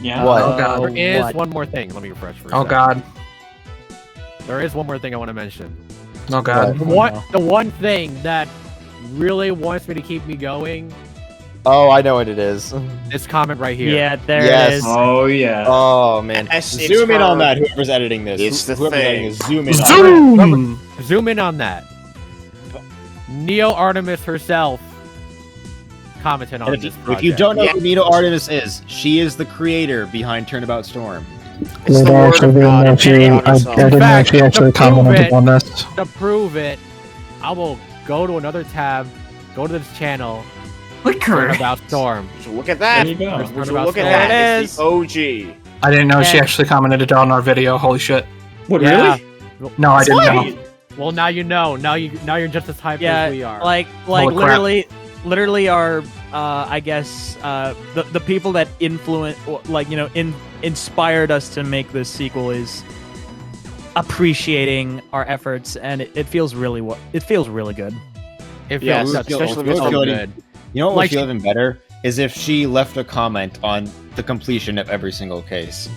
Speaker 5: Yeah.
Speaker 4: What?
Speaker 15: Oh god.
Speaker 1: There is one more thing. Let me refresh for a second.
Speaker 15: God.
Speaker 1: There is one more thing I want to mention.
Speaker 15: Oh god.
Speaker 1: The one thing that really wants me to keep me going.
Speaker 4: Oh, I know what it is.
Speaker 1: This comment right here.
Speaker 2: Yeah, there it is.
Speaker 5: Oh yeah.
Speaker 4: Oh man. Zoom in on that. Whoever's editing this.
Speaker 3: It's the
Speaker 4: Whoever's editing
Speaker 3: thing.
Speaker 4: is zoom in. On that.
Speaker 1: Zoom in on that. Neo Artemis herself commented on this project.
Speaker 4: If you don't know who Neo Artemis is, she is the creator behind Turnabout Storm.
Speaker 15: I didn't know she actually commented on this.
Speaker 1: To prove it, I will go to another tab, go to this channel, Turnabout Storm.
Speaker 3: So look at that.
Speaker 5: There you go.
Speaker 3: Look at that.
Speaker 2: There it
Speaker 3: It's the OG.
Speaker 15: I didn't know she actually commented on our video. Holy shit.
Speaker 5: What,
Speaker 1: Yeah.
Speaker 5: really?
Speaker 15: No, I didn't know.
Speaker 1: Well, now you know. Now you're just as hyped as we are.
Speaker 2: Like
Speaker 15: Holy crap.
Speaker 2: literally our I guess the people that inspired us to make this sequel is appreciating our efforts, and it feels really good.
Speaker 1: It feels
Speaker 3: Yes,
Speaker 1: especially if it's
Speaker 4: feels
Speaker 1: so
Speaker 4: good.
Speaker 1: good.
Speaker 4: You know what
Speaker 1: Like-
Speaker 4: would feel even better is if she left a comment on the completion of every single case.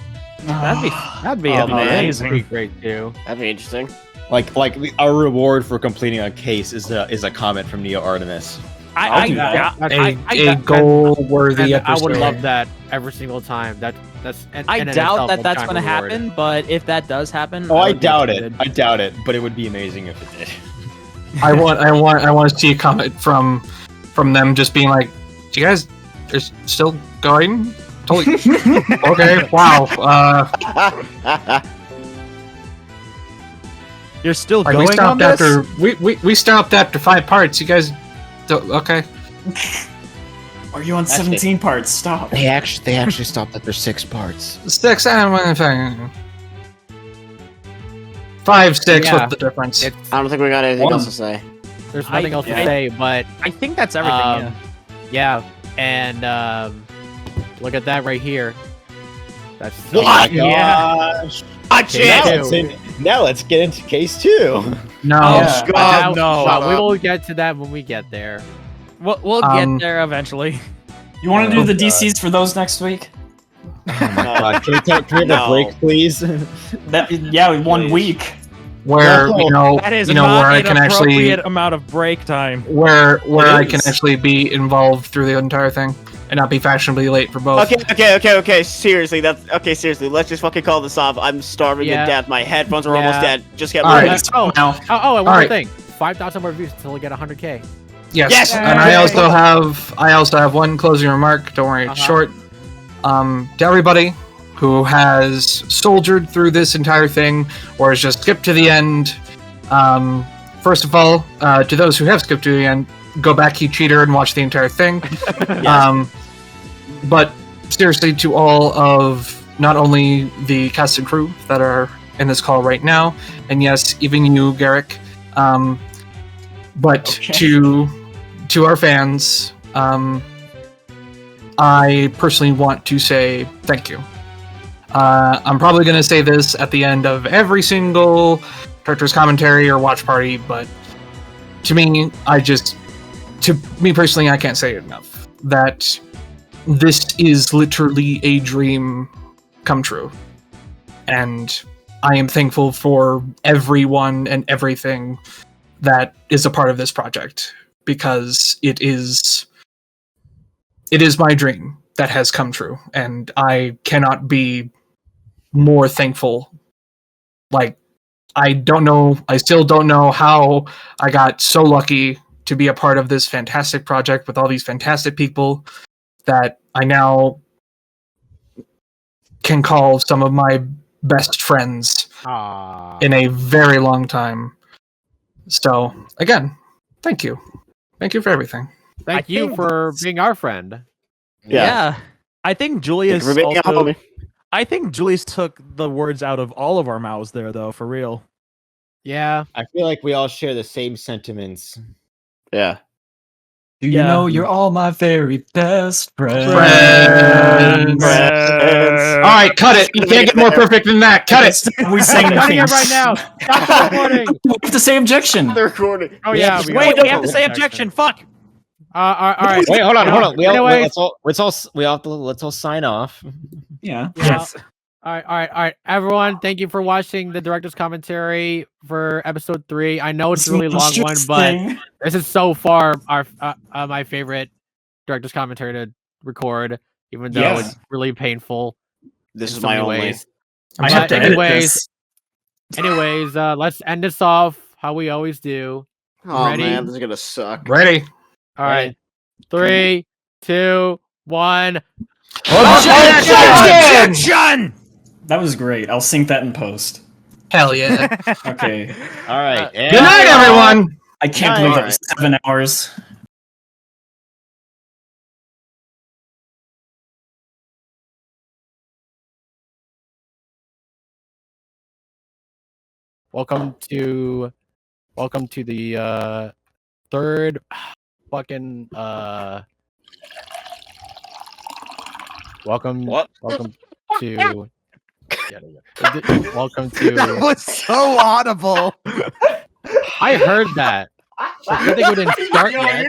Speaker 2: That'd be
Speaker 1: Oh, man,
Speaker 2: amazing.
Speaker 1: that'd be great too.
Speaker 3: That'd be interesting.
Speaker 4: Like our reward for completing a case is a comment from Neo Artemis.
Speaker 15: A goal-worthy
Speaker 1: And I
Speaker 15: episode.
Speaker 1: would love that every single time.
Speaker 2: I doubt that that's going to happen, but if that does happen,
Speaker 4: Oh, I
Speaker 2: would be
Speaker 4: doubt it.
Speaker 2: excited.
Speaker 4: I doubt it, but it would be amazing if it did.
Speaker 15: I want to see a comment from them just being like, "Do you guys are still going?" Totally. Okay. Wow.
Speaker 2: You're still
Speaker 15: Like,
Speaker 2: going
Speaker 15: we stopped
Speaker 2: on this?
Speaker 15: after we stopped after 5 parts. You guys, okay?
Speaker 5: Are you on 17 parts? Stop.
Speaker 14: They actually stopped after 6 parts.
Speaker 15: 6 and 5, 6.
Speaker 1: Yeah.
Speaker 15: What's the difference?
Speaker 3: I don't think we got anything else to say.
Speaker 1: There's nothing else to say, but
Speaker 2: I think that's everything.
Speaker 1: yeah, and look at that right here. That's
Speaker 4: Oh my
Speaker 2: Yeah.
Speaker 4: gosh.
Speaker 3: Gotcha.
Speaker 4: Now let's get into case 2.
Speaker 15: No.
Speaker 5: Yeah.
Speaker 1: Now-
Speaker 2: no.
Speaker 1: we will get to that when we get there.
Speaker 2: We'll get there eventually.
Speaker 5: You want to do the
Speaker 4: God.
Speaker 5: DCs for those next week?
Speaker 4: Can we have a
Speaker 3: No.
Speaker 4: break, please?
Speaker 5: Yeah, 1 week.
Speaker 15: Where
Speaker 2: That is
Speaker 15: where
Speaker 2: not
Speaker 15: I
Speaker 2: an
Speaker 15: can actually
Speaker 2: appropriate amount of break time.
Speaker 15: where I can
Speaker 3: is.
Speaker 15: actually be involved through the entire thing and not be fashionably late for both.
Speaker 3: Okay. Seriously, seriously. Let's just fucking call this off. I'm starving
Speaker 1: Yeah.
Speaker 3: to death. My headphones are almost
Speaker 1: Yeah.
Speaker 3: dead. Just get
Speaker 15: All
Speaker 3: ready.
Speaker 15: right.
Speaker 1: Oh,
Speaker 15: Now,
Speaker 1: and one
Speaker 15: All
Speaker 1: more
Speaker 15: right.
Speaker 1: thing. 5,000 more views until we get 100K.
Speaker 15: Yes.
Speaker 3: Yes!
Speaker 15: And I also have one closing remark. Don't worry, it's short. To everybody who has soldiered through this entire thing or has just skipped to the end, first of all, to those who have skipped to the end, go back, you cheater, and watch the entire thing. But seriously, to all of not only the cast and crew that are in this call right now, and yes, even you, Garrick, but to our fans, I personally want to say thank you. I'm probably going to say this at the end of every single director's commentary or watch party, but to me personally, I can't say it enough that this is literally a dream come true. And I am thankful for everyone and everything that is a part of this project, because it is my dream that has come true, and I cannot be more thankful. Like, I still don't know how I got so lucky to be a part of this fantastic project with all these fantastic people that I now can call some of my best friends in a very long time. So, again, thank you. Thank you for everything.
Speaker 1: Thank you for being our friend.
Speaker 2: Yeah. I think Julius
Speaker 3: Thank you for being a
Speaker 2: also,
Speaker 3: homie.
Speaker 2: I think Julius took the words out of all of our mouths there, though, for real.
Speaker 1: Yeah.
Speaker 4: I feel like we all share the same sentiments.
Speaker 3: Yeah.
Speaker 12: Do you know you're all my very best friends?
Speaker 15: All right, cut it. You can't get more perfect than that. Cut it.
Speaker 5: We sang the
Speaker 1: Cutting it
Speaker 5: theme.
Speaker 1: right now. Stop the recording.
Speaker 5: We have to say objection.
Speaker 3: The recording.
Speaker 1: Oh yeah.
Speaker 2: Wait, we have to say objection. Fuck.
Speaker 1: All right.
Speaker 4: Wait, hold on.
Speaker 1: Anyways.
Speaker 4: Let's all sign off.
Speaker 5: Yeah.
Speaker 2: Yes.
Speaker 1: All right. Everyone, thank you for watching the director's commentary for episode 3. I know it's a really long one, but this is so far our my favorite director's commentary to record, even though it's really painful.
Speaker 3: This
Speaker 1: in
Speaker 3: is
Speaker 1: so
Speaker 3: my
Speaker 1: many
Speaker 3: only.
Speaker 1: ways.
Speaker 5: I have to edit this.
Speaker 1: Anyways, let's end this off how we always do.
Speaker 3: Oh
Speaker 1: Ready?
Speaker 3: man, this is gonna suck.
Speaker 15: Ready?
Speaker 1: All right. 3, 2, 1.
Speaker 15: Objection!
Speaker 5: That was great. I'll sync that in post.
Speaker 15: Hell yeah.
Speaker 5: Okay.
Speaker 4: All right.
Speaker 15: Good night, everyone.
Speaker 5: I can't believe that was 7 hours.
Speaker 1: Welcome to the third fucking welcome to welcome to
Speaker 2: That was so audible.
Speaker 1: I heard that. I think we didn't start yet.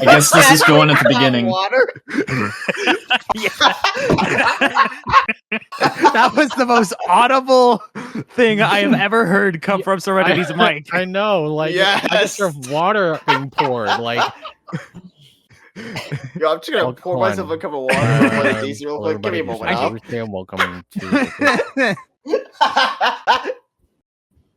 Speaker 5: I guess this is going at the beginning.
Speaker 2: That was the most audible thing I have ever heard come from Serenity's mic.
Speaker 1: I know, like I just hear water being poured. Like,
Speaker 3: Yo, I'm just gonna
Speaker 1: Hold
Speaker 3: pour
Speaker 1: on.
Speaker 3: myself a cup of water and play DC real quick. Give me a moment.
Speaker 1: Welcome to